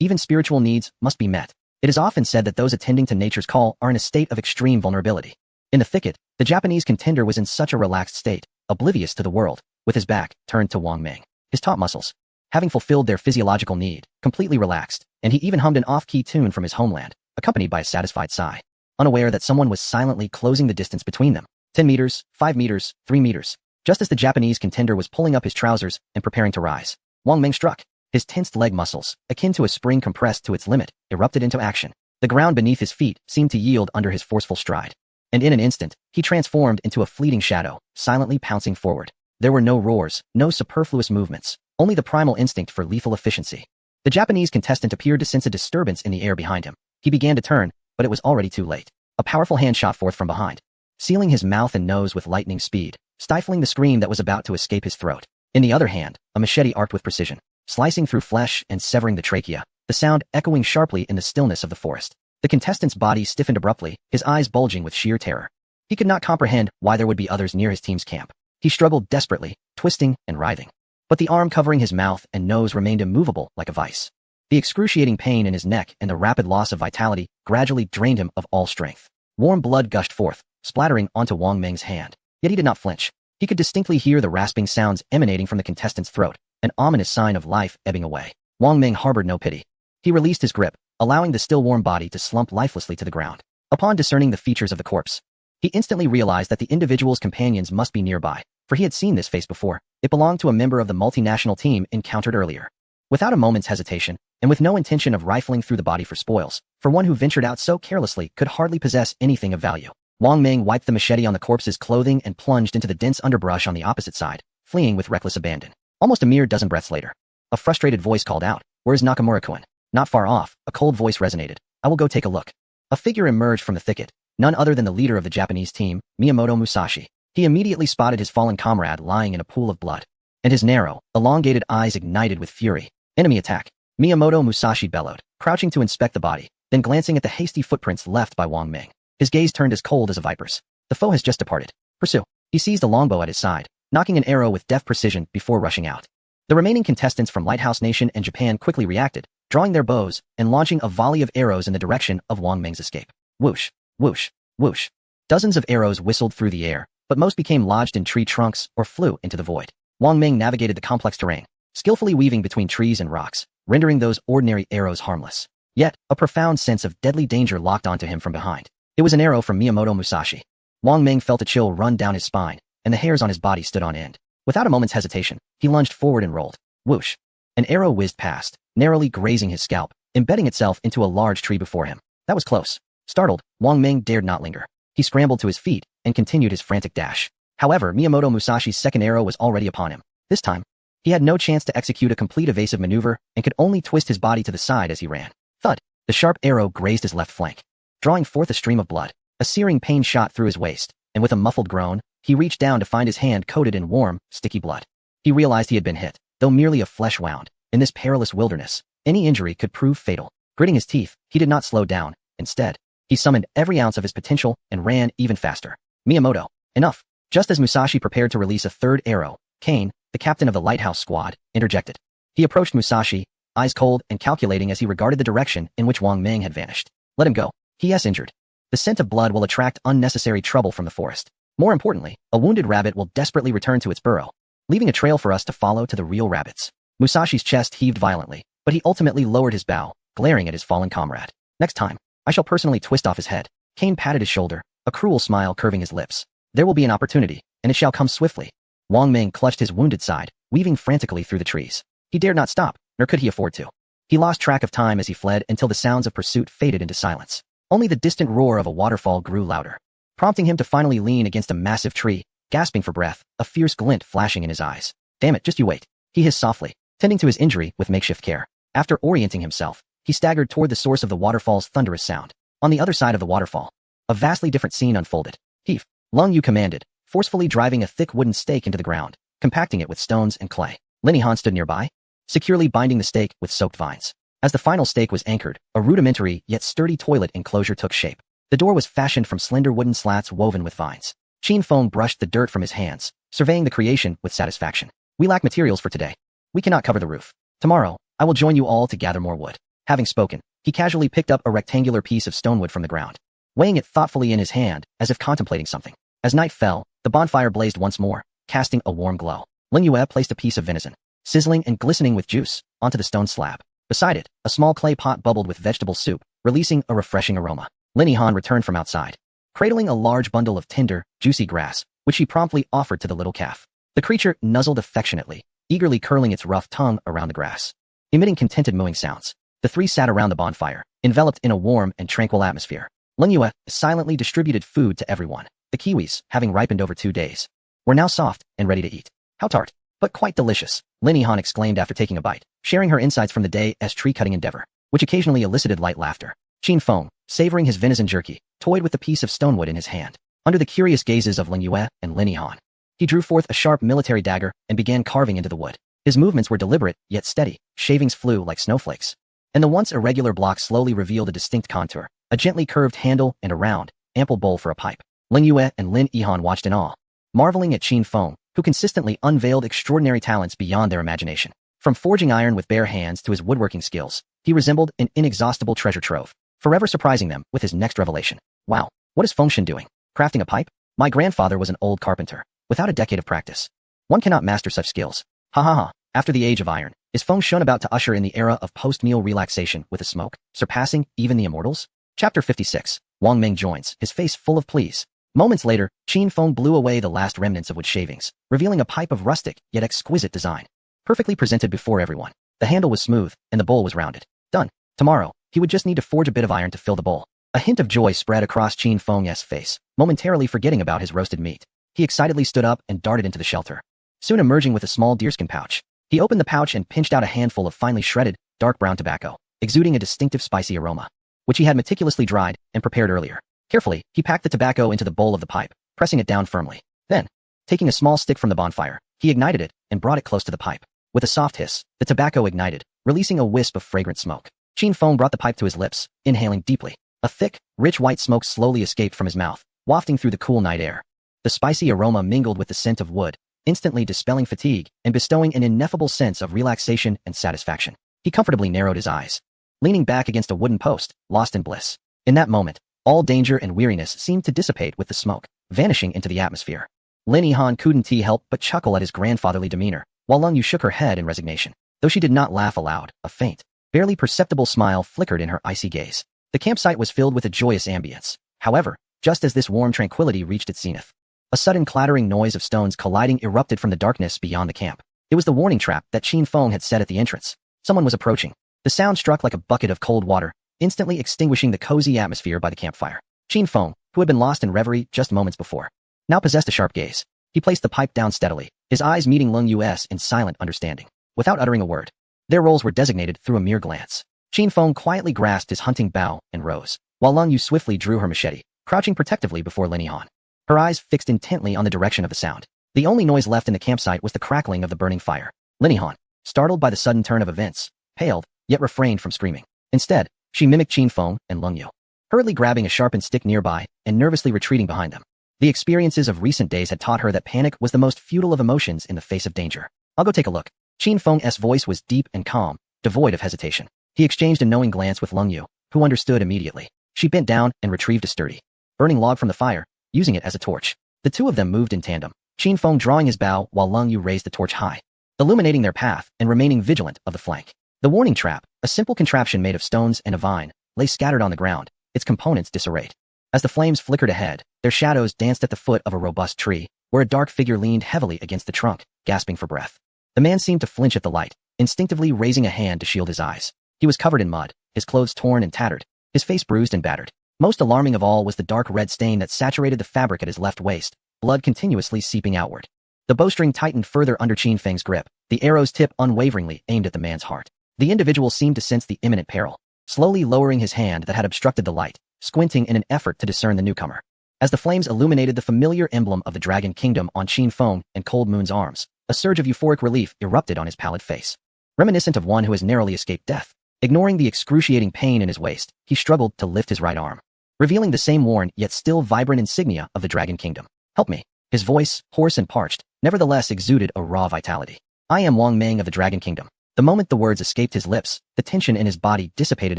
Even spiritual needs must be met. It is often said that those attending to nature's call are in a state of extreme vulnerability. In the thicket, the Japanese contender was in such a relaxed state, oblivious to the world, with his back turned to Wang Ming. His taut muscles, having fulfilled their physiological need, completely relaxed, and he even hummed an off-key tune from his homeland, accompanied by a satisfied sigh, unaware that someone was silently closing the distance between them. 10 meters, 5 meters, 3 meters. Just as the Japanese contender was pulling up his trousers and preparing to rise, Wang Ming struck. His tensed leg muscles, akin to a spring compressed to its limit, erupted into action. The ground beneath his feet seemed to yield under his forceful stride. And in an instant, he transformed into a fleeting shadow, silently pouncing forward. There were no roars, no superfluous movements, only the primal instinct for lethal efficiency. The Japanese contestant appeared to sense a disturbance in the air behind him. He began to turn, but it was already too late. A powerful hand shot forth from behind, sealing his mouth and nose with lightning speed, stifling the scream that was about to escape his throat. In the other hand, a machete arced with precision, slicing through flesh and severing the trachea, the sound echoing sharply in the stillness of the forest. The contestant's body stiffened abruptly, his eyes bulging with sheer terror. He could not comprehend why there would be others near his team's camp. He struggled desperately, twisting and writhing. But the arm covering his mouth and nose remained immovable like a vice. The excruciating pain in his neck and the rapid loss of vitality gradually drained him of all strength. Warm blood gushed forth, splattering onto Wang Ming's hand. Yet he did not flinch. He could distinctly hear the rasping sounds emanating from the contestant's throat, an ominous sign of life ebbing away. Wang Ming harbored no pity. He released his grip, allowing the still warm body to slump lifelessly to the ground. Upon discerning the features of the corpse, he instantly realized that the individual's companions must be nearby, for he had seen this face before. It belonged to a member of the multinational team encountered earlier. Without a moment's hesitation, and with no intention of rifling through the body for spoils, for one who ventured out so carelessly could hardly possess anything of value, Wang Ming wiped the machete on the corpse's clothing and plunged into the dense underbrush on the opposite side, fleeing with reckless abandon. Almost a mere dozen breaths later, a frustrated voice called out, "Where is Nakamura-kun?" Not far off, a cold voice resonated. "I will go take a look." A figure emerged from the thicket, none other than the leader of the Japanese team, Miyamoto Musashi. He immediately spotted his fallen comrade lying in a pool of blood, and his narrow, elongated eyes ignited with fury. "Enemy attack!" Miyamoto Musashi bellowed, crouching to inspect the body, then glancing at the hasty footprints left by Wang Ming. His gaze turned as cold as a viper's. The foe has just departed. Pursue. He seized a longbow at his side, knocking an arrow with deft precision before rushing out. The remaining contestants from Lighthouse Nation and Japan quickly reacted, drawing their bows and launching a volley of arrows in the direction of Wang Ming's escape. Whoosh, whoosh, whoosh. Dozens of arrows whistled through the air, but most became lodged in tree trunks or flew into the void. Wang Ming navigated the complex terrain, skillfully weaving between trees and rocks, rendering those ordinary arrows harmless. Yet, a profound sense of deadly danger locked onto him from behind. It was an arrow from Miyamoto Musashi. Wang Ming felt a chill run down his spine, and the hairs on his body stood on end. Without a moment's hesitation, he lunged forward and rolled. Whoosh. An arrow whizzed past, narrowly grazing his scalp, embedding itself into a large tree before him. That was close. Startled, Wang Ming dared not linger. He scrambled to his feet and continued his frantic dash. However, Miyamoto Musashi's second arrow was already upon him. This time, he had no chance to execute a complete evasive maneuver and could only twist his body to the side as he ran. Thud. The sharp arrow grazed his left flank, drawing forth a stream of blood. A searing pain shot through his waist, and with a muffled groan, he reached down to find his hand coated in warm, sticky blood. He realized he had been hit, though merely a flesh wound. In this perilous wilderness, any injury could prove fatal. Gritting his teeth, he did not slow down. Instead, he summoned every ounce of his potential and ran even faster. Miyamoto, enough. Just as Musashi prepared to release a third arrow, Kane, the captain of the Lighthouse Squad, interjected. He approached Musashi, eyes cold and calculating as he regarded the direction in which Wang Ming had vanished. Let him go. He is injured. The scent of blood will attract unnecessary trouble from the forest. More importantly, a wounded rabbit will desperately return to its burrow, leaving a trail for us to follow to the real rabbits. Musashi's chest heaved violently, but he ultimately lowered his bow, glaring at his fallen comrade. Next time, I shall personally twist off his head. Kane patted his shoulder, a cruel smile curving his lips. There will be an opportunity, and it shall come swiftly. Wang Ming clutched his wounded side, weaving frantically through the trees. He dared not stop, nor could he afford to. He lost track of time as he fled until the sounds of pursuit faded into silence. Only the distant roar of a waterfall grew louder, prompting him to finally lean against a massive tree, gasping for breath, a fierce glint flashing in his eyes. Damn it, just you wait. He hissed softly, tending to his injury with makeshift care. After orienting himself, he staggered toward the source of the waterfall's thunderous sound. On the other side of the waterfall, a vastly different scene unfolded. Heave, Lung Yu commanded, forcefully driving a thick wooden stake into the ground, compacting it with stones and clay. Lin Yihan stood nearby, securely binding the stake with soaked vines. As the final stake was anchored, a rudimentary yet sturdy toilet enclosure took shape. The door was fashioned from slender wooden slats woven with vines. Qin Feng brushed the dirt from his hands, surveying the creation with satisfaction. We lack materials for today. We cannot cover the roof. Tomorrow, I will join you all to gather more wood. Having spoken, he casually picked up a rectangular piece of stonewood from the ground, weighing it thoughtfully in his hand as if contemplating something. As night fell, the bonfire blazed once more, casting a warm glow. Lin Yue placed a piece of venison, sizzling and glistening with juice, onto the stone slab. Beside it, a small clay pot bubbled with vegetable soup, releasing a refreshing aroma. Lin Yihan returned from outside, cradling a large bundle of tender, juicy grass, which he promptly offered to the little calf. The creature nuzzled affectionately, eagerly curling its rough tongue around the grass. Emitting contented mooing sounds, the three sat around the bonfire, enveloped in a warm and tranquil atmosphere. Lin Yue silently distributed food to everyone. The kiwis, having ripened over 2 days, were now soft and ready to eat. How tart, but quite delicious, Lin Yihan exclaimed after taking a bite, sharing her insights from the day's tree-cutting endeavor, which occasionally elicited light laughter. Qin Feng, savoring his venison jerky, toyed with the piece of stonewood in his hand. Under the curious gazes of Lin Yue and Lin Yihan, he drew forth a sharp military dagger and began carving into the wood. His movements were deliberate, yet steady. Shavings flew like snowflakes, and the once irregular block slowly revealed a distinct contour, a gently curved handle and a round, ample bowl for a pipe. Lin Yue and Lin Yihan watched in awe, marveling at Qin Feng, who consistently unveiled extraordinary talents beyond their imagination. From forging iron with bare hands to his woodworking skills, he resembled an inexhaustible treasure trove, forever surprising them with his next revelation. Wow, what is Fengshen doing? Crafting a pipe? My grandfather was an old carpenter, without a decade of practice. One cannot master such skills. Ha ha ha. After the age of iron, is Fengshen about to usher in the era of post-meal relaxation with a smoke, surpassing even the immortals? Chapter 56. Wang Ming joins, his face full of pleas. Moments later, Qin Feng blew away the last remnants of wood shavings, revealing a pipe of rustic yet exquisite design, perfectly presented before everyone. The handle was smooth, and the bowl was rounded. Done. Tomorrow, he would just need to forge a bit of iron to fill the bowl. A hint of joy spread across Qin Feng's face, momentarily forgetting about his roasted meat. He excitedly stood up and darted into the shelter, soon emerging with a small deerskin pouch. He opened the pouch and pinched out a handful of finely shredded, dark brown tobacco, exuding a distinctive spicy aroma, which he had meticulously dried and prepared earlier. Carefully, he packed the tobacco into the bowl of the pipe, pressing it down firmly. Then, taking a small stick from the bonfire, he ignited it and brought it close to the pipe. With a soft hiss, the tobacco ignited, releasing a wisp of fragrant smoke. Qin Feng brought the pipe to his lips, inhaling deeply. A thick, rich white smoke slowly escaped from his mouth, wafting through the cool night air. The spicy aroma mingled with the scent of wood, instantly dispelling fatigue and bestowing an ineffable sense of relaxation and satisfaction. He comfortably narrowed his eyes, leaning back against a wooden post, lost in bliss. In that moment, all danger and weariness seemed to dissipate with the smoke, vanishing into the atmosphere. Lin Yihan couldn't help but chuckle at his grandfatherly demeanor, while Lung Yu shook her head in resignation. Though she did not laugh aloud, a faint, barely perceptible smile flickered in her icy gaze. The campsite was filled with a joyous ambience. However, just as this warm tranquility reached its zenith, a sudden clattering noise of stones colliding erupted from the darkness beyond the camp. It was the warning trap that Qin Feng had set at the entrance. Someone was approaching. The sound struck like a bucket of cold water, instantly extinguishing the cozy atmosphere by the campfire. Qin Feng, who had been lost in reverie just moments before, now possessed a sharp gaze. He placed the pipe down steadily, his eyes meeting Lung Yu's in silent understanding. Without uttering a word, their roles were designated through a mere glance. Qin Feng quietly grasped his hunting bow and rose, while Lung Yu swiftly drew her machete, crouching protectively before Lin Yihan, her eyes fixed intently on the direction of the sound. The only noise left in the campsite was the crackling of the burning fire. Lin Yihan, startled by the sudden turn of events, paled, yet refrained from screaming. Instead, she mimicked Qin Feng and Lung Yu, hurriedly grabbing a sharpened stick nearby and nervously retreating behind them. The experiences of recent days had taught her that panic was the most futile of emotions in the face of danger. I'll go take a look. Qin Feng's voice was deep and calm, devoid of hesitation. He exchanged a knowing glance with Lung Yu, who understood immediately. She bent down and retrieved a sturdy, burning log from the fire, using it as a torch. The two of them moved in tandem, Qin Feng drawing his bow while Lung Yu raised the torch high, illuminating their path and remaining vigilant of the flank. The warning trap, a simple contraption made of stones and a vine, lay scattered on the ground, its components disarrayed. As the flames flickered ahead, their shadows danced at the foot of a robust tree, where a dark figure leaned heavily against the trunk, gasping for breath. The man seemed to flinch at the light, instinctively raising a hand to shield his eyes. He was covered in mud, his clothes torn and tattered, his face bruised and battered. Most alarming of all was the dark red stain that saturated the fabric at his left waist, blood continuously seeping outward. The bowstring tightened further under Qin Feng's grip, the arrow's tip unwaveringly aimed at the man's heart. The individual seemed to sense the imminent peril, slowly lowering his hand that had obstructed the light, squinting in an effort to discern the newcomer. As the flames illuminated the familiar emblem of the Dragon Kingdom on Qin Feng and Cold Moon's arms, a surge of euphoric relief erupted on his pallid face. Reminiscent of one who has narrowly escaped death. Ignoring the excruciating pain in his waist, he struggled to lift his right arm, revealing the same worn yet still vibrant insignia of the Dragon Kingdom. "Help me." His voice, hoarse and parched, nevertheless exuded a raw vitality. "I am Wang Meng of the Dragon Kingdom." The moment the words escaped his lips, the tension in his body dissipated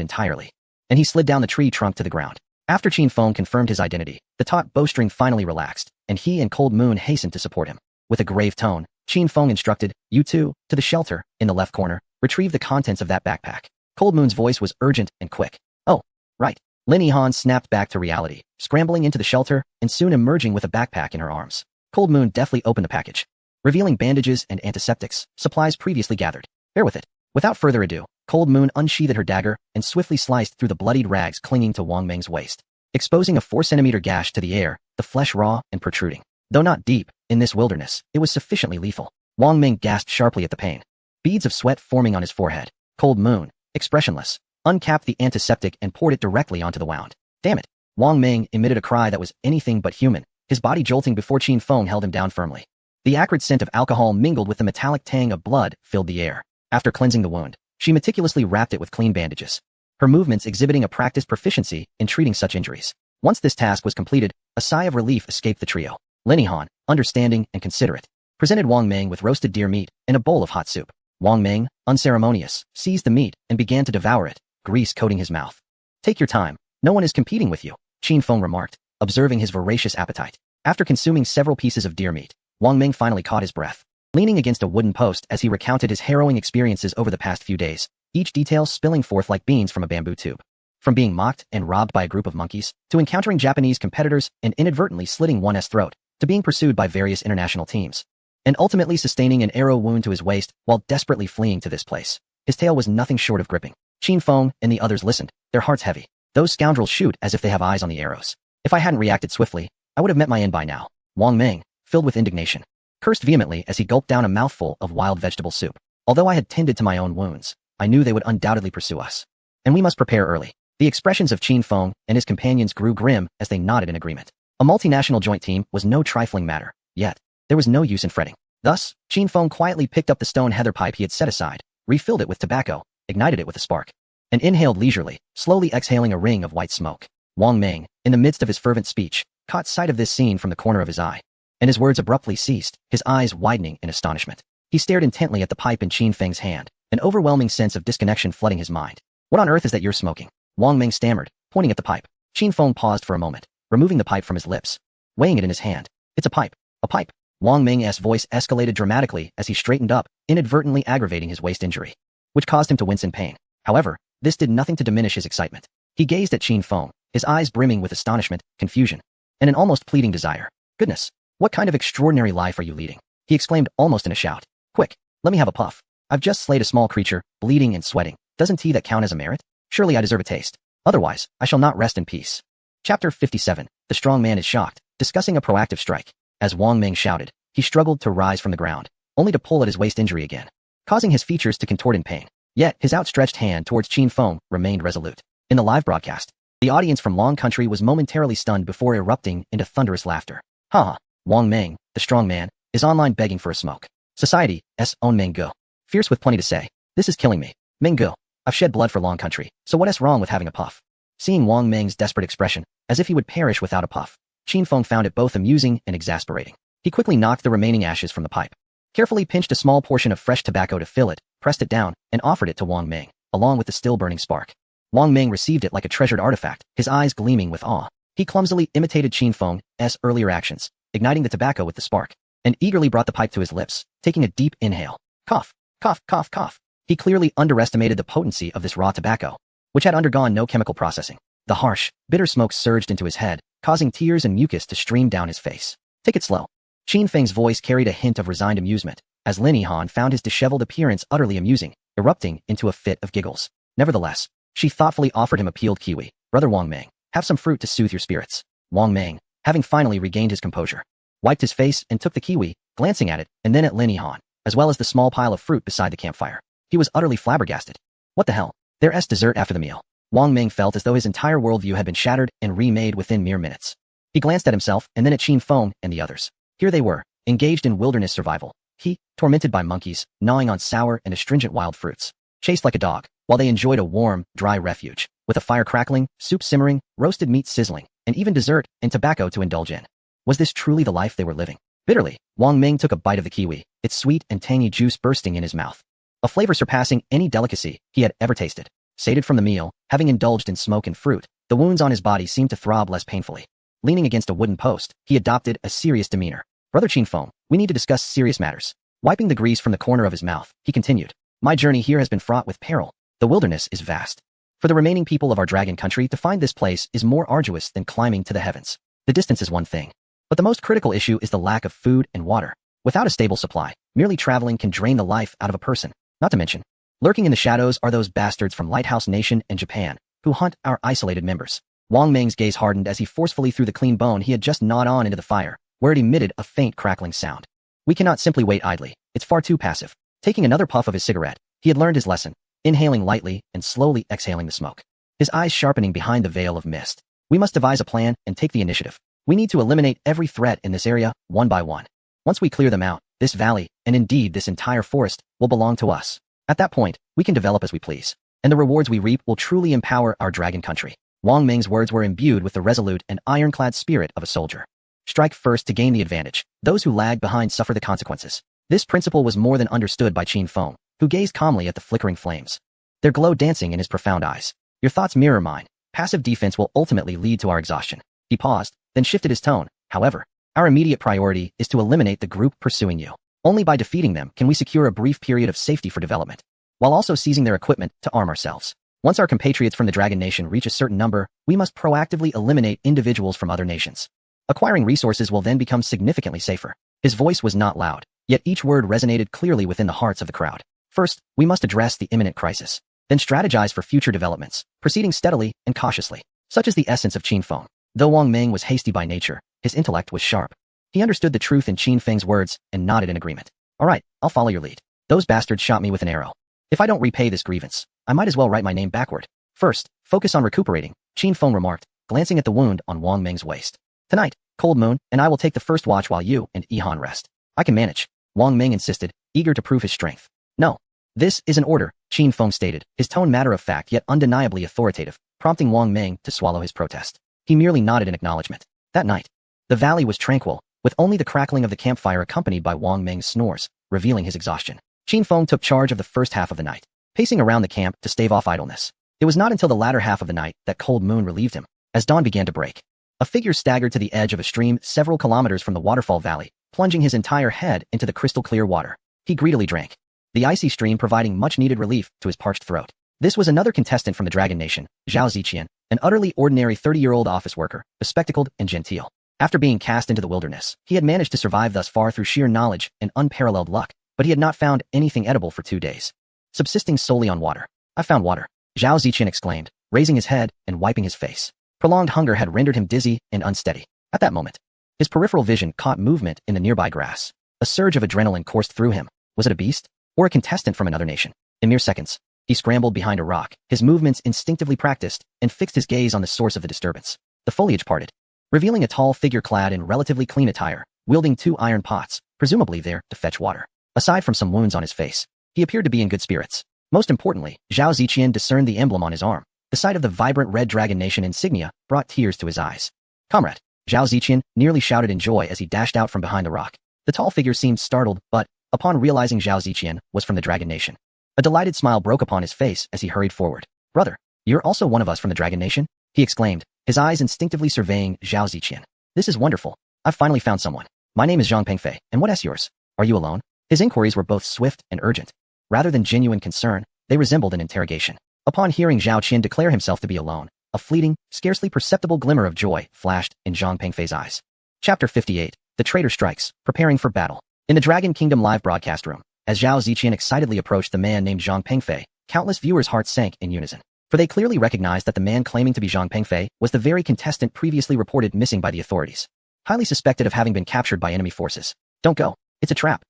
entirely, and he slid down the tree trunk to the ground. After Qin Feng confirmed his identity, the taut bowstring finally relaxed, and he and Cold Moon hastened to support him. With a grave tone, Qin Feng instructed, "You two, to the shelter, in the left corner, retrieve the contents of that backpack." Cold Moon's voice was urgent and quick. "Oh, right." Lin Yihan snapped back to reality, scrambling into the shelter and soon emerging with a backpack in her arms. Cold Moon deftly opened the package, revealing bandages and antiseptics, supplies previously gathered. "Bear with it." Without further ado, Cold Moon unsheathed her dagger and swiftly sliced through the bloodied rags clinging to Wang Meng's waist, exposing a 4-centimeter gash to the air, the flesh raw and protruding. Though not deep, in this wilderness, it was sufficiently lethal. Wang Meng gasped sharply at the pain, beads of sweat forming on his forehead. Cold Moon, expressionless, uncapped the antiseptic and poured it directly onto the wound. "Damn it!" Wang Meng emitted a cry that was anything but human, his body jolting before Qin Feng held him down firmly. The acrid scent of alcohol mingled with the metallic tang of blood filled the air. After cleansing the wound, she meticulously wrapped it with clean bandages, her movements exhibiting a practiced proficiency in treating such injuries. Once this task was completed, a sigh of relief escaped the trio. Lin Yihan, understanding and considerate, presented Wang Meng with roasted deer meat and a bowl of hot soup. Wang Meng, unceremonious, seized the meat and began to devour it, grease coating his mouth. "Take your time, no one is competing with you," Qin Feng remarked, observing his voracious appetite. After consuming several pieces of deer meat, Wang Meng finally caught his breath, leaning against a wooden post as he recounted his harrowing experiences over the past few days, each detail spilling forth like beans from a bamboo tube. From being mocked and robbed by a group of monkeys, to encountering Japanese competitors and inadvertently slitting one's throat, to being pursued by various international teams, and ultimately sustaining an arrow wound to his waist while desperately fleeing to this place. His tale was nothing short of gripping. Qin Feng and the others listened, their hearts heavy. Those scoundrels shoot as if they have eyes on the arrows. If I hadn't reacted swiftly, I would have met my end by now. Wang Meng, filled with indignation, cursed vehemently as he gulped down a mouthful of wild vegetable soup. Although I had tended to my own wounds, I knew they would undoubtedly pursue us, and we must prepare early. The expressions of Qin Feng and his companions grew grim as they nodded in agreement. A multinational joint team was no trifling matter, yet there was no use in fretting. Thus, Qin Feng quietly picked up the stone heather pipe he had set aside, refilled it with tobacco, ignited it with a spark, and inhaled leisurely, slowly exhaling a ring of white smoke. Wang Meng, in the midst of his fervent speech, caught sight of this scene from the corner of his eye, and his words abruptly ceased, his eyes widening in astonishment. He stared intently at the pipe in Qin Feng's hand, an overwhelming sense of disconnection flooding his mind. "What on earth is that you're smoking?" Wang Meng stammered, pointing at the pipe. Qin Feng paused for a moment, removing the pipe from his lips, weighing it in his hand. "It's a pipe. A pipe." Wang Meng's voice escalated dramatically as he straightened up, inadvertently aggravating his waist injury, which caused him to wince in pain. However, this did nothing to diminish his excitement. He gazed at Qin Feng, his eyes brimming with astonishment, confusion, and an almost pleading desire. "Goodness, what kind of extraordinary life are you leading?" he exclaimed almost in a shout. "Quick, let me have a puff. I've just slayed a small creature, bleeding and sweating. Doesn't tea that count as a merit? Surely I deserve a taste. Otherwise, I shall not rest in peace." Chapter 57. The strong man is shocked, discussing a proactive strike. As Wang Meng shouted, he struggled to rise from the ground, only to pull at his waist injury again, causing his features to contort in pain. Yet, his outstretched hand towards Qin Feng remained resolute. In the live broadcast, the audience from Long Country was momentarily stunned before erupting into thunderous laughter. "Ha ha, Wang Meng, the strong man, is online begging for a smoke. Society's own Meng Ge. Fierce with plenty to say. This is killing me. Meng Ge, I've shed blood for Long Country, so what's wrong with having a puff?" Seeing Wang Meng's desperate expression, as if he would perish without a puff, Qin Feng found it both amusing and exasperating. He quickly knocked the remaining ashes from the pipe, carefully pinched a small portion of fresh tobacco to fill it, pressed it down, and offered it to Wang Meng, along with the still-burning spark. Wang Meng received it like a treasured artifact, his eyes gleaming with awe. He clumsily imitated Qin Feng's earlier actions, igniting the tobacco with the spark, and eagerly brought the pipe to his lips, taking a deep inhale. Cough, cough, cough, cough. He clearly underestimated the potency of this raw tobacco, which had undergone no chemical processing. The harsh, bitter smoke surged into his head, causing tears and mucus to stream down his face. "Take it slow." Qin Feng's voice carried a hint of resigned amusement, as Lin Yihan found his disheveled appearance utterly amusing, erupting into a fit of giggles. Nevertheless, she thoughtfully offered him a peeled kiwi. "Brother Wang Meng, have some fruit to soothe your spirits." Wang Meng, having finally regained his composure, wiped his face, and took the kiwi, glancing at it, and then at Lin Yihan, as well as the small pile of fruit beside the campfire. He was utterly flabbergasted. What the hell? Their dessert after the meal. Wang Ming felt as though his entire worldview had been shattered and remade within mere minutes. He glanced at himself and then at Qin Feng and the others. Here they were, engaged in wilderness survival. He, tormented by monkeys, gnawing on sour and astringent wild fruits, chased like a dog, while they enjoyed a warm, dry refuge, with a fire crackling, soup simmering, roasted meat sizzling, and even dessert and tobacco to indulge in. Was this truly the life they were living? Bitterly, Wang Ming took a bite of the kiwi, its sweet and tangy juice bursting in his mouth. A flavor surpassing any delicacy he had ever tasted. Sated from the meal, having indulged in smoke and fruit, the wounds on his body seemed to throb less painfully. Leaning against a wooden post, he adopted a serious demeanor. Brother Qin Feng, we need to discuss serious matters. Wiping the grease from the corner of his mouth, he continued. My journey here has been fraught with peril. The wilderness is vast. For the remaining people of our dragon country to find this place is more arduous than climbing to the heavens. The distance is one thing. But the most critical issue is the lack of food and water. Without a stable supply, merely traveling can drain the life out of a person. Not to mention, lurking in the shadows are those bastards from Lighthouse Nation and Japan, who hunt our isolated members. Wang Ming's gaze hardened as he forcefully threw the clean bone he had just gnawed on into the fire, where it emitted a faint crackling sound. We cannot simply wait idly. It's far too passive. Taking another puff of his cigarette, he had learned his lesson, inhaling lightly and slowly exhaling the smoke. His eyes sharpening behind the veil of mist. We must devise a plan and take the initiative. We need to eliminate every threat in this area, one by one. Once we clear them out, this valley, and indeed this entire forest, will belong to us. At that point, we can develop as we please, and the rewards we reap will truly empower our dragon country. Wang Ming's words were imbued with the resolute and ironclad spirit of a soldier. Strike first to gain the advantage. Those who lag behind suffer the consequences. This principle was more than understood by Qin Feng, who gazed calmly at the flickering flames, their glow dancing in his profound eyes. Your thoughts mirror mine. Passive defense will ultimately lead to our exhaustion. He paused, then shifted his tone. However, our immediate priority is to eliminate the group pursuing you. Only by defeating them can we secure a brief period of safety for development, while also seizing their equipment to arm ourselves. Once our compatriots from the Dragon Nation reach a certain number, we must proactively eliminate individuals from other nations. Acquiring resources will then become significantly safer. His voice was not loud, yet each word resonated clearly within the hearts of the crowd. First, we must address the imminent crisis, then strategize for future developments, proceeding steadily and cautiously. Such is the essence of Qin Feng. Though Wang Ming was hasty by nature, his intellect was sharp. He understood the truth in Qin Feng's words and nodded in agreement. All right, I'll follow your lead. Those bastards shot me with an arrow. If I don't repay this grievance, I might as well write my name backward. First, focus on recuperating, Qin Feng remarked, glancing at the wound on Wang Ming's waist. Tonight, Cold Moon and I will take the first watch while you and Yihan rest. I can manage, Wang Ming insisted, eager to prove his strength. No. This is an order, Qin Feng stated, his tone matter-of-fact yet undeniably authoritative, prompting Wang Ming to swallow his protest. He merely nodded in acknowledgement. That night, the valley was tranquil, with only the crackling of the campfire accompanied by Wang Ming's snores, revealing his exhaustion. Qin Feng took charge of the first half of the night, pacing around the camp to stave off idleness. It was not until the latter half of the night that Cold Moon relieved him. As dawn began to break, a figure staggered to the edge of a stream several kilometers from the waterfall valley, plunging his entire head into the crystal-clear water. He greedily drank, the icy stream providing much-needed relief to his parched throat. This was another contestant from the Dragon Nation, Zhao Ziqian, an utterly ordinary 30-year-old office worker, bespectacled and genteel. After being cast into the wilderness, he had managed to survive thus far through sheer knowledge and unparalleled luck, but he had not found anything edible for 2 days, subsisting solely on water. I found water, Zhao Ziqian exclaimed, raising his head and wiping his face. Prolonged hunger had rendered him dizzy and unsteady. At that moment, his peripheral vision caught movement in the nearby grass. A surge of adrenaline coursed through him. Was it a beast? Or a contestant from another nation? In mere seconds, he scrambled behind a rock, his movements instinctively practiced, and fixed his gaze on the source of the disturbance. The foliage parted, revealing a tall figure clad in relatively clean attire, wielding 2 iron pots, presumably there to fetch water. Aside from some wounds on his face, he appeared to be in good spirits. Most importantly, Zhao Ziqian discerned the emblem on his arm. The sight of the vibrant red Dragon Nation insignia brought tears to his eyes. Comrade, Zhao Ziqian nearly shouted in joy as he dashed out from behind the rock. The tall figure seemed startled, but, upon realizing Zhao Ziqian was from the Dragon Nation, a delighted smile broke upon his face as he hurried forward. Brother, you're also one of us from the Dragon Nation? He exclaimed, his eyes instinctively surveying Zhao Ziqian. This is wonderful. I've finally found someone. My name is Zhang Pengfei, and what is yours? Are you alone? His inquiries were both swift and urgent. Rather than genuine concern, they resembled an interrogation. Upon hearing Zhao Qian declare himself to be alone, a fleeting, scarcely perceptible glimmer of joy flashed in Zhang Pengfei's eyes. Chapter 58. The Traitor Strikes, Preparing for Battle. In the Dragon Kingdom live broadcast room, as Zhao Ziqian excitedly approached the man named Zhang Pengfei, countless viewers' hearts sank in unison. For they clearly recognized that the man claiming to be Zhang Pengfei was the very contestant previously reported missing by the authorities. highly suspected of having been captured by enemy forces. Don't go. It's a trap.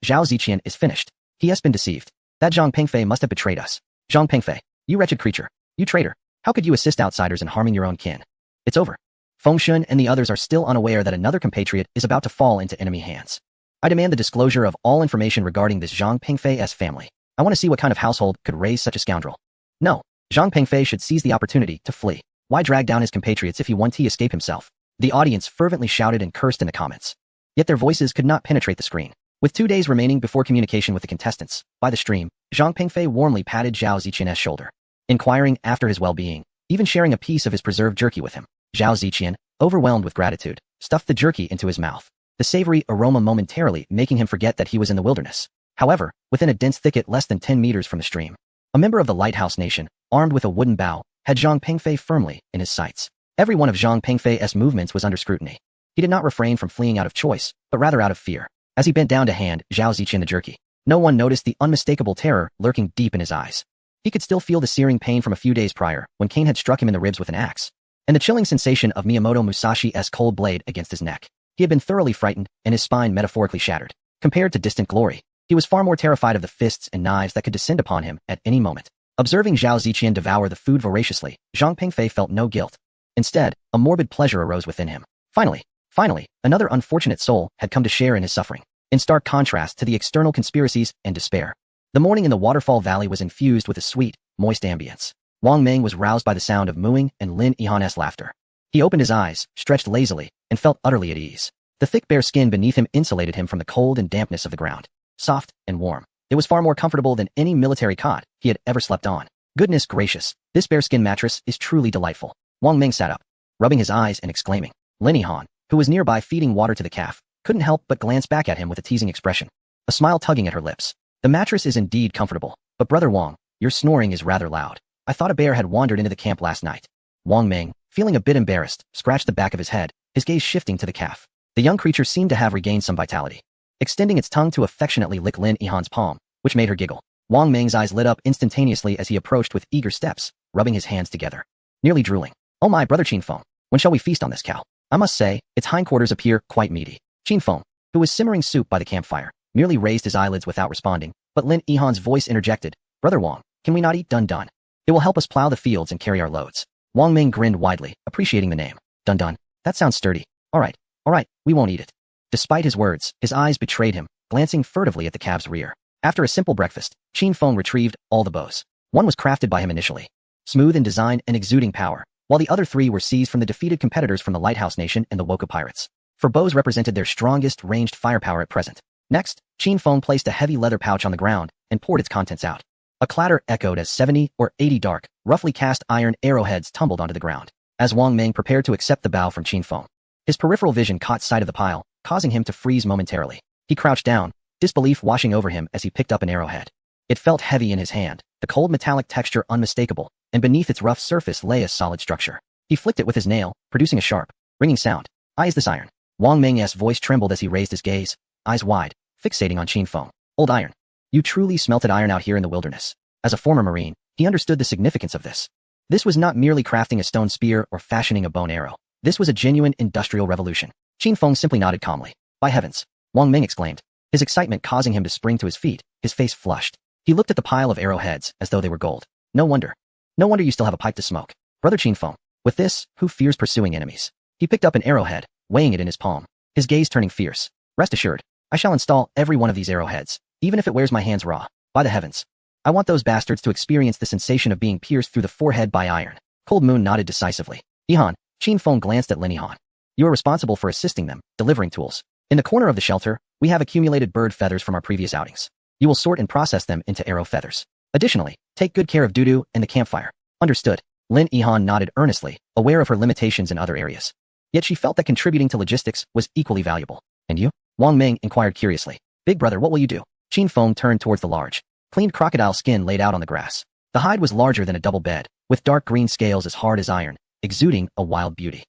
Zhao Ziqian is finished. He has been deceived. That Zhang Pengfei must have betrayed us. Zhang Pengfei, you wretched creature. You traitor. How could you assist outsiders in harming your own kin? It's over. Feng Shun and the others are still unaware that another compatriot is about to fall into enemy hands. I demand the disclosure of all information regarding this Zhang Pengfei's family. I want to see what kind of household could raise such a scoundrel. No. Zhang Pengfei should seize the opportunity to flee. Why drag down his compatriots if he won't escape himself? The audience fervently shouted and cursed in the comments. Yet their voices could not penetrate the screen. With 2 days remaining before communication with the contestants, by the stream, Zhang Pengfei warmly patted Zhao Ziqian's shoulder, inquiring after his well-being, even sharing a piece of his preserved jerky with him. Zhao Ziqian, overwhelmed with gratitude, stuffed the jerky into his mouth, the savory aroma momentarily making him forget that he was in the wilderness. However, within a dense thicket less than 10 meters from the stream, a member of the Lighthouse Nation, armed with a wooden bow, had Zhang Pengfei firmly in his sights. Every one of Zhang Pengfei's movements was under scrutiny. He did not refrain from fleeing out of choice, but rather out of fear. As he bent down to hand Zhao Ziqian the jerky, no one noticed the unmistakable terror lurking deep in his eyes. He could still feel the searing pain from a few days prior, when Kane had struck him in the ribs with an axe, and the chilling sensation of Miyamoto Musashi's cold blade against his neck. He had been thoroughly frightened, and his spine metaphorically shattered. Compared to distant glory, he was far more terrified of the fists and knives that could descend upon him at any moment. Observing Zhao Ziqian devour the food voraciously, Zhang Pengfei felt no guilt. Instead, a morbid pleasure arose within him. Finally, another unfortunate soul had come to share in his suffering. In stark contrast to the external conspiracies and despair, the morning in the Waterfall Valley was infused with a sweet, moist ambience. Wang Meng was roused by the sound of mooing and Lin Yihan's laughter. He opened his eyes, stretched lazily, and felt utterly at ease. The thick bare skin beneath him insulated him from the cold and dampness of the ground. Soft and warm, it was far more comfortable than any military cot he had ever slept on. Goodness gracious, this bearskin mattress is truly delightful. Wang Meng sat up, rubbing his eyes and exclaiming. Lin Yihan, who was nearby feeding water to the calf, couldn't help but glance back at him with a teasing expression, a smile tugging at her lips. The mattress is indeed comfortable, but Brother Wang, your snoring is rather loud. I thought a bear had wandered into the camp last night. Wang Meng, feeling a bit embarrassed, scratched the back of his head, his gaze shifting to the calf. The young creature seemed to have regained some vitality, extending its tongue to affectionately lick Lin Yihan's palm, which made her giggle. Wang Meng's eyes lit up instantaneously as he approached with eager steps, rubbing his hands together, nearly drooling. Oh my, Brother Qinfeng, when shall we feast on this cow? I must say, its hindquarters appear quite meaty. Qinfeng, who was simmering soup by the campfire, merely raised his eyelids without responding, but Lin Yihan's voice interjected, Brother Wang, can we not eat Dun Dun? It will help us plow the fields and carry our loads. Wang Meng grinned widely, appreciating the name. Dun Dun, that sounds sturdy. All right, we won't eat it. Despite his words, his eyes betrayed him, glancing furtively at the calf's rear. After a simple breakfast, Qinfeng retrieved all the bows. One was crafted by him initially, smooth in design and exuding power, while the other 3 were seized from the defeated competitors from the Lighthouse Nation and the Woka Pirates. For bows represented their strongest ranged firepower at present. Next, Qinfeng placed a heavy leather pouch on the ground and poured its contents out. A clatter echoed as 70 or 80 dark, roughly cast iron arrowheads tumbled onto the ground. As Wang Meng prepared to accept the bow from Qinfeng, his peripheral vision caught sight of the pile, causing him to freeze momentarily. He crouched down, disbelief washing over him as he picked up an arrowhead. It felt heavy in his hand, the cold metallic texture unmistakable, and beneath its rough surface lay a solid structure. He flicked it with his nail, producing a sharp, ringing sound. Is this iron? Wang Meng's voice trembled as he raised his gaze, eyes wide, fixating on Qinfeng. Old iron. You truly smelted iron out here in the wilderness. As a former Marine, he understood the significance of this. This was not merely crafting a stone spear or fashioning a bone arrow. This was a genuine industrial revolution. Qinfeng simply nodded calmly. By heavens! Wang Meng exclaimed, his excitement causing him to spring to his feet, his face flushed. He looked at the pile of arrowheads as though they were gold. No wonder you still have a pipe to smoke. Brother Qinfeng, with this, who fears pursuing enemies? He picked up an arrowhead, weighing it in his palm, his gaze turning fierce. Rest assured, I shall install every one of these arrowheads, even if it wears my hands raw. By the heavens! I want those bastards to experience the sensation of being pierced through the forehead by iron. Cold Moon nodded decisively. Yihan, Qinfeng glanced at Lin Yihan. You are responsible for assisting them, delivering tools. In the corner of the shelter, we have accumulated bird feathers from our previous outings. You will sort and process them into arrow feathers. Additionally, take good care of Dudu and the campfire. Understood. Lin Yihan nodded earnestly, aware of her limitations in other areas. Yet she felt that contributing to logistics was equally valuable. And you? Wang Meng inquired curiously. Big brother, what will you do? Qinfeng turned towards the large, cleaned crocodile skin laid out on the grass. The hide was larger than a double bed, with dark green scales as hard as iron, exuding a wild beauty.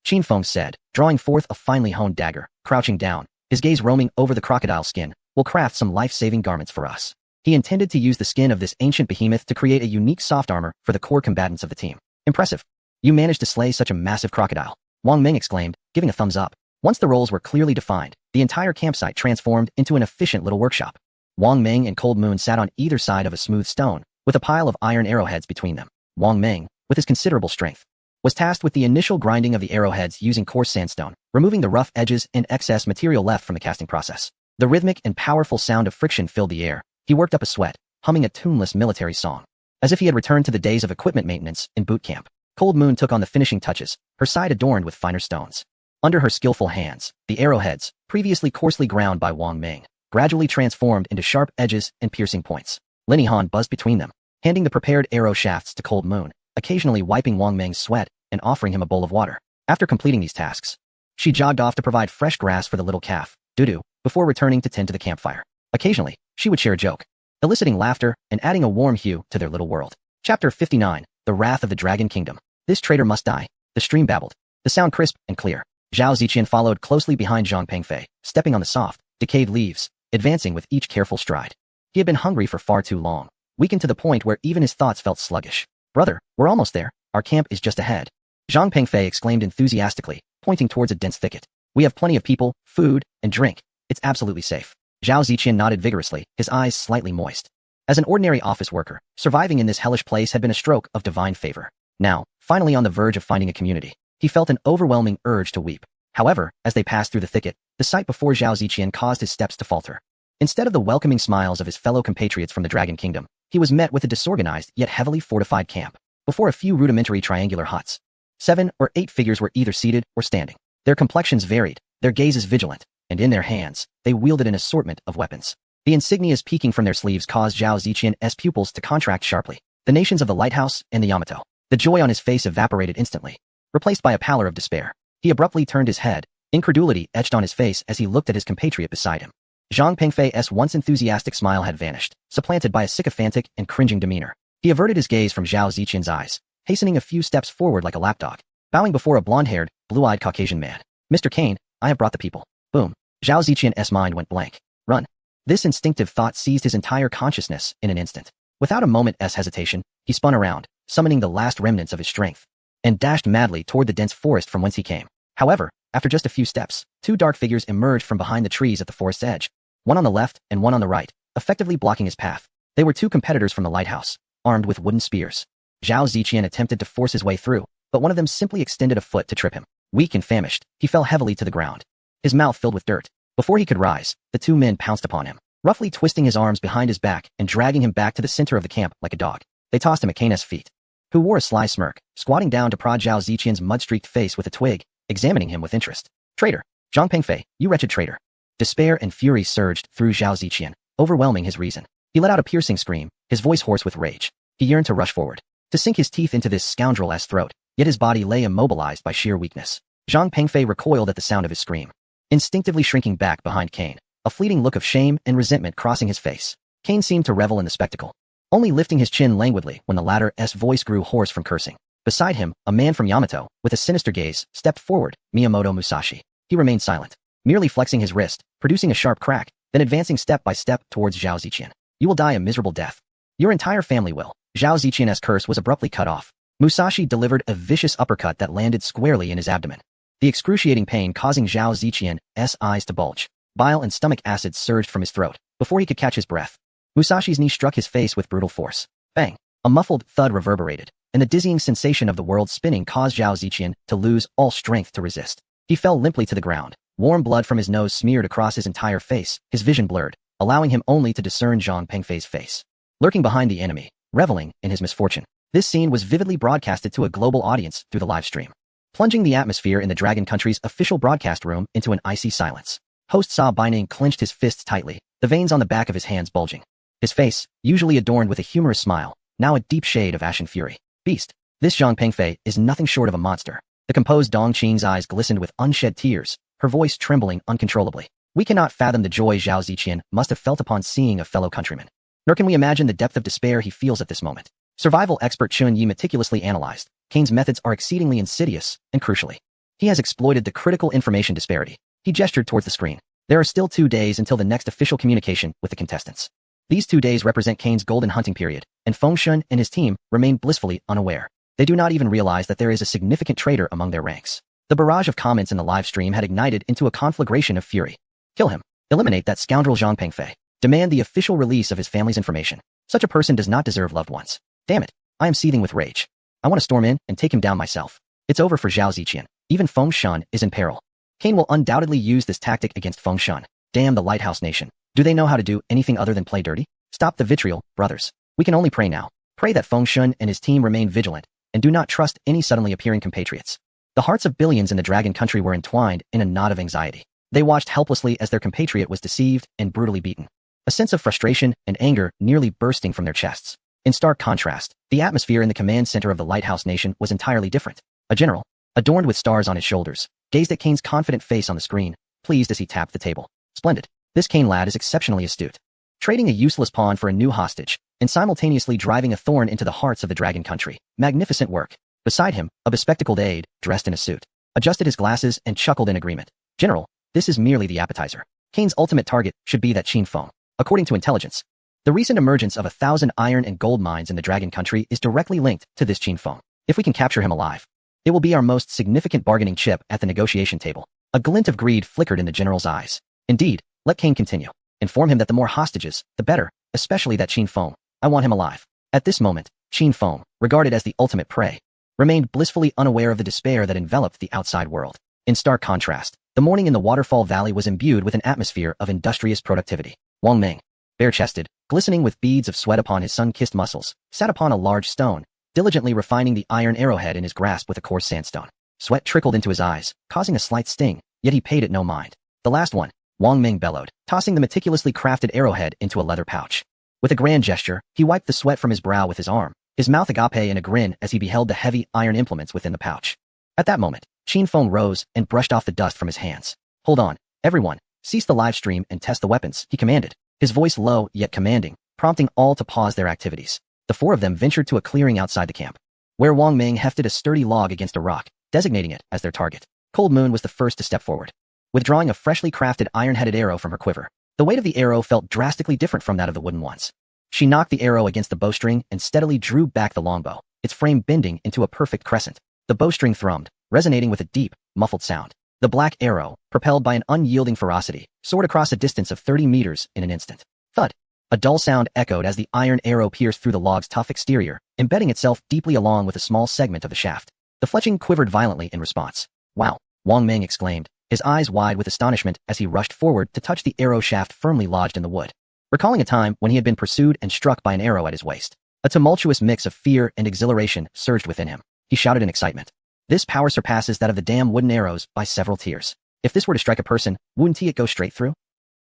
Qinfeng said, drawing forth a finely honed dagger, crouching down, his gaze roaming over the crocodile skin. We'll craft some life-saving garments for us. He intended to use the skin of this ancient behemoth to create a unique soft armor for the core combatants of the team. Impressive. You managed to slay such a massive crocodile. Wang Meng exclaimed, giving a thumbs up. Once the roles were clearly defined, the entire campsite transformed into an efficient little workshop. Wang Ming and Cold Moon sat on either side of a smooth stone, with a pile of iron arrowheads between them. Wang Ming, with his considerable strength, was tasked with the initial grinding of the arrowheads using coarse sandstone, removing the rough edges and excess material left from the casting process. The rhythmic and powerful sound of friction filled the air. He worked up a sweat, humming a tuneless military song, as if he had returned to the days of equipment maintenance in boot camp. Cold Moon took on the finishing touches, her side adorned with finer stones. Under her skillful hands, the arrowheads, previously coarsely ground by Wang Ming, gradually transformed into sharp edges and piercing points. Lin Yihan buzzed between them, handing the prepared arrow shafts to Cold Moon, occasionally wiping Wang Ming's sweat and offering him a bowl of water. After completing these tasks, she jogged off to provide fresh grass for the little calf, Dudu, before returning to tend to the campfire. Occasionally, she would share a joke, eliciting laughter and adding a warm hue to their little world. Chapter 59, The Wrath of the Dragon Kingdom. This traitor must die, the stream babbled, the sound crisp and clear. Zhao Ziqian followed closely behind Zhang Pengfei, stepping on the soft, decayed leaves, advancing with each careful stride. He had been hungry for far too long, weakened to the point where even his thoughts felt sluggish. Brother, we're almost there. Our camp is just ahead. Zhang Pengfei exclaimed enthusiastically, pointing towards a dense thicket. We have plenty of people, food, and drink. It's absolutely safe. Zhao Ziqian nodded vigorously, his eyes slightly moist. As an ordinary office worker, surviving in this hellish place had been a stroke of divine favor. Now, finally on the verge of finding a community, he felt an overwhelming urge to weep. However, as they passed through the thicket, the sight before Zhao Ziqian caused his steps to falter. Instead of the welcoming smiles of his fellow compatriots from the Dragon Kingdom, he was met with a disorganized yet heavily fortified camp, before a few rudimentary triangular huts. 7 or 8 figures were either seated or standing. Their complexions varied, their gazes vigilant, and in their hands, they wielded an assortment of weapons. The insignias peeking from their sleeves caused Zhao Ziqian's pupils to contract sharply. The nations of the Lighthouse and the Yamato. The joy on his face evaporated instantly, replaced by a pallor of despair. He abruptly turned his head, incredulity etched on his face as he looked at his compatriot beside him. Zhang Pengfei's once enthusiastic smile had vanished, supplanted by a sycophantic and cringing demeanor. He averted his gaze from Zhao Ziqian's eyes, hastening a few steps forward like a lapdog, bowing before a blonde-haired, blue-eyed Caucasian man. Mr. Kane, I have brought the people. Boom. Zhao Ziqian's mind went blank. Run. This instinctive thought seized his entire consciousness in an instant. Without a moment's hesitation, he spun around, summoning the last remnants of his strength, and dashed madly toward the dense forest from whence he came. However, after just a few steps, 2 dark figures emerged from behind the trees at the forest's edge, one on the left and one on the right, effectively blocking his path. They were 2 competitors from the lighthouse, armed with wooden spears. Zhao Ziqian attempted to force his way through, but one of them simply extended a foot to trip him. Weak and famished, he fell heavily to the ground, his mouth filled with dirt. Before he could rise, the 2 men pounced upon him, roughly twisting his arms behind his back and dragging him back to the center of the camp like a dog. They tossed him at Kane's feet, who wore a sly smirk, squatting down to prod Zhao Ziqian's mud-streaked face with a twig, examining him with interest. Traitor! Zhang Pengfei, you wretched traitor! Despair and fury surged through Zhao Ziqian, overwhelming his reason. He let out a piercing scream, his voice hoarse with rage. He yearned to rush forward, to sink his teeth into this scoundrel's throat, yet his body lay immobilized by sheer weakness. Zhang Pengfei recoiled at the sound of his scream, instinctively shrinking back behind Kane, a fleeting look of shame and resentment crossing his face. Kane seemed to revel in the spectacle, only lifting his chin languidly when the latter's voice grew hoarse from cursing. Beside him, a man from Yamato, with a sinister gaze, stepped forward, Miyamoto Musashi. He remained silent, merely flexing his wrist, producing a sharp crack, then advancing step by step towards Zhao Ziqian. You will die a miserable death. Your entire family will. Zhao Ziqian's curse was abruptly cut off. Musashi delivered a vicious uppercut that landed squarely in his abdomen, the excruciating pain causing Zhao Ziqian's eyes to bulge. Bile and stomach acid surged from his throat. Before he could catch his breath, Musashi's knee struck his face with brutal force. Bang! A muffled thud reverberated, and the dizzying sensation of the world spinning caused Zhao Ziqian to lose all strength to resist. He fell limply to the ground. Warm blood from his nose smeared across his entire face, his vision blurred, allowing him only to discern Zhang Pengfei's face, lurking behind the enemy, reveling in his misfortune. This scene was vividly broadcasted to a global audience through the live stream, plunging the atmosphere in the Dragon Country's official broadcast room into an icy silence. Host Sa Baining clenched his fists tightly, the veins on the back of his hands bulging. His face, usually adorned with a humorous smile, now a deep shade of ashen fury. Beast. This Zhang Pengfei is nothing short of a monster. The composed Dong Qing's eyes glistened with unshed tears, her voice trembling uncontrollably. We cannot fathom the joy Zhao Ziqian must have felt upon seeing a fellow countryman. Nor can we imagine the depth of despair he feels at this moment. Survival expert Chun Yi meticulously analyzed. Kane's methods are exceedingly insidious, and crucially, he has exploited the critical information disparity. He gestured towards the screen. There are still 2 days until the next official communication with the contestants. These 2 days represent Kane's golden hunting period, and Feng Shun and his team remain blissfully unaware. They do not even realize that there is a significant traitor among their ranks. The barrage of comments in the live stream had ignited into a conflagration of fury. Kill him. Eliminate that scoundrel Zhang Pengfei. Demand the official release of his family's information. Such a person does not deserve loved ones. Damn it. I am seething with rage. I want to storm in and take him down myself. It's over for Zhao Ziqian. Even Feng Shan is in peril. Cain will undoubtedly use this tactic against Feng Shan. Damn the Lighthouse Nation. Do they know how to do anything other than play dirty? Stop the vitriol, brothers. We can only pray now. Pray that Feng Shan and his team remain vigilant and do not trust any suddenly appearing compatriots. The hearts of billions in the Dragon Country were entwined in a knot of anxiety. They watched helplessly as their compatriot was deceived and brutally beaten. A sense of frustration and anger nearly bursting from their chests. In stark contrast, the atmosphere in the command center of the Lighthouse Nation was entirely different. A general, adorned with stars on his shoulders, gazed at Cain's confident face on the screen, pleased as he tapped the table. Splendid. This Cain lad is exceptionally astute. Trading a useless pawn for a new hostage, and simultaneously driving a thorn into the hearts of the Dragon Country. Magnificent work. Beside him, a bespectacled aide, dressed in a suit, adjusted his glasses and chuckled in agreement. General, this is merely the appetizer. Cain's ultimate target should be that Qin Feng. According to intelligence, the recent emergence of 1,000 iron and gold mines in the Dragon Country is directly linked to this Qin Feng. If we can capture him alive, it will be our most significant bargaining chip at the negotiation table. A glint of greed flickered in the general's eyes. Indeed, let Cain continue. Inform him that the more hostages, the better, especially that Qin Feng. I want him alive. At this moment, Qin Feng, regarded as the ultimate prey, remained blissfully unaware of the despair that enveloped the outside world. In stark contrast, the morning in the Waterfall Valley was imbued with an atmosphere of industrious productivity. Wang Meng, bare-chested, glistening with beads of sweat upon his sun-kissed muscles, sat upon a large stone, diligently refining the iron arrowhead in his grasp with a coarse sandstone. Sweat trickled into his eyes, causing a slight sting, yet he paid it no mind. The last one, Wang Meng bellowed, tossing the meticulously crafted arrowhead into a leather pouch. With a grand gesture, he wiped the sweat from his brow with his arm, his mouth agape in a grin as he beheld the heavy iron implements within the pouch. At that moment, Qin Feng rose and brushed off the dust from his hands. Hold on, everyone, cease the live stream and test the weapons, he commanded, his voice low yet commanding, prompting all to pause their activities. The four of them ventured to a clearing outside the camp, where Wang Meng hefted a sturdy log against a rock, designating it as their target. Cold Moon was the first to step forward, withdrawing a freshly crafted iron-headed arrow from her quiver. The weight of the arrow felt drastically different from that of the wooden ones. She knocked the arrow against the bowstring and steadily drew back the longbow, its frame bending into a perfect crescent. The bowstring thrummed, resonating with a deep, muffled sound. The black arrow, propelled by an unyielding ferocity, soared across a distance of 30 meters in an instant. Thud! A dull sound echoed as the iron arrow pierced through the log's tough exterior, embedding itself deeply along with a small segment of the shaft. The fletching quivered violently in response. Wow! Wang Meng exclaimed, his eyes wide with astonishment as he rushed forward to touch the arrow shaft firmly lodged in the wood. Recalling a time when he had been pursued and struck by an arrow at his waist, a tumultuous mix of fear and exhilaration surged within him. He shouted in excitement. This power surpasses that of the damn wooden arrows by several tiers. If this were to strike a person, wouldn't it go straight through?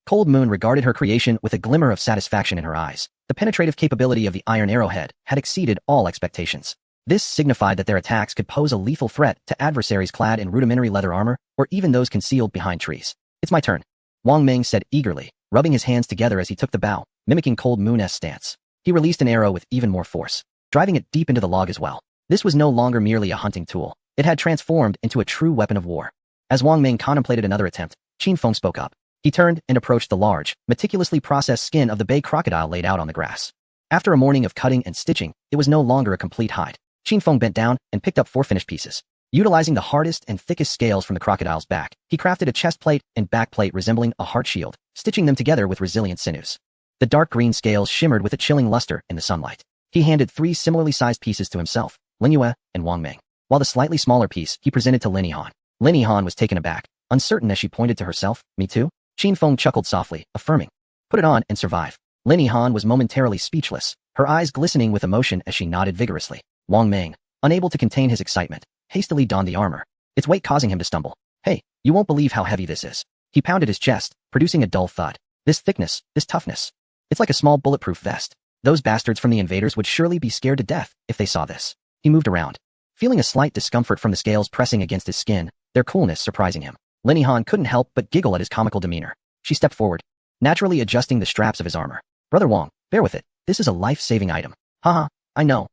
Cold Moon regarded her creation with a glimmer of satisfaction in her eyes. The penetrative capability of the iron arrowhead had exceeded all expectations. This signified that their attacks could pose a lethal threat to adversaries clad in rudimentary leather armor, or even those concealed behind trees. It's my turn, Wang Meng said eagerly, rubbing his hands together as he took the bow, mimicking Cold Moon's stance. He released an arrow with even more force, driving it deep into the log as well. This was no longer merely a hunting tool. It had transformed into a true weapon of war. As Wang Meng contemplated another attempt, Qin Feng spoke up. He turned and approached the large, meticulously processed skin of the bay crocodile laid out on the grass. After a morning of cutting and stitching, it was no longer a complete hide. Qin Feng bent down and picked up 4 finished pieces. Utilizing the hardest and thickest scales from the crocodile's back, he crafted a chest plate and back plate resembling a heart shield, stitching them together with resilient sinews. The dark green scales shimmered with a chilling luster in the sunlight. He handed 3 similarly sized pieces to himself, Lin Yue and Wang Meng, while the slightly smaller piece he presented to Lin Yihan. Lin Yihan was taken aback, uncertain as she pointed to herself. Me too? Qin Feng chuckled softly, affirming. Put it on and survive. Lin Yihan was momentarily speechless, her eyes glistening with emotion as she nodded vigorously. Wang Meng, unable to contain his excitement, hastily donned the armor, its weight causing him to stumble. Hey, you won't believe how heavy this is. He pounded his chest, producing a dull thud. This thickness, this toughness. It's like a small bulletproof vest. Those bastards from the invaders would surely be scared to death if they saw this. He moved around, feeling a slight discomfort from the scales pressing against his skin, their coolness surprising him. Lin Yihan couldn't help but giggle at his comical demeanor. She stepped forward, naturally adjusting the straps of his armor. Brother Wang, bear with it. This is a life-saving item. Haha, I know,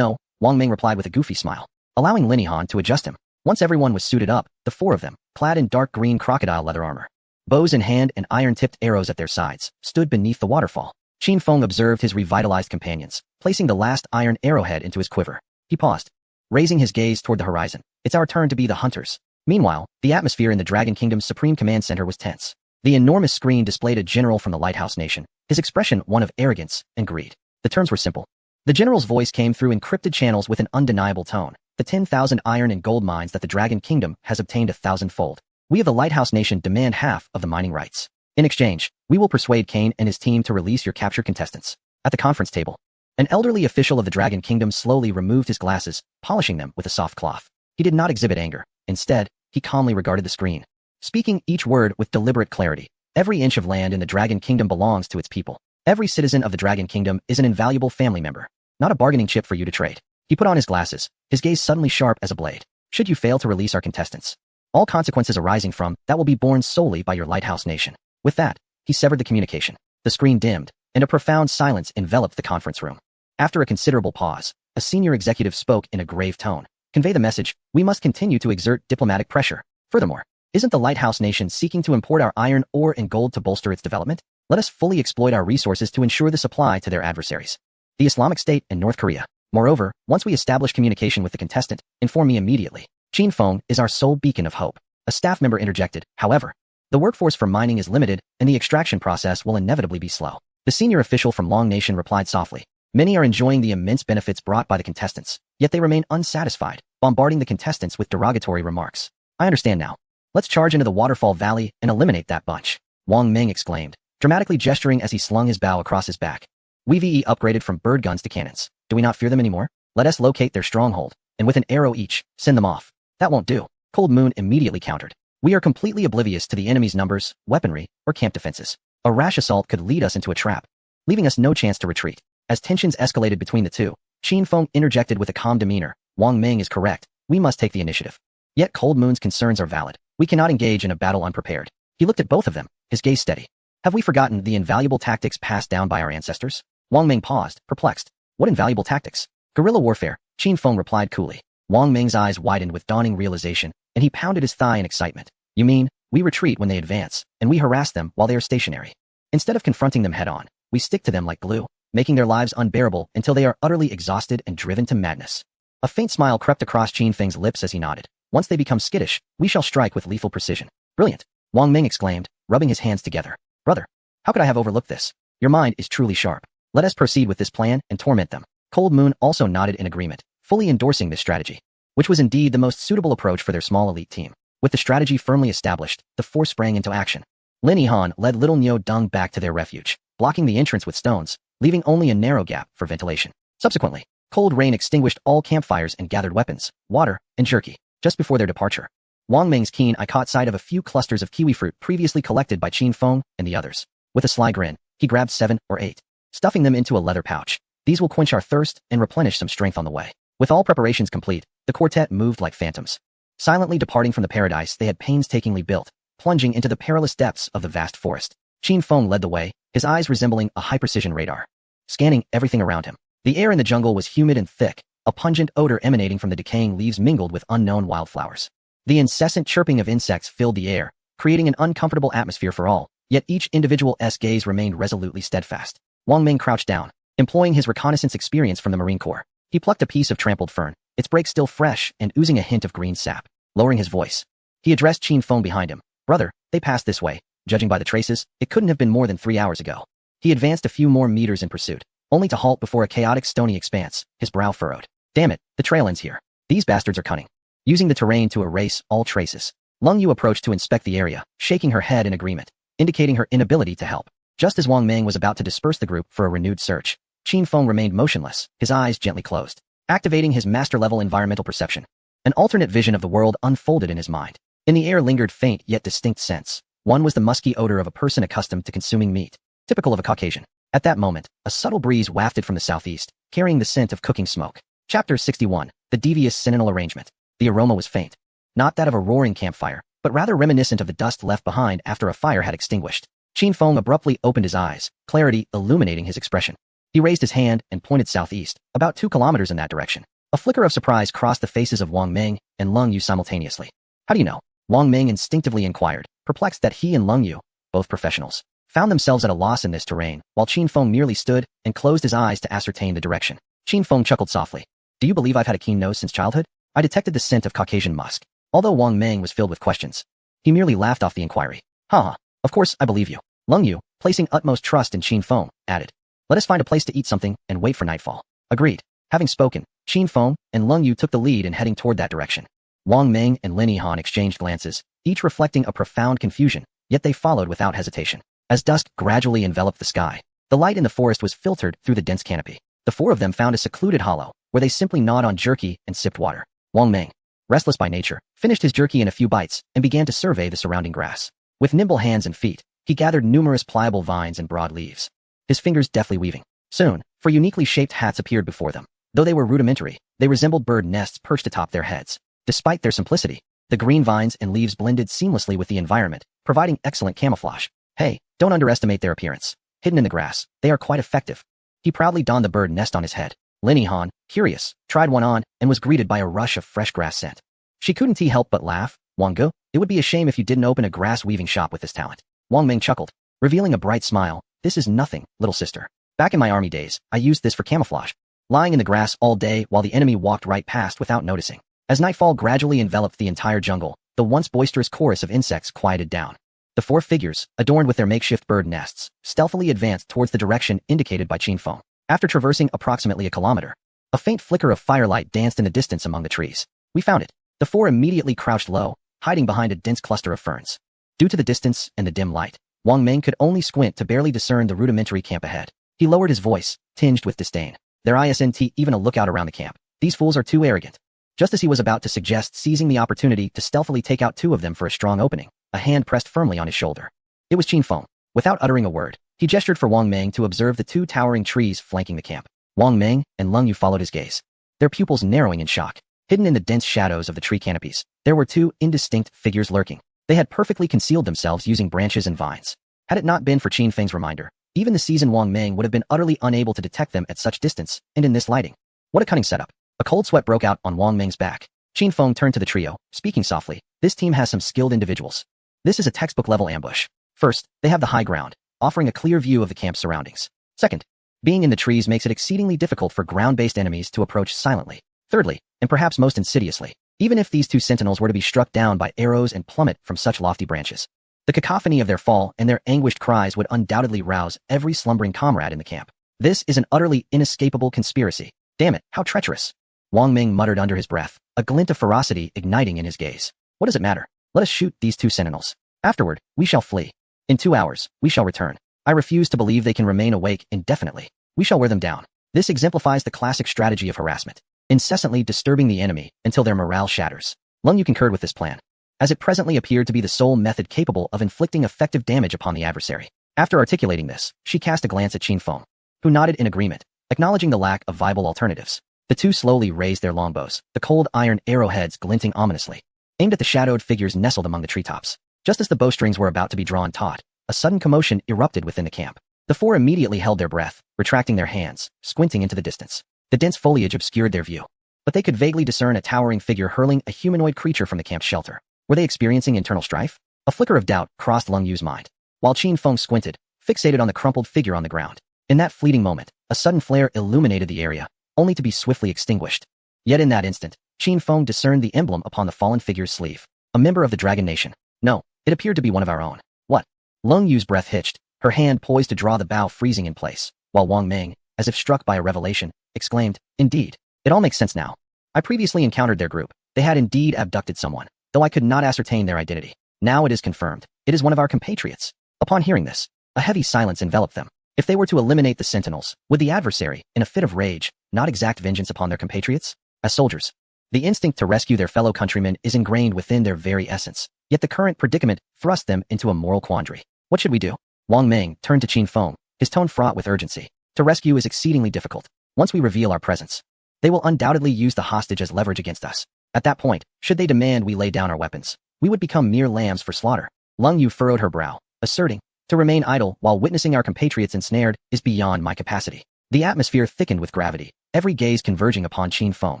Wang Meng replied with a goofy smile, allowing Lin Yihan to adjust him. Once everyone was suited up, the 4 of them, clad in dark green crocodile leather armor, bows in hand and iron-tipped arrows at their sides, stood beneath the waterfall. Qin Feng observed his revitalized companions, placing the last iron arrowhead into his quiver. He paused, raising his gaze toward the horizon. It's our turn to be the hunters. Meanwhile, the atmosphere in the Dragon Kingdom's Supreme Command Center was tense. The enormous screen displayed a general from the Lighthouse Nation, his expression one of arrogance and greed. The terms were simple. The general's voice came through encrypted channels with an undeniable tone. The 10,000 iron and gold mines that the Dragon Kingdom has obtained 1,000-fold. We of the Lighthouse Nation demand half of the mining rights. In exchange, we will persuade Kane and his team to release your captured contestants. At the conference table, an elderly official of the Dragon Kingdom slowly removed his glasses, polishing them with a soft cloth. He did not exhibit anger. Instead, he calmly regarded the screen, speaking each word with deliberate clarity. Every inch of land in the Dragon Kingdom belongs to its people. Every citizen of the Dragon Kingdom is an invaluable family member, not a bargaining chip for you to trade. He put on his glasses, his gaze suddenly sharp as a blade. Should you fail to release our contestants, all consequences arising from that will be borne solely by your Lighthouse Nation. With that, he severed the communication. The screen dimmed, and a profound silence enveloped the conference room. After a considerable pause, a senior executive spoke in a grave tone. Convey the message, we must continue to exert diplomatic pressure. Furthermore, isn't the Lighthouse Nation seeking to import our iron ore and gold to bolster its development? Let us fully exploit our resources to ensure the supply to their adversaries, the Islamic State and North Korea. Moreover, once we establish communication with the contestant, inform me immediately. Qin Feng is our sole beacon of hope. A staff member interjected. However, the workforce for mining is limited, and the extraction process will inevitably be slow. The senior official from Long Nation replied softly. Many are enjoying the immense benefits brought by the contestants, yet they remain unsatisfied, bombarding the contestants with derogatory remarks. I understand now. Let's charge into the Waterfall Valley and eliminate that bunch. Wang Ming exclaimed, dramatically gesturing as he slung his bow across his back. We VE upgraded from bird guns to cannons. Do we not fear them anymore? Let us locate their stronghold, and with an arrow each, send them off. That won't do. Cold Moon immediately countered. We are completely oblivious to the enemy's numbers, weaponry, or camp defenses. A rash assault could lead us into a trap, leaving us no chance to retreat. As tensions escalated between the two, Qin Feng interjected with a calm demeanor. Wang Ming is correct. We must take the initiative. Yet Cold Moon's concerns are valid. We cannot engage in a battle unprepared. He looked at both of them, his gaze steady. Have we forgotten the invaluable tactics passed down by our ancestors? Wang Ming paused, perplexed. What invaluable tactics? Guerrilla warfare, Qin Feng replied coolly. Wang Ming's eyes widened with dawning realization, and he pounded his thigh in excitement. You mean, we retreat when they advance, and we harass them while they are stationary. Instead of confronting them head-on, we stick to them like glue, making their lives unbearable until they are utterly exhausted and driven to madness. A faint smile crept across Qin Feng's lips as he nodded. Once they become skittish, we shall strike with lethal precision. Brilliant, Wang Ming exclaimed, rubbing his hands together. Brother, how could I have overlooked this? Your mind is truly sharp. Let us proceed with this plan and torment them. Cold Moon also nodded in agreement, fully endorsing this strategy, which was indeed the most suitable approach for their small elite team. With the strategy firmly established, the four sprang into action. Lin Yihan led Little Niu Dung back to their refuge, blocking the entrance with stones, leaving only a narrow gap for ventilation. Subsequently, Cold Rain extinguished all campfires and gathered weapons, water, and jerky. Just before their departure, Wang Ming's keen eye caught sight of a few clusters of kiwi fruit previously collected by Qin Feng and the others. With a sly grin, he grabbed 7 or 8, stuffing them into a leather pouch. These will quench our thirst and replenish some strength on the way. With all preparations complete, the quartet moved like phantoms, silently departing from the paradise they had painstakingly built, plunging into the perilous depths of the vast forest. Qin Feng led the way, his eyes resembling a high-precision radar, scanning everything around him. The air in the jungle was humid and thick, a pungent odor emanating from the decaying leaves mingled with unknown wildflowers. The incessant chirping of insects filled the air, creating an uncomfortable atmosphere for all, yet each individual's gaze remained resolutely steadfast. Wang Ming crouched down, employing his reconnaissance experience from the Marine Corps. He plucked a piece of trampled fern, its break still fresh and oozing a hint of green sap. Lowering his voice, he addressed Qin Feng behind him. Brother, they passed this way. Judging by the traces, it couldn't have been more than 3 hours ago. He advanced a few more meters in pursuit, only to halt before a chaotic stony expanse, his brow furrowed. Damn it, the trail ends here. These bastards are cunning, using the terrain to erase all traces. Lung Yu approached to inspect the area, shaking her head in agreement, indicating her inability to help. Just as Wang Ming was about to disperse the group for a renewed search, Qin Feng remained motionless, his eyes gently closed, activating his master-level environmental perception. An alternate vision of the world unfolded in his mind. In the air lingered faint yet distinct scents. One was the musky odor of a person accustomed to consuming meat, typical of a Caucasian. At that moment, a subtle breeze wafted from the southeast, carrying the scent of cooking smoke. Chapter 61, The Devious Sentinel Arrangement. The aroma was faint. Not that of a roaring campfire, but rather reminiscent of the dust left behind after a fire had extinguished. Qin Feng abruptly opened his eyes, clarity illuminating his expression. He raised his hand and pointed southeast, about 2 kilometers in that direction. A flicker of surprise crossed the faces of Wang Ming and Lung Yu simultaneously. How do you know? Wang Ming instinctively inquired, perplexed that he and Lung Yu, both professionals, found themselves at a loss in this terrain, while Qin Feng merely stood and closed his eyes to ascertain the direction. Qin Feng chuckled softly. Do you believe I've had a keen nose since childhood? I detected the scent of Caucasian musk. Although Wang Meng was filled with questions, he merely laughed off the inquiry. Haha, of course I believe you. Lung Yu, placing utmost trust in Qin Feng, added. Let us find a place to eat something and wait for nightfall. Agreed. Having spoken, Qin Feng and Lung Yu took the lead in heading toward that direction. Wang Meng and Lin Yihan exchanged glances, each reflecting a profound confusion, yet they followed without hesitation. As dusk gradually enveloped the sky, the light in the forest was filtered through the dense canopy. The four of them found a secluded hollow, where they simply gnawed on jerky and sipped water. Wang Meng, restless by nature, finished his jerky in a few bites and began to survey the surrounding grass. With nimble hands and feet, he gathered numerous pliable vines and broad leaves, his fingers deftly weaving. Soon, four uniquely shaped hats appeared before them. Though they were rudimentary, they resembled bird nests perched atop their heads. Despite their simplicity, the green vines and leaves blended seamlessly with the environment, providing excellent camouflage. Hey, don't underestimate their appearance. Hidden in the grass, they are quite effective. He proudly donned the bird nest on his head. Lin Yihan, curious, tried one on and was greeted by a rush of fresh grass scent. She couldn't help but laugh. Wang Ge, it would be a shame if you didn't open a grass weaving shop with this talent. Wang Meng chuckled, revealing a bright smile. This is nothing, little sister. Back in my army days, I used this for camouflage, lying in the grass all day while the enemy walked right past without noticing. As nightfall gradually enveloped the entire jungle, the once boisterous chorus of insects quieted down. The four figures, adorned with their makeshift bird nests, stealthily advanced towards the direction indicated by Qin Feng. After traversing approximately a kilometer, a faint flicker of firelight danced in the distance among the trees. We found it. The four immediately crouched low, hiding behind a dense cluster of ferns. Due to the distance and the dim light, Wang Meng could only squint to barely discern the rudimentary camp ahead. He lowered his voice, tinged with disdain. There isn't even a lookout around the camp. These fools are too arrogant. Just as he was about to suggest seizing the opportunity to stealthily take out two of them for a strong opening, a hand pressed firmly on his shoulder. It was Qin Feng. Without uttering a word, he gestured for Wang Meng to observe the two towering trees flanking the camp. Wang Meng and Lung Yu followed his gaze, their pupils narrowing in shock. Hidden in the dense shadows of the tree canopies, there were two indistinct figures lurking. They had perfectly concealed themselves using branches and vines. Had it not been for Qin Feng's reminder, even the seasoned Wang Meng would have been utterly unable to detect them at such distance and in this lighting. What a cunning setup. A cold sweat broke out on Wang Meng's back. Qin Feng turned to the trio, speaking softly. This team has some skilled individuals. This is a textbook-level ambush. First, they have the high ground, offering a clear view of the camp's surroundings. Second, being in the trees makes it exceedingly difficult for ground-based enemies to approach silently. Thirdly, and perhaps most insidiously, even if these two sentinels were to be struck down by arrows and plummet from such lofty branches, the cacophony of their fall and their anguished cries would undoubtedly rouse every slumbering comrade in the camp. This is an utterly inescapable conspiracy. Damn it, how treacherous. Wang Meng muttered under his breath, a glint of ferocity igniting in his gaze. What does it matter? Let us shoot these two sentinels. Afterward, we shall flee. In 2 hours, we shall return. I refuse to believe they can remain awake indefinitely. We shall wear them down. This exemplifies the classic strategy of harassment, incessantly disturbing the enemy until their morale shatters. Lung Yu concurred with this plan, as it presently appeared to be the sole method capable of inflicting effective damage upon the adversary. After articulating this, she cast a glance at Qin Feng, who nodded in agreement, acknowledging the lack of viable alternatives. The two slowly raised their longbows, the cold iron arrowheads glinting ominously, aimed at the shadowed figures nestled among the treetops. Just as the bowstrings were about to be drawn taut, a sudden commotion erupted within the camp. The four immediately held their breath, retracting their hands, squinting into the distance. The dense foliage obscured their view, but they could vaguely discern a towering figure hurling a humanoid creature from the camp's shelter. Were they experiencing internal strife? A flicker of doubt crossed Lung Yu's mind, while Qin Feng squinted, fixated on the crumpled figure on the ground. In that fleeting moment, a sudden flare illuminated the area, only to be swiftly extinguished. Yet in that instant, Qin Feng discerned the emblem upon the fallen figure's sleeve. A member of the Dragon Nation. No, it appeared to be one of our own. What? Lung Yu's breath hitched, her hand poised to draw the bow freezing in place, while Wang Meng, as if struck by a revelation, exclaimed, Indeed, it all makes sense now. I previously encountered their group. They had indeed abducted someone, though I could not ascertain their identity. Now it is confirmed. It is one of our compatriots. Upon hearing this, a heavy silence enveloped them. If they were to eliminate the sentinels, would the adversary, in a fit of rage, not exact vengeance upon their compatriots? As soldiers, the instinct to rescue their fellow countrymen is ingrained within their very essence, yet the current predicament thrust them into a moral quandary. What should we do? Wang Meng turned to Qin Feng, his tone fraught with urgency. To rescue is exceedingly difficult. Once we reveal our presence, they will undoubtedly use the hostage as leverage against us. At that point, should they demand we lay down our weapons, we would become mere lambs for slaughter. Lung Yu furrowed her brow, asserting, to remain idle while witnessing our compatriots ensnared is beyond my capacity. The atmosphere thickened with gravity, every gaze converging upon Qin Feng,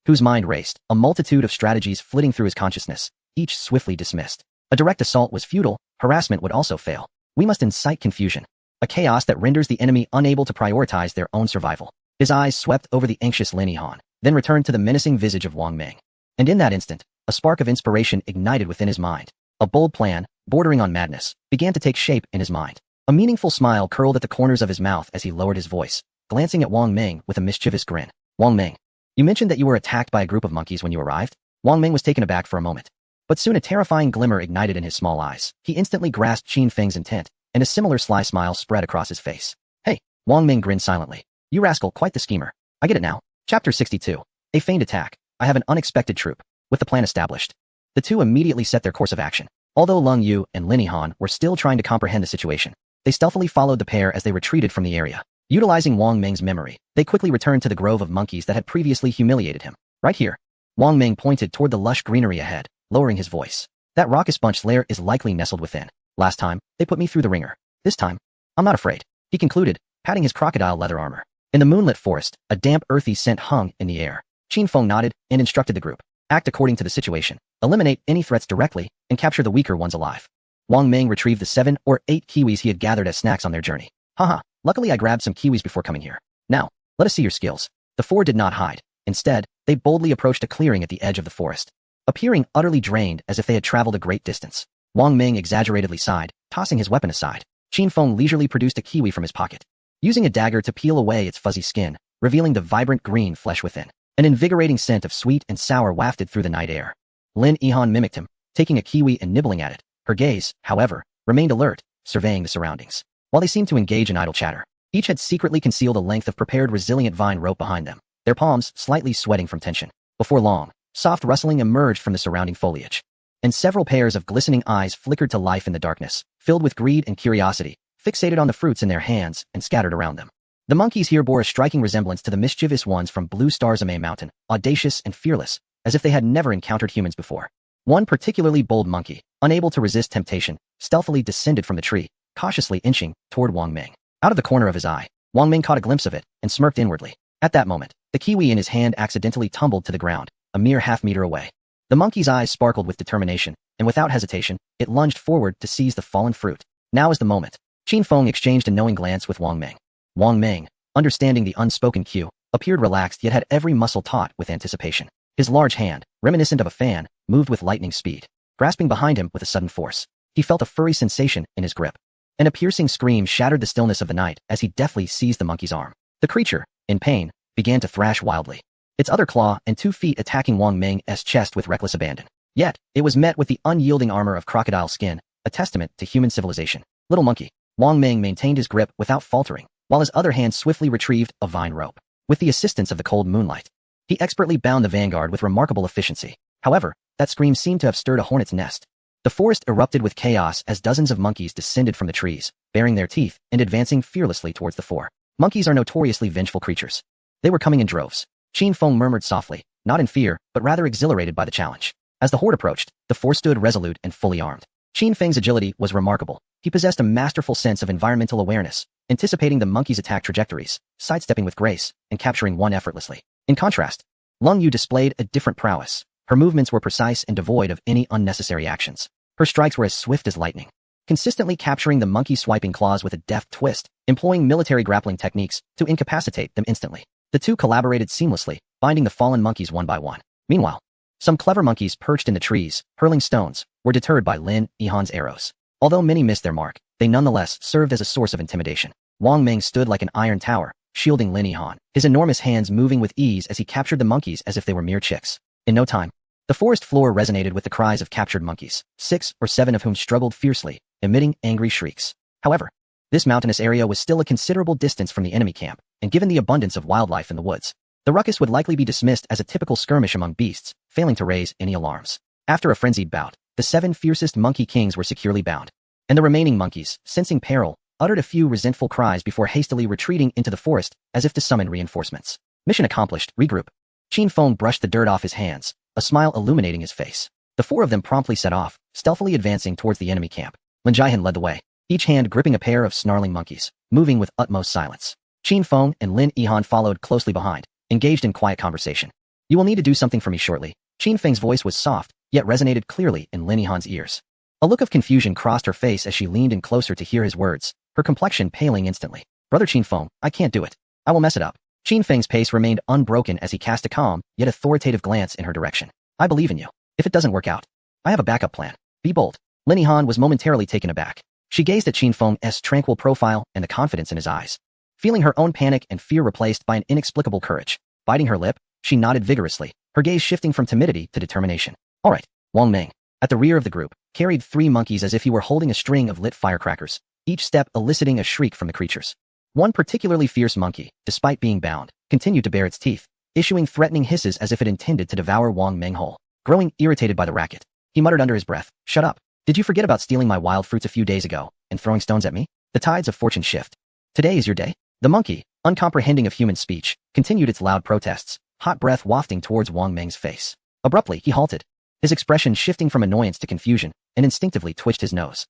whose mind raced, a multitude of strategies flitting through his consciousness, each swiftly dismissed. A direct assault was futile, harassment would also fail. We must incite confusion, a chaos that renders the enemy unable to prioritize their own survival. His eyes swept over the anxious Lin Yihan, then returned to the menacing visage of Wang Meng. And in that instant, a spark of inspiration ignited within his mind. A bold plan, bordering on madness, began to take shape in his mind. A meaningful smile curled at the corners of his mouth as he lowered his voice, glancing at Wang Ming with a mischievous grin. Wang Ming, you mentioned that you were attacked by a group of monkeys when you arrived? Wang Ming was taken aback for a moment. But soon a terrifying glimmer ignited in his small eyes. He instantly grasped Qin Feng's intent, and a similar sly smile spread across his face. Hey, Wang Ming grinned silently. You rascal, quite the schemer. I get it now. Chapter 62. A feigned attack. I have an unexpected troop. With the plan established, the two immediately set their course of action. Although Lung Yu and Lin Yihan were still trying to comprehend the situation, they stealthily followed the pair as they retreated from the area. Utilizing Wang Ming's memory, they quickly returned to the grove of monkeys that had previously humiliated him. Right here. Wang Ming pointed toward the lush greenery ahead, lowering his voice. That raucous bunch's lair is likely nestled within. Last time, they put me through the ringer. This time, I'm not afraid, he concluded, patting his crocodile leather armor. In the moonlit forest, a damp earthy scent hung in the air. Qin Feng nodded and instructed the group. Act according to the situation. Eliminate any threats directly and capture the weaker ones alive. Wang Ming retrieved the 7 or 8 kiwis he had gathered as snacks on their journey. Haha, luckily I grabbed some kiwis before coming here. Now, let us see your skills. The four did not hide. Instead, they boldly approached a clearing at the edge of the forest. Appearing utterly drained as if they had traveled a great distance, Wang Ming exaggeratedly sighed, tossing his weapon aside. Qin Feng leisurely produced a kiwi from his pocket, using a dagger to peel away its fuzzy skin, revealing the vibrant green flesh within. An invigorating scent of sweet and sour wafted through the night air. Lin Yihan mimicked him, taking a kiwi and nibbling at it. Her gaze, however, remained alert, surveying the surroundings. While they seemed to engage in idle chatter, each had secretly concealed a length of prepared resilient vine rope behind them, their palms slightly sweating from tension. Before long, soft rustling emerged from the surrounding foliage, and several pairs of glistening eyes flickered to life in the darkness, filled with greed and curiosity, fixated on the fruits in their hands and scattered around them. The monkeys here bore a striking resemblance to the mischievous ones from Blue Starzame Mountain, audacious and fearless, as if they had never encountered humans before. One particularly bold monkey, unable to resist temptation, stealthily descended from the tree, cautiously inching toward Wang Ming. Out of the corner of his eye, Wang Ming caught a glimpse of it and smirked inwardly. At that moment, the kiwi in his hand accidentally tumbled to the ground, a mere half-meter away. The monkey's eyes sparkled with determination, and without hesitation, it lunged forward to seize the fallen fruit. Now is the moment. Qin Feng exchanged a knowing glance with Wang Ming. Wang Ming, understanding the unspoken cue, appeared relaxed yet had every muscle taut with anticipation. His large hand, reminiscent of a fan, moved with lightning speed, grasping behind him with a sudden force. He felt a furry sensation in his grip, and a piercing scream shattered the stillness of the night as he deftly seized the monkey's arm. The creature, in pain, began to thrash wildly, its other claw and 2 feet attacking Wang Ming's chest with reckless abandon. Yet, it was met with the unyielding armor of crocodile skin, a testament to human civilization. Little monkey. Wang Ming maintained his grip without faltering, while his other hand swiftly retrieved a vine rope. With the assistance of the cold moonlight, he expertly bound the vanguard with remarkable efficiency. However, that scream seemed to have stirred a hornet's nest. The forest erupted with chaos as dozens of monkeys descended from the trees, baring their teeth and advancing fearlessly towards the four. Monkeys are notoriously vengeful creatures. They were coming in droves. Qin Feng murmured softly, not in fear, but rather exhilarated by the challenge. As the horde approached, the four stood resolute and fully armed. Qin Feng's agility was remarkable. He possessed a masterful sense of environmental awareness, anticipating the monkey's attack trajectories, sidestepping with grace, and capturing one effortlessly. In contrast, Lung Yu displayed a different prowess. Her movements were precise and devoid of any unnecessary actions. Her strikes were as swift as lightning, consistently capturing the monkey's swiping claws with a deft twist, employing military grappling techniques to incapacitate them instantly. The two collaborated seamlessly, binding the fallen monkeys one by one. Meanwhile, some clever monkeys perched in the trees, hurling stones, were deterred by Lin Yihan's arrows. Although many missed their mark, they nonetheless served as a source of intimidation. Wang Ming stood like an iron tower, shielding Lin Yihan, his enormous hands moving with ease as he captured the monkeys as if they were mere chicks. In no time, the forest floor resonated with the cries of captured monkeys, 6 or 7 of whom struggled fiercely, emitting angry shrieks. However, this mountainous area was still a considerable distance from the enemy camp, and given the abundance of wildlife in the woods, the ruckus would likely be dismissed as a typical skirmish among beasts, failing to raise any alarms. After a frenzied bout, the 7 fiercest monkey kings were securely bound, and the remaining monkeys, sensing peril, uttered a few resentful cries before hastily retreating into the forest as if to summon reinforcements. Mission accomplished, regroup. Qin Feng brushed the dirt off his hands, a smile illuminating his face. The 4 of them promptly set off, stealthily advancing towards the enemy camp. Lin Jihan led the way, each hand gripping a pair of snarling monkeys, moving with utmost silence. Qin Feng and Lin Yihan followed closely behind, engaged in quiet conversation. You will need to do something for me shortly. Qin Feng's voice was soft, yet resonated clearly in Lin Yihan's ears. A look of confusion crossed her face as she leaned in closer to hear his words, her complexion paling instantly. Brother Qin Feng, I can't do it. I will mess it up. Qin Feng's pace remained unbroken as he cast a calm, yet authoritative glance in her direction. I believe in you. If it doesn't work out, I have a backup plan. Be bold. Lin Yihan was momentarily taken aback. She gazed at Qin Feng's tranquil profile and the confidence in his eyes. Feeling her own panic and fear replaced by an inexplicable courage. Biting her lip, she nodded vigorously, her gaze shifting from timidity to determination. All right, Wang Ming, at the rear of the group, carried 3 monkeys as if he were holding a string of lit firecrackers, each step eliciting a shriek from the creatures. One particularly fierce monkey, despite being bound, continued to bare its teeth, issuing threatening hisses as if it intended to devour Wang Ming whole. Growing irritated by the racket, he muttered under his breath, "Shut up. Did you forget about stealing my wild fruits a few days ago and throwing stones at me? The tides of fortune shift. Today is your day." The monkey, uncomprehending of human speech, continued its loud protests, hot breath wafting towards Wang Ming's face. Abruptly, he halted, his expression shifting from annoyance to confusion, and instinctively twitched his nose.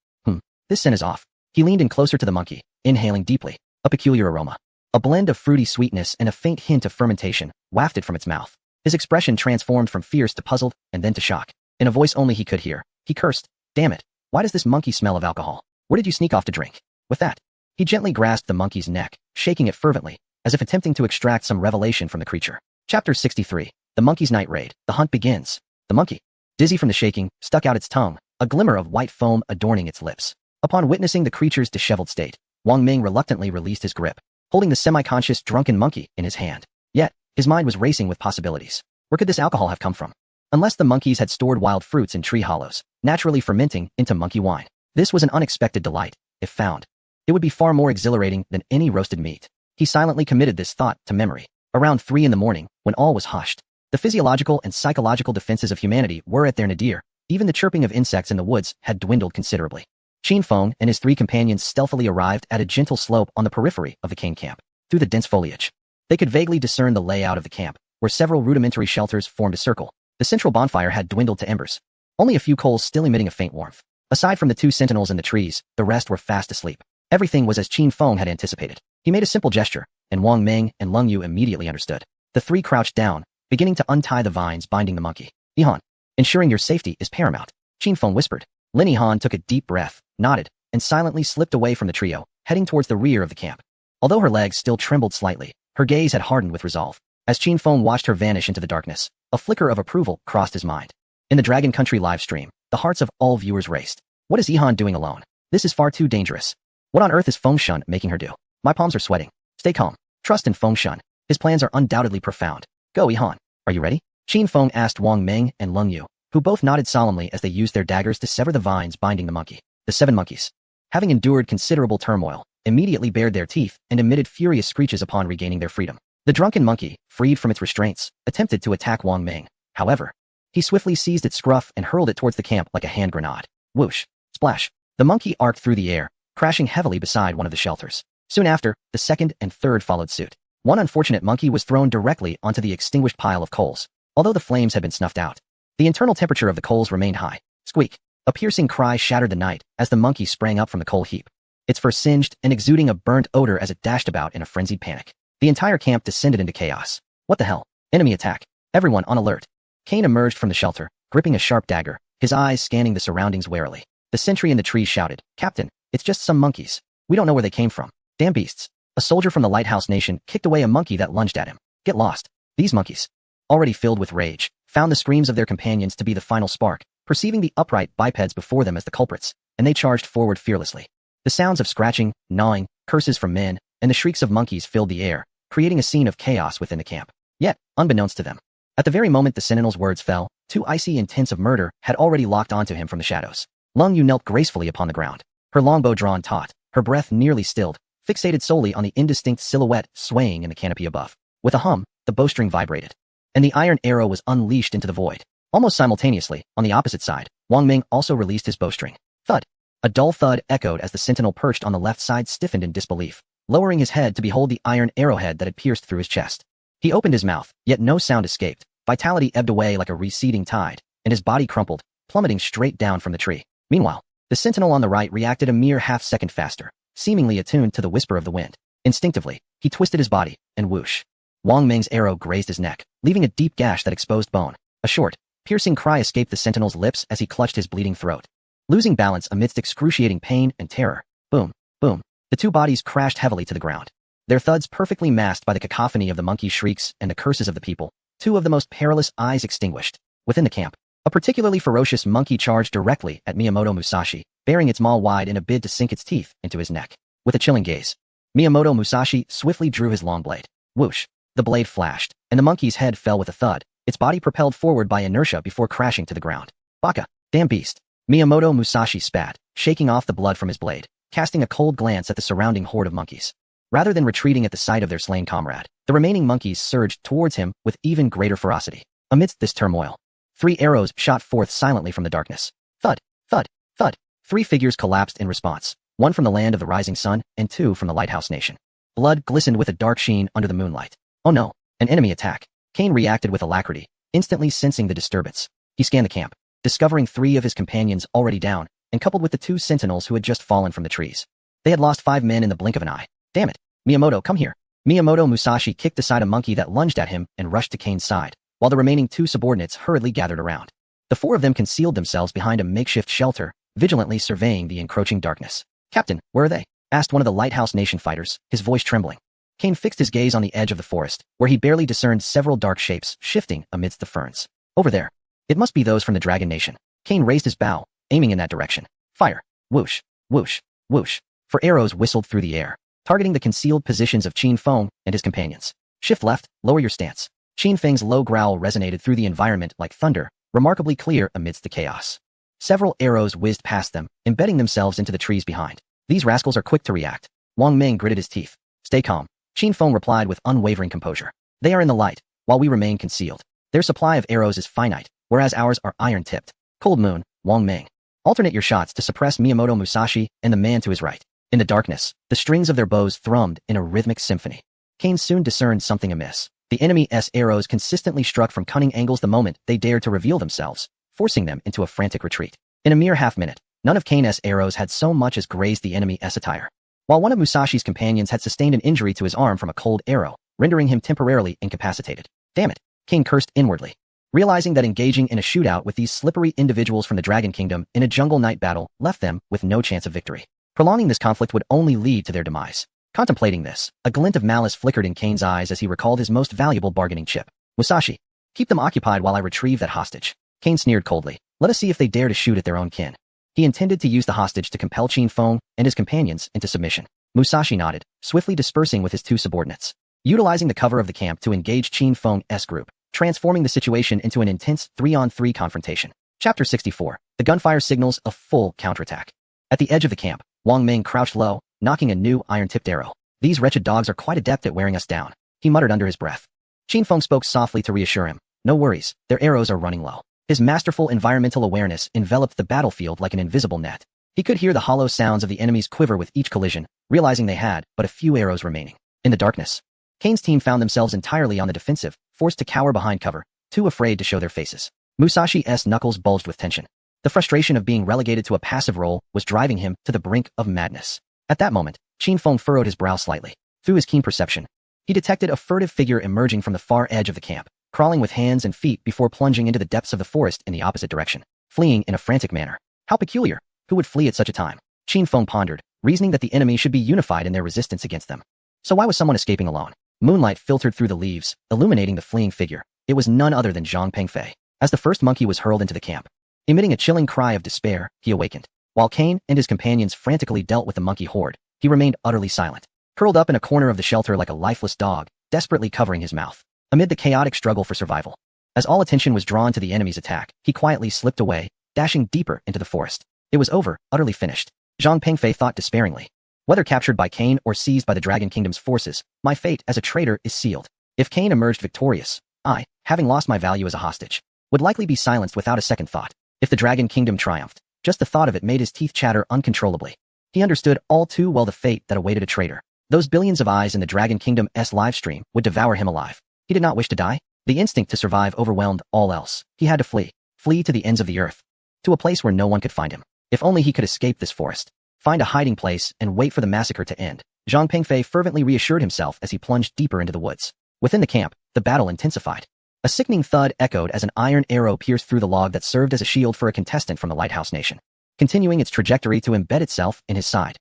This scent is off. He leaned in closer to the monkey, inhaling deeply, a peculiar aroma. A blend of fruity sweetness and a faint hint of fermentation wafted from its mouth. His expression transformed from fierce to puzzled and then to shock. In a voice only he could hear, he cursed, "Damn it, why does this monkey smell of alcohol? Where did you sneak off to drink?" With that, he gently grasped the monkey's neck, shaking it fervently, as if attempting to extract some revelation from the creature. Chapter 63. The Monkey's Night Raid. The hunt begins. The monkey, dizzy from the shaking, stuck out its tongue, a glimmer of white foam adorning its lips. Upon witnessing the creature's disheveled state, Wang Ming reluctantly released his grip, holding the semi-conscious drunken monkey in his hand. Yet, his mind was racing with possibilities. Where could this alcohol have come from? Unless the monkeys had stored wild fruits in tree hollows, naturally fermenting into monkey wine. This was an unexpected delight, if found. It would be far more exhilarating than any roasted meat. He silently committed this thought to memory. Around 3 in the morning, when all was hushed, the physiological and psychological defenses of humanity were at their nadir. Even the chirping of insects in the woods had dwindled considerably. Qin Feng and his 3 companions stealthily arrived at a gentle slope on the periphery of the cane camp. Through the dense foliage, they could vaguely discern the layout of the camp, where several rudimentary shelters formed a circle. The central bonfire had dwindled to embers, only a few coals still emitting a faint warmth. Aside from the 2 sentinels in the trees, the rest were fast asleep. Everything was as Qin Feng had anticipated. He made a simple gesture, and Wang Ming and Leng Yu immediately understood. The 3 crouched down, beginning to untie the vines binding the monkey. "Yihan, ensuring your safety is paramount," Qin Feng whispered. Lin Yihan took a deep breath, nodded, and silently slipped away from the trio, heading towards the rear of the camp. Although her legs still trembled slightly, her gaze had hardened with resolve. As Qin Feng watched her vanish into the darkness, a flicker of approval crossed his mind. In the Dragon Country live stream, the hearts of all viewers raced. What is Yihan doing alone? This is far too dangerous. What on earth is Fengshen making her do? My palms are sweating. Stay calm. Trust in Fengshen. His plans are undoubtedly profound. Go, Yihan. Are you ready? Qin Feng asked Wang Ming and Leng Yu, who both nodded solemnly as they used their daggers to sever the vines binding the monkey. The 7 monkeys, having endured considerable turmoil, immediately bared their teeth and emitted furious screeches upon regaining their freedom. The drunken monkey, freed from its restraints, attempted to attack Wang Ming. However, he swiftly seized its scruff and hurled it towards the camp like a hand grenade. Whoosh! Splash! The monkey arced through the air, crashing heavily beside one of the shelters. Soon after, the 2nd and 3rd followed suit. One unfortunate monkey was thrown directly onto the extinguished pile of coals. Although the flames had been snuffed out, the internal temperature of the coals remained high. Squeak! A piercing cry shattered the night as the monkey sprang up from the coal heap, its fur singed and exuding a burnt odor as it dashed about in a frenzied panic. The entire camp descended into chaos. What the hell? Enemy attack. Everyone on alert. Kane emerged from the shelter, gripping a sharp dagger, his eyes scanning the surroundings warily. The sentry in the trees shouted, "Captain, it's just some monkeys. We don't know where they came from. Damn beasts." A soldier from the Lighthouse Nation kicked away a monkey that lunged at him. "Get lost." These monkeys, already filled with rage, found the screams of their companions to be the final spark, perceiving the upright bipeds before them as the culprits, and they charged forward fearlessly. The sounds of scratching, gnawing, curses from men, and the shrieks of monkeys filled the air, creating a scene of chaos within the camp. Yet, unbeknownst to them, at the very moment the sentinel's words fell, 2 icy intents of murder had already locked onto him from the shadows. Leng Yu knelt gracefully upon the ground, her longbow drawn taut, her breath nearly stilled, fixated solely on the indistinct silhouette swaying in the canopy above. With a hum, the bowstring vibrated, and the iron arrow was unleashed into the void. Almost simultaneously, on the opposite side, Wang Ming also released his bowstring. Thud! A dull thud echoed as the sentinel perched on the left side stiffened in disbelief, lowering his head to behold the iron arrowhead that had pierced through his chest. He opened his mouth, yet no sound escaped. Vitality ebbed away like a receding tide, and his body crumpled, plummeting straight down from the tree. Meanwhile, the sentinel on the right reacted a mere half-second faster, seemingly attuned to the whisper of the wind. Instinctively, he twisted his body, and whoosh! Wang Ming's arrow grazed his neck, leaving a deep gash that exposed bone. A short, piercing cry escaped the sentinel's lips as he clutched his bleeding throat. Losing balance amidst excruciating pain and terror, boom, boom, the 2 bodies crashed heavily to the ground. Their thuds perfectly masked by the cacophony of the monkey's shrieks and the curses of the people, 2 of the most perilous eyes extinguished. Within the camp, A particularly ferocious monkey charged directly at Miyamoto Musashi, baring its maw wide in a bid to sink its teeth into his neck. With a chilling gaze, Miyamoto Musashi swiftly drew his long blade. Whoosh! The blade flashed, and the monkey's head fell with a thud, its body propelled forward by inertia before crashing to the ground. Baka! Damn beast! Miyamoto Musashi spat, shaking off the blood from his blade, casting a cold glance at the surrounding horde of monkeys. Rather than retreating at the sight of their slain comrade, the remaining monkeys surged towards him with even greater ferocity. Amidst this turmoil, 3 arrows shot forth silently from the darkness. Thud! Thud! Thud! 3 figures collapsed in response, 1 from the land of the rising sun and 2 from the lighthouse nation. Blood glistened with a dark sheen under the moonlight. Oh no, an enemy attack. Cain reacted with alacrity, instantly sensing the disturbance. He scanned the camp, discovering 3 of his companions already down, and coupled with the 2 sentinels who had just fallen from the trees. They had lost 5 men in the blink of an eye. Damn it! Miyamoto, come here! Miyamoto Musashi kicked aside a monkey that lunged at him and rushed to Cain's side, while the remaining 2 subordinates hurriedly gathered around. The 4 of them concealed themselves behind a makeshift shelter, vigilantly surveying the encroaching darkness. Captain, where are they? Asked one of the Lighthouse Nation fighters, his voice trembling. Cain fixed his gaze on the edge of the forest, where he barely discerned several dark shapes shifting amidst the ferns. Over there. It must be those from the Dragon Nation. Cain raised his bow, aiming in that direction. Fire! Whoosh! Whoosh! Whoosh! 4 arrows whistled through the air, targeting the concealed positions of Qin Feng and his companions. Shift left, lower your stance. Qin Feng's low growl resonated through the environment like thunder, remarkably clear amidst the chaos. Several arrows whizzed past them, embedding themselves into the trees behind. These rascals are quick to react. Wang Ming gritted his teeth. Stay calm. Qin Feng replied with unwavering composure. They are in the light, while we remain concealed. Their supply of arrows is finite, whereas ours are iron-tipped. Cold Moon, Wang Ming. Alternate your shots to suppress Miyamoto Musashi and the man to his right. In the darkness, the strings of their bows thrummed in a rhythmic symphony. Cain soon discerned something amiss. The enemy's arrows consistently struck from cunning angles the moment they dared to reveal themselves, forcing them into a frantic retreat. In a mere half-minute, none of Cain's arrows had so much as grazed the enemy's attire, while one of Musashi's companions had sustained an injury to his arm from a cold arrow, rendering him temporarily incapacitated. Damn it! Cain cursed inwardly, realizing that engaging in a shootout with these slippery individuals from the Dragon Kingdom in a jungle night battle left them with no chance of victory. Prolonging this conflict would only lead to their demise. Contemplating this, a glint of malice flickered in Cain's eyes as he recalled his most valuable bargaining chip. Musashi, keep them occupied while I retrieve that hostage. Cain sneered coldly. Let us see if they dare to shoot at their own kin. He intended to use the hostage to compel Qin Feng and his companions into submission. Musashi nodded, swiftly dispersing with his 2 subordinates, utilizing the cover of the camp to engage Qin Feng's group, transforming the situation into an intense 3-on-3 confrontation. Chapter 64. The gunfire signals a full counterattack. At the edge of the camp, Wang Ming crouched low, knocking a new iron-tipped arrow. These wretched dogs are quite adept at wearing us down, he muttered under his breath. Qin Feng spoke softly to reassure him. No worries, their arrows are running low. His masterful environmental awareness enveloped the battlefield like an invisible net. He could hear the hollow sounds of the enemies quiver with each collision, realizing they had but a few arrows remaining. In the darkness, Cain's team found themselves entirely on the defensive, forced to cower behind cover, too afraid to show their faces. Musashi's knuckles bulged with tension. The frustration of being relegated to a passive role was driving him to the brink of madness. At that moment, Qin Feng furrowed his brow slightly. Through his keen perception, he detected a furtive figure emerging from the far edge of the camp, crawling with hands and feet before plunging into the depths of the forest in the opposite direction, fleeing in a frantic manner. How peculiar! Who would flee at such a time? Qin Feng pondered, reasoning that the enemy should be unified in their resistance against them. So why was someone escaping alone? Moonlight filtered through the leaves, illuminating the fleeing figure. It was none other than Zhang Pengfei. As the first monkey was hurled into the camp, emitting a chilling cry of despair, he awakened. While Cain and his companions frantically dealt with the monkey horde, he remained utterly silent, curled up in a corner of the shelter like a lifeless dog, desperately covering his mouth. Amid the chaotic struggle for survival, as all attention was drawn to the enemy's attack, he quietly slipped away, dashing deeper into the forest. It was over, utterly finished. Zhang Pengfei thought despairingly. Whether captured by Cain or seized by the Dragon Kingdom's forces, my fate as a traitor is sealed. If Cain emerged victorious, I, having lost my value as a hostage, would likely be silenced without a second thought. If the Dragon Kingdom triumphed, just the thought of it made his teeth chatter uncontrollably. He understood all too well the fate that awaited a traitor. Those billions of eyes in the Dragon Kingdom's livestream would devour him alive. He did not wish to die. The instinct to survive overwhelmed all else. He had to flee. Flee to the ends of the earth. To a place where no one could find him. If only he could escape this forest, find a hiding place, and wait for the massacre to end. Zhang Pengfei fervently reassured himself as he plunged deeper into the woods. Within the camp, the battle intensified. A sickening thud echoed as an iron arrow pierced through the log that served as a shield for a contestant from the Lighthouse Nation, continuing its trajectory to embed itself in his side.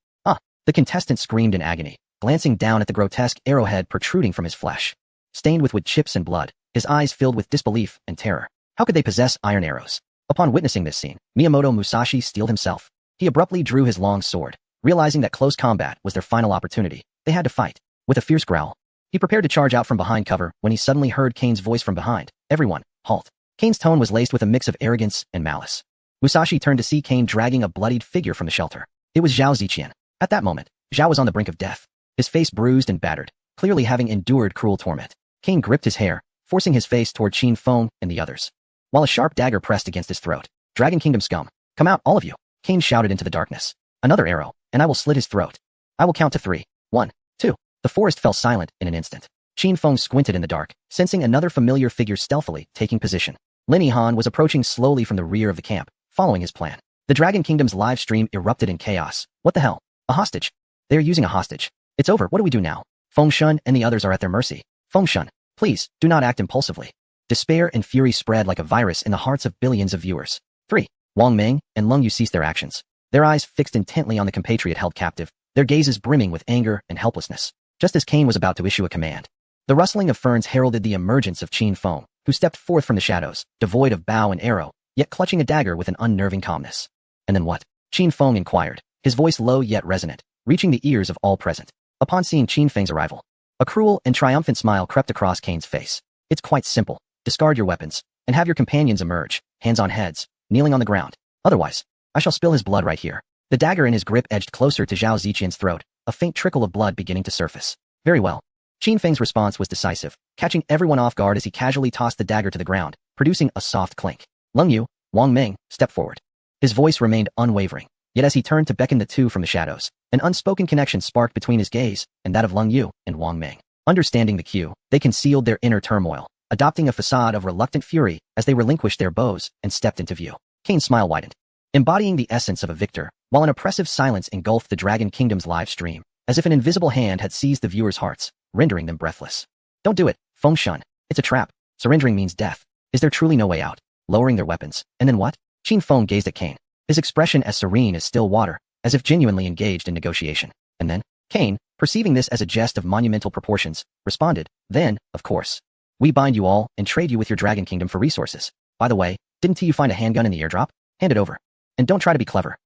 The contestant screamed in agony, glancing down at the grotesque arrowhead protruding from his flesh. Stained with wood chips and blood, his eyes filled with disbelief and terror. How could they possess iron arrows? Upon witnessing this scene, Miyamoto Musashi steeled himself. He abruptly drew his long sword. Realizing that close combat was their final opportunity, they had to fight. With a fierce growl, he prepared to charge out from behind cover when he suddenly heard Kane's voice from behind. Everyone, halt. Kane's tone was laced with a mix of arrogance and malice. Musashi turned to see Kane dragging a bloodied figure from the shelter. It was Zhao Ziqian. At that moment, Zhao was on the brink of death, his face bruised and battered, clearly having endured cruel torment. Kane gripped his hair, forcing his face toward Qin Feng and the others, while a sharp dagger pressed against his throat. Dragon Kingdom scum, come out, all of you. Kane shouted into the darkness. Another arrow, and I will slit his throat. I will count to 3. 1, 2. The forest fell silent in an instant. Qin Feng squinted in the dark, sensing another familiar figure stealthily taking position. Lin Yihan was approaching slowly from the rear of the camp, following his plan. The Dragon Kingdom's live stream erupted in chaos. What the hell? A hostage? They are using a hostage. It's over, what do we do now? Feng Shun and the others are at their mercy. Feng Shun, please, do not act impulsively. Despair and fury spread like a virus in the hearts of billions of viewers. 3. Wang Meng and Leng Yu ceased their actions, their eyes fixed intently on the compatriot held captive, their gazes brimming with anger and helplessness, just as Kane was about to issue a command. The rustling of ferns heralded the emergence of Qin Feng, who stepped forth from the shadows, devoid of bow and arrow, yet clutching a dagger with an unnerving calmness. And then what? Qin Feng inquired, his voice low yet resonant, reaching the ears of all present. Upon seeing Qin Feng's arrival, a cruel and triumphant smile crept across Kane's face. It's quite simple. Discard your weapons, and have your companions emerge, hands on heads, kneeling on the ground. Otherwise, I shall spill his blood right here. The dagger in his grip edged closer to Zhao Ziqian's throat, a faint trickle of blood beginning to surface. Very well. Qin Feng's response was decisive, catching everyone off guard as he casually tossed the dagger to the ground, producing a soft clink. Leng Yu, Wang Meng, stepped forward. His voice remained unwavering, yet as he turned to beckon the two from the shadows, an unspoken connection sparked between his gaze and that of Leng Yu and Wang Meng. Understanding the cue, they concealed their inner turmoil, adopting a facade of reluctant fury as they relinquished their bows and stepped into view. Kane's smile widened, embodying the essence of a victor, while an oppressive silence engulfed the Dragon Kingdom's live stream, as if an invisible hand had seized the viewers' hearts, rendering them breathless. Don't do it, Feng Shun. It's a trap. Surrendering means death. Is there truly no way out? Lowering their weapons. And then what? Qin Feng gazed at Kane, his expression as serene as still water, as if genuinely engaged in negotiation. And then, Kane, perceiving this as a jest of monumental proportions, responded, then, of course, we bind you all and trade you with your Dragon Kingdom for resources. By the way, didn't you find a handgun in the airdrop? Hand it over. And don't try to be clever.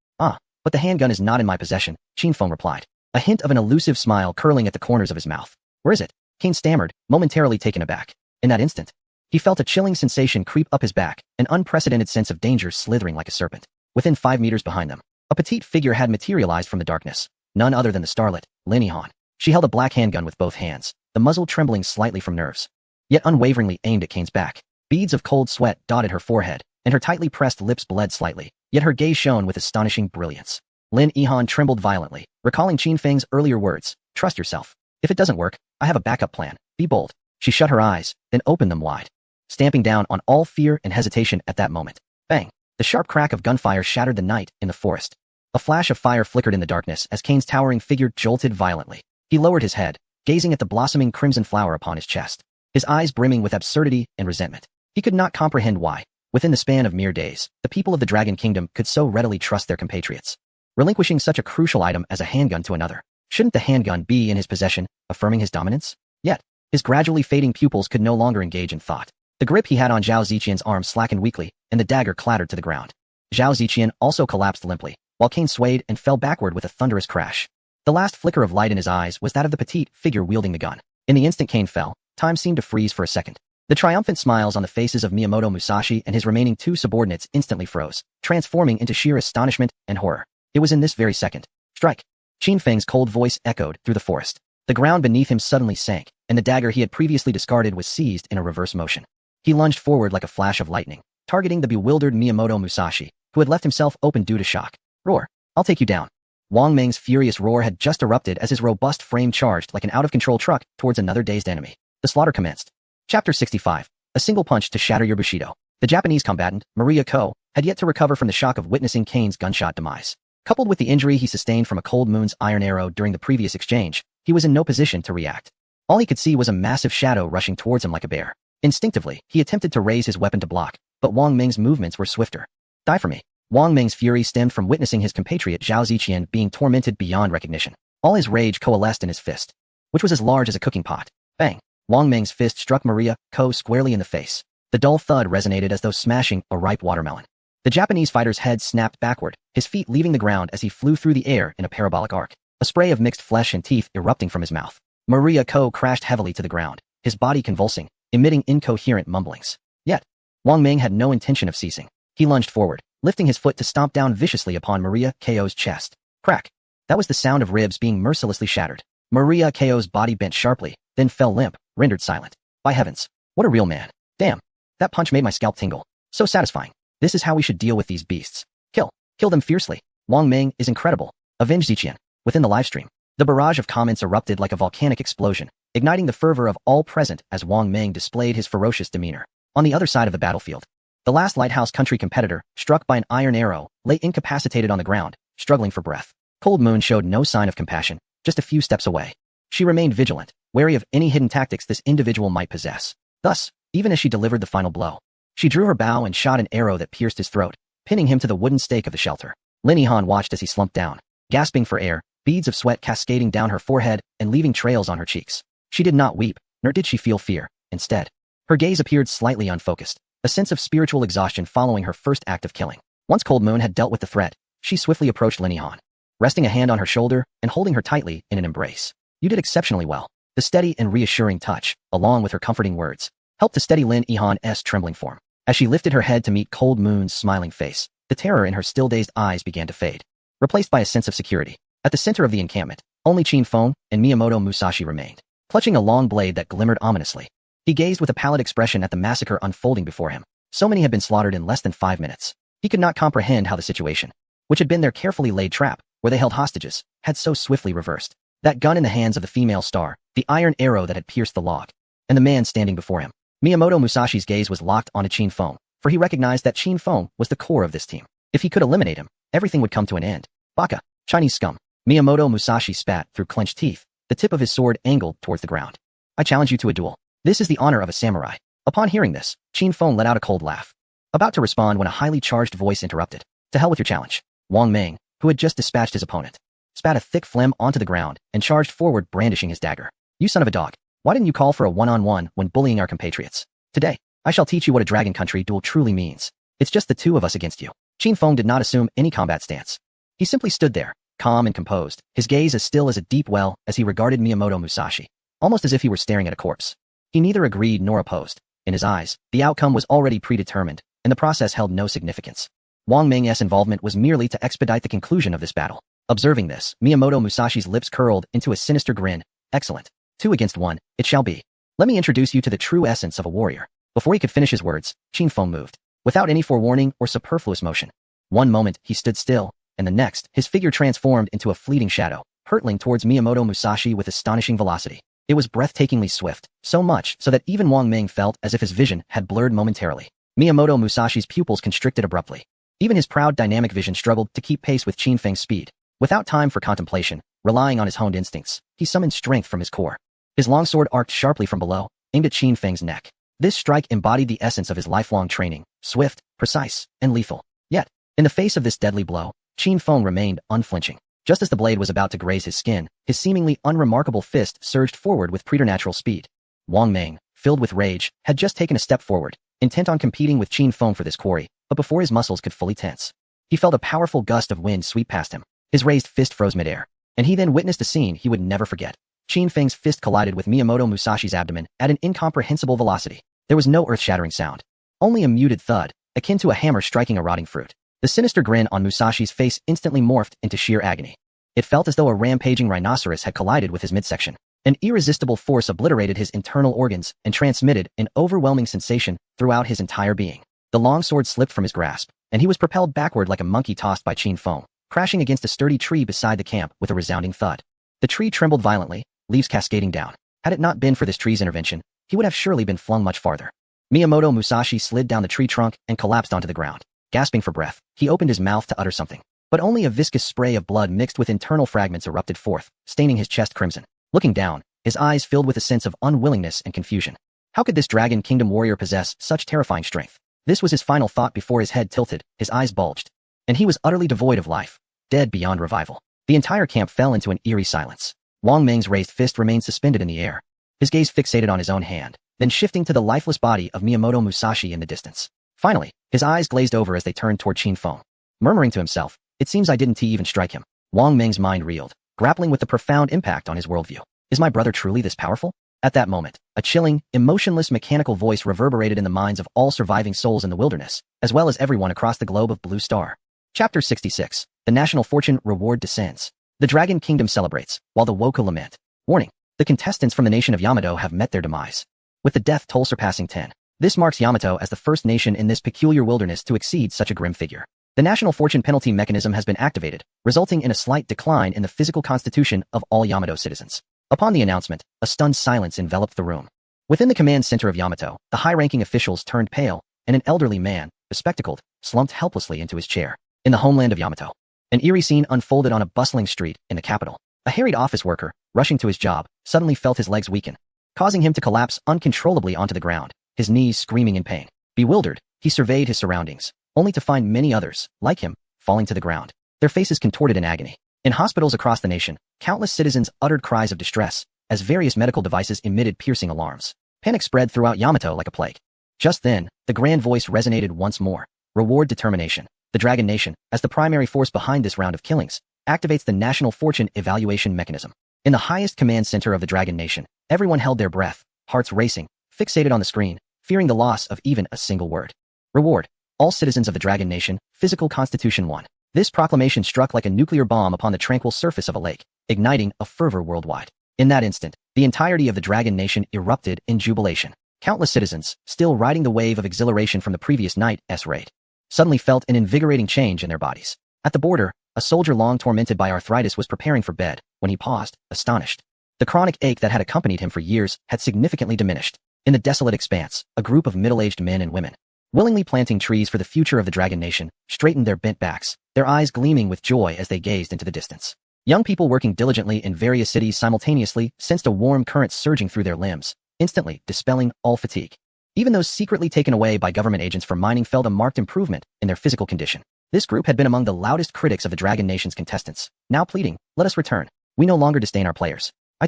But the handgun is not in my possession, Qin Feng replied, a hint of an elusive smile curling at the corners of his mouth. Where is it? Kane stammered, momentarily taken aback. In that instant, he felt a chilling sensation creep up his back, an unprecedented sense of danger slithering like a serpent. Within 5 meters behind them, a petite figure had materialized from the darkness, none other than the starlet, Lin Yihan. She held a black handgun with both hands, the muzzle trembling slightly from nerves, yet unwaveringly aimed at Kane's back. Beads of cold sweat dotted her forehead, and her tightly pressed lips bled slightly, yet her gaze shone with astonishing brilliance. Lin Yihan trembled violently, recalling Qin Feng's earlier words, trust yourself. If it doesn't work, I have a backup plan. Be bold. She shut her eyes, then opened them wide, stamping down on all fear and hesitation at that moment. Bang! The sharp crack of gunfire shattered the night in the forest. A flash of fire flickered in the darkness as Kane's towering figure jolted violently. He lowered his head, gazing at the blossoming crimson flower upon his chest, his eyes brimming with absurdity and resentment. He could not comprehend why, within the span of mere days, the people of the Dragon Kingdom could so readily trust their compatriots, relinquishing such a crucial item as a handgun to another. Shouldn't the handgun be in his possession, affirming his dominance? Yet, his gradually fading pupils could no longer engage in thought. The grip he had on Zhao Ziqian's arm slackened weakly, and the dagger clattered to the ground. Zhao Ziqian also collapsed limply, while Kane swayed and fell backward with a thunderous crash. The last flicker of light in his eyes was that of the petite figure wielding the gun. In the instant Kane fell, time seemed to freeze for a second. The triumphant smiles on the faces of Miyamoto Musashi and his remaining 2 subordinates instantly froze, transforming into sheer astonishment and horror. It was in this very second. Strike! Qin Feng's cold voice echoed through the forest. The ground beneath him suddenly sank, and the dagger he had previously discarded was seized in a reverse motion. He lunged forward like a flash of lightning, targeting the bewildered Miyamoto Musashi, who had left himself open due to shock. Roar! I'll take you down. Wang Meng's furious roar had just erupted as his robust frame charged like an out-of-control truck towards another dazed enemy. The slaughter commenced. Chapter 65. A single punch to shatter your Bushido. The Japanese combatant, Maria Ko, had yet to recover from the shock of witnessing Kane's gunshot demise. Coupled with the injury he sustained from a Cold Moon's iron arrow during the previous exchange, he was in no position to react. All he could see was a massive shadow rushing towards him like a bear. Instinctively, he attempted to raise his weapon to block, but Wang Meng's movements were swifter. Die for me. Wang Meng's fury stemmed from witnessing his compatriot Zhao Ziqian being tormented beyond recognition. All his rage coalesced in his fist, which was as large as a cooking pot. Bang! Wang Meng's fist struck Maria Ko squarely in the face. The dull thud resonated as though smashing a ripe watermelon. The Japanese fighter's head snapped backward, his feet leaving the ground as he flew through the air in a parabolic arc, a spray of mixed flesh and teeth erupting from his mouth. Maria Ko crashed heavily to the ground, his body convulsing, emitting incoherent mumblings. Yet, Wang Ming had no intention of ceasing. He lunged forward, lifting his foot to stomp down viciously upon Maria Ko's chest. Crack! That was the sound of ribs being mercilessly shattered. Maria Ko's body bent sharply, then fell limp, rendered silent. By heavens, what a real man. Damn. That punch made my scalp tingle. So satisfying. This is how we should deal with these beasts. Kill. Kill them fiercely. Wang Ming is incredible. Avenge Ziqian. Within the livestream, the barrage of comments erupted like a volcanic explosion, igniting the fervor of all present as Wang Ming displayed his ferocious demeanor. On the other side of the battlefield, the last Lighthouse Country competitor, struck by an iron arrow, lay incapacitated on the ground, struggling for breath. Cold Moon showed no sign of compassion, just a few steps away. She remained vigilant, wary of any hidden tactics this individual might possess. Thus, even as she delivered the final blow, she drew her bow and shot an arrow that pierced his throat, pinning him to the wooden stake of the shelter. Lin Yihan watched as he slumped down, gasping for air, beads of sweat cascading down her forehead and leaving trails on her cheeks. She did not weep, nor did she feel fear. Instead, her gaze appeared slightly unfocused, a sense of spiritual exhaustion following her first act of killing. Once Cold Moon had dealt with the threat, she swiftly approached Lin Yihan, resting a hand on her shoulder and holding her tightly in an embrace. You did exceptionally well. The steady and reassuring touch, along with her comforting words, helped to steady Lin Yihan's trembling form. As she lifted her head to meet Cold Moon's smiling face, the terror in her still-dazed eyes began to fade, replaced by a sense of security. At the center of the encampment, only Qin Feng and Miyamoto Musashi remained, clutching a long blade that glimmered ominously. He gazed with a pallid expression at the massacre unfolding before him. So many had been slaughtered in less than 5 minutes. He could not comprehend how the situation, which had been their carefully laid trap, where they held hostages, had so swiftly reversed. That gun in the hands of the female star, the iron arrow that had pierced the log, and the man standing before him. Miyamoto Musashi's gaze was locked onto Qin Feng, for he recognized that Qin Feng was the core of this team. If he could eliminate him, everything would come to an end. Baka, Chinese scum. Miyamoto Musashi spat through clenched teeth, the tip of his sword angled towards the ground. I challenge you to a duel. This is the honor of a samurai. Upon hearing this, Qin Feng let out a cold laugh, about to respond when a highly charged voice interrupted. To hell with your challenge. Wang Ming, who had just dispatched his opponent, spat a thick phlegm onto the ground and charged forward brandishing his dagger. You son of a dog. Why didn't you call for a one-on-one when bullying our compatriots? Today, I shall teach you what a Dragon Country duel truly means. It's just the two of us against you. Qin Feng did not assume any combat stance. He simply stood there, calm and composed, his gaze as still as a deep well as he regarded Miyamoto Musashi, almost as if he were staring at a corpse. He neither agreed nor opposed. In his eyes, the outcome was already predetermined, and the process held no significance. Wang Ming's involvement was merely to expedite the conclusion of this battle. Observing this, Miyamoto Musashi's lips curled into a sinister grin. Excellent. 2 against 1, it shall be. Let me introduce you to the true essence of a warrior. Before he could finish his words, Qin Feng moved, without any forewarning or superfluous motion. One moment, he stood still, and the next, his figure transformed into a fleeting shadow, hurtling towards Miyamoto Musashi with astonishing velocity. It was breathtakingly swift, so much so that even Wang Ming felt as if his vision had blurred momentarily. Miyamoto Musashi's pupils constricted abruptly. Even his proud dynamic vision struggled to keep pace with Qin Feng's speed. Without time for contemplation, relying on his honed instincts, he summoned strength from his core. His longsword arced sharply from below, aimed at Qin Feng's neck. This strike embodied the essence of his lifelong training, swift, precise, and lethal. Yet, in the face of this deadly blow, Qin Feng remained unflinching. Just as the blade was about to graze his skin, his seemingly unremarkable fist surged forward with preternatural speed. Wang Ming, filled with rage, had just taken a step forward, intent on competing with Qin Feng for this quarry, but before his muscles could fully tense, he felt a powerful gust of wind sweep past him. His raised fist froze midair, and he then witnessed a scene he would never forget. Qin Feng's fist collided with Miyamoto Musashi's abdomen at an incomprehensible velocity. There was no earth-shattering sound, only a muted thud, akin to a hammer striking a rotting fruit. The sinister grin on Musashi's face instantly morphed into sheer agony. It felt as though a rampaging rhinoceros had collided with his midsection. An irresistible force obliterated his internal organs and transmitted an overwhelming sensation throughout his entire being. The long sword slipped from his grasp, and he was propelled backward like a monkey tossed by Qin Feng, crashing against a sturdy tree beside the camp with a resounding thud. The tree trembled violently, leaves cascading down. Had it not been for this tree's intervention, he would have surely been flung much farther. Miyamoto Musashi slid down the tree trunk and collapsed onto the ground. Gasping for breath, he opened his mouth to utter something, but only a viscous spray of blood mixed with internal fragments erupted forth, staining his chest crimson. Looking down, his eyes filled with a sense of unwillingness and confusion. How could this Dragon Kingdom warrior possess such terrifying strength? This was his final thought before his head tilted, his eyes bulged, and he was utterly devoid of life, dead beyond revival. The entire camp fell into an eerie silence. Wang Ming's raised fist remained suspended in the air, his gaze fixated on his own hand, then shifting to the lifeless body of Miyamoto Musashi in the distance. Finally, his eyes glazed over as they turned toward Qin Feng. Murmuring to himself, "It seems I didn't even strike him." Wang Ming's mind reeled, grappling with the profound impact on his worldview. Is my brother truly this powerful? At that moment, a chilling, emotionless mechanical voice reverberated in the minds of all surviving souls in the wilderness, as well as everyone across the globe of Blue Star. Chapter 66. The National Fortune Reward Descends. The Dragon Kingdom celebrates, while the Woka lament. Warning. The contestants from the nation of Yamato have met their demise. With the death toll surpassing 10. This marks Yamato as the first nation in this peculiar wilderness to exceed such a grim figure. The National Fortune penalty mechanism has been activated, resulting in a slight decline in the physical constitution of all Yamato citizens. Upon the announcement, a stunned silence enveloped the room. Within the command center of Yamato, the high-ranking officials turned pale, and an elderly man, bespectacled, slumped helplessly into his chair. In the homeland of Yamato, an eerie scene unfolded on a bustling street in the capital. A harried office worker, rushing to his job, suddenly felt his legs weaken, causing him to collapse uncontrollably onto the ground, his knees screaming in pain. Bewildered, he surveyed his surroundings, only to find many others, like him, falling to the ground, their faces contorted in agony. In hospitals across the nation, countless citizens uttered cries of distress, as various medical devices emitted piercing alarms. Panic spread throughout Yamato like a plague. Just then, the grand voice resonated once more. Reward determination. The Dragon Nation, as the primary force behind this round of killings, activates the National Fortune Evaluation Mechanism. In the highest command center of the Dragon Nation, everyone held their breath, hearts racing, fixated on the screen, fearing the loss of even a single word. Reward. All citizens of the Dragon Nation, Physical Constitution 1. This proclamation struck like a nuclear bomb upon the tranquil surface of a lake, igniting a fervor worldwide. In that instant, the entirety of the Dragon Nation erupted in jubilation. Countless citizens, still riding the wave of exhilaration from the previous night's raid, suddenly felt an invigorating change in their bodies. At the border, a soldier long tormented by arthritis was preparing for bed, when he paused, astonished. The chronic ache that had accompanied him for years had significantly diminished. In the desolate expanse, a group of middle-aged men and women, willingly planting trees for the future of the Dragon Nation, straightened their bent backs, their eyes gleaming with joy as they gazed into the distance. Young people working diligently in various cities simultaneously sensed a warm current surging through their limbs, instantly dispelling all fatigue. Even those secretly taken away by government agents for mining felt a marked improvement in their physical condition. This group had been among the loudest critics of the Dragon Nation's contestants, now pleading, "Let us return. We no longer disdain our players. I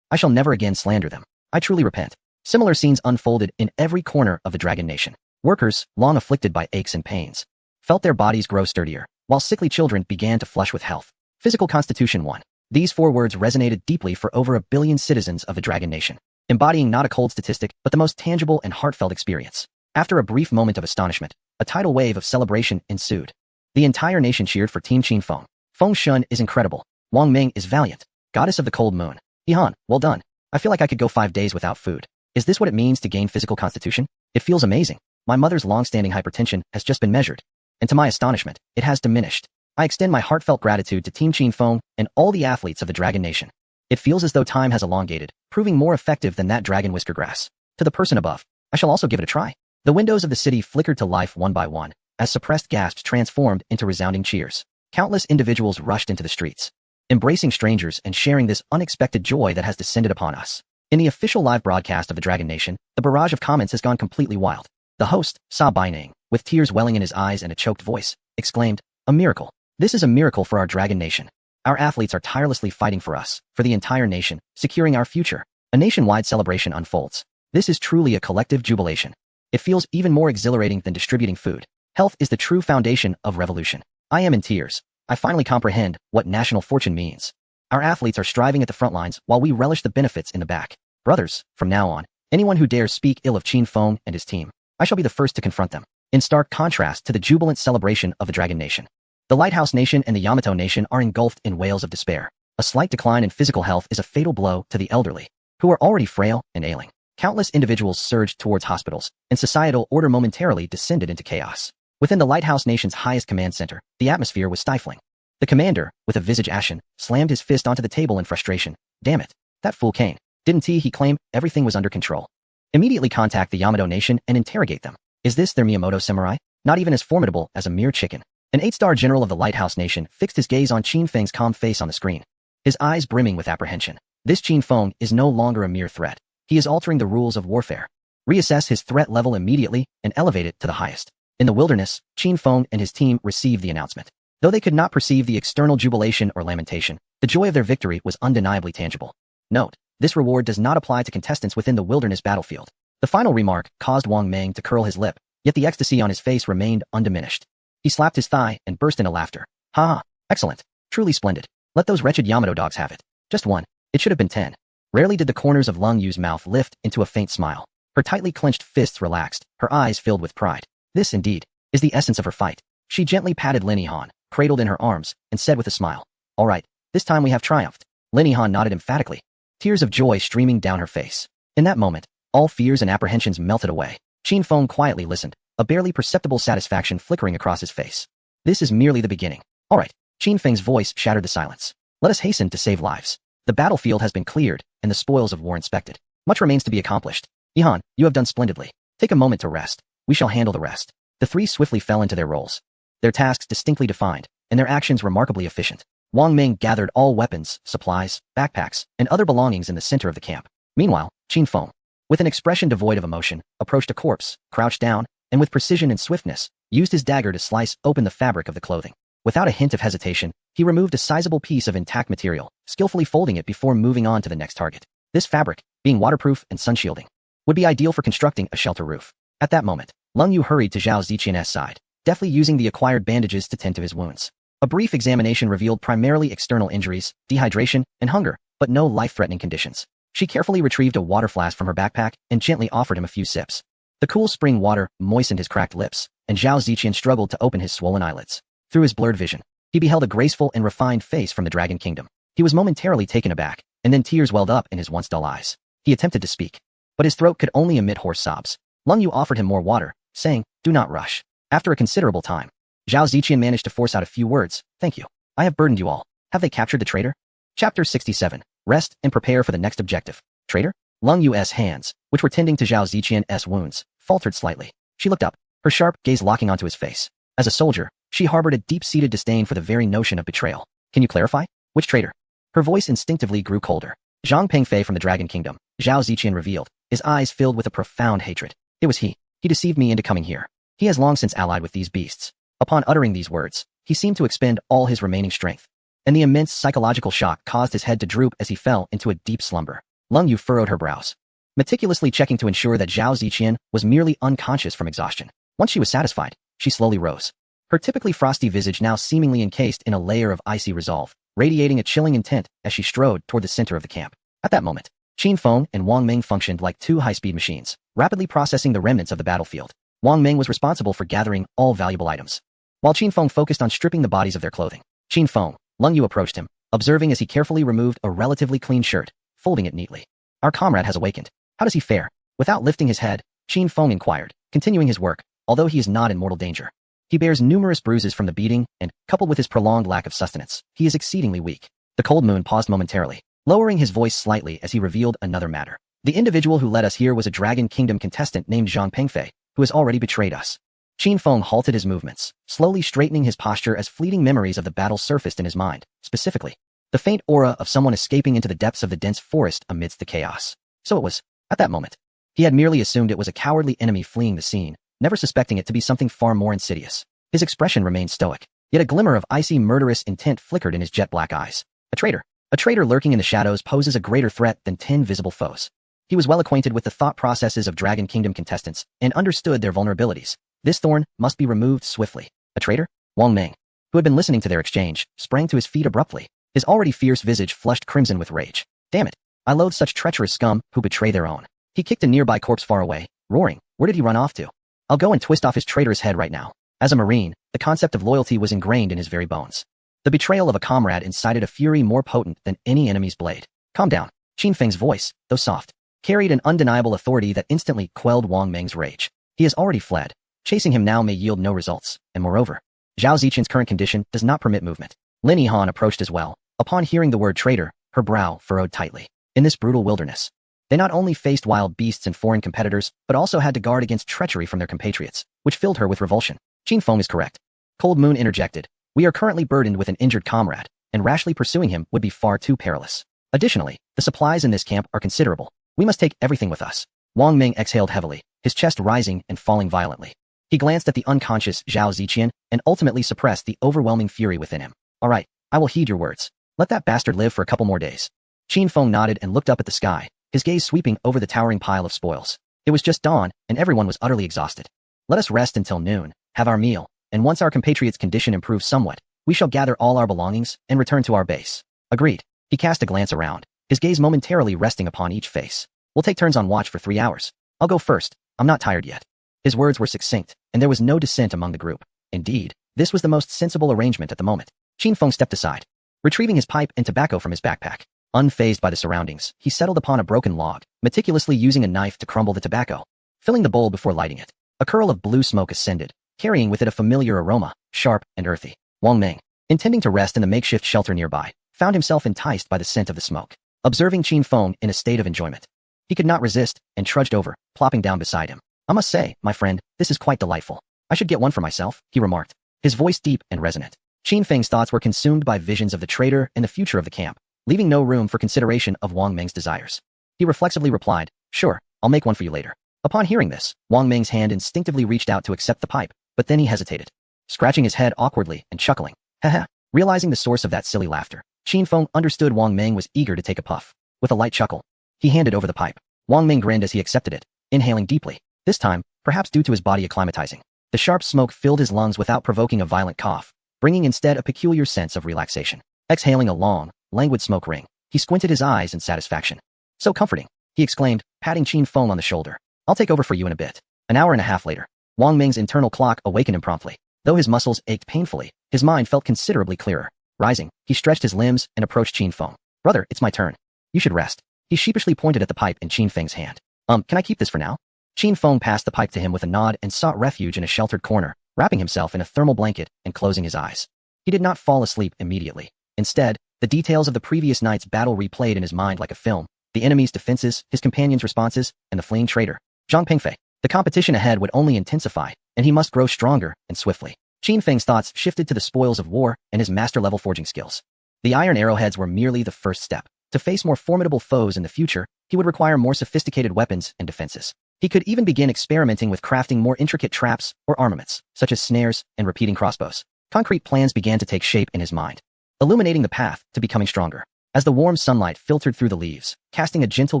shall never again slander them. I truly repent." Similar scenes unfolded in every corner of the Dragon Nation. Workers, long afflicted by aches and pains, felt their bodies grow sturdier, while sickly children began to flush with health. Physical Constitution 1. These 4 words resonated deeply for over 1 billion citizens of the Dragon Nation, embodying not a cold statistic, but the most tangible and heartfelt experience. After a brief moment of astonishment, a tidal wave of celebration ensued. The entire nation cheered for Team Qin Feng. Feng Shun is incredible. Wang Ming is valiant. Goddess of the cold moon. Ihan, well done. I feel like I could go 5 days without food. Is this what it means to gain physical constitution? It feels amazing. My mother's long-standing hypertension has just been measured, and to my astonishment, it has diminished. I extend my heartfelt gratitude to Team Qin Feng and all the athletes of the Dragon Nation. It feels as though time has elongated, proving more effective than that dragon whisker grass. To the person above, I shall also give it a try. The windows of the city flickered to life one by one, as suppressed gasps transformed into resounding cheers. Countless individuals rushed into the streets, embracing strangers and sharing this unexpected joy that has descended upon us. In the official live broadcast of the Dragon Nation, the barrage of comments has gone completely wild. The host, Sa Baining, with tears welling in his eyes and a choked voice, exclaimed, "A miracle. This is a miracle for our Dragon Nation. Our athletes are tirelessly fighting for us, for the entire nation, securing our future." A nationwide celebration unfolds. This is truly a collective jubilation. It feels even more exhilarating than distributing food. Health is the true foundation of revolution. I am in tears. I finally comprehend what national fortune means. Our athletes are striving at the front lines while we relish the benefits in the back. Brothers, from now on, anyone who dares speak ill of Qin Feng and his team, I shall be the first to confront them. In stark contrast to the jubilant celebration of the Dragon Nation, the Lighthouse Nation and the Yamato Nation are engulfed in wails of despair. A slight decline in physical health is a fatal blow to the elderly, who are already frail and ailing. Countless individuals surged towards hospitals, and societal order momentarily descended into chaos. Within the Lighthouse Nation's highest command center, the atmosphere was stifling. The commander, with a visage ashen, slammed his fist onto the table in frustration. "Damn it. That fool Kane. Didn't he claim everything was under control? Immediately contact the Yamato Nation and interrogate them. Is this their Miyamoto samurai? Not even as formidable as a mere chicken." An 8-star general of the Lighthouse Nation fixed his gaze on Qin Feng's calm face on the screen, his eyes brimming with apprehension. This Qin Feng is no longer a mere threat. He is altering the rules of warfare. Reassess his threat level immediately and elevate it to the highest. In the wilderness, Qin Feng and his team received the announcement. Though they could not perceive the external jubilation or lamentation, the joy of their victory was undeniably tangible. Note, this reward does not apply to contestants within the wilderness battlefield. The final remark caused Wang Ming to curl his lip, yet the ecstasy on his face remained undiminished. He slapped his thigh and burst into laughter. Ha ha, excellent. Truly splendid. Let those wretched Yamato dogs have it. Just one. It should have been 10. Rarely did the corners of Lung Yu's mouth lift into a faint smile. Her tightly clenched fists relaxed, her eyes filled with pride. This, indeed, is the essence of her fight. She gently patted Lin Yihan, cradled in her arms, and said with a smile, "All right, this time we have triumphed." Lin Yihan nodded emphatically, tears of joy streaming down her face. In that moment, all fears and apprehensions melted away. Qin Feng quietly listened, a barely perceptible satisfaction flickering across his face. This is merely the beginning. All right, Qin Feng's voice shattered the silence. Let us hasten to save lives. The battlefield has been cleared, and the spoils of war inspected. Much remains to be accomplished. Yihan, you have done splendidly. Take a moment to rest. We shall handle the rest. The three swiftly fell into their roles. Their tasks distinctly defined, and their actions remarkably efficient. Wang Ming gathered all weapons, supplies, backpacks, and other belongings in the center of the camp. Meanwhile, Qin Feng, with an expression devoid of emotion, approached a corpse, crouched down, and with precision and swiftness, used his dagger to slice open the fabric of the clothing. Without a hint of hesitation, he removed a sizable piece of intact material, skillfully folding it before moving on to the next target. This fabric, being waterproof and sun-shielding, would be ideal for constructing a shelter roof. At that moment, Lung Yu hurried to Zhao Ziqian's side, deftly using the acquired bandages to tend to his wounds. A brief examination revealed primarily external injuries, dehydration, and hunger, but no life-threatening conditions. She carefully retrieved a water flask from her backpack and gently offered him a few sips. The cool spring water moistened his cracked lips, and Zhao Ziqian struggled to open his swollen eyelids. Through his blurred vision, he beheld a graceful and refined face from the Dragon Kingdom. He was momentarily taken aback, and then tears welled up in his once dull eyes. He attempted to speak, but his throat could only emit hoarse sobs. Lung Yu offered him more water, saying, "Do not rush." After a considerable time, Zhao Ziqian managed to force out a few words. "Thank you. I have burdened you all. Have they captured the traitor?" Chapter 67. Rest and prepare for the next objective. Traitor? Lung Yu's hands, which were tending to Zhao Ziqian's wounds, faltered slightly. She looked up, her sharp gaze locking onto his face. As a soldier, she harbored a deep-seated disdain for the very notion of betrayal. "Can you clarify? Which traitor?" Her voice instinctively grew colder. Zhang Pengfei from the Dragon Kingdom, Zhao Ziqian revealed, his eyes filled with a profound hatred. "It was he. He deceived me into coming here. He has long since allied with these beasts." Upon uttering these words, he seemed to expend all his remaining strength, and the immense psychological shock caused his head to droop as he fell into a deep slumber. Lung Yu furrowed her brows, meticulously checking to ensure that Zhao Ziqian was merely unconscious from exhaustion. Once she was satisfied, she slowly rose, her typically frosty visage now seemingly encased in a layer of icy resolve, radiating a chilling intent as she strode toward the center of the camp. At that moment, Qin Feng and Wang Ming functioned like two high-speed machines, rapidly processing the remnants of the battlefield. Wang Ming was responsible for gathering all valuable items, while Qin Feng focused on stripping the bodies of their clothing. "Qin Feng," Lung Yu approached him, observing as he carefully removed a relatively clean shirt, folding it neatly. "Our comrade has awakened. How does he fare?" Without lifting his head, Qin Feng inquired, continuing his work, although he is not in mortal danger. "He bears numerous bruises from the beating, and, coupled with his prolonged lack of sustenance, he is exceedingly weak." The cold moon paused momentarily, lowering his voice slightly as he revealed another matter. "The individual who led us here was a Dragon Kingdom contestant named Zhang Pengfei, who has already betrayed us." Qin Feng halted his movements, slowly straightening his posture as fleeting memories of the battle surfaced in his mind, specifically, the faint aura of someone escaping into the depths of the dense forest amidst the chaos. So it was, at that moment. He had merely assumed it was a cowardly enemy fleeing the scene, never suspecting it to be something far more insidious. His expression remained stoic, yet a glimmer of icy murderous intent flickered in his jet-black eyes. A traitor. A traitor lurking in the shadows poses a greater threat than 10 visible foes. He was well acquainted with the thought processes of Dragon Kingdom contestants and understood their vulnerabilities. This thorn must be removed swiftly. A traitor? Wang Ming, who had been listening to their exchange, sprang to his feet abruptly, his already fierce visage flushed crimson with rage. "Damn it! I loathe such treacherous scum who betray their own." He kicked a nearby corpse far away, roaring, "Where did he run off to? I'll go and twist off his traitor's head right now." As a Marine, the concept of loyalty was ingrained in his very bones. The betrayal of a comrade incited a fury more potent than any enemy's blade. "Calm down." Qin Feng's voice, though soft, carried an undeniable authority that instantly quelled Wang Ming's rage. He has already fled. Chasing him now may yield no results, and moreover, Zhao Ziqian's current condition does not permit movement. Lin Yihan approached as well. Upon hearing the word traitor, her brow furrowed tightly. In this brutal wilderness, they not only faced wild beasts and foreign competitors, but also had to guard against treachery from their compatriots, which filled her with revulsion. Qin Feng is correct. Cold Moon interjected. "We are currently burdened with an injured comrade, and rashly pursuing him would be far too perilous. Additionally, the supplies in this camp are considerable. We must take everything with us." Wang Ming exhaled heavily, his chest rising and falling violently. He glanced at the unconscious Zhao Ziqian and ultimately suppressed the overwhelming fury within him. "All right, I will heed your words. Let that bastard live for a couple more days." Qin Feng nodded and looked up at the sky, his gaze sweeping over the towering pile of spoils. It was just dawn, and everyone was utterly exhausted. Let us rest until noon, have our meal, and once our compatriots' condition improves somewhat, we shall gather all our belongings and return to our base. Agreed. He cast a glance around, his gaze momentarily resting upon each face. We'll take turns on watch for 3 hours. I'll go first. I'm not tired yet. His words were succinct, and there was no dissent among the group. Indeed, this was the most sensible arrangement at the moment. Qin Feng stepped aside, retrieving his pipe and tobacco from his backpack. Unfazed by the surroundings, he settled upon a broken log, meticulously using a knife to crumble the tobacco, filling the bowl before lighting it. A curl of blue smoke ascended, carrying with it a familiar aroma, sharp and earthy. Wang Ming, intending to rest in the makeshift shelter nearby, found himself enticed by the scent of the smoke. Observing Qin Feng in a state of enjoyment, he could not resist and trudged over, plopping down beside him. I must say, my friend, this is quite delightful. I should get one for myself, he remarked, his voice deep and resonant. Qin Feng's thoughts were consumed by visions of the trader and the future of the camp, leaving no room for consideration of Wang Ming's desires. He reflexively replied, sure, I'll make one for you later. Upon hearing this, Wang Ming's hand instinctively reached out to accept the pipe, but then he hesitated, scratching his head awkwardly and chuckling. Haha. Realizing the source of that silly laughter, Qin Feng understood Wang Ming was eager to take a puff. With a light chuckle, he handed over the pipe. Wang Ming grinned as he accepted it, inhaling deeply. This time, perhaps due to his body acclimatizing, the sharp smoke filled his lungs without provoking a violent cough, bringing instead a peculiar sense of relaxation. Exhaling a long, languid smoke ring, he squinted his eyes in satisfaction. So comforting, he exclaimed, patting Qin Feng on the shoulder. I'll take over for you in a bit. An hour and a half later, Wang Ming's internal clock awakened him promptly. Though his muscles ached painfully, his mind felt considerably clearer. Rising, he stretched his limbs and approached Qin Feng. Brother, it's my turn. You should rest. He sheepishly pointed at the pipe in Qin Feng's hand. Can I keep this for now? Qin Feng passed the pipe to him with a nod and sought refuge in a sheltered corner, wrapping himself in a thermal blanket and closing his eyes. He did not fall asleep immediately. Instead, the details of the previous night's battle replayed in his mind like a film. The enemy's defenses, his companion's responses, and the fleeing traitor, Zhang Pengfei. The competition ahead would only intensify, and he must grow stronger and swiftly. Qin Feng's thoughts shifted to the spoils of war and his master-level forging skills. The iron arrowheads were merely the first step. To face more formidable foes in the future, he would require more sophisticated weapons and defenses. He could even begin experimenting with crafting more intricate traps or armaments, such as snares and repeating crossbows. Concrete plans began to take shape in his mind, illuminating the path to becoming stronger. As the warm sunlight filtered through the leaves, casting a gentle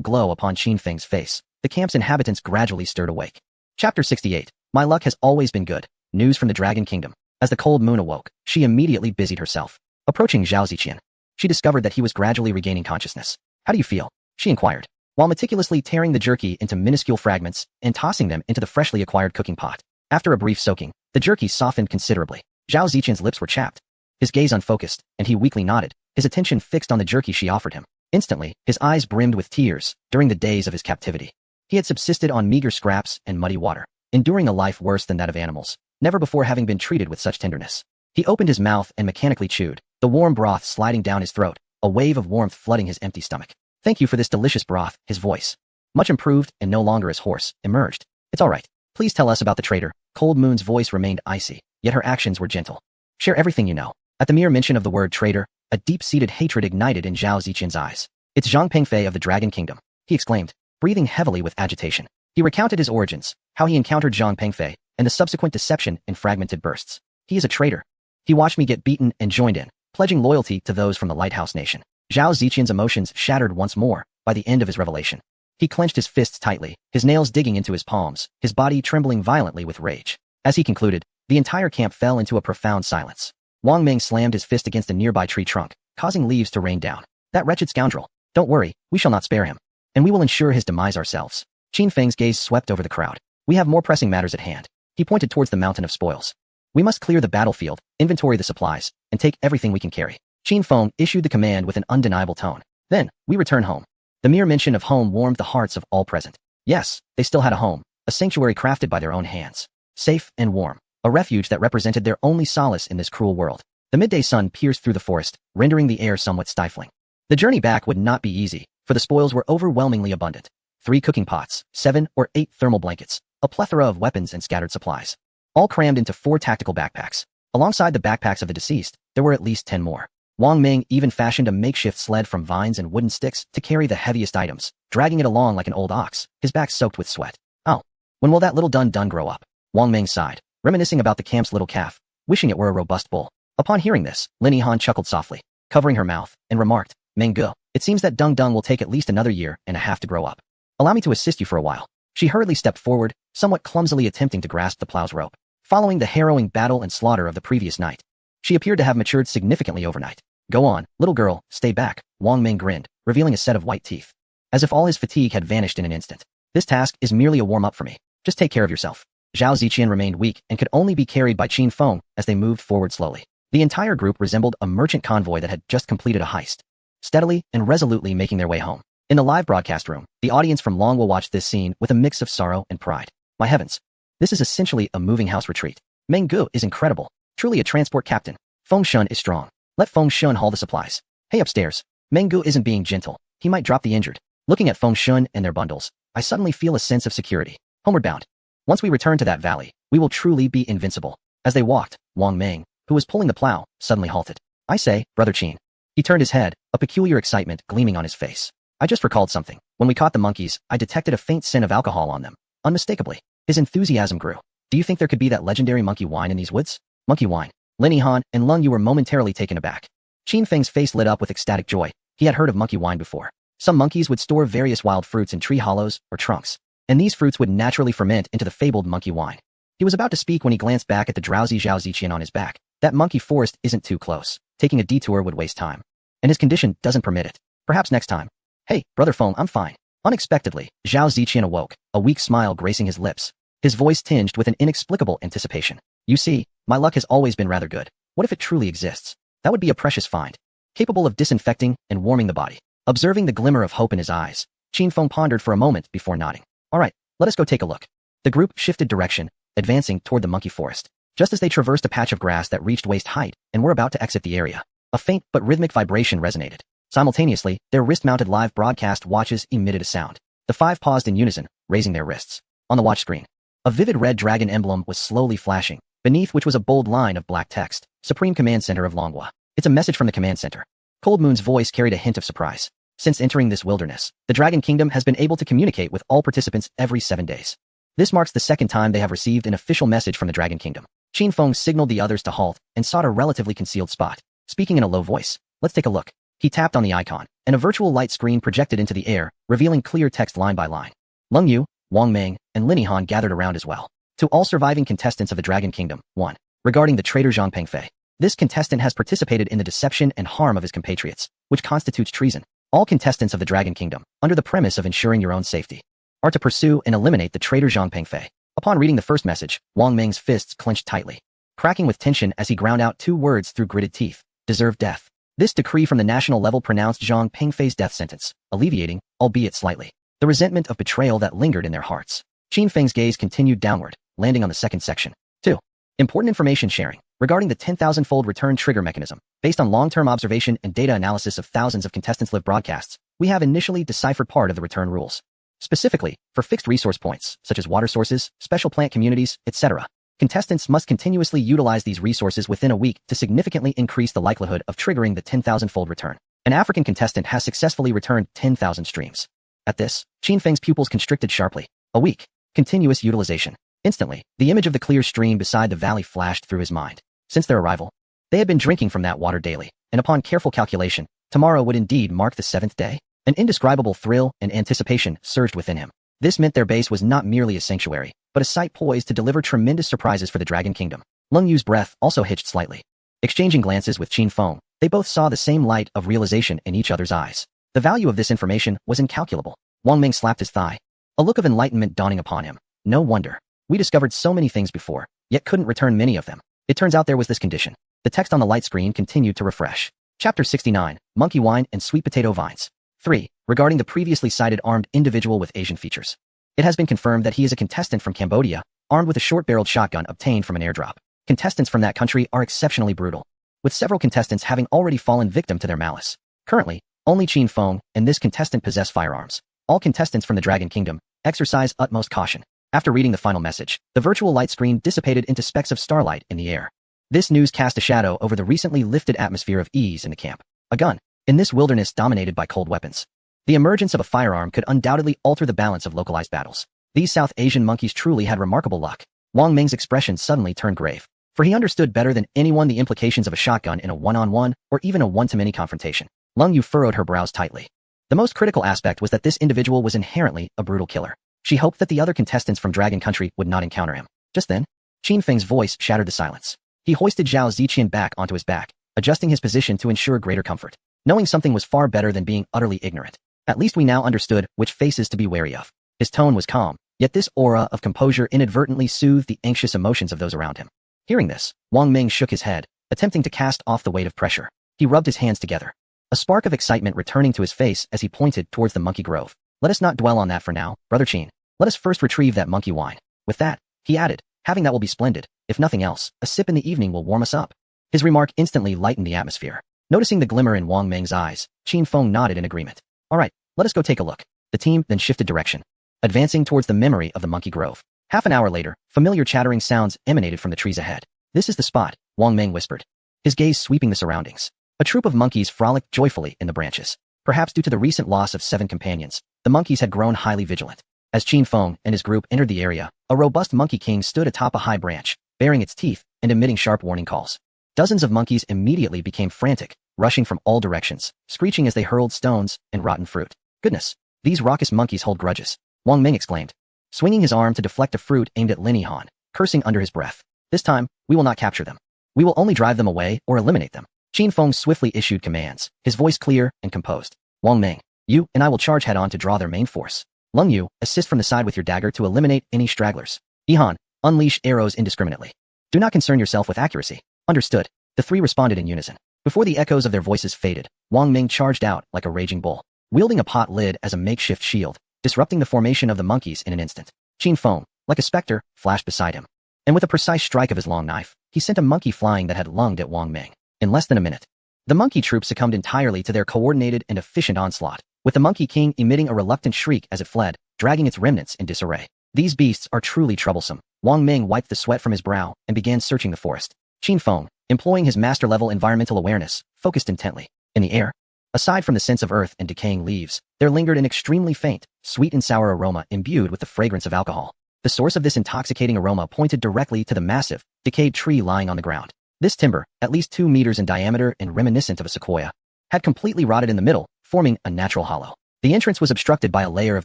glow upon Qin Feng's face, the camp's inhabitants gradually stirred awake. Chapter 68. My luck has always been good. News from the Dragon Kingdom. As the cold moon awoke, she immediately busied herself. Approaching Zhao Ziqian, she discovered that he was gradually regaining consciousness. How do you feel? She inquired, while meticulously tearing the jerky into minuscule fragments and tossing them into the freshly acquired cooking pot. After a brief soaking, the jerky softened considerably. Zhao Ziqian's lips were chapped, his gaze unfocused, and he weakly nodded, his attention fixed on the jerky she offered him. Instantly, his eyes brimmed with tears. During the days of his captivity, he had subsisted on meager scraps and muddy water, enduring a life worse than that of animals, never before having been treated with such tenderness. He opened his mouth and mechanically chewed, the warm broth sliding down his throat, a wave of warmth flooding his empty stomach. Thank you for this delicious broth, his voice, much improved and no longer as hoarse, emerged. It's all right. Please tell us about the traitor. Cold Moon's voice remained icy, yet her actions were gentle. Share everything you know. At the mere mention of the word traitor, a deep-seated hatred ignited in Zhao Ziqian's eyes. It's Zhang Pengfei of the Dragon Kingdom, he exclaimed, breathing heavily with agitation. He recounted his origins, how he encountered Zhang Pengfei, and the subsequent deception in fragmented bursts. He is a traitor. He watched me get beaten and joined in, pledging loyalty to those from the Lighthouse Nation. Zhao Ziqian's emotions shattered once more by the end of his revelation. He clenched his fists tightly, his nails digging into his palms, his body trembling violently with rage. As he concluded, the entire camp fell into a profound silence. Wang Ming slammed his fist against a nearby tree trunk, causing leaves to rain down. That wretched scoundrel. Don't worry, we shall not spare him. And we will ensure his demise ourselves. Qin Feng's gaze swept over the crowd. We have more pressing matters at hand. He pointed towards the mountain of spoils. We must clear the battlefield, inventory the supplies, and take everything we can carry. Qin Feng issued the command with an undeniable tone. Then, we return home. The mere mention of home warmed the hearts of all present. Yes, they still had a home, a sanctuary crafted by their own hands. Safe and warm, a refuge that represented their only solace in this cruel world. The midday sun pierced through the forest, rendering the air somewhat stifling. The journey back would not be easy, for the spoils were overwhelmingly abundant. 3 cooking pots, 7 or 8 thermal blankets, a plethora of weapons and scattered supplies. All crammed into 4 tactical backpacks. Alongside the backpacks of the deceased, there were at least 10 more. Wang Ming even fashioned a makeshift sled from vines and wooden sticks to carry the heaviest items, dragging it along like an old ox, his back soaked with sweat. Oh, when will that little dun grow up? Wang Ming sighed, reminiscing about the camp's little calf, wishing it were a robust bull. Upon hearing this, Lin Yihan chuckled softly, covering her mouth, and remarked, Mengge, it seems that Dung will take at least another year and a half to grow up. Allow me to assist you for a while. She hurriedly stepped forward, somewhat clumsily attempting to grasp the plow's rope. Following the harrowing battle and slaughter of the previous night, she appeared to have matured significantly overnight. Go on, little girl, stay back, Wang Ming grinned, revealing a set of white teeth. As if all his fatigue had vanished in an instant. This task is merely a warm-up for me. Just take care of yourself. Zhao Ziqian remained weak and could only be carried by Qin Feng as they moved forward slowly. The entire group resembled a merchant convoy that had just completed a heist, steadily and resolutely making their way home. In the live broadcast room, the audience from Long will watch this scene with a mix of sorrow and pride. My heavens. This is essentially a moving house retreat. Meng Gu is incredible. Truly a transport captain. Feng Shun is strong. Let Feng Shun haul the supplies. Hey upstairs. Meng Gu isn't being gentle. He might drop the injured. Looking at Feng Shun and their bundles, I suddenly feel a sense of security. Homeward bound. Once we return to that valley, we will truly be invincible. As they walked, Wang Ming, who was pulling the plow, suddenly halted. I say, Brother Qin. He turned his head, a peculiar excitement gleaming on his face. I just recalled something. When we caught the monkeys, I detected a faint scent of alcohol on them. Unmistakably. His enthusiasm grew. Do you think there could be that legendary monkey wine in these woods? Monkey wine. Lin Yihan and Lung Yu were momentarily taken aback. Qin Feng's face lit up with ecstatic joy. He had heard of monkey wine before. Some monkeys would store various wild fruits in tree hollows or trunks, and these fruits would naturally ferment into the fabled monkey wine. He was about to speak when he glanced back at the drowsy Zhao Ziqian on his back. That monkey forest isn't too close. Taking a detour would waste time. And his condition doesn't permit it. Perhaps next time. Hey, Brother Feng, I'm fine. Unexpectedly, Zhao Ziqian awoke, a weak smile gracing his lips. His voice tinged with an inexplicable anticipation. You see, my luck has always been rather good. What if it truly exists? That would be a precious find, capable of disinfecting and warming the body. Observing the glimmer of hope in his eyes, Qin Feng pondered for a moment before nodding. All right, let us go take a look. The group shifted direction, advancing toward the monkey forest. Just as they traversed a patch of grass that reached waist height and were about to exit the area, a faint but rhythmic vibration resonated. Simultaneously, their wrist-mounted live broadcast watches emitted a sound. The five paused in unison, raising their wrists. On the watch screen, a vivid red dragon emblem was slowly flashing, beneath which was a bold line of black text. Supreme Command Center of Longhua. It's a message from the command center. Cold Moon's voice carried a hint of surprise. Since entering this wilderness, the Dragon Kingdom has been able to communicate with all participants every 7 days. This marks the second time they have received an official message from the Dragon Kingdom. Qin Feng signaled the others to halt and sought a relatively concealed spot. Speaking in a low voice, let's take a look. He tapped on the icon, and a virtual light screen projected into the air, revealing clear text line by line. Lung Yu, Wang Ming, and Lin Yihan gathered around as well. To all surviving contestants of the Dragon Kingdom, 1. Regarding the traitor Zhang Pengfei. This contestant has participated in the deception and harm of his compatriots, which constitutes treason. All contestants of the Dragon Kingdom, under the premise of ensuring your own safety, are to pursue and eliminate the traitor Zhang Pengfei. Upon reading the first message, Wang Ming's fists clenched tightly, cracking with tension as he ground out 2 words through gritted teeth. Deserve death. This decree from the national level pronounced Zhang Pengfei's death sentence, alleviating, albeit slightly, the resentment of betrayal that lingered in their hearts. Qin Feng's gaze continued downward, landing on the second section. 2. Important information sharing. Regarding the 10,000-fold return trigger mechanism, based on long-term observation and data analysis of thousands of contestants' live broadcasts, we have initially deciphered part of the return rules. Specifically, for fixed resource points, such as water sources, special plant communities, etc., contestants must continuously utilize these resources within a week to significantly increase the likelihood of triggering the 10,000-fold return. An African contestant has successfully returned 10,000 streams. At this, Qin Feng's pupils constricted sharply. A week. Continuous utilization. Instantly, the image of the clear stream beside the valley flashed through his mind. Since their arrival, they had been drinking from that water daily, and upon careful calculation, tomorrow would indeed mark the 7th day. An indescribable thrill and anticipation surged within him. This meant their base was not merely a sanctuary, but a site poised to deliver tremendous surprises for the Dragon Kingdom. Lung Yu's breath also hitched slightly. Exchanging glances with Qin Feng, they both saw the same light of realization in each other's eyes. The value of this information was incalculable. Wang Ming slapped his thigh, a look of enlightenment dawning upon him. No wonder. We discovered so many things before, yet couldn't return many of them. It turns out there was this condition. The text on the light screen continued to refresh. Chapter 69, Monkey Wine and Sweet Potato Vines. 3. Regarding the previously cited armed individual with Asian features. It has been confirmed that he is a contestant from Cambodia, armed with a short-barreled shotgun obtained from an airdrop. Contestants from that country are exceptionally brutal, with several contestants having already fallen victim to their malice. Currently, only Qin Feng and this contestant possess firearms. All contestants from the Dragon Kingdom exercise utmost caution. After reading the final message, the virtual light screen dissipated into specks of starlight in the air. This news cast a shadow over the recently lifted atmosphere of ease in the camp. A gun. In this wilderness dominated by cold weapons, the emergence of a firearm could undoubtedly alter the balance of localized battles. These South Asian monkeys truly had remarkable luck. Wang Ming's expression suddenly turned grave, for he understood better than anyone the implications of a shotgun in a one-on-one or even a one-to-many confrontation. Lung Yu furrowed her brows tightly. The most critical aspect was that this individual was inherently a brutal killer. She hoped that the other contestants from Dragon Country would not encounter him. Just then, Qin Feng's voice shattered the silence. He hoisted Zhao Ziqian back onto his back, adjusting his position to ensure greater comfort. Knowing something was far better than being utterly ignorant. At least we now understood which faces to be wary of. His tone was calm, yet this aura of composure inadvertently soothed the anxious emotions of those around him. Hearing this, Wang Ming shook his head, attempting to cast off the weight of pressure. He rubbed his hands together, a spark of excitement returning to his face as he pointed towards the monkey grove. Let us not dwell on that for now, Brother Qin. Let us first retrieve that monkey wine. With that, he added, having that will be splendid. If nothing else, a sip in the evening will warm us up. His remark instantly lightened the atmosphere. Noticing the glimmer in Wang Ming's eyes, Qin Feng nodded in agreement. All right, let us go take a look. The team then shifted direction, advancing towards the memory of the monkey grove. Half an hour later, familiar chattering sounds emanated from the trees ahead. This is the spot, Wang Ming whispered, his gaze sweeping the surroundings. A troop of monkeys frolicked joyfully in the branches. Perhaps due to the recent loss of 7 companions, the monkeys had grown highly vigilant. As Qin Feng and his group entered the area, a robust monkey king stood atop a high branch, baring its teeth and emitting sharp warning calls. Dozens of monkeys immediately became frantic, rushing from all directions, screeching as they hurled stones and rotten fruit. Goodness, these raucous monkeys hold grudges, Wang Ming exclaimed, swinging his arm to deflect a fruit aimed at Lin Yihan, cursing under his breath. This time, we will not capture them. We will only drive them away or eliminate them. Qin Feng swiftly issued commands, his voice clear and composed. Wang Ming, you and I will charge head-on to draw their main force. Lung Yu, assist from the side with your dagger to eliminate any stragglers. Yihan, unleash arrows indiscriminately. Do not concern yourself with accuracy. Understood. The three responded in unison. Before the echoes of their voices faded, Wang Ming charged out like a raging bull, wielding a pot lid as a makeshift shield, disrupting the formation of the monkeys in an instant. Qin Feng, like a specter, flashed beside him. And with a precise strike of his long knife, he sent a monkey flying that had lunged at Wang Ming. In less than a minute, the monkey troop succumbed entirely to their coordinated and efficient onslaught, with the Monkey King emitting a reluctant shriek as it fled, dragging its remnants in disarray. These beasts are truly troublesome. Wang Ming wiped the sweat from his brow and began searching the forest. Qin Feng, employing his master-level environmental awareness, focused intently. In the air, aside from the sense of earth and decaying leaves, there lingered an extremely faint, sweet and sour aroma imbued with the fragrance of alcohol. The source of this intoxicating aroma pointed directly to the massive, decayed tree lying on the ground. This timber, at least 2 meters in diameter and reminiscent of a sequoia, had completely rotted in the middle, forming a natural hollow. The entrance was obstructed by a layer of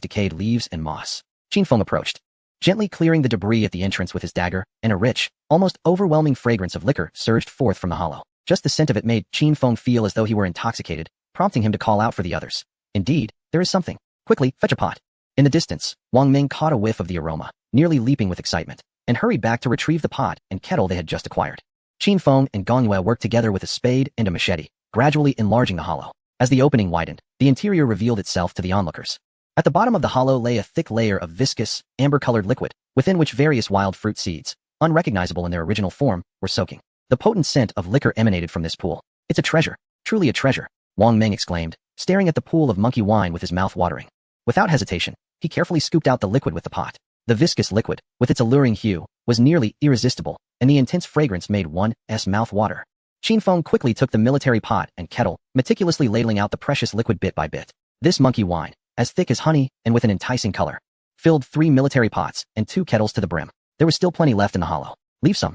decayed leaves and moss. Qin Feng approached, gently clearing the debris at the entrance with his dagger, and a rich, almost overwhelming fragrance of liquor surged forth from the hollow. Just the scent of it made Qin Feng feel as though he were intoxicated, prompting him to call out for the others. Indeed, there is something. Quickly, fetch a pot. In the distance, Wang Ming caught a whiff of the aroma, nearly leaping with excitement, and hurried back to retrieve the pot and kettle they had just acquired. Qin Feng and Gong Yue worked together with a spade and a machete, gradually enlarging the hollow. As the opening widened, the interior revealed itself to the onlookers. At the bottom of the hollow lay a thick layer of viscous, amber-colored liquid, within which various wild fruit seeds, unrecognizable in their original form, were soaking. The potent scent of liquor emanated from this pool. It's a treasure, truly a treasure, Wang Ming exclaimed, staring at the pool of monkey wine with his mouth watering. Without hesitation, he carefully scooped out the liquid with the pot. The viscous liquid, with its alluring hue, was nearly irresistible, and the intense fragrance made one's mouth water. Qin Feng quickly took the military pot and kettle, meticulously ladling out the precious liquid bit by bit. This monkey wine, as thick as honey and with an enticing color, filled 3 military pots and 2 kettles to the brim. There was still plenty left in the hollow. Leave some,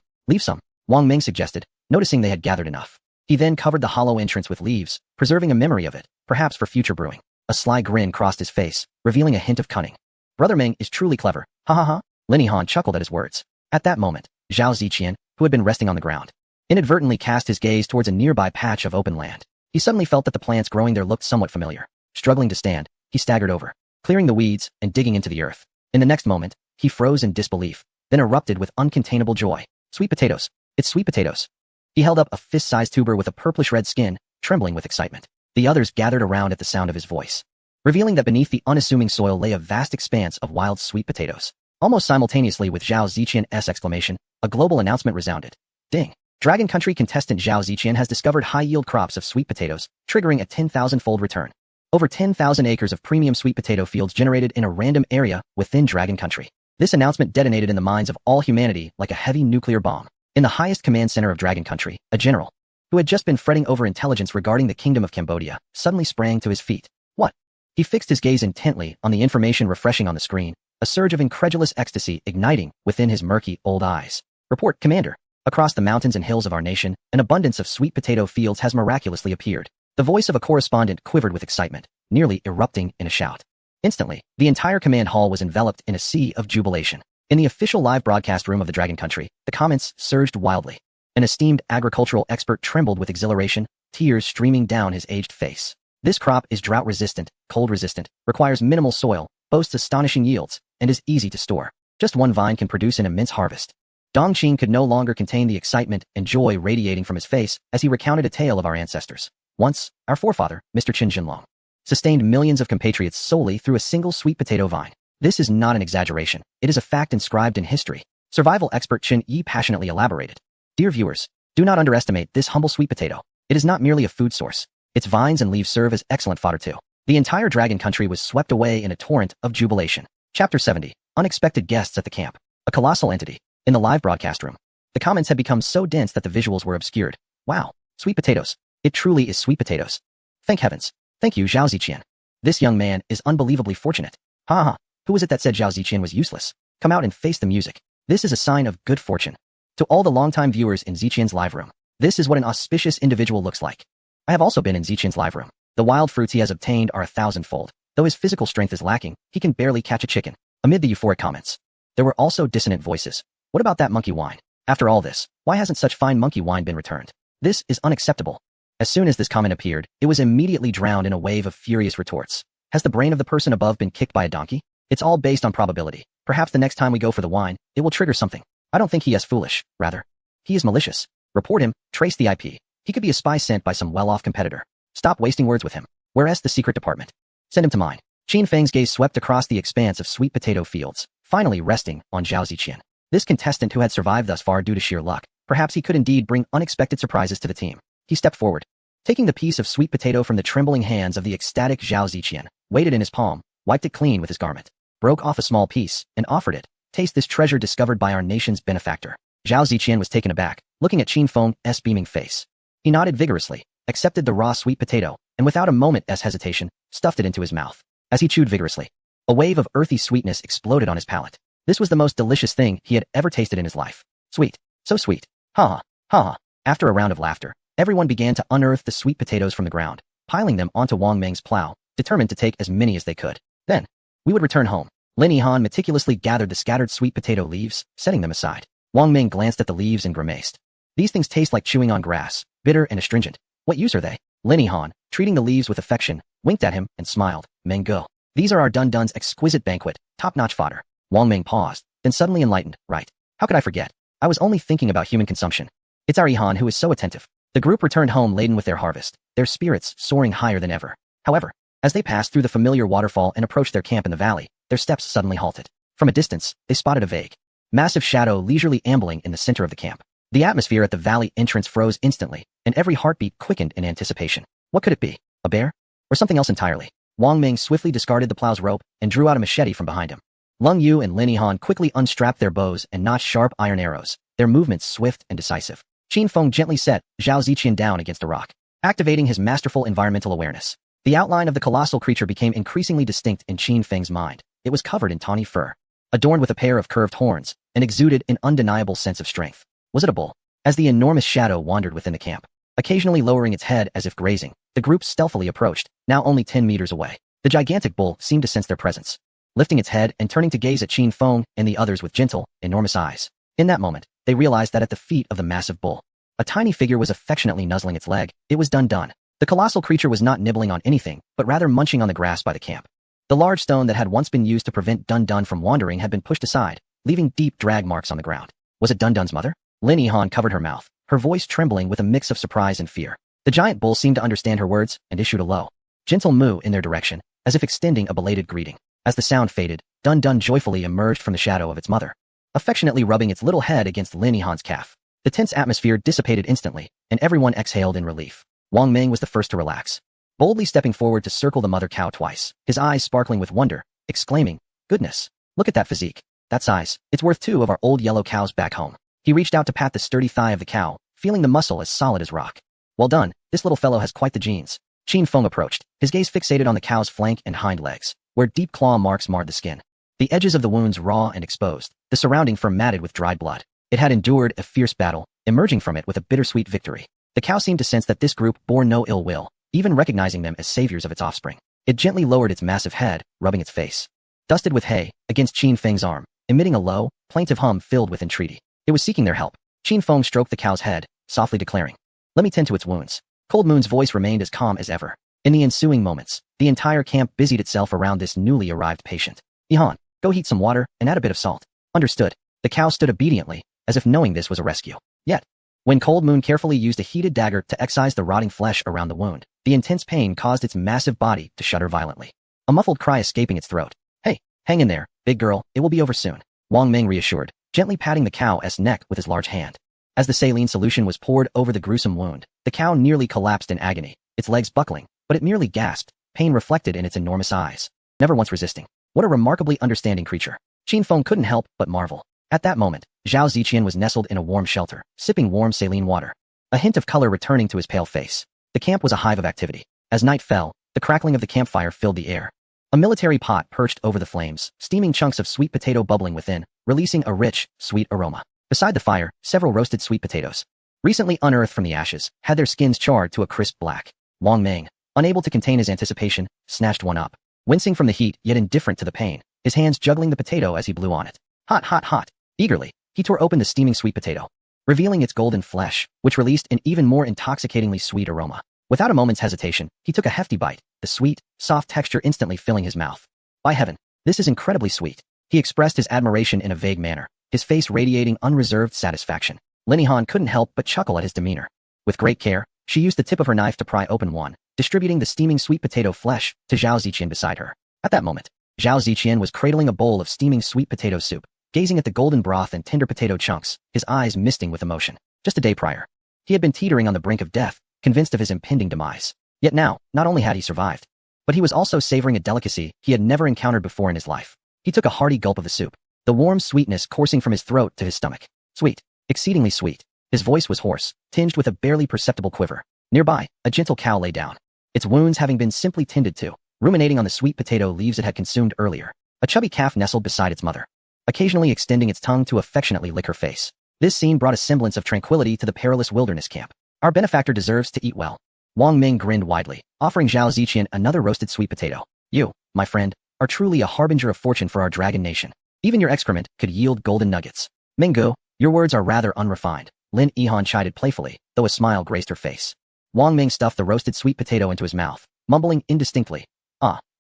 Wang Ming suggested, noticing they had gathered enough. He then covered the hollow entrance with leaves, preserving a memory of it, perhaps for future brewing. A sly grin crossed his face, revealing a hint of cunning. Brother Ming is truly clever. Ha ha ha. Lin Yihan chuckled at his words. At that moment, Zhao Ziqian, who had been resting on the ground, inadvertently cast his gaze towards a nearby patch of open land. He suddenly felt that the plants growing there looked somewhat familiar. Struggling to stand, he staggered over, clearing the weeds and digging into the earth. In the next moment, he froze in disbelief, then erupted with uncontainable joy. Sweet potatoes. It's sweet potatoes. He held up a fist-sized tuber with a purplish-red skin, trembling with excitement. The others gathered around at the sound of his voice, revealing that beneath the unassuming soil lay a vast expanse of wild sweet potatoes. Almost simultaneously with Zhao Ziqian's exclamation, a global announcement resounded. Ding! Dragon Country contestant Zhao Ziqian has discovered high-yield crops of sweet potatoes, triggering a 10,000-fold return. Over 10,000 acres of premium sweet potato fields generated in a random area within Dragon Country. This announcement detonated in the minds of all humanity like a heavy nuclear bomb. In the highest command center of Dragon Country, a general, who had just been fretting over intelligence regarding the Kingdom of Cambodia, suddenly sprang to his feet. What? He fixed his gaze intently on the information refreshing on the screen, a surge of incredulous ecstasy igniting within his murky old eyes. Report, Commander. Across the mountains and hills of our nation, an abundance of sweet potato fields has miraculously appeared. The voice of a correspondent quivered with excitement, nearly erupting in a shout. Instantly, the entire command hall was enveloped in a sea of jubilation. In the official live broadcast room of the Dragon Country, the comments surged wildly. An esteemed agricultural expert trembled with exhilaration, tears streaming down his aged face. This crop is drought-resistant, cold-resistant, requires minimal soil, boasts astonishing yields, and is easy to store. Just one vine can produce an immense harvest. Dong Qing could no longer contain the excitement and joy radiating from his face as he recounted a tale of our ancestors. Once, our forefather, Mr. Qin Jinlong, sustained millions of compatriots solely through a single sweet potato vine. This is not an exaggeration. It is a fact inscribed in history. Survival expert Qin Yi passionately elaborated. Dear viewers, do not underestimate this humble sweet potato. It is not merely a food source. Its vines and leaves serve as excellent fodder too. The entire Dragon Country was swept away in a torrent of jubilation. Chapter 70. Unexpected guests at the camp. A colossal entity. In the live broadcast room, the comments had become so dense that the visuals were obscured. Wow, sweet potatoes. It truly is sweet potatoes. Thank heavens. Thank you, Zhao Ziqian. This young man is unbelievably fortunate. Ha ha. Who was it that said Zhao Ziqian was useless? Come out and face the music. This is a sign of good fortune. To all the longtime viewers in Ziqian's live room, this is what an auspicious individual looks like. I have also been in Ziqian's live room. The wild fruits he has obtained are 1,000-fold. Though his physical strength is lacking, he can barely catch a chicken. Amid the euphoric comments, there were also dissonant voices. What about that monkey wine? After all this, why hasn't such fine monkey wine been returned? This is unacceptable. As soon as this comment appeared, it was immediately drowned in a wave of furious retorts. Has the brain of the person above been kicked by a donkey? It's all based on probability. Perhaps the next time we go for the wine, it will trigger something. I don't think he is foolish, rather. He is malicious. Report him, trace the IP. He could be a spy sent by some well-off competitor. Stop wasting words with him. Where's the secret department? Send him to mine. Qin Feng's gaze swept across the expanse of sweet potato fields, finally resting on Zhao Ziqian. This contestant who had survived thus far due to sheer luck, perhaps he could indeed bring unexpected surprises to the team. He stepped forward. Taking the piece of sweet potato from the trembling hands of the ecstatic Zhao Ziqian, weighed it in his palm, wiped it clean with his garment, broke off a small piece, and offered it. Taste this treasure discovered by our nation's benefactor. Zhao Ziqian was taken aback, looking at Qin Feng's beaming face. He nodded vigorously, accepted the raw sweet potato, and without a moment's hesitation, stuffed it into his mouth. As he chewed vigorously, a wave of earthy sweetness exploded on his palate. This was the most delicious thing he had ever tasted in his life. Sweet. So sweet. Ha ha. Ha ha. After a round of laughter, everyone began to unearth the sweet potatoes from the ground, piling them onto Wang Meng's plow, determined to take as many as they could. Then, we would return home. Lin Yihan meticulously gathered the scattered sweet potato leaves, setting them aside. Wang Meng glanced at the leaves and grimaced. These things taste like chewing on grass, bitter and astringent. What use are they? Lin Yihan, treating the leaves with affection, winked at him and smiled. Meng go. These are our Dun-Dun's exquisite banquet, top-notch fodder. Wang Meng paused, then suddenly enlightened. Right. How could I forget? I was only thinking about human consumption. It's our Yihan who is so attentive. The group returned home laden with their harvest, their spirits soaring higher than ever. However, as they passed through the familiar waterfall and approached their camp in the valley, their steps suddenly halted. From a distance, they spotted a vague, massive shadow leisurely ambling in the center of the camp. The atmosphere at the valley entrance froze instantly, and every heartbeat quickened in anticipation. What could it be? A bear? Or something else entirely? Wang Meng swiftly discarded the plow's rope and drew out a machete from behind him. Lung Yu and Lin Yihan quickly unstrapped their bows and notched sharp iron arrows, their movements swift and decisive. Qin Feng gently set Zhao Ziqian down against a rock, activating his masterful environmental awareness. The outline of the colossal creature became increasingly distinct in Qin Feng's mind. It was covered in tawny fur, adorned with a pair of curved horns, and exuded an undeniable sense of strength. Was it a bull? As the enormous shadow wandered within the camp, occasionally lowering its head as if grazing, the group stealthily approached, now only 10 meters away. The gigantic bull seemed to sense their presence, lifting its head and turning to gaze at Qin Feng and the others with gentle, enormous eyes. In that moment, they realized that at the feet of the massive bull, a tiny figure was affectionately nuzzling its leg. It was Dun-Dun. The colossal creature was not nibbling on anything, but rather munching on the grass by the camp. The large stone that had once been used to prevent Dun-Dun from wandering had been pushed aside, leaving deep drag marks on the ground. Was it Dun-Dun's mother? Lin Yihan covered her mouth, her voice trembling with a mix of surprise and fear. The giant bull seemed to understand her words and issued a low, gentle moo in their direction, as if extending a belated greeting. As the sound faded, Dun-Dun joyfully emerged from the shadow of its mother, affectionately rubbing its little head against Lin Yihan's calf. The tense atmosphere dissipated instantly, and everyone exhaled in relief. Wang Meng was the first to relax, boldly stepping forward to circle the mother cow twice, his eyes sparkling with wonder, exclaiming, "Goodness! Look at that physique. That size. It's worth 2 of our old yellow cows back home." He reached out to pat the sturdy thigh of the cow, feeling the muscle as solid as rock. "Well done, this little fellow has quite the genes." Qin Feng approached, his gaze fixated on the cow's flank and hind legs, where deep claw marks marred the skin. The edges of the wounds raw and exposed, the surrounding fur matted with dried blood. It had endured a fierce battle, emerging from it with a bittersweet victory. The cow seemed to sense that this group bore no ill will, even recognizing them as saviors of its offspring. It gently lowered its massive head, rubbing its face. Dusted with hay, against Qin Feng's arm, emitting a low, plaintive hum filled with entreaty. It was seeking their help. Qin Feng stroked the cow's head, softly declaring, "Let me tend to its wounds." Cold Moon's voice remained as calm as ever. In the ensuing moments, the entire camp busied itself around this newly arrived patient. "Ihan, go heat some water and add a bit of salt." "Understood." The cow stood obediently, as if knowing this was a rescue. Yet, when Cold Moon carefully used a heated dagger to excise the rotting flesh around the wound, the intense pain caused its massive body to shudder violently. A muffled cry escaping its throat. "Hey, hang in there, big girl, it will be over soon," Wang Ming reassured, gently patting the cow's neck with his large hand. As the saline solution was poured over the gruesome wound, the cow nearly collapsed in agony, its legs buckling, but it merely gasped, pain reflected in its enormous eyes. Never once resisting. What a remarkably understanding creature. Qin Feng couldn't help but marvel. At that moment, Zhao Ziqian was nestled in a warm shelter, sipping warm saline water. A hint of color returning to his pale face. The camp was a hive of activity. As night fell, the crackling of the campfire filled the air. A military pot perched over the flames, steaming chunks of sweet potato bubbling within, releasing a rich, sweet aroma. Beside the fire, several roasted sweet potatoes, recently unearthed from the ashes, had their skins charred to a crisp black. Wang Ming, unable to contain his anticipation, snatched one up. Wincing from the heat, yet indifferent to the pain, his hands juggling the potato as he blew on it. Hot, hot, hot. Eagerly, he tore open the steaming sweet potato, revealing its golden flesh, which released an even more intoxicatingly sweet aroma. Without a moment's hesitation, he took a hefty bite, the sweet, soft texture instantly filling his mouth. "By heaven, this is incredibly sweet." He expressed his admiration in a vague manner, his face radiating unreserved satisfaction. Lin Yihan couldn't help but chuckle at his demeanor. With great care, she used the tip of her knife to pry open one, distributing the steaming sweet potato flesh to Zhao Ziqian beside her. At that moment, Zhao Ziqian was cradling a bowl of steaming sweet potato soup, gazing at the golden broth and tender potato chunks, his eyes misting with emotion. Just a day prior, he had been teetering on the brink of death, convinced of his impending demise. Yet now, not only had he survived, but he was also savoring a delicacy he had never encountered before in his life. He took a hearty gulp of the soup, the warm sweetness coursing from his throat to his stomach. Sweet, exceedingly sweet. His voice was hoarse, tinged with a barely perceptible quiver. Nearby, a gentle cow lay down, its wounds having been simply tended to, ruminating on the sweet potato leaves it had consumed earlier. A chubby calf nestled beside its mother, occasionally extending its tongue to affectionately lick her face. This scene brought a semblance of tranquility to the perilous wilderness camp. Our benefactor deserves to eat well. Wang Ming grinned widely, offering Zhao Ziqian another roasted sweet potato. "You, my friend, are truly a harbinger of fortune for our dragon nation. Even your excrement could yield golden nuggets." "Minggu, your words are rather unrefined," Lin Yihan chided playfully, though a smile graced her face. Wang Ming stuffed the roasted sweet potato into his mouth, mumbling indistinctly,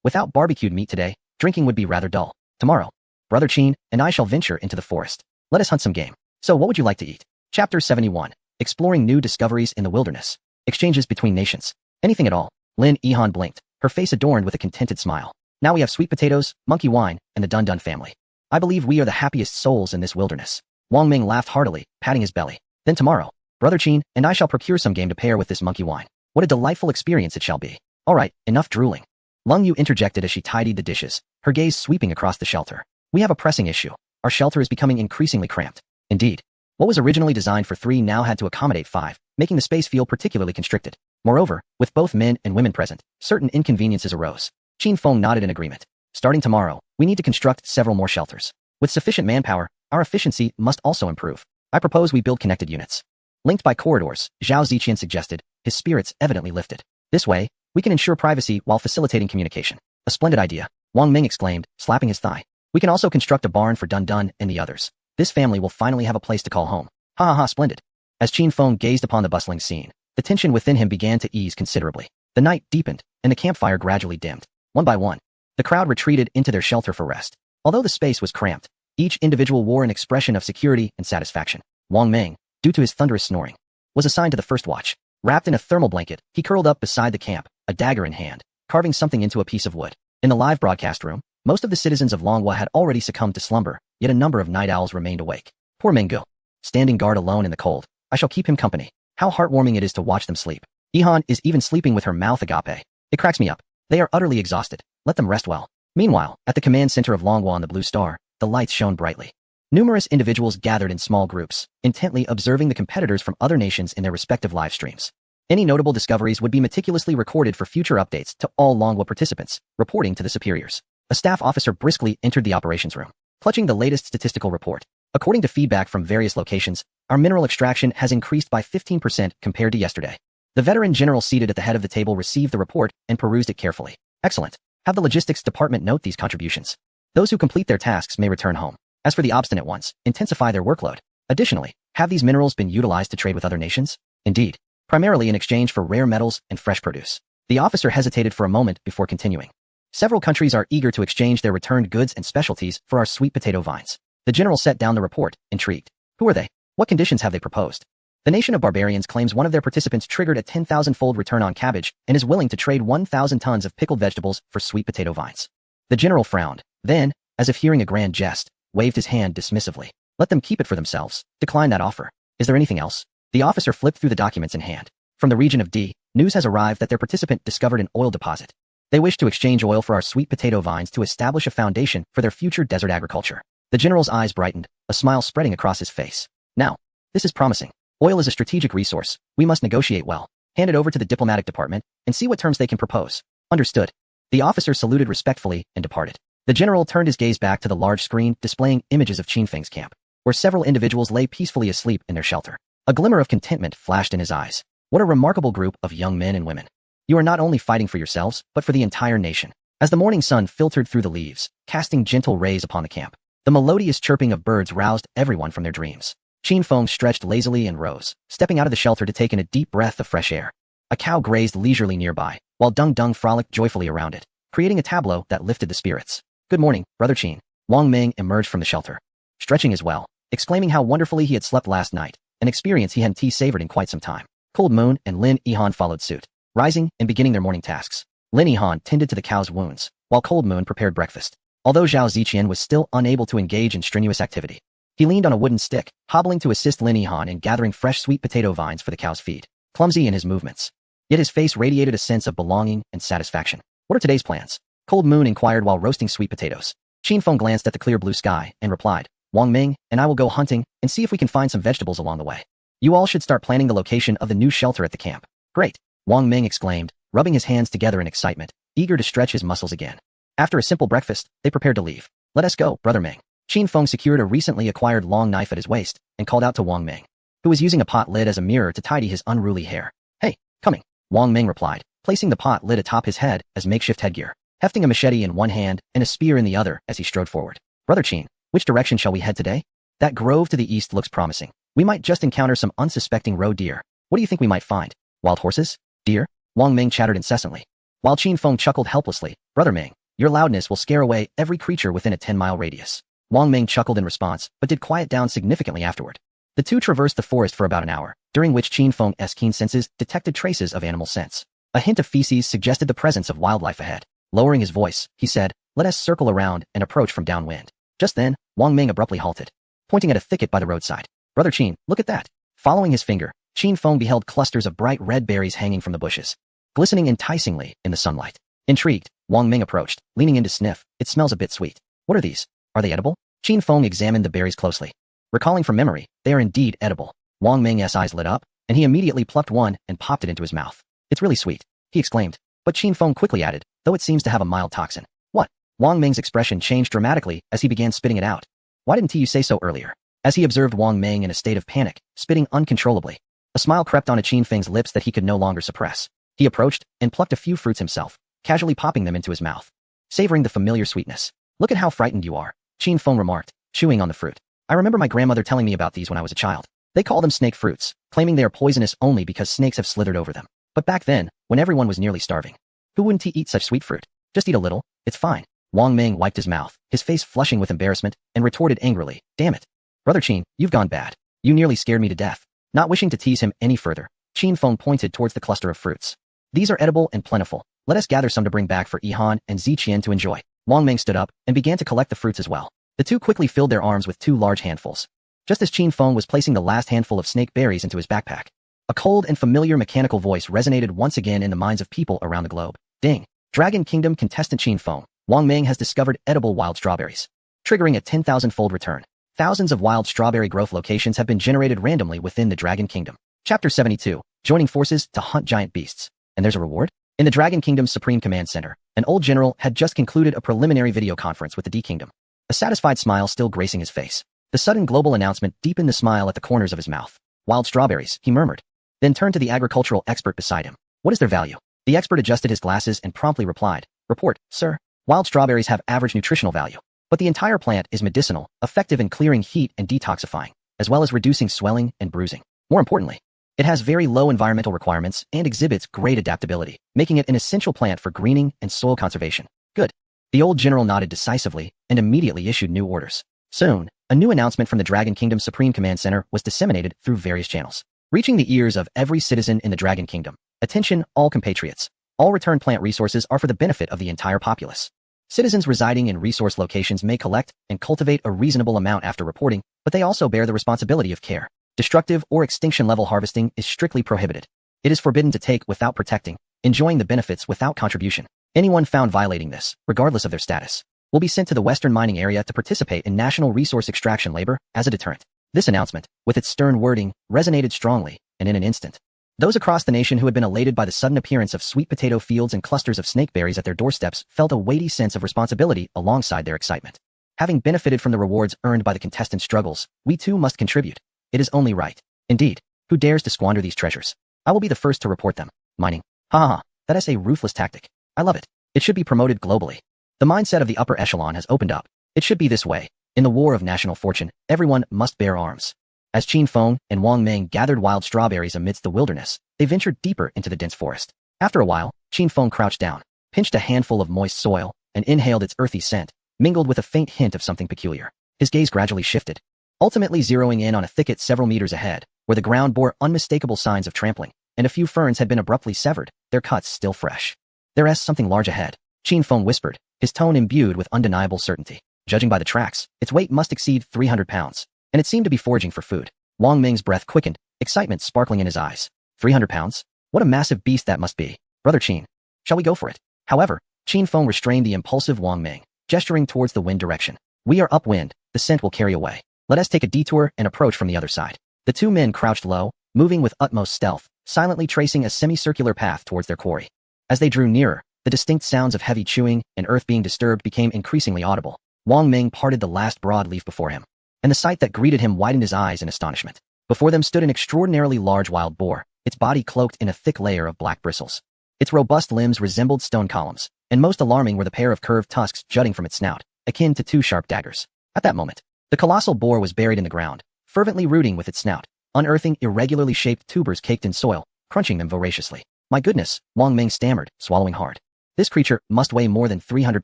"Without barbecued meat today, drinking would be rather dull. Tomorrow, Brother Qin and I shall venture into the forest. Let us hunt some game. So what would you like to eat?" Chapter 71. Exploring new discoveries in the wilderness. Exchanges between nations. Anything at all. Lin Yihan blinked, her face adorned with a contented smile. "Now we have sweet potatoes, monkey wine, and the Dun Dun family. I believe we are the happiest souls in this wilderness." Wang Ming laughed heartily, patting his belly. "Then tomorrow, Brother Qin and I shall procure some game to pair with this monkey wine. What a delightful experience it shall be." "All right, enough drooling." Lung Yu interjected as she tidied the dishes, her gaze sweeping across the shelter. "We have a pressing issue. Our shelter is becoming increasingly cramped." Indeed, what was originally designed for 3 now had to accommodate 5, making the space feel particularly constricted. Moreover, with both men and women present, certain inconveniences arose. Qin Feng nodded in agreement. "Starting tomorrow, we need to construct several more shelters. With sufficient manpower, our efficiency must also improve. I propose we build connected units, linked by corridors," Zhao Ziqian suggested, his spirits evidently lifted. "This way, we can ensure privacy while facilitating communication." "A splendid idea," Wang Ming exclaimed, slapping his thigh. "We can also construct a barn for Dun Dun and the others. This family will finally have a place to call home." "Ha ha ha, splendid." As Qin Feng gazed upon the bustling scene, the tension within him began to ease considerably. The night deepened, and the campfire gradually dimmed. One by one, the crowd retreated into their shelter for rest. Although the space was cramped, each individual wore an expression of security and satisfaction. Wang Ming, due to his thunderous snoring, was assigned to the first watch. Wrapped in a thermal blanket, he curled up beside the camp, a dagger in hand, carving something into a piece of wood. In the live broadcast room, most of the citizens of Longhua had already succumbed to slumber, yet a number of night owls remained awake. Poor Minggu, standing guard alone in the cold. I shall keep him company. How heartwarming it is to watch them sleep. Yihan is even sleeping with her mouth agape. It cracks me up. They are utterly exhausted. Let them rest well. Meanwhile, at the command center of Longhua on the Blue Star, the lights shone brightly. Numerous individuals gathered in small groups, intently observing the competitors from other nations in their respective live streams. Any notable discoveries would be meticulously recorded for future updates to all Longhua participants, reporting to the superiors. A staff officer briskly entered the operations room, clutching the latest statistical report. According to feedback from various locations, our mineral extraction has increased by 15% compared to yesterday. The veteran general seated at the head of the table received the report and perused it carefully. Excellent. Have the logistics department note these contributions. Those who complete their tasks may return home. As for the obstinate ones, intensify their workload. Additionally, have these minerals been utilized to trade with other nations? Indeed. Primarily in exchange for rare metals and fresh produce. The officer hesitated for a moment before continuing. Several countries are eager to exchange their returned goods and specialties for our sweet potato vines. The general set down the report, intrigued. Who are they? What conditions have they proposed? The nation of barbarians claims one of their participants triggered a 10,000-fold return on cabbage and is willing to trade 1,000 tons of pickled vegetables for sweet potato vines. The general frowned. Then, as if hearing a grand jest, waved his hand dismissively. Let them keep it for themselves. Decline that offer. Is there anything else? The officer flipped through the documents in hand. From the region of D, news has arrived that their participant discovered an oil deposit. They wish to exchange oil for our sweet potato vines to establish a foundation for their future desert agriculture. The general's eyes brightened, a smile spreading across his face. Now, this is promising. Oil is a strategic resource. We must negotiate well. Hand it over to the diplomatic department and see what terms they can propose. Understood. The officer saluted respectfully and departed. The general turned his gaze back to the large screen displaying images of Qin Feng's camp, where several individuals lay peacefully asleep in their shelter. A glimmer of contentment flashed in his eyes. What a remarkable group of young men and women. You are not only fighting for yourselves, but for the entire nation. As the morning sun filtered through the leaves, casting gentle rays upon the camp, the melodious chirping of birds roused everyone from their dreams. Qin Feng stretched lazily and rose, stepping out of the shelter to take in a deep breath of fresh air. A cow grazed leisurely nearby, while Dung Dung frolicked joyfully around it, creating a tableau that lifted the spirits. Good morning, Brother Qin. Wang Ming emerged from the shelter, stretching as well, exclaiming how wonderfully he had slept last night, an experience he hadn't savored in quite some time. Cold Moon and Lin Yihan followed suit, rising and beginning their morning tasks. Lin Yihan tended to the cow's wounds, while Cold Moon prepared breakfast. Although Zhao Ziqian was still unable to engage in strenuous activity, he leaned on a wooden stick, hobbling to assist Lin Yihan in gathering fresh sweet potato vines for the cow's feed, clumsy in his movements. Yet his face radiated a sense of belonging and satisfaction. What are today's plans? Cold Moon inquired while roasting sweet potatoes. Qin Feng glanced at the clear blue sky and replied, Wang Ming and I will go hunting and see if we can find some vegetables along the way. You all should start planning the location of the new shelter at the camp. Great, Wang Ming exclaimed, rubbing his hands together in excitement, eager to stretch his muscles again. After a simple breakfast, they prepared to leave. Let us go, Brother Ming. Qin Feng secured a recently acquired long knife at his waist and called out to Wang Ming, who was using a pot lid as a mirror to tidy his unruly hair. Hey, coming, Wang Ming replied, placing the pot lid atop his head as makeshift headgear, hefting a machete in one hand and a spear in the other as he strode forward. Brother Qin, which direction shall we head today? That grove to the east looks promising. We might just encounter some unsuspecting roe deer. What do you think we might find? Wild horses? Deer? Wang Ming chattered incessantly. While Qin Feng chuckled helplessly, Brother Ming, your loudness will scare away every creature within a 10-mile radius. Wang Ming chuckled in response, but did quiet down significantly afterward. The two traversed the forest for about an hour, during which Qin Feng's keen senses detected traces of animal scents. A hint of feces suggested the presence of wildlife ahead. Lowering his voice, he said, let us circle around and approach from downwind. Just then, Wang Ming abruptly halted, pointing at a thicket by the roadside. Brother Qin, look at that. Following his finger, Qin Feng beheld clusters of bright red berries hanging from the bushes, glistening enticingly in the sunlight. Intrigued, Wang Ming approached, leaning in to sniff. It smells a bit sweet. What are these? Are they edible? Qin Feng examined the berries closely. Recalling from memory, they are indeed edible. Wang Ming's eyes lit up, and he immediately plucked one and popped it into his mouth. It's really sweet, he exclaimed. But Qin Feng quickly added, though it seems to have a mild toxin. What? Wang Ming's expression changed dramatically as he began spitting it out. Why didn't you say so earlier? As he observed Wang Ming in a state of panic, spitting uncontrollably, a smile crept onto Qin Feng's lips that he could no longer suppress. He approached and plucked a few fruits himself, casually popping them into his mouth, savoring the familiar sweetness. Look at how frightened you are, Qin Feng remarked, chewing on the fruit. I remember my grandmother telling me about these when I was a child. They call them snake fruits, claiming they are poisonous only because snakes have slithered over them. But back then, when everyone was nearly starving, who wouldn't eat such sweet fruit? Just eat a little, it's fine. Wang Ming wiped his mouth, his face flushing with embarrassment, and retorted angrily, damn it. Brother Qin, you've gone bad. You nearly scared me to death. Not wishing to tease him any further, Qin Feng pointed towards the cluster of fruits. These are edible and plentiful. Let us gather some to bring back for Yihan and Ziqian to enjoy. Wang Ming stood up and began to collect the fruits as well. The two quickly filled their arms with 2 large handfuls. Just as Qin Feng was placing the last handful of snake berries into his backpack, a cold and familiar mechanical voice resonated once again in the minds of people around the globe. Ding! Dragon Kingdom contestant Qin Feng, Wang Ming has discovered edible wild strawberries, triggering a 10,000-fold return. Thousands of wild strawberry growth locations have been generated randomly within the Dragon Kingdom. Chapter 72, Joining Forces to Hunt Giant Beasts. And there's a reward? In the Dragon Kingdom's Supreme Command Center, an old general had just concluded a preliminary video conference with the D Kingdom, a satisfied smile still gracing his face. The sudden global announcement deepened the smile at the corners of his mouth. Wild strawberries, he murmured, then turned to the agricultural expert beside him. What is their value? The expert adjusted his glasses and promptly replied, Report, sir. Wild strawberries have average nutritional value, but the entire plant is medicinal, effective in clearing heat and detoxifying, as well as reducing swelling and bruising. More importantly, it has very low environmental requirements and exhibits great adaptability, making it an essential plant for greening and soil conservation. Good. The old general nodded decisively and immediately issued new orders. Soon, a new announcement from the Dragon Kingdom Supreme Command Center was disseminated through various channels, reaching the ears of every citizen in the Dragon Kingdom. Attention, all compatriots. All return plant resources are for the benefit of the entire populace. Citizens residing in resource locations may collect and cultivate a reasonable amount after reporting, but they also bear the responsibility of care. Destructive or extinction-level harvesting is strictly prohibited. It is forbidden to take without protecting, enjoying the benefits without contribution. Anyone found violating this, regardless of their status, will be sent to the Western Mining Area to participate in national resource extraction labor as a deterrent. This announcement, with its stern wording, resonated strongly, and in an instant, those across the nation who had been elated by the sudden appearance of sweet potato fields and clusters of snakeberries at their doorsteps felt a weighty sense of responsibility alongside their excitement. Having benefited from the rewards earned by the contestants' struggles, we too must contribute. It is only right. Indeed, who dares to squander these treasures? I will be the first to report them. Mining. Ha ha ha. That is a ruthless tactic. I love it. It should be promoted globally. The mindset of the upper echelon has opened up. It should be this way. In the war of national fortune, everyone must bear arms. As Qin Feng and Wang Meng gathered wild strawberries amidst the wilderness, they ventured deeper into the dense forest. After a while, Qin Feng crouched down, pinched a handful of moist soil, and inhaled its earthy scent, mingled with a faint hint of something peculiar. His gaze gradually shifted, ultimately zeroing in on a thicket several meters ahead, where the ground bore unmistakable signs of trampling, and a few ferns had been abruptly severed, their cuts still fresh. There's something large ahead, Qin Feng whispered, his tone imbued with undeniable certainty. Judging by the tracks, its weight must exceed 300 pounds, and it seemed to be foraging for food. Wang Ming's breath quickened, excitement sparkling in his eyes. 300 pounds? What a massive beast that must be. Brother Qin, shall we go for it? However, Qin Feng restrained the impulsive Wang Ming, gesturing towards the wind direction. We are upwind, the scent will carry away. Let us take a detour and approach from the other side. The two men crouched low, moving with utmost stealth, silently tracing a semicircular path towards their quarry. As they drew nearer, the distinct sounds of heavy chewing and earth being disturbed became increasingly audible. Wang Ming parted the last broad leaf before him, and the sight that greeted him widened his eyes in astonishment. Before them stood an extraordinarily large wild boar, its body cloaked in a thick layer of black bristles. Its robust limbs resembled stone columns, and most alarming were the pair of curved tusks jutting from its snout, akin to two sharp daggers. At that moment, the colossal boar was buried in the ground, fervently rooting with its snout, unearthing irregularly shaped tubers caked in soil, crunching them voraciously. My goodness, Wang Ming stammered, swallowing hard. This creature must weigh more than 300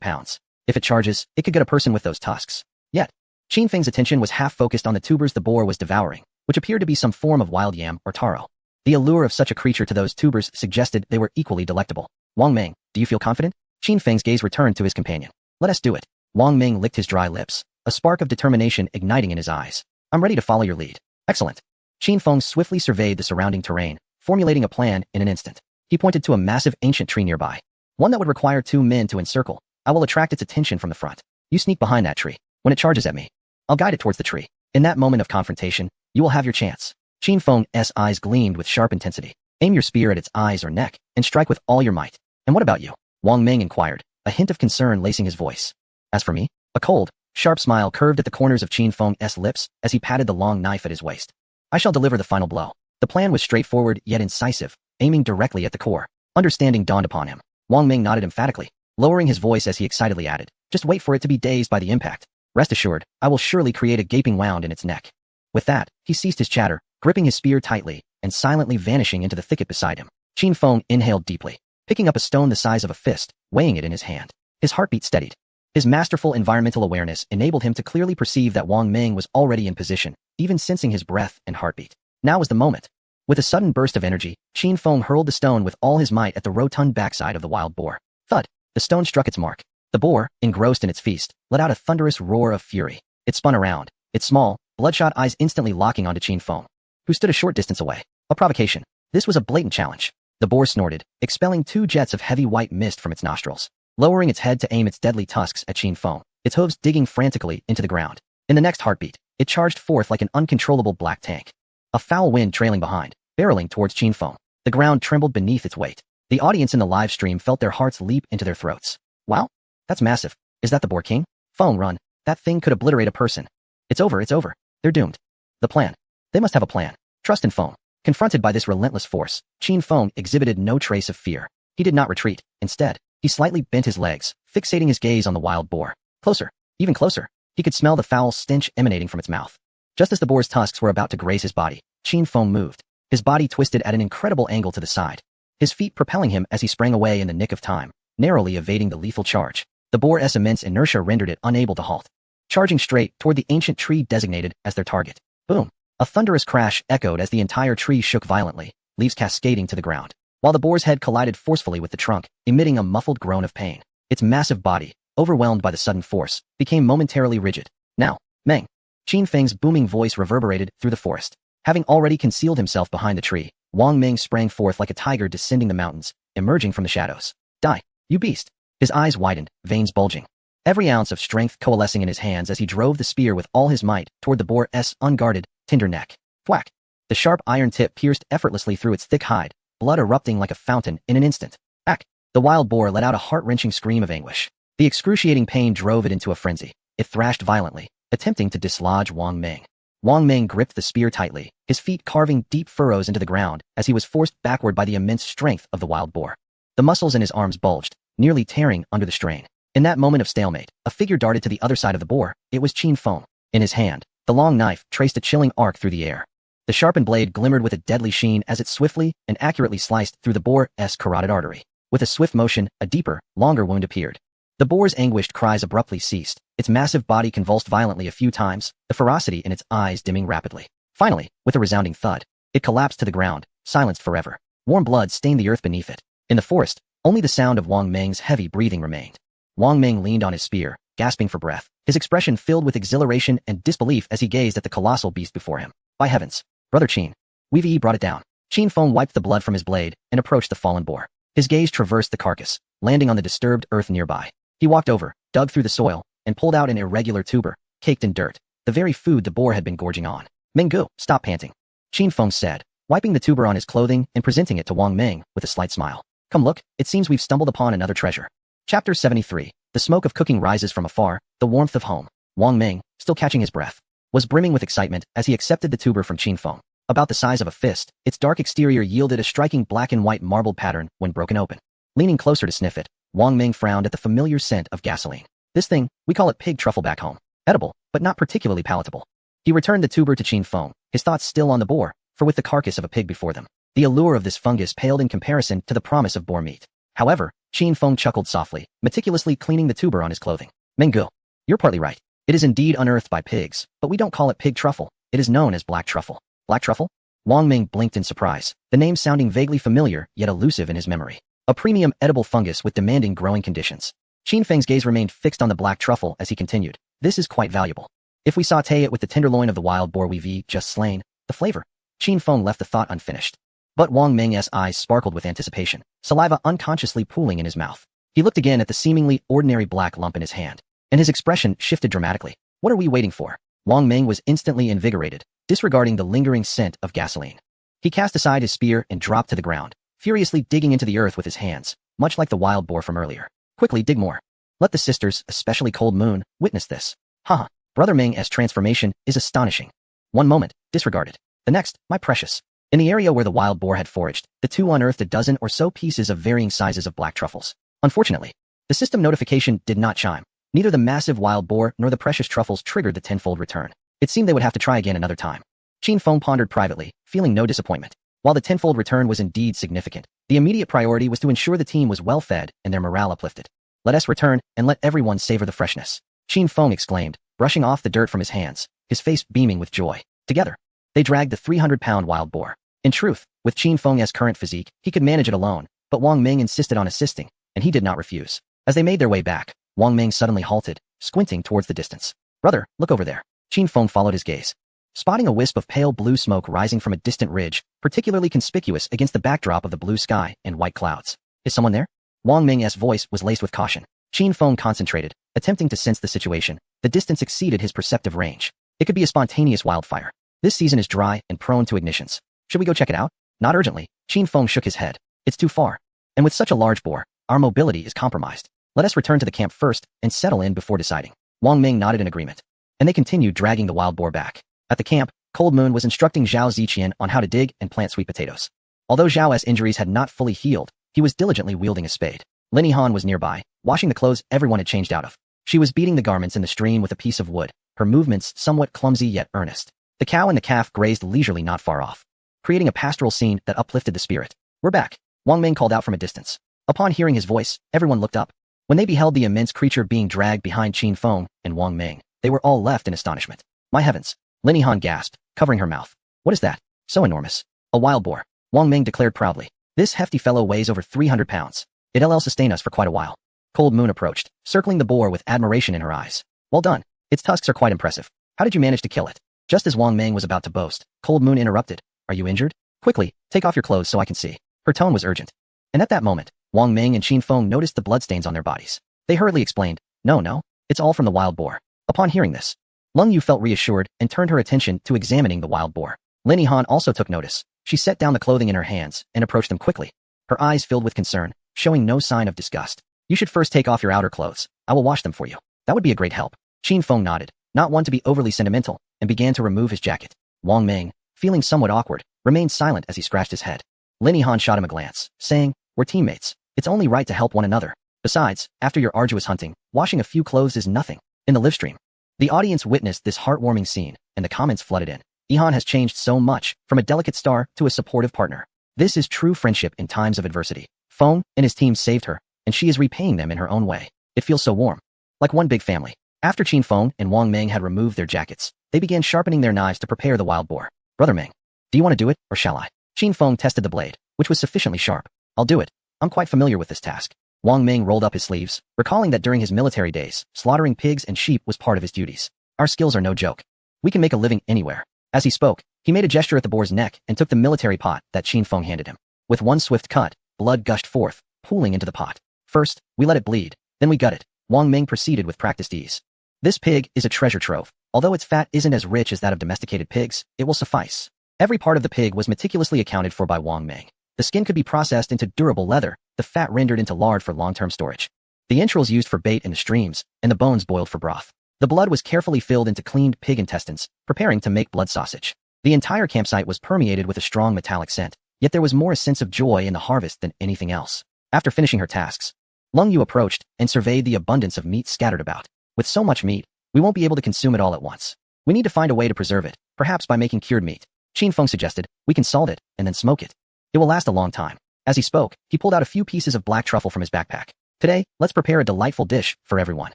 pounds. If it charges, it could get a person with those tusks. Yet, Qin Feng's attention was half focused on the tubers the boar was devouring, which appeared to be some form of wild yam or taro. The allure of such a creature to those tubers suggested they were equally delectable. Wang Ming, do you feel confident? Qin Feng's gaze returned to his companion. Let us do it. Wang Ming licked his dry lips, a spark of determination igniting in his eyes. I'm ready to follow your lead. Excellent. Qin Feng swiftly surveyed the surrounding terrain, formulating a plan in an instant. He pointed to a massive ancient tree nearby, one that would require 2 men to encircle. I will attract its attention from the front. You sneak behind that tree. When it charges at me, I'll guide it towards the tree. In that moment of confrontation, you will have your chance. Qin Feng's eyes gleamed with sharp intensity. Aim your spear at its eyes or neck, and strike with all your might. And what about you? Wang Ming inquired, a hint of concern lacing his voice. As for me, a cold, sharp smile curved at the corners of Qin Feng's lips as he patted the long knife at his waist. I shall deliver the final blow. The plan was straightforward yet incisive, aiming directly at the core. Understanding dawned upon him. Wang Ming nodded emphatically, lowering his voice as he excitedly added, just wait for it to be dazed by the impact. Rest assured, I will surely create a gaping wound in its neck. With that, he ceased his chatter, gripping his spear tightly, and silently vanishing into the thicket beside him. Qin Feng inhaled deeply, picking up a stone the size of a fist, weighing it in his hand. His heartbeat steadied. His masterful environmental awareness enabled him to clearly perceive that Wang Ming was already in position, even sensing his breath and heartbeat. Now was the moment. With a sudden burst of energy, Qin Feng hurled the stone with all his might at the rotund backside of the wild boar. Thud! The stone struck its mark. The boar, engrossed in its feast, let out a thunderous roar of fury. It spun around, its small, bloodshot eyes instantly locking onto Qin Feng, who stood a short distance away. A provocation. This was a blatant challenge. The boar snorted, expelling 2 jets of heavy white mist from its nostrils, lowering its head to aim its deadly tusks at Qin Feng, its hooves digging frantically into the ground. In the next heartbeat, it charged forth like an uncontrollable black tank. A foul wind trailing behind, barreling towards Qin Feng. The ground trembled beneath its weight. The audience in the live stream felt their hearts leap into their throats. Wow, that's massive. Is that the Boar King? Feng, run. That thing could obliterate a person. It's over, it's over. They're doomed. The plan. They must have a plan. Trust in Feng. Confronted by this relentless force, Qin Feng exhibited no trace of fear. He did not retreat. Instead, He slightly bent his legs, fixating his gaze on the wild boar. Closer, even closer. He could smell the foul stench emanating from its mouth. Just as the boar's tusks were about to graze his body, Qin Feng moved. His body twisted at an incredible angle to the side, his feet propelling him as he sprang away in the nick of time, narrowly evading the lethal charge. The boar's immense inertia rendered it unable to halt, charging straight toward the ancient tree designated as their target. Boom! A thunderous crash echoed as the entire tree shook violently, leaves cascading to the ground, while the boar's head collided forcefully with the trunk, emitting a muffled groan of pain. Its massive body, overwhelmed by the sudden force, became momentarily rigid. Now, Meng! Qin Feng's booming voice reverberated through the forest. Having already concealed himself behind the tree, Wang Meng sprang forth like a tiger descending the mountains, emerging from the shadows. Die, you beast! His eyes widened, veins bulging, every ounce of strength coalescing in his hands as he drove the spear with all his might toward the boar's unguarded, tender neck. Thwack! The sharp iron tip pierced effortlessly through its thick hide, blood erupting like a fountain in an instant. Ack! The wild boar let out a heart-wrenching scream of anguish. The excruciating pain drove it into a frenzy. It thrashed violently, attempting to dislodge Wang Meng. Wang Meng gripped the spear tightly, his feet carving deep furrows into the ground as he was forced backward by the immense strength of the wild boar. The muscles in his arms bulged, nearly tearing under the strain. In that moment of stalemate, a figure darted to the other side of the boar. It was Qin Feng. In his hand, the long knife traced a chilling arc through the air. The sharpened blade glimmered with a deadly sheen as it swiftly and accurately sliced through the boar's carotid artery. With a swift motion, a deeper, longer wound appeared. The boar's anguished cries abruptly ceased, its massive body convulsed violently a few times, the ferocity in its eyes dimming rapidly. Finally, with a resounding thud, it collapsed to the ground, silenced forever. Warm blood stained the earth beneath it. In the forest, only the sound of Wang Meng's heavy breathing remained. Wang Meng leaned on his spear, gasping for breath, his expression filled with exhilaration and disbelief as he gazed at the colossal beast before him. By heavens! Brother Qin! We've brought it down. Qin Feng wiped the blood from his blade and approached the fallen boar. His gaze traversed the carcass, landing on the disturbed earth nearby. He walked over, dug through the soil, and pulled out an irregular tuber, caked in dirt, the very food the boar had been gorging on. Menggu, stop panting, Qin Feng said, wiping the tuber on his clothing and presenting it to Wang Meng with a slight smile. Come look, it seems we've stumbled upon another treasure. Chapter 73. The smoke of cooking rises from afar, the warmth of home. Wang Meng, still catching his breath, was brimming with excitement as he accepted the tuber from Qin Feng. About the size of a fist, its dark exterior yielded a striking black and white marbled pattern when broken open. Leaning closer to sniff it, Wang Meng frowned at the familiar scent of gasoline. This thing, we call it pig truffle back home. Edible, but not particularly palatable. He returned the tuber to Qin Feng, his thoughts still on the boar, for with the carcass of a pig before them, the allure of this fungus paled in comparison to the promise of boar meat. However, Qin Feng chuckled softly, meticulously cleaning the tuber on his clothing. Menggu, you're partly right. It is indeed unearthed by pigs, but we don't call it pig truffle. It is known as black truffle. Black truffle? Wang Meng blinked in surprise, the name sounding vaguely familiar yet elusive in his memory. A premium edible fungus with demanding growing conditions. Qin Feng's gaze remained fixed on the black truffle as he continued. This is quite valuable. If we saute it with the tenderloin of the wild boar we've just slain, the flavor. Qin Feng left the thought unfinished. But Wang Meng's eyes sparkled with anticipation, saliva unconsciously pooling in his mouth. He looked again at the seemingly ordinary black lump in his hand, and his expression shifted dramatically. What are we waiting for? Wang Meng was instantly invigorated, disregarding the lingering scent of gasoline. He cast aside his spear and dropped to the ground, furiously digging into the earth with his hands, much like the wild boar from earlier. Quickly dig more. Let the sisters, especially Cold Moon, witness this. Haha, Brother Meng's transformation is astonishing. One moment, disregarded. The next, my precious. In the area where the wild boar had foraged, the two unearthed a dozen or so pieces of varying sizes of black truffles. Unfortunately, the system notification did not chime. Neither the massive wild boar nor the precious truffles triggered the tenfold return. It seemed they would have to try again another time. Qin Feng pondered privately, feeling no disappointment. While the tenfold return was indeed significant, the immediate priority was to ensure the team was well fed and their morale uplifted. Let us return, and let everyone savor the freshness. Qin Feng exclaimed, brushing off the dirt from his hands, his face beaming with joy. Together, they dragged the 300-pound wild boar. In truth, with Qin Feng's current physique, he could manage it alone, but Wang Meng insisted on assisting, and he did not refuse. As they made their way back, Wang Meng suddenly halted, squinting towards the distance. Brother, look over there. Qin Feng followed his gaze, spotting a wisp of pale blue smoke rising from a distant ridge, particularly conspicuous against the backdrop of the blue sky and white clouds. Is someone there? Wang Meng's voice was laced with caution. Qin Feng concentrated, attempting to sense the situation. The distance exceeded his perceptive range. It could be a spontaneous wildfire. This season is dry and prone to ignitions. Should we go check it out? Not urgently. Qin Feng shook his head. It's too far. And with such a large boar, our mobility is compromised. Let us return to the camp first and settle in before deciding. Wang Meng nodded in agreement, and they continued dragging the wild boar back. At the camp, Cold Moon was instructing Zhao Ziqian on how to dig and plant sweet potatoes. Although Zhao's injuries had not fully healed, he was diligently wielding a spade. Linny Han was nearby, washing the clothes everyone had changed out of. She was beating the garments in the stream with a piece of wood, her movements somewhat clumsy yet earnest. The cow and the calf grazed leisurely not far off, creating a pastoral scene that uplifted the spirit. "We're back," Wang Ming called out from a distance. Upon hearing his voice, everyone looked up. When they beheld the immense creature being dragged behind Qin Feng and Wang Ming, they were all left in astonishment. "My heavens!" Linny Han gasped, covering her mouth. "What is that? So enormous." "A wild boar," Wang Ming declared proudly. "This hefty fellow weighs over 300 pounds. It'll sustain us for quite a while." Cold Moon approached, circling the boar with admiration in her eyes. "Well done. Its tusks are quite impressive. How did you manage to kill it?" Just as Wang Ming was about to boast, Cold Moon interrupted. "Are you injured? Quickly, take off your clothes so I can see." Her tone was urgent. And at that moment, Wang Ming and Qin Feng noticed the bloodstains on their bodies. They hurriedly explained, No, it's all from the wild boar." Upon hearing this, Lung Yu felt reassured and turned her attention to examining the wild boar. Linny Han also took notice. She set down the clothing in her hands and approached them quickly. Her eyes filled with concern, showing no sign of disgust. "You should first take off your outer clothes. I will wash them for you." "That would be a great help." Qin Feng nodded, not one to be overly sentimental, and began to remove his jacket. Wang Ming, feeling somewhat awkward, remained silent as he scratched his head. Linny Han shot him a glance, saying, "We're teammates. It's only right to help one another. Besides, after your arduous hunting, washing a few clothes is nothing." In the live stream, the audience witnessed this heartwarming scene, and the comments flooded in. "Ihan has changed so much, from a delicate star to a supportive partner. This is true friendship in times of adversity. Feng and his team saved her, and she is repaying them in her own way. It feels so warm. Like one big family." After Qin Feng and Wang Ming had removed their jackets, they began sharpening their knives to prepare the wild boar. "Brother Ming, do you want to do it, or shall I?" Qin Feng tested the blade, which was sufficiently sharp. "I'll do it. I'm quite familiar with this task." Wang Ming rolled up his sleeves, recalling that during his military days, slaughtering pigs and sheep was part of his duties. "Our skills are no joke. We can make a living anywhere." As he spoke, he made a gesture at the boar's neck and took the military pot that Qin Feng handed him. With one swift cut, blood gushed forth, pooling into the pot. "First, we let it bleed, then we gut it," Wang Ming proceeded with practiced ease. "This pig is a treasure trove. Although its fat isn't as rich as that of domesticated pigs, it will suffice." Every part of the pig was meticulously accounted for by Wang Ming. The skin could be processed into durable leather, the fat rendered into lard for long-term storage, the entrails used for bait in the streams, and the bones boiled for broth. The blood was carefully filled into cleaned pig intestines, preparing to make blood sausage. The entire campsite was permeated with a strong metallic scent, yet there was more a sense of joy in the harvest than anything else. After finishing her tasks, Lung Yu approached and surveyed the abundance of meat scattered about. "With so much meat, we won't be able to consume it all at once. We need to find a way to preserve it, perhaps by making cured meat." Qin Feng suggested, "We can salt it and then smoke it. It will last a long time." As he spoke, he pulled out a few pieces of black truffle from his backpack. "Today, let's prepare a delightful dish for everyone."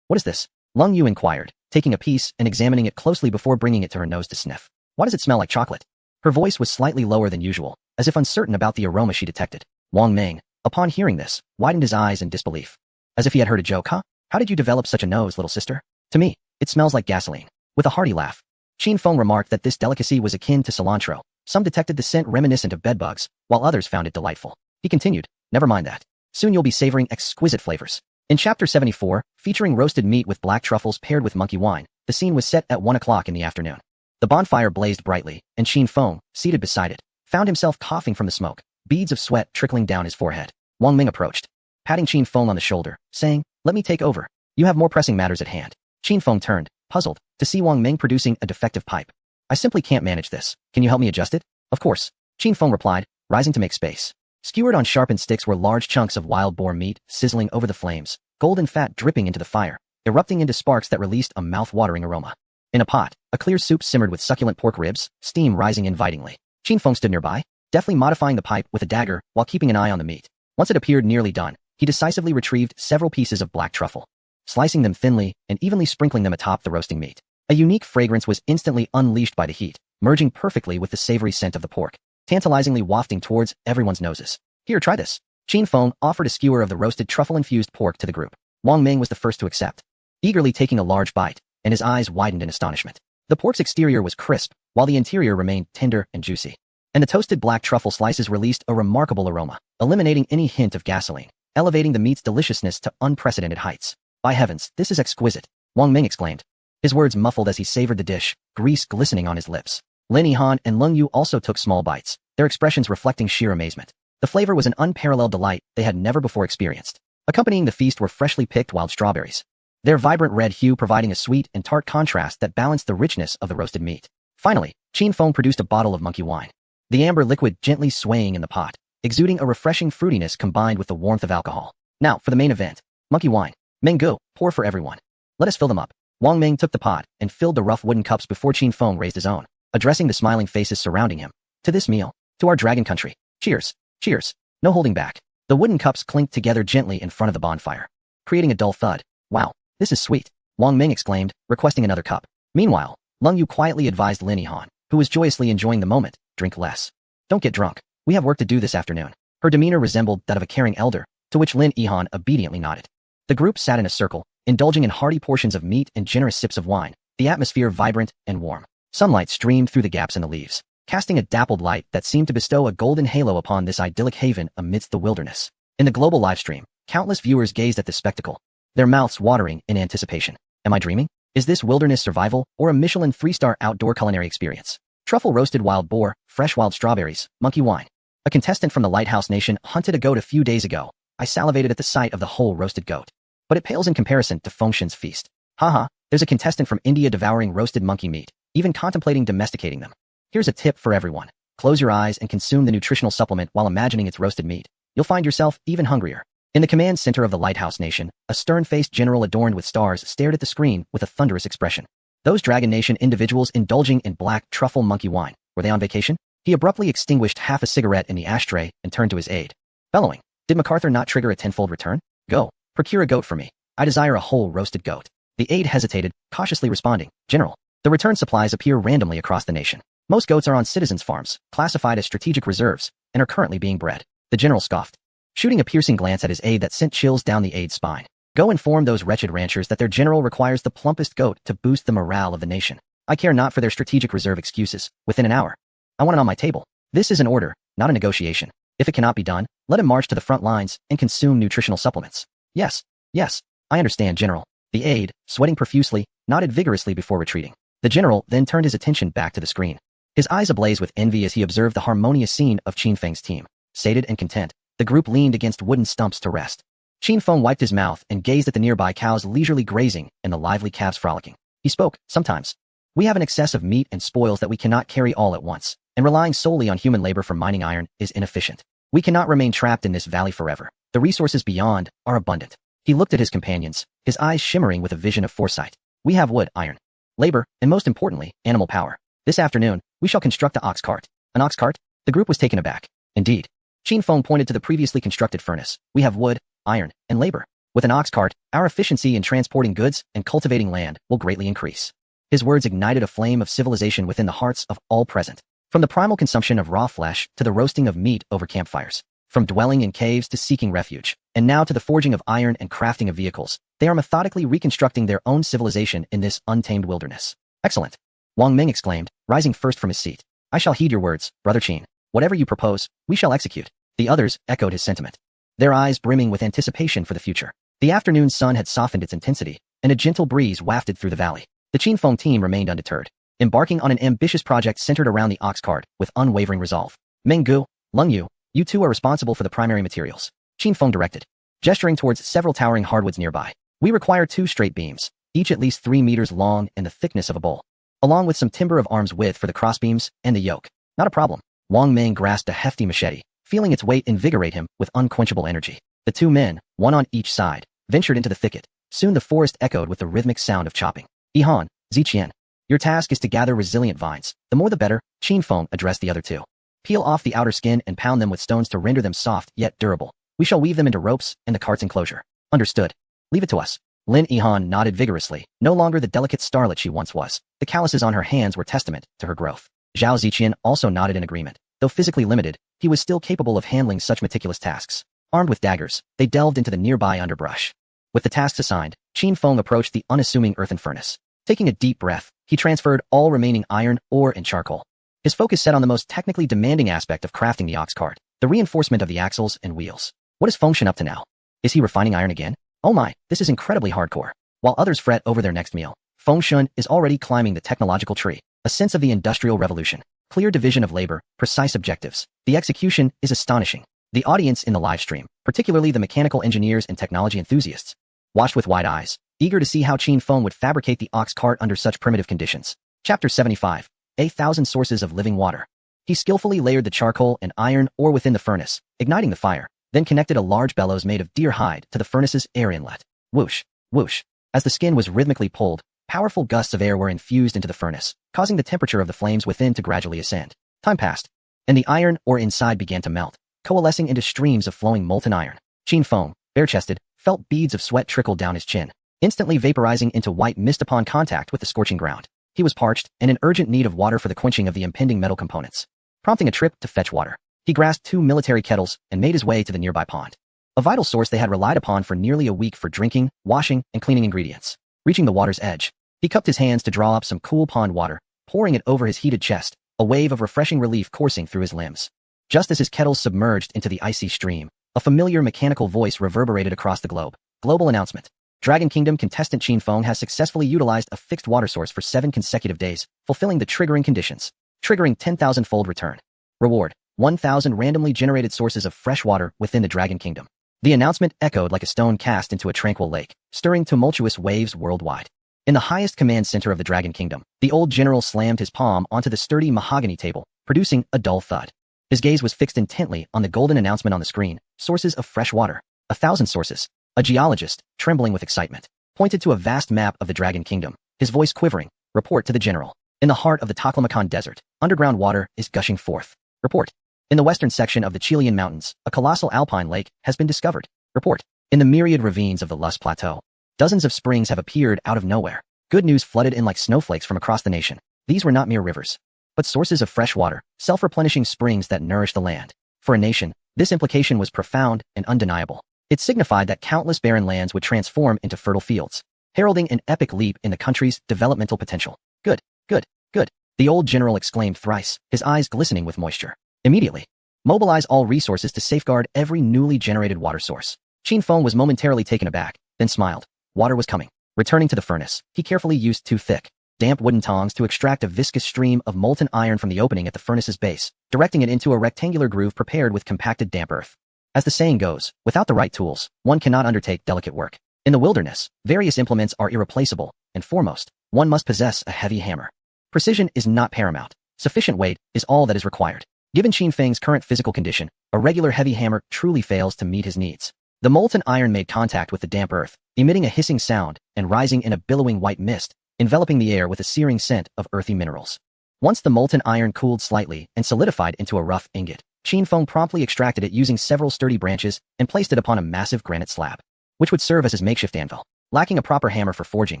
"What is this?" Lung Yu inquired, taking a piece and examining it closely before bringing it to her nose to sniff. "Why does it smell like chocolate?" Her voice was slightly lower than usual, as if uncertain about the aroma she detected. Wang Ming, upon hearing this, widened his eyes in disbelief. As if he had heard a joke. "Huh? How did you develop such a nose, little sister?" "To me, it smells like gasoline." With a hearty laugh, Qin Feng remarked that this delicacy was akin to cilantro. Some detected the scent reminiscent of bedbugs, while others found it delightful. He continued, "Never mind that. Soon you'll be savoring exquisite flavors." In Chapter 74, featuring roasted meat with black truffles paired with monkey wine, the scene was set at 1 o'clock in the afternoon. The bonfire blazed brightly, and Qin Feng, seated beside it, found himself coughing from the smoke, beads of sweat trickling down his forehead. Wang Ming approached, patting Qin Feng on the shoulder, saying, "Let me take over. You have more pressing matters at hand." Qin Feng turned, puzzled, to see Wang Ming producing a defective pipe. "I simply can't manage this. Can you help me adjust it?" "Of course," Qin Feng replied, rising to make space. Skewered on sharpened sticks were large chunks of wild boar meat sizzling over the flames, golden fat dripping into the fire, erupting into sparks that released a mouth-watering aroma. In a pot, a clear soup simmered with succulent pork ribs, steam rising invitingly. Qin Feng stood nearby, deftly modifying the pipe with a dagger while keeping an eye on the meat. Once it appeared nearly done, he decisively retrieved several pieces of black truffle, slicing them thinly and evenly sprinkling them atop the roasting meat. A unique fragrance was instantly unleashed by the heat, merging perfectly with the savory scent of the pork, tantalizingly wafting towards everyone's noses. "Here, try this." Qin Feng offered a skewer of the roasted truffle-infused pork to the group. Wang Ming was the first to accept, eagerly taking a large bite, and his eyes widened in astonishment. The pork's exterior was crisp, while the interior remained tender and juicy. And the toasted black truffle slices released a remarkable aroma, eliminating any hint of gasoline, elevating the meat's deliciousness to unprecedented heights. "By heavens, this is exquisite," Wang Ming exclaimed, his words muffled as he savored the dish, grease glistening on his lips. Linny Han and Lung Yu also took small bites, their expressions reflecting sheer amazement. The flavor was an unparalleled delight they had never before experienced. Accompanying the feast were freshly picked wild strawberries, their vibrant red hue providing a sweet and tart contrast that balanced the richness of the roasted meat. Finally, Qin Feng produced a bottle of monkey wine, the amber liquid gently swaying in the pot, exuding a refreshing fruitiness combined with the warmth of alcohol. Now, for the main event. Monkey wine. Meng Gu, pour for everyone. Let us fill them up. Wang Ming took the pot and filled the rough wooden cups before Qin Feng raised his own, addressing the smiling faces surrounding him. To this meal. To our dragon country. Cheers. Cheers. No holding back. The wooden cups clinked together gently in front of the bonfire, creating a dull thud. Wow, this is sweet, Wang Ming exclaimed, requesting another cup. Meanwhile, Leng Yu quietly advised Lin Yihan, who was joyously enjoying the moment, drink less. Don't get drunk. We have work to do this afternoon. Her demeanor resembled that of a caring elder, to which Lin Yihan obediently nodded. The group sat in a circle, indulging in hearty portions of meat and generous sips of wine, the atmosphere vibrant and warm. Sunlight streamed through the gaps in the leaves, casting a dappled light that seemed to bestow a golden halo upon this idyllic haven amidst the wilderness. In the global livestream, countless viewers gazed at this spectacle, their mouths watering in anticipation. Am I dreaming? Is this wilderness survival or a Michelin 3-star outdoor culinary experience? Truffle roasted wild boar, fresh wild strawberries, monkey wine. A contestant from the Lighthouse Nation hunted a goat a few days ago. I salivated at the sight of the whole roasted goat. But it pales in comparison to Feng Shen's feast. Haha, there's a contestant from India devouring roasted monkey meat, even contemplating domesticating them. Here's a tip for everyone. Close your eyes and consume the nutritional supplement while imagining its roasted meat. You'll find yourself even hungrier. In the command center of the Lighthouse Nation, a stern-faced general adorned with stars stared at the screen with a thunderous expression. Those Dragon Nation individuals indulging in black truffle monkey wine, were they on vacation? He abruptly extinguished half a cigarette in the ashtray and turned to his aide, bellowing, "Did MacArthur not trigger a tenfold return? Go, procure a goat for me. I desire a whole roasted goat." The aide hesitated, cautiously responding, "General, the return supplies appear randomly across the nation. Most goats are on citizens' farms, classified as strategic reserves, and are currently being bred." The general scoffed, shooting a piercing glance at his aide that sent chills down the aide's spine. "Go inform those wretched ranchers that their general requires the plumpest goat to boost the morale of the nation. I care not for their strategic reserve excuses. Within an hour. I want it on my table. This is an order, not a negotiation. If it cannot be done, let him march to the front lines and consume nutritional supplements." "Yes, yes, I understand, General." The aide, sweating profusely, nodded vigorously before retreating. The general then turned his attention back to the screen, his eyes ablaze with envy as he observed the harmonious scene of Qin Feng's team. Sated and content, the group leaned against wooden stumps to rest. Qin Feng wiped his mouth and gazed at the nearby cows leisurely grazing and the lively calves frolicking. He spoke, "Sometimes we have an excess of meat and spoils that we cannot carry all at once, and relying solely on human labor for mining iron is inefficient. We cannot remain trapped in this valley forever. The resources beyond are abundant." He looked at his companions, his eyes shimmering with a vision of foresight. "We have wood, iron, labor, and most importantly, animal power. This afternoon, we shall construct an ox cart." "An ox cart?" The group was taken aback. "Indeed." Qin Feng pointed to the previously constructed furnace. "We have wood, iron, and labor. With an ox cart, our efficiency in transporting goods and cultivating land will greatly increase." His words ignited a flame of civilization within the hearts of all present. From the primal consumption of raw flesh to the roasting of meat over campfires, from dwelling in caves to seeking refuge, and now to the forging of iron and crafting of vehicles, they are methodically reconstructing their own civilization in this untamed wilderness. "Excellent," Wang Ming exclaimed, rising first from his seat. "I shall heed your words, Brother Qin. Whatever you propose, we shall execute." The others echoed his sentiment, their eyes brimming with anticipation for the future. The afternoon sun had softened its intensity, and a gentle breeze wafted through the valley. The Qin Feng team remained undeterred, embarking on an ambitious project centered around the ox cart with unwavering resolve. "Meng Gu, Leng Yu, you two are responsible for the primary materials," Qin Feng directed, gesturing towards several towering hardwoods nearby. "We require 2 straight beams, each at least 3 meters long and the thickness of a bowl, along with some timber of arm's width for the crossbeams and the yoke." "Not a problem." Wang Ming grasped a hefty machete, feeling its weight invigorate him with unquenchable energy. The 2 men, one on each side, ventured into the thicket. Soon the forest echoed with the rhythmic sound of chopping. "Yihan, Ziqian, your task is to gather resilient vines. The more the better," Qin Feng addressed the other 2. "Peel off the outer skin and pound them with stones to render them soft yet durable. We shall weave them into ropes and the cart's enclosure." "Understood. Leave it to us." Lin Yihan nodded vigorously, no longer the delicate starlet she once was. The calluses on her hands were testament to her growth. Zhao Ziqian also nodded in agreement. Though physically limited, he was still capable of handling such meticulous tasks. Armed with daggers, they delved into the nearby underbrush. With the tasks assigned, Qin Feng approached the unassuming earthen furnace. Taking a deep breath, he transferred all remaining iron, ore, and charcoal. His focus set on the most technically demanding aspect of crafting the ox cart, the reinforcement of the axles and wheels. What is Feng Shen up to now? Is he refining iron again? Oh my, this is incredibly hardcore. While others fret over their next meal, Feng Shen is already climbing the technological tree, a sense of the industrial revolution. Clear division of labor, precise objectives. The execution is astonishing. The audience in the live stream, particularly the mechanical engineers and technology enthusiasts, watched with wide eyes, eager to see how Qin Feng would fabricate the ox cart under such primitive conditions. Chapter 75. 1,000 Sources of Living Water. He skillfully layered the charcoal and iron ore within the furnace, igniting the fire, then connected a large bellows made of deer hide to the furnace's air inlet. Whoosh, whoosh. As the skin was rhythmically pulled, powerful gusts of air were infused into the furnace, causing the temperature of the flames within to gradually ascend. Time passed, and the iron ore inside began to melt, coalescing into streams of flowing molten iron. Qin Feng, bare-chested, felt beads of sweat trickle down his chin, instantly vaporizing into white mist upon contact with the scorching ground. He was parched and in urgent need of water for the quenching of the impending metal components, prompting a trip to fetch water. He grasped 2 military kettles and made his way to the nearby pond, a vital source they had relied upon for nearly a week for drinking, washing, and cleaning ingredients. Reaching the water's edge, he cupped his hands to draw up some cool pond water, pouring it over his heated chest, a wave of refreshing relief coursing through his limbs. Just as his kettles submerged into the icy stream, a familiar mechanical voice reverberated across the globe. Global announcement. Dragon Kingdom contestant Qin Feng has successfully utilized a fixed water source for 7 consecutive days, fulfilling the triggering conditions, triggering 10,000-fold return. Reward: 1,000 randomly generated sources of fresh water within the Dragon Kingdom. The announcement echoed like a stone cast into a tranquil lake, stirring tumultuous waves worldwide. In the highest command center of the Dragon Kingdom, the old general slammed his palm onto the sturdy mahogany table, producing a dull thud. His gaze was fixed intently on the golden announcement on the screen: sources of fresh water. 1,000 sources. A geologist, trembling with excitement, pointed to a vast map of the Dragon Kingdom, his voice quivering. Report to the general. In the heart of the Taklamakan Desert, underground water is gushing forth. Report. In the western section of the Chilean Mountains, a colossal alpine lake has been discovered. Report. In the myriad ravines of the Lus Plateau, dozens of springs have appeared out of nowhere. Good news flooded in like snowflakes from across the nation. These were not mere rivers, but sources of fresh water, self-replenishing springs that nourish the land. For a nation, this implication was profound and undeniable. It signified that countless barren lands would transform into fertile fields, heralding an epic leap in the country's developmental potential. Good, good, good. The old general exclaimed thrice, his eyes glistening with moisture. Immediately, mobilize all resources to safeguard every newly generated water source. Qin Feng was momentarily taken aback, then smiled. Water was coming. Returning to the furnace, he carefully used 2 thick, damp wooden tongs to extract a viscous stream of molten iron from the opening at the furnace's base, directing it into a rectangular groove prepared with compacted damp earth. As the saying goes, without the right tools, one cannot undertake delicate work. In the wilderness, various implements are irreplaceable, and foremost, one must possess a heavy hammer. Precision is not paramount. Sufficient weight is all that is required. Given Qin Feng's current physical condition, a regular heavy hammer truly fails to meet his needs. The molten iron made contact with the damp earth, emitting a hissing sound and rising in a billowing white mist, enveloping the air with a searing scent of earthy minerals. Once the molten iron cooled slightly and solidified into a rough ingot, Qin Feng promptly extracted it using several sturdy branches and placed it upon a massive granite slab, which would serve as his makeshift anvil. Lacking a proper hammer for forging,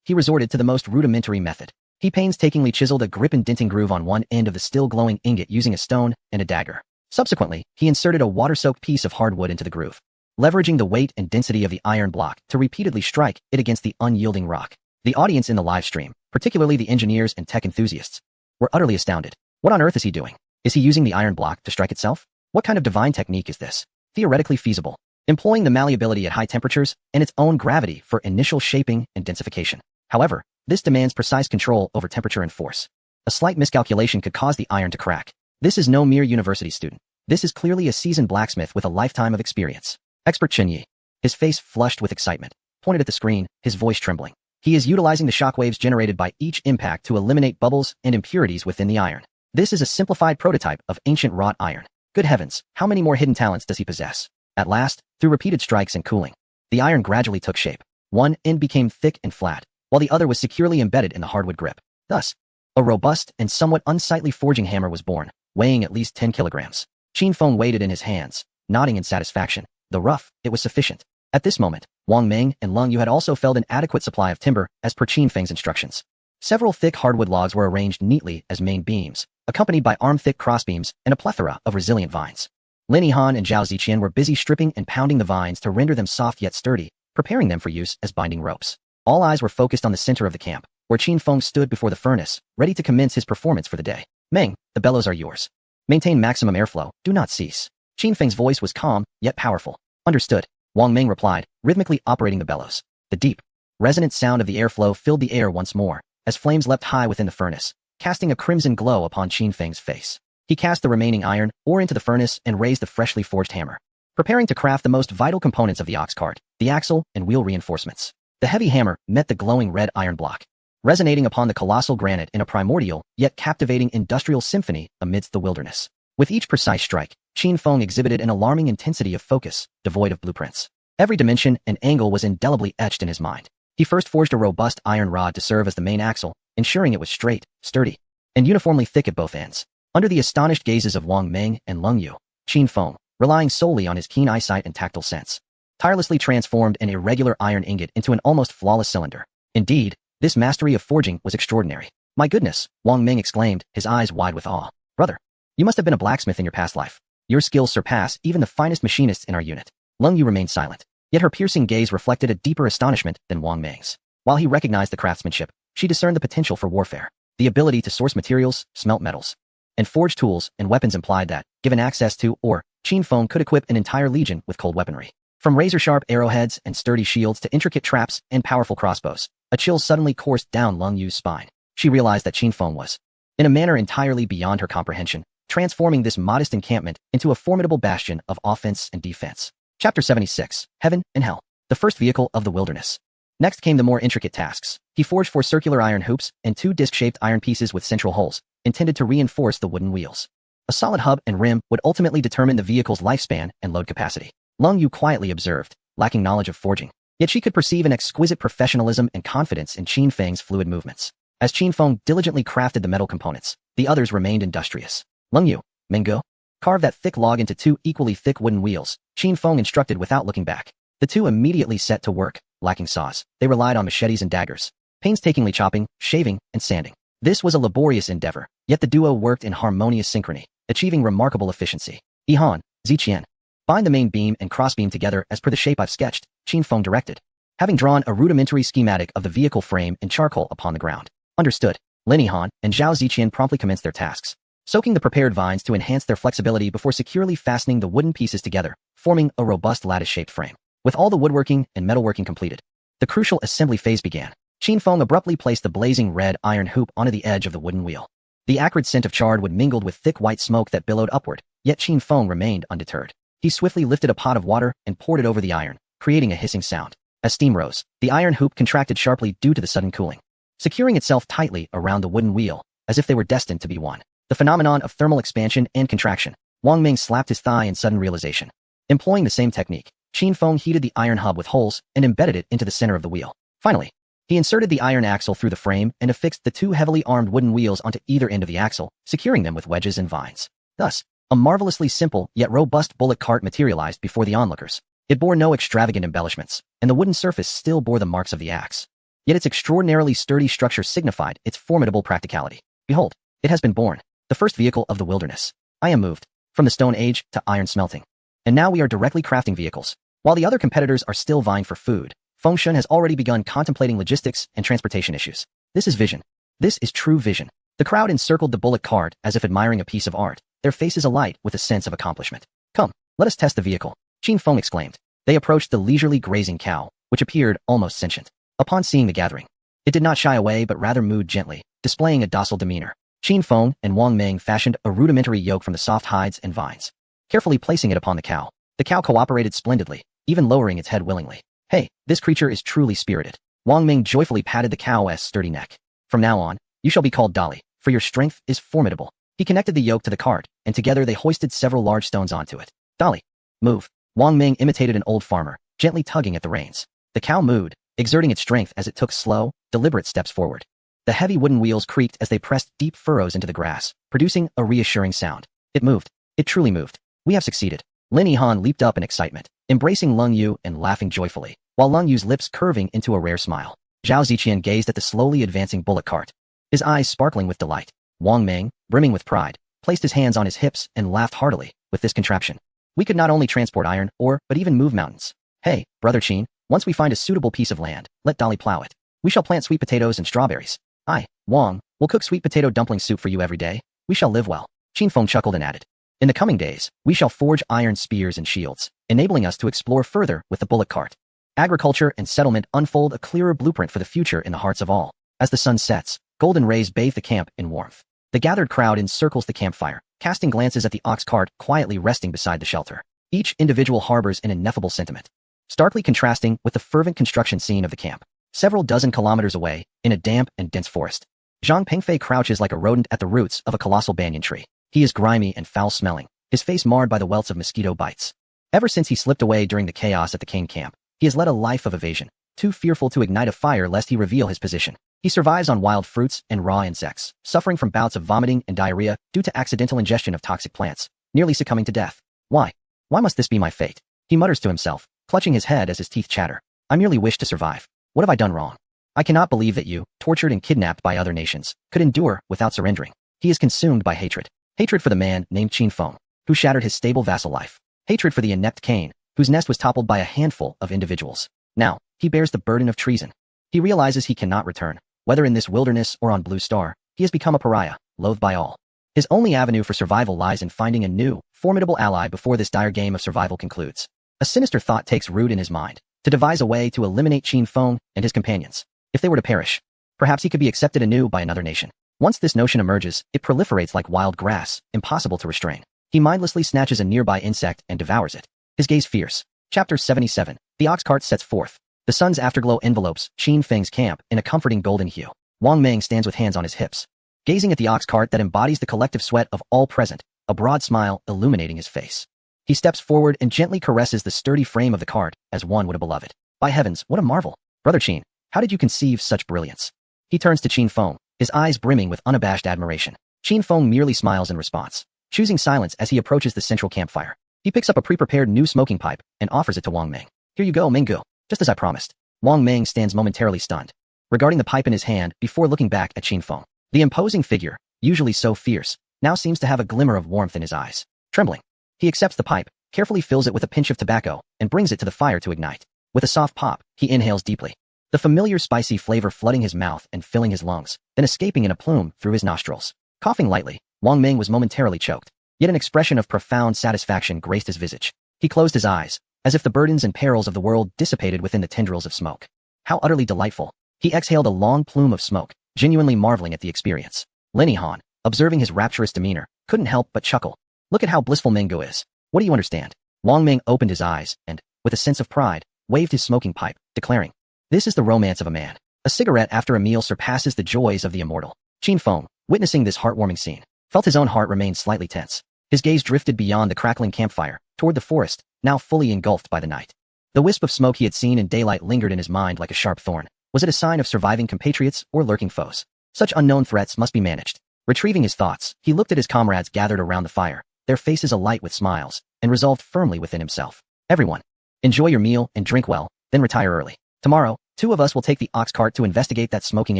he resorted to the most rudimentary method. He painstakingly chiseled a grip-indenting groove on one end of the still-glowing ingot using a stone and a dagger. Subsequently, he inserted a water-soaked piece of hardwood into the groove, leveraging the weight and density of the iron block to repeatedly strike it against the unyielding rock. The audience in the live stream, particularly the engineers and tech enthusiasts, were utterly astounded. What on earth is he doing? Is he using the iron block to strike itself? What kind of divine technique is this? Theoretically feasible, employing the malleability at high temperatures and its own gravity for initial shaping and densification. However, this demands precise control over temperature and force. A slight miscalculation could cause the iron to crack. This is no mere university student. This is clearly a seasoned blacksmith with a lifetime of experience. Expert Chen Yi, his face flushed with excitement, pointed at the screen, his voice trembling. He is utilizing the shockwaves generated by each impact to eliminate bubbles and impurities within the iron. This is a simplified prototype of ancient wrought iron. Good heavens, how many more hidden talents does he possess? At last, through repeated strikes and cooling, the iron gradually took shape. One end became thick and flat, while the other was securely embedded in the hardwood grip. Thus, a robust and somewhat unsightly forging hammer was born, weighing at least 10 kilograms. Qin Feng weighed it in his hands, nodding in satisfaction. Though rough, it was sufficient. At this moment, Wang Meng and Lung Yu had also felled an adequate supply of timber, as per Qin Feng's instructions. Several thick hardwood logs were arranged neatly as main beams, accompanied by arm-thick crossbeams and a plethora of resilient vines. Lin Yihan and Zhao Ziqian were busy stripping and pounding the vines to render them soft yet sturdy, preparing them for use as binding ropes. All eyes were focused on the center of the camp, where Qin Feng stood before the furnace, ready to commence his performance for the day. Meng, the bellows are yours. Maintain maximum airflow, do not cease. Qin Feng's voice was calm, yet powerful. Understood, Wang Meng replied, rhythmically operating the bellows. The deep, resonant sound of the airflow filled the air once more, as flames leapt high within the furnace, casting a crimson glow upon Qin Feng's face. He cast the remaining iron ore into the furnace and raised the freshly forged hammer, preparing to craft the most vital components of the ox cart, the axle and wheel reinforcements. The heavy hammer met the glowing red iron block, resonating upon the colossal granite in a primordial yet captivating industrial symphony amidst the wilderness. With each precise strike, Qin Feng exhibited an alarming intensity of focus, devoid of blueprints. Every dimension and angle was indelibly etched in his mind. He first forged a robust iron rod to serve as the main axle, ensuring it was straight, sturdy, and uniformly thick at both ends. Under the astonished gazes of Wang Meng and Leng Yu, Qin Feng, relying solely on his keen eyesight and tactile sense, tirelessly transformed an irregular iron ingot into an almost flawless cylinder. Indeed, this mastery of forging was extraordinary. "My goodness," Wang Meng exclaimed, his eyes wide with awe. "Brother, you must have been a blacksmith in your past life. Your skills surpass even the finest machinists in our unit." Leng Yu remained silent, yet her piercing gaze reflected a deeper astonishment than Wang Meng's. While he recognized the craftsmanship, she discerned the potential for warfare. The ability to source materials, smelt metals, and forge tools and weapons implied that, given access to ore, Qin Feng could equip an entire legion with cold weaponry. From razor-sharp arrowheads and sturdy shields to intricate traps and powerful crossbows, a chill suddenly coursed down Leng Yu's spine. She realized that Qin Feng was, in a manner entirely beyond her comprehension, transforming this modest encampment into a formidable bastion of offense and defense. Chapter 76, Heaven and Hell, the first vehicle of the wilderness. Next came the more intricate tasks. He forged 4 circular iron hoops and 2 disc-shaped iron pieces with central holes, intended to reinforce the wooden wheels. A solid hub and rim would ultimately determine the vehicle's lifespan and load capacity. Leng Yu quietly observed, lacking knowledge of forging, yet she could perceive an exquisite professionalism and confidence in Qin Feng's fluid movements. As Qin Feng diligently crafted the metal components, the others remained industrious. "Leng Yu, Menggu, carve that thick log into 2 equally thick wooden wheels," Qin Feng instructed without looking back. The two immediately set to work. Lacking saws, they relied on machetes and daggers, painstakingly chopping, shaving, and sanding. This was a laborious endeavor, yet the duo worked in harmonious synchrony, achieving remarkable efficiency. "Yihan, Ziqian, bind the main beam and crossbeam together as per the shape I've sketched," Qin Feng directed, having drawn a rudimentary schematic of the vehicle frame in charcoal upon the ground. "Understood." Lin Yihan and Zhao Ziqian promptly commenced their tasks, soaking the prepared vines to enhance their flexibility before securely fastening the wooden pieces together, forming a robust lattice-shaped frame. With all the woodworking and metalworking completed, the crucial assembly phase began. Qin Feng abruptly placed the blazing red iron hoop onto the edge of the wooden wheel. The acrid scent of charred wood mingled with thick white smoke that billowed upward, yet Qin Feng remained undeterred. He swiftly lifted a pot of water and poured it over the iron, creating a hissing sound. As steam rose, the iron hoop contracted sharply due to the sudden cooling, securing itself tightly around the wooden wheel, as if they were destined to be one. The phenomenon of thermal expansion and contraction. Wang Meng slapped his thigh in sudden realization. Employing the same technique, Qin Feng heated the iron hub with holes and embedded it into the center of the wheel. Finally, he inserted the iron axle through the frame and affixed the 2 heavily armed wooden wheels onto either end of the axle, securing them with wedges and vines. Thus, a marvelously simple yet robust bullock cart materialized before the onlookers. It bore no extravagant embellishments, and the wooden surface still bore the marks of the axe. Yet its extraordinarily sturdy structure signified its formidable practicality. "Behold, it has been born, the first vehicle of the wilderness. I am moved from the Stone Age to iron smelting. And now we are directly crafting vehicles." While the other competitors are still vying for food, Feng Shun has already begun contemplating logistics and transportation issues. This is vision. This is true vision. The crowd encircled the bullock cart as if admiring a piece of art, their faces alight with a sense of accomplishment. "Come, let us test the vehicle," Qin Feng exclaimed. They approached the leisurely grazing cow, which appeared almost sentient. Upon seeing the gathering, it did not shy away but rather mooed gently, displaying a docile demeanor. Qin Feng and Wang Meng fashioned a rudimentary yoke from the soft hides and vines, carefully placing it upon the cow. The cow cooperated splendidly, even lowering its head willingly. "Hey, this creature is truly spirited." Wang Meng joyfully patted the cow's sturdy neck. "From now on, you shall be called Dolly, for your strength is formidable." He connected the yoke to the cart, and together they hoisted several large stones onto it. "Dolly, move." Wang Meng imitated an old farmer, gently tugging at the reins. The cow mooed, exerting its strength as it took slow, deliberate steps forward. The heavy wooden wheels creaked as they pressed deep furrows into the grass, producing a reassuring sound. It moved. It truly moved. "We have succeeded." Lin Yihan leaped up in excitement, embracing Leng Yu and laughing joyfully, while Leng Yu's lips curving into a rare smile. Zhao Ziqian gazed at the slowly advancing bullock cart, his eyes sparkling with delight. Wang Meng, brimming with pride, placed his hands on his hips and laughed heartily. "With this contraption, we could not only transport iron, ore, but even move mountains. Hey, Brother Qin, once we find a suitable piece of land, let Dolly plow it. We shall plant sweet potatoes and strawberries. I, Wang, will cook sweet potato dumpling soup for you every day. We shall live well." Qin Feng chuckled and added, "In the coming days, we shall forge iron spears and shields, enabling us to explore further with the bullock cart. Agriculture and settlement unfold a clearer blueprint for the future in the hearts of all." As the sun sets, golden rays bathe the camp in warmth. The gathered crowd encircles the campfire, casting glances at the ox cart quietly resting beside the shelter. Each individual harbors an ineffable sentiment, starkly contrasting with the fervent construction scene of the camp. Several dozen kilometers away, in a damp and dense forest, Zhang Pengfei crouches like a rodent at the roots of a colossal banyan tree. He is grimy and foul-smelling, his face marred by the welts of mosquito bites. Ever since he slipped away during the chaos at the Kane camp, he has led a life of evasion, too fearful to ignite a fire lest he reveal his position. He survives on wild fruits and raw insects, suffering from bouts of vomiting and diarrhea due to accidental ingestion of toxic plants, nearly succumbing to death. Why? Why must this be my fate? He mutters to himself, clutching his head as his teeth chatter. I merely wish to survive. What have I done wrong? I cannot believe that you, tortured and kidnapped by other nations, could endure without surrendering. He is consumed by hatred. Hatred for the man named Qin Feng, who shattered his stable vassal life. Hatred for the inept Kane, whose nest was toppled by a handful of individuals. Now, he bears the burden of treason. He realizes he cannot return. Whether in this wilderness or on Blue Star, he has become a pariah, loathed by all. His only avenue for survival lies in finding a new, formidable ally before this dire game of survival concludes. A sinister thought takes root in his mind, to devise a way to eliminate Qin Feng and his companions. If they were to perish, perhaps he could be accepted anew by another nation. Once this notion emerges, it proliferates like wild grass, impossible to restrain. He mindlessly snatches a nearby insect and devours it. His gaze fierce. Chapter 77. The ox cart sets forth. The sun's afterglow envelopes Qin Feng's camp in a comforting golden hue. Wang Meng stands with hands on his hips, gazing at the ox cart that embodies the collective sweat of all present, a broad smile illuminating his face. He steps forward and gently caresses the sturdy frame of the cart as one would a beloved. By heavens, what a marvel! Brother Qin, how did you conceive such brilliance? He turns to Qin Feng, his eyes brimming with unabashed admiration. Qin Feng merely smiles in response, choosing silence as he approaches the central campfire. He picks up a pre-prepared new smoking pipe and offers it to Wang Meng. Here you go, Menggu. Just as I promised. Wang Meng stands momentarily stunned, regarding the pipe in his hand before looking back at Qin Feng. The imposing figure, usually so fierce, now seems to have a glimmer of warmth in his eyes. Trembling, he accepts the pipe, carefully fills it with a pinch of tobacco, and brings it to the fire to ignite. With a soft pop, he inhales deeply, the familiar spicy flavor flooding his mouth and filling his lungs, then escaping in a plume through his nostrils. Coughing lightly, Wang Meng was momentarily choked, yet an expression of profound satisfaction graced his visage. He closed his eyes, as if the burdens and perils of the world dissipated within the tendrils of smoke. How utterly delightful. He exhaled a long plume of smoke, genuinely marveling at the experience. Lin Han, observing his rapturous demeanor, couldn't help but chuckle. Look at how blissful Menggu is. What do you understand? Wang Meng opened his eyes and, with a sense of pride, waved his smoking pipe, declaring, this is the romance of a man. A cigarette after a meal surpasses the joys of the immortal. Qin Feng, witnessing this heartwarming scene, felt his own heart remain slightly tense. His gaze drifted beyond the crackling campfire, toward the forest, now fully engulfed by the night. The wisp of smoke he had seen in daylight lingered in his mind like a sharp thorn. Was it a sign of surviving compatriots or lurking foes? Such unknown threats must be managed. Retrieving his thoughts, he looked at his comrades gathered around the fire, their faces alight with smiles, and resolved firmly within himself. Everyone, enjoy your meal and drink well, then retire early. Tomorrow, 2 of us will take the ox cart to investigate that smoking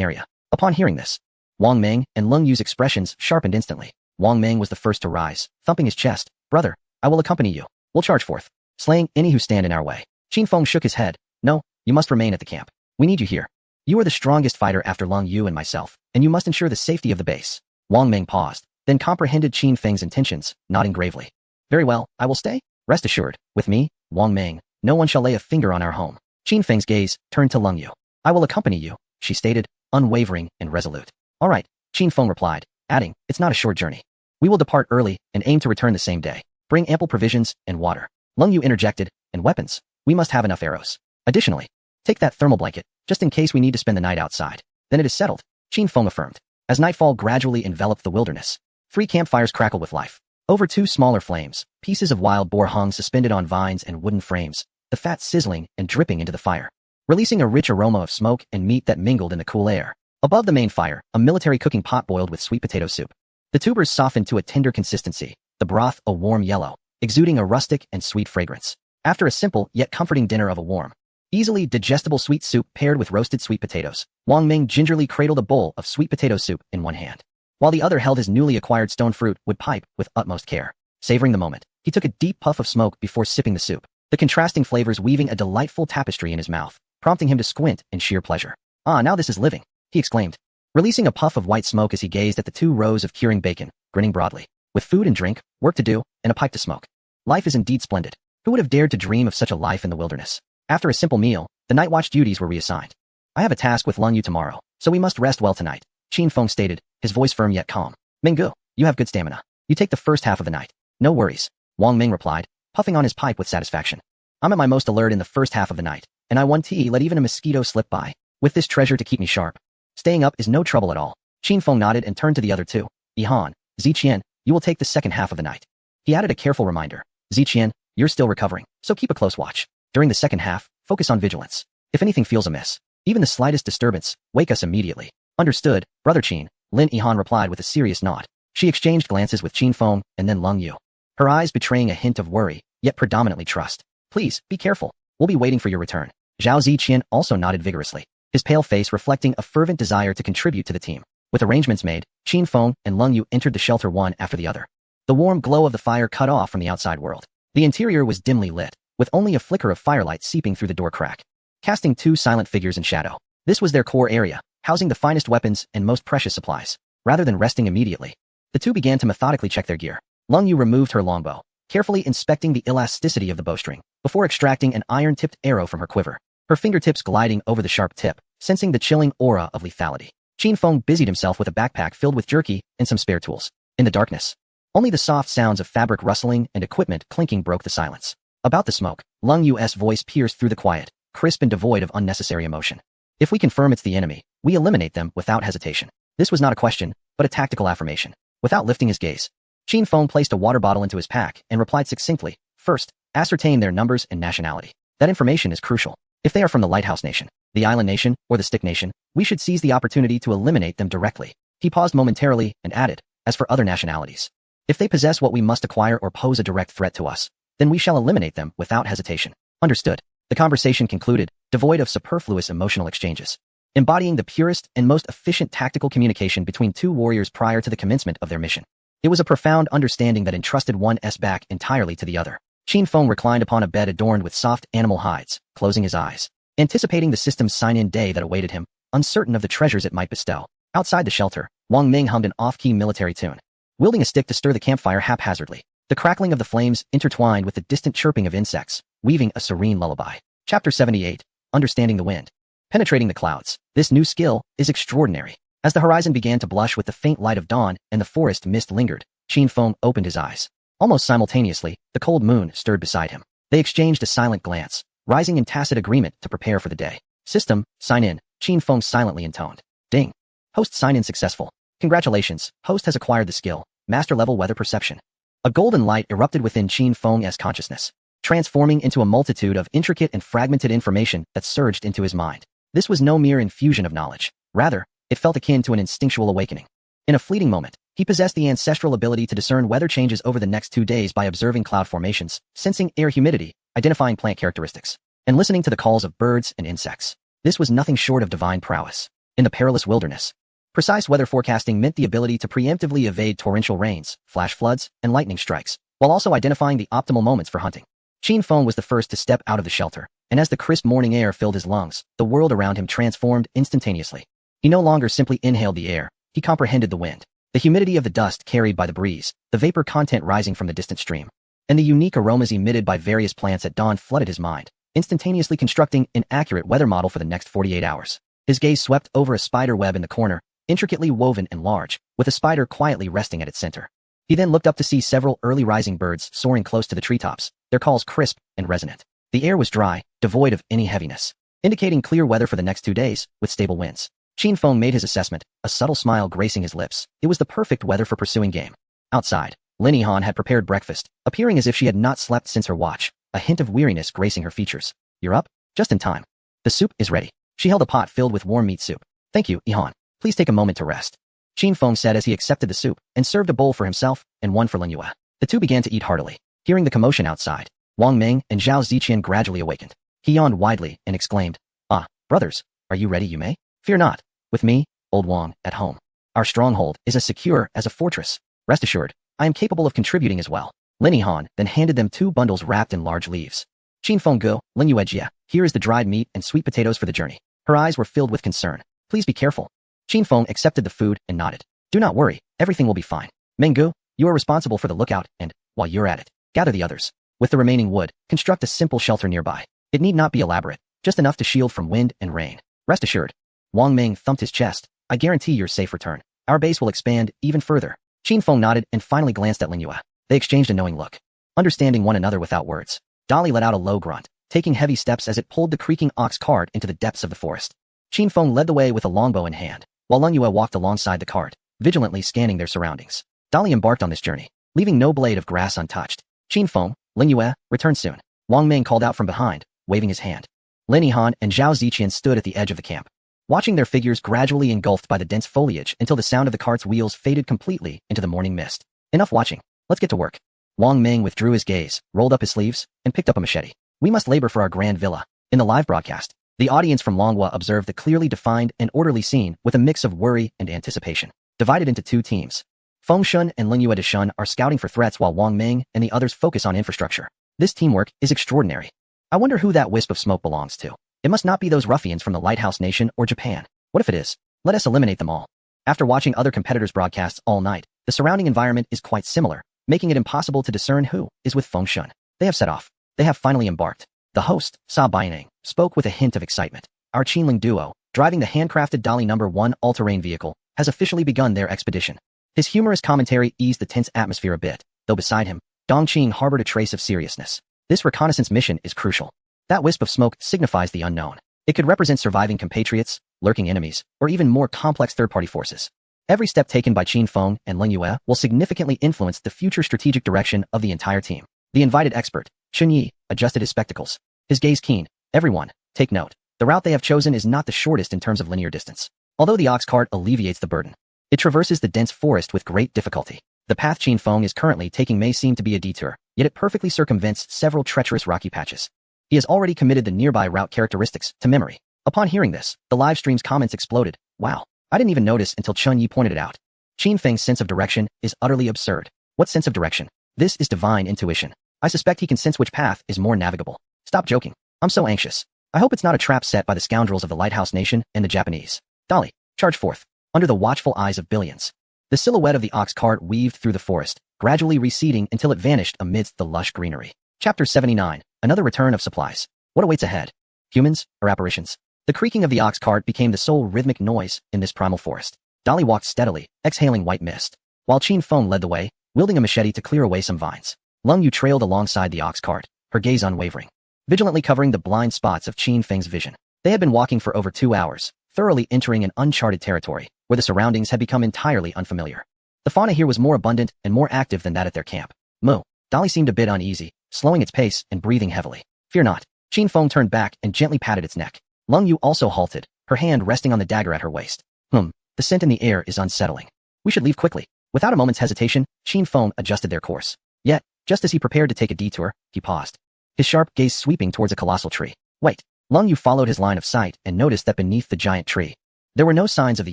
area. Upon hearing this, Wang Meng and Leng Yu's expressions sharpened instantly. Wang Meng was the first to rise, thumping his chest. Brother, I will accompany you. We'll charge forth, slaying any who stand in our way. Qin Feng shook his head. No, you must remain at the camp. We need you here. You are the strongest fighter after Leng Yu and myself, and you must ensure the safety of the base. Wang Meng paused, then comprehended Qin Feng's intentions, nodding gravely. Very well, I will stay. Rest assured, with me, Wang Meng, no one shall lay a finger on our home. Qin Feng's gaze turned to Leng Yu. I will accompany you, she stated, unwavering and resolute. All right, Qin Feng replied, adding, it's not a short journey. We will depart early and aim to return the same day. Bring ample provisions and water. Leng Yu interjected, and weapons. We must have enough arrows. Additionally, take that thermal blanket, just in case we need to spend the night outside. Then it is settled, Qin Feng affirmed. As nightfall gradually enveloped the wilderness, 3 campfires crackled with life. Over 2 smaller flames, pieces of wild boar hung suspended on vines and wooden frames, the fat sizzling and dripping into the fire, releasing a rich aroma of smoke and meat that mingled in the cool air. Above the main fire, a military cooking pot boiled with sweet potato soup. The tubers softened to a tender consistency, the broth a warm yellow, exuding a rustic and sweet fragrance. After a simple yet comforting dinner of a warm, easily digestible sweet soup paired with roasted sweet potatoes, Wang Meng gingerly cradled a bowl of sweet potato soup in one hand, while the other held his newly acquired stone fruit wood pipe with utmost care. Savoring the moment, he took a deep puff of smoke before sipping the soup, the contrasting flavors weaving a delightful tapestry in his mouth, prompting him to squint in sheer pleasure. Ah, now this is living, he exclaimed, releasing a puff of white smoke as he gazed at the 2 rows of curing bacon, grinning broadly. With food and drink, work to do, and a pipe to smoke, life is indeed splendid. Who would have dared to dream of such a life in the wilderness? After a simple meal, the night watch duties were reassigned. I have a task with Leng Yu tomorrow, so we must rest well tonight, Qin Feng stated, his voice firm yet calm. Menggu, you have good stamina. You take the first half of the night. No worries, Wang Meng replied, puffing on his pipe with satisfaction. I'm at my most alert in the first half of the night, and I won't let even a mosquito slip by. With this treasure to keep me sharp, staying up is no trouble at all. Qin Feng nodded and turned to the other 2. Yihan, Ziqian, You will take the second half of the night. He added a careful reminder. Ziqian, you're still recovering, so keep a close watch. During the second half, focus on vigilance. If anything feels amiss, even the slightest disturbance, wake us immediately. Understood, Brother Qin, Lin Yihan replied with a serious nod. She exchanged glances with Qin Feng and then Leng Yu, her eyes betraying a hint of worry, yet predominantly trust. Please, be careful. We'll be waiting for your return. Zhao Ziqian also nodded vigorously, his pale face reflecting a fervent desire to contribute to the team. With arrangements made, Qin Feng and Leng Yu entered the shelter one after the other. The warm glow of the fire cut off from the outside world. The interior was dimly lit, with only a flicker of firelight seeping through the door crack, casting two silent figures in shadow. This was their core area, housing the finest weapons and most precious supplies. Rather than resting immediately, the two began to methodically check their gear. Leng Yu removed her longbow, carefully inspecting the elasticity of the bowstring, before extracting an iron-tipped arrow from her quiver, her fingertips gliding over the sharp tip, sensing the chilling aura of lethality. Qin Feng busied himself with a backpack filled with jerky and some spare tools. In the darkness, only the soft sounds of fabric rustling and equipment clinking broke the silence. About the smoke, Leng Yu's voice pierced through the quiet, crisp and devoid of unnecessary emotion. If we confirm it's the enemy, we eliminate them without hesitation. This was not a question, but a tactical affirmation. Without lifting his gaze, Qin Feng placed a water bottle into his pack and replied succinctly. First, ascertain their numbers and nationality. That information is crucial. If they are from the Lighthouse Nation, the Island Nation, or the Stick Nation, we should seize the opportunity to eliminate them directly. He paused momentarily and added, as for other nationalities, if they possess what we must acquire or pose a direct threat to us, then we shall eliminate them without hesitation. Understood. The conversation concluded, devoid of superfluous emotional exchanges, embodying the purest and most efficient tactical communication between two warriors prior to the commencement of their mission. It was a profound understanding that entrusted one's back entirely to the other. Qin Feng reclined upon a bed adorned with soft animal hides, closing his eyes, anticipating the system's sign-in day that awaited him, uncertain of the treasures it might bestow. Outside the shelter, Wang Ming hummed an off-key military tune, wielding a stick to stir the campfire haphazardly. The crackling of the flames intertwined with the distant chirping of insects, weaving a serene lullaby. Chapter 78, Understanding the Wind. Penetrating the clouds. This new skill is extraordinary. As the horizon began to blush with the faint light of dawn and the forest mist lingered, Qin Feng opened his eyes. Almost simultaneously, the cold moon stirred beside him. They exchanged a silent glance, rising in tacit agreement to prepare for the day. System, sign in, Qin Feng silently intoned. Ding. Host sign-in successful. Congratulations, host has acquired the skill, master-level weather perception. A golden light erupted within Qin Feng's consciousness, transforming into a multitude of intricate and fragmented information that surged into his mind. This was no mere infusion of knowledge. Rather, it felt akin to an instinctual awakening. In a fleeting moment, he possessed the ancestral ability to discern weather changes over the next 2 days by observing cloud formations, sensing air humidity, identifying plant characteristics, and listening to the calls of birds and insects. This was nothing short of divine prowess. In the perilous wilderness, precise weather forecasting meant the ability to preemptively evade torrential rains, flash floods, and lightning strikes, while also identifying the optimal moments for hunting. Qin Feng was the first to step out of the shelter, and as the crisp morning air filled his lungs, the world around him transformed instantaneously. He no longer simply inhaled the air, he comprehended the wind, the humidity of the dust carried by the breeze, the vapor content rising from the distant stream, and the unique aromas emitted by various plants at dawn flooded his mind, instantaneously constructing an accurate weather model for the next 48 hours. His gaze swept over a spider web in the corner, intricately woven and large, with a spider quietly resting at its center. He then looked up to see several early rising birds soaring close to the treetops, their calls crisp and resonant. The air was dry, devoid of any heaviness, indicating clear weather for the next 2 days, with stable winds. Qin Feng made his assessment, a subtle smile gracing his lips. It was the perfect weather for pursuing game. Outside, Lin Yihan had prepared breakfast, appearing as if she had not slept since her watch, a hint of weariness gracing her features. You're up? Just in time. The soup is ready. She held a pot filled with warm meat soup. Thank you, Yihan. Please take a moment to rest. Qin Feng said as he accepted the soup and served a bowl for himself and one for Lin Yue. The two began to eat heartily. Hearing the commotion outside, Wang Ming and Zhao Ziqian gradually awakened. He yawned widely and exclaimed, "Ah, brothers, are you ready, you may? Fear not. With me, old Wang, at home. Our stronghold is as secure as a fortress. Rest assured, I am capable of contributing as well." Lin Yihan then handed them 2 bundles wrapped in large leaves. Qin Feng go, Lin Yue jia, here is the dried meat and sweet potatoes for the journey. Her eyes were filled with concern. Please be careful. Qin Feng accepted the food and nodded. Do not worry, everything will be fine. Menggu, you are responsible for the lookout and, while you're at it, gather the others. With the remaining wood, construct a simple shelter nearby. It need not be elaborate, just enough to shield from wind and rain. Rest assured. Wang Ming thumped his chest. I guarantee your safe return. Our base will expand even further. Qin Feng nodded and finally glanced at Lin Yue. They exchanged a knowing look, understanding one another without words. Dolly let out a low grunt, taking heavy steps as it pulled the creaking ox cart into the depths of the forest. Qin Feng led the way with a longbow in hand, while Lin Yue walked alongside the cart, vigilantly scanning their surroundings. Dali embarked on this journey, leaving no blade of grass untouched. Qin Feng, Ling Yue, return soon. Wang Ming called out from behind, waving his hand. Lin Yihan and Zhao Ziqian stood at the edge of the camp, watching their figures gradually engulfed by the dense foliage until the sound of the cart's wheels faded completely into the morning mist. Enough watching. Let's get to work. Wang Ming withdrew his gaze, rolled up his sleeves, and picked up a machete. We must labor for our grand villa. In the live broadcast, the audience from Longhua observed the clearly defined and orderly scene with a mix of worry and anticipation. Divided into two teams, Feng Shun and Ling Yue Deshun are scouting for threats while Wang Ming and the others focus on infrastructure. This teamwork is extraordinary. I wonder who that wisp of smoke belongs to. It must not be those ruffians from the Lighthouse Nation or Japan. What if it is? Let us eliminate them all. After watching other competitors' broadcasts all night, the surrounding environment is quite similar, making it impossible to discern who is with Feng Shun. They have set off. They have finally embarked. The host, Sa Baining, spoke with a hint of excitement. Our Qinling duo, driving the handcrafted Dali No. 1 all-terrain vehicle, has officially begun their expedition. His humorous commentary eased the tense atmosphere a bit, though beside him, Dongqing harbored a trace of seriousness. This reconnaissance mission is crucial. That wisp of smoke signifies the unknown. It could represent surviving compatriots, lurking enemies, or even more complex third-party forces. Every step taken by Qin Feng and Ling Yue will significantly influence the future strategic direction of the entire team. The invited expert, Chun Yi, adjusted his spectacles. His gaze keen. Everyone, take note. The route they have chosen is not the shortest in terms of linear distance. Although the ox cart alleviates the burden, it traverses the dense forest with great difficulty. The path Qin Feng is currently taking may seem to be a detour, yet it perfectly circumvents several treacherous rocky patches. He has already committed the nearby route characteristics to memory. Upon hearing this, the live stream's comments exploded. Wow, I didn't even notice until Chun Yi pointed it out. Qin Feng's sense of direction is utterly absurd. What sense of direction? This is divine intuition. I suspect he can sense which path is more navigable. Stop joking. I'm so anxious. I hope it's not a trap set by the scoundrels of the Lighthouse Nation and the Japanese. Dali, charge forth. Under the watchful eyes of billions. The silhouette of the ox cart weaved through the forest, gradually receding until it vanished amidst the lush greenery. Chapter 79. Another return of supplies. What awaits ahead? Humans or apparitions? The creaking of the ox cart became the sole rhythmic noise in this primal forest. Dali walked steadily, exhaling white mist, while Qin Feng led the way, wielding a machete to clear away some vines. Lung Yu trailed alongside the ox cart, her gaze unwavering, vigilantly covering the blind spots of Qin Feng's vision. They had been walking for over 2 hours, thoroughly entering an uncharted territory, where the surroundings had become entirely unfamiliar. The fauna here was more abundant and more active than that at their camp. Moo. Dali seemed a bit uneasy, slowing its pace and breathing heavily. Fear not. Qin Feng turned back and gently patted its neck. Lung Yu also halted, her hand resting on the dagger at her waist. The scent in the air is unsettling. We should leave quickly. Without a moment's hesitation, Qin Feng adjusted their course. Yet, just as he prepared to take a detour, he paused, his sharp gaze sweeping towards a colossal tree. Wait. Lung Yu followed his line of sight and noticed that beneath the giant tree, there were no signs of the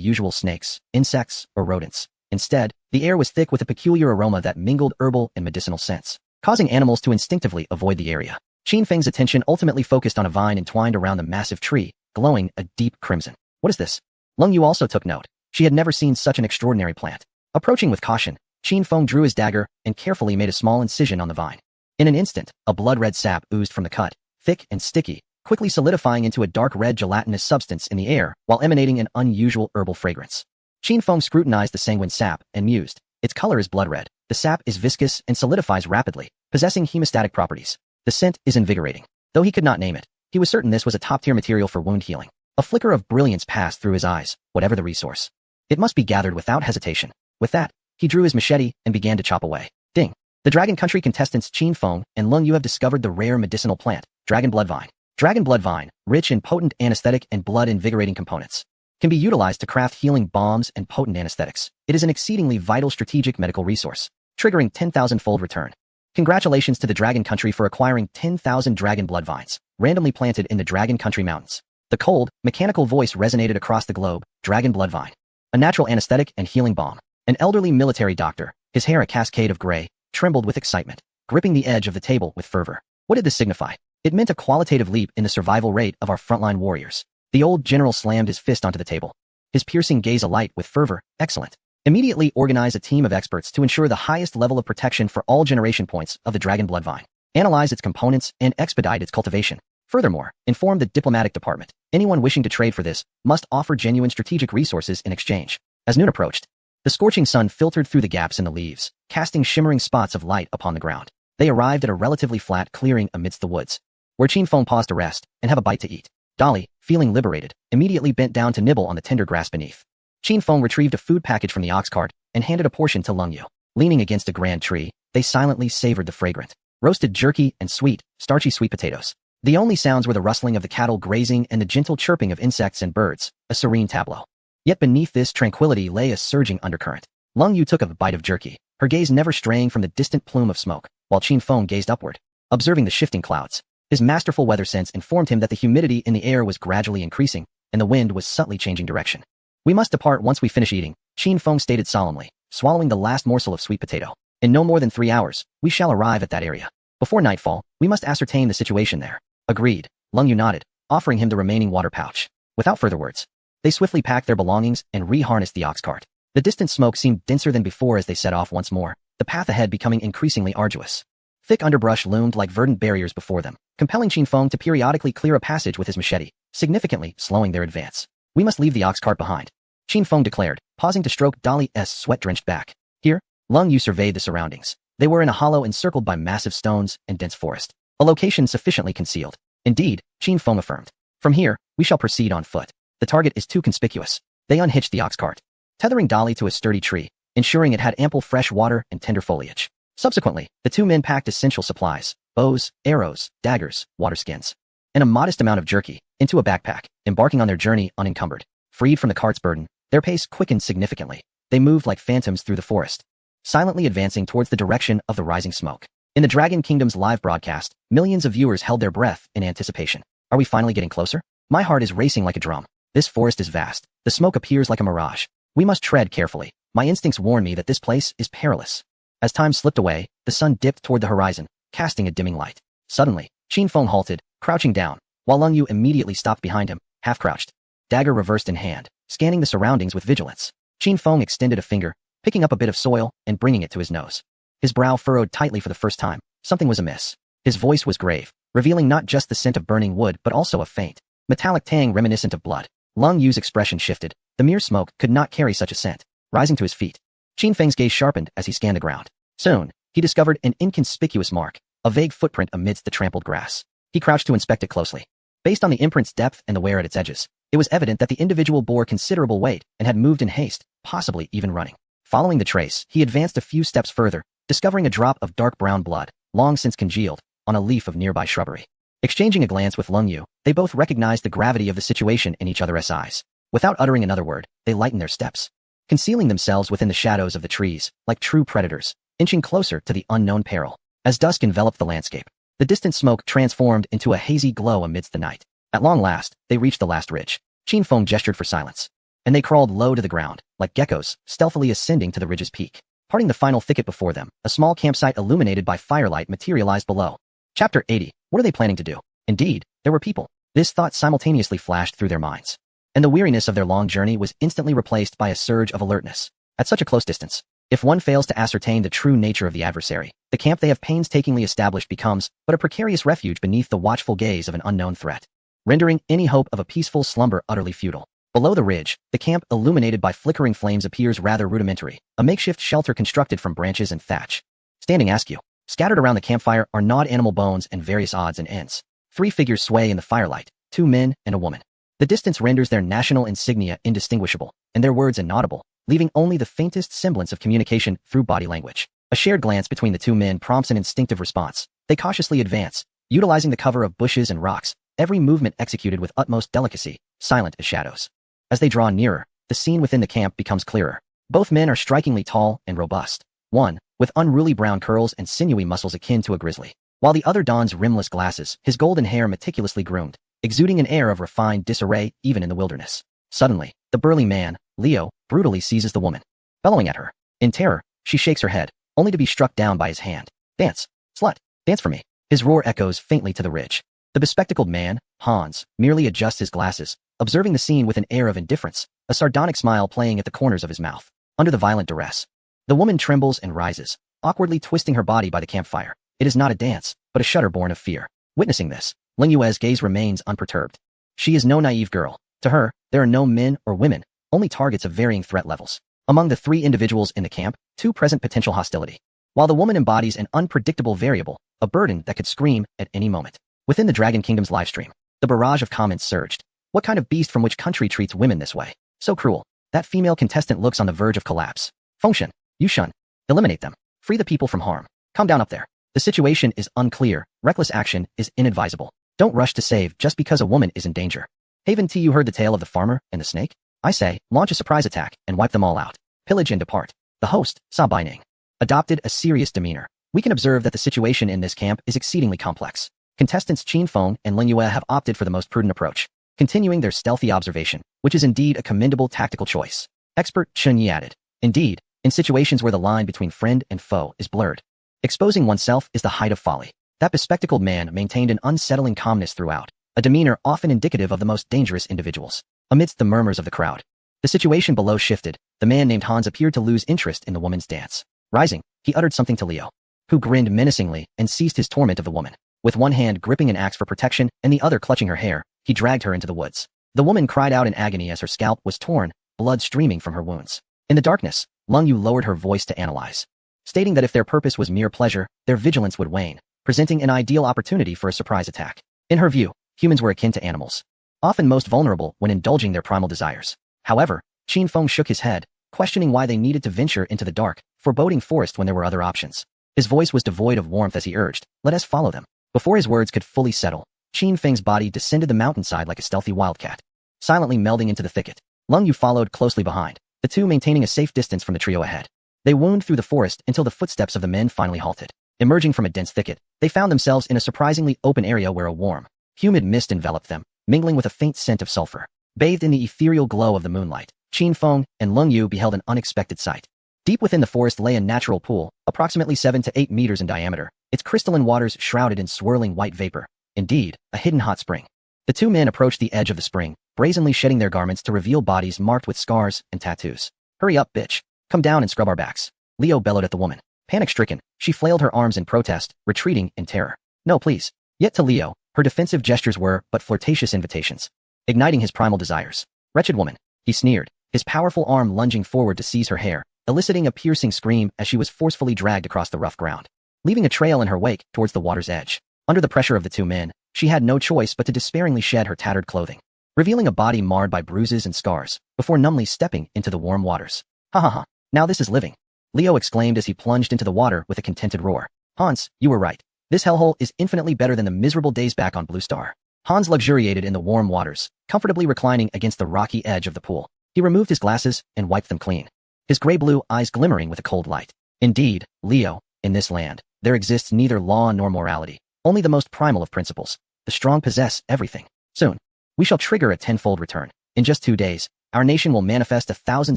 usual snakes, insects, or rodents. Instead, the air was thick with a peculiar aroma that mingled herbal and medicinal scents, causing animals to instinctively avoid the area. Qin Feng's attention ultimately focused on a vine entwined around the massive tree, glowing a deep crimson. What is this? Lung Yu also took note. She had never seen such an extraordinary plant. Approaching with caution, Qin Feng drew his dagger and carefully made a small incision on the vine. In an instant, a blood-red sap oozed from the cut, thick and sticky, quickly solidifying into a dark red gelatinous substance in the air while emanating an unusual herbal fragrance. Qin Feng scrutinized the sanguine sap and mused. Its color is blood red. The sap is viscous and solidifies rapidly, possessing hemostatic properties. The scent is invigorating. Though he could not name it, he was certain this was a top-tier material for wound healing. A flicker of brilliance passed through his eyes, whatever the resource. It must be gathered without hesitation. With that, he drew his machete and began to chop away. Ding! The Dragon Country contestants Qin Feng and Lung Yu have discovered the rare medicinal plant, Dragon Blood Vine. Dragon Blood Vine, rich in potent anesthetic and blood-invigorating components, can be utilized to craft healing balms and potent anesthetics. It is an exceedingly vital strategic medical resource, triggering 10,000-fold return. Congratulations to the Dragon Country for acquiring 10,000 Dragon Blood Vines, randomly planted in the Dragon Country Mountains. The cold, mechanical voice resonated across the globe. Dragon Blood Vine, a natural anesthetic and healing balm. An elderly military doctor, his hair a cascade of gray, trembled with excitement, gripping the edge of the table with fervor. What did this signify? It meant a qualitative leap in the survival rate of our frontline warriors. The old general slammed his fist onto the table, his piercing gaze alight with fervor. Excellent. Immediately organize a team of experts to ensure the highest level of protection for all generation points of the Dragon Blood Vine. Analyze its components and expedite its cultivation. Furthermore, inform the diplomatic department. Anyone wishing to trade for this must offer genuine strategic resources in exchange. As noon approached, the scorching sun filtered through the gaps in the leaves, casting shimmering spots of light upon the ground. They arrived at a relatively flat clearing amidst the woods, where Qin Feng paused to rest and have a bite to eat. Dali, feeling liberated, immediately bent down to nibble on the tender grass beneath. Qin Feng retrieved a food package from the ox cart and handed a portion to Lung Yu. Leaning against a grand tree, they silently savored the fragrant, roasted jerky and sweet, starchy sweet potatoes. The only sounds were the rustling of the cattle grazing and the gentle chirping of insects and birds, a serene tableau. Yet beneath this tranquility lay a surging undercurrent. Lung Yu took a bite of jerky, her gaze never straying from the distant plume of smoke, while Qin Feng gazed upward, observing the shifting clouds. His masterful weather sense informed him that the humidity in the air was gradually increasing, and the wind was subtly changing direction. "We must depart once we finish eating," Qin Feng stated solemnly, swallowing the last morsel of sweet potato. "In no more than 3 hours, we shall arrive at that area. Before nightfall, we must ascertain the situation there." "Agreed," Lung Yu nodded, offering him the remaining water pouch. Without further words, they swiftly packed their belongings and re-harnessed the ox cart. The distant smoke seemed denser than before as they set off once more, the path ahead becoming increasingly arduous. Thick underbrush loomed like verdant barriers before them, compelling Qin Feng to periodically clear a passage with his machete, significantly slowing their advance. "We must leave the ox cart behind," Qin Feng declared, pausing to stroke Dali's sweat-drenched back. Here, Lung Yu surveyed the surroundings. They were in a hollow encircled by massive stones and dense forest, a location sufficiently concealed. "Indeed," Qin Feng affirmed. "From here, we shall proceed on foot. The target is too conspicuous." They unhitched the ox cart, tethering Dali to a sturdy tree, ensuring it had ample fresh water and tender foliage. Subsequently, the two men packed essential supplies, bows, arrows, daggers, water skins, and a modest amount of jerky, into a backpack, embarking on their journey unencumbered. Freed from the cart's burden, their pace quickened significantly. They moved like phantoms through the forest, silently advancing towards the direction of the rising smoke. In the Dragon Kingdom's live broadcast, millions of viewers held their breath in anticipation. "Are we finally getting closer? My heart is racing like a drum. This forest is vast. The smoke appears like a mirage. We must tread carefully. My instincts warn me that this place is perilous." As time slipped away, the sun dipped toward the horizon, casting a dimming light. Suddenly, Qin Feng halted, crouching down, while Lung Yu immediately stopped behind him, half-crouched, dagger reversed in hand, scanning the surroundings with vigilance. Qin Feng extended a finger, picking up a bit of soil and bringing it to his nose. His brow furrowed tightly for the first time. Something was amiss. His voice was grave, revealing not just the scent of burning wood but also a faint, metallic tang reminiscent of blood. Lung Yu's expression shifted. The mere smoke could not carry such a scent. Rising to his feet, Qin Feng's gaze sharpened as he scanned the ground. Soon, he discovered an inconspicuous mark, a vague footprint amidst the trampled grass. He crouched to inspect it closely. Based on the imprint's depth and the wear at its edges, it was evident that the individual bore considerable weight and had moved in haste, possibly even running. Following the trace, he advanced a few steps further, discovering a drop of dark brown blood, long since congealed, on a leaf of nearby shrubbery. Exchanging a glance with Lung Yu, they both recognized the gravity of the situation in each other's eyes. Without uttering another word, they lightened their steps, concealing themselves within the shadows of the trees, like true predators, inching closer to the unknown peril. As dusk enveloped the landscape, the distant smoke transformed into a hazy glow amidst the night. At long last, they reached the last ridge. Qin Feng gestured for silence, and they crawled low to the ground, like geckos, stealthily ascending to the ridge's peak. Parting the final thicket before them, a small campsite illuminated by firelight materialized below. Chapter 80. What are they planning to do? Indeed, there were people. This thought simultaneously flashed through their minds, and the weariness of their long journey was instantly replaced by a surge of alertness. At such a close distance, if one fails to ascertain the true nature of the adversary, the camp they have painstakingly established becomes but a precarious refuge beneath the watchful gaze of an unknown threat, rendering any hope of a peaceful slumber utterly futile. Below the ridge, the camp illuminated by flickering flames appears rather rudimentary, a makeshift shelter constructed from branches and thatch. Standing askew, scattered around the campfire are gnawed animal bones and various odds and ends. 3 figures sway in the firelight, 2 men and a woman. The distance renders their national insignia indistinguishable, and their words inaudible, leaving only the faintest semblance of communication through body language. A shared glance between the 2 men prompts an instinctive response. They cautiously advance, utilizing the cover of bushes and rocks, every movement executed with utmost delicacy, silent as shadows. As they draw nearer, the scene within the camp becomes clearer. Both men are strikingly tall and robust. One, with unruly brown curls and sinewy muscles akin to a grizzly, while the other dons rimless glasses, his golden hair meticulously groomed, exuding an air of refined disarray even in the wilderness. Suddenly, the burly man, Leo, brutally seizes the woman, bellowing at her. In terror, she shakes her head, only to be struck down by his hand. "Dance, slut, dance for me." His roar echoes faintly to the ridge. The bespectacled man, Hans, merely adjusts his glasses, observing the scene with an air of indifference, a sardonic smile playing at the corners of his mouth. Under the violent duress, the woman trembles and rises, awkwardly twisting her body by the campfire. It is not a dance, but a shudder born of fear. Witnessing this, Ling Yue's gaze remains unperturbed. She is no naive girl. To her, there are no men or women, only targets of varying threat levels. Among the 3 individuals in the camp, 2 present potential hostility, while the woman embodies an unpredictable variable, a burden that could scream at any moment. Within the Dragon Kingdom's livestream, the barrage of comments surged. What kind of beast from which country treats women this way? So cruel. That female contestant looks on the verge of collapse. Fengshen, Yushun, Eliminate them. Free the people from harm. Calm down up there. The situation is unclear. Reckless action is inadvisable. Don't rush to save just because a woman is in danger. Haven T, you heard the tale of the farmer and the snake? I say, launch a surprise attack and wipe them all out. Pillage and depart. The host, Sa Baining, adopted a serious demeanor. We can observe that the situation in this camp is exceedingly complex. Contestants Qin Feng and Lin Yue have opted for the most prudent approach, continuing their stealthy observation, which is indeed a commendable tactical choice. Expert Chun Yi added, indeed, in situations where the line between friend and foe is blurred, exposing oneself is the height of folly. That bespectacled man maintained an unsettling calmness throughout, a demeanor often indicative of the most dangerous individuals. Amidst the murmurs of the crowd, the situation below shifted. The man named Hans appeared to lose interest in the woman's dance. Rising, he uttered something to Liu, who grinned menacingly and ceased his torment of the woman. With one hand gripping an axe for protection and the other clutching her hair, he dragged her into the woods. The woman cried out in agony as her scalp was torn, blood streaming from her wounds. In the darkness, Lung Yu lowered her voice to analyze, stating that if their purpose was mere pleasure, their vigilance would wane, presenting an ideal opportunity for a surprise attack. In her view, humans were akin to animals, often most vulnerable when indulging their primal desires. However, Qin Feng shook his head, questioning why they needed to venture into the dark, foreboding forest when there were other options. His voice was devoid of warmth as he urged, let us follow them. Before his words could fully settle, Qin Feng's body descended the mountainside like a stealthy wildcat, silently melding into the thicket. Lung Yu followed closely behind, the two maintaining a safe distance from the trio ahead. They wound through the forest until the footsteps of the men finally halted. Emerging from a dense thicket, they found themselves in a surprisingly open area where a warm, humid mist enveloped them, mingling with a faint scent of sulfur. Bathed in the ethereal glow of the moonlight, Qin Feng and Lung Yu beheld an unexpected sight. Deep within the forest lay a natural pool, approximately 7 to 8 meters in diameter, its crystalline waters shrouded in swirling white vapor. Indeed, a hidden hot spring. The two men approached the edge of the spring, brazenly shedding their garments to reveal bodies marked with scars and tattoos. Hurry up, bitch. Come down and scrub our backs. Leo bellowed at the woman. Panic-stricken, she flailed her arms in protest, retreating in terror. No, please. Yet to Leo, her defensive gestures were but flirtatious invitations, igniting his primal desires. Wretched woman, he sneered, his powerful arm lunging forward to seize her hair, eliciting a piercing scream as she was forcefully dragged across the rough ground, leaving a trail in her wake towards the water's edge. Under the pressure of the two men, she had no choice but to despairingly shed her tattered clothing, revealing a body marred by bruises and scars, before numbly stepping into the warm waters. Ha ha ha, now this is living, Leo exclaimed as he plunged into the water with a contented roar. Hans, you were right. This hellhole is infinitely better than the miserable days back on Blue Star. Hans luxuriated in the warm waters, comfortably reclining against the rocky edge of the pool. He removed his glasses and wiped them clean, his gray-blue eyes glimmering with a cold light. Indeed, Leo, in this land, there exists neither law nor morality, only the most primal of principles. The strong possess everything. Soon, we shall trigger a tenfold return. In just 2 days, our nation will manifest 1,000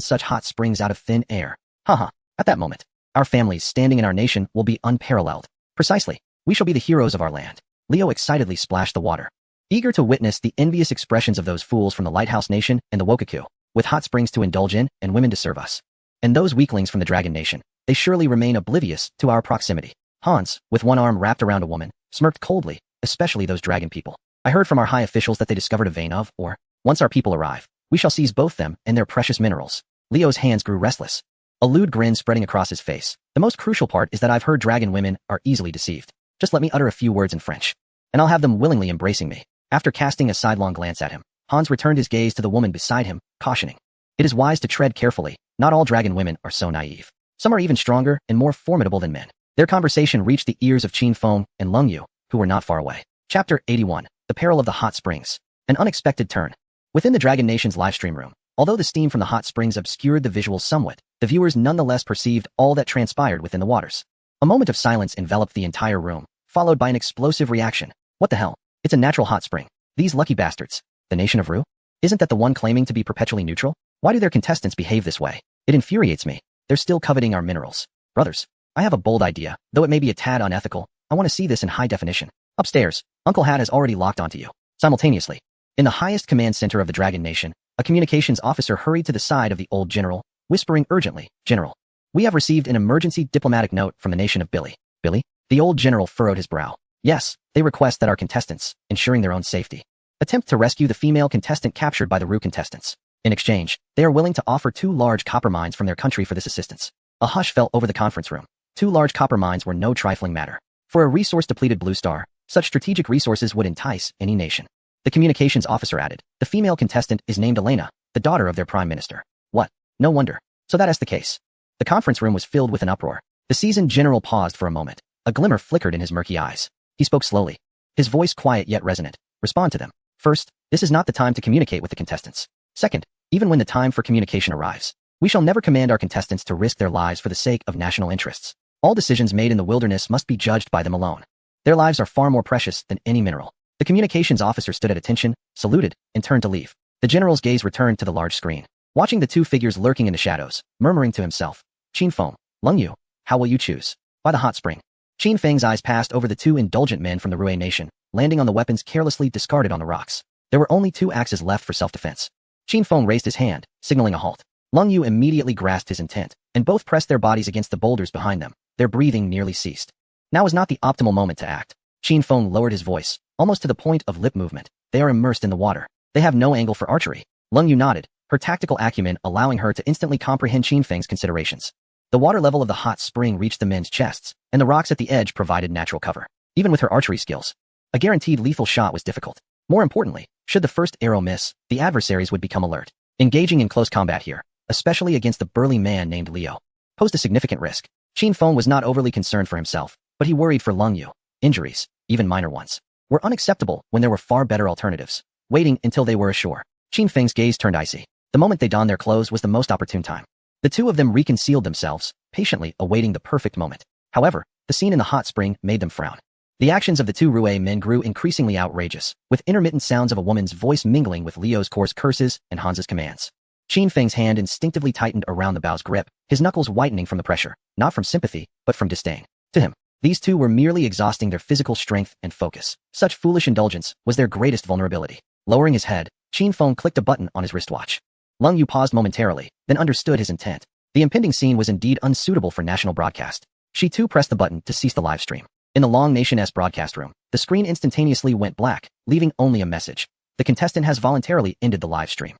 such hot springs out of thin air. Haha, at that moment, our families standing in our nation will be unparalleled. Precisely, we shall be the heroes of our land. Leo excitedly splashed the water, eager to witness the envious expressions of those fools from the Lighthouse Nation and the Wokaku, with hot springs to indulge in and women to serve us. And those weaklings from the Dragon Nation, they surely remain oblivious to our proximity. Hans, with one arm wrapped around a woman, smirked coldly, especially those dragon people. I heard from our high officials that they discovered a vein of, or, once our people arrive, we shall seize both them and their precious minerals. Leo's hands grew restless, a lewd grin spreading across his face. The most crucial part is that I've heard dragon women are easily deceived. Just let me utter a few words in French, and I'll have them willingly embracing me. After casting a sidelong glance at him, Hans returned his gaze to the woman beside him, cautioning, it is wise to tread carefully. Not all dragon women are so naive. Some are even stronger and more formidable than men. Their conversation reached the ears of Qin Feng and Lung Yu, who were not far away. Chapter 81, The Peril of the Hot Springs. An unexpected turn. Within the Dragon Nation's livestream room, although the steam from the hot springs obscured the visuals somewhat, the viewers nonetheless perceived all that transpired within the waters. A moment of silence enveloped the entire room, followed by an explosive reaction. What the hell? It's a natural hot spring. These lucky bastards. The nation of Ru? Isn't that the one claiming to be perpetually neutral? Why do their contestants behave this way? It infuriates me. They're still coveting our minerals. Brothers, I have a bold idea, though it may be a tad unethical. I want to see this in high definition. Upstairs, Uncle Hat has already locked onto you. Simultaneously, in the highest command center of the Dragon Nation, a communications officer hurried to the side of the old general, whispering urgently, General, we have received an emergency diplomatic note from the nation of Billy. Billy? The old general furrowed his brow. Yes, they request that our contestants, ensuring their own safety, attempt to rescue the female contestant captured by the Ru contestants. In exchange, they are willing to offer 2 large copper mines from their country for this assistance. A hush fell over the conference room. 2 large copper mines were no trifling matter. For a resource-depleted Blue Star, such strategic resources would entice any nation. The communications officer added, the female contestant is named Elena, the daughter of their prime minister. What? No wonder. So that is the case. The conference room was filled with an uproar. The seasoned general paused for a moment. A glimmer flickered in his murky eyes. He spoke slowly. His voice quiet yet resonant. Respond to them. First, this is not the time to communicate with the contestants. Second, even when the time for communication arrives, we shall never command our contestants to risk their lives for the sake of national interests. All decisions made in the wilderness must be judged by them alone. Their lives are far more precious than any mineral. The communications officer stood at attention, saluted, and turned to leave. The general's gaze returned to the large screen, watching the two figures lurking in the shadows, murmuring to himself, Qin Feng, Leng Yu, how will you choose? By the hot spring. Qin Feng's eyes passed over the two indulgent men from the Rui nation, landing on the weapons carelessly discarded on the rocks. There were only 2 axes left for self-defense. Qin Feng raised his hand, signaling a halt. Leng Yu immediately grasped his intent, and both pressed their bodies against the boulders behind them. Their breathing nearly ceased. Now was not the optimal moment to act. Qin Feng lowered his voice, almost to the point of lip movement. They are immersed in the water. They have no angle for archery. Leng Yu nodded, her tactical acumen allowing her to instantly comprehend Qin Feng's considerations. The water level of the hot spring reached the men's chests, and the rocks at the edge provided natural cover. Even with her archery skills, a guaranteed lethal shot was difficult. More importantly, should the first arrow miss, the adversaries would become alert. Engaging in close combat here, especially against the burly man named Liu, posed a significant risk. Qin Feng was not overly concerned for himself, but he worried for Leng Yu. Injuries, even minor ones, were unacceptable when there were far better alternatives. Waiting until they were ashore, Qin Feng's gaze turned icy. The moment they donned their clothes was the most opportune time. The two of them reconcealed themselves, patiently awaiting the perfect moment. However, the scene in the hot spring made them frown. The actions of the two Rui men grew increasingly outrageous, with intermittent sounds of a woman's voice mingling with Liu's coarse curses and Hans's commands. Qin Feng's hand instinctively tightened around the bow's grip, his knuckles whitening from the pressure, not from sympathy, but from disdain. To him, these two were merely exhausting their physical strength and focus. Such foolish indulgence was their greatest vulnerability. Lowering his head, Qin Feng clicked a button on his wristwatch. Leng Yu paused momentarily, then understood his intent. The impending scene was indeed unsuitable for national broadcast. She too pressed the button to cease the live stream. In the Long Nation-S broadcast room, the screen instantaneously went black, leaving only a message. The contestant has voluntarily ended the live stream.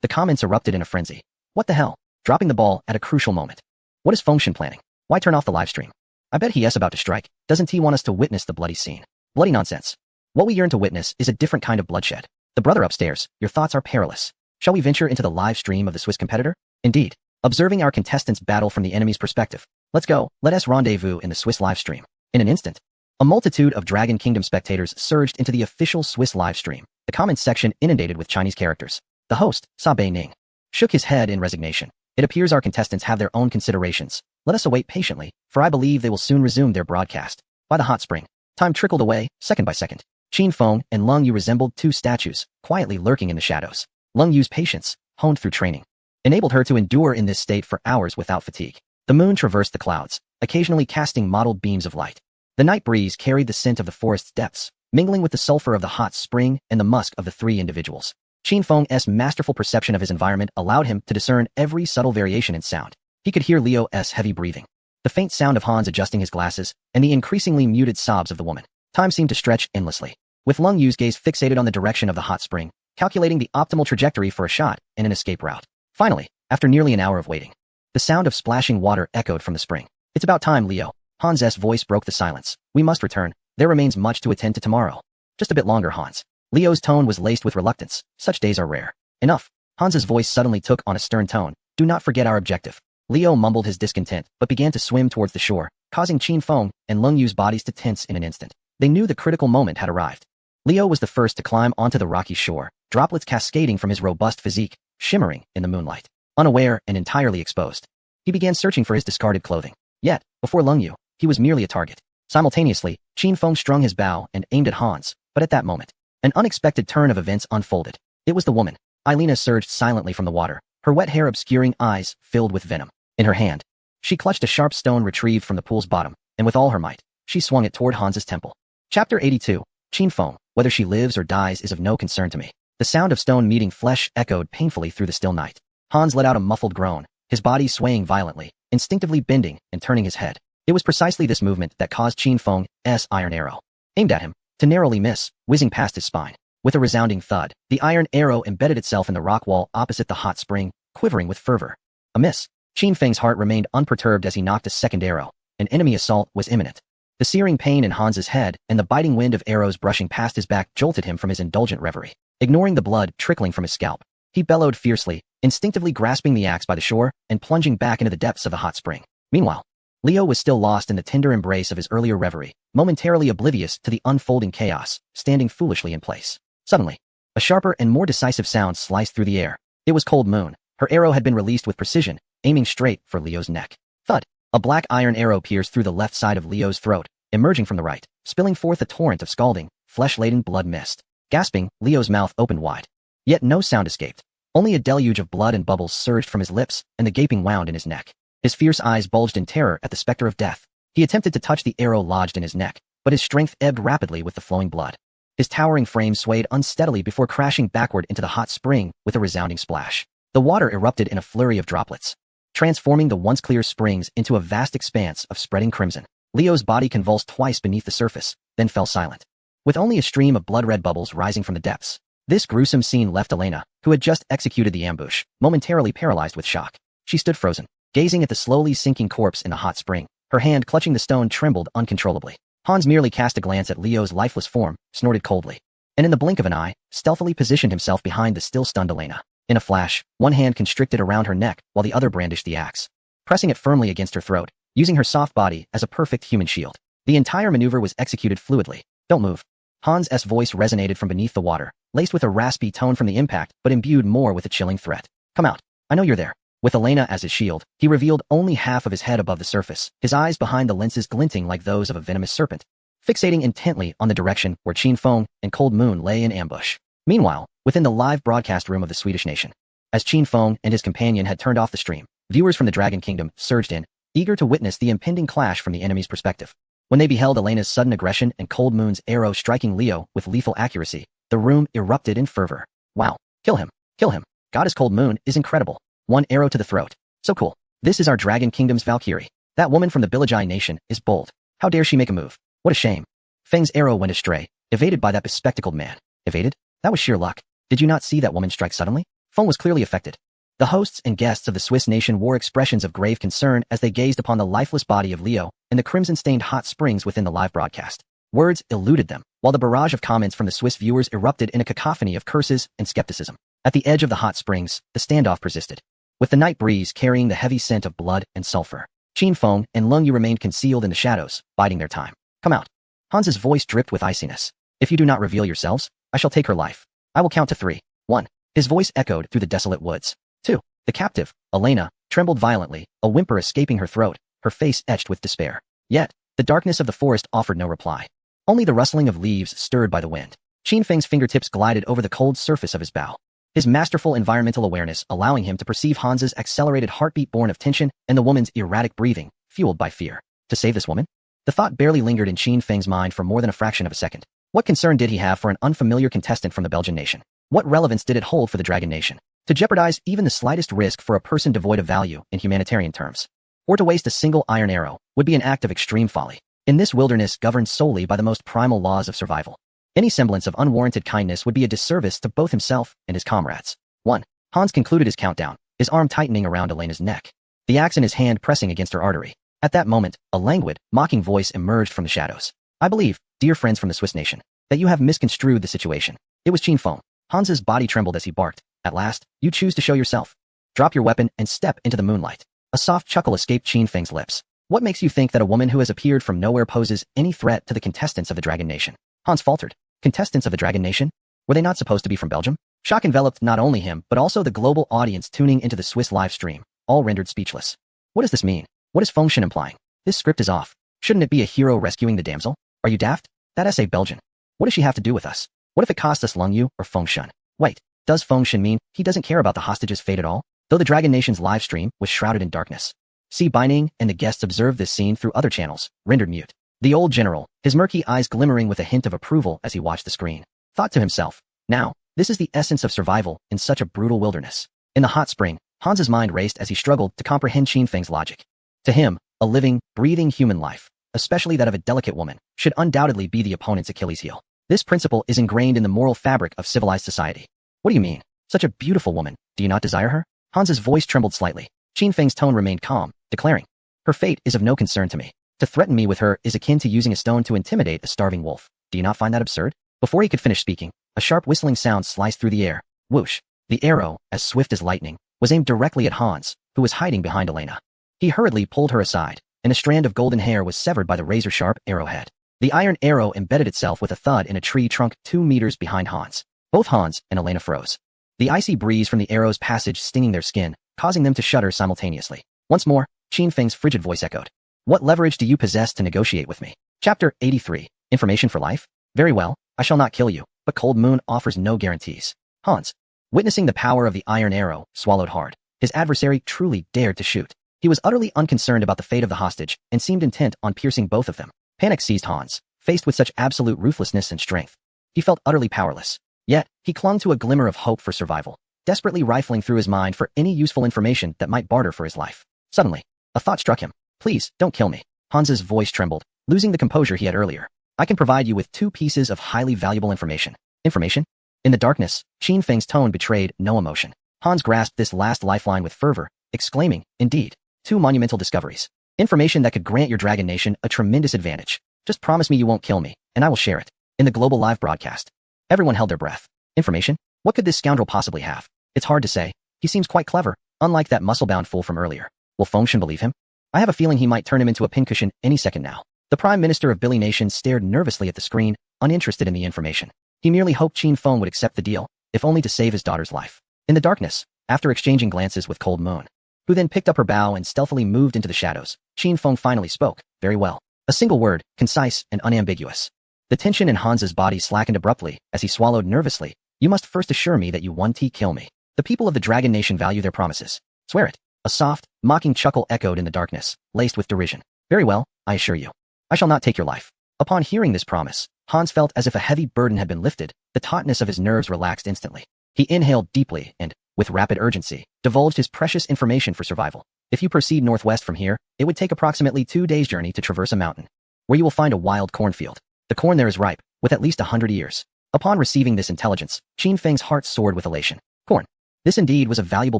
The comments erupted in a frenzy. What the hell? Dropping the ball at a crucial moment. What is Fengshen planning? Why turn off the live stream? I bet he is about to strike. Doesn't he want us to witness the bloody scene? Bloody nonsense. What we yearn to witness is a different kind of bloodshed. The brother upstairs, your thoughts are perilous. Shall we venture into the live stream of the Swiss competitor? Indeed. Observing our contestants battle from the enemy's perspective. Let's go, let us rendezvous in the Swiss live stream. In an instant, a multitude of Dragon Kingdom spectators surged into the official Swiss live stream, the comments section inundated with Chinese characters. The host, Sa Bei-ning, shook his head in resignation. It appears our contestants have their own considerations. Let us await patiently, for I believe they will soon resume their broadcast. By the hot spring, time trickled away, second by second. Qin Feng and Leng Yu resembled two statues, quietly lurking in the shadows. Leng Yu's patience, honed through training, enabled her to endure in this state for hours without fatigue. The moon traversed the clouds, occasionally casting mottled beams of light. The night breeze carried the scent of the forest's depths, mingling with the sulfur of the hot spring and the musk of the three individuals. Qin Feng's masterful perception of his environment allowed him to discern every subtle variation in sound. He could hear Liu's heavy breathing, the faint sound of Hans adjusting his glasses, and the increasingly muted sobs of the woman. Time seemed to stretch endlessly, with Leng Yu's gaze fixated on the direction of the hot spring, calculating the optimal trajectory for a shot and an escape route. Finally, after nearly an hour of waiting, the sound of splashing water echoed from the spring. It's about time, Liu. Hans's voice broke the silence. We must return. There remains much to attend to tomorrow. Just a bit longer, Hans. Liu's tone was laced with reluctance. Such days are rare. Enough. Hans's voice suddenly took on a stern tone. Do not forget our objective. Liu mumbled his discontent, but began to swim towards the shore, causing Qin Feng and Leng Yu's bodies to tense in an instant. They knew the critical moment had arrived. Liu was the first to climb onto the rocky shore, droplets cascading from his robust physique, shimmering in the moonlight. Unaware and entirely exposed, he began searching for his discarded clothing. Yet, before Leng Yu, he was merely a target. Simultaneously, Qin Feng strung his bow and aimed at Hans, but at that moment, an unexpected turn of events unfolded. It was the woman. Eilina surged silently from the water, her wet hair obscuring eyes filled with venom. In her hand, she clutched a sharp stone retrieved from the pool's bottom, and with all her might, she swung it toward Hans's temple. Chapter 82. Qin Feng, whether she lives or dies is of no concern to me. The sound of stone meeting flesh echoed painfully through the still night. Hans let out a muffled groan, his body swaying violently, instinctively bending and turning his head. It was precisely this movement that caused Qin Feng's iron arrow, aimed at him, to narrowly miss, whizzing past his spine. With a resounding thud, the iron arrow embedded itself in the rock wall opposite the hot spring, quivering with fervor. A miss. Qin Feng's heart remained unperturbed as he knocked a second arrow. An enemy assault was imminent. The searing pain in Hans's head and the biting wind of arrows brushing past his back jolted him from his indulgent reverie. Ignoring the blood trickling from his scalp, he bellowed fiercely, instinctively grasping the axe by the shore and plunging back into the depths of the hot spring. Meanwhile, Leo was still lost in the tender embrace of his earlier reverie, momentarily oblivious to the unfolding chaos, standing foolishly in place. Suddenly, a sharper and more decisive sound sliced through the air. It was Cold Moon. Her arrow had been released with precision, aiming straight for Leo's neck. Thud! A black iron arrow pierced through the left side of Leo's throat, emerging from the right, spilling forth a torrent of scalding, flesh-laden blood mist. Gasping, Leo's mouth opened wide. Yet no sound escaped. Only a deluge of blood and bubbles surged from his lips and the gaping wound in his neck. His fierce eyes bulged in terror at the specter of death. He attempted to touch the arrow lodged in his neck, but his strength ebbed rapidly with the flowing blood. His towering frame swayed unsteadily before crashing backward into the hot spring with a resounding splash. The water erupted in a flurry of droplets, transforming the once clear springs into a vast expanse of spreading crimson. Leo's body convulsed twice beneath the surface, then fell silent, with only a stream of blood-red bubbles rising from the depths. This gruesome scene left Elena, who had just executed the ambush, momentarily paralyzed with shock. She stood frozen, gazing at the slowly sinking corpse in the hot spring. Her hand clutching the stone trembled uncontrollably. Hans merely cast a glance at Leo's lifeless form, snorted coldly, and in the blink of an eye, stealthily positioned himself behind the still-stunned Elena. In a flash, one hand constricted around her neck while the other brandished the axe, pressing it firmly against her throat, using her soft body as a perfect human shield. The entire maneuver was executed fluidly. Don't move. Hans' voice resonated from beneath the water, laced with a raspy tone from the impact but imbued more with a chilling threat. Come out. I know you're there. With Elena as his shield, he revealed only half of his head above the surface, his eyes behind the lenses glinting like those of a venomous serpent, fixating intently on the direction where Qin Feng and Cold Moon lay in ambush. Meanwhile, within the live broadcast room of the Swedish Nation, as Qin Feng and his companion had turned off the stream, viewers from the Dragon Kingdom surged in, eager to witness the impending clash from the enemy's perspective. When they beheld Elena's sudden aggression and Cold Moon's arrow striking Leo with lethal accuracy, the room erupted in fervor. Wow. Kill him. Kill him. Goddess Cold Moon is incredible. One arrow to the throat. So cool. This is our Dragon Kingdom's Valkyrie. That woman from the Bilajai nation is bold. How dare she make a move? What a shame. Feng's arrow went astray, evaded by that bespectacled man. Evaded? That was sheer luck. Did you not see that woman strike suddenly? Feng was clearly affected. The hosts and guests of the Swiss nation wore expressions of grave concern as they gazed upon the lifeless body of Leo in the crimson-stained hot springs within the live broadcast. Words eluded them, while the barrage of comments from the Swiss viewers erupted in a cacophony of curses and skepticism. At the edge of the hot springs, the standoff persisted, with the night breeze carrying the heavy scent of blood and sulfur. Qin Feng and Leng Yu remained concealed in the shadows, biding their time. Come out. Hans's voice dripped with iciness. If you do not reveal yourselves, I shall take her life. I will count to 3. 1. His voice echoed through the desolate woods. 2. The captive, Elena, trembled violently, a whimper escaping her throat, her face etched with despair. Yet, the darkness of the forest offered no reply. Only the rustling of leaves stirred by the wind. Qin Feng's fingertips glided over the cold surface of his bow, his masterful environmental awareness allowing him to perceive Hans's accelerated heartbeat born of tension and the woman's erratic breathing, fueled by fear. To save this woman? The thought barely lingered in Qin Feng's mind for more than a fraction of a second. What concern did he have for an unfamiliar contestant from the Belgian nation? What relevance did it hold for the Dragon Nation? To jeopardize even the slightest risk for a person devoid of value in humanitarian terms, or to waste a single iron arrow, would be an act of extreme folly. In this wilderness governed solely by the most primal laws of survival, any semblance of unwarranted kindness would be a disservice to both himself and his comrades. 1. Hans concluded his countdown, his arm tightening around Elena's neck, the axe in his hand pressing against her artery. At that moment, a languid, mocking voice emerged from the shadows. I believe, dear friends from the Swiss nation, that you have misconstrued the situation. It was Qin Feng. Hans's body trembled as he barked. At last, you choose to show yourself. Drop your weapon and step into the moonlight. A soft chuckle escaped Qin Feng's lips. What makes you think that a woman who has appeared from nowhere poses any threat to the contestants of the Dragon Nation? Hans faltered. Contestants of the Dragon Nation? Were they not supposed to be from Belgium? Shock enveloped not only him, but also the global audience tuning into the Swiss live stream, all rendered speechless. What does this mean? What is Fengshen implying? This script is off. Shouldn't it be a hero rescuing the damsel? Are you daft? That essay Belgian. What does she have to do with us? What if it costs us Leng Yu or Fengshen? Wait, does Fengshen mean he doesn't care about the hostage's fate at all? Though the Dragon Nation's live stream was shrouded in darkness, Si Baining and the guests observed this scene through other channels, rendered mute. The old general, his murky eyes glimmering with a hint of approval as he watched the screen, thought to himself, now, this is the essence of survival in such a brutal wilderness. In the hot spring, Hans's mind raced as he struggled to comprehend Qin Feng's logic. To him, a living, breathing human life, especially that of a delicate woman, should undoubtedly be the opponent's Achilles heel. This principle is ingrained in the moral fabric of civilized society. What do you mean? Such a beautiful woman, do you not desire her? Hans's voice trembled slightly. Qin Feng's tone remained calm, declaring, her fate is of no concern to me. To threaten me with her is akin to using a stone to intimidate a starving wolf. Do you not find that absurd? Before he could finish speaking, a sharp whistling sound sliced through the air. Whoosh! The arrow, as swift as lightning, was aimed directly at Hans, who was hiding behind Elena. He hurriedly pulled her aside, and a strand of golden hair was severed by the razor-sharp arrowhead. The iron arrow embedded itself with a thud in a tree trunk 2 meters behind Hans. Both Hans and Elena froze. The icy breeze from the arrow's passage stinging their skin, causing them to shudder simultaneously. Once more, Qin Feng's frigid voice echoed. What leverage do you possess to negotiate with me? Chapter 83. Information for life? Very well, I shall not kill you, but Cold Moon offers no guarantees. Hans, witnessing the power of the iron arrow, swallowed hard. His adversary truly dared to shoot. He was utterly unconcerned about the fate of the hostage and seemed intent on piercing both of them. Panic seized Hans, faced with such absolute ruthlessness and strength. He felt utterly powerless. Yet, he clung to a glimmer of hope for survival, desperately rifling through his mind for any useful information that might barter for his life. Suddenly, a thought struck him. Please, don't kill me. Hans's voice trembled, losing the composure he had earlier. I can provide you with 2 pieces of highly valuable information. Information? In the darkness, Qin Feng's tone betrayed no emotion. Hans grasped this last lifeline with fervor, exclaiming, indeed, 2 monumental discoveries. Information that could grant your Dragon Nation a tremendous advantage. Just promise me you won't kill me, and I will share it. In the global live broadcast. Everyone held their breath. Information? What could this scoundrel possibly have? It's hard to say. He seems quite clever, unlike that muscle-bound fool from earlier. Will Fengshen believe him? I have a feeling he might turn him into a pincushion any second now. The Prime Minister of Billy Nation stared nervously at the screen, uninterested in the information. He merely hoped Qin Feng would accept the deal, if only to save his daughter's life. In the darkness, after exchanging glances with Cold Moon, who then picked up her bow and stealthily moved into the shadows, Qin Feng finally spoke. Very well. A single word, concise and unambiguous. The tension in Hans's body slackened abruptly as he swallowed nervously. You must first assure me that you won't kill me. The people of the Dragon Nation value their promises. Swear it. A soft, mocking chuckle echoed in the darkness, laced with derision. Very well, I assure you. I shall not take your life. Upon hearing this promise, Hans felt as if a heavy burden had been lifted. The tautness of his nerves relaxed instantly. He inhaled deeply and, with rapid urgency, divulged his precious information for survival. If you proceed northwest from here, it would take approximately 2 days' journey to traverse a mountain, where you will find a wild cornfield. The corn there is ripe, with at least 100 ears. Upon receiving this intelligence, Qin Feng's heart soared with elation. Corn. This indeed was a valuable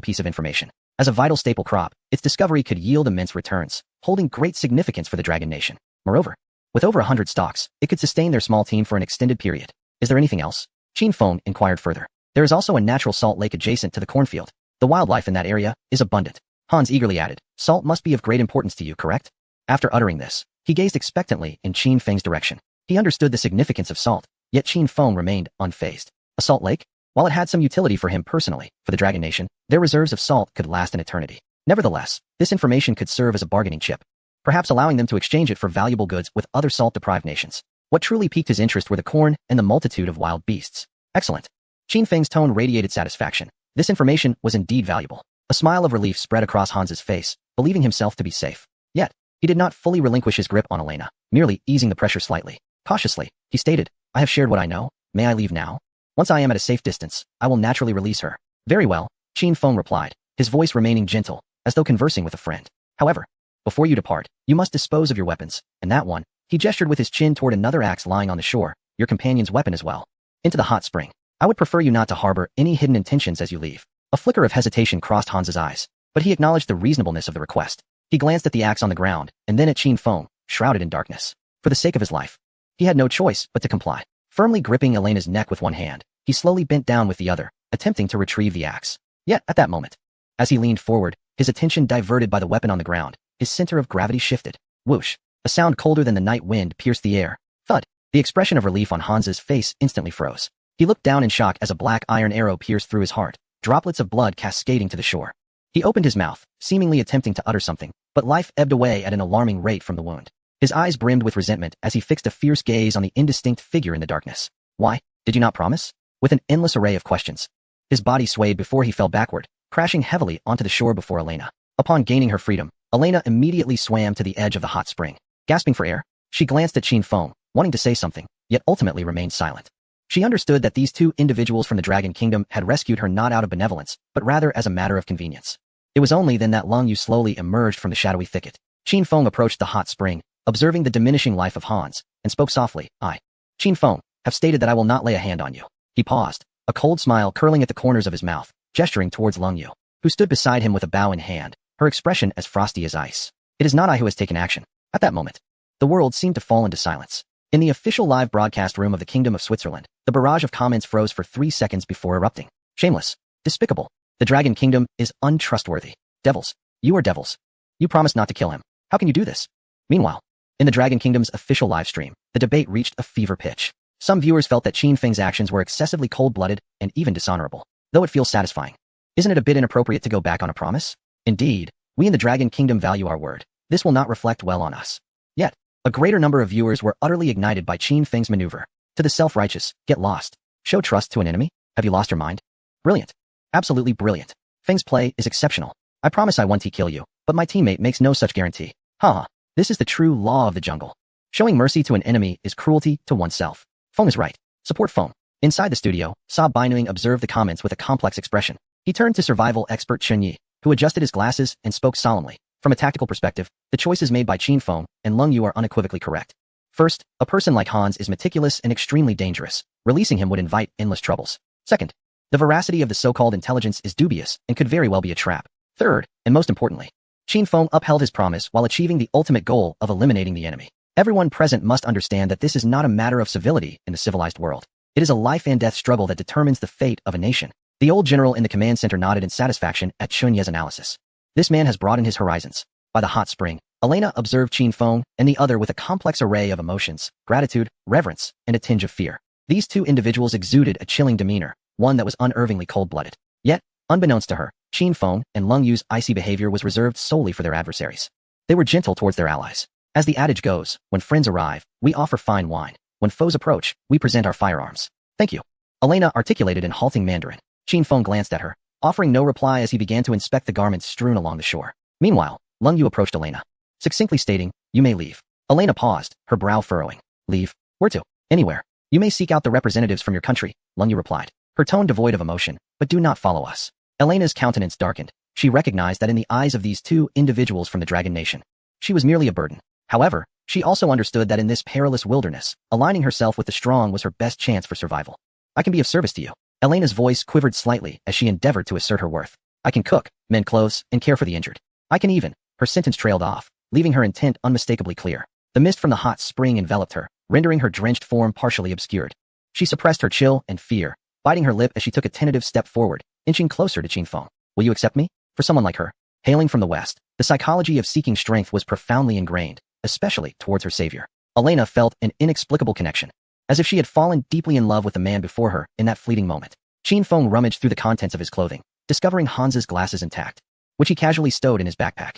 piece of information. As a vital staple crop, its discovery could yield immense returns, holding great significance for the Dragon Nation. Moreover, with over 100 stalks, it could sustain their small team for an extended period. Is there anything else? Qin Feng inquired further. There is also a natural salt lake adjacent to the cornfield. The wildlife in that area is abundant. Hans eagerly added, salt must be of great importance to you, correct? After uttering this, he gazed expectantly in Qin Feng's direction. He understood the significance of salt, yet Qin Feng remained unfazed. A salt lake? While it had some utility for him personally, for the Dragon Nation, their reserves of salt could last an eternity. Nevertheless, this information could serve as a bargaining chip, perhaps allowing them to exchange it for valuable goods with other salt-deprived nations. What truly piqued his interest were the corn and the multitude of wild beasts. Excellent. Qin Feng's tone radiated satisfaction. This information was indeed valuable. A smile of relief spread across Hans's face, believing himself to be safe. Yet, he did not fully relinquish his grip on Elena, merely easing the pressure slightly. Cautiously, he stated, I have shared what I know. May I leave now? Once I am at a safe distance, I will naturally release her. Very well, Qin Feng replied, his voice remaining gentle, as though conversing with a friend. However, before you depart, you must dispose of your weapons, and that one, he gestured with his chin toward another axe lying on the shore, your companion's weapon as well. Into the hot spring. I would prefer you not to harbor any hidden intentions as you leave. A flicker of hesitation crossed Hans's eyes, but he acknowledged the reasonableness of the request. He glanced at the axe on the ground, and then at Qin Feng, shrouded in darkness. For the sake of his life, he had no choice but to comply. Firmly gripping Elena's neck with one hand, he slowly bent down with the other, attempting to retrieve the axe. Yet, at that moment, as he leaned forward, his attention diverted by the weapon on the ground, his center of gravity shifted. Whoosh! A sound colder than the night wind pierced the air. Thud! The expression of relief on Hans's face instantly froze. He looked down in shock as a black iron arrow pierced through his heart, droplets of blood cascading to the shore. He opened his mouth, seemingly attempting to utter something, but life ebbed away at an alarming rate from the wound. His eyes brimmed with resentment as he fixed a fierce gaze on the indistinct figure in the darkness. Why, did you not promise? With an endless array of questions. His body swayed before he fell backward, crashing heavily onto the shore before Elena. Upon gaining her freedom, Elena immediately swam to the edge of the hot spring. Gasping for air, she glanced at Qin Feng, wanting to say something, yet ultimately remained silent. She understood that these 2 individuals from the Dragon Kingdom had rescued her not out of benevolence, but rather as a matter of convenience. It was only then that Lung Yu slowly emerged from the shadowy thicket. Qin Feng approached the hot spring, observing the diminishing life of Hans, and spoke softly, I, Qin Feng, have stated that I will not lay a hand on you. He paused, a cold smile curling at the corners of his mouth, gesturing towards Lung Yu, who stood beside him with a bow in hand, her expression as frosty as ice. It is not I who has taken action. At that moment, the world seemed to fall into silence. In the official live broadcast room of the Kingdom of Switzerland, the barrage of comments froze for 3 seconds before erupting. Shameless. Despicable. The Dragon Kingdom is untrustworthy. Devils. You are devils. You promised not to kill him. How can you do this? Meanwhile, in the Dragon Kingdom's official live stream, the debate reached a fever pitch. Some viewers felt that Qin Feng's actions were excessively cold-blooded and even dishonorable, though it feels satisfying. Isn't it a bit inappropriate to go back on a promise? Indeed, we in the Dragon Kingdom value our word. This will not reflect well on us. Yet, a greater number of viewers were utterly ignited by Qin Feng's maneuver. To the self-righteous, get lost. Show trust to an enemy? Have you lost your mind? Brilliant. Absolutely brilliant. Feng's play is exceptional. I promise I won't kill you, but my teammate makes no such guarantee. Haha. This is the true law of the jungle. Showing mercy to an enemy is cruelty to oneself. Feng is right. Support Feng. Inside the studio, Sa Bainuing observed the comments with a complex expression. He turned to survival expert Chen Yi, who adjusted his glasses and spoke solemnly. From a tactical perspective, the choices made by Qin Feng and Leng Yu are unequivocally correct. First, a person like Hans is meticulous and extremely dangerous. Releasing him would invite endless troubles. Second, the veracity of the so-called intelligence is dubious and could very well be a trap. Third, and most importantly, Qin Feng upheld his promise while achieving the ultimate goal of eliminating the enemy. Everyone present must understand that this is not a matter of civility in the civilized world. It is a life and death struggle that determines the fate of a nation. The old general in the command center nodded in satisfaction at Chun Ye's analysis. This man has broadened his horizons. By the hot spring, Elena observed Qin Feng and the other with a complex array of emotions, gratitude, reverence, and a tinge of fear. These two individuals exuded a chilling demeanor, one that was unervingly cold-blooded. Yet, unbeknownst to her, Qin Feng and Leng Yu's icy behavior was reserved solely for their adversaries. They were gentle towards their allies. As the adage goes, when friends arrive, we offer fine wine. When foes approach, we present our firearms. Thank you. Elena articulated in halting Mandarin. Qin Feng glanced at her, offering no reply as he began to inspect the garments strewn along the shore. Meanwhile, Leng Yu approached Elena, succinctly stating, "You may leave." Elena paused, her brow furrowing. "Leave? Where to?" "Anywhere. You may seek out the representatives from your country," Leng Yu replied, her tone devoid of emotion, "but do not follow us." Elena's countenance darkened. She recognized that in the eyes of these two individuals from the Dragon Nation, she was merely a burden. However, she also understood that in this perilous wilderness, aligning herself with the strong was her best chance for survival. "I can be of service to you." Elena's voice quivered slightly as she endeavored to assert her worth. "I can cook, mend clothes, and care for the injured. I can even—" Her sentence trailed off, leaving her intent unmistakably clear. The mist from the hot spring enveloped her, rendering her drenched form partially obscured. She suppressed her chill and fear, biting her lip as she took a tentative step forward, inching closer to Qin Feng. "Will you accept me?" For someone like her, hailing from the West, the psychology of seeking strength was profoundly ingrained, especially towards her savior. Elena felt an inexplicable connection, as if she had fallen deeply in love with the man before her in that fleeting moment. Qin Feng rummaged through the contents of his clothing, discovering Hans's glasses intact, which he casually stowed in his backpack.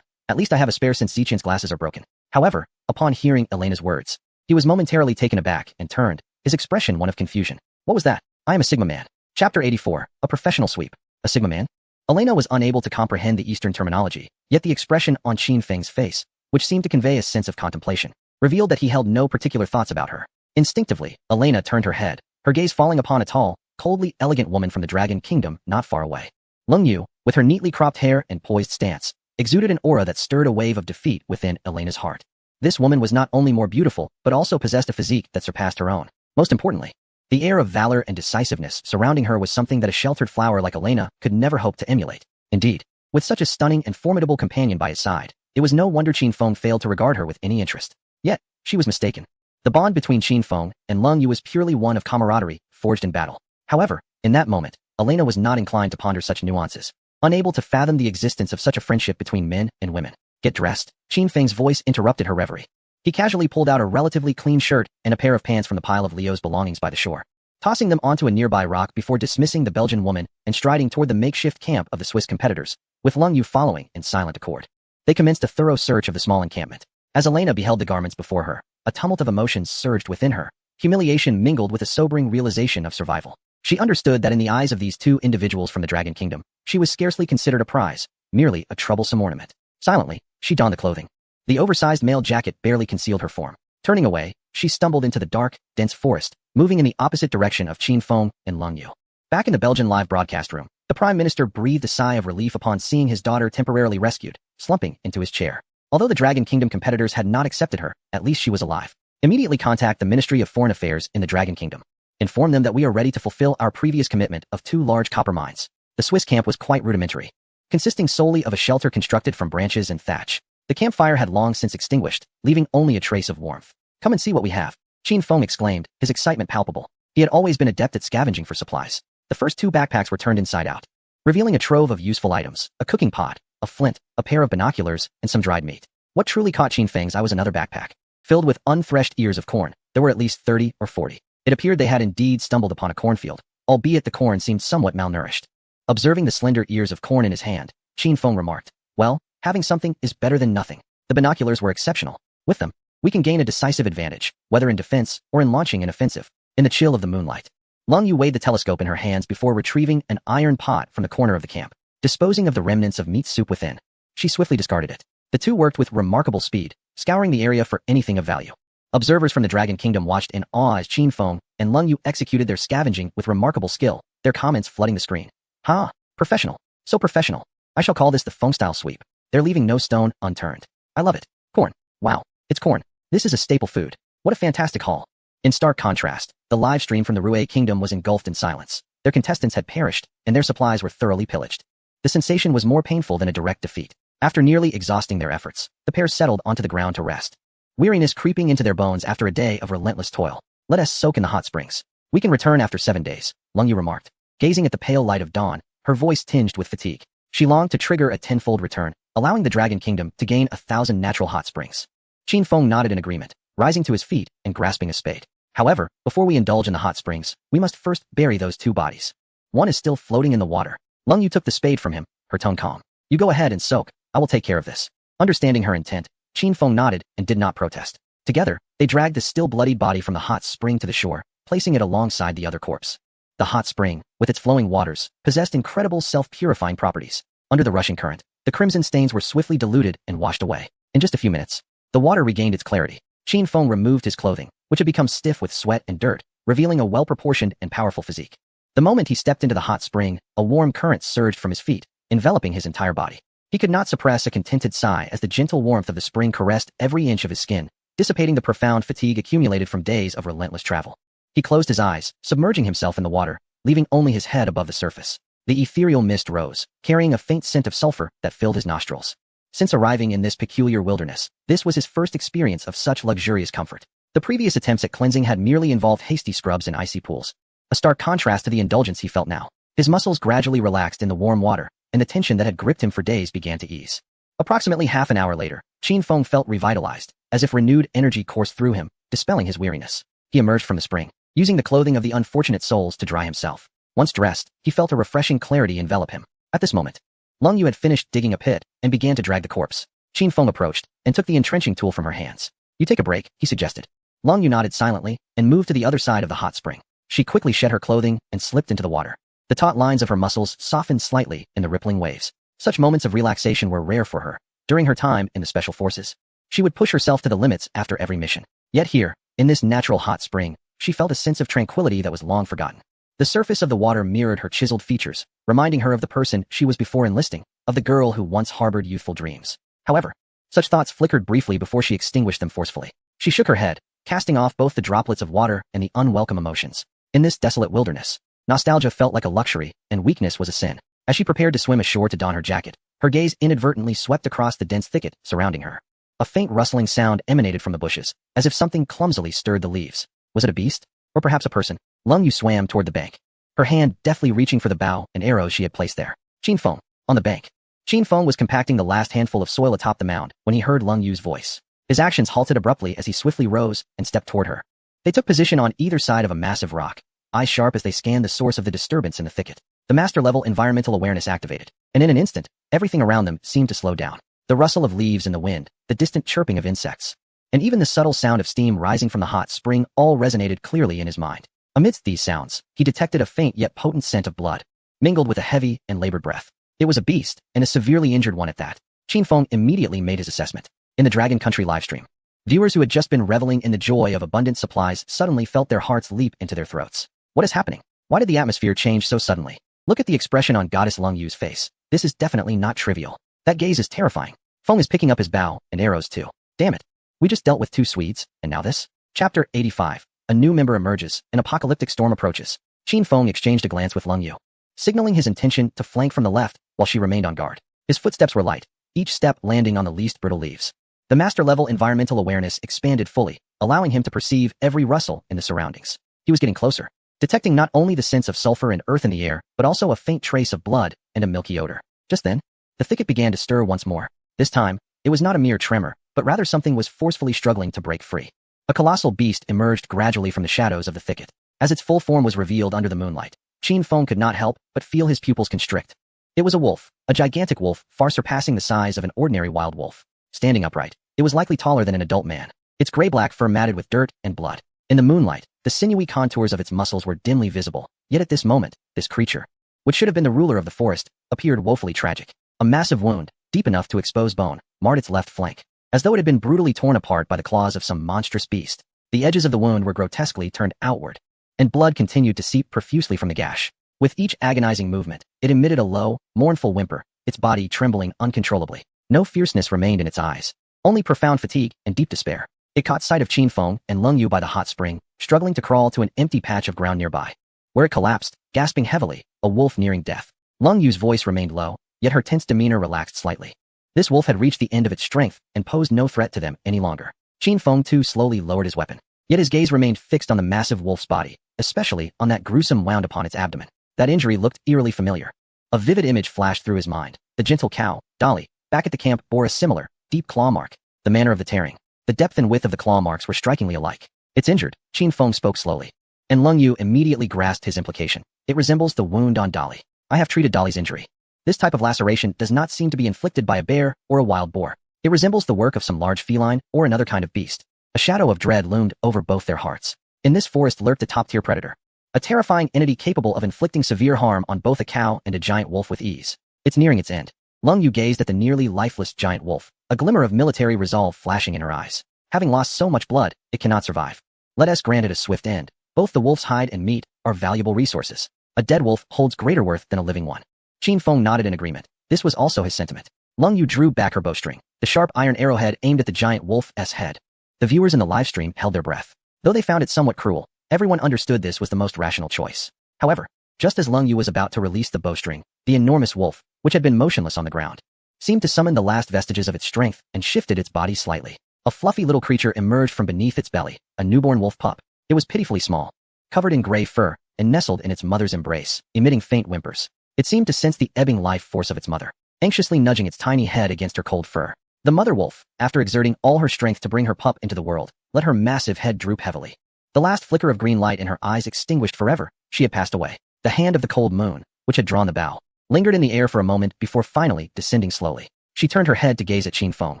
At least I have a spare since Zichen's glasses are broken. However, upon hearing Elena's words, he was momentarily taken aback and turned, his expression one of confusion. "What was that?" "I am a Sigma man." Chapter 84, A Professional Sweep. A Sigma man? Elena was unable to comprehend the Eastern terminology, yet the expression on Qin Feng's face, which seemed to convey a sense of contemplation, revealed that he held no particular thoughts about her. Instinctively, Elena turned her head, her gaze falling upon a tall, coldly elegant woman from the Dragon Kingdom not far away. Leng Yu, with her neatly cropped hair and poised stance, exuded an aura that stirred a wave of defeat within Elena's heart. This woman was not only more beautiful, but also possessed a physique that surpassed her own. Most importantly, the air of valor and decisiveness surrounding her was something that a sheltered flower like Elena could never hope to emulate. Indeed, with such a stunning and formidable companion by his side, it was no wonder Qin Feng failed to regard her with any interest. Yet, she was mistaken. The bond between Qin Feng and Leng Yu was purely one of camaraderie, forged in battle. However, in that moment, Elena was not inclined to ponder such nuances, unable to fathom the existence of such a friendship between men and women. "Get dressed." Qin Feng's voice interrupted her reverie. He casually pulled out a relatively clean shirt and a pair of pants from the pile of Leo's belongings by the shore, tossing them onto a nearby rock before dismissing the Belgian woman and striding toward the makeshift camp of the Swiss competitors, with Leng Yu following in silent accord. They commenced a thorough search of the small encampment. As Elena beheld the garments before her, a tumult of emotions surged within her, humiliation mingled with a sobering realization of survival. She understood that in the eyes of these two individuals from the Dragon Kingdom, she was scarcely considered a prize, merely a troublesome ornament. Silently, she donned the clothing. The oversized mail jacket barely concealed her form. Turning away, she stumbled into the dark, dense forest, moving in the opposite direction of Qin Feng and Leng Yu. Back in the Belgian live broadcast room, the Prime Minister breathed a sigh of relief upon seeing his daughter temporarily rescued, slumping into his chair. Although the Dragon Kingdom competitors had not accepted her, at least she was alive. Immediately contact the Ministry of Foreign Affairs in the Dragon Kingdom. Inform them that we are ready to fulfill our previous commitment of 2 large copper mines. The Swiss camp was quite rudimentary, consisting solely of a shelter constructed from branches and thatch. The campfire had long since extinguished, leaving only a trace of warmth. "Come and see what we have," Qin Feng exclaimed, his excitement palpable. He had always been adept at scavenging for supplies. The first 2 backpacks were turned inside out, revealing a trove of useful items, a cooking pot, a flint, a pair of binoculars, and some dried meat. What truly caught Qin Feng's eye was another backpack. Filled with unthreshed ears of corn, there were at least 30 or 40. It appeared they had indeed stumbled upon a cornfield, albeit the corn seemed somewhat malnourished. Observing the slender ears of corn in his hand, Qin Feng remarked, "Well, having something is better than nothing." The binoculars were exceptional. With them, we can gain a decisive advantage, whether in defense or in launching an offensive. In the chill of the moonlight, Lung Yu weighed the telescope in her hands before retrieving an iron pot from the corner of the camp. Disposing of the remnants of meat soup within, she swiftly discarded it. The two worked with remarkable speed, scouring the area for anything of value. Observers from the Dragon Kingdom watched in awe as Qin Feng and Lung Yu executed their scavenging with remarkable skill, their comments flooding the screen. "Ha! Professional. So professional. I shall call this the Feng-style sweep. They're leaving no stone unturned. I love it. Corn. Wow. It's corn. This is a staple food. What a fantastic haul." In stark contrast, the live stream from the Rue Kingdom was engulfed in silence. Their contestants had perished, and their supplies were thoroughly pillaged. The sensation was more painful than a direct defeat. After nearly exhausting their efforts, the pair settled onto the ground to rest. Weariness creeping into their bones after a day of relentless toil. "Let us soak in the hot springs. We can return after 7 days," Lung Yu remarked. Gazing at the pale light of dawn, her voice tinged with fatigue. She longed to trigger a tenfold return, allowing the Dragon Kingdom to gain 1,000 natural hot springs. Qin Feng nodded in agreement, rising to his feet and grasping a spade. "However, before we indulge in the hot springs, we must first bury those 2 bodies. One is still floating in the water." Lung Yu took the spade from him, her tone calm. "You go ahead and soak. I will take care of this." Understanding her intent, Qin Feng nodded and did not protest. Together, they dragged the still bloodied body from the hot spring to the shore, placing it alongside the other corpse. The hot spring, with its flowing waters, possessed incredible self-purifying properties. Under the rushing current, the crimson stains were swiftly diluted and washed away. In just a few minutes, the water regained its clarity. Qin Feng removed his clothing, which had become stiff with sweat and dirt, revealing a well-proportioned and powerful physique. The moment he stepped into the hot spring, a warm current surged from his feet, enveloping his entire body. He could not suppress a contented sigh as the gentle warmth of the spring caressed every inch of his skin, dissipating the profound fatigue accumulated from days of relentless travel. He closed his eyes, submerging himself in the water, leaving only his head above the surface. The ethereal mist rose, carrying a faint scent of sulfur that filled his nostrils. Since arriving in this peculiar wilderness, this was his first experience of such luxurious comfort. The previous attempts at cleansing had merely involved hasty scrubs in icy pools. A stark contrast to the indulgence he felt now. His muscles gradually relaxed in the warm water, and the tension that had gripped him for days began to ease. Approximately half an hour later, Qin Feng felt revitalized, as if renewed energy coursed through him, dispelling his weariness. He emerged from the spring, using the clothing of the unfortunate souls to dry himself. Once dressed, he felt a refreshing clarity envelop him. At this moment, Lung Yu had finished digging a pit and began to drag the corpse. Qin Feng approached and took the entrenching tool from her hands. "You take a break," he suggested. Lung Yu nodded silently and moved to the other side of the hot spring. She quickly shed her clothing and slipped into the water. The taut lines of her muscles softened slightly in the rippling waves. Such moments of relaxation were rare for her. During her time in the Special Forces, she would push herself to the limits after every mission. Yet here, in this natural hot spring, she felt a sense of tranquility that was long forgotten. The surface of the water mirrored her chiseled features, reminding her of the person she was before enlisting, of the girl who once harbored youthful dreams. However, such thoughts flickered briefly before she extinguished them forcefully. She shook her head, casting off both the droplets of water and the unwelcome emotions. In this desolate wilderness, nostalgia felt like a luxury, and weakness was a sin. As she prepared to swim ashore to don her jacket, her gaze inadvertently swept across the dense thicket surrounding her. A faint rustling sound emanated from the bushes, as if something clumsily stirred the leaves. Was it a beast? Or perhaps a person? Lung Yu swam toward the bank, her hand deftly reaching for the bow and arrows she had placed there. Qin Feng, on the bank. Qin Feng was compacting the last handful of soil atop the mound when he heard Lung Yu's voice. His actions halted abruptly as he swiftly rose and stepped toward her. They took position on either side of a massive rock, eyes sharp as they scanned the source of the disturbance in the thicket. The master-level environmental awareness activated, and in an instant, everything around them seemed to slow down. The rustle of leaves in the wind, the distant chirping of insects, and even the subtle sound of steam rising from the hot spring all resonated clearly in his mind. Amidst these sounds, he detected a faint yet potent scent of blood, mingled with a heavy and labored breath. It was a beast, and a severely injured one at that. Qin Feng immediately made his assessment. In the Dragon Country livestream, viewers who had just been reveling in the joy of abundant supplies suddenly felt their hearts leap into their throats. What is happening? Why did the atmosphere change so suddenly? Look at the expression on Goddess Lung Yu's face. This is definitely not trivial. That gaze is terrifying. Feng is picking up his bow and arrows too. Damn it. We just dealt with 2 Swedes, and now this? Chapter 85. A new member emerges, an apocalyptic storm approaches. Qin Feng exchanged a glance with Lung Yu, signaling his intention to flank from the left while she remained on guard. His footsteps were light, each step landing on the least brittle leaves. The master-level environmental awareness expanded fully, allowing him to perceive every rustle in the surroundings. He was getting closer. detecting not only the scents of sulfur and earth in the air, but also a faint trace of blood and a milky odor. Just then, the thicket began to stir once more. This time, it was not a mere tremor, but rather something was forcefully struggling to break free. A colossal beast emerged gradually from the shadows of the thicket. As its full form was revealed under the moonlight, Qin Feng could not help but feel his pupils constrict. It was a wolf, a gigantic wolf far surpassing the size of an ordinary wild wolf. Standing upright, it was likely taller than an adult man, its gray-black fur matted with dirt and blood. In the moonlight, the sinewy contours of its muscles were dimly visible, yet at this moment, this creature, which should have been the ruler of the forest, appeared woefully tragic. A massive wound, deep enough to expose bone, marred its left flank, as though it had been brutally torn apart by the claws of some monstrous beast. The edges of the wound were grotesquely turned outward, and blood continued to seep profusely from the gash. With each agonizing movement, it emitted a low, mournful whimper, its body trembling uncontrollably. No fierceness remained in its eyes, only profound fatigue and deep despair. It caught sight of Qin Feng and Leng Yu by the hot spring, struggling to crawl to an empty patch of ground nearby, where it collapsed, gasping heavily, a wolf nearing death. Leng Yu's voice remained low, yet her tense demeanor relaxed slightly. This wolf had reached the end of its strength and posed no threat to them any longer. Qin Feng too slowly lowered his weapon, yet his gaze remained fixed on the massive wolf's body, especially on that gruesome wound upon its abdomen. That injury looked eerily familiar. A vivid image flashed through his mind. The gentle cow, Dolly, back at the camp bore a similar, deep claw mark. The manner of the tearing, the depth and width of the claw marks were strikingly alike. It's injured, Qin Feng spoke slowly. And Leng Yu immediately grasped his implication. It resembles the wound on Dolly. I have treated Dolly's injury. This type of laceration does not seem to be inflicted by a bear or a wild boar. It resembles the work of some large feline or another kind of beast. A shadow of dread loomed over both their hearts. In this forest lurked a top-tier predator, a terrifying entity capable of inflicting severe harm on both a cow and a giant wolf with ease. It's nearing its end. Leng Yu gazed at the nearly lifeless giant wolf, a glimmer of military resolve flashing in her eyes. Having lost so much blood, it cannot survive. Let us grant it a swift end. Both the wolf's hide and meat are valuable resources. A dead wolf holds greater worth than a living one. Qin Feng nodded in agreement. This was also his sentiment. Leng Yu drew back her bowstring, the sharp iron arrowhead aimed at the giant wolf's head. The viewers in the livestream held their breath. Though they found it somewhat cruel, everyone understood this was the most rational choice. However, just as Leng Yu was about to release the bowstring, the enormous wolf, which had been motionless on the ground, seemed to summon the last vestiges of its strength and shifted its body slightly. A fluffy little creature emerged from beneath its belly, a newborn wolf pup. It was pitifully small, covered in gray fur, and nestled in its mother's embrace, emitting faint whimpers. It seemed to sense the ebbing life force of its mother, anxiously nudging its tiny head against her cold fur. The mother wolf, after exerting all her strength to bring her pup into the world, let her massive head droop heavily. The last flicker of green light in her eyes extinguished forever. She had passed away. The hand of the cold moon, which had drawn the bow, lingered in the air for a moment before finally descending slowly. She turned her head to gaze at Qin Feng,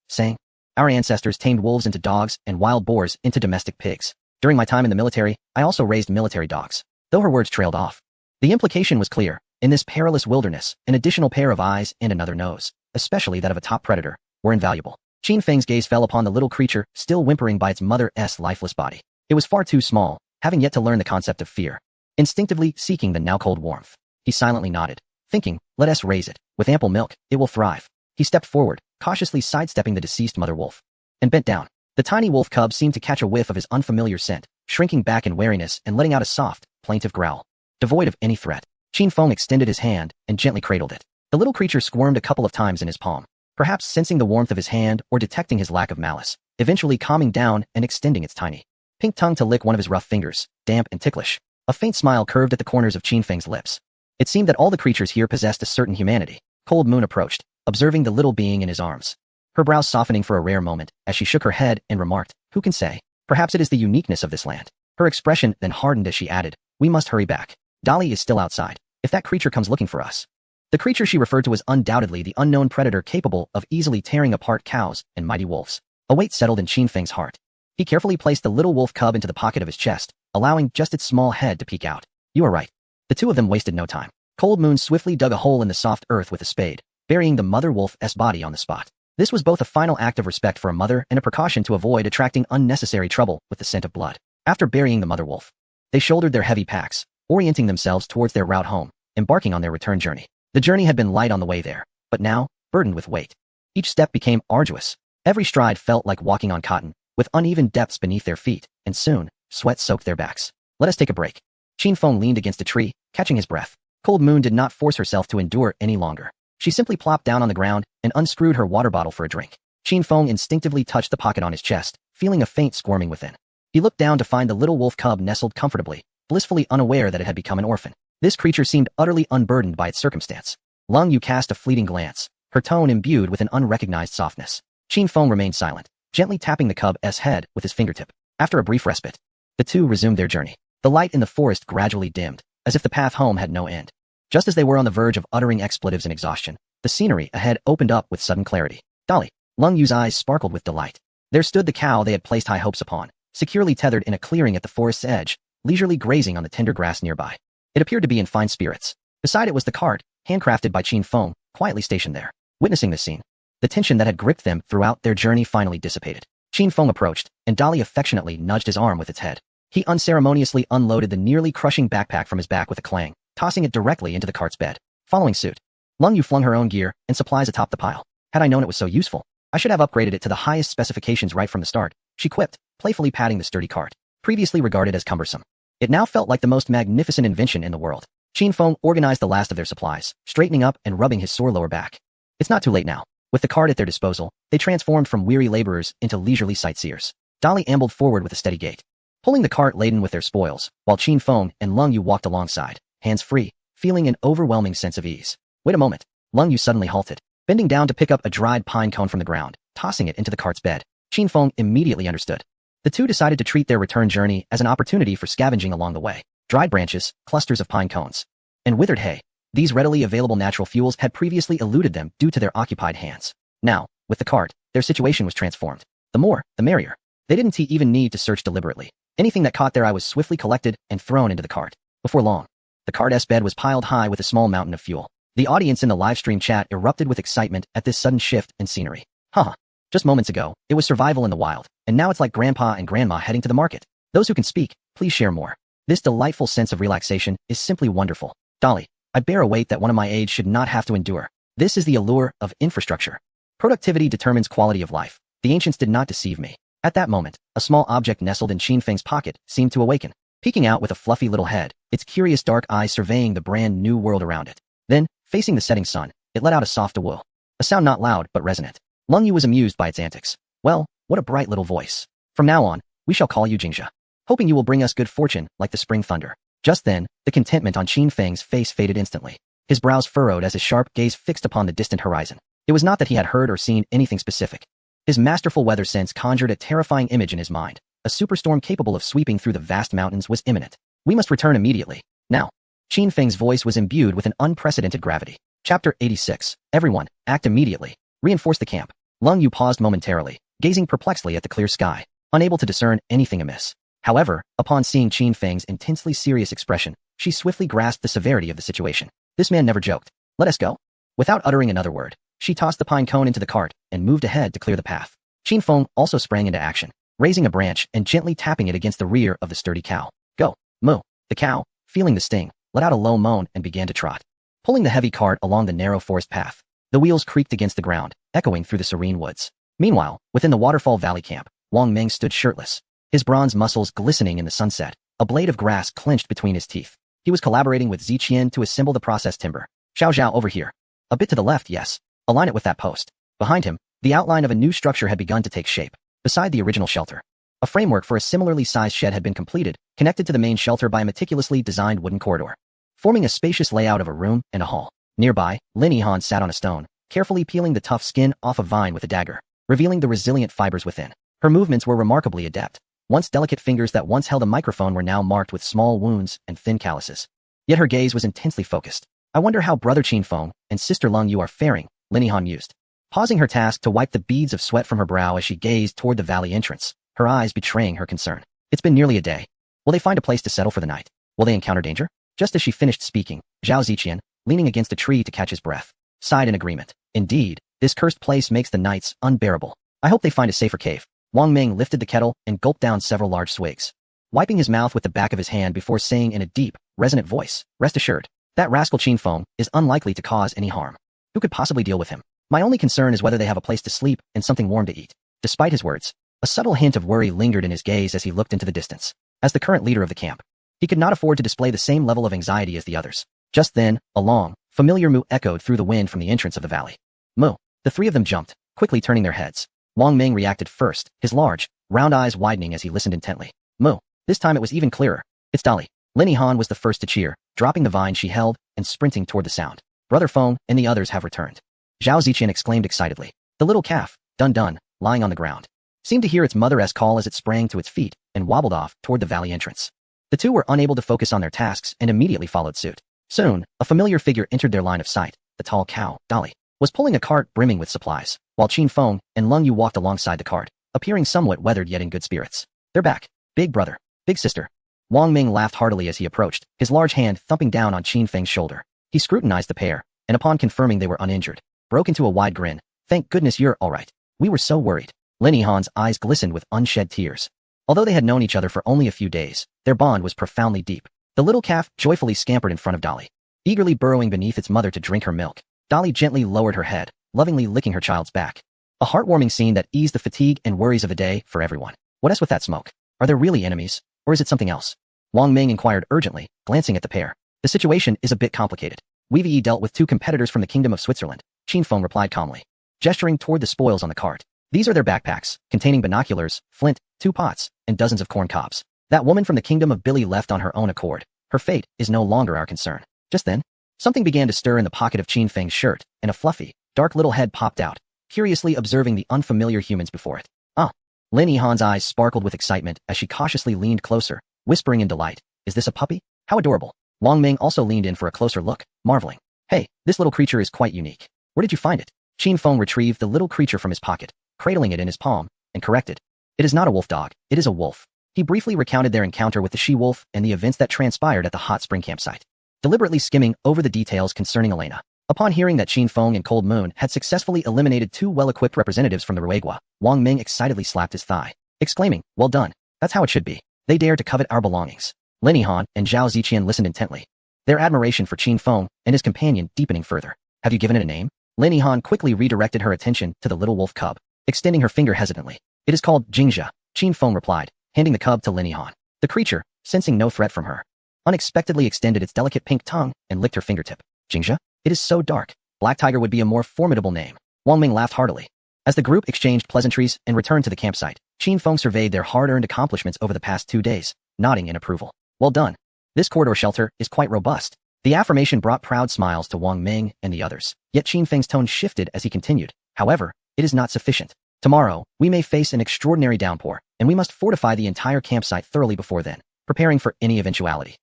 saying, "Our ancestors tamed wolves into dogs and wild boars into domestic pigs. During my time in the military, I also raised military dogs." Though her words trailed off, the implication was clear. In this perilous wilderness, an additional pair of eyes and another nose, especially that of a top predator, were invaluable. Qin Feng's gaze fell upon the little creature still whimpering by its mother's lifeless body. It was far too small, having yet to learn the concept of fear. Instinctively seeking the now cold warmth, he silently nodded, thinking, "Let us raise it. With ample milk, it will thrive." He stepped forward, cautiously sidestepping the deceased mother wolf, and bent down. The tiny wolf cub seemed to catch a whiff of his unfamiliar scent, shrinking back in wariness and letting out a soft, plaintive growl. Devoid of any threat, Qin Feng extended his hand and gently cradled it. The little creature squirmed a couple of times in his palm, perhaps sensing the warmth of his hand or detecting his lack of malice, eventually calming down and extending its tiny, pink tongue to lick one of his rough fingers, damp and ticklish. A faint smile curved at the corners of Qin Feng's lips. It seemed that all the creatures here possessed a certain humanity. Cold Moon approached, observing the little being in his arms, her brows softening for a rare moment as she shook her head and remarked, "Who can say? Perhaps it is the uniqueness of this land." Her expression then hardened as she added, "We must hurry back. Dolly is still outside. If that creature comes looking for us." The creature she referred to was undoubtedly the unknown predator capable of easily tearing apart cows and mighty wolves. A weight settled in Qin Feng's heart. He carefully placed the little wolf cub into the pocket of his chest, allowing just its small head to peek out. "You are right." The two of them wasted no time. Cold Moon swiftly dug a hole in the soft earth with a spade, burying the mother wolf's body on the spot. This was both a final act of respect for a mother and a precaution to avoid attracting unnecessary trouble with the scent of blood. After burying the mother wolf, they shouldered their heavy packs, orienting themselves towards their route home, embarking on their return journey. The journey had been light on the way there, but now, burdened with weight. Each step became arduous. Every stride felt like walking on cotton, with uneven depths beneath their feet, and soon, sweat soaked their backs. "Let us take a break." Qin Feng leaned against a tree, catching his breath. Cold Moon did not force herself to endure any longer. She simply plopped down on the ground and unscrewed her water bottle for a drink. Qin Feng instinctively touched the pocket on his chest, feeling a faint squirming within. He looked down to find the little wolf cub nestled comfortably, blissfully unaware that it had become an orphan. This creature seemed utterly unburdened by its circumstance. Lung Yu cast a fleeting glance, her tone imbued with an unrecognized softness. Qin Feng remained silent, gently tapping the cub's head with his fingertip. After a brief respite, the two resumed their journey. The light in the forest gradually dimmed, as if the path home had no end. Just as they were on the verge of uttering expletives in exhaustion, the scenery ahead opened up with sudden clarity. Dolly. Lung Yu's eyes sparkled with delight. There stood the cow they had placed high hopes upon, securely tethered in a clearing at the forest's edge, leisurely grazing on the tender grass nearby. It appeared to be in fine spirits. Beside it was the cart, handcrafted by Qin Feng, quietly stationed there. Witnessing this scene, the tension that had gripped them throughout their journey finally dissipated. Qin Feng approached, and Dolly affectionately nudged his arm with its head. He unceremoniously unloaded the nearly crushing backpack from his back with a clang, tossing it directly into the cart's bed. Following suit, Lung Yu flung her own gear and supplies atop the pile. Had I known it was so useful, I should have upgraded it to the highest specifications right from the start, she quipped, playfully patting the sturdy cart. Previously regarded as cumbersome, it now felt like the most magnificent invention in the world. Qin Feng organized the last of their supplies, straightening up and rubbing his sore lower back. It's not too late now. With the cart at their disposal, they transformed from weary laborers into leisurely sightseers. Dolly ambled forward with a steady gait, pulling the cart laden with their spoils, while Qin Feng and Lung Yu walked alongside, hands free, feeling an overwhelming sense of ease. Wait a moment. Lung Yu suddenly halted, bending down to pick up a dried pine cone from the ground, tossing it into the cart's bed. Qin Feng immediately understood. The two decided to treat their return journey as an opportunity for scavenging along the way. Dried branches, clusters of pine cones, and withered hay. These readily available natural fuels had previously eluded them due to their occupied hands. Now, with the cart, their situation was transformed. The more, the merrier. They didn't even need to search deliberately. Anything that caught their eye was swiftly collected and thrown into the cart. Before long, the cart's bed was piled high with a small mountain of fuel. The audience in the livestream chat erupted with excitement at this sudden shift in scenery. Haha. Just moments ago, it was survival in the wild, and now it's like grandpa and grandma heading to the market. Those who can speak, please share more. This delightful sense of relaxation is simply wonderful. Dolly, I bear a weight that one of my age should not have to endure. This is the allure of infrastructure. Productivity determines quality of life. The ancients did not deceive me. At that moment, a small object nestled in Qin Feng's pocket seemed to awaken, peeking out with a fluffy little head, its curious dark eyes surveying the brand new world around it. Then, facing the setting sun, it let out a soft awoo. A sound not loud but resonant. Lung Yu was amused by its antics. Well, what a bright little voice. From now on, we shall call you Jingjia. Hoping you will bring us good fortune like the spring thunder. Just then, the contentment on Qin Feng's face faded instantly. His brows furrowed as his sharp gaze fixed upon the distant horizon. It was not that he had heard or seen anything specific. His masterful weather sense conjured a terrifying image in his mind. A superstorm capable of sweeping through the vast mountains was imminent. We must return immediately. Now. Qin Feng's voice was imbued with an unprecedented gravity. Chapter 86. Everyone, act immediately. Reinforce the camp. Lung Yu paused momentarily, gazing perplexedly at the clear sky, unable to discern anything amiss. However, upon seeing Qin Feng's intensely serious expression, she swiftly grasped the severity of the situation. This man never joked. Let us go. Without uttering another word, she tossed the pine cone into the cart and moved ahead to clear the path. Qin Feng also sprang into action, raising a branch and gently tapping it against the rear of the sturdy cow. Go, moo. The cow, feeling the sting, let out a low moan and began to trot, pulling the heavy cart along the narrow forest path. The wheels creaked against the ground, echoing through the serene woods. Meanwhile, within the Waterfall Valley camp, Wang Meng stood shirtless, his bronze muscles glistening in the sunset, a blade of grass clenched between his teeth. He was collaborating with Ziqian to assemble the processed timber. Xiao Zhao over here. A bit to the left, yes. Align it with that post. Behind him, the outline of a new structure had begun to take shape, beside the original shelter. A framework for a similarly sized shed had been completed, connected to the main shelter by a meticulously designed wooden corridor, forming a spacious layout of a room and a hall. Nearby, Lin Yihan sat on a stone, carefully peeling the tough skin off a vine with a dagger, revealing the resilient fibers within. Her movements were remarkably adept. Once delicate fingers that once held a microphone were now marked with small wounds and thin calluses. Yet her gaze was intensely focused. I wonder how brother Qin Feng and sister Lung Yu are faring, Lin Yihan mused, pausing her task to wipe the beads of sweat from her brow as she gazed toward the valley entrance, her eyes betraying her concern. It's been nearly a day. Will they find a place to settle for the night? Will they encounter danger? Just as she finished speaking, Zhao Ziqian, leaning against a tree to catch his breath, sighed in agreement. Indeed, this cursed place makes the nights unbearable. I hope they find a safer cave. Wang Meng lifted the kettle and gulped down several large swigs, wiping his mouth with the back of his hand before saying in a deep, resonant voice, rest assured, that rascal Qin Feng is unlikely to cause any harm. Who could possibly deal with him? My only concern is whether they have a place to sleep and something warm to eat. Despite his words, a subtle hint of worry lingered in his gaze as he looked into the distance. As the current leader of the camp, he could not afford to display the same level of anxiety as the others. Just then, a long, familiar moo echoed through the wind from the entrance of the valley. Moo. The three of them jumped, quickly turning their heads. Wang Meng reacted first, his large, round eyes widening as he listened intently. Moo. This time it was even clearer. It's Dolly. Lin Han was the first to cheer, dropping the vine she held and sprinting toward the sound. Brother Feng and the others have returned. Zhao Ziqian exclaimed excitedly. The little calf, Dun, lying on the ground, seemed to hear its mother-esque call as it sprang to its feet and wobbled off toward the valley entrance. The two were unable to focus on their tasks and immediately followed suit. Soon, a familiar figure entered their line of sight. The tall cow, Dolly, was pulling a cart brimming with supplies, while Qin Feng and Lung Yu walked alongside the cart, appearing somewhat weathered yet in good spirits. They're back. Big brother. Big sister. Wang Ming laughed heartily as he approached, his large hand thumping down on Qin Feng's shoulder. He scrutinized the pair, and upon confirming they were uninjured, broke into a wide grin. Thank goodness you're all right. We were so worried. Lin Han's eyes glistened with unshed tears. Although they had known each other for only a few days, their bond was profoundly deep. The little calf joyfully scampered in front of Dolly, eagerly burrowing beneath its mother to drink her milk. Dolly gently lowered her head, lovingly licking her child's back. A heartwarming scene that eased the fatigue and worries of the day for everyone. What is with that smoke? Are there really enemies, or is it something else? Wang Ming inquired urgently, glancing at the pair. The situation is a bit complicated. We've dealt with two competitors from the Kingdom of Switzerland, Qin Feng replied calmly, gesturing toward the spoils on the cart. These are their backpacks, containing binoculars, flint, 2 pots, and dozens of corn cobs. That woman from the Kingdom of Billy left on her own accord. Her fate is no longer our concern. Just then, something began to stir in the pocket of Qin Feng's shirt, and a fluffy, dark little head popped out, curiously observing the unfamiliar humans before it. Ah! Lin Han's eyes sparkled with excitement as she cautiously leaned closer, whispering in delight, is this a puppy? How adorable. Wang Ming also leaned in for a closer look, marveling. Hey, this little creature is quite unique. Where did you find it? Qin Feng retrieved the little creature from his pocket, cradling it in his palm, and corrected. It is not a wolf dog, it is a wolf. He briefly recounted their encounter with the she-wolf and the events that transpired at the hot spring campsite, deliberately skimming over the details concerning Elena. Upon hearing that Qin Feng and Cold Moon had successfully eliminated 2 well-equipped representatives from the Ruigua, Wang Ming excitedly slapped his thigh, exclaiming, well done. That's how it should be. They dare to covet our belongings. Lin Han and Zhao Ziqian listened intently, their admiration for Qin Feng and his companion deepening further. Have you given it a name? Lin Han quickly redirected her attention to the little wolf cub, extending her finger hesitantly. It is called Jingjia, Qin Feng replied, handing the cub to Lin Han. The creature, sensing no threat from her, unexpectedly extended its delicate pink tongue and licked her fingertip. Jingjia? It is so dark. Black Tiger would be a more formidable name. Wang Ming laughed heartily. As the group exchanged pleasantries and returned to the campsite, Qin Feng surveyed their hard-earned accomplishments over the past 2 days, nodding in approval. Well done. This corridor shelter is quite robust. The affirmation brought proud smiles to Wang Ming and the others. Yet Qin Feng's tone shifted as he continued. However, it is not sufficient. Tomorrow, we may face an extraordinary downpour, and we must fortify the entire campsite thoroughly before then, preparing for any eventuality.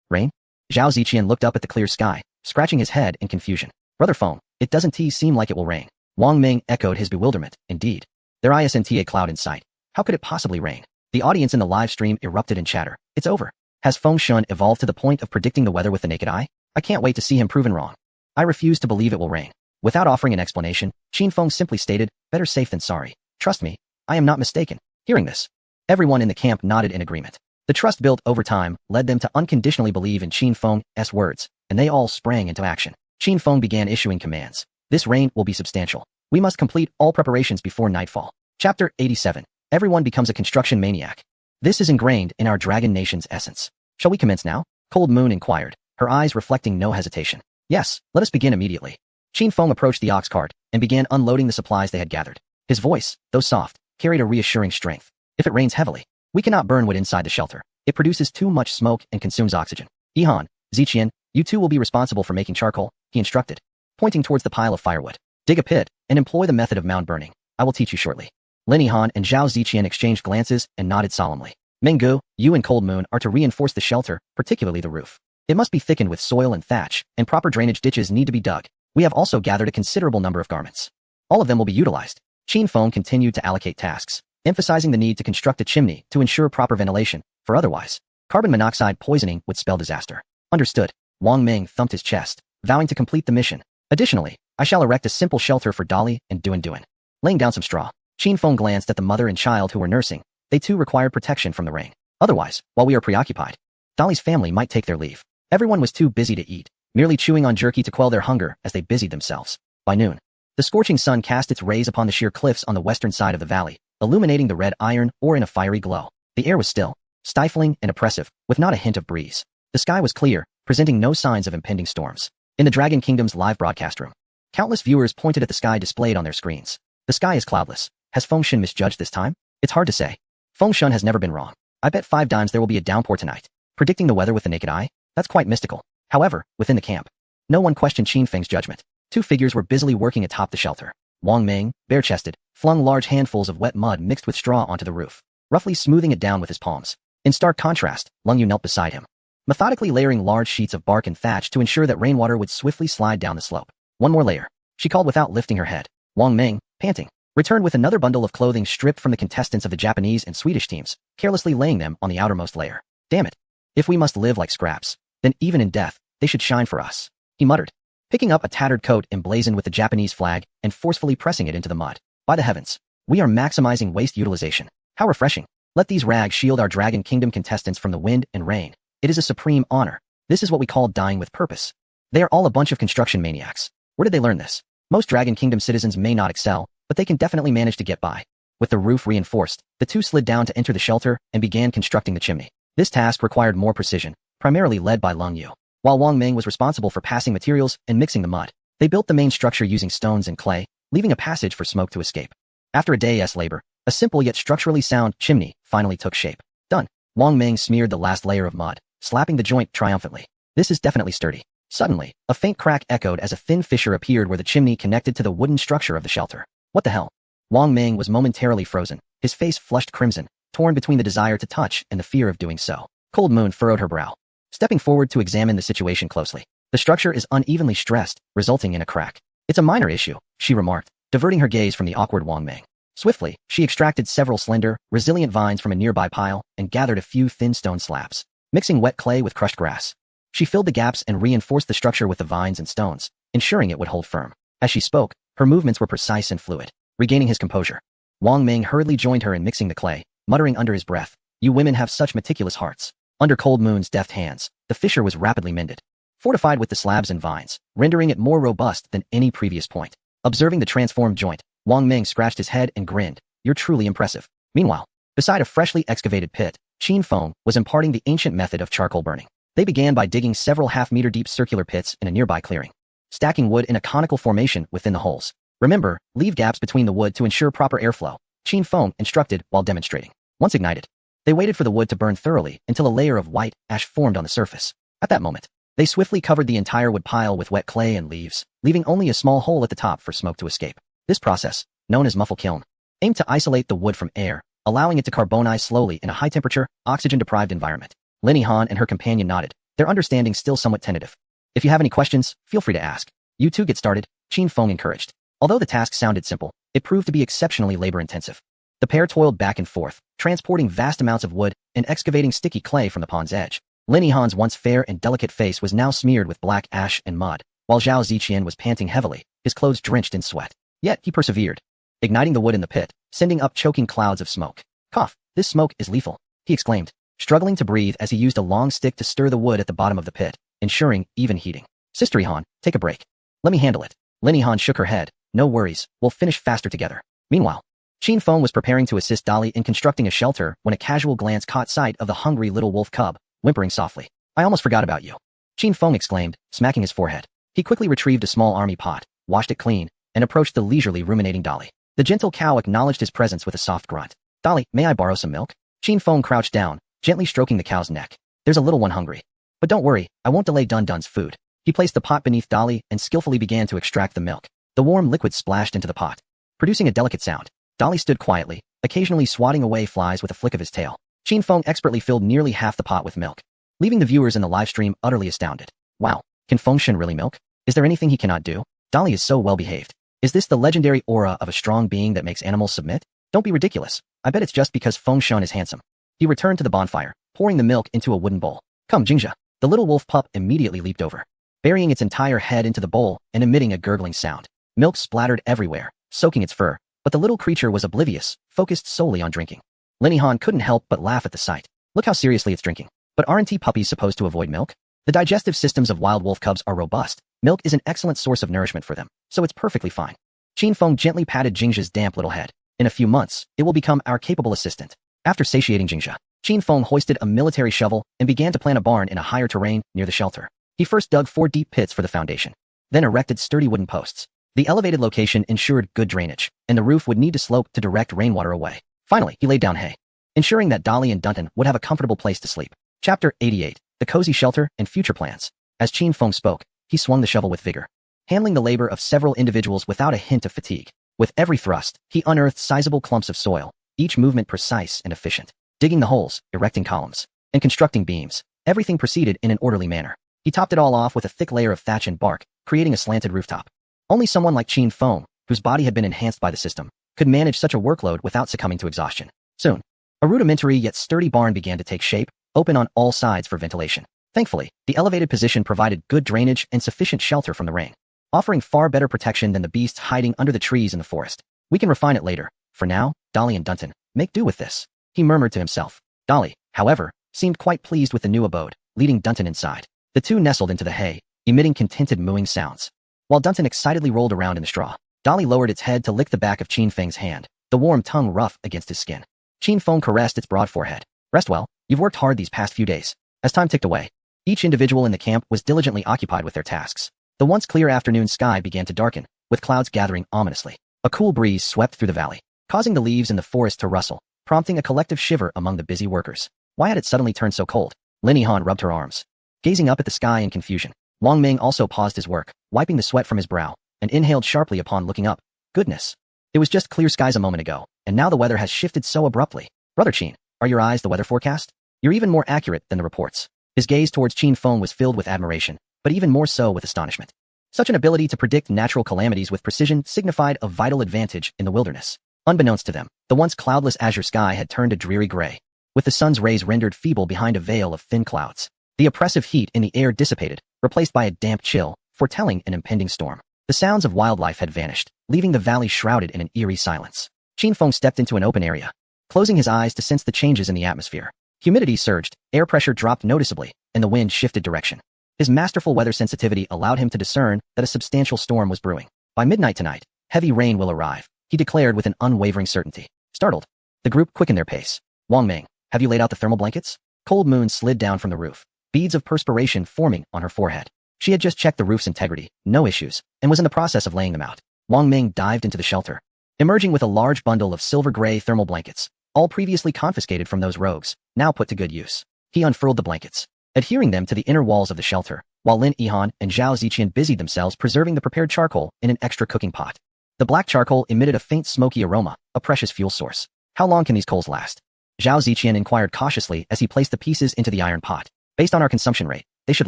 Rain? Zhao Ziqian looked up at the clear sky, scratching his head in confusion. Brother Feng, it doesn't seem like it will rain. Wang Ming echoed his bewilderment. Indeed. There isn't a cloud in sight. How could it possibly rain? The audience in the live stream erupted in chatter. It's over. Has Feng Shun evolved to the point of predicting the weather with the naked eye? I can't wait to see him proven wrong. I refuse to believe it will rain. Without offering an explanation, Qin Feng simply stated, better safe than sorry. Trust me, I am not mistaken. Hearing this, everyone in the camp nodded in agreement. The trust built over time led them to unconditionally believe in Qin Feng's words, and they all sprang into action. Qin Feng began issuing commands. This rain will be substantial. We must complete all preparations before nightfall. Chapter 87. Everyone becomes a construction maniac. This is ingrained in our Dragon Nation's essence. Shall we commence now? Cold Moon inquired, her eyes reflecting no hesitation. Yes, let us begin immediately. Qin Feng approached the ox cart and began unloading the supplies they had gathered. His voice, though soft, carried a reassuring strength. If it rains heavily, we cannot burn wood inside the shelter. It produces too much smoke and consumes oxygen. Han, Ziqian, you two will be responsible for making charcoal, he instructed, pointing towards the pile of firewood. Dig a pit and employ the method of mound burning. I will teach you shortly. Lin Han and Zhao Ziqian exchanged glances and nodded solemnly. Minggu, you and Cold Moon are to reinforce the shelter, particularly the roof. It must be thickened with soil and thatch, and proper drainage ditches need to be dug. We have also gathered a considerable number of garments. All of them will be utilized. Qin Feng continued to allocate tasks, emphasizing the need to construct a chimney to ensure proper ventilation, for otherwise, carbon monoxide poisoning would spell disaster. Understood. Wang Ming thumped his chest, vowing to complete the mission. Additionally, I shall erect a simple shelter for Dolly and Duan. Laying down some straw, Qin Feng glanced at the mother and child who were nursing. They too required protection from the rain. Otherwise, while we are preoccupied, Dolly's family might take their leave. Everyone was too busy to eat, merely chewing on jerky to quell their hunger as they busied themselves. By noon, the scorching sun cast its rays upon the sheer cliffs on the western side of the valley, illuminating the red iron ore in a fiery glow. The air was still, stifling and oppressive, with not a hint of breeze. The sky was clear, presenting no signs of impending storms. In the Dragon Kingdom's live broadcast room, countless viewers pointed at the sky displayed on their screens. The sky is cloudless. Has Feng Shun misjudged this time? It's hard to say. Feng Shun has never been wrong. I bet 5 dimes there will be a downpour tonight. Predicting the weather with the naked eye? That's quite mystical. However, within the camp, no one questioned Qin Feng's judgment. Two figures were busily working atop the shelter. Wang Ming, bare-chested, flung large handfuls of wet mud mixed with straw onto the roof, roughly smoothing it down with his palms. In stark contrast, Leng Yu knelt beside him, methodically layering large sheets of bark and thatch to ensure that rainwater would swiftly slide down the slope. One more layer, she called without lifting her head. Wang Ming, panting, returned with another bundle of clothing stripped from the contestants of the Japanese and Swedish teams, carelessly laying them on the outermost layer. Damn it. If we must live like scraps, then even in death, they should shine for us, he muttered, picking up a tattered coat emblazoned with the Japanese flag and forcefully pressing it into the mud. By the heavens, we are maximizing waste utilization. How refreshing. Let these rags shield our Dragon Kingdom contestants from the wind and rain. It is a supreme honor. This is what we call dying with purpose. They are all a bunch of construction maniacs. Where did they learn this? Most Dragon Kingdom citizens may not excel, but they can definitely manage to get by. With the roof reinforced, the two slid down to enter the shelter and began constructing the chimney. This task required more precision, primarily led by Leng Yu, while Wang Ming was responsible for passing materials and mixing the mud. They built the main structure using stones and clay, leaving a passage for smoke to escape. After a day's labor, a simple yet structurally sound chimney finally took shape. Done. Wang Ming smeared the last layer of mud, slapping the joint triumphantly. This is definitely sturdy. Suddenly, a faint crack echoed as a thin fissure appeared where the chimney connected to the wooden structure of the shelter. What the hell? Wang Ming was momentarily frozen, his face flushed crimson, torn between the desire to touch and the fear of doing so. Cold Moon furrowed her brow, stepping forward to examine the situation closely. The structure is unevenly stressed, resulting in a crack. It's a minor issue, she remarked, diverting her gaze from the awkward Wang Ming. Swiftly, she extracted several slender, resilient vines from a nearby pile and gathered a few thin stone slabs, mixing wet clay with crushed grass. She filled the gaps and reinforced the structure with the vines and stones, ensuring it would hold firm. As she spoke, her movements were precise and fluid. Regaining his composure, Wang Ming hurriedly joined her in mixing the clay, muttering under his breath, "You women have such meticulous hearts." Under Cold Moon's deft hands, the fissure was rapidly mended, fortified with the slabs and vines, rendering it more robust than any previous point. Observing the transformed joint, Wang Ming scratched his head and grinned. "You're truly impressive." Meanwhile, beside a freshly excavated pit, Qin Feng was imparting the ancient method of charcoal burning. They began by digging several half-meter-deep circular pits in a nearby clearing, stacking wood in a conical formation within the holes. "Remember, leave gaps between the wood to ensure proper airflow," Qin Feng instructed while demonstrating. Once ignited, they waited for the wood to burn thoroughly until a layer of white ash formed on the surface. At that moment, they swiftly covered the entire wood pile with wet clay and leaves, leaving only a small hole at the top for smoke to escape. This process, known as muffle kiln, aimed to isolate the wood from air, allowing it to carbonize slowly in a high-temperature, oxygen-deprived environment. Lin Han and her companion nodded, their understanding still somewhat tentative. "If you have any questions, feel free to ask. You two get started," Qin Feng encouraged. Although the task sounded simple, it proved to be exceptionally labor-intensive. The pair toiled back and forth, transporting vast amounts of wood and excavating sticky clay from the pond's edge. Lin Han's once fair and delicate face was now smeared with black ash and mud, while Zhao Ziqian was panting heavily, his clothes drenched in sweat. Yet he persevered, igniting the wood in the pit, sending up choking clouds of smoke. "Cough, this smoke is lethal," he exclaimed, struggling to breathe as he used a long stick to stir the wood at the bottom of the pit, ensuring even heating. "Sister Han, take a break. Let me handle it." Lin Han shook her head. "No worries, we'll finish faster together." Meanwhile, Qin Feng was preparing to assist Dali in constructing a shelter when a casual glance caught sight of the hungry little wolf cub, whimpering softly. "I almost forgot about you," Qin Feng exclaimed, smacking his forehead. He quickly retrieved a small army pot, washed it clean, and approached the leisurely ruminating Dali. The gentle cow acknowledged his presence with a soft grunt. "Dali, may I borrow some milk?" Qin Feng crouched down, gently stroking the cow's neck. "There's a little one hungry. But don't worry, I won't delay Dun Dun's food." He placed the pot beneath Dali and skillfully began to extract the milk. The warm liquid splashed into the pot, producing a delicate sound. Dali stood quietly, occasionally swatting away flies with a flick of his tail. Qin Feng expertly filled nearly half the pot with milk, leaving the viewers in the live stream utterly astounded. Wow, can Feng Shen really milk? Is there anything he cannot do? Dali is so well behaved. Is this the legendary aura of a strong being that makes animals submit? Don't be ridiculous. I bet it's just because Feng Shen is handsome. He returned to the bonfire, pouring the milk into a wooden bowl. "Come, Jingjia." The little wolf pup immediately leaped over, burying its entire head into the bowl and emitting a gurgling sound. Milk splattered everywhere, soaking its fur, but the little creature was oblivious, focused solely on drinking. Lin Han couldn't help but laugh at the sight. Look how seriously it's drinking. But aren't puppies supposed to avoid milk? The digestive systems of wild wolf cubs are robust. Milk is an excellent source of nourishment for them, so it's perfectly fine. Qin Feng gently patted Jingxia's damp little head. "In a few months, it will become our capable assistant." After satiating Jingxia, Qin Feng hoisted a military shovel and began to plant a barn in a higher terrain near the shelter. He first dug 4 deep pits for the foundation, then erected sturdy wooden posts. The elevated location ensured good drainage, and the roof would need to slope to direct rainwater away. Finally, he laid down hay, ensuring that Dali and Dunton would have a comfortable place to sleep. Chapter 88. The Cozy Shelter and Future Plans. As Qin Feng spoke, he swung the shovel with vigor, handling the labor of several individuals without a hint of fatigue. With every thrust, he unearthed sizable clumps of soil, each movement precise and efficient. Digging the holes, erecting columns, and constructing beams, everything proceeded in an orderly manner. He topped it all off with a thick layer of thatch and bark, creating a slanted rooftop. Only someone like Qin Feng, whose body had been enhanced by the system, could manage such a workload without succumbing to exhaustion. Soon, a rudimentary yet sturdy barn began to take shape, open on all sides for ventilation. Thankfully, the elevated position provided good drainage and sufficient shelter from the rain, offering far better protection than the beasts hiding under the trees in the forest. We can refine it later. For now, Dolly and Dunton, make do with this, he murmured to himself. Dolly, however, seemed quite pleased with the new abode, leading Dunton inside. The two nestled into the hay, emitting contented mooing sounds. While Dunton excitedly rolled around in the straw, Dolly lowered its head to lick the back of Qin Feng's hand, the warm tongue rough against his skin. Qin Feng caressed its broad forehead. Rest well, you've worked hard these past few days. As time ticked away, each individual in the camp was diligently occupied with their tasks. The once clear afternoon sky began to darken, with clouds gathering ominously. A cool breeze swept through the valley, causing the leaves in the forest to rustle, prompting a collective shiver among the busy workers. Why had it suddenly turned so cold? Lin Yihan rubbed her arms, gazing up at the sky in confusion. Wang Ming also paused his work, wiping the sweat from his brow, and inhaled sharply upon looking up. Goodness! It was just clear skies a moment ago, and now the weather has shifted so abruptly. Brother Qin, are your eyes the weather forecast? You're even more accurate than the reports. His gaze towards Qin Feng was filled with admiration, but even more so with astonishment. Such an ability to predict natural calamities with precision signified a vital advantage in the wilderness. Unbeknownst to them, the once cloudless azure sky had turned a dreary gray, with the sun's rays rendered feeble behind a veil of thin clouds. The oppressive heat in the air dissipated, replaced by a damp chill, foretelling an impending storm. The sounds of wildlife had vanished, leaving the valley shrouded in an eerie silence. Qin Feng stepped into an open area, closing his eyes to sense the changes in the atmosphere. Humidity surged, air pressure dropped noticeably, and the wind shifted direction. His masterful weather sensitivity allowed him to discern that a substantial storm was brewing. By midnight tonight, heavy rain will arrive, he declared with an unwavering certainty. Startled, the group quickened their pace. Wang Ming, have you laid out the thermal blankets? Cold moon slid down from the roof, beads of perspiration forming on her forehead. She had just checked the roof's integrity, no issues, and was in the process of laying them out. Wang Ming dived into the shelter, emerging with a large bundle of silver-gray thermal blankets, all previously confiscated from those rogues, now put to good use. He unfurled the blankets, adhering them to the inner walls of the shelter, while Lin Yihan and Zhao Ziqian busied themselves preserving the prepared charcoal in an extra cooking pot. The black charcoal emitted a faint smoky aroma, a precious fuel source. How long can these coals last? Zhao Ziqian inquired cautiously as he placed the pieces into the iron pot. Based on our consumption rate, they should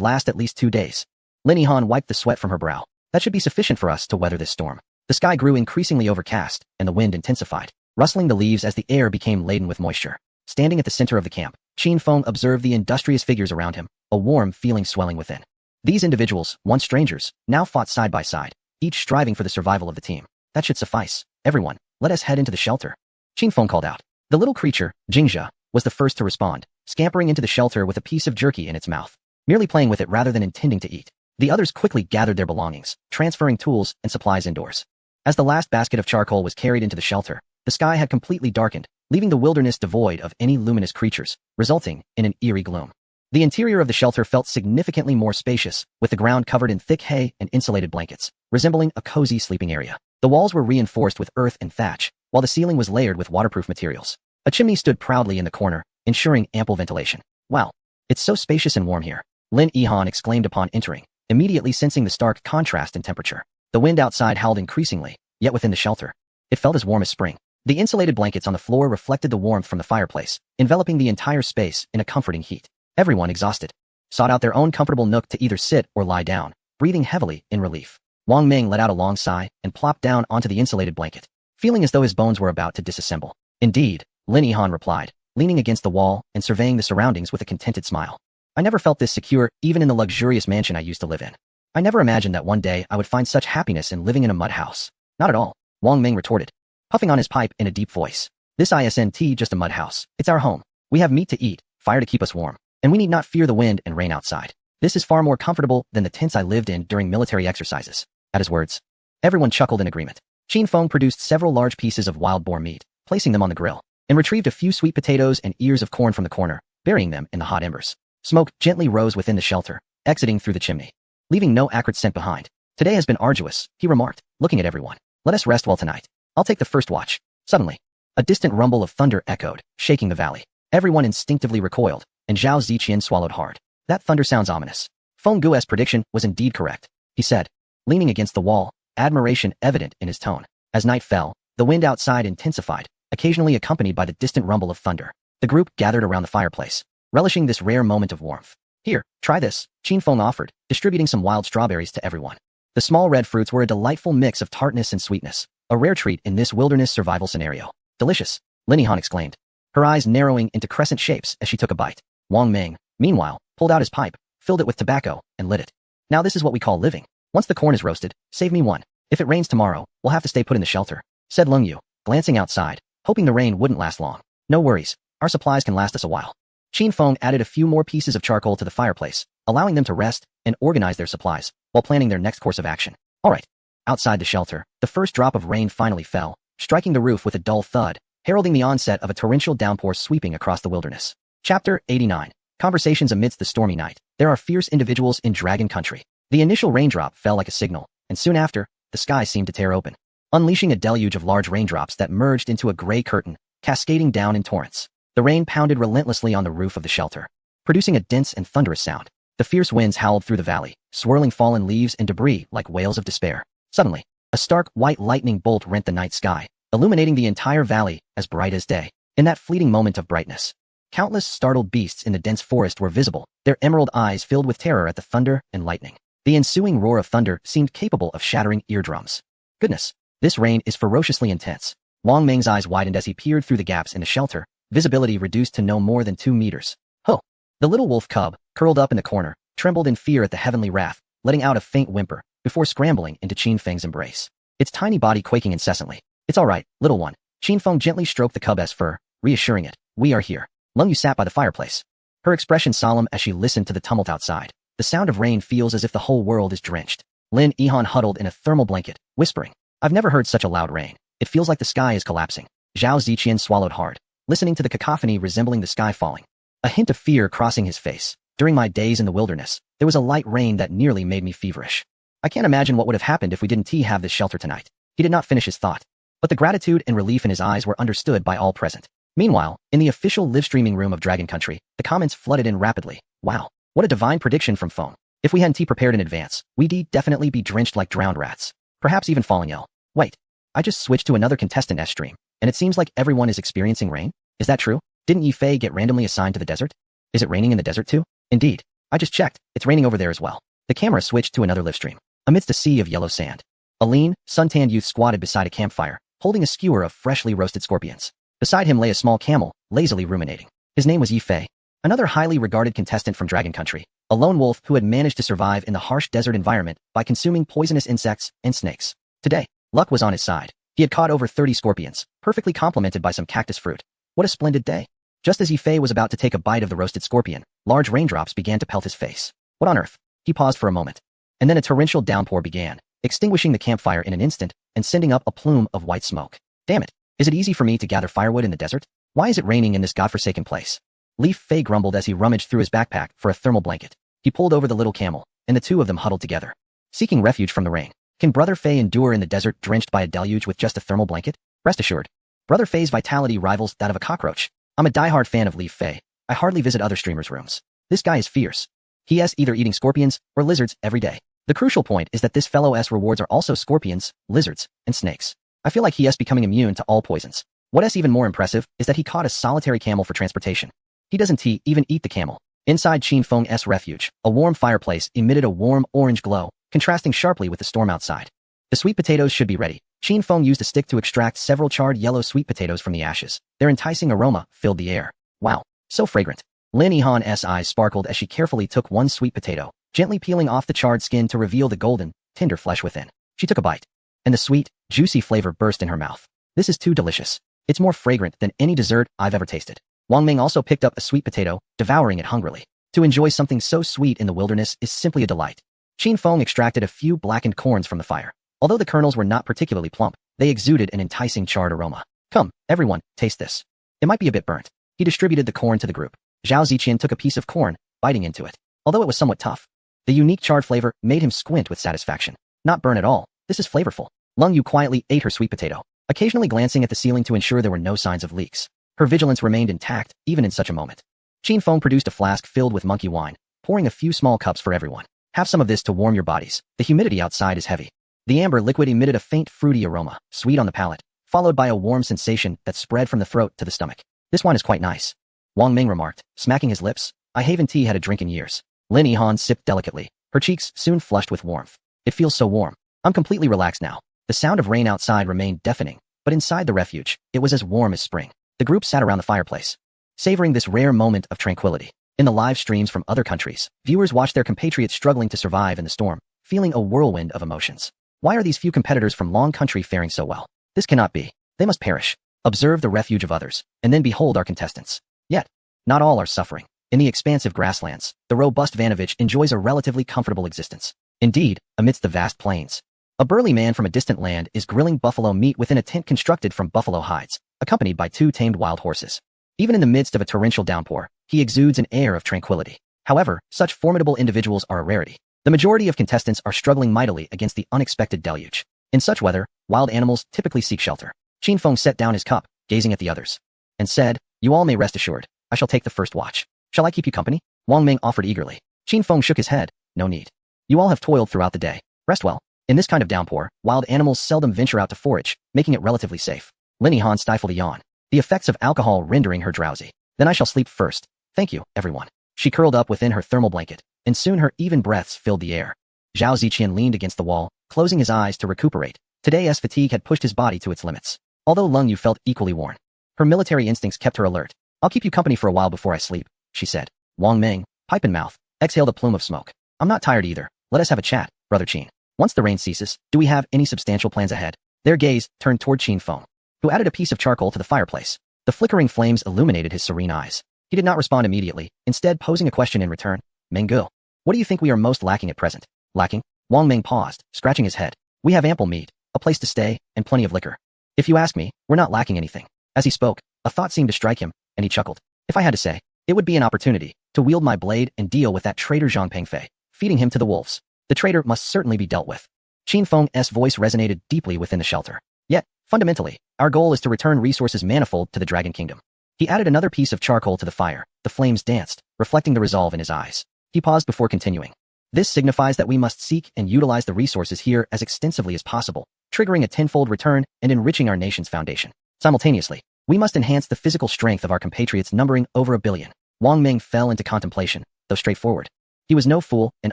last at least 2 days. Lin Yihan wiped the sweat from her brow. That should be sufficient for us to weather this storm. The sky grew increasingly overcast, and the wind intensified, rustling the leaves as the air became laden with moisture. Standing at the center of the camp, Qin Feng observed the industrious figures around him, a warm feeling swelling within. These individuals, once strangers, now fought side by side, each striving for the survival of the team. That should suffice. Everyone, let us head into the shelter. Qin Feng called out. The little creature, Jingjia, was the first to respond, scampering into the shelter with a piece of jerky in its mouth, merely playing with it rather than intending to eat. The others quickly gathered their belongings, transferring tools and supplies indoors. As the last basket of charcoal was carried into the shelter, the sky had completely darkened, leaving the wilderness devoid of any luminous creatures, resulting in an eerie gloom. The interior of the shelter felt significantly more spacious, with the ground covered in thick hay and insulated blankets, resembling a cozy sleeping area. The walls were reinforced with earth and thatch, while the ceiling was layered with waterproof materials. A chimney stood proudly in the corner, ensuring ample ventilation. Wow, it's so spacious and warm here, Lin Yihan exclaimed upon entering, immediately sensing the stark contrast in temperature. The wind outside howled increasingly, yet within the shelter, it felt as warm as spring. The insulated blankets on the floor reflected the warmth from the fireplace, enveloping the entire space in a comforting heat. Everyone, exhausted, sought out their own comfortable nook to either sit or lie down, breathing heavily in relief. Wang Ming let out a long sigh and plopped down onto the insulated blanket, feeling as though his bones were about to disassemble. Indeed, Lin Yihan replied, leaning against the wall and surveying the surroundings with a contented smile. I never felt this secure, even in the luxurious mansion I used to live in. I never imagined that one day I would find such happiness in living in a mud house. Not at all, Wang Ming retorted, puffing on his pipe in a deep voice. This isn't just a mud house. It's our home. We have meat to eat, fire to keep us warm, and we need not fear the wind and rain outside. This is far more comfortable than the tents I lived in during military exercises. At his words, everyone chuckled in agreement. Qin Feng produced several large pieces of wild boar meat, placing them on the grill, and retrieved a few sweet potatoes and ears of corn from the corner, burying them in the hot embers. Smoke gently rose within the shelter, exiting through the chimney, leaving no acrid scent behind. Today has been arduous, he remarked, looking at everyone. Let us rest well tonight. I'll take the first watch. Suddenly, a distant rumble of thunder echoed, shaking the valley. Everyone instinctively recoiled, and Zhao Ziqian swallowed hard. That thunder sounds ominous. Feng Guo's prediction was indeed correct, he said, leaning against the wall, admiration evident in his tone. As night fell, the wind outside intensified, occasionally accompanied by the distant rumble of thunder. The group gathered around the fireplace, relishing this rare moment of warmth. Here, try this, Qin Feng offered, distributing some wild strawberries to everyone. The small red fruits were a delightful mix of tartness and sweetness, a rare treat in this wilderness survival scenario. Delicious, Lin Yihan exclaimed, her eyes narrowing into crescent shapes as she took a bite. Wang Ming, meanwhile, pulled out his pipe, filled it with tobacco, and lit it. Now this is what we call living. Once the corn is roasted, save me one. If it rains tomorrow, we'll have to stay put in the shelter, said Leng Yu, glancing outside, hoping the rain wouldn't last long. No worries, our supplies can last us a while. Qin Feng added a few more pieces of charcoal to the fireplace, allowing them to rest and organize their supplies, while planning their next course of action. Alright. Outside the shelter, the first drop of rain finally fell, striking the roof with a dull thud, heralding the onset of a torrential downpour sweeping across the wilderness. Chapter 89. Conversations amidst the stormy night. There are fierce individuals in Dragon Country. The initial raindrop fell like a signal, and soon after, the sky seemed to tear open, unleashing a deluge of large raindrops that merged into a gray curtain, cascading down in torrents. The rain pounded relentlessly on the roof of the shelter, producing a dense and thunderous sound. The fierce winds howled through the valley, swirling fallen leaves and debris like wails of despair. Suddenly, a stark white lightning bolt rent the night sky, illuminating the entire valley as bright as day. In that fleeting moment of brightness, countless startled beasts in the dense forest were visible, their emerald eyes filled with terror at the thunder and lightning. The ensuing roar of thunder seemed capable of shattering eardrums. Goodness, this rain is ferociously intense. Wang Ming's eyes widened as he peered through the gaps in the shelter, visibility reduced to no more than 2 meters. Ho! The little wolf cub, curled up in the corner, trembled in fear at the heavenly wrath, letting out a faint whimper, before scrambling into Qin Feng's embrace, its tiny body quaking incessantly. It's all right, little one. Qin Feng gently stroked the cub's fur, reassuring it. We are here. Leng Yu sat by the fireplace, her expression solemn as she listened to the tumult outside. The sound of rain feels as if the whole world is drenched. Lin Yihan huddled in a thermal blanket, whispering, I've never heard such a loud rain. It feels like the sky is collapsing. Zhao Ziqian swallowed hard, listening to the cacophony resembling the sky falling, a hint of fear crossing his face. During my days in the wilderness, there was a light rain that nearly made me feverish. I can't imagine what would have happened if we didn't have this shelter tonight. He did not finish his thought, but the gratitude and relief in his eyes were understood by all present. Meanwhile, in the official live-streaming room of Dragon Country, the comments flooded in rapidly. Wow, what a divine prediction from Feng. If we hadn't prepared in advance, we'd definitely be drenched like drowned rats. Perhaps even falling ill. Wait, I just switched to another contestant S stream, and it seems like everyone is experiencing rain? Is that true? Didn't Yi Fei get randomly assigned to the desert? Is it raining in the desert too? Indeed. I just checked, it's raining over there as well. The camera switched to another live stream. Amidst a sea of yellow sand, a lean, suntanned youth squatted beside a campfire, holding a skewer of freshly roasted scorpions. Beside him lay a small camel, lazily ruminating. His name was Yi Fei, another highly regarded contestant from Dragon Country, a lone wolf who had managed to survive in the harsh desert environment by consuming poisonous insects and snakes. Today, luck was on his side. He had caught over 30 scorpions, perfectly complemented by some cactus fruit. What a splendid day. Just as Yi Fei was about to take a bite of the roasted scorpion, large raindrops began to pelt his face. What on earth? He paused for a moment. And then a torrential downpour began, extinguishing the campfire in an instant and sending up a plume of white smoke. Damn it. Is it easy for me to gather firewood in the desert? Why is it raining in this godforsaken place? Li Fei grumbled as he rummaged through his backpack for a thermal blanket. He pulled over the little camel, and the two of them huddled together, seeking refuge from the rain. Can Brother Fei endure in the desert drenched by a deluge with just a thermal blanket? Rest assured, Brother Fei's vitality rivals that of a cockroach. I'm a diehard fan of Li Fei. I hardly visit other streamers' rooms. This guy is fierce. He is either eating scorpions or lizards every day. The crucial point is that this fellow's rewards are also scorpions, lizards, and snakes. I feel like he is becoming immune to all poisons. What is even more impressive is that he caught a solitary camel for transportation. He doesn't even eat the camel. Inside Qin Feng's refuge, a warm fireplace emitted a warm orange glow, contrasting sharply with the storm outside. The sweet potatoes should be ready. Qin Feng used a stick to extract several charred yellow sweet potatoes from the ashes. Their enticing aroma filled the air. Wow, so fragrant. Lin Yihan's eyes sparkled as she carefully took one sweet potato, gently peeling off the charred skin to reveal the golden, tender flesh within. She took a bite, and the sweet, juicy flavor burst in her mouth. This is too delicious. It's more fragrant than any dessert I've ever tasted. Wang Ming also picked up a sweet potato, devouring it hungrily. To enjoy something so sweet in the wilderness is simply a delight. Qin Feng extracted a few blackened corns from the fire. Although the kernels were not particularly plump, they exuded an enticing charred aroma. Come, everyone, taste this. It might be a bit burnt. He distributed the corn to the group. Zhao Ziqian took a piece of corn, biting into it. Although it was somewhat tough, the unique charred flavor made him squint with satisfaction. Not burn at all. This is flavorful. Leng Yu quietly ate her sweet potato, occasionally glancing at the ceiling to ensure there were no signs of leaks. Her vigilance remained intact, even in such a moment. Qin Feng produced a flask filled with monkey wine, pouring a few small cups for everyone. Have some of this to warm your bodies. The humidity outside is heavy. The amber liquid emitted a faint fruity aroma, sweet on the palate, followed by a warm sensation that spread from the throat to the stomach. This wine is quite nice, Wang Ming remarked, smacking his lips. I haven't had a drink in years. Lin Yihan sipped delicately. Her cheeks soon flushed with warmth. It feels so warm. I'm completely relaxed now. The sound of rain outside remained deafening, but inside the refuge, it was as warm as spring. The group sat around the fireplace, savoring this rare moment of tranquility. In the live streams from other countries, viewers watched their compatriots struggling to survive in the storm, feeling a whirlwind of emotions. Why are these few competitors from Long Country faring so well? This cannot be. They must perish. Observe the refuge of others, and then behold our contestants. Yet, not all are suffering. In the expansive grasslands, the robust Vanovich enjoys a relatively comfortable existence. Indeed, amidst the vast plains, a burly man from a distant land is grilling buffalo meat within a tent constructed from buffalo hides, accompanied by 2 tamed wild horses. Even in the midst of a torrential downpour, he exudes an air of tranquility. However, such formidable individuals are a rarity. The majority of contestants are struggling mightily against the unexpected deluge. In such weather, wild animals typically seek shelter. Qin Feng set down his cup, gazing at the others, and said, You all may rest assured. I shall take the first watch. Shall I keep you company? Wang Ming offered eagerly. Qin Feng shook his head. No need. You all have toiled throughout the day. Rest well. In this kind of downpour, wild animals seldom venture out to forage, making it relatively safe. Lin Yihan stifled a yawn, the effects of alcohol rendering her drowsy. Then I shall sleep first. Thank you, everyone. She curled up within her thermal blanket, and soon her even breaths filled the air. Zhao Ziqian leaned against the wall, closing his eyes to recuperate. Today's fatigue had pushed his body to its limits. Although Leng Yu felt equally worn, her military instincts kept her alert. I'll keep you company for a while before I sleep, she said. Wang Ming, pipe in mouth, exhaled a plume of smoke. I'm not tired either. Let us have a chat, Brother Qin. Once the rain ceases, do we have any substantial plans ahead? Their gaze turned toward Qin Feng, who added a piece of charcoal to the fireplace. The flickering flames illuminated his serene eyes. He did not respond immediately, instead posing a question in return. Menggu, what do you think we are most lacking at present? Lacking? Wang Ming paused, scratching his head. We have ample meat, a place to stay, and plenty of liquor. If you ask me, we're not lacking anything. As he spoke, a thought seemed to strike him, and he chuckled. If I had to say, it would be an opportunity to wield my blade and deal with that traitor Zhang Pengfei, feeding him to the wolves. The traitor must certainly be dealt with. Qin Feng's voice resonated deeply within the shelter. Yet, fundamentally, our goal is to return resources manifold to the Dragon Kingdom. He added another piece of charcoal to the fire. The flames danced, reflecting the resolve in his eyes. He paused before continuing. This signifies that we must seek and utilize the resources here as extensively as possible, triggering a tenfold return and enriching our nation's foundation. Simultaneously, we must enhance the physical strength of our compatriots numbering over 1 billion. Wang Ming fell into contemplation, though straightforward. He was no fool and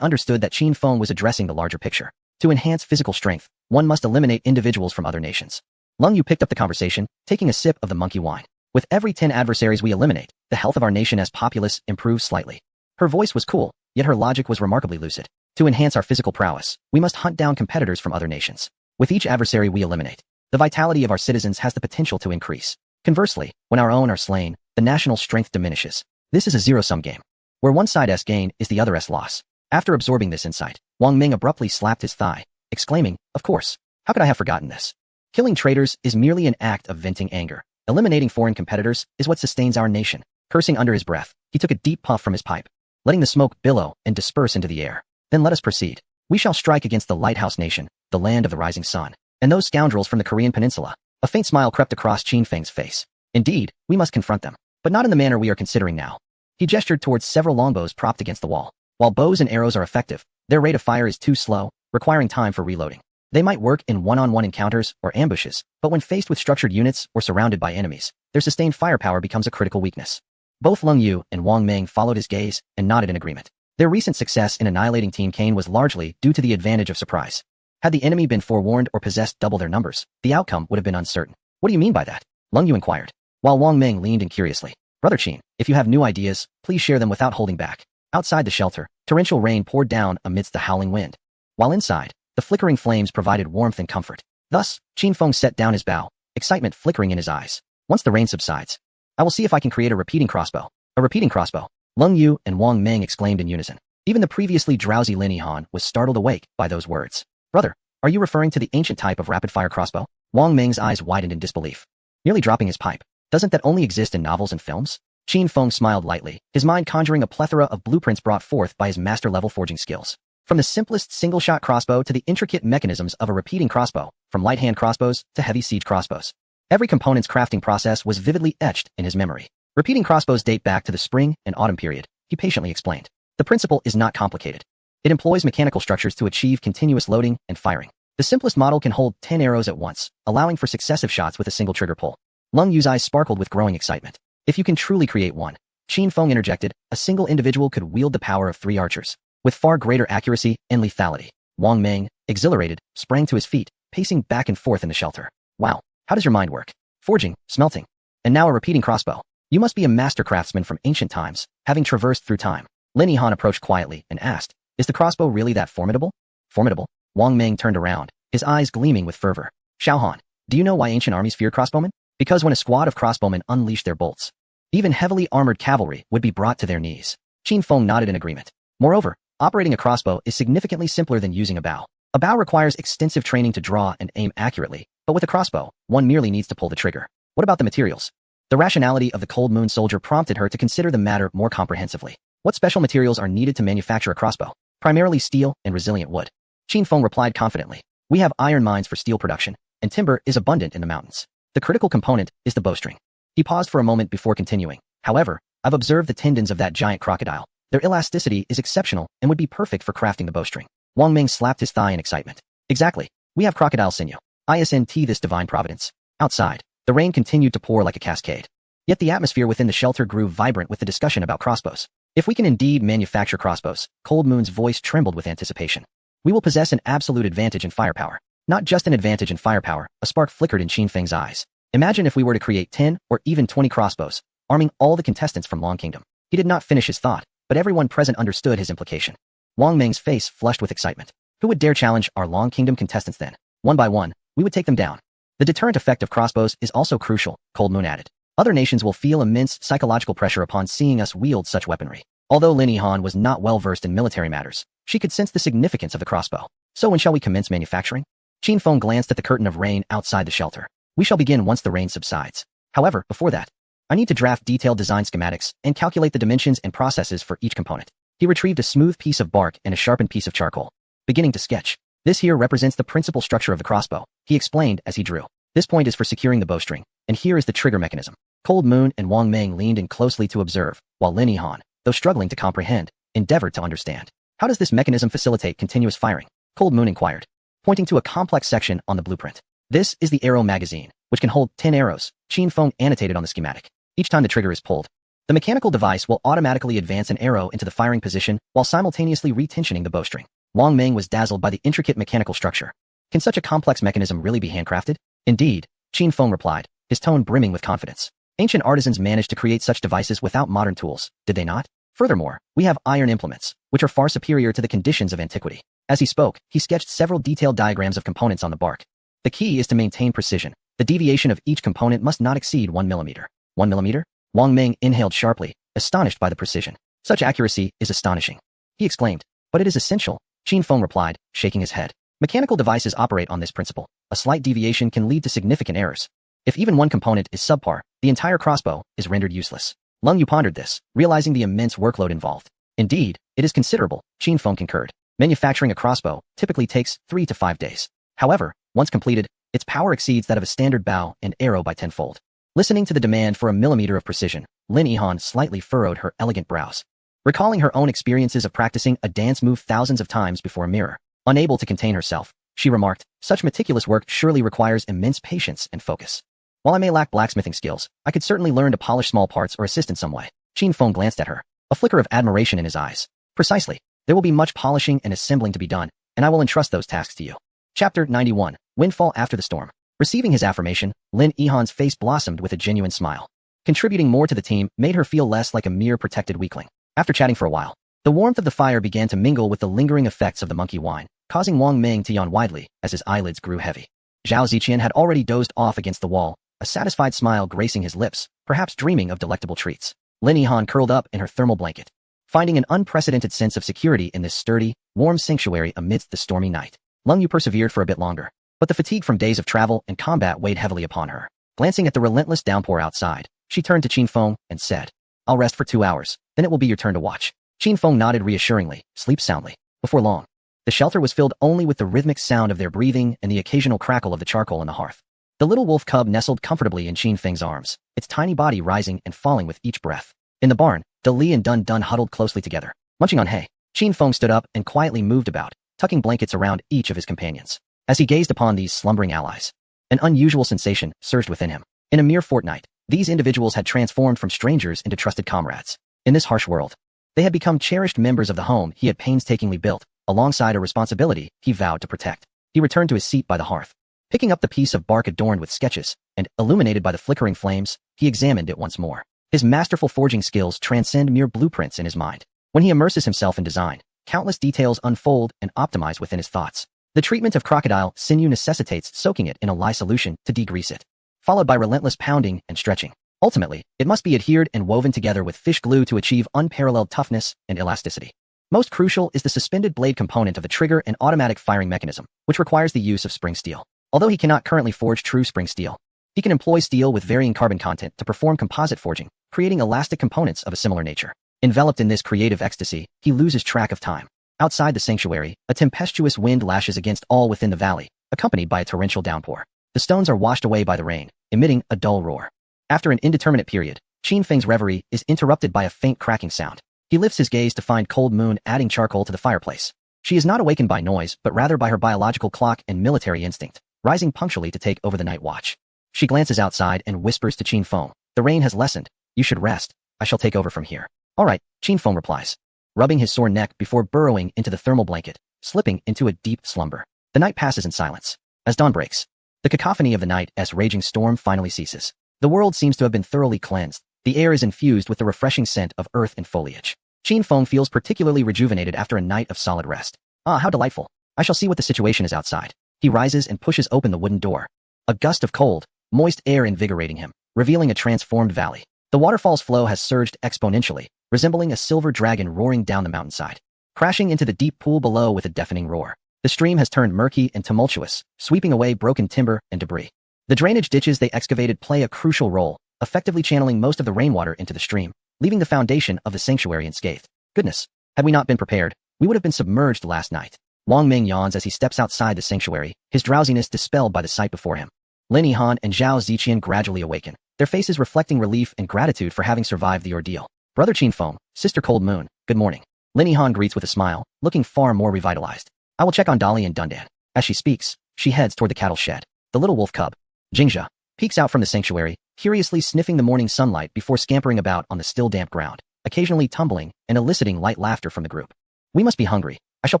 understood that Qin Feng was addressing the larger picture. To enhance physical strength, one must eliminate individuals from other nations. Leng Yu picked up the conversation, taking a sip of the monkey wine. With every 10 adversaries we eliminate, the health of our nation as populace improves slightly. Her voice was cool, yet her logic was remarkably lucid. To enhance our physical prowess, we must hunt down competitors from other nations. With each adversary we eliminate, the vitality of our citizens has the potential to increase. Conversely, when our own are slain, the national strength diminishes. This is a zero-sum game, where one side's gain is the other's loss. After absorbing this insight, Wang Ming abruptly slapped his thigh, exclaiming, Of course, how could I have forgotten this? Killing traitors is merely an act of venting anger. Eliminating foreign competitors is what sustains our nation. Cursing under his breath, he took a deep puff from his pipe, letting the smoke billow and disperse into the air. Then let us proceed. We shall strike against the Lighthouse Nation, the land of the rising sun, and those scoundrels from the Korean peninsula. A faint smile crept across Qin Feng's face. Indeed, we must confront them, but not in the manner we are considering now. He gestured towards several longbows propped against the wall. While bows and arrows are effective, their rate of fire is too slow, requiring time for reloading. They might work in one-on-one encounters or ambushes, but when faced with structured units or surrounded by enemies, their sustained firepower becomes a critical weakness. Both Leng Yu and Wang Ming followed his gaze and nodded in agreement. Their recent success in annihilating Team Cain was largely due to the advantage of surprise. Had the enemy been forewarned or possessed double their numbers, the outcome would have been uncertain. What do you mean by that? Leng Yu inquired, while Wang Ming leaned in curiously. Brother Qin, if you have new ideas, please share them without holding back. Outside the shelter, torrential rain poured down amidst the howling wind, while inside, the flickering flames provided warmth and comfort. Thus, Qin Feng set down his bow, excitement flickering in his eyes. Once the rain subsides, I will see if I can create a repeating crossbow. A repeating crossbow? Leng Yu and Wang Ming exclaimed in unison. Even the previously drowsy Lin Yihan was startled awake by those words. Brother, are you referring to the ancient type of rapid-fire crossbow? Wang Ming's eyes widened in disbelief, nearly dropping his pipe. Doesn't that only exist in novels and films? Qin Feng smiled lightly, his mind conjuring a plethora of blueprints brought forth by his master-level forging skills. From the simplest single-shot crossbow to the intricate mechanisms of a repeating crossbow, from light-hand crossbows to heavy siege crossbows. Every component's crafting process was vividly etched in his memory. Repeating crossbows date back to the spring and autumn period, he patiently explained. The principle is not complicated. It employs mechanical structures to achieve continuous loading and firing. The simplest model can hold 10 arrows at once, allowing for successive shots with a single trigger pull. Lung Yu's eyes sparkled with growing excitement. If you can truly create one, Qin Feng interjected, a single individual could wield the power of 3 archers, with far greater accuracy and lethality. Wang Meng, exhilarated, sprang to his feet, pacing back and forth in the shelter. Wow, how does your mind work? Forging, smelting, and now a repeating crossbow. You must be a master craftsman from ancient times, having traversed through time. Lin Yihan approached quietly and asked, is the crossbow really that formidable? Formidable? Wang Meng turned around, his eyes gleaming with fervor. Xiaohan, do you know why ancient armies feared crossbowmen? Because when a squad of crossbowmen unleashed their bolts, even heavily armored cavalry would be brought to their knees. Qin Feng nodded in agreement. Moreover, operating a crossbow is significantly simpler than using a bow. A bow requires extensive training to draw and aim accurately, but with a crossbow, one merely needs to pull the trigger. What about the materials? The rationality of the Cold Moon soldier prompted her to consider the matter more comprehensively. What special materials are needed to manufacture a crossbow? Primarily steel and resilient wood. Qin Feng replied confidently. We have iron mines for steel production, and timber is abundant in the mountains. The critical component is the bowstring. He paused for a moment before continuing. However, I've observed the tendons of that giant crocodile. Their elasticity is exceptional and would be perfect for crafting the bowstring. Wang Ming slapped his thigh in excitement. Exactly. We have crocodile sinew. ISNT this divine providence. Outside, the rain continued to pour like a cascade. Yet the atmosphere within the shelter grew vibrant with the discussion about crossbows. If we can indeed manufacture crossbows, Cold Moon's voice trembled with anticipation. We will possess an absolute advantage in firepower. Not just an advantage in firepower, a spark flickered in Qin Feng's eyes. Imagine if we were to create 10 or even 20 crossbows, arming all the contestants from Long Kingdom. He did not finish his thought, but everyone present understood his implication. Wang Meng's face flushed with excitement. Who would dare challenge our Long Kingdom contestants then? One by one, we would take them down. The deterrent effect of crossbows is also crucial, Cold Moon added. Other nations will feel immense psychological pressure upon seeing us wield such weaponry. Although Lin Yihan was not well versed in military matters, she could sense the significance of the crossbow. So when shall we commence manufacturing? Qin Feng glanced at the curtain of rain outside the shelter. We shall begin once the rain subsides. However, before that, I need to draft detailed design schematics and calculate the dimensions and processes for each component. He retrieved a smooth piece of bark and a sharpened piece of charcoal, beginning to sketch. This here represents the principal structure of the crossbow, he explained as he drew. This point is for securing the bowstring, and here is the trigger mechanism. Cold Moon and Wang Meng leaned in closely to observe, while Lin Yihan, though struggling to comprehend, endeavored to understand. How does this mechanism facilitate continuous firing? Cold Moon inquired, pointing to a complex section on the blueprint. This is the arrow magazine, which can hold 10 arrows, Qin Feng annotated on the schematic. Each time the trigger is pulled, the mechanical device will automatically advance an arrow into the firing position while simultaneously retensioning the bowstring. Wang Meng was dazzled by the intricate mechanical structure. Can such a complex mechanism really be handcrafted? Indeed, Qin Feng replied, his tone brimming with confidence. Ancient artisans managed to create such devices without modern tools, did they not? Furthermore, we have iron implements, which are far superior to the conditions of antiquity. As he spoke, he sketched several detailed diagrams of components on the bark. The key is to maintain precision. The deviation of each component must not exceed 1 millimeter. 1 millimeter? Wang Meng inhaled sharply, astonished by the precision. Such accuracy is astonishing. He exclaimed, but it is essential, Qin Feng replied, shaking his head. Mechanical devices operate on this principle. A slight deviation can lead to significant errors. If even one component is subpar, the entire crossbow is rendered useless. Lung Yu pondered this, realizing the immense workload involved. Indeed, it is considerable, Qin Feng concurred. Manufacturing a crossbow typically takes 3 to 5 days. However, once completed, its power exceeds that of a standard bow and arrow by tenfold. Listening to the demand for a millimeter of precision, Lin Yihan slightly furrowed her elegant brows. Recalling her own experiences of practicing a dance move thousands of times before a mirror, unable to contain herself, she remarked, such meticulous work surely requires immense patience and focus. While I may lack blacksmithing skills, I could certainly learn to polish small parts or assist in some way. Qin Feng glanced at her, a flicker of admiration in his eyes. Precisely. There will be much polishing and assembling to be done, and I will entrust those tasks to you. Chapter 91. Windfall After the Storm. Receiving his affirmation, Lin Yihan's face blossomed with a genuine smile. Contributing more to the team made her feel less like a mere protected weakling. After chatting for a while, the warmth of the fire began to mingle with the lingering effects of the monkey wine, causing Wang Meng to yawn widely as his eyelids grew heavy. Zhao Ziqian had already dozed off against the wall, a satisfied smile gracing his lips, perhaps dreaming of delectable treats. Lin Yihan curled up in her thermal blanket, finding an unprecedented sense of security in this sturdy, warm sanctuary amidst the stormy night. Lung Yu persevered for a bit longer, but the fatigue from days of travel and combat weighed heavily upon her. Glancing at the relentless downpour outside, she turned to Qin Feng and said, I'll rest for 2 hours, then it will be your turn to watch. Qin Feng nodded reassuringly, sleep soundly. Before long, the shelter was filled only with the rhythmic sound of their breathing and the occasional crackle of the charcoal on the hearth. The little wolf cub nestled comfortably in Qin Feng's arms, its tiny body rising and falling with each breath. In the barn, De Li and Dun Dun huddled closely together, munching on hay. Qin Feng stood up and quietly moved about, tucking blankets around each of his companions. As he gazed upon these slumbering allies, an unusual sensation surged within him. In a mere fortnight, these individuals had transformed from strangers into trusted comrades. In this harsh world, they had become cherished members of the home he had painstakingly built, alongside a responsibility he vowed to protect. He returned to his seat by the hearth. Picking up the piece of bark adorned with sketches and illuminated by the flickering flames, he examined it once more. His masterful forging skills transcend mere blueprints in his mind. When he immerses himself in design, countless details unfold and optimize within his thoughts. The treatment of crocodile sinew necessitates soaking it in a lye solution to degrease it, followed by relentless pounding and stretching. Ultimately, it must be adhered and woven together with fish glue to achieve unparalleled toughness and elasticity. Most crucial is the suspended blade component of the trigger and automatic firing mechanism, which requires the use of spring steel. Although he cannot currently forge true spring steel, he can employ steel with varying carbon content to perform composite forging, creating elastic components of a similar nature. Enveloped in this creative ecstasy, he loses track of time. Outside the sanctuary, a tempestuous wind lashes against all within the valley, accompanied by a torrential downpour. The stones are washed away by the rain, emitting a dull roar. After an indeterminate period, Qin Feng's reverie is interrupted by a faint cracking sound. He lifts his gaze to find Cold Moon adding charcoal to the fireplace. She is not awakened by noise, but rather by her biological clock and military instinct, rising punctually to take over the night watch. She glances outside and whispers to Qin Feng, "The rain has lessened. You should rest. I shall take over from here." "All right," Qin Feng replies, rubbing his sore neck before burrowing into the thermal blanket, slipping into a deep slumber. The night passes in silence. As dawn breaks, the cacophony of the night's raging storm finally ceases. The world seems to have been thoroughly cleansed. The air is infused with the refreshing scent of earth and foliage. Qin Feng feels particularly rejuvenated after a night of solid rest. Ah, how delightful. I shall see what the situation is outside. He rises and pushes open the wooden door. A gust of cold, moist air invigorating him, revealing a transformed valley. The waterfall's flow has surged exponentially, resembling a silver dragon roaring down the mountainside, crashing into the deep pool below with a deafening roar. The stream has turned murky and tumultuous, sweeping away broken timber and debris. The drainage ditches they excavated play a crucial role, effectively channeling most of the rainwater into the stream, leaving the foundation of the sanctuary unscathed. Goodness, had we not been prepared, we would have been submerged last night. Wang Ming yawns as he steps outside the sanctuary, his drowsiness dispelled by the sight before him. Lin Yihan and Zhao Ziqian gradually awaken, their faces reflecting relief and gratitude for having survived the ordeal. "Brother Qin Feng, Sister Cold Moon, good morning." Lin Yihan greets with a smile, looking far more revitalized. "I will check on Dolly and Dundan." As she speaks, she heads toward the cattle shed. The little wolf cub, Jingjia, peeks out from the sanctuary, curiously sniffing the morning sunlight before scampering about on the still damp ground, occasionally tumbling and eliciting light laughter from the group. "We must be hungry. I shall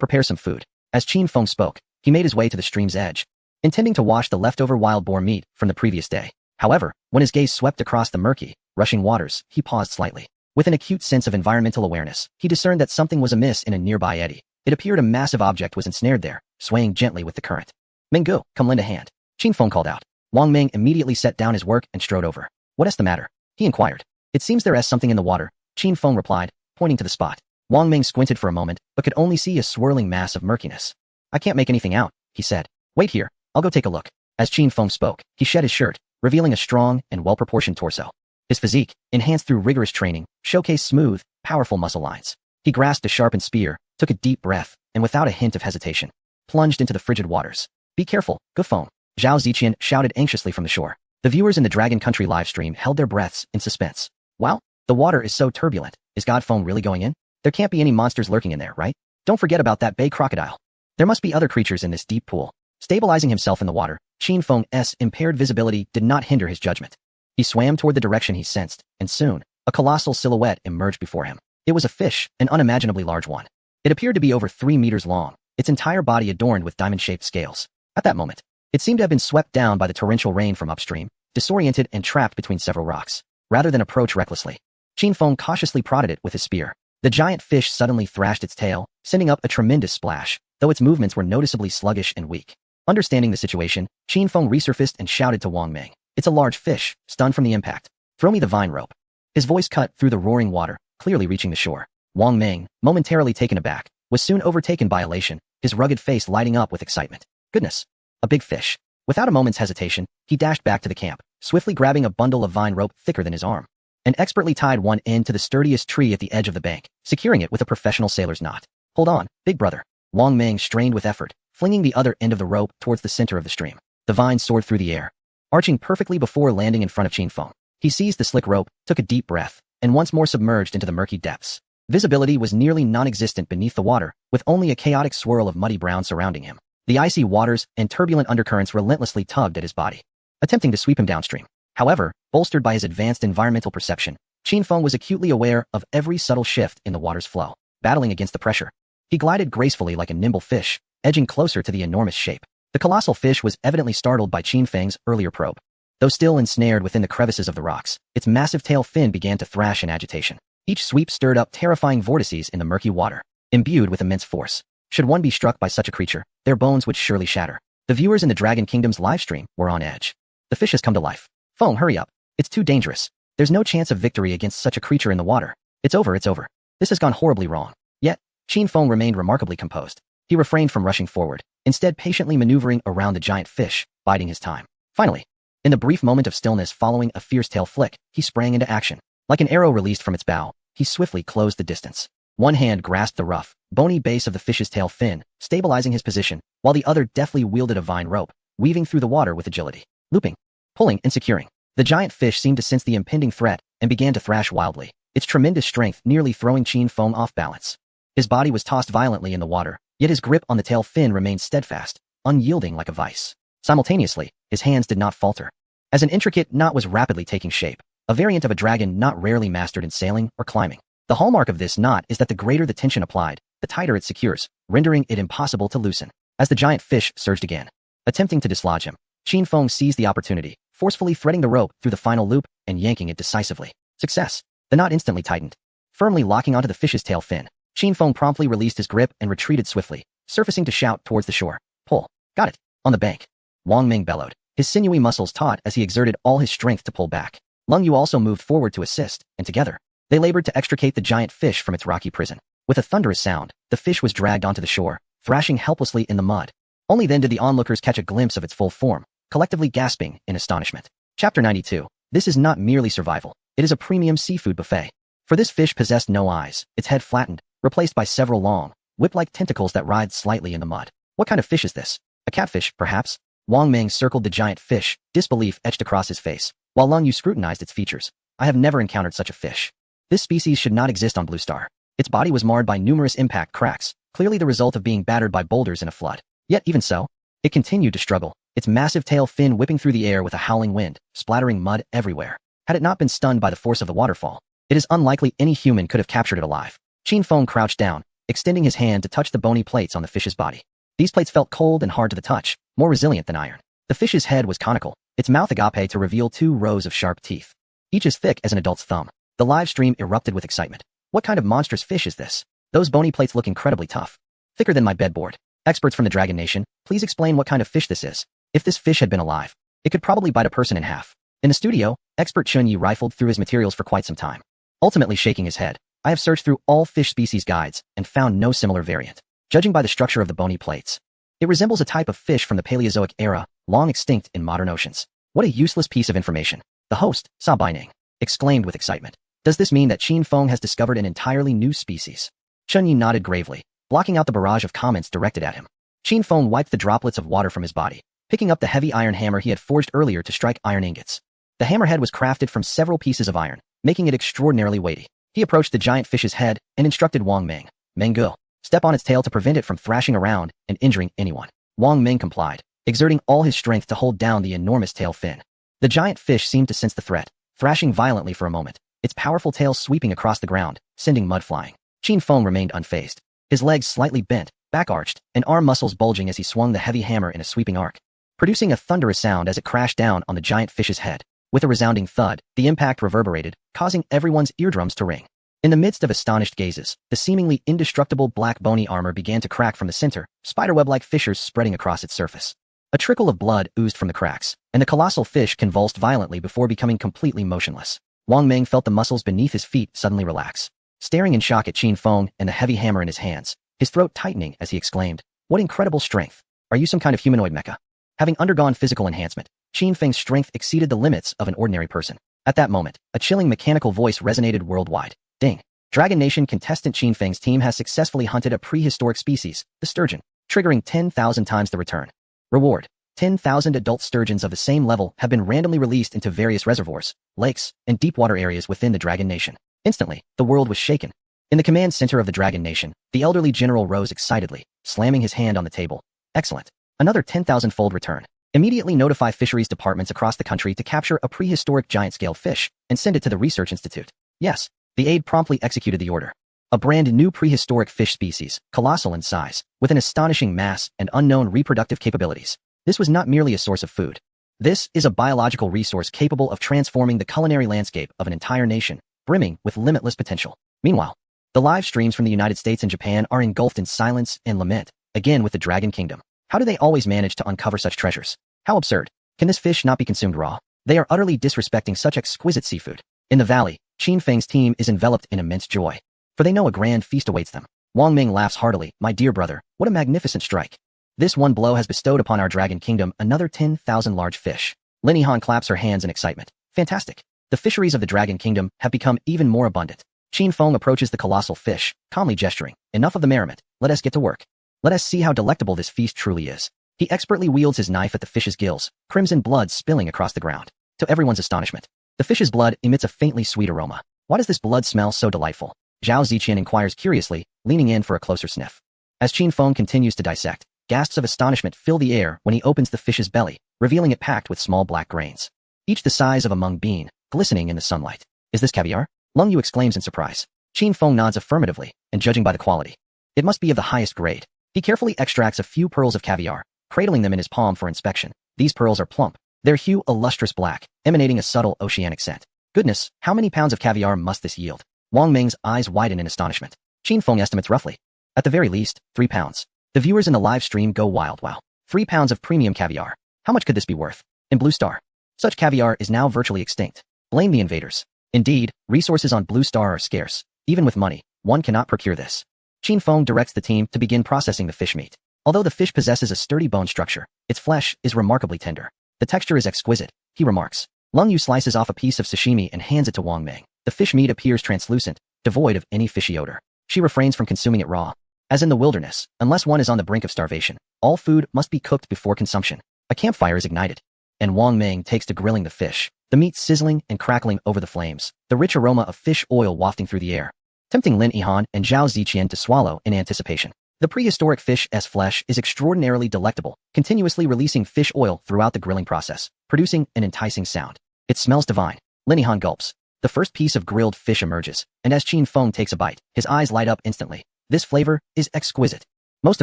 prepare some food." As Qin Feng spoke, he made his way to the stream's edge, intending to wash the leftover wild boar meat from the previous day. However, when his gaze swept across the murky, rushing waters, he paused slightly. With an acute sense of environmental awareness, he discerned that something was amiss in a nearby eddy. It appeared a massive object was ensnared there, swaying gently with the current. "Minggu, come lend a hand," Qin Feng called out. Wang Ming immediately set down his work and strode over. "What is the matter?" he inquired. "It seems there is something in the water," Qin Feng replied, pointing to the spot. Wang Ming squinted for a moment, but could only see a swirling mass of murkiness. "I can't make anything out," he said. "Wait here, I'll go take a look." As Qin Feng spoke, he shed his shirt, revealing a strong and well-proportioned torso. His physique, enhanced through rigorous training, showcased smooth, powerful muscle lines. He grasped a sharpened spear, took a deep breath, and without a hint of hesitation, plunged into the frigid waters. "Be careful, Gufeng," Zhao Ziqian shouted anxiously from the shore. The viewers in the Dragon Country livestream held their breaths in suspense. Wow, the water is so turbulent. Is Godfeng really going in? There can't be any monsters lurking in there, right? Don't forget about that bay crocodile. There must be other creatures in this deep pool. Stabilizing himself in the water, Qin Feng's impaired visibility did not hinder his judgment. He swam toward the direction he sensed, and soon, a colossal silhouette emerged before him. It was a fish, an unimaginably large one. It appeared to be over 3 meters long, its entire body adorned with diamond-shaped scales. At that moment, it seemed to have been swept down by the torrential rain from upstream, disoriented and trapped between several rocks. Rather than approach recklessly, Qin Feng cautiously prodded it with his spear. The giant fish suddenly thrashed its tail, sending up a tremendous splash, though its movements were noticeably sluggish and weak. Understanding the situation, Qin Feng resurfaced and shouted to Wang Ming. "It's a large fish, stunned from the impact. Throw me the vine rope." His voice cut through the roaring water, clearly reaching the shore. Wang Ming, momentarily taken aback, was soon overtaken by elation, his rugged face lighting up with excitement. Goodness, a big fish. Without a moment's hesitation, he dashed back to the camp, swiftly grabbing a bundle of vine rope thicker than his arm, and expertly tied one end to the sturdiest tree at the edge of the bank, securing it with a professional sailor's knot. "Hold on, big brother." Wang Ming strained with effort, flinging the other end of the rope towards the center of the stream. The vine soared through the air, arching perfectly before landing in front of Qin Feng. He seized the slick rope, took a deep breath, and once more submerged into the murky depths. Visibility was nearly non-existent beneath the water, with only a chaotic swirl of muddy brown surrounding him. The icy waters and turbulent undercurrents relentlessly tugged at his body, attempting to sweep him downstream. However, bolstered by his advanced environmental perception, Qin Feng was acutely aware of every subtle shift in the water's flow. Battling against the pressure, he glided gracefully like a nimble fish, edging closer to the enormous shape. The colossal fish was evidently startled by Qin Feng's earlier probe. Though still ensnared within the crevices of the rocks, its massive tail fin began to thrash in agitation. Each sweep stirred up terrifying vortices in the murky water, imbued with immense force. Should one be struck by such a creature, their bones would surely shatter. The viewers in the Dragon Kingdom's livestream were on edge. The fish has come to life. Feng, hurry up. It's too dangerous. There's no chance of victory against such a creature in the water. It's over, it's over. This has gone horribly wrong. Yet, Qin Feng remained remarkably composed. He refrained from rushing forward, instead patiently maneuvering around the giant fish, biding his time. Finally, in the brief moment of stillness following a fierce tail flick, he sprang into action. Like an arrow released from its bow, he swiftly closed the distance. One hand grasped the rough, bony base of the fish's tail fin, stabilizing his position, while the other deftly wielded a vine rope, weaving through the water with agility. Looping, pulling, and securing. The giant fish seemed to sense the impending threat and began to thrash wildly, its tremendous strength nearly throwing Qin Feng off balance. His body was tossed violently in the water, yet his grip on the tail fin remained steadfast, unyielding like a vice. Simultaneously, his hands did not falter. As an intricate knot was rapidly taking shape, a variant of a dragon not rarely mastered in sailing or climbing. The hallmark of this knot is that the greater the tension applied, the tighter it secures, rendering it impossible to loosen. As the giant fish surged again, attempting to dislodge him, Qin Feng seized the opportunity, forcefully threading the rope through the final loop and yanking it decisively. Success! The knot instantly tightened, firmly locking onto the fish's tail fin. Qin Feng promptly released his grip and retreated swiftly, surfacing to shout towards the shore. Pull. Got it. On the bank. Wang Ming bellowed, his sinewy muscles taut as he exerted all his strength to pull back. Leng Yu also moved forward to assist, and together, they labored to extricate the giant fish from its rocky prison. With a thunderous sound, the fish was dragged onto the shore, thrashing helplessly in the mud. Only then did the onlookers catch a glimpse of its full form, collectively gasping in astonishment. Chapter 92. This is not merely survival. It is a premium seafood buffet. For this fish possessed no eyes, its head flattened, replaced by several long, whip-like tentacles that writhed slightly in the mud. What kind of fish is this? A catfish, perhaps? Wang Ming circled the giant fish, disbelief etched across his face, while Leng Yu scrutinized its features. I have never encountered such a fish. This species should not exist on Blue Star. Its body was marred by numerous impact cracks, clearly the result of being battered by boulders in a flood. Yet even so, it continued to struggle, its massive tail fin whipping through the air with a howling wind, splattering mud everywhere. Had it not been stunned by the force of the waterfall, it is unlikely any human could have captured it alive. Qin Feng crouched down, extending his hand to touch the bony plates on the fish's body. These plates felt cold and hard to the touch, more resilient than iron. The fish's head was conical, its mouth agape to reveal 2 rows of sharp teeth, each as thick as an adult's thumb. The live stream erupted with excitement. What kind of monstrous fish is this? Those bony plates look incredibly tough. Thicker than my bedboard. Experts from the Dragon Nation, please explain what kind of fish this is. If this fish had been alive, it could probably bite a person in half. In the studio, expert Chun Yi rifled through his materials for quite some time, ultimately shaking his head. I have searched through all fish species guides and found no similar variant. Judging by the structure of the bony plates, it resembles a type of fish from the Paleozoic era, long extinct in modern oceans. What a useless piece of information. The host, Sa Baining, exclaimed with excitement. Does this mean that Qin Feng has discovered an entirely new species? Chun Yi nodded gravely, blocking out the barrage of comments directed at him. Qin Feng wiped the droplets of water from his body, picking up the heavy iron hammer he had forged earlier to strike iron ingots. The hammerhead was crafted from several pieces of iron, making it extraordinarily weighty. He approached the giant fish's head and instructed Wang Ming, Mengu, step on its tail to prevent it from thrashing around and injuring anyone. Wang Ming complied, exerting all his strength to hold down the enormous tail fin. The giant fish seemed to sense the threat, thrashing violently for a moment, its powerful tail sweeping across the ground, sending mud flying. Qin Feng remained unfazed, his legs slightly bent, back arched, and arm muscles bulging as he swung the heavy hammer in a sweeping arc, producing a thunderous sound as it crashed down on the giant fish's head. With a resounding thud, the impact reverberated, causing everyone's eardrums to ring. In the midst of astonished gazes, the seemingly indestructible black bony armor began to crack from the center, spiderweb-like fissures spreading across its surface. A trickle of blood oozed from the cracks, and the colossal fish convulsed violently before becoming completely motionless. Wang Ming felt the muscles beneath his feet suddenly relax. Staring in shock at Qin Feng and the heavy hammer in his hands, his throat tightening as he exclaimed, "What incredible strength! Are you some kind of humanoid mecha?" Having undergone physical enhancement, Qin Feng's strength exceeded the limits of an ordinary person. At that moment, a chilling mechanical voice resonated worldwide. Ding! Dragon Nation contestant Qin Feng's team has successfully hunted a prehistoric species, the sturgeon, triggering 10,000 times the return. Reward. 10,000 adult sturgeons of the same level have been randomly released into various reservoirs, lakes, and deep water areas within the Dragon Nation. Instantly, the world was shaken. In the command center of the Dragon Nation, the elderly general rose excitedly, slamming his hand on the table. Excellent. Another 10,000-fold return. Immediately notify fisheries departments across the country to capture a prehistoric giant-scaled fish and send it to the Research Institute. Yes, the aide promptly executed the order. A brand new prehistoric fish species, colossal in size, with an astonishing mass and unknown reproductive capabilities. This was not merely a source of food. This is a biological resource capable of transforming the culinary landscape of an entire nation, brimming with limitless potential. Meanwhile, the live streams from the United States and Japan are engulfed in silence and lament, again with the Dragon Kingdom. How do they always manage to uncover such treasures? How absurd. Can this fish not be consumed raw? They are utterly disrespecting such exquisite seafood. In the valley, Qin Feng's team is enveloped in immense joy, for they know a grand feast awaits them. Wang Ming laughs heartily. My dear brother, what a magnificent strike. This one blow has bestowed upon our Dragon Kingdom another 10,000 large fish. Lin Yihan claps her hands in excitement. Fantastic. The fisheries of the Dragon Kingdom have become even more abundant. Qin Feng approaches the colossal fish, calmly gesturing. Enough of the merriment. Let us get to work. Let us see how delectable this feast truly is. He expertly wields his knife at the fish's gills, crimson blood spilling across the ground. To everyone's astonishment, the fish's blood emits a faintly sweet aroma. Why does this blood smell so delightful? Zhao Ziqian inquires curiously, leaning in for a closer sniff. As Qin Feng continues to dissect, gasps of astonishment fill the air when he opens the fish's belly, revealing it packed with small black grains, each the size of a mung bean, glistening in the sunlight. Is this caviar? Lung Yu exclaims in surprise. Qin Feng nods affirmatively, and judging by the quality, it must be of the highest grade. He carefully extracts a few pearls of caviar, cradling them in his palm for inspection. These pearls are plump, their hue a lustrous black, emanating a subtle oceanic scent. Goodness, how many pounds of caviar must this yield? Wang Ming's eyes widen in astonishment. Qin Feng estimates roughly, at the very least, 3 pounds. The viewers in the live stream go wild. Wow. 3 pounds of premium caviar. How much could this be worth? In Blue Star, such caviar is now virtually extinct. Blame the invaders. Indeed, resources on Blue Star are scarce. Even with money, one cannot procure this. Qin Feng directs the team to begin processing the fish meat. Although the fish possesses a sturdy bone structure, its flesh is remarkably tender. The texture is exquisite, he remarks. Lung Yu slices off a piece of sashimi and hands it to Wang Ming. The fish meat appears translucent, devoid of any fishy odor. She refrains from consuming it raw. As in the wilderness, unless one is on the brink of starvation, all food must be cooked before consumption. A campfire is ignited, and Wang Ming takes to grilling the fish, the meat sizzling and crackling over the flames, the rich aroma of fish oil wafting through the air, tempting Lin Yihan and Zhao Ziqian to swallow in anticipation. The prehistoric fish's flesh is extraordinarily delectable, continuously releasing fish oil throughout the grilling process, producing an enticing sound. It smells divine. Lin Yihan gulps. The first piece of grilled fish emerges, and as Qin Feng takes a bite, his eyes light up instantly. This flavor is exquisite. Most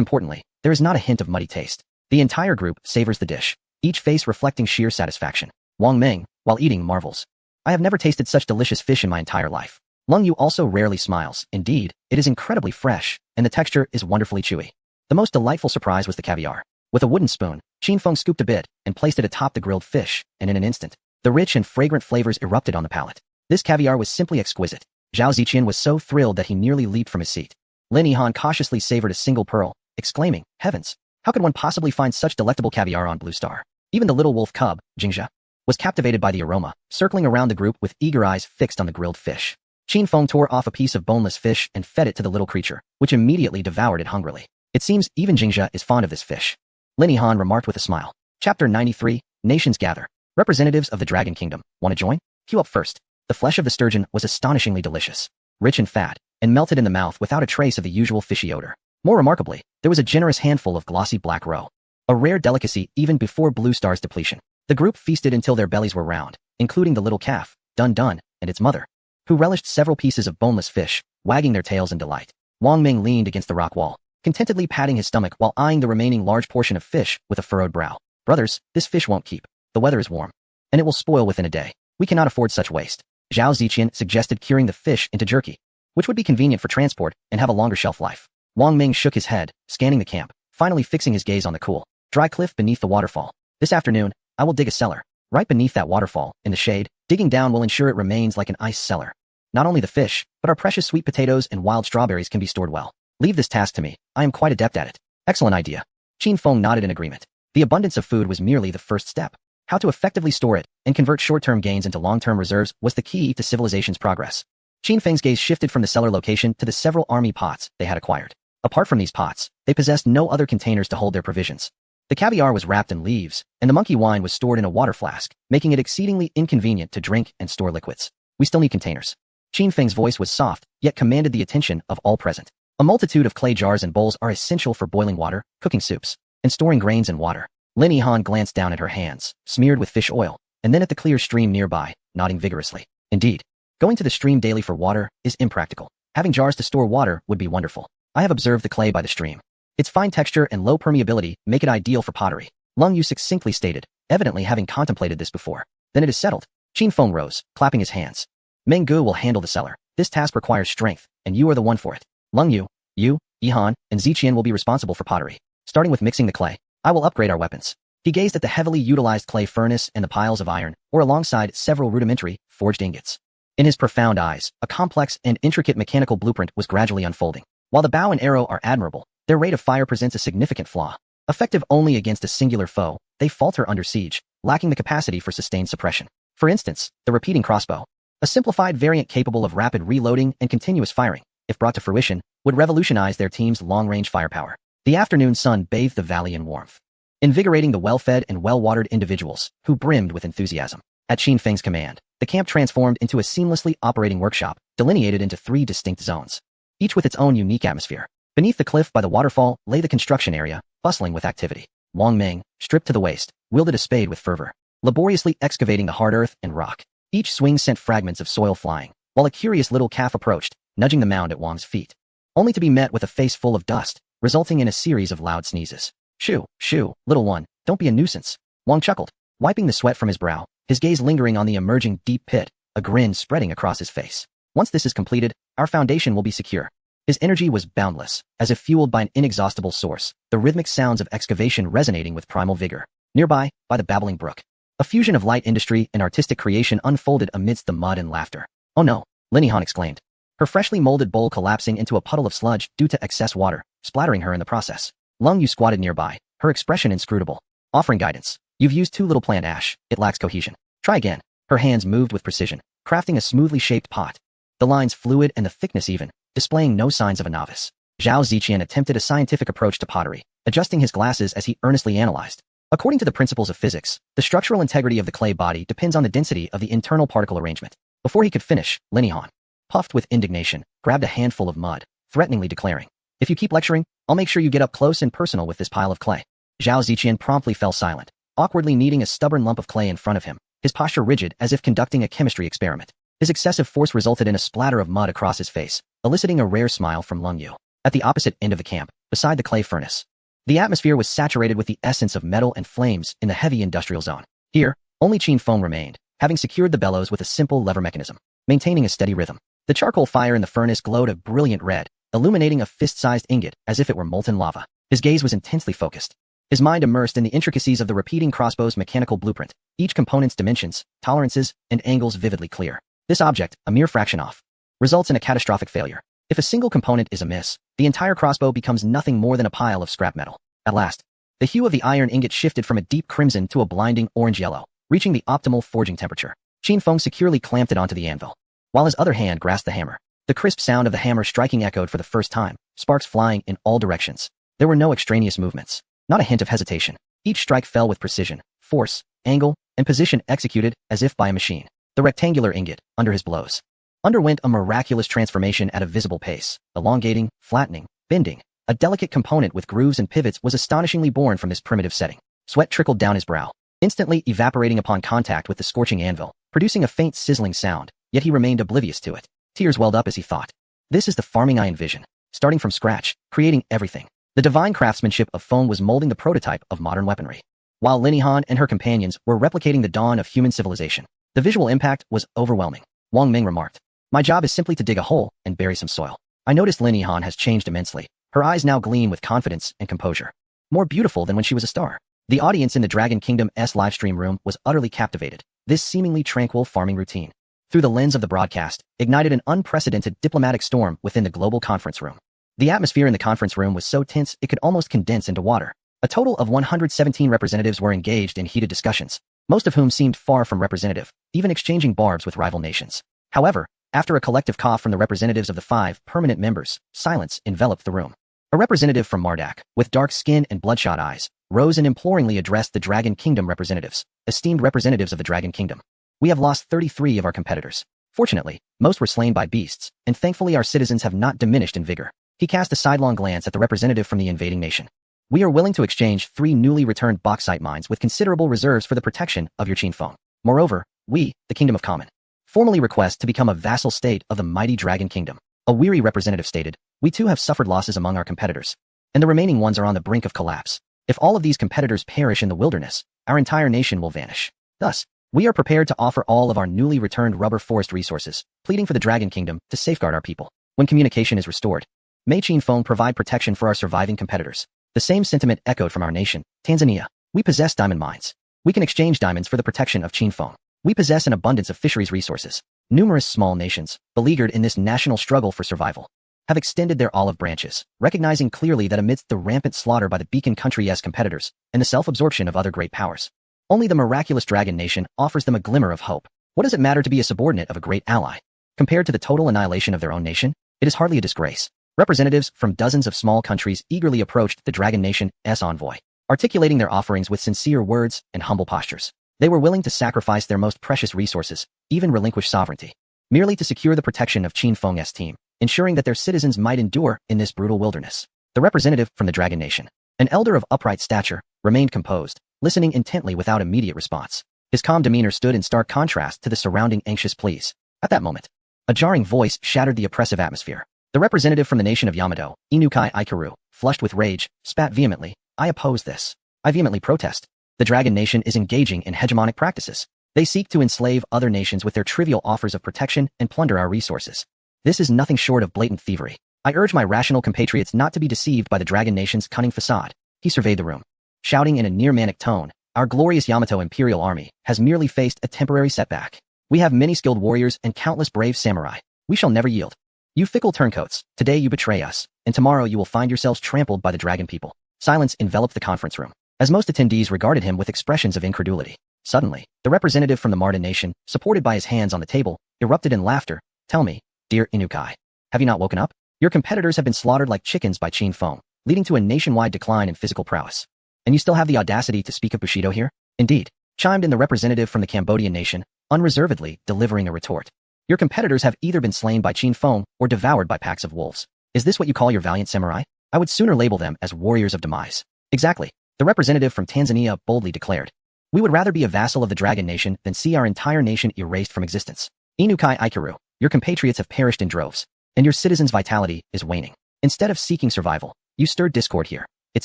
importantly, there is not a hint of muddy taste. The entire group savors the dish, each face reflecting sheer satisfaction. Wang Ming, while eating, marvels. I have never tasted such delicious fish in my entire life. Lung Yu also rarely smiles. Indeed, it is incredibly fresh, and the texture is wonderfully chewy. The most delightful surprise was the caviar. With a wooden spoon, Qin Feng scooped a bit and placed it atop the grilled fish, and in an instant, the rich and fragrant flavors erupted on the palate. This caviar was simply exquisite. Zhao Ziqian was so thrilled that he nearly leaped from his seat. Lin Yihan cautiously savored a single pearl, exclaiming, Heavens! How could one possibly find such delectable caviar on Blue Star? Even the little wolf cub, Jingzhe, was captivated by the aroma, circling around the group with eager eyes fixed on the grilled fish. Qin Feng tore off a piece of boneless fish and fed it to the little creature, which immediately devoured it hungrily. It seems even Jingzhe is fond of this fish. Lin Yihan remarked with a smile. Chapter 93, Nations Gather. Representatives of the Dragon Kingdom, want to join? Queue up first. The flesh of the sturgeon was astonishingly delicious, rich and fat, and melted in the mouth without a trace of the usual fishy odor. More remarkably, there was a generous handful of glossy black roe, a rare delicacy even before Blue Star's depletion. The group feasted until their bellies were round, including the little calf, Dun Dun, and its mother, who relished several pieces of boneless fish, wagging their tails in delight. Wang Ming leaned against the rock wall, contentedly patting his stomach while eyeing the remaining large portion of fish with a furrowed brow. Brothers, this fish won't keep. The weather is warm, and it will spoil within a day. We cannot afford such waste. Zhao Ziqian suggested curing the fish into jerky, which would be convenient for transport and have a longer shelf life. Wang Ming shook his head, scanning the camp, finally fixing his gaze on the cool, dry cliff beneath the waterfall. This afternoon, I will dig a cellar, right beneath that waterfall, in the shade. Digging down will ensure it remains like an ice cellar. Not only the fish, but our precious sweet potatoes and wild strawberries can be stored well. Leave this task to me. I am quite adept at it. Excellent idea. Qin Feng nodded in agreement. The abundance of food was merely the first step. How to effectively store it and convert short-term gains into long-term reserves was the key to civilization's progress. Qin Feng's gaze shifted from the cellar location to the several army pots they had acquired. Apart from these pots, they possessed no other containers to hold their provisions. The caviar was wrapped in leaves, and the monkey wine was stored in a water flask, making it exceedingly inconvenient to drink and store liquids. We still need containers. Qin Feng's voice was soft, yet commanded the attention of all present. A multitude of clay jars and bowls are essential for boiling water, cooking soups, and storing grains and water. Lin Yihan glanced down at her hands, smeared with fish oil, and then at the clear stream nearby, nodding vigorously. Indeed, going to the stream daily for water is impractical. Having jars to store water would be wonderful. I have observed the clay by the stream. Its fine texture and low permeability make it ideal for pottery. Lung Yu succinctly stated, evidently having contemplated this before. Then it is settled. Qin Feng rose, clapping his hands. Meng Gu will handle the cellar. This task requires strength, and you are the one for it. Lung Yu, you, Yihan, and Ziqian will be responsible for pottery. Starting with mixing the clay, I will upgrade our weapons. He gazed at the heavily utilized clay furnace and the piles of iron, or alongside several rudimentary, forged ingots. In his profound eyes, a complex and intricate mechanical blueprint was gradually unfolding. While the bow and arrow are admirable, their rate of fire presents a significant flaw. Effective only against a singular foe, they falter under siege, lacking the capacity for sustained suppression. For instance, the repeating crossbow, a simplified variant capable of rapid reloading and continuous firing, if brought to fruition, would revolutionize their team's long-range firepower. The afternoon sun bathed the valley in warmth, invigorating the well-fed and well-watered individuals who brimmed with enthusiasm. At Qin Feng's command, the camp transformed into a seamlessly operating workshop, delineated into 3 distinct zones, each with its own unique atmosphere. Beneath the cliff by the waterfall lay the construction area, bustling with activity. Wang Meng, stripped to the waist, wielded a spade with fervor, laboriously excavating the hard earth and rock. Each swing sent fragments of soil flying, while a curious little calf approached, nudging the mound at Wang's feet, only to be met with a face full of dust, resulting in a series of loud sneezes. Shoo, shoo, little one, don't be a nuisance. Wang chuckled, wiping the sweat from his brow, his gaze lingering on the emerging deep pit, a grin spreading across his face. Once this is completed, our foundation will be secure. His energy was boundless, as if fueled by an inexhaustible source, the rhythmic sounds of excavation resonating with primal vigor. Nearby, by the babbling brook, a fusion of light industry and artistic creation unfolded amidst the mud and laughter. Oh no, Lin Yihan exclaimed, her freshly molded bowl collapsing into a puddle of sludge due to excess water, splattering her in the process. Lung Yu squatted nearby, her expression inscrutable, offering guidance. You've used too little plant ash, it lacks cohesion. Try again. Her hands moved with precision, crafting a smoothly shaped pot. The lines fluid and the thickness even, displaying no signs of a novice. Zhao Ziqian attempted a scientific approach to pottery, adjusting his glasses as he earnestly analyzed. According to the principles of physics, the structural integrity of the clay body depends on the density of the internal particle arrangement. Before he could finish, Lin Yihan, puffed with indignation, grabbed a handful of mud, threateningly declaring, if you keep lecturing, I'll make sure you get up close and personal with this pile of clay. Zhao Ziqian promptly fell silent, awkwardly kneading a stubborn lump of clay in front of him, his posture rigid as if conducting a chemistry experiment. His excessive force resulted in a splatter of mud across his face, eliciting a rare smile from Lung Yu. At the opposite end of the camp, beside the clay furnace, the atmosphere was saturated with the essence of metal and flames in the heavy industrial zone. Here, only Qin Feng remained, having secured the bellows with a simple lever mechanism, maintaining a steady rhythm. The charcoal fire in the furnace glowed a brilliant red, illuminating a fist-sized ingot as if it were molten lava. His gaze was intensely focused, his mind immersed in the intricacies of the repeating crossbow's mechanical blueprint, each component's dimensions, tolerances, and angles vividly clear. This object, a mere fraction off, results in a catastrophic failure. If a single component is amiss, the entire crossbow becomes nothing more than a pile of scrap metal. At last, the hue of the iron ingot shifted from a deep crimson to a blinding orange-yellow, reaching the optimal forging temperature. Qin Feng securely clamped it onto the anvil, while his other hand grasped the hammer. The crisp sound of the hammer striking echoed for the first time, sparks flying in all directions. There were no extraneous movements, not a hint of hesitation. Each strike fell with precision, force, angle, and position executed as if by a machine. The rectangular ingot, under his blows, underwent a miraculous transformation at a visible pace, elongating, flattening, bending. A delicate component with grooves and pivots was astonishingly born from this primitive setting. Sweat trickled down his brow, instantly evaporating upon contact with the scorching anvil, producing a faint sizzling sound, yet he remained oblivious to it. Tears welled up as he thought. This is the farming I envision, starting from scratch, creating everything. The divine craftsmanship of Feng was molding the prototype of modern weaponry, while Lin Yihan and her companions were replicating the dawn of human civilization. The visual impact was overwhelming. Wang Meng remarked, my job is simply to dig a hole and bury some soil. I noticed Lin Yihan has changed immensely. Her eyes now gleam with confidence and composure. More beautiful than when she was a star. The audience in the Dragon Kingdom's livestream room was utterly captivated. This seemingly tranquil farming routine, through the lens of the broadcast, ignited an unprecedented diplomatic storm within the global conference room. The atmosphere in the conference room was so tense it could almost condense into water. A total of 117 representatives were engaged in heated discussions, most of whom seemed far from representative, even exchanging barbs with rival nations. However, after a collective cough from the representatives of the 5 permanent members, silence enveloped the room. A representative from Mardak, with dark skin and bloodshot eyes, rose and imploringly addressed the Dragon Kingdom representatives, esteemed representatives of the Dragon Kingdom. We have lost 33 of our competitors. Fortunately, most were slain by beasts, and thankfully our citizens have not diminished in vigor. He cast a sidelong glance at the representative from the invading nation. We are willing to exchange 3 newly returned bauxite mines with considerable reserves for the protection of your Qinfeng. Moreover, we, the Kingdom of Common, formally request to become a vassal state of the mighty Dragon Kingdom. A weary representative stated, we too have suffered losses among our competitors, and the remaining ones are on the brink of collapse. If all of these competitors perish in the wilderness, our entire nation will vanish. Thus, we are prepared to offer all of our newly returned rubber forest resources, pleading for the Dragon Kingdom to safeguard our people. When communication is restored, may Qinfeng provide protection for our surviving competitors. The same sentiment echoed from our nation, Tanzania. We possess diamond mines. We can exchange diamonds for the protection of Qinfeng. We possess an abundance of fisheries resources. Numerous small nations, beleaguered in this national struggle for survival, have extended their olive branches, recognizing clearly that amidst the rampant slaughter by the Beacon Country's competitors and the self-absorption of other great powers, only the miraculous Dragon Nation offers them a glimmer of hope. What does it matter to be a subordinate of a great ally? Compared to the total annihilation of their own nation, it is hardly a disgrace. Representatives from dozens of small countries eagerly approached the Dragon Nation's envoy, articulating their offerings with sincere words and humble postures. They were willing to sacrifice their most precious resources, even relinquish sovereignty, merely to secure the protection of Qinfeng's team, ensuring that their citizens might endure in this brutal wilderness. The representative from the Dragon Nation, an elder of upright stature, remained composed, listening intently without immediate response. His calm demeanor stood in stark contrast to the surrounding anxious pleas. At that moment, a jarring voice shattered the oppressive atmosphere. The representative from the nation of Yamato, Inukai Ikaru, flushed with rage, spat vehemently, I oppose this. I vehemently protest. The Dragon Nation is engaging in hegemonic practices. They seek to enslave other nations with their trivial offers of protection and plunder our resources. This is nothing short of blatant thievery. I urge my rational compatriots not to be deceived by the Dragon Nation's cunning facade. He surveyed the room, shouting in a near-manic tone, our glorious Yamato Imperial Army has merely faced a temporary setback. We have many skilled warriors and countless brave samurai. We shall never yield. You fickle turncoats, today you betray us, and tomorrow you will find yourselves trampled by the Dragon people. Silence enveloped the conference room, as most attendees regarded him with expressions of incredulity. Suddenly, the representative from the Mardan Nation, supported by his hands on the table, erupted in laughter. Tell me, dear Inukai, have you not woken up? Your competitors have been slaughtered like chickens by Qinfeng, leading to a nationwide decline in physical prowess. And you still have the audacity to speak of Bushido here? Indeed, chimed in the representative from the Cambodian nation, unreservedly delivering a retort. Your competitors have either been slain by Qinfeng or devoured by packs of wolves. Is this what you call your valiant samurai? I would sooner label them as warriors of demise. Exactly, the representative from Tanzania boldly declared. We would rather be a vassal of the Dragon Nation than see our entire nation erased from existence. Inukai Ikaru, your compatriots have perished in droves, and your citizens' vitality is waning. Instead of seeking survival, you stirred discord here. It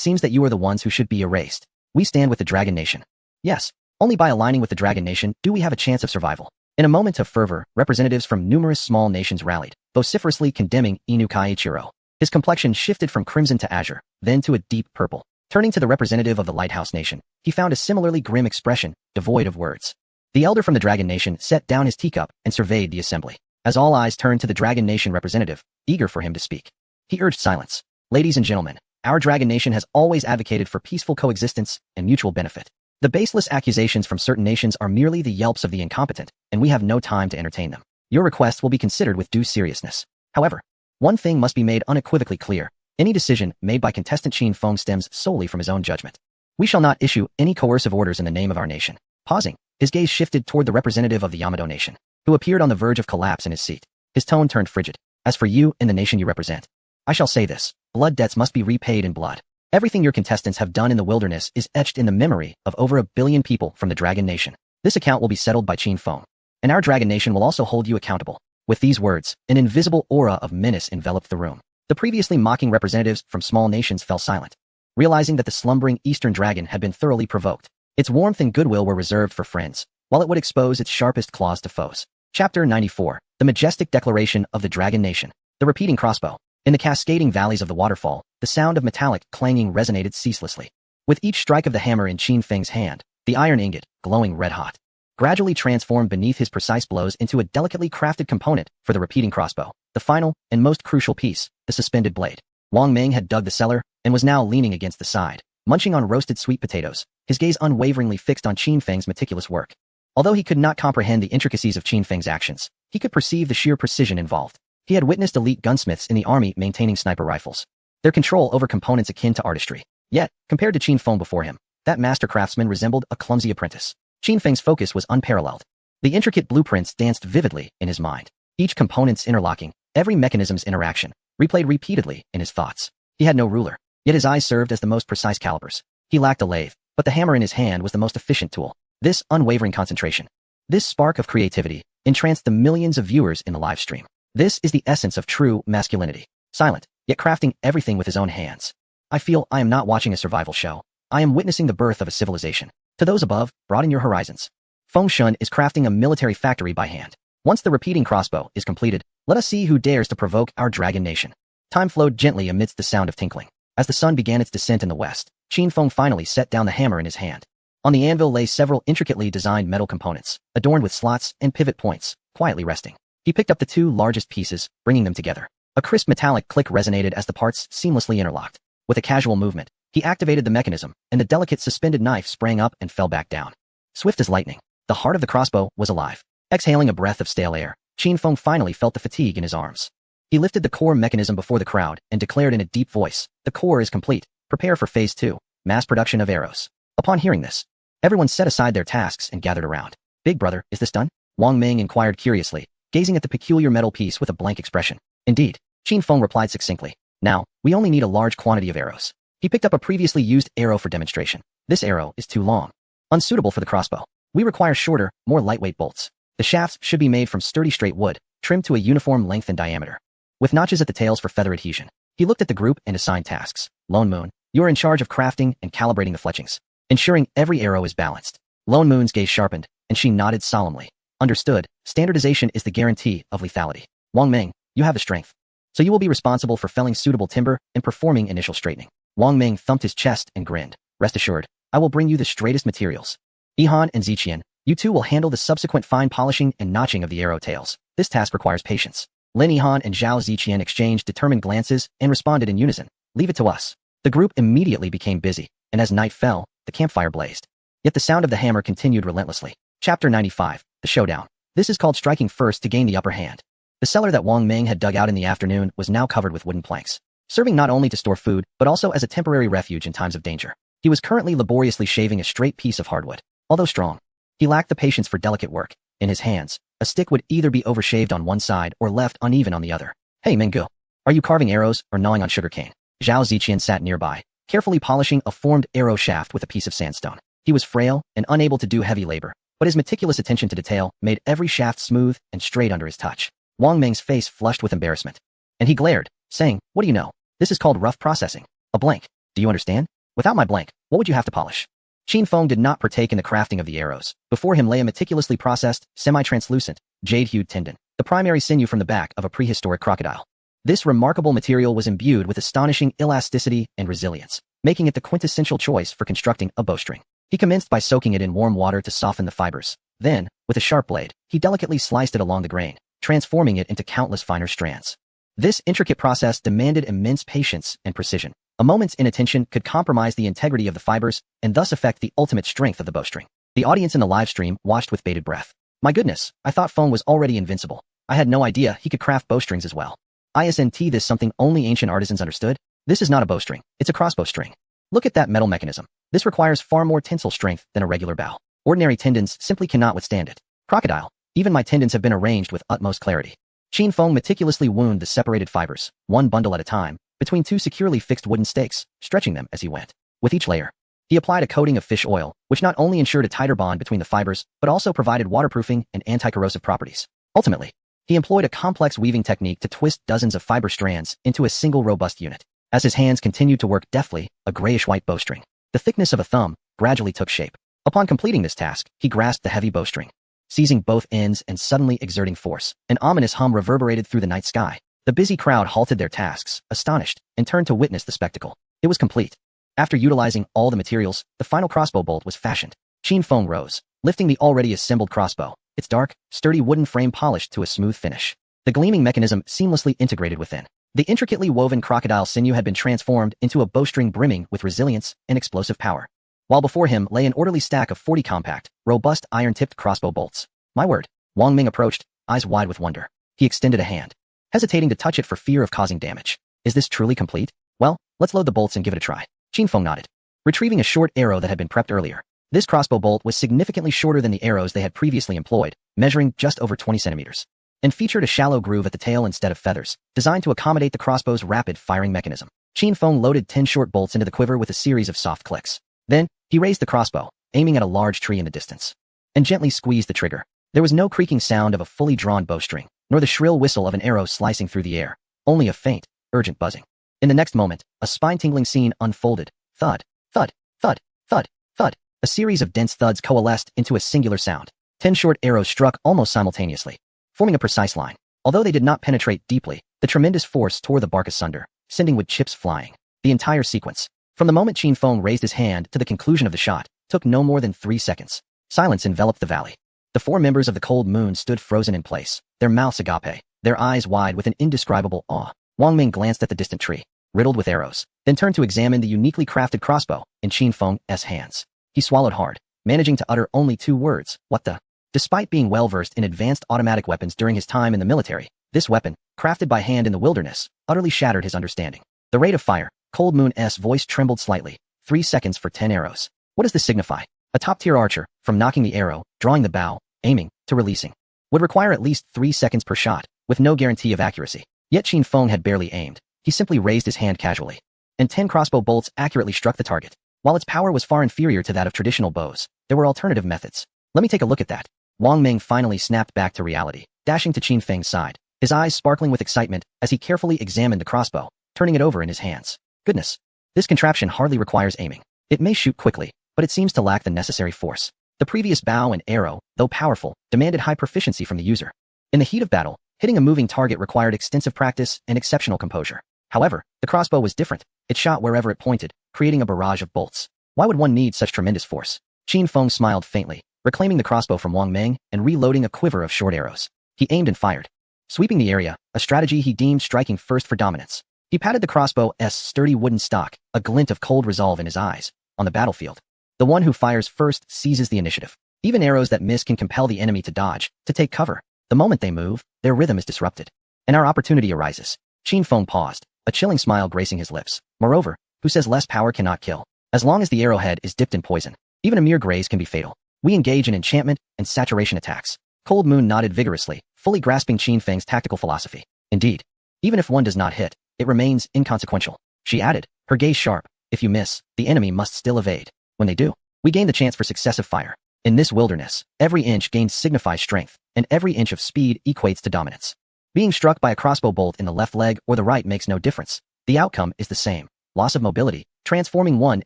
seems that you are the ones who should be erased. We stand with the Dragon Nation. Yes, only by aligning with the Dragon Nation do we have a chance of survival. In a moment of fervor, representatives from numerous small nations rallied, vociferously condemning Inukai Ichiro. His complexion shifted from crimson to azure, then to a deep purple. Turning to the representative of the Lighthouse Nation, he found a similarly grim expression, devoid of words. The elder from the Dragon Nation set down his teacup and surveyed the assembly. As all eyes turned to the Dragon Nation representative, eager for him to speak, he urged silence. Ladies and gentlemen, our Dragon Nation has always advocated for peaceful coexistence and mutual benefit. The baseless accusations from certain nations are merely the yelps of the incompetent, and we have no time to entertain them. Your request will be considered with due seriousness. However, one thing must be made unequivocally clear. Any decision made by contestant Qinfeng stems solely from his own judgment. We shall not issue any coercive orders in the name of our nation. Pausing, his gaze shifted toward the representative of the Yamato Nation, who appeared on the verge of collapse in his seat. His tone turned frigid. As for you and the nation you represent, I shall say this. Blood debts must be repaid in blood. Everything your contestants have done in the wilderness is etched in the memory of over 1 billion people from the Dragon Nation. This account will be settled by Qinfeng, and our Dragon Nation will also hold you accountable. With these words, an invisible aura of menace enveloped the room. The previously mocking representatives from small nations fell silent, realizing that the slumbering Eastern Dragon had been thoroughly provoked. Its warmth and goodwill were reserved for friends, while it would expose its sharpest claws to foes. Chapter 94. The Majestic Declaration of the Dragon Nation. The Repeating Crossbow. In the cascading valleys of the waterfall, the sound of metallic clanging resonated ceaselessly. With each strike of the hammer in Qinfeng's hand, the iron ingot, glowing red-hot, gradually transformed beneath his precise blows into a delicately crafted component for the repeating crossbow. The final and most crucial piece, the suspended blade. Wang Meng had dug the cellar and was now leaning against the side, munching on roasted sweet potatoes, his gaze unwaveringly fixed on Qinfeng's meticulous work. Although he could not comprehend the intricacies of Qinfeng's actions, he could perceive the sheer precision involved. He had witnessed elite gunsmiths in the army maintaining sniper rifles. Their control over components akin to artistry, Yet, compared to Qin Feng before him, that master craftsman resembled a clumsy apprentice. Qin Feng's focus was unparalleled. The intricate blueprints danced vividly in his mind, each component's interlocking, every mechanism's interaction, replayed repeatedly in his thoughts. He had no ruler, yet his eyes served as the most precise calipers. He lacked a lathe, but the hammer in his hand was the most efficient tool. This unwavering concentration, this spark of creativity, entranced the millions of viewers in the live stream. This is the essence of true masculinity. Silent, yet crafting everything with his own hands. I feel I am not watching a survival show. I am witnessing the birth of a civilization. To those above, broaden your horizons. Feng Shun is crafting a military factory by hand. Once the repeating crossbow is completed, let us see who dares to provoke our dragon nation. Time flowed gently amidst the sound of tinkling. As the sun began its descent in the west, Qin Feng finally set down the hammer in his hand. On the anvil lay several intricately designed metal components, adorned with slots and pivot points, quietly resting. He picked up the two largest pieces, bringing them together. A crisp metallic click resonated as the parts seamlessly interlocked. With a casual movement, he activated the mechanism, and the delicate suspended knife sprang up and fell back down. Swift as lightning, the heart of the crossbow was alive. Exhaling a breath of stale air, Qin Feng finally felt the fatigue in his arms. He lifted the core mechanism before the crowd and declared in a deep voice, "The core is complete. Prepare for Phase 2, mass production of arrows." Upon hearing this, everyone set aside their tasks and gathered around. "Big brother, is this done?" Wang Ming inquired curiously, gazing at the peculiar metal piece with a blank expression. "Indeed," Qin Feng replied succinctly. "Now, we only need a large quantity of arrows." He picked up a previously used arrow for demonstration. "This arrow is too long. Unsuitable for the crossbow. We require shorter, more lightweight bolts. The shafts should be made from sturdy straight wood, trimmed to a uniform length and diameter, with notches at the tails for feather adhesion." He looked at the group and assigned tasks. "Lone Moon, you are in charge of crafting and calibrating the fletchings, ensuring every arrow is balanced." Lone Moon's gaze sharpened, and she nodded solemnly. "Understood. Standardization is the guarantee of lethality. Wang Ming, you have the strength, so you will be responsible for felling suitable timber and performing initial straightening." Wang Ming thumped his chest and grinned. "Rest assured, I will bring you the straightest materials. Yihan and Ziqian, you two will handle the subsequent fine polishing and notching of the arrow tails. This task requires patience." Lin Yihan and Zhao Ziqian exchanged determined glances and responded in unison. "Leave it to us." The group immediately became busy, and as night fell, the campfire blazed. Yet the sound of the hammer continued relentlessly. Chapter 95, The Showdown. This is called striking first to gain the upper hand. The cellar that Wang Ming had dug out in the afternoon was now covered with wooden planks, serving not only to store food, but also as a temporary refuge in times of danger. He was currently laboriously shaving a straight piece of hardwood. Although strong, he lacked the patience for delicate work. In his hands, a stick would either be overshaved on one side or left uneven on the other. "Hey Minggu, are you carving arrows or gnawing on sugarcane?" Zhao Ziqian sat nearby, carefully polishing a formed arrow shaft with a piece of sandstone. He was frail and unable to do heavy labor, but his meticulous attention to detail made every shaft smooth and straight under his touch. Wang Ming's face flushed with embarrassment, and he glared, saying, "What do you know? This is called rough processing. A blank. Do you understand? Without my blank, what would you have to polish?" Qin Feng did not partake in the crafting of the arrows. Before him lay a meticulously processed, semi-translucent, jade-hued tendon, the primary sinew from the back of a prehistoric crocodile. This remarkable material was imbued with astonishing elasticity and resilience, making it the quintessential choice for constructing a bowstring. He commenced by soaking it in warm water to soften the fibers. Then, with a sharp blade, he delicately sliced it along the grain, transforming it into countless finer strands. This intricate process demanded immense patience and precision. A moment's inattention could compromise the integrity of the fibers and thus affect the ultimate strength of the bowstring. The audience in the live stream watched with bated breath. "My goodness, I thought Feng was already invincible. I had no idea he could craft bowstrings as well. Isn't this something only ancient artisans understood? This is not a bowstring, it's a crossbow string. Look at that metal mechanism. This requires far more tensile strength than a regular bow. Ordinary tendons simply cannot withstand it. Crocodile, even my tendons have been arranged with utmost clarity." Qin Feng meticulously wound the separated fibers, one bundle at a time, between two securely fixed wooden stakes, stretching them as he went. With each layer, he applied a coating of fish oil, which not only ensured a tighter bond between the fibers, but also provided waterproofing and anti-corrosive properties. Ultimately, he employed a complex weaving technique to twist dozens of fiber strands into a single robust unit. As his hands continued to work deftly, a grayish-white bowstring, the thickness of a thumb, gradually took shape. Upon completing this task, he grasped the heavy bowstring, seizing both ends and suddenly exerting force. An ominous hum reverberated through the night sky. The busy crowd halted their tasks, astonished, and turned to witness the spectacle. It was complete. After utilizing all the materials, the final crossbow bolt was fashioned. Qin Feng rose, lifting the already assembled crossbow, its dark, sturdy wooden frame polished to a smooth finish. The gleaming mechanism seamlessly integrated within. The intricately woven crocodile sinew had been transformed into a bowstring brimming with resilience and explosive power, while before him lay an orderly stack of 40 compact, robust iron-tipped crossbow bolts. "My word." Wang Ming approached, eyes wide with wonder. He extended a hand, hesitating to touch it for fear of causing damage. "Is this truly complete? Well, let's load the bolts and give it a try." Qin Feng nodded, retrieving a short arrow that had been prepped earlier. This crossbow bolt was significantly shorter than the arrows they had previously employed, measuring just over 20 centimeters, and featured a shallow groove at the tail instead of feathers, designed to accommodate the crossbow's rapid firing mechanism. Qin Feng loaded 10 short bolts into the quiver with a series of soft clicks. Then, he raised the crossbow, aiming at a large tree in the distance, and gently squeezed the trigger. There was no creaking sound of a fully drawn bowstring, nor the shrill whistle of an arrow slicing through the air, only a faint, urgent buzzing. In the next moment, a spine-tingling scene unfolded. Thud, thud, thud, thud, thud. A series of dense thuds coalesced into a singular sound. 10 short arrows struck almost simultaneously, forming a precise line. Although they did not penetrate deeply, the tremendous force tore the bark asunder, sending wood chips flying. The entire sequence, from the moment Qin Feng raised his hand to the conclusion of the shot, took no more than 3 seconds. Silence enveloped the valley. The 4 members of the Cold Moon stood frozen in place, their mouths agape, their eyes wide with an indescribable awe. Wang Ming glanced at the distant tree, riddled with arrows, then turned to examine the uniquely crafted crossbow in Qin Feng's hands. He swallowed hard, managing to utter only 2 words, "What the?" Despite being well-versed in advanced automatic weapons during his time in the military, this weapon, crafted by hand in the wilderness, utterly shattered his understanding. The rate of fire, Cold Moon's voice trembled slightly. 3 seconds for 10 arrows. What does this signify? A top-tier archer, from knocking the arrow, drawing the bow, aiming, to releasing, would require at least 3 seconds per shot, with no guarantee of accuracy. Yet Qin Feng had barely aimed. He simply raised his hand casually, and 10 crossbow bolts accurately struck the target. While its power was far inferior to that of traditional bows, there were alternative methods. Let me take a look at that. Wang Ming finally snapped back to reality, dashing to Qin Feng's side, his eyes sparkling with excitement as he carefully examined the crossbow, turning it over in his hands. Goodness, this contraption hardly requires aiming. It may shoot quickly, but it seems to lack the necessary force. The previous bow and arrow, though powerful, demanded high proficiency from the user. In the heat of battle, hitting a moving target required extensive practice and exceptional composure. However, the crossbow was different. It shot wherever it pointed, creating a barrage of bolts. Why would one need such tremendous force? Qin Feng smiled faintly, reclaiming the crossbow from Wang Ming and reloading a quiver of short arrows. He aimed and fired, sweeping the area, a strategy he deemed striking first for dominance. He patted the crossbow's sturdy wooden stock, a glint of cold resolve in his eyes. On the battlefield, the one who fires first seizes the initiative. Even arrows that miss can compel the enemy to dodge, to take cover. The moment they move, their rhythm is disrupted, and our opportunity arises. Qin Feng paused, a chilling smile gracing his lips. Moreover, who says less power cannot kill? As long as the arrowhead is dipped in poison, even a mere graze can be fatal. We engage in enchantment and saturation attacks. Cold Moon nodded vigorously, fully grasping Qin Feng's tactical philosophy. Indeed, even if one does not hit, it remains inconsequential. She added, her gaze sharp. If you miss, the enemy must still evade. When they do, we gain the chance for successive fire. In this wilderness, every inch gained signifies strength, and every inch of speed equates to dominance. Being struck by a crossbow bolt in the left leg or the right makes no difference. The outcome is the same. Loss of mobility, transforming one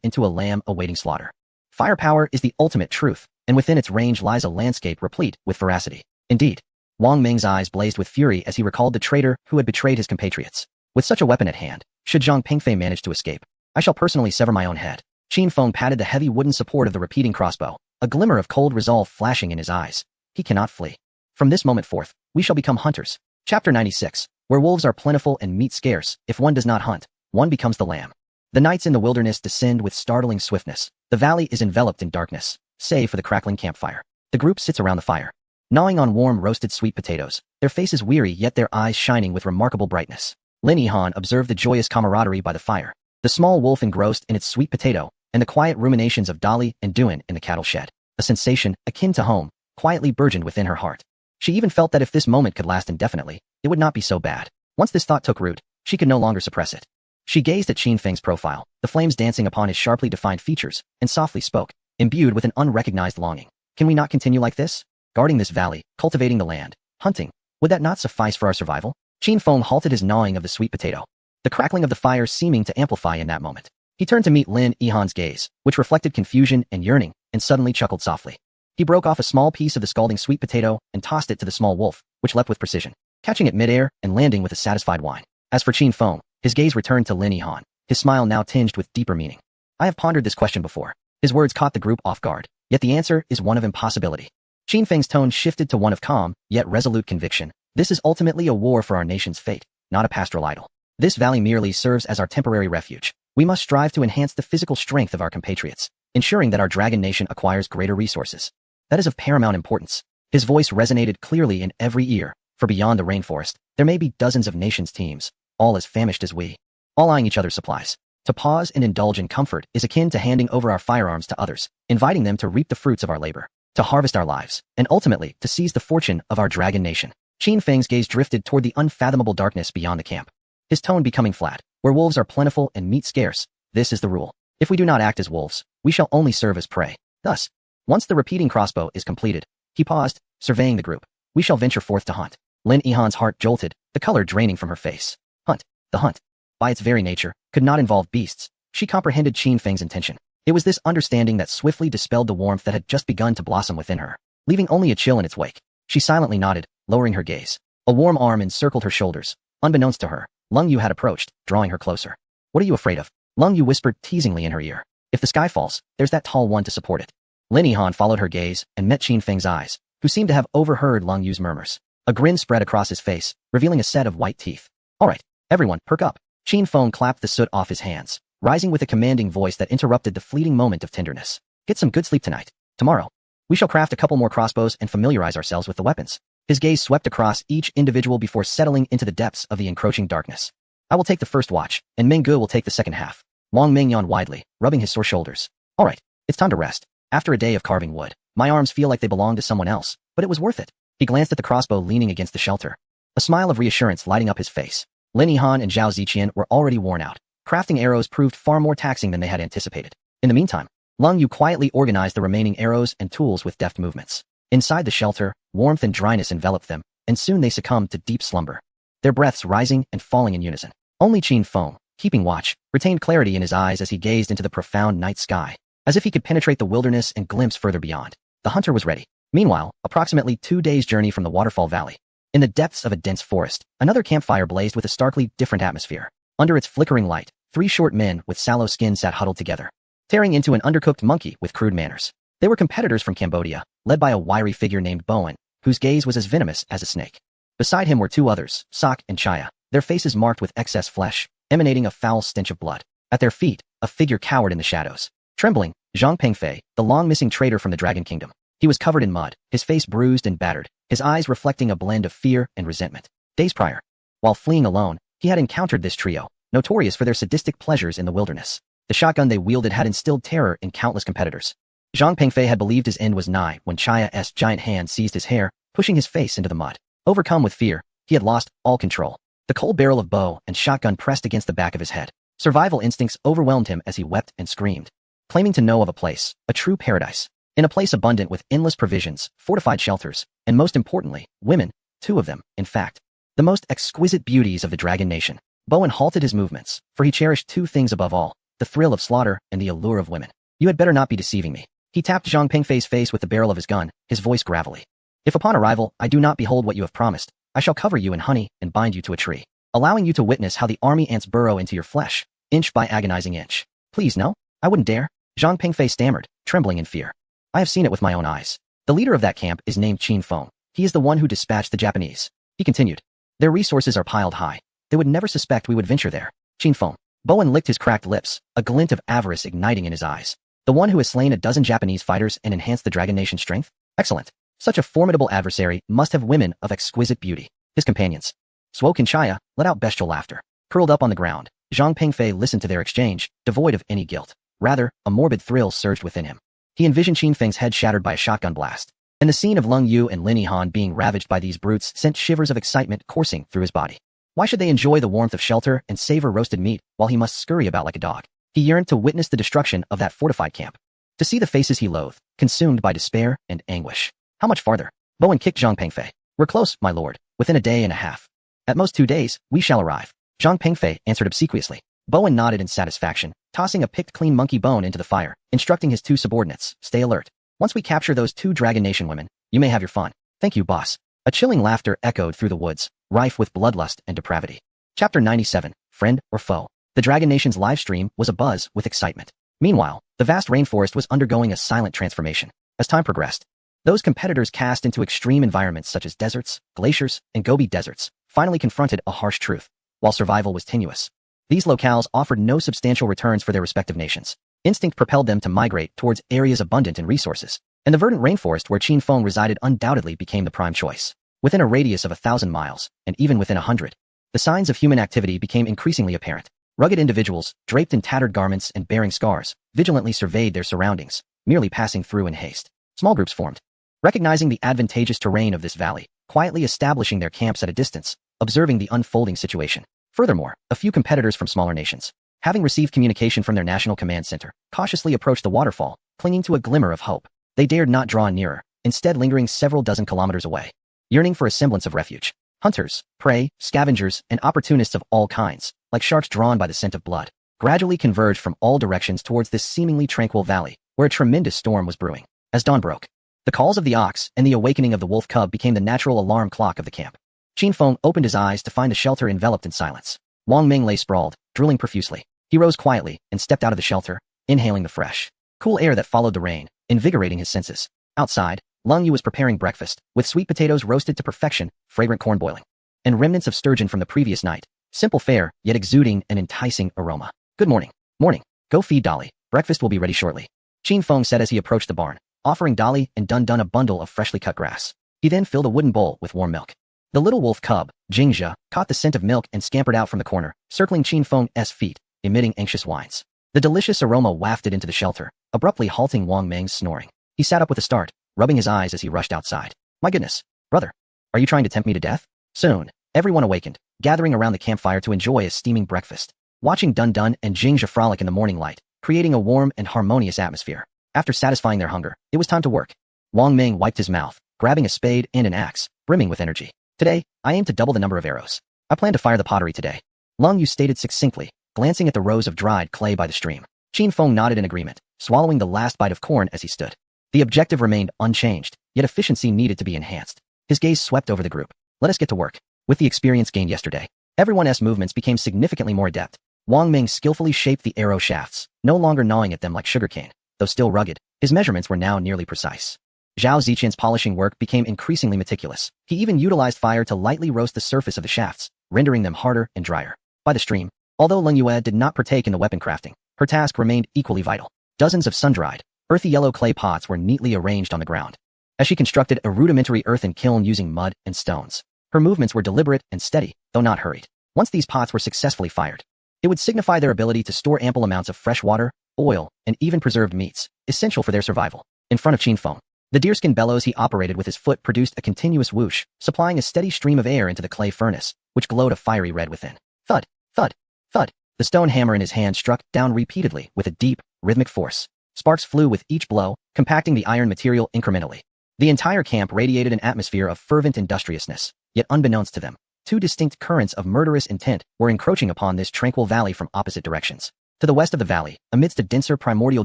into a lamb awaiting slaughter. Firepower is the ultimate truth, and within its range lies a landscape replete with veracity. Indeed, Wang Ming's eyes blazed with fury as he recalled the traitor who had betrayed his compatriots. With such a weapon at hand, should Zhang Pingfei manage to escape, I shall personally sever my own head. Qin Feng patted the heavy wooden support of the repeating crossbow, a glimmer of cold resolve flashing in his eyes. He cannot flee. From this moment forth, we shall become hunters. Chapter 96. Where wolves are plentiful and meat scarce, if one does not hunt, one becomes the lamb. The nights in the wilderness descend with startling swiftness. The valley is enveloped in darkness, save for the crackling campfire. The group sits around the fire, gnawing on warm roasted sweet potatoes, their faces weary yet their eyes shining with remarkable brightness. Lin Yihan observed the joyous camaraderie by the fire, the small wolf engrossed in its sweet potato, and the quiet ruminations of Dali and Duan in the cattle shed. A sensation, akin to home, quietly burgeoned within her heart. She even felt that if this moment could last indefinitely, it would not be so bad. Once this thought took root, she could no longer suppress it. She gazed at Qin Feng's profile, the flames dancing upon his sharply defined features, and softly spoke, imbued with an unrecognized longing. Can we not continue like this? Guarding this valley, cultivating the land, hunting, would that not suffice for our survival? Qin Feng halted his gnawing of the sweet potato, the crackling of the fire seeming to amplify in that moment. He turned to meet Lin Yihan's gaze, which reflected confusion and yearning, and suddenly chuckled softly. He broke off a small piece of the scalding sweet potato and tossed it to the small wolf, which leapt with precision, catching it midair and landing with a satisfied whine. As for Qin Feng, his gaze returned to Lin Yihan, his smile now tinged with deeper meaning. I have pondered this question before. His words caught the group off guard, yet the answer is one of impossibility. Qin Feng's tone shifted to one of calm, yet resolute conviction. This is ultimately a war for our nation's fate, not a pastoral idol. This valley merely serves as our temporary refuge. We must strive to enhance the physical strength of our compatriots, ensuring that our dragon nation acquires greater resources. That is of paramount importance. His voice resonated clearly in every ear, for beyond the rainforest, there may be dozens of nations' teams, all as famished as we, all eyeing each other's supplies. To pause and indulge in comfort is akin to handing over our firearms to others, inviting them to reap the fruits of our labor, to harvest our lives, and ultimately to seize the fortune of our dragon nation. Qin Feng's gaze drifted toward the unfathomable darkness beyond the camp, his tone becoming flat. Where wolves are plentiful and meat scarce, this is the rule. If we do not act as wolves, we shall only serve as prey. Thus, once the repeating crossbow is completed, he paused, surveying the group. We shall venture forth to hunt. Lin Yihan's heart jolted, the color draining from her face. Hunt. The hunt, by its very nature, could not involve beasts. She comprehended Qin Feng's intention. It was this understanding that swiftly dispelled the warmth that had just begun to blossom within her, leaving only a chill in its wake. She silently nodded, lowering her gaze. A warm arm encircled her shoulders. Unbeknownst to her, Lung Yu had approached, drawing her closer. What are you afraid of? Lung Yu whispered teasingly in her ear. If the sky falls, there's that tall one to support it. Lin Yihan followed her gaze and met Qin Feng's eyes, who seemed to have overheard Lung Yu's murmurs. A grin spread across his face, revealing a set of white teeth. All right, everyone, perk up. Qin Feng clapped the soot off his hands, rising with a commanding voice that interrupted the fleeting moment of tenderness. Get some good sleep tonight. Tomorrow, we shall craft a couple more crossbows and familiarize ourselves with the weapons. His gaze swept across each individual before settling into the depths of the encroaching darkness. I will take the first watch, and Meng Ge will take the second half. Wang Ming yawned widely, rubbing his sore shoulders. All right, it's time to rest. After a day of carving wood, my arms feel like they belong to someone else, but it was worth it. He glanced at the crossbow leaning against the shelter, a smile of reassurance lighting up his face. Lin Yihan and Zhao Ziqian were already worn out. Crafting arrows proved far more taxing than they had anticipated. In the meantime, Lung Yu quietly organized the remaining arrows and tools with deft movements. Inside the shelter, warmth and dryness enveloped them, and soon they succumbed to deep slumber, their breaths rising and falling in unison. Only Qin Feng, keeping watch, retained clarity in his eyes as he gazed into the profound night sky, as if he could penetrate the wilderness and glimpse further beyond. The hunter was ready. Meanwhile, approximately 2 days' journey from the Waterfall Valley, in the depths of a dense forest, another campfire blazed with a starkly different atmosphere. Under its flickering light, 3 short men with sallow skin sat huddled together, tearing into an undercooked monkey with crude manners. They were competitors from Cambodia, led by a wiry figure named Bowen, whose gaze was as venomous as a snake. Beside him were 2 others, Sok and Chaya, their faces marked with excess flesh, emanating a foul stench of blood. At their feet, a figure cowered in the shadows. Trembling, Zhang Pengfei, the long-missing traitor from the Dragon Kingdom. He was covered in mud, his face bruised and battered, his eyes reflecting a blend of fear and resentment. Days prior, while fleeing alone, he had encountered this trio, notorious for their sadistic pleasures in the wilderness. The shotgun they wielded had instilled terror in countless competitors. Zhang Pengfei had believed his end was nigh when Chaya's giant hand seized his hair, pushing his face into the mud. Overcome with fear, he had lost all control. The cold barrel of bow and shotgun pressed against the back of his head. Survival instincts overwhelmed him as he wept and screamed, claiming to know of a place, a true paradise. In a place abundant with endless provisions, fortified shelters, and most importantly, women, 2 of them, in fact. The most exquisite beauties of the Dragon Nation. Bowen halted his movements, for he cherished 2 things above all, the thrill of slaughter and the allure of women. You had better not be deceiving me. He tapped Zhang Pengfei's face with the barrel of his gun, his voice gravelly. If upon arrival I do not behold what you have promised, I shall cover you in honey and bind you to a tree, allowing you to witness how the army ants burrow into your flesh, inch by agonizing inch. Please no, I wouldn't dare. Zhang Pengfei stammered, trembling in fear. I have seen it with my own eyes. The leader of that camp is named Qin Feng. He is the one who dispatched the Japanese. He continued. Their resources are piled high. They would never suspect we would venture there. Qin Feng. Bowen licked his cracked lips, a glint of avarice igniting in his eyes. The one who has slain a dozen Japanese fighters and enhanced the Dragon Nation's strength? Excellent. Such a formidable adversary must have women of exquisite beauty. His companions, Swoke and Chaya, let out bestial laughter. Curled up on the ground, Zhang Pengfei listened to their exchange, devoid of any guilt. Rather, a morbid thrill surged within him. He envisioned Qin Feng's head shattered by a shotgun blast, and the scene of Lung Yu and Lin Yihan being ravaged by these brutes sent shivers of excitement coursing through his body. Why should they enjoy the warmth of shelter and savor roasted meat while he must scurry about like a dog? He yearned to witness the destruction of that fortified camp, to see the faces he loathed, consumed by despair and anguish. How much farther? Bowen kicked Zhang Pengfei. We're close, my lord. Within a day and a half. At most 2 days, we shall arrive. Zhang Pengfei answered obsequiously. Bowen nodded in satisfaction, tossing a picked clean monkey bone into the fire, instructing his 2 subordinates, stay alert. Once we capture those 2 Dragon Nation women, you may have your fun. Thank you, boss. A chilling laughter echoed through the woods, rife with bloodlust and depravity. Chapter 97, Friend or Foe. The Dragon Nation's live stream was abuzz with excitement. Meanwhile, the vast rainforest was undergoing a silent transformation. As time progressed, those competitors cast into extreme environments such as deserts, glaciers, and Gobi deserts finally confronted a harsh truth. While survival was tenuous, these locales offered no substantial returns for their respective nations. Instinct propelled them to migrate towards areas abundant in resources, and the verdant rainforest where Qin Feng resided undoubtedly became the prime choice. Within a radius of 1,000 miles, and even within 100, the signs of human activity became increasingly apparent. Rugged individuals, draped in tattered garments and bearing scars, vigilantly surveyed their surroundings, merely passing through in haste. Small groups formed, recognizing the advantageous terrain of this valley, quietly establishing their camps at a distance, observing the unfolding situation. Furthermore, a few competitors from smaller nations, having received communication from their national command center, cautiously approached the waterfall, clinging to a glimmer of hope. They dared not draw nearer, instead lingering several dozen kilometers away, yearning for a semblance of refuge. Hunters, prey, scavengers, and opportunists of all kinds, like sharks drawn by the scent of blood, gradually converged from all directions towards this seemingly tranquil valley, where a tremendous storm was brewing. As dawn broke, the calls of the ox and the awakening of the wolf cub became the natural alarm clock of the camp. Qin Feng opened his eyes to find the shelter enveloped in silence. Wang Ming lay sprawled, drooling profusely. He rose quietly and stepped out of the shelter, inhaling the fresh, cool air that followed the rain, invigorating his senses. Outside, Lung Yu was preparing breakfast, with sweet potatoes roasted to perfection, fragrant corn boiling, and remnants of sturgeon from the previous night. Simple fare, yet exuding an enticing aroma. Good morning. Morning. Go feed Dolly. Breakfast will be ready shortly. Qin Feng said as he approached the barn, offering Dolly and Dun Dun a bundle of freshly cut grass. He then filled a wooden bowl with warm milk. The little wolf cub, Jingzhe, caught the scent of milk and scampered out from the corner, circling Qin Feng's feet, emitting anxious whines. The delicious aroma wafted into the shelter, abruptly halting Wang Ming's snoring. He sat up with a start, rubbing his eyes as he rushed outside. My goodness, brother, are you trying to tempt me to death? Soon, everyone awakened, gathering around the campfire to enjoy a steaming breakfast, watching Dun Dun and Jingzhe frolic in the morning light, creating a warm and harmonious atmosphere. After satisfying their hunger, it was time to work. Wang Ming wiped his mouth, grabbing a spade and an axe, brimming with energy. Today, I aim to double the number of arrows. I plan to fire the pottery today. Lung Yu stated succinctly, glancing at the rows of dried clay by the stream. Qin Feng nodded in agreement, swallowing the last bite of corn as he stood. The objective remained unchanged, yet efficiency needed to be enhanced. His gaze swept over the group. Let us get to work. With the experience gained yesterday, everyone's movements became significantly more adept. Wang Ming skillfully shaped the arrow shafts, no longer gnawing at them like sugarcane. Though still rugged, his measurements were now nearly precise. Zhao Zichen's polishing work became increasingly meticulous. He even utilized fire to lightly roast the surface of the shafts, rendering them harder and drier. By the stream, although Leng Yue did not partake in the weapon crafting, her task remained equally vital. Dozens of sun-dried, earthy yellow clay pots were neatly arranged on the ground. As she constructed a rudimentary earthen kiln using mud and stones, her movements were deliberate and steady, though not hurried. Once these pots were successfully fired, it would signify their ability to store ample amounts of fresh water, oil, and even preserved meats, essential for their survival. In front of Qin Feng, the deerskin bellows he operated with his foot produced a continuous whoosh, supplying a steady stream of air into the clay furnace, which glowed a fiery red within. Thud, thud, thud. The stone hammer in his hand struck down repeatedly with a deep, rhythmic force. Sparks flew with each blow, compacting the iron material incrementally. The entire camp radiated an atmosphere of fervent industriousness, yet unbeknownst to them, two distinct currents of murderous intent were encroaching upon this tranquil valley from opposite directions. To the west of the valley, amidst a denser primordial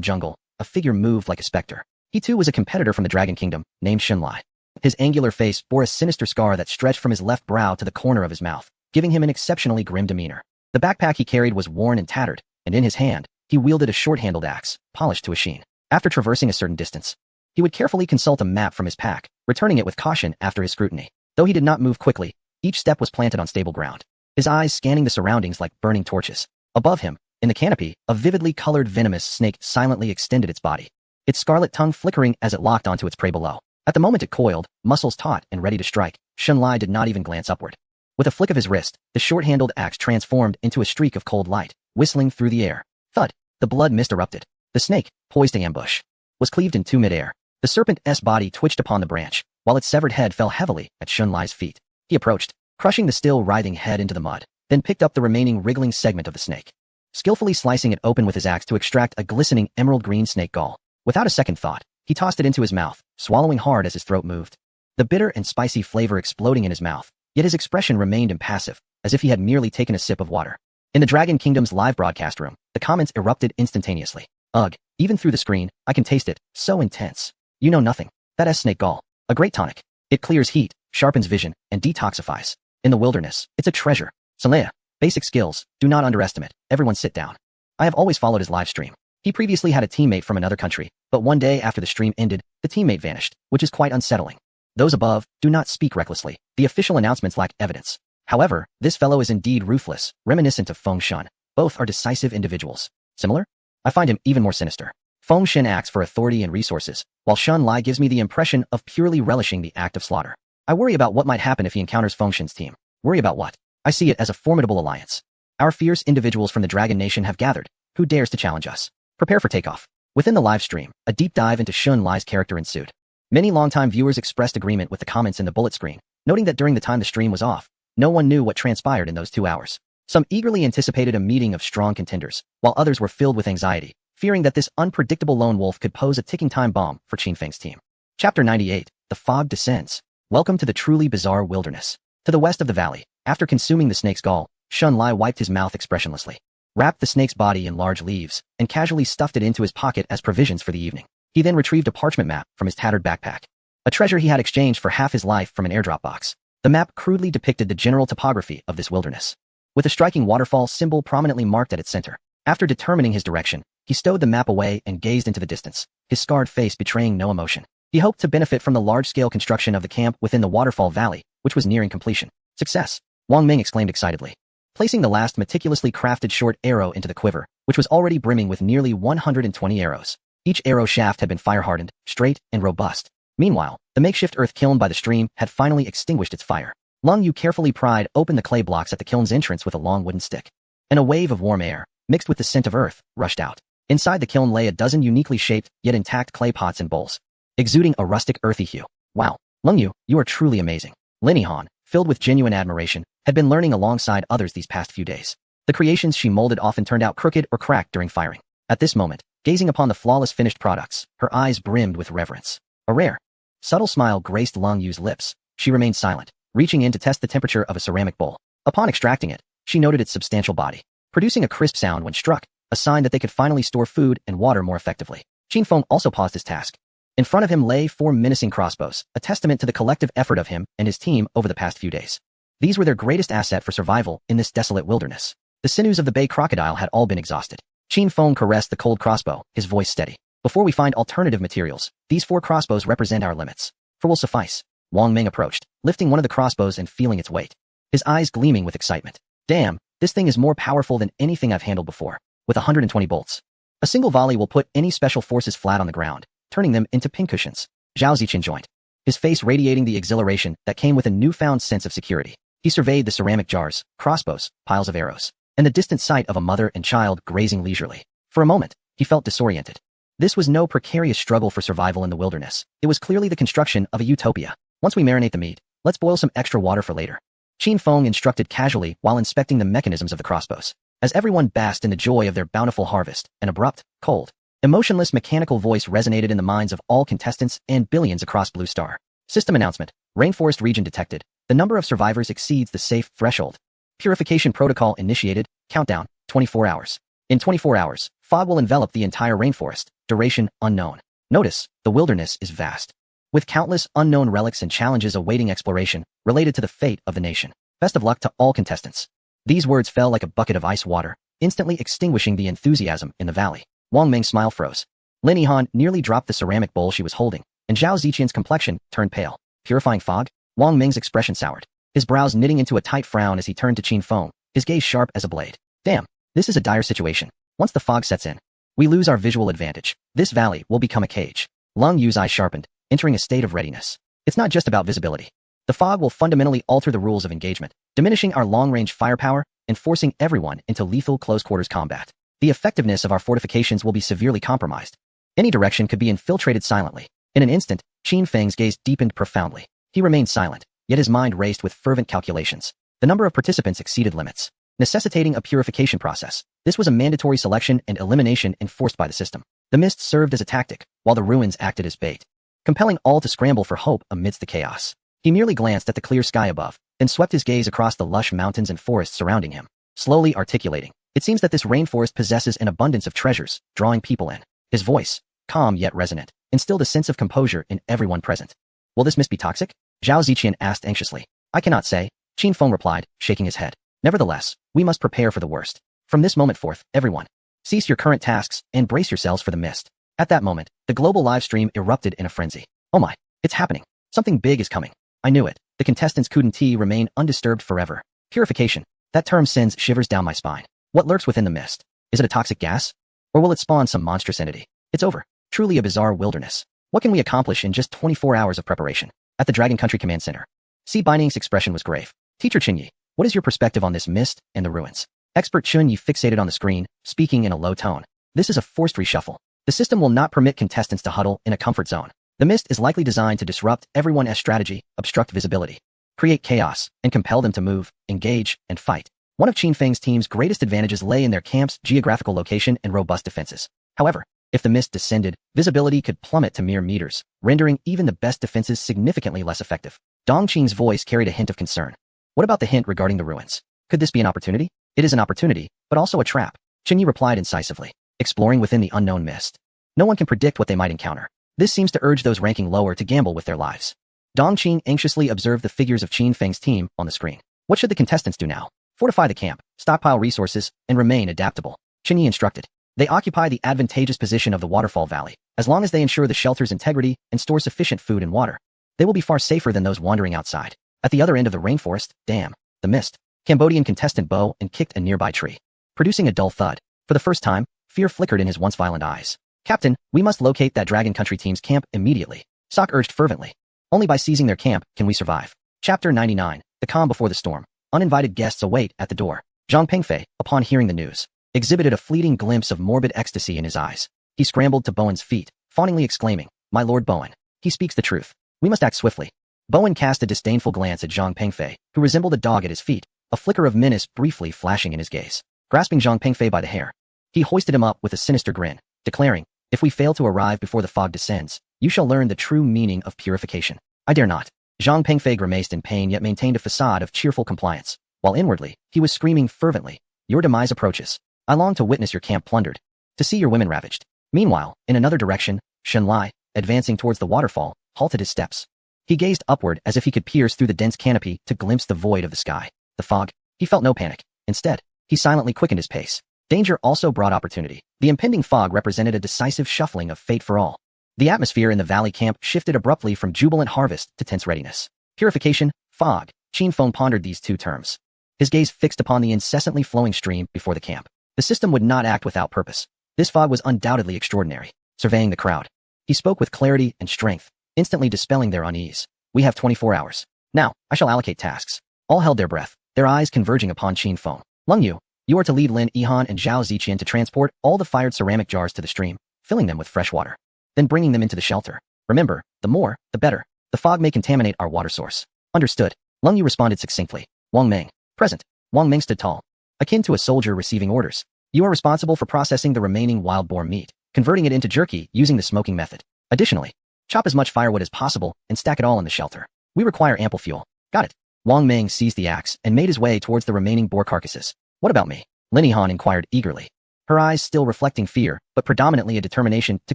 jungle, a figure moved like a specter. He too was a competitor from the Dragon Kingdom, named Shenlai. His angular face bore a sinister scar that stretched from his left brow to the corner of his mouth, giving him an exceptionally grim demeanor. The backpack he carried was worn and tattered, and in his hand, he wielded a short-handled axe, polished to a sheen. After traversing a certain distance, he would carefully consult a map from his pack, returning it with caution after his scrutiny. Though he did not move quickly, each step was planted on stable ground, his eyes scanning the surroundings like burning torches. Above him, in the canopy, a vividly colored venomous snake silently extended its body, its scarlet tongue flickering as it locked onto its prey below. At the moment it coiled, muscles taut and ready to strike, Shenlai did not even glance upward. With a flick of his wrist, the short-handled axe transformed into a streak of cold light, whistling through the air. Thud! The blood mist erupted. The snake, poised to ambush, was cleaved in two mid-air. The serpent's body twitched upon the branch, while its severed head fell heavily at Shenlai's feet. He approached, crushing the still writhing head into the mud, then picked up the remaining wriggling segment of the snake, skillfully slicing it open with his axe to extract a glistening emerald-green snake gall. Without a second thought, he tossed it into his mouth, swallowing hard as his throat moved. The bitter and spicy flavor exploding in his mouth, yet his expression remained impassive, as if he had merely taken a sip of water. In the Dragon Kingdom's live broadcast room, the comments erupted instantaneously. Ugh, even through the screen, I can taste it, so intense. You know nothing. That is snake gall. A great tonic. It clears heat, sharpens vision, and detoxifies. In the wilderness, it's a treasure. Salea, basic skills, do not underestimate. Everyone sit down. I have always followed his live stream. He previously had a teammate from another country, but one day after the stream ended, the teammate vanished, which is quite unsettling. Those above, do not speak recklessly. The official announcements lack evidence. However, this fellow is indeed ruthless, reminiscent of Feng Shen. Both are decisive individuals. Similar? I find him even more sinister. Feng Shen acts for authority and resources, while Shen Lai gives me the impression of purely relishing the act of slaughter. I worry about what might happen if he encounters Feng Shen's team. Worry about what? I see it as a formidable alliance. Our fierce individuals from the Dragon Nation have gathered. Who dares to challenge us? Prepare for takeoff. Within the live stream, a deep dive into Xun Lai's character ensued. Many longtime viewers expressed agreement with the comments in the bullet screen, noting that during the time the stream was off, no one knew what transpired in those 2 hours. Some eagerly anticipated a meeting of strong contenders, while others were filled with anxiety, fearing that this unpredictable lone wolf could pose a ticking time bomb for Qin Feng's team. Chapter 98. The Fog Descends. Welcome to the truly bizarre wilderness. To the west of the valley, after consuming the snake's gall, Xun Lai wiped his mouth expressionlessly, wrapped the snake's body in large leaves, and casually stuffed it into his pocket as provisions for the evening. He then retrieved a parchment map from his tattered backpack, a treasure he had exchanged for half his life from an airdrop box. The map crudely depicted the general topography of this wilderness, with a striking waterfall symbol prominently marked at its center. After determining his direction, he stowed the map away and gazed into the distance, his scarred face betraying no emotion. He hoped to benefit from the large-scale construction of the camp within the waterfall valley, which was nearing completion. Success! Wang Ming exclaimed excitedly, placing the last meticulously crafted short arrow into the quiver, which was already brimming with nearly 120 arrows. Each arrow shaft had been fire-hardened, straight, and robust. Meanwhile, the makeshift earth kiln by the stream had finally extinguished its fire. Lung Yu carefully pried open the clay blocks at the kiln's entrance with a long wooden stick, and a wave of warm air, mixed with the scent of earth, rushed out. Inside the kiln lay a dozen uniquely shaped, yet intact clay pots and bowls, exuding a rustic earthy hue. Wow, Lung Yu, you are truly amazing. Lin Yihan, filled with genuine admiration, had been learning alongside others these past few days. The creations she molded often turned out crooked or cracked during firing. At this moment, gazing upon the flawless finished products, her eyes brimmed with reverence. A rare, subtle smile graced Lung Yu's lips. She remained silent, reaching in to test the temperature of a ceramic bowl. Upon extracting it, she noted its substantial body, producing a crisp sound when struck, a sign that they could finally store food and water more effectively. Qin Feng also paused his task. In front of him lay 4 menacing crossbows, a testament to the collective effort of him and his team over the past few days. These were their greatest asset for survival in this desolate wilderness. The sinews of the bay crocodile had all been exhausted. Qin Feng caressed the cold crossbow, his voice steady. Before we find alternative materials, these 4 crossbows represent our limits. For will suffice. Wang Ming approached, lifting one of the crossbows and feeling its weight, his eyes gleaming with excitement. Damn, this thing is more powerful than anything I've handled before. With 120 bolts, a single volley will put any special forces flat on the ground, turning them into pincushions. Zhao Ziqian joined, his face radiating the exhilaration that came with a newfound sense of security. He surveyed the ceramic jars, crossbows, piles of arrows, and the distant sight of a mother and child grazing leisurely. For a moment, he felt disoriented. This was no precarious struggle for survival in the wilderness. It was clearly the construction of a utopia. Once we marinate the meat, let's boil some extra water for later. Qin Feng instructed casually while inspecting the mechanisms of the crossbows. As everyone basked in the joy of their bountiful harvest, an abrupt, cold, emotionless mechanical voice resonated in the minds of all contestants and billions across Blue Star. System announcement. Rainforest region detected. The number of survivors exceeds the safe threshold. Purification protocol initiated. Countdown, 24 hours. In 24 hours, fog will envelop the entire rainforest. Duration, unknown. Notice, the wilderness is vast, with countless unknown relics and challenges awaiting exploration related to the fate of the nation. Best of luck to all contestants. These words fell like a bucket of ice water, instantly extinguishing the enthusiasm in the valley. Wang Ming's smile froze. Lin Yihan nearly dropped the ceramic bowl she was holding, and Zhao Ziqian's complexion turned pale. Purifying fog? Wang Ming's expression soured, his brows knitting into a tight frown as he turned to Qin Feng, his gaze sharp as a blade. Damn, this is a dire situation. Once the fog sets in, we lose our visual advantage. This valley will become a cage. Lung Yu's eyes sharpened, entering a state of readiness. It's not just about visibility. The fog will fundamentally alter the rules of engagement, diminishing our long-range firepower and forcing everyone into lethal close-quarters combat. The effectiveness of our fortifications will be severely compromised. Any direction could be infiltrated silently. In an instant, Qin Feng's gaze deepened profoundly. He remained silent, yet his mind raced with fervent calculations. The number of participants exceeded limits, necessitating a purification process. This was a mandatory selection and elimination enforced by the system. The mist served as a tactic, while the ruins acted as bait, compelling all to scramble for hope amidst the chaos. He merely glanced at the clear sky above, then swept his gaze across the lush mountains and forests surrounding him, slowly articulating. It seems that this rainforest possesses an abundance of treasures, drawing people in. His voice, calm yet resonant, instilled a sense of composure in everyone present. Will this mist be toxic? Zhao Ziqian asked anxiously. I cannot say, Qin Feng replied, shaking his head. Nevertheless, we must prepare for the worst. From this moment forth, everyone, cease your current tasks and brace yourselves for the mist. At that moment, the global live stream erupted in a frenzy. Oh my, it's happening. Something big is coming. I knew it. The contestants couldn't remain undisturbed forever. Purification. That term sends shivers down my spine. What lurks within the mist? Is it a toxic gas? Or will it spawn some monstrous entity? It's over. Truly a bizarre wilderness. What can we accomplish in just 24 hours of preparation? At the Dragon Country Command Center, Si Bining's expression was grave. Teacher Qinyi, what is your perspective on this mist and the ruins? Expert Chun Yi fixated on the screen, speaking in a low tone. This is a forced reshuffle. The system will not permit contestants to huddle in a comfort zone. The mist is likely designed to disrupt everyone's strategy, obstruct visibility, create chaos, and compel them to move, engage, and fight. One of Qin Feng's team's greatest advantages lay in their camp's geographical location and robust defenses. However, if the mist descended, visibility could plummet to mere meters, rendering even the best defenses significantly less effective. Dong Qing's voice carried a hint of concern. What about the hint regarding the ruins? Could this be an opportunity? It is an opportunity, but also a trap. Qin Yi replied incisively, exploring within the unknown mist. No one can predict what they might encounter. This seems to urge those ranking lower to gamble with their lives. Dong Qing anxiously observed the figures of Qin Feng's team on the screen. What should the contestants do now? Fortify the camp, stockpile resources, and remain adaptable. Qin Yi instructed. They occupy the advantageous position of the waterfall valley. As long as they ensure the shelter's integrity and store sufficient food and water, they will be far safer than those wandering outside. At the other end of the rainforest, damn, the mist. Cambodian contestant Bo and kicked a nearby tree, producing a dull thud. For the first time, fear flickered in his once violent eyes. Captain, we must locate that Dragon Country team's camp immediately. Sok urged fervently. Only by seizing their camp can we survive. Chapter 99, The Calm Before the Storm. Uninvited guests await at the door. Zhang Pengfei, upon hearing the news, exhibited a fleeting glimpse of morbid ecstasy in his eyes. He scrambled to Bowen's feet, fawningly exclaiming, My Lord Bowen. He speaks the truth. We must act swiftly. Bowen cast a disdainful glance at Zhang Pengfei, who resembled a dog at his feet, a flicker of menace briefly flashing in his gaze. Grasping Zhang Pengfei by the hair, he hoisted him up with a sinister grin, declaring, If we fail to arrive before the fog descends, you shall learn the true meaning of purification. I dare not. Zhang Pengfei grimaced in pain yet maintained a facade of cheerful compliance, while inwardly, he was screaming fervently, Your demise approaches. I long to witness your camp plundered, to see your women ravaged. Meanwhile, in another direction, Shen Lai, advancing towards the waterfall, halted his steps. He gazed upward as if he could pierce through the dense canopy to glimpse the void of the sky. The fog. He felt no panic. Instead, he silently quickened his pace. Danger also brought opportunity. The impending fog represented a decisive shuffling of fate for all. The atmosphere in the valley camp shifted abruptly from jubilant harvest to tense readiness. Purification, fog. Qin Feng pondered these two terms, his gaze fixed upon the incessantly flowing stream before the camp. The system would not act without purpose. This fog was undoubtedly extraordinary. Surveying the crowd, he spoke with clarity and strength, instantly dispelling their unease. We have 24 hours. Now, I shall allocate tasks. All held their breath, their eyes converging upon Qin Feng. Lung Yu, you are to lead Lin Yihan and Zhao Ziqian to transport all the fired ceramic jars to the stream, filling them with fresh water, then bringing them into the shelter. Remember, the more, the better. The fog may contaminate our water source. Understood. Lung Yu responded succinctly. Wang Meng, present. Wang Meng stood tall, akin to a soldier receiving orders. You are responsible for processing the remaining wild boar meat, converting it into jerky using the smoking method. Additionally, chop as much firewood as possible and stack it all in the shelter. We require ample fuel. Got it. Wang Meng seized the axe and made his way towards the remaining boar carcasses. What about me? Lin Yihan inquired eagerly, her eyes still reflecting fear, but predominantly a determination to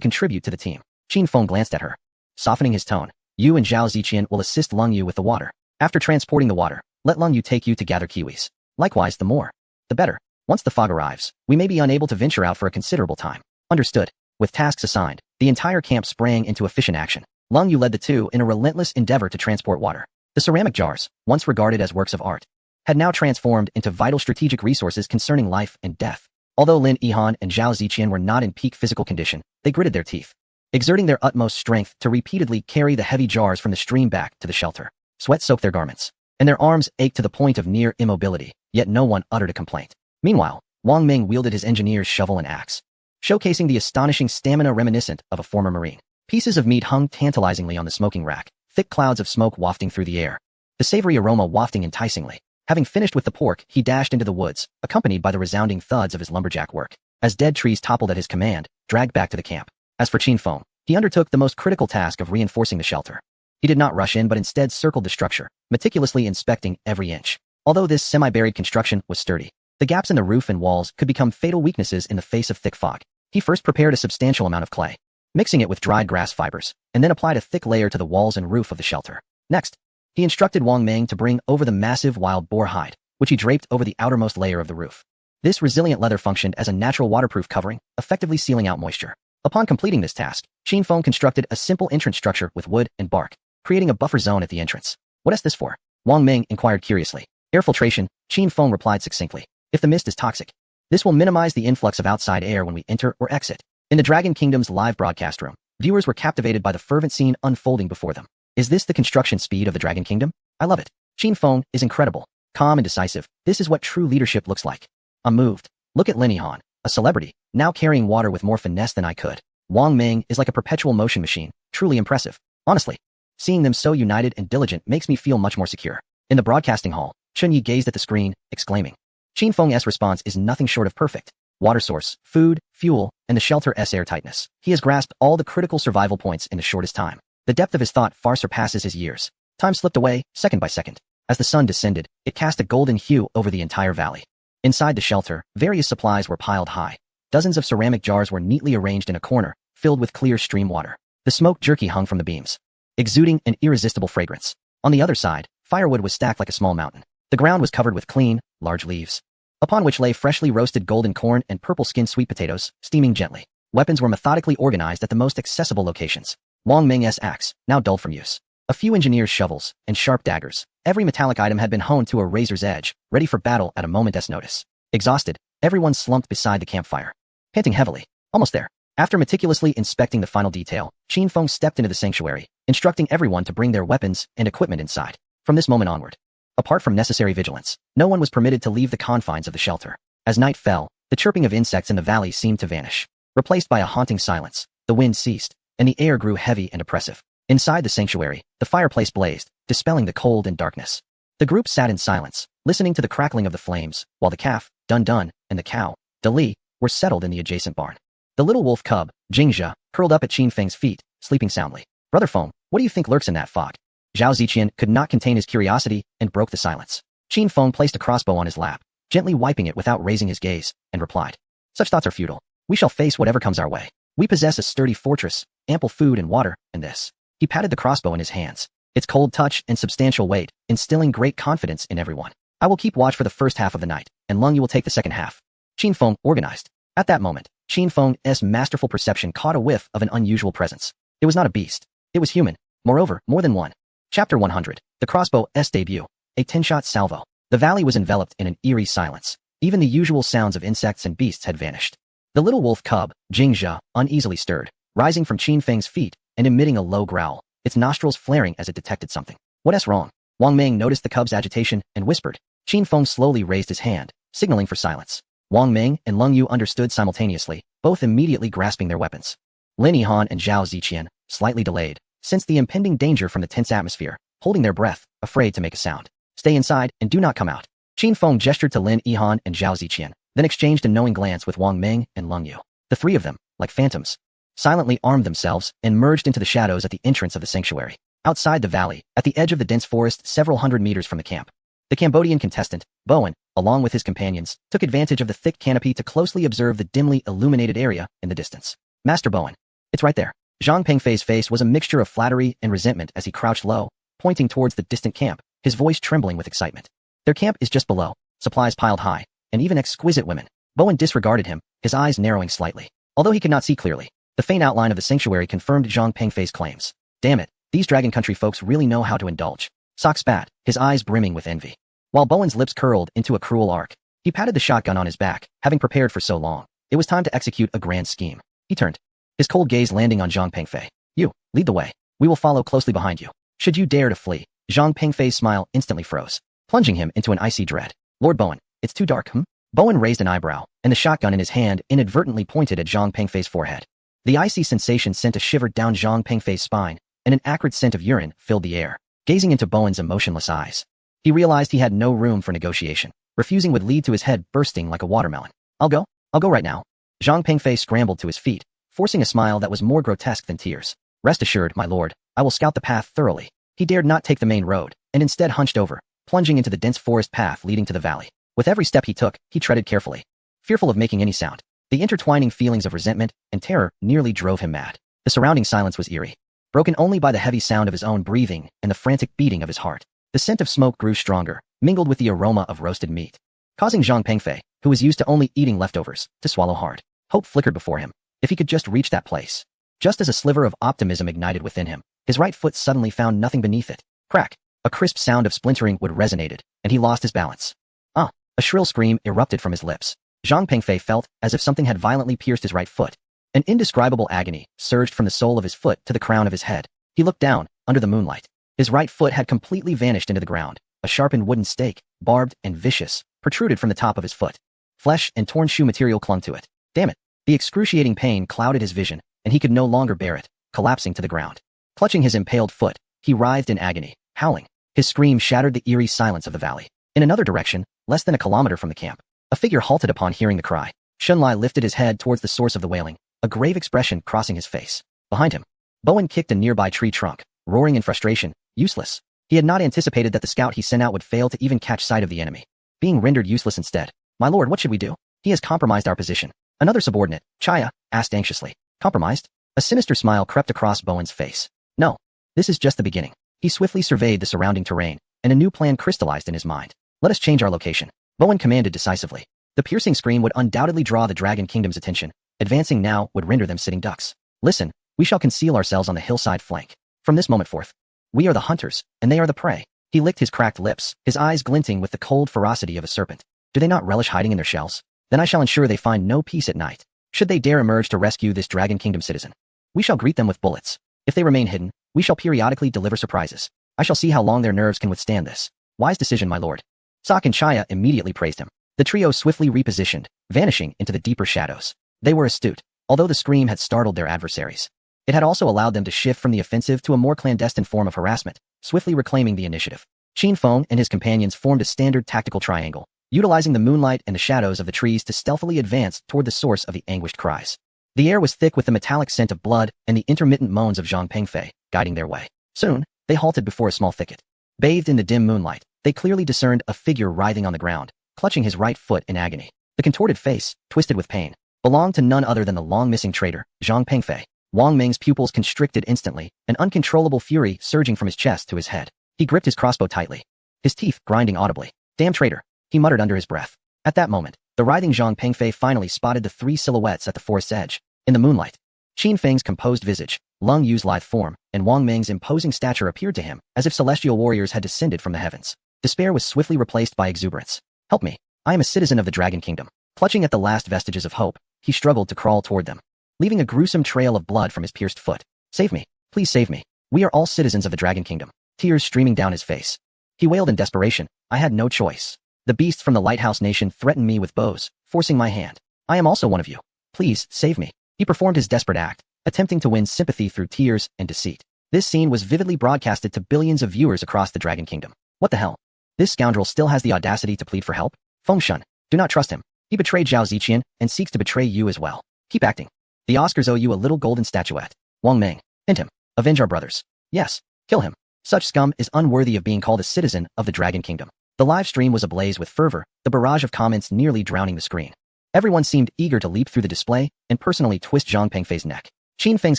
contribute to the team. Qin Feng glanced at her, softening his tone. You and Zhao Ziqian will assist Lung Yu with the water. After transporting the water, let Lung Yu take you to gather kiwis. Likewise, the more, the better. Once the fog arrives, we may be unable to venture out for a considerable time. Understood. With tasks assigned, the entire camp sprang into efficient action. Lung Yu led the two in a relentless endeavor to transport water. The ceramic jars, once regarded as works of art, had now transformed into vital strategic resources concerning life and death. Although Lin Yihan and Zhao Ziqian were not in peak physical condition, they gritted their teeth, exerting their utmost strength to repeatedly carry the heavy jars from the stream back to the shelter. Sweat soaked their garments, and their arms ached to the point of near immobility, yet no one uttered a complaint. Meanwhile, Wang Meng wielded his engineer's shovel and axe, showcasing the astonishing stamina reminiscent of a former marine. Pieces of meat hung tantalizingly on the smoking rack, thick clouds of smoke wafting through the air, the savory aroma wafting enticingly. Having finished with the pork, he dashed into the woods, accompanied by the resounding thuds of his lumberjack work, as dead trees toppled at his command, dragged back to the camp. As for Qin Feng, he undertook the most critical task of reinforcing the shelter. He did not rush in but instead circled the structure, meticulously inspecting every inch. Although this semi-buried construction was sturdy, the gaps in the roof and walls could become fatal weaknesses in the face of thick fog. He first prepared a substantial amount of clay, mixing it with dried grass fibers, and then applied a thick layer to the walls and roof of the shelter. Next, he instructed Wang Meng to bring over the massive wild boar hide, which he draped over the outermost layer of the roof. This resilient leather functioned as a natural waterproof covering, effectively sealing out moisture. Upon completing this task, Qin Feng constructed a simple entrance structure with wood and bark, creating a buffer zone at the entrance. What is this for? Wang Meng inquired curiously. Air filtration, Qin Feng replied succinctly. If the mist is toxic, this will minimize the influx of outside air when we enter or exit. In the Dragon Kingdom's live broadcast room, viewers were captivated by the fervent scene unfolding before them. Is this the construction speed of the Dragon Kingdom? I love it. Qin Feng is incredible, calm and decisive. This is what true leadership looks like. I'm moved. Look at Lin Yihan, a celebrity, now carrying water with more finesse than I could. Wang Ming is like a perpetual motion machine, truly impressive. Honestly, seeing them so united and diligent makes me feel much more secure. In the broadcasting hall, Chun Yi gazed at the screen, exclaiming. Qin Feng's response is nothing short of perfect. Water source, food, fuel, and the shelter's airtightness. He has grasped all the critical survival points in the shortest time. The depth of his thought far surpasses his years. Time slipped away, second by second. As the sun descended, it cast a golden hue over the entire valley. Inside the shelter, various supplies were piled high. Dozens of ceramic jars were neatly arranged in a corner, filled with clear stream water. The smoke jerky hung from the beams, exuding an irresistible fragrance. On the other side, firewood was stacked like a small mountain. The ground was covered with clean, large leaves, upon which lay freshly roasted golden corn and purple-skinned sweet potatoes, steaming gently. Weapons were methodically organized at the most accessible locations. Wang Ming's axe, now dulled from use. A few engineers' shovels, and sharp daggers. Every metallic item had been honed to a razor's edge, ready for battle at a moment's notice. Exhausted, everyone slumped beside the campfire, panting heavily. Almost there. After meticulously inspecting the final detail, Qin Feng stepped into the sanctuary, instructing everyone to bring their weapons and equipment inside. From this moment onward, apart from necessary vigilance, no one was permitted to leave the confines of the shelter. As night fell, the chirping of insects in the valley seemed to vanish, replaced by a haunting silence. The wind ceased, and the air grew heavy and oppressive. Inside the sanctuary, the fireplace blazed, dispelling the cold and darkness. The group sat in silence, listening to the crackling of the flames, while the calf, Dun Dun, and the cow, Dali, were settled in the adjacent barn. The little wolf cub, Jingjia, curled up at Qin Feng's feet, sleeping soundly. Brother Feng, what do you think lurks in that fog? Zhao Ziqian could not contain his curiosity and broke the silence. Qin Feng placed a crossbow on his lap, gently wiping it without raising his gaze, and replied. Such thoughts are futile. We shall face whatever comes our way. We possess a sturdy fortress, ample food and water, and this. He patted the crossbow in his hands, its cold touch and substantial weight, instilling great confidence in everyone. I will keep watch for the first half of the night, and Lung Yu will take the second half. Qin Feng organized. At that moment, Qin Feng's masterful perception caught a whiff of an unusual presence. It was not a beast. It was human. Moreover, more than one. Chapter 100. The Crossbow's Debut. A 10-shot salvo. The valley was enveloped in an eerie silence. Even the usual sounds of insects and beasts had vanished. The little wolf cub, Jingjia, uneasily stirred, rising from Qin Feng's feet and emitting a low growl, its nostrils flaring as it detected something. What's wrong? Wang Ming noticed the cub's agitation and whispered. Qin Feng slowly raised his hand, signaling for silence. Wang Ming and Lung Yu understood simultaneously, both immediately grasping their weapons. Lin Yihan and Zhao Ziqian, slightly delayed, sensed the impending danger from the tense atmosphere, holding their breath, afraid to make a sound. Stay inside and do not come out. Qin Feng gestured to Lin Yihan and Zhao Ziqian, then exchanged a knowing glance with Wang Ming and Lung Yu. The three of them, like phantoms, silently armed themselves and merged into the shadows at the entrance of the sanctuary. Outside the valley, at the edge of the dense forest several hundred meters from the camp, the Cambodian contestant, Bowen, along with his companions, took advantage of the thick canopy to closely observe the dimly illuminated area in the distance. Master Bowen. It's right there. Zhang Pengfei's face was a mixture of flattery and resentment as he crouched low, pointing towards the distant camp, his voice trembling with excitement. Their camp is just below, supplies piled high, and even exquisite women. Bowen disregarded him, his eyes narrowing slightly. Although he could not see clearly, the faint outline of the sanctuary confirmed Zhang Pengfei's claims. Damn it, these Dragon Country folks really know how to indulge. Sok spat, his eyes brimming with envy. While Bowen's lips curled into a cruel arc, he patted the shotgun on his back, having prepared for so long. It was time to execute a grand scheme. He turned, his cold gaze landing on Zhang Pengfei. You, lead the way. We will follow closely behind you. Should you dare to flee, Zhang Pengfei's smile instantly froze, plunging him into an icy dread. Lord Bowen, it's too dark, Bowen raised an eyebrow, and the shotgun in his hand inadvertently pointed at Zhang Pengfei's forehead. The icy sensation sent a shiver down Zhang Pengfei's spine, and an acrid scent of urine filled the air. Gazing into Bowen's emotionless eyes, he realized he had no room for negotiation. Refusing would lead to his head bursting like a watermelon. I'll go right now. Zhang Pengfei scrambled to his feet, forcing a smile that was more grotesque than tears. Rest assured, my lord, I will scout the path thoroughly. He dared not take the main road, and instead hunched over, plunging into the dense forest path leading to the valley. With every step he took, he treaded carefully, fearful of making any sound. The intertwining feelings of resentment and terror nearly drove him mad. The surrounding silence was eerie, broken only by the heavy sound of his own breathing and the frantic beating of his heart. The scent of smoke grew stronger, mingled with the aroma of roasted meat, causing Zhang Pengfei, who was used to only eating leftovers, to swallow hard. Hope flickered before him. If he could just reach that place. Just as a sliver of optimism ignited within him, his right foot suddenly found nothing beneath it. Crack! A crisp sound of splintering wood resonated, and he lost his balance. Ah! A shrill scream erupted from his lips. Zhang Pengfei felt as if something had violently pierced his right foot. An indescribable agony surged from the sole of his foot to the crown of his head. He looked down, under the moonlight. His right foot had completely vanished into the ground. A sharpened wooden stake, barbed and vicious, protruded from the top of his foot. Flesh and torn shoe material clung to it. Damn it. The excruciating pain clouded his vision, and he could no longer bear it, collapsing to the ground. Clutching his impaled foot, he writhed in agony, howling. His scream shattered the eerie silence of the valley. In another direction, less than a kilometer from the camp, a figure halted upon hearing the cry. Shunlai lifted his head towards the source of the wailing, a grave expression crossing his face. Behind him, Bowen kicked a nearby tree trunk, roaring in frustration. Useless. He had not anticipated that the scout he sent out would fail to even catch sight of the enemy, being rendered useless instead. My lord, what should we do? He has compromised our position. Another subordinate, Chaya, asked anxiously. Compromised? A sinister smile crept across Bowen's face. No. This is just the beginning. He swiftly surveyed the surrounding terrain, and a new plan crystallized in his mind. Let us change our location. Bowen commanded decisively. The piercing scream would undoubtedly draw the Dragon Kingdom's attention. Advancing now would render them sitting ducks. Listen, we shall conceal ourselves on the hillside flank. From this moment forth, we are the hunters, and they are the prey. He licked his cracked lips, his eyes glinting with the cold ferocity of a serpent. Do they not relish hiding in their shells? Then I shall ensure they find no peace at night. Should they dare emerge to rescue this Dragon Kingdom citizen, we shall greet them with bullets. If they remain hidden, we shall periodically deliver surprises. I shall see how long their nerves can withstand this. Wise decision, my lord. Sak and Chaya immediately praised him. The trio swiftly repositioned, vanishing into the deeper shadows. They were astute, although the scream had startled their adversaries. It had also allowed them to shift from the offensive to a more clandestine form of harassment, swiftly reclaiming the initiative. Qin Feng and his companions formed a standard tactical triangle, utilizing the moonlight and the shadows of the trees to stealthily advance toward the source of the anguished cries. The air was thick with the metallic scent of blood and the intermittent moans of Zhang Pengfei, guiding their way. Soon, they halted before a small thicket. Bathed in the dim moonlight, they clearly discerned a figure writhing on the ground, clutching his right foot in agony. The contorted face, twisted with pain, belonged to none other than the long-missing traitor, Zhang Pengfei. Wang Ming's pupils constricted instantly, an uncontrollable fury surging from his chest to his head. He gripped his crossbow tightly, his teeth grinding audibly. Damn traitor, he muttered under his breath. At that moment, the writhing Zhang Pengfei finally spotted the three silhouettes at the forest's edge. In the moonlight, Qin Feng's composed visage, Lung Yu's lithe form, and Wang Ming's imposing stature appeared to him as if celestial warriors had descended from the heavens. Despair was swiftly replaced by exuberance. Help me, I am a citizen of the Dragon Kingdom. Clutching at the last vestiges of hope, he struggled to crawl toward them, leaving a gruesome trail of blood from his pierced foot. Save me, please save me. We are all citizens of the Dragon Kingdom. Tears streaming down his face. He wailed in desperation. I had no choice. The beasts from the Lighthouse Nation threatened me with bows, forcing my hand. I am also one of you. Please, save me. He performed his desperate act, attempting to win sympathy through tears and deceit. This scene was vividly broadcasted to billions of viewers across the Dragon Kingdom. What the hell? This scoundrel still has the audacity to plead for help? Feng Shun, do not trust him. He betrayed Zhao Ziqian and seeks to betray you as well. Keep acting. The Oscars owe you a little golden statuette. Wang Ming, hint him. Avenge our brothers. Yes, kill him. Such scum is unworthy of being called a citizen of the Dragon Kingdom. The live stream was ablaze with fervor, the barrage of comments nearly drowning the screen. Everyone seemed eager to leap through the display and personally twist Zhang Pengfei's neck. Qin Feng's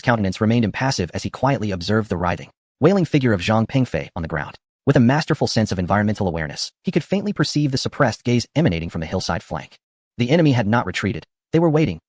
countenance remained impassive as he quietly observed the writhing, wailing figure of Zhang Pengfei on the ground. With a masterful sense of environmental awareness, he could faintly perceive the suppressed gaze emanating from the hillside flank. The enemy had not retreated. They were waiting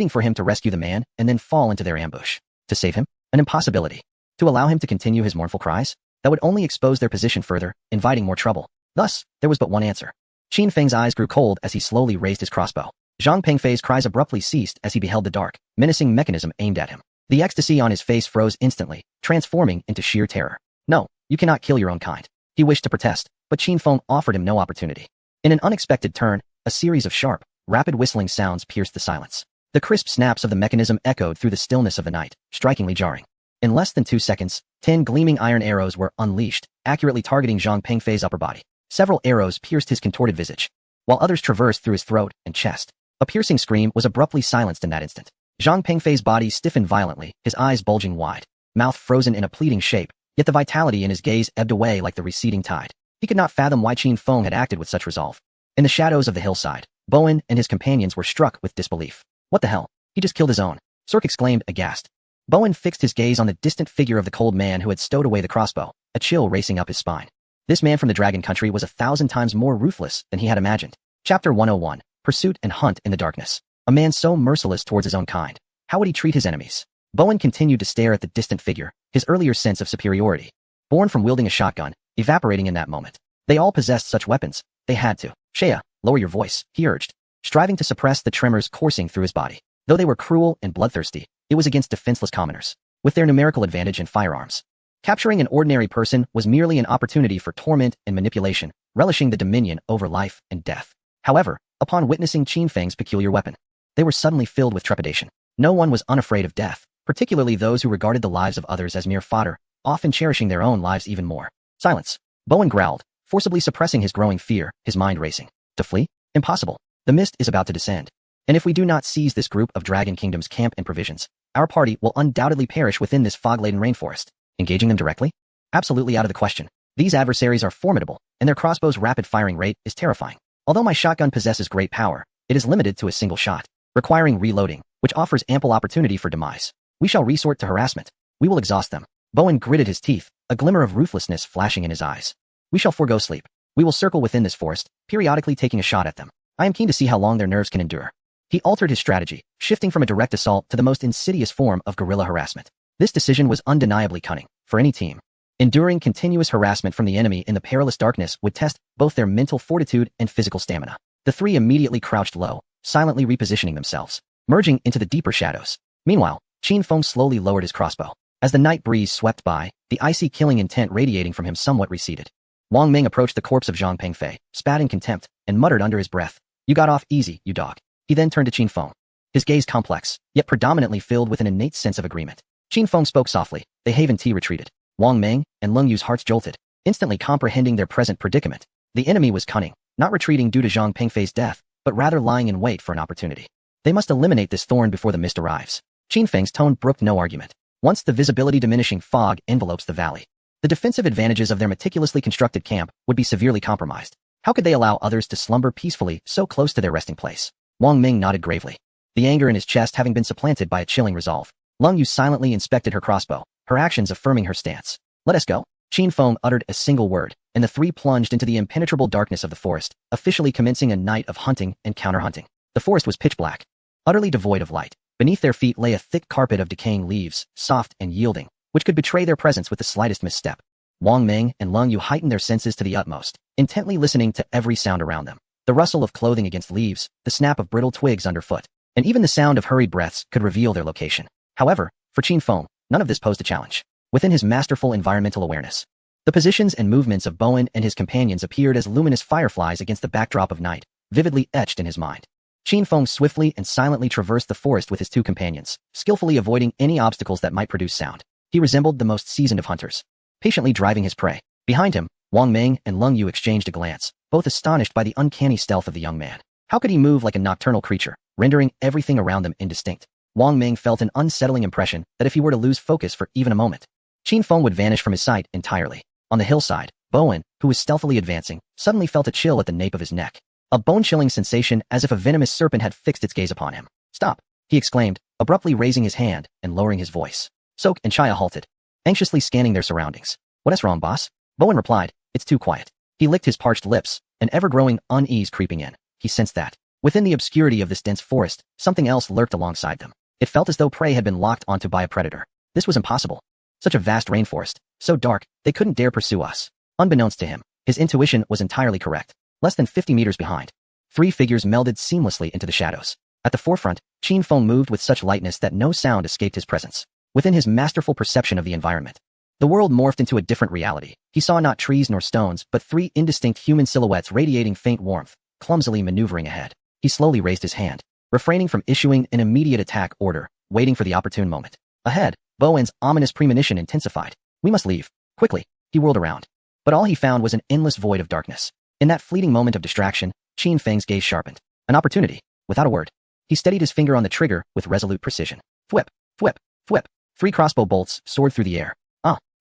for him to rescue the man and then fall into their ambush. To save him? An impossibility. To allow him to continue his mournful cries? That would only expose their position further, inviting more trouble. Thus, there was but one answer. Qin Feng's eyes grew cold as he slowly raised his crossbow. Zhang Pengfei's cries abruptly ceased as he beheld the dark, menacing mechanism aimed at him. The ecstasy on his face froze instantly, transforming into sheer terror. No, you cannot kill your own kind. He wished to protest, but Qin Feng offered him no opportunity. In an unexpected turn, a series of sharp, rapid whistling sounds pierced the silence. The crisp snaps of the mechanism echoed through the stillness of the night, strikingly jarring. In less than 2 seconds, 10 gleaming iron arrows were unleashed, accurately targeting Zhang Pengfei's upper body. Several arrows pierced his contorted visage, while others traversed through his throat and chest. A piercing scream was abruptly silenced in that instant. Zhang Pengfei's body stiffened violently, his eyes bulging wide, mouth frozen in a pleading shape, yet the vitality in his gaze ebbed away like the receding tide. He could not fathom why Qin Feng had acted with such resolve. In the shadows of the hillside, Bowen and his companions were struck with disbelief. What the hell? He just killed his own. Cirque exclaimed, aghast. Bowen fixed his gaze on the distant figure of the cold man who had stowed away the crossbow, a chill racing up his spine. This man from the Dragon Country was 1,000 times more ruthless than he had imagined. Chapter 101, Pursuit and Hunt in the Darkness. A man so merciless towards his own kind. How would he treat his enemies? Bowen continued to stare at the distant figure, his earlier sense of superiority, born from wielding a shotgun, evaporating in that moment. They all possessed such weapons. They had to. Shea, lower your voice, he urged, striving to suppress the tremors coursing through his body. Though they were cruel and bloodthirsty, it was against defenseless commoners, with their numerical advantage and firearms. Capturing an ordinary person was merely an opportunity for torment and manipulation, relishing the dominion over life and death. However, upon witnessing Qin Feng's peculiar weapon. They were suddenly filled with trepidation. No one was unafraid of death, particularly those who regarded the lives of others as mere fodder, often cherishing their own lives even more. Silence. Bowen growled, forcibly suppressing his growing fear, his mind racing. To flee? Impossible. The mist is about to descend. And if we do not seize this group of Dragon Kingdom's camp and provisions, our party will undoubtedly perish within this fog-laden rainforest. Engaging them directly? Absolutely out of the question. These adversaries are formidable, and their crossbow's rapid firing rate is terrifying. Although my shotgun possesses great power, it is limited to a single shot, requiring reloading, which offers ample opportunity for demise. We shall resort to harassment. We will exhaust them. Bowen gritted his teeth, a glimmer of ruthlessness flashing in his eyes. We shall forego sleep. We will circle within this forest, periodically taking a shot at them. I am keen to see how long their nerves can endure. He altered his strategy, shifting from a direct assault to the most insidious form of guerrilla harassment. This decision was undeniably cunning, for any team. Enduring continuous harassment from the enemy in the perilous darkness would test both their mental fortitude and physical stamina. The three immediately crouched low, silently repositioning themselves, merging into the deeper shadows. Meanwhile, Qin Feng slowly lowered his crossbow. As the night breeze swept by, the icy killing intent radiating from him somewhat receded. Wang Ming approached the corpse of Zhang Pengfei, spat in contempt, and muttered under his breath, "You got off easy, you dog." He then turned to Qin Feng. His gaze complex, yet predominantly filled with an innate sense of agreement. Qin Feng spoke softly. The Haven Tea retreated. Wang Ming and Leng Yu's hearts jolted, instantly comprehending their present predicament. The enemy was cunning, not retreating due to Zhang Pengfei's death, but rather lying in wait for an opportunity. They must eliminate this thorn before the mist arrives. Qin Feng's tone brooked no argument. Once the visibility-diminishing fog envelopes the valley, the defensive advantages of their meticulously constructed camp would be severely compromised. How could they allow others to slumber peacefully so close to their resting place? Wang Ming nodded gravely, the anger in his chest having been supplanted by a chilling resolve. Leng Yu silently inspected her crossbow, her actions affirming her stance. "Let us go." Qin Feng uttered a single word, and the three plunged into the impenetrable darkness of the forest, officially commencing a night of hunting and counter-hunting. The forest was pitch black, utterly devoid of light. Beneath their feet lay a thick carpet of decaying leaves, soft and yielding, which could betray their presence with the slightest misstep. Wang Ming and Leng Yu heightened their senses to the utmost, intently listening to every sound around them. The rustle of clothing against leaves, the snap of brittle twigs underfoot, and even the sound of hurried breaths could reveal their location. However, for Qin Feng, none of this posed a challenge. Within his masterful environmental awareness, the positions and movements of Bowen and his companions appeared as luminous fireflies against the backdrop of night, vividly etched in his mind. Qin Feng swiftly and silently traversed the forest with his two companions, skillfully avoiding any obstacles that might produce sound. He resembled the most seasoned of hunters, patiently driving his prey. Behind him, Wang Ming and Leng Yu exchanged a glance, both astonished by the uncanny stealth of the young man. How could he move like a nocturnal creature, rendering everything around them indistinct? Wang Ming felt an unsettling impression that if he were to lose focus for even a moment, Qin Feng would vanish from his sight entirely. On the hillside, Bowen, who was stealthily advancing, suddenly felt a chill at the nape of his neck. A bone-chilling sensation as if a venomous serpent had fixed its gaze upon him. "Stop!" he exclaimed, abruptly raising his hand and lowering his voice. Sok and Chaya halted, anxiously scanning their surroundings. "What's wrong, boss?" Bowen replied, "It's too quiet." He licked his parched lips, an ever-growing unease creeping in. He sensed that, within the obscurity of this dense forest, something else lurked alongside them. It felt as though prey had been locked onto by a predator. This was impossible. Such a vast rainforest, so dark, they couldn't dare pursue us. Unbeknownst to him, his intuition was entirely correct. Less than 50 meters behind, three figures melded seamlessly into the shadows. At the forefront, Qin Feng moved with such lightness that no sound escaped his presence. Within his masterful perception of the environment, the world morphed into a different reality. He saw not trees nor stones, but three indistinct human silhouettes radiating faint warmth, clumsily maneuvering ahead. He slowly raised his hand, refraining from issuing an immediate attack order, waiting for the opportune moment. Ahead, Bowen's ominous premonition intensified. "We must leave. Quickly." He whirled around. But all he found was an endless void of darkness. In that fleeting moment of distraction, Qin Feng's gaze sharpened. An opportunity. Without a word, he steadied his finger on the trigger with resolute precision. Thwip, thwip, thwip. Three crossbow bolts soared through the air.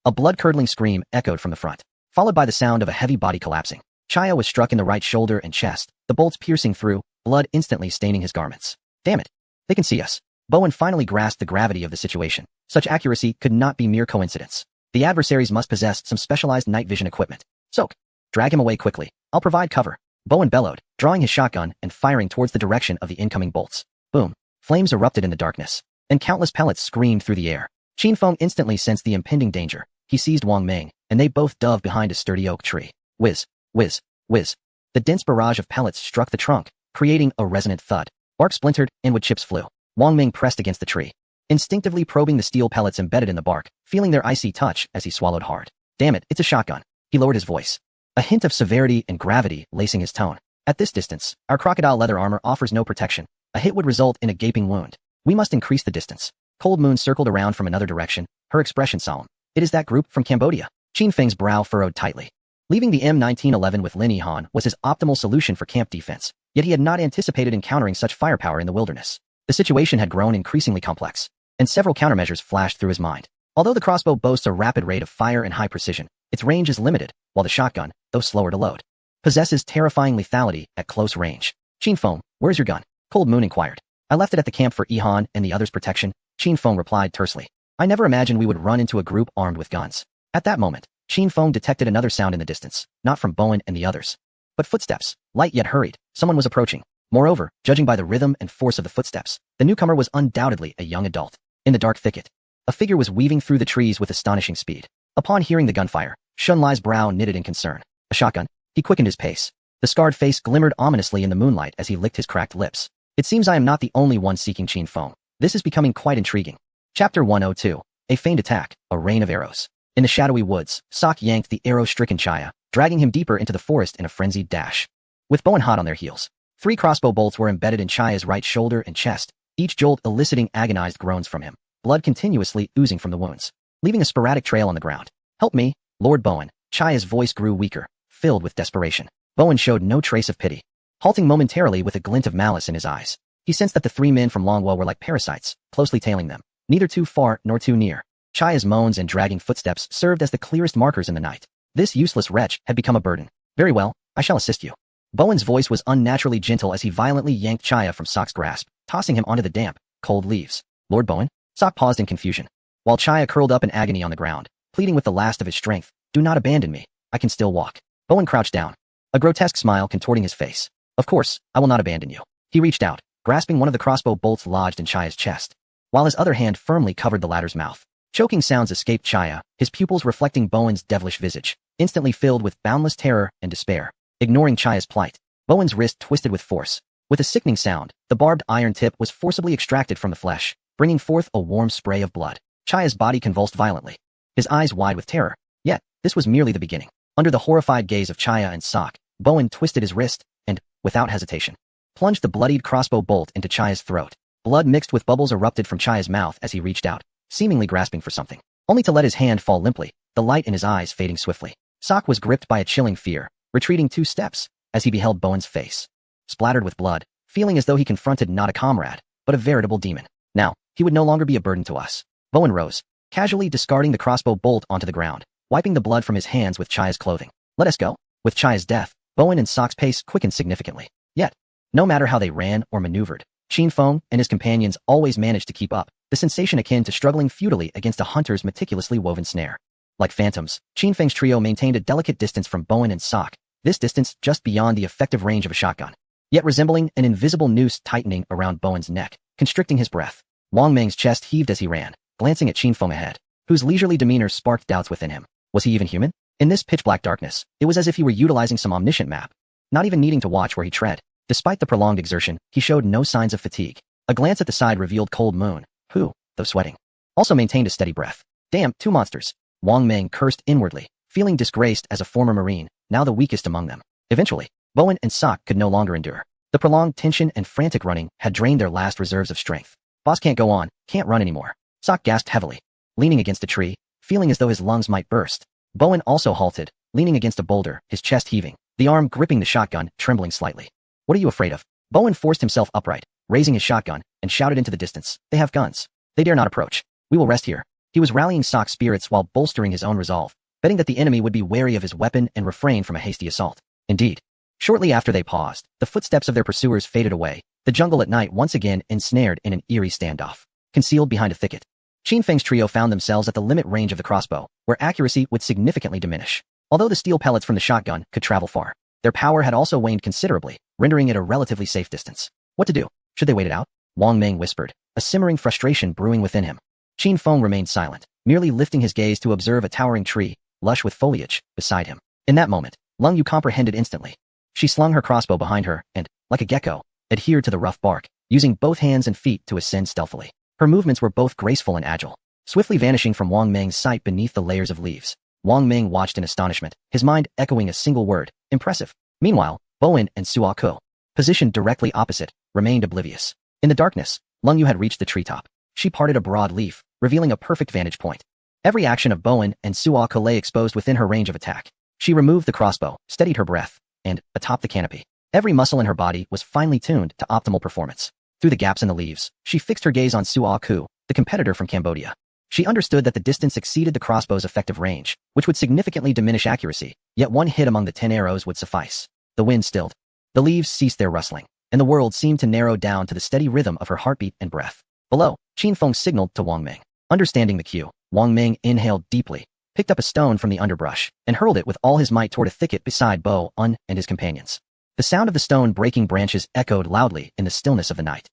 A blood-curdling scream echoed from the front, followed by the sound of a heavy body collapsing. Chaya was struck in the right shoulder and chest, the bolts piercing through, blood instantly staining his garments. "Damn it. They can see us." Bowen finally grasped the gravity of the situation. Such accuracy could not be mere coincidence. The adversaries must possess some specialized night vision equipment. "Sok, drag him away quickly. I'll provide cover." Bowen bellowed, drawing his shotgun and firing towards the direction of the incoming bolts. Boom. Flames erupted in the darkness, and countless pellets screamed through the air. Qin Feng instantly sensed the impending danger. He seized Wang Ming, and they both dove behind a sturdy oak tree. Whiz, whiz, whiz. The dense barrage of pellets struck the trunk, creating a resonant thud. Bark splintered, and wood chips flew. Wang Ming pressed against the tree, instinctively probing the steel pellets embedded in the bark, feeling their icy touch as he swallowed hard. "Damn it, it's a shotgun." He lowered his voice, a hint of severity and gravity lacing his tone. At this distance, our crocodile leather armor offers no protection. A hit would result in a gaping wound. We must increase the distance. Cold Moon circled around from another direction, her expression solemn. It is that group from Cambodia. Qin Feng's brow furrowed tightly. Leaving the M1911 with Lin Yihan was his optimal solution for camp defense, yet he had not anticipated encountering such firepower in the wilderness. The situation had grown increasingly complex, and several countermeasures flashed through his mind. Although the crossbow boasts a rapid rate of fire and high precision, its range is limited, while the shotgun, though slower to load, possesses terrifying lethality at close range. Qin Feng, where's your gun? Cold Moon inquired. I left it at the camp for Yihan and the others' protection, Qin Feng replied tersely. I never imagined we would run into a group armed with guns. At that moment, Qin Feng detected another sound in the distance, not from Bowen and the others, but footsteps, light yet hurried. Someone was approaching. Moreover, judging by the rhythm and force of the footsteps, the newcomer was undoubtedly a young adult. In the dark thicket, a figure was weaving through the trees with astonishing speed. Upon hearing the gunfire, Shun Lai's brow knitted in concern. A shotgun? He quickened his pace. The scarred face glimmered ominously in the moonlight as he licked his cracked lips. It seems I am not the only one seeking Qin Feng. This is becoming quite intriguing. Chapter 102. A feigned attack, a rain of arrows. In the shadowy woods, Sok yanked the arrow-stricken Chaya, dragging him deeper into the forest in a frenzied dash. With Bowen hot on their heels, 3 crossbow bolts were embedded in Chaya's right shoulder and chest, each jolt eliciting agonized groans from him, blood continuously oozing from the wounds, leaving a sporadic trail on the ground. Help me, Lord Bowen. Chaya's voice grew weaker, filled with desperation. Bowen showed no trace of pity, halting momentarily with a glint of malice in his eyes. He sensed that the 3 men from Longwo were like parasites, closely tailing them, neither too far nor too near. Chaya's moans and dragging footsteps served as the clearest markers in the night. This useless wretch had become a burden. Very well, I shall assist you. Bowen's voice was unnaturally gentle as he violently yanked Chaya from Sok's grasp, tossing him onto the damp, cold leaves. Lord Bowen? Sok paused in confusion, while Chaya curled up in agony on the ground, pleading with the last of his strength. Do not abandon me. I can still walk. Bowen crouched down, a grotesque smile contorting his face. Of course, I will not abandon you. He reached out, grasping one of the crossbow bolts lodged in Chaya's chest, while his other hand firmly covered the latter's mouth. Choking sounds escaped Chaya, his pupils reflecting Bowen's devilish visage, instantly filled with boundless terror and despair. Ignoring Chaya's plight, Bowen's wrist twisted with force. With a sickening sound, the barbed iron tip was forcibly extracted from the flesh, bringing forth a warm spray of blood. Chaya's body convulsed violently, his eyes wide with terror. Yet, this was merely the beginning. Under the horrified gaze of Chaya and Sok, Bowen twisted his wrist and, without hesitation, plunged the bloodied crossbow bolt into Chaya's throat. Blood mixed with bubbles erupted from Chaya's mouth as he reached out, seemingly grasping for something, only to let his hand fall limply, the light in his eyes fading swiftly. Sok was gripped by a chilling fear, retreating 2 steps as he beheld Bowen's face, splattered with blood, feeling as though he confronted not a comrade, but a veritable demon. Now, he would no longer be a burden to us. Bowen rose, casually discarding the crossbow bolt onto the ground, wiping the blood from his hands with Chaya's clothing. Let us go. With Chaya's death, Bowen and Sok's pace quickened significantly. Yet, no matter how they ran or maneuvered, Qin Feng and his companions always managed to keep up, the sensation akin to struggling futilely against a hunter's meticulously woven snare. Like phantoms, Qin Feng's trio maintained a delicate distance from Bowen and Sok, this distance just beyond the effective range of a shotgun, yet resembling an invisible noose tightening around Bowen's neck, constricting his breath. Wang Meng's chest heaved as he ran, glancing at Qin Feng ahead, whose leisurely demeanor sparked doubts within him. Was he even human? In this pitch-black darkness, it was as if he were utilizing some omniscient map, not even needing to watch where he tread. Despite the prolonged exertion, he showed no signs of fatigue. A glance at the side revealed Cold Moon, who, though sweating, also maintained a steady breath. Damn, 2 monsters. Wang Meng cursed inwardly, feeling disgraced as a former Marine, now the weakest among them. Eventually, Bowen and Sok could no longer endure. The prolonged tension and frantic running had drained their last reserves of strength. Boss can't go on, can't run anymore. Sok gasped heavily, leaning against a tree, feeling as though his lungs might burst. Bowen also halted, leaning against a boulder, his chest heaving, the arm gripping the shotgun, trembling slightly. What are you afraid of? Bowen forced himself upright, raising his shotgun, and shouted into the distance. They have guns. They dare not approach. We will rest here. He was rallying Sok's spirits while bolstering his own resolve, betting that the enemy would be wary of his weapon and refrain from a hasty assault. Indeed, shortly after they paused, the footsteps of their pursuers faded away, the jungle at night once again ensnared in an eerie standoff. Concealed behind a thicket, Qin Feng's trio found themselves at the limit range of the crossbow, where accuracy would significantly diminish. Although the steel pellets from the shotgun could travel far, their power had also waned considerably, rendering it a relatively safe distance. What to do? Should they wait it out? Wang Meng whispered, a simmering frustration brewing within him. Qin Feng remained silent, merely lifting his gaze to observe a towering tree, lush with foliage, beside him. In that moment, Lung Yu comprehended instantly. She slung her crossbow behind her and, like a gecko, adhered to the rough bark, using both hands and feet to ascend stealthily. Her movements were both graceful and agile, swiftly vanishing from Wang Meng's sight beneath the layers of leaves. Wang Meng watched in astonishment, his mind echoing a single word, impressive. Meanwhile, Bowen and Suaku, positioned directly opposite, remained oblivious. In the darkness, Lung Yu had reached the treetop. She parted a broad leaf, revealing a perfect vantage point. Every action of Bowen and Suaku lay exposed within her range of attack. She removed the crossbow, steadied her breath, and, atop the canopy, every muscle in her body was finely tuned to optimal performance. Through the gaps in the leaves, she fixed her gaze on Suaku, the competitor from Cambodia. She understood that the distance exceeded the crossbow's effective range, which would significantly diminish accuracy, yet one hit among the 10 arrows would suffice. The wind stilled. The leaves ceased their rustling, and the world seemed to narrow down to the steady rhythm of her heartbeat and breath. Below, Qin Feng signaled to Wang Ming. Understanding the cue, Wang Ming inhaled deeply, picked up a stone from the underbrush, and hurled it with all his might toward a thicket beside Bo Un and his companions. The sound of the stone breaking branches echoed loudly in the stillness of the night.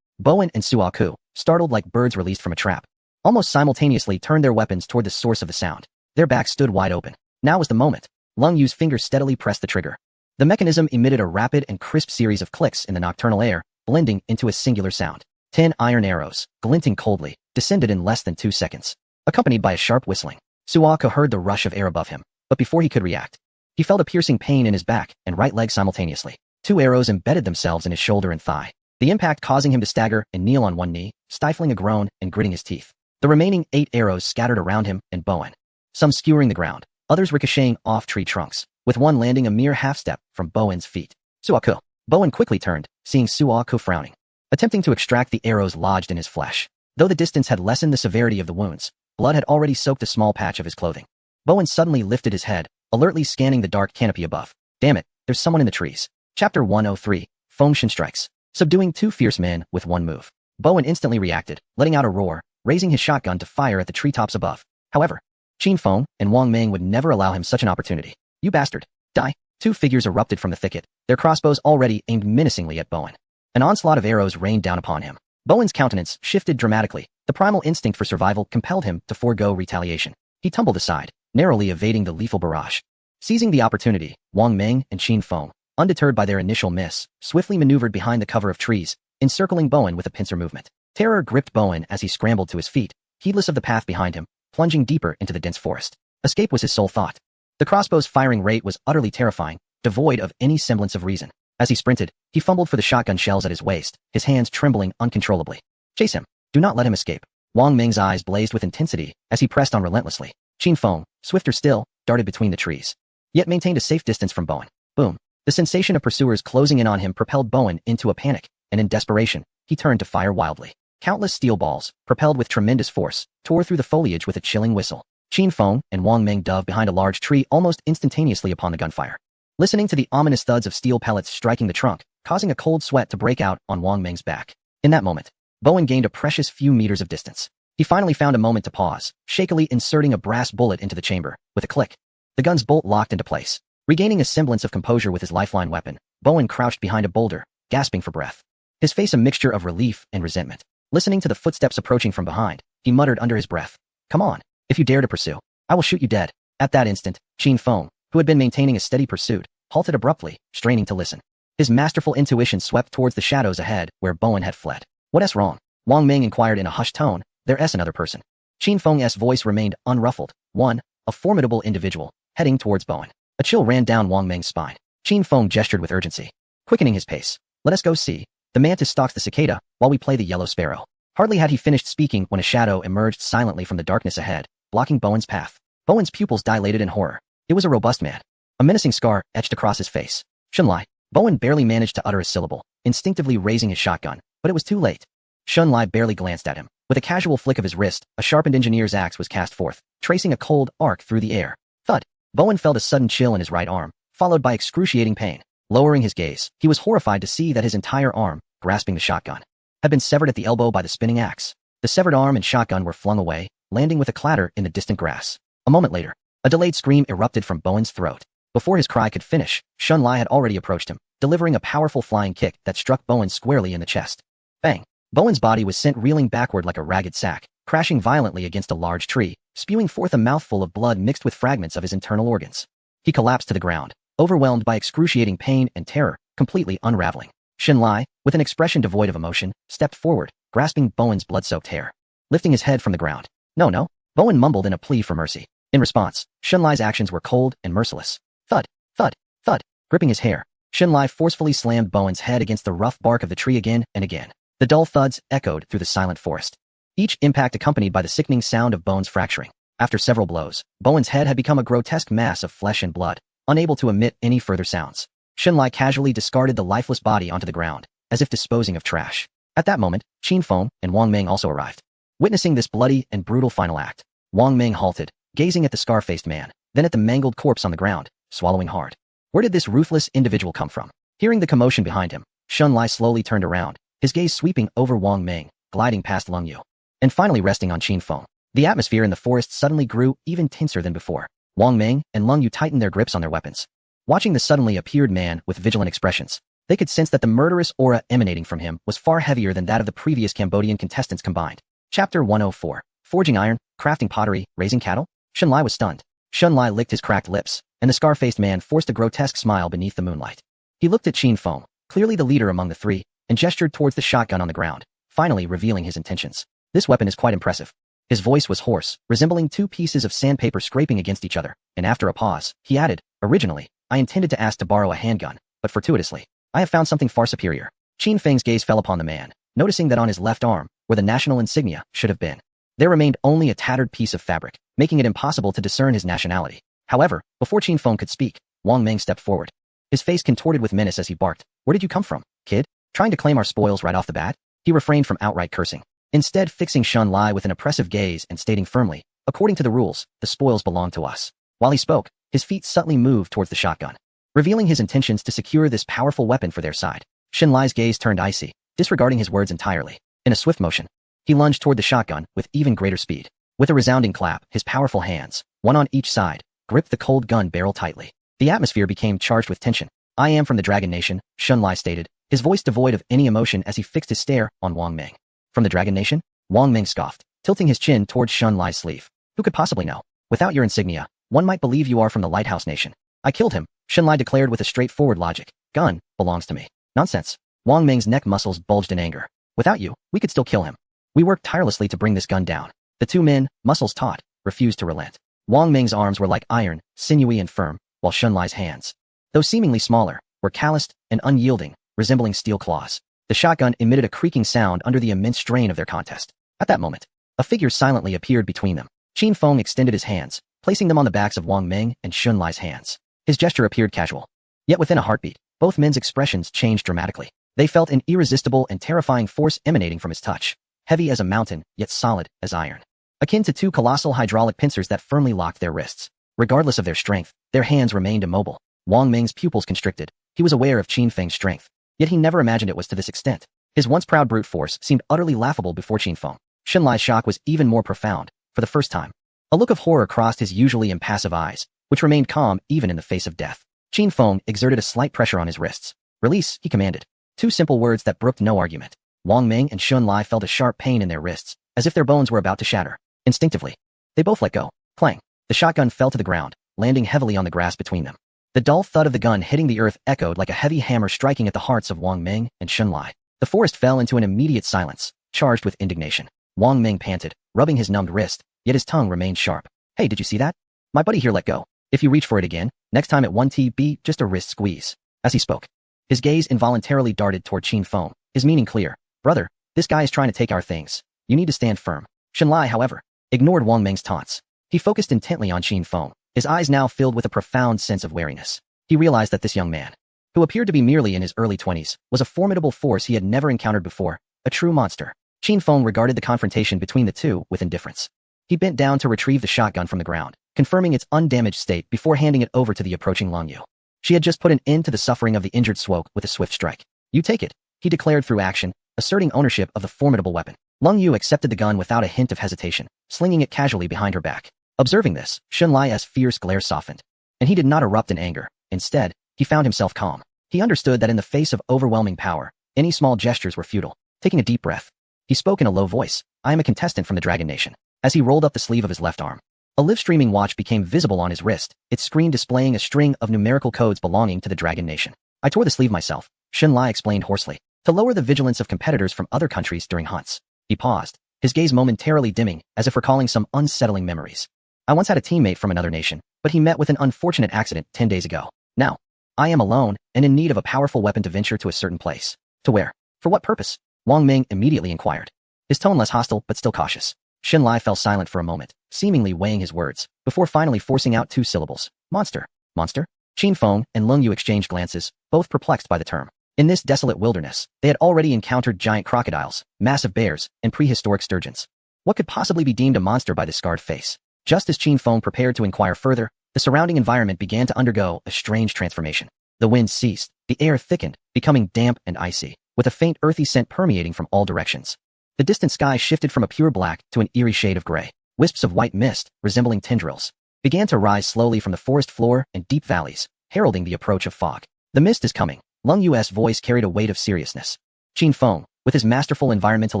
Bowen and Suaku, startled like birds released from a trap, almost simultaneously turned their weapons toward the source of the sound. Their backs stood wide open. Now was the moment. Lung Yu's fingers steadily pressed the trigger. The mechanism emitted a rapid and crisp series of clicks in the nocturnal air, blending into a singular sound. 10 iron arrows, glinting coldly, descended in less than 2 seconds, accompanied by a sharp whistling. Suaku heard the rush of air above him, but before he could react, he felt a piercing pain in his back and right leg simultaneously. 2 arrows embedded themselves in his shoulder and thigh, the impact causing him to stagger and kneel on one knee, stifling a groan and gritting his teeth. The remaining 8 arrows scattered around him and Bowen, some skewering the ground, others ricocheting off tree trunks, with one landing a mere half-step from Bowen's feet. Suaku. Bowen quickly turned, seeing Suaku frowning, attempting to extract the arrows lodged in his flesh. Though the distance had lessened the severity of the wounds, blood had already soaked a small patch of his clothing. Bowen suddenly lifted his head, alertly scanning the dark canopy above. Damn it, there's someone in the trees. Chapter 103, Fengshen strikes. Subduing 2 fierce men with one move. Bowen instantly reacted, letting out a roar, raising his shotgun to fire at the treetops above. However, Qin Feng and Wang Ming would never allow him such an opportunity. You bastard. Die. 2 figures erupted from the thicket, their crossbows already aimed menacingly at Bowen. An onslaught of arrows rained down upon him. Bowen's countenance shifted dramatically. The primal instinct for survival compelled him to forego retaliation. He tumbled aside, narrowly evading the lethal barrage. Seizing the opportunity, Wang Ming and Qin Feng, undeterred by their initial miss, swiftly maneuvered behind the cover of trees, encircling Bowen with a pincer movement. Terror gripped Bowen as he scrambled to his feet, heedless of the path behind him, plunging deeper into the dense forest. Escape was his sole thought. The crossbow's firing rate was utterly terrifying, devoid of any semblance of reason. As he sprinted, he fumbled for the shotgun shells at his waist, his hands trembling uncontrollably. Chase him. Do not let him escape. Wang Ming's eyes blazed with intensity as he pressed on relentlessly. Qin Feng, swifter still, darted between the trees, yet maintained a safe distance from Bowen. Boom. The sensation of pursuers closing in on him propelled Bowen into a panic, and in desperation, he turned to fire wildly. Countless steel balls, propelled with tremendous force, tore through the foliage with a chilling whistle. Qin Feng and Wang Ming dove behind a large tree almost instantaneously upon the gunfire, listening to the ominous thuds of steel pellets striking the trunk, causing a cold sweat to break out on Wang Ming's back. In that moment, Bowen gained a precious few meters of distance. He finally found a moment to pause, shakily inserting a brass bullet into the chamber. With a click, the gun's bolt locked into place. Regaining a semblance of composure with his lifeline weapon, Bowen crouched behind a boulder, gasping for breath, his face a mixture of relief and resentment. Listening to the footsteps approaching from behind, he muttered under his breath, "Come on, if you dare to pursue, I will shoot you dead." At that instant, Qin Feng, who had been maintaining a steady pursuit, halted abruptly, straining to listen. His masterful intuition swept towards the shadows ahead where Bowen had fled. "What's wrong?" Wang Ming inquired in a hushed tone. "There's another person." Qin Feng's voice remained unruffled. One, a formidable individual, heading towards Bowen. A chill ran down Wang Ming's spine. Qin Feng gestured with urgency, quickening his pace. "Let us go see. The mantis stalks the cicada, while we play the yellow sparrow." Hardly had he finished speaking when a shadow emerged silently from the darkness ahead, blocking Bowen's path. Bowen's pupils dilated in horror. It was a robust man. A menacing scar etched across his face. "Shunlai." Bowen barely managed to utter a syllable, instinctively raising his shotgun, but it was too late. Shunlai barely glanced at him. With a casual flick of his wrist, a sharpened engineer's axe was cast forth, tracing a cold arc through the air. Thud. Bowen felt a sudden chill in his right arm, followed by excruciating pain. Lowering his gaze, he was horrified to see that his entire arm, grasping the shotgun, had been severed at the elbow by the spinning axe. The severed arm and shotgun were flung away, landing with a clatter in the distant grass. A moment later, a delayed scream erupted from Bowen's throat. Before his cry could finish, Shunlai had already approached him, delivering a powerful flying kick that struck Bowen squarely in the chest. Bang! Bowen's body was sent reeling backward like a ragged sack, crashing violently against a large tree, spewing forth a mouthful of blood mixed with fragments of his internal organs. He collapsed to the ground, overwhelmed by excruciating pain and terror, completely unraveling. Shunlai, with an expression devoid of emotion, stepped forward, grasping Bowen's blood-soaked hair, lifting his head from the ground. "No." Bowen mumbled in a plea for mercy. In response, Shunlai's actions were cold and merciless. Thud, thud, thud. Gripping his hair, Xunlai forcefully slammed Bowen's head against the rough bark of the tree again and again. The dull thuds echoed through the silent forest, each impact accompanied by the sickening sound of bones fracturing. After several blows, Bowen's head had become a grotesque mass of flesh and blood, unable to emit any further sounds. Xunlai casually discarded the lifeless body onto the ground, as if disposing of trash. At that moment, Qin Feng and Wang Ming also arrived. Witnessing this bloody and brutal final act, Wang Ming halted, gazing at the scar-faced man, then at the mangled corpse on the ground, swallowing hard. Where did this ruthless individual come from? Hearing the commotion behind him, Xunlai slowly turned around, his gaze sweeping over Wang Ming, gliding past Leng Yu, and finally resting on Qin Feng. The atmosphere in the forest suddenly grew even tenser than before. Wang Ming and Leng Yu tightened their grips on their weapons. Watching the suddenly appeared man with vigilant expressions, they could sense that the murderous aura emanating from him was far heavier than that of the previous Cambodian contestants combined. Chapter 104. Forging iron, crafting pottery, raising cattle? Xunlai was stunned. Xunlai licked his cracked lips, and the scar-faced man forced a grotesque smile beneath the moonlight. He looked at Qin Feng, clearly the leader among the three, and gestured towards the shotgun on the ground, finally revealing his intentions. This weapon is quite impressive. His voice was hoarse, resembling two pieces of sandpaper scraping against each other, and after a pause, he added, "Originally, I intended to ask to borrow a handgun, but fortuitously, I have found something far superior." Qin Feng's gaze fell upon the man, noticing that on his left arm, where the national insignia should have been, there remained only a tattered piece of fabric, making it impossible to discern his nationality. However, before Qin Feng could speak, Wang Ming stepped forward. His face contorted with menace as he barked, "Where did you come from, kid? Trying to claim our spoils right off the bat?" He refrained from outright cursing, instead fixing Xunlai with an oppressive gaze and stating firmly, "According to the rules, the spoils belong to us." While he spoke, his feet subtly moved towards the shotgun, revealing his intentions to secure this powerful weapon for their side. Xunlai's gaze turned icy, disregarding his words entirely. In a swift motion, he lunged toward the shotgun with even greater speed. With a resounding clap, his powerful hands, one on each side, gripped the cold gun barrel tightly. The atmosphere became charged with tension. "I am from the Dragon Nation," Xunlai stated, his voice devoid of any emotion as he fixed his stare on Wang Ming. "From the Dragon Nation?" Wang Ming scoffed, tilting his chin towards Xunlai's sleeve. "Who could possibly know? Without your insignia, one might believe you are from the Lighthouse Nation." "I killed him," Xunlai declared with a straightforward logic. "Gun belongs to me." "Nonsense." Wang Ming's neck muscles bulged in anger. "Without you, we could still kill him. We worked tirelessly to bring this gun down." The two men, muscles taut, refused to relent. Wang Ming's arms were like iron, sinewy and firm, while Xunlai's hands, though seemingly smaller, were calloused and unyielding, resembling steel claws. The shotgun emitted a creaking sound under the immense strain of their contest. At that moment, a figure silently appeared between them. Qin Feng extended his hands, placing them on the backs of Wang Ming and Xunlai's hands. His gesture appeared casual. Yet within a heartbeat, both men's expressions changed dramatically. They felt an irresistible and terrifying force emanating from his touch, heavy as a mountain, yet solid as iron. Akin to two colossal hydraulic pincers that firmly locked their wrists. Regardless of their strength, their hands remained immobile. Wang Ming's pupils constricted. He was aware of Qin Feng's strength, yet he never imagined it was to this extent. His once proud brute force seemed utterly laughable before Qin Feng. Xunlai's shock was even more profound. For the first time, a look of horror crossed his usually impassive eyes, which remained calm even in the face of death. Qin Feng exerted a slight pressure on his wrists. "Release," he commanded. Two simple words that brooked no argument. Wang Ming and Xunlai felt a sharp pain in their wrists, as if their bones were about to shatter. Instinctively, they both let go. Clang. The shotgun fell to the ground, landing heavily on the grass between them. The dull thud of the gun hitting the earth echoed like a heavy hammer striking at the hearts of Wang Ming and Xunlai. The forest fell into an immediate silence, charged with indignation. Wang Ming panted, rubbing his numbed wrist, yet his tongue remained sharp. "Hey, did you see that? My buddy here let go. If you reach for it again, next time it won't be just a wrist squeeze." As he spoke, his gaze involuntarily darted toward Qin Feng, his meaning clear. "Brother, this guy is trying to take our things. You need to stand firm." Xunlai, however, ignored Wang Ming's taunts. He focused intently on Qin Feng, his eyes now filled with a profound sense of wariness. He realized that this young man, who appeared to be merely in his early 20s, was a formidable force he had never encountered before, a true monster. Qin Feng regarded the confrontation between the two with indifference. He bent down to retrieve the shotgun from the ground, confirming its undamaged state before handing it over to the approaching Leng Yu. She had just put an end to the suffering of the injured Swoke with a swift strike. "You take it," he declared through action, asserting ownership of the formidable weapon. Leng Yu accepted the gun without a hint of hesitation, slinging it casually behind her back. Observing this, Xunlai's fierce glare softened, and he did not erupt in anger. Instead, he found himself calm. He understood that in the face of overwhelming power, any small gestures were futile. Taking a deep breath, he spoke in a low voice. "I am a contestant from the Dragon Nation." As he rolled up the sleeve of his left arm, a live-streaming watch became visible on his wrist, its screen displaying a string of numerical codes belonging to the Dragon Nation. "I tore the sleeve myself," Xunlai explained hoarsely, "to lower the vigilance of competitors from other countries during hunts." He paused, his gaze momentarily dimming as if recalling some unsettling memories. "I once had a teammate from another nation, but he met with an unfortunate accident 10 days ago. Now, I am alone and in need of a powerful weapon to venture to a certain place. To where? For what purpose? Wang Ming immediately inquired. His tone less hostile but still cautious. Shen Lai fell silent for a moment, seemingly weighing his words, before finally forcing out 2 syllables. Monster. Monster? Qin Feng and Leng Yu exchanged glances, both perplexed by the term. In this desolate wilderness, they had already encountered giant crocodiles, massive bears, and prehistoric sturgeons. What could possibly be deemed a monster by this scarred face? Just as Qin Feng prepared to inquire further, the surrounding environment began to undergo a strange transformation. The wind ceased, the air thickened, becoming damp and icy, with a faint earthy scent permeating from all directions. The distant sky shifted from a pure black to an eerie shade of gray. Wisps of white mist, resembling tendrils, began to rise slowly from the forest floor and deep valleys, heralding the approach of fog. The mist is coming. Leng Yu's voice carried a weight of seriousness. Qin Feng, with his masterful environmental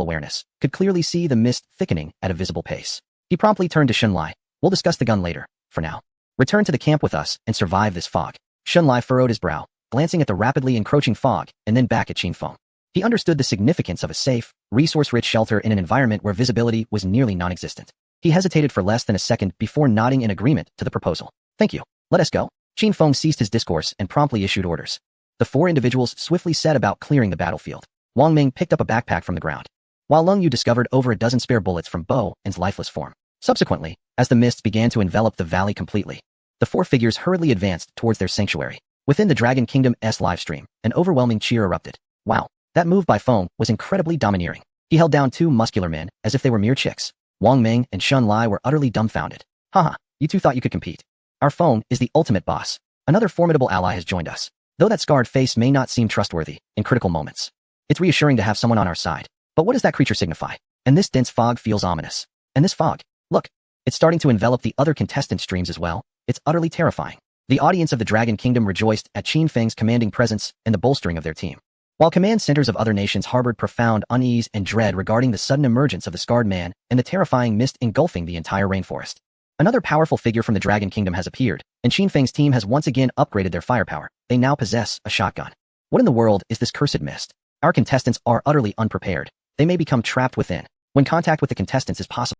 awareness, could clearly see the mist thickening at a visible pace. He promptly turned to Shen Lai. We'll discuss the gun later. For now, return to the camp with us and survive this fog. Shen Lai furrowed his brow, glancing at the rapidly encroaching fog and then back at Qin Feng. He understood the significance of a safe, resource-rich shelter in an environment where visibility was nearly non-existent. He hesitated for less than a second before nodding in agreement to the proposal. Thank you. Let us go. Qin Feng ceased his discourse and promptly issued orders. The 4 individuals swiftly set about clearing the battlefield. Wang Ming picked up a backpack from the ground, while Leng Yu discovered over a dozen spare bullets from Bo and's lifeless form. Subsequently, as the mists began to envelop the valley completely, the 4 figures hurriedly advanced towards their sanctuary. Within the Dragon Kingdom's livestream, an overwhelming cheer erupted. Wow, that move by Feng was incredibly domineering. He held down 2 muscular men as if they were mere chicks. Wang Ming and Shen Lai were utterly dumbfounded. Haha, you 2 thought you could compete. Our Feng is the ultimate boss. Another formidable ally has joined us. Though that scarred face may not seem trustworthy in critical moments, it's reassuring to have someone on our side. But what does that creature signify? And this dense fog feels ominous. And this fog, look, it's starting to envelop the other contestant streams as well. It's utterly terrifying. The audience of the Dragon Kingdom rejoiced at Qin Feng's commanding presence and the bolstering of their team, while command centers of other nations harbored profound unease and dread regarding the sudden emergence of the scarred man and the terrifying mist engulfing the entire rainforest. Another powerful figure from the Dragon Kingdom has appeared, and Qin Feng's team has once again upgraded their firepower. They now possess a shotgun. What in the world is this cursed mist? Our contestants are utterly unprepared. They may become trapped within. When contact with the contestants is possible,